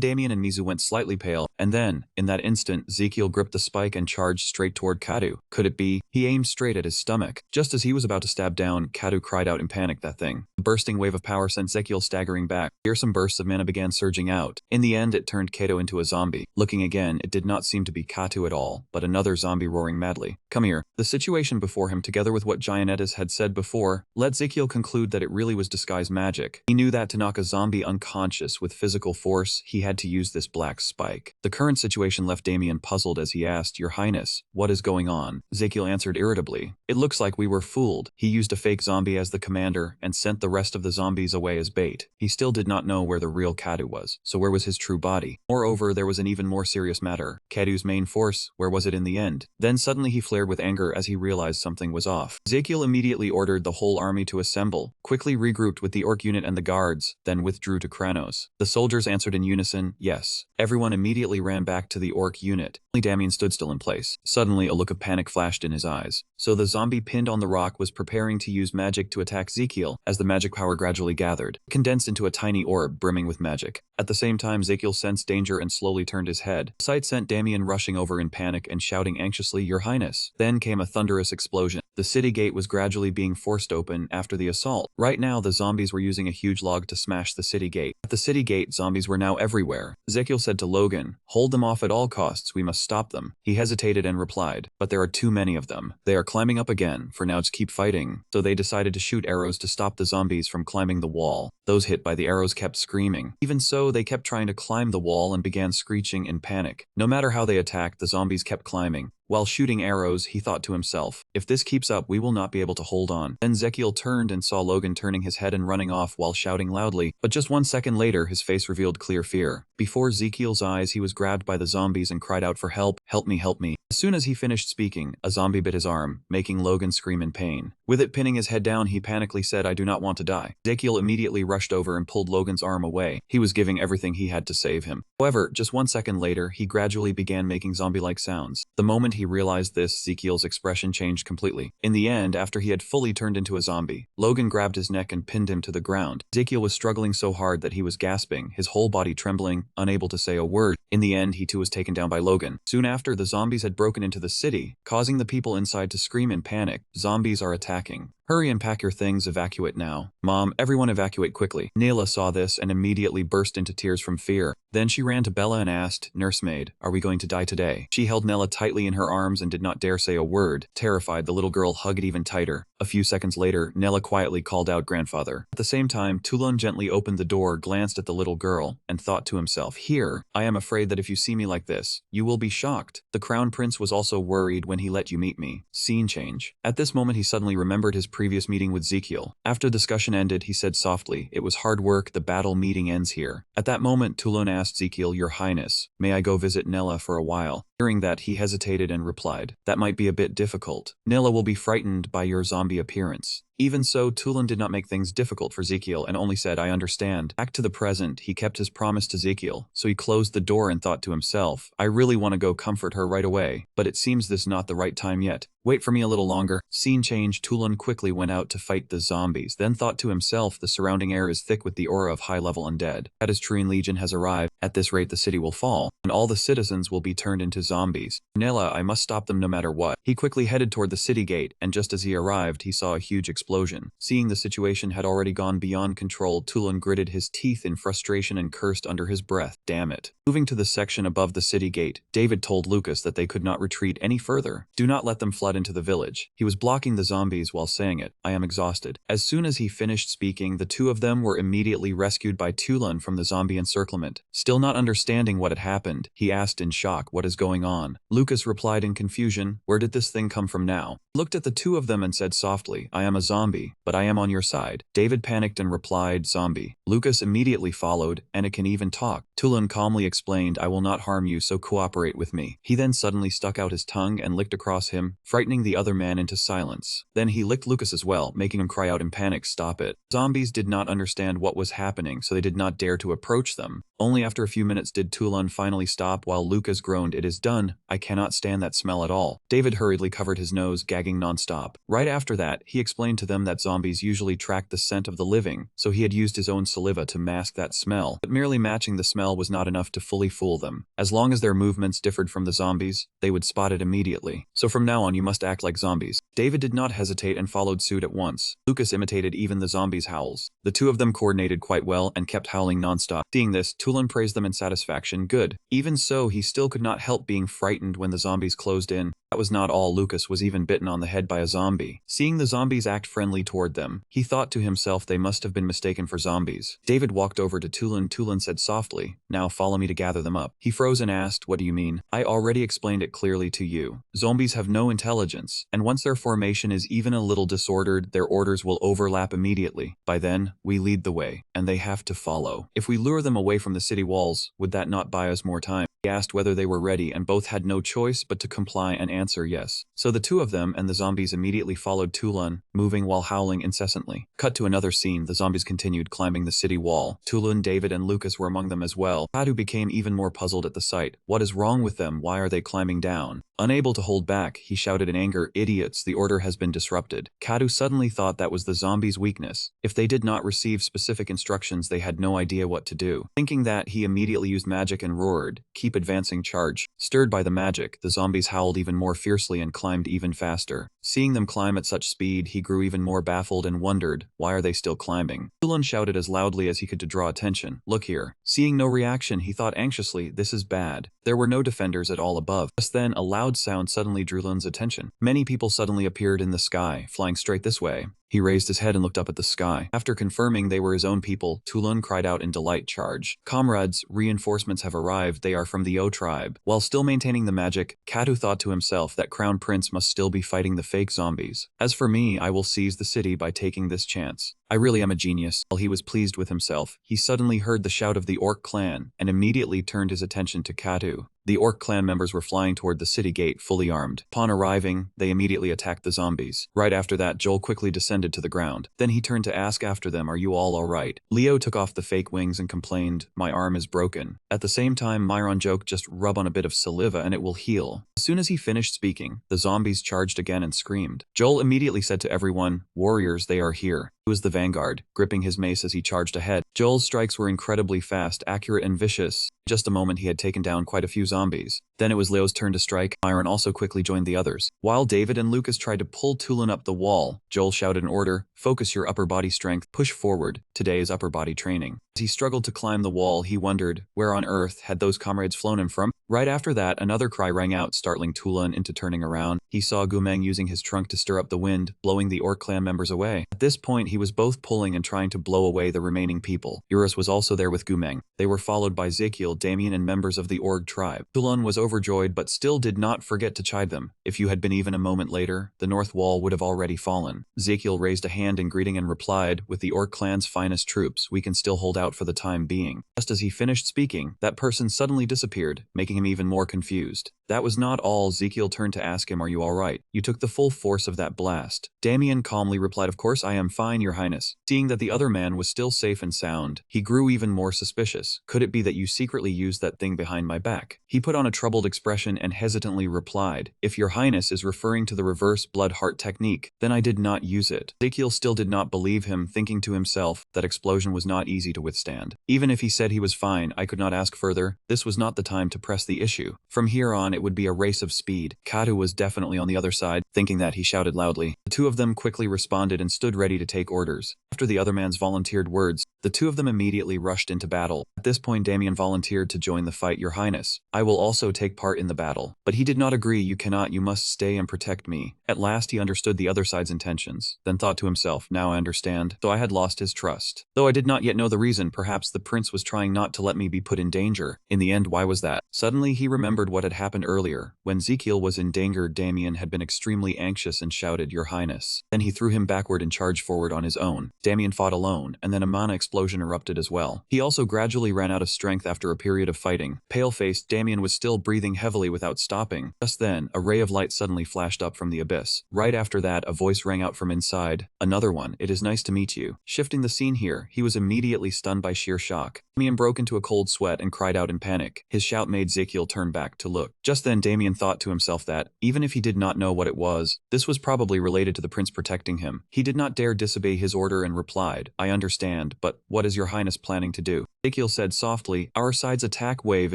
Damien and Mizu went slightly pale, and then, in that instant, Ezekiel gripped the spike and charged straight toward Kadu. Could it be? He aimed straight at his stomach. Just as he was about to stab down, Kadu cried out in panic, "That thing." A bursting wave of power sent Ezekiel staggering back. Fearsome bursts of mana began surging out. In the end, it turned Kato into a zombie. Looking again, it did not seem to be Katu at all, but another zombie roaring madly. "Come here." The situation before him, together with what Gianettas had said before, led Ezekiel conclude that it really was disguised magic. He knew that to knock a zombie unconscious with physical force, he had to use this black spike. The current situation left Damien puzzled as he asked, "Your Highness, what is going on?" Ezekiel answered irritably, "It looks like we were fooled." He used a fake zombie as the commander and sent the rest of the zombies away as bait. He still did not know where the real Kadu was, so where was his true body? Moreover, there was an even more serious matter. Kadu's main force, where was it in the end? Then suddenly he flared with anger as he realized something was off. Ezekiel immediately ordered the whole army to assemble, quickly regrouped with the orc unit and the guards, then withdrew to Kranos. The soldiers answered in unison, yes. Everyone immediately ran back to the orc unit. Only Damien stood still in place. Suddenly, a look of panic flashed in his eyes. So the zombie pinned on the rock was preparing to use magic to attack Ezekiel. As the magic power gradually gathered, it condensed into a tiny orb brimming with magic. At the same time, Ezekiel sensed danger and slowly turned his head. The sight sent Damien rushing over in panic and shouting anxiously, "Your Highness." Then came a thunderous explosion. The city gate was gradually being forced open after the assault. Right now, the zombies were using a huge log to smash the city gate. At the city gate, zombies were now everywhere. Ezekiel said to Logan, "Hold them off at all costs, we must stop them." He hesitated and replied, "But there are too many of them. They are climbing up again. For now, just keep fighting." So they decided to shoot arrows to stop the zombies from climbing the wall. Those hit by the arrows kept screaming. Even so, they kept trying to climb the wall and began screeching in panic. No matter how they attacked, the zombies kept climbing. While shooting arrows, he thought to himself, "If this keeps up, we will not be able to hold on." Then Ezekiel turned and saw Logan turning his head and running off while shouting loudly, but just 1 second later, his face revealed clear fear. Before Ezekiel's eyes, he was grabbed by the zombies and cried out for help, "Help me, help me." As soon as he finished speaking, a zombie bit his arm, making Logan scream in pain. With it pinning his head down, he panically said, "I do not want to die." Ezekiel immediately rushed over and pulled Logan's arm away. He was giving everything he had to save him. However, just 1 second later, he gradually began making zombie-like sounds. The moment he realized this, Ezekiel's expression changed completely. In the end, after he had fully turned into a zombie, Logan grabbed his neck and pinned him to the ground. Ezekiel was struggling so hard that he was gasping, his whole body trembling, unable to say a word. In the end, he too was taken down by Logan. Soon after, the zombies had broken into the city, causing the people inside to scream in panic. "Zombies are attacking. Hurry and pack your things, evacuate now." "Mom, everyone evacuate quickly." Nayla saw this and immediately burst into tears from fear. Then she ran to Bella and asked, "Nursemaid, are we going to die today?" She held Nella tightly in her arms and did not dare say a word. Terrified, the little girl hugged even tighter. A few seconds later, Nella quietly called out, "Grandfather." At the same time, Toulon gently opened the door, glanced at the little girl, and thought to himself, "Here, I am afraid that if you see me like this, you will be shocked." The Crown Prince was also worried when he let you meet me. Scene change. At this moment, he suddenly remembered his previous meeting with Ezekiel. After the discussion ended, he said softly, "It was hard work, the battle meeting ends here." At that moment, Toulon asked Ezekiel, "Your Highness, may I go visit Nella for a while?" Hearing that, he hesitated and replied, "That might be a bit difficult. Nella will be frightened by your zombie appearance." Even so, Toulon did not make things difficult for Ezekiel and only said, "I understand." Back to the present, he kept his promise to Ezekiel, so he closed the door and thought to himself, "I really want to go comfort her right away, but it seems this not the right time yet. Wait for me a little longer." Scene change, Toulon quickly went out to fight the zombies, then thought to himself, the surrounding air is thick with the aura of high-level undead. That his Trine Legion has arrived. At this rate, the city will fall, and all the citizens will be turned into zombies. Nella, I must stop them no matter what. He quickly headed toward the city gate, and just as he arrived, he saw a huge explosion. Seeing the situation had already gone beyond control, Toulon gritted his teeth in frustration and cursed under his breath, "Damn it." Moving to the section above the city gate, David told Lucas that they could not retreat any further. Do not let them flood into the village. He was blocking the zombies while saying it, "I am exhausted." As soon as he finished speaking, the two of them were immediately rescued by Toulon from the zombie encirclement. Still not understanding what had happened, he asked in shock, "What is going on?" going on. Lucas replied in confusion, where did this thing come from now? Looked at the two of them and said softly, I am a zombie, but I am on your side. David panicked and replied, zombie. Lucas immediately followed, and it can even talk. Tulun calmly explained, I will not harm you, so cooperate with me. He then suddenly stuck out his tongue and licked across him, frightening the other man into silence. Then he licked Lucas as well, making him cry out in panic, stop it. Zombies did not understand what was happening, so they did not dare to approach them. Only after a few minutes did Tulun finally stop while Lucas groaned, it is done, I cannot stand that smell at all. David hurriedly covered his nose, gagging non-stop. Right after that, he explained to them that zombies usually track the scent of the living, so he had used his own saliva to mask that smell, but merely matching the smell was not enough to fully fool them. As long as their movements differed from the zombies, they would spot it immediately. So from now on you must act like zombies. David did not hesitate and followed suit at once. Lucas imitated even the zombies' howls. The two of them coordinated quite well and kept howling non-stop. Seeing this, Tulun praised them in satisfaction. Good. Even so, he still could not help being frightened when the zombies closed in. That was not all. Lucas was even bitten on the head by a zombie. Seeing the zombies act friendly toward them, he thought to himself they must have been mistaken for zombies. David walked over to Tulun. Tulun said softly, now follow me to gather them up. He froze and asked, what do you mean? I already explained it clearly to you. Zombies have no intelligence, and once their formation is even a little disordered, their orders will overlap immediately. By then, we lead the way, and they have to follow. If we lure them away from the city walls, would that not buy us more time? He asked whether they were ready, and both had no choice but to comply and answer yes. So the two of them and the zombies immediately followed Tulun, moving while howling incessantly. Cut to another scene. The zombies continued climbing the city wall. Tulun, David, and Lucas were among them as well. Kadu became even more puzzled at the sight. What is wrong with them? Why are they climbing down? Unable to hold back, he shouted in anger, idiots, the order has been disrupted. Kadu suddenly thought that was the zombies' weakness. If they did not receive specific instructions, they had no idea what to do. Thinking that, he immediately used magic and roared, keep advancing, charge. Stirred by the magic, the zombies howled even more fiercely and climbed even faster. Seeing them climb at such speed, he grew even more baffled and wondered, why are they still climbing? Tulun shouted as loudly as he could to draw attention, look here. Seeing no reaction, he thought anxiously, this is bad. There were no defenders at all above. Just then, a loud sound suddenly drew Tulun's attention. Many people suddenly appeared in the sky, flying straight this way. He raised his head and looked up at the sky. After confirming they were his own people, Tulun cried out in delight, charge. Comrades, reinforcements have arrived, they are from the O tribe. While still maintaining the magic, Kadu thought to himself that Crown Prince must still be fighting the fake zombies. As for me, I will seize the city by taking this chance. I really am a genius. While he was pleased with himself, he suddenly heard the shout of the Orc clan, and immediately turned his attention to Kadu. The Orc clan members were flying toward the city gate, fully armed. Upon arriving, they immediately attacked the zombies. Right after that, Joel quickly descended to the ground. Then he turned to ask after them, are you all alright? Leo took off the fake wings and complained, my arm is broken. At the same time, Myron joked, just rub on a bit of saliva and it will heal. As soon as he finished speaking, the zombies charged again and screamed. Joel immediately said to everyone, warriors, they are here. He was the vanguard, gripping his mace as he charged ahead. Joel's strikes were incredibly fast, accurate, and vicious. In just a moment he had taken down quite a few zombies. Then it was Leo's turn to strike. Myron also quickly joined the others. While David and Lucas tried to pull Tulun up the wall, Joel shouted an order, focus your upper body strength, push forward. Today is upper body training. As he struggled to climb the wall, he wondered, where on earth had those comrades flown him from? Right after that, another cry rang out, startling Tulun into turning around. He saw Gumeng using his trunk to stir up the wind, blowing the Orc clan members away. At this point, he was both pulling and trying to blow away the remaining people. Eurus was also there with Gumeng. They were followed by Zekiel, Damien, and members of the Org tribe. Tulun was overjoyed but still did not forget to chide them. If you had been even a moment later, the north wall would have already fallen. Zekiel raised a hand in greeting and replied, with the Orc clan's finest troops, we can still hold out for the time being. Just as he finished speaking, that person suddenly disappeared, making him even more confused. That was not all. Zekiel turned to ask him, are you alright? You took the full force of that blast. Damien calmly replied, of course I am fine, your highness. Seeing that the other man was still safe and sound, he grew even more suspicious. Could it be that you secretly used that thing behind my back? He put on a troubled expression and hesitantly replied, if your highness is referring to the reverse blood heart technique, then I did not use it. Zekiel still did not believe him, thinking to himself that explosion was not easy to withstand. Even if he said he was fine, I could not ask further. This was not the time to press the issue. From here on, it would be a race of speed. Kadu was definitely on the other side. Thinking that, he shouted loudly. The two of them quickly responded and stood ready to take orders. After the other man's volunteered words, the two of them immediately rushed into battle. At this point, Damien volunteered to join the fight. Your Highness, I will also take part in the battle. But he did not agree. You cannot, you must stay and protect me. At last he understood the other side's intentions, then thought to himself, now I understand. So I had lost his trust. Though I did not yet know the reason, perhaps the prince was trying not to let me be put in danger. In the end, why was that? Suddenly he remembered what had happened earlier. When Ezekiel was in danger, Damien had been extremely anxious and shouted, Your Highness. Then he threw him backward and charged forward on his own. Damien fought alone, and then a mana explosion erupted as well. He also gradually ran out of strength after a period of fighting. Pale-faced, Damien was still breathing heavily without stopping. Just then, a ray of light suddenly flashed up from the abyss. Right after that, a voice rang out from inside. Another one. It is nice to meet you. Shifting the scene here, he was immediately stunned by sheer shock. Damien broke into a cold sweat and cried out in panic. His shout made Ezekiel turn back to look. Just then, Damien thought to himself that, even if he did not know what it was, this was probably related to the prince protecting him. He did not dare disobey his order and replied, I understand, but what is your highness planning to do? Ezekiel said softly, our side's attack wave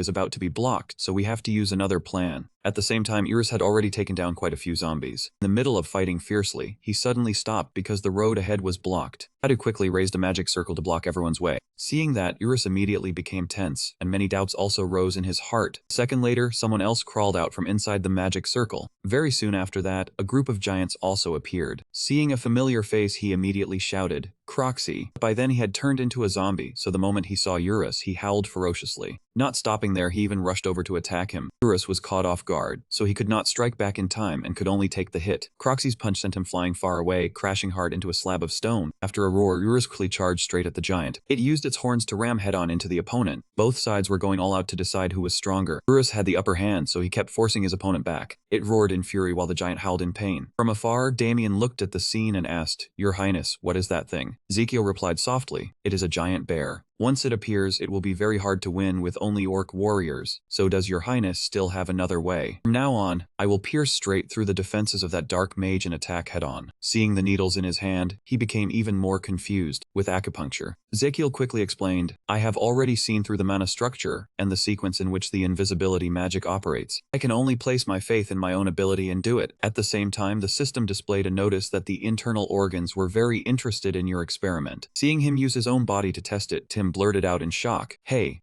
is about to be blocked, so we have to use another plan. At the same time, Eurus had already taken down quite a few zombies. In the middle of fighting fiercely, he suddenly stopped because the road ahead was blocked. Kadu quickly raised a magic circle to block everyone's way. Seeing that, Eurus immediately became tense, and many doubts also rose in his heart. A second later, someone else crawled out from inside the magic circle. Very soon after that, a group of giants also appeared. Seeing a familiar face, he immediately shouted, Croxy. By then he had turned into a zombie, so the moment he saw Eurus, he howled ferociously. Not stopping there, he even rushed over to attack him. Eurus was caught off guard, so he could not strike back in time and could only take the hit. Croxy's punch sent him flying far away, crashing hard into a slab of stone. After a roar, Eurus quickly charged straight at the giant. It used its horns to ram head-on into the opponent. Both sides were going all out to decide who was stronger. Eurus had the upper hand, so he kept forcing his opponent back. It roared in fury while the giant howled in pain. From afar, Damien looked at the scene and asked, Your Highness, what is that thing? Ezekiel replied softly, It is a giant bear. Once it appears, it will be very hard to win with only orc warriors, so does your highness still have another way? From now on, I will pierce straight through the defenses of that dark mage and attack head-on. Seeing the needles in his hand, he became even more confused. With acupuncture, Ezekiel quickly explained, I have already seen through the mana structure and the sequence in which the invisibility magic operates. I can only place my faith in my own ability and do it. At the same time, the system displayed a notice that the internal organs were very interested in your experiment. Seeing him use his own body to test it, Tim blurted out in shock, Hey,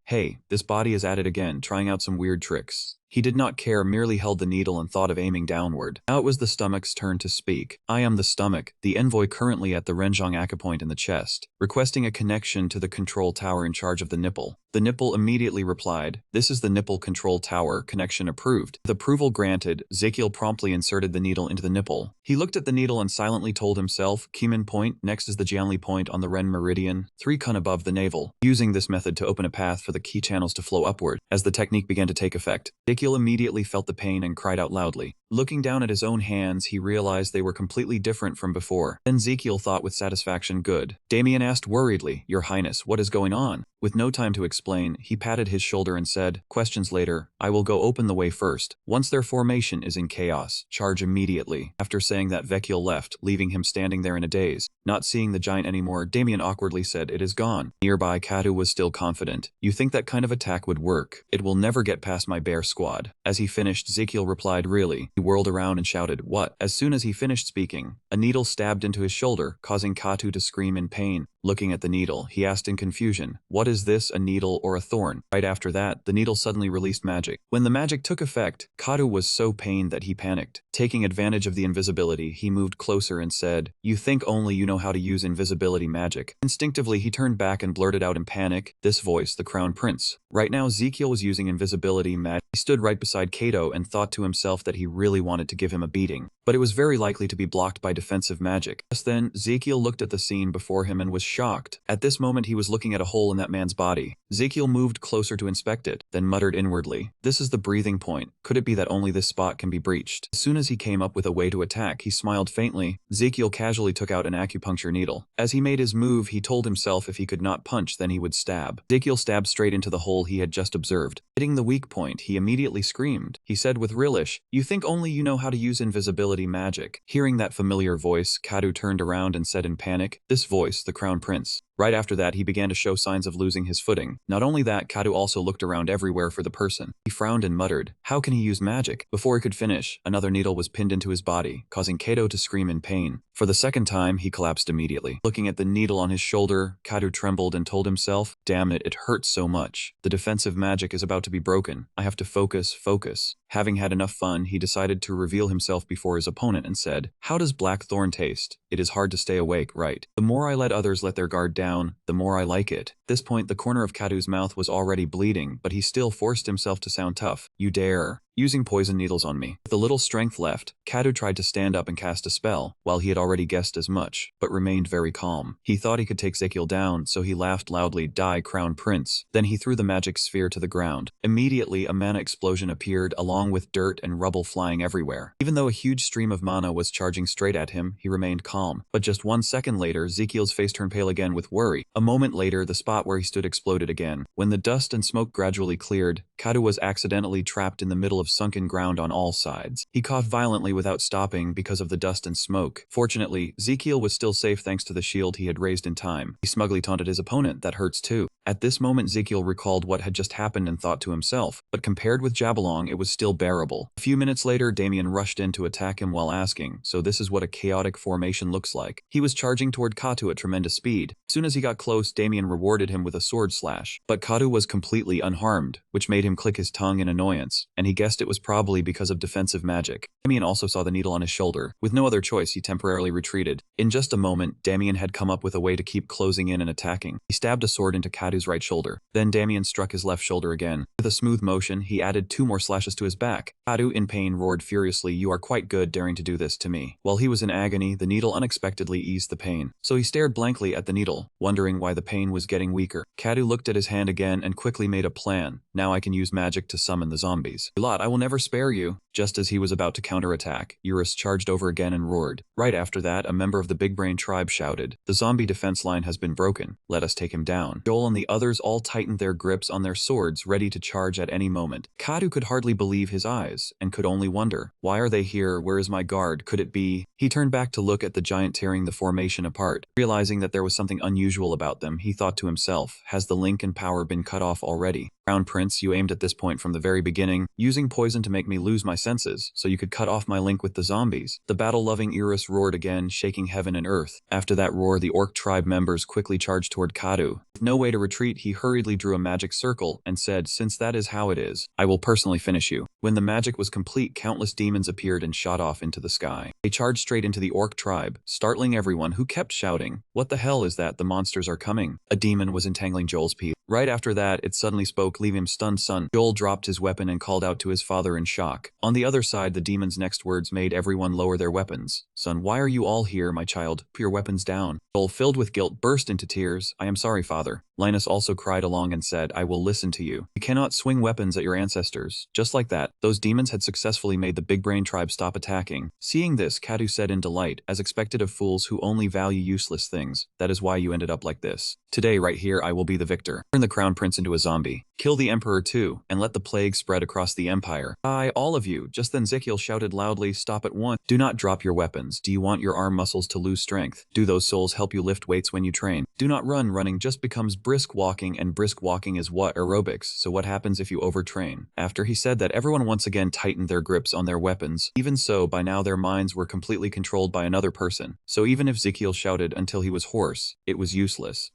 this body is at it again, trying out some weird tricks. He did not care, merely held the needle and thought of aiming downward. Now it was the stomach's turn to speak. I am the stomach, the envoy currently at the Renjong acupoint in the chest, requesting a connection to the control tower in charge of the nipple. The nipple immediately replied, This is the nipple control tower, connection approved. With approval granted, Ezekiel promptly inserted the needle into the nipple. He looked at the needle and silently told himself, Kimin point, next is the Jianli point on the Ren meridian, 3 kun above the navel. Using this method to open a path for the ki channels to flow upward. As the technique began to take effect, Ezekiel immediately felt the pain and cried out loudly. Looking down at his own hands, he realized they were completely different from before. Then Ezekiel thought with satisfaction, good. Damien asked worriedly, Your Highness, what is going on? With no time to explain, he patted his shoulder and said, Questions later, I will go open the way first. Once their formation is in chaos, charge immediately. After saying that, Ezekiel left, leaving him standing there in a daze. Not seeing the giant anymore, Damien awkwardly said, It is gone. Nearby, Katu was still confident. You think that kind of attack would work? It will never get past my bear squad. As he finished, Ezekiel replied, Really? He whirled around and shouted, What? As soon as he finished speaking, a needle stabbed into his shoulder, causing Katu to scream in pain. Looking at the needle, he asked in confusion, What is this, a needle or a thorn? Right after that, the needle suddenly released magic. When the magic took effect, Katu was so pained that he panicked. Taking advantage of the invisibility, he moved closer and said, You think only you know how to use invisibility magic. Instinctively, he turned back and blurted out in panic, This voice, the crown prince. Right now, Ezekiel was using invisibility magic. He stood right beside Kato and thought to himself that he really wanted to give him a beating. But it was very likely to be blocked by defensive magic. Just then, Ezekiel looked at the scene before him and was shocked. At this moment, he was looking at a hole in that man's body. Ezekiel moved closer to inspect it, then muttered inwardly, This is the breathing point. Could it be that only this spot can be breached? As soon as he came up with a way to attack, he smiled faintly. Ezekiel casually took out an acupuncture needle. As he made his move, he told himself if he could not punch, then he would stab. Ezekiel stabbed straight into the hole he had just observed. Hitting the weak point, he immediately screamed. He said with relish, You think only you know how to use invisibility magic. Hearing that familiar voice, Katu turned around and said in panic, This voice, the crown prince. Right after that, he began to show signs of losing his footing. Not only that, Kadu also looked around everywhere for the person. He frowned and muttered, "How can he use magic?" Before he could finish, another needle was pinned into his body, causing Kato to scream in pain. For the second time, he collapsed immediately. Looking at the needle on his shoulder, Kadu trembled and told himself, "Damn it, it hurts so much. The defensive magic is about to be broken. I have to focus. Having had enough fun, he decided to reveal himself before his opponent and said, "How does blackthorn taste? It is hard to stay awake, right? The more I let others let their guard down, the more I like it." At this point, the corner of Kadu's mouth was already bleeding, but he still forced himself to sound tough. "You dare. Using poison needles on me." With a little strength left, Kadu tried to stand up and cast a spell, while he had already guessed as much, but remained very calm. He thought he could take Ezekiel down, so he laughed loudly, "Die, Crown Prince." Then he threw the magic sphere to the ground. Immediately, a mana explosion appeared, along with dirt and rubble flying everywhere. Even though a huge stream of mana was charging straight at him, he remained calm. But just 1 second later, Ezekiel's face turned pale again with worry. A moment later, the spot where he stood exploded again. When the dust and smoke gradually cleared, Kadu was accidentally trapped in the middle of sunken ground on all sides. He coughed violently without stopping because of the dust and smoke. Fortunately, Ezekiel was still safe thanks to the shield he had raised in time. He smugly taunted his opponent, "That hurts too." At this moment, Ezekiel recalled what had just happened and thought to himself, but compared with Jabalong, it was still bearable. A few minutes later, Damien rushed in to attack him while asking, "So this is what a chaotic formation looks like." He was charging toward Katu at tremendous speed. As soon as he got close, Damien rewarded him with a sword slash, but Katu was completely unharmed, which made him click his tongue in annoyance, and he guessed it was probably because of defensive magic. Damien also saw the needle on his shoulder. With no other choice, he temporarily retreated. In just a moment, Damien had come up with a way to keep closing in and attacking. He stabbed a sword into Katu's right shoulder. Then Damien struck his left shoulder again. With a smooth motion, he added 2 more slashes to his back. Katu, in pain, roared furiously, "You are quite good daring to do this to me." While he was in agony, the needle unexpectedly eased the pain. So he stared blankly at the needle, wondering why the pain was getting weaker. Katu looked at his hand again and quickly made a plan. "Now I can use magic to summon the zombies. Lot, I will never spare you." Just as he was about to counterattack, Eurus charged over again and roared. Right after that, a member of the Big Brain tribe shouted, "The zombie defense line has been broken. Let us take him down." Joel and the others all tightened their grips on their swords, ready to charge at any moment. Katu could hardly believe his eyes, and could only wonder, "Why are they here? Where is my guard? Could it be?" He turned back to look at the giant tearing the formation apart. Realizing that there was something unusual about them, he thought to himself, "Has the link and power been cut off already? Crown Prince, you aimed at this point from the very beginning, using poison to make me lose my senses, so you could cut off my link with the zombies." The battle-loving Eurus roared again, shaking heaven and earth. After that roar, the orc tribe members quickly charged toward Katu. With no way to retreat, he hurriedly drew a magic circle and said, "Since that is how it is, I will personally finish you." When the magic was complete, countless demons appeared and shot off into the sky. They charged straight into the orc tribe, startling everyone who kept shouting, "What the hell is that? The monsters are coming." A demon was entangling Joel's piece. Right after that, it suddenly spoke, "Leave him stunned, son." Joel dropped his weapon and called out to his father in shock. On the other side, the demon's next words made everyone lower their weapons. "Son, why are you all here, my child? Put your weapons down." Joel, filled with guilt, burst into tears. "I am sorry, father." Linus also cried along and said, "I will listen to you. You cannot swing weapons at your ancestors." Just like that, those demons had successfully made the Big Brain tribe stop attacking. Seeing this, Katu said in delight, "As expected of fools who only value useless things, that is why you ended up like this. Today, right here, I will be the victor. Turn the Crown Prince into a zombie. Kill the Emperor too, and let the plague spread across the Empire. Die, all of you." Just then Ezekiel shouted loudly, "Stop at once. Do not drop your weapons. Do you want your arm muscles to lose strength? Do those souls help you lift weights when you train? Do not run. Running just becomes brisk walking, and brisk walking is what? Aerobics. So what happens if you overtrain?" After he said that, everyone once again tightened their grips on their weapons. Even so, by now their minds were completely controlled by another person. So even if Ezekiel shouted until he was hoarse, it was useless.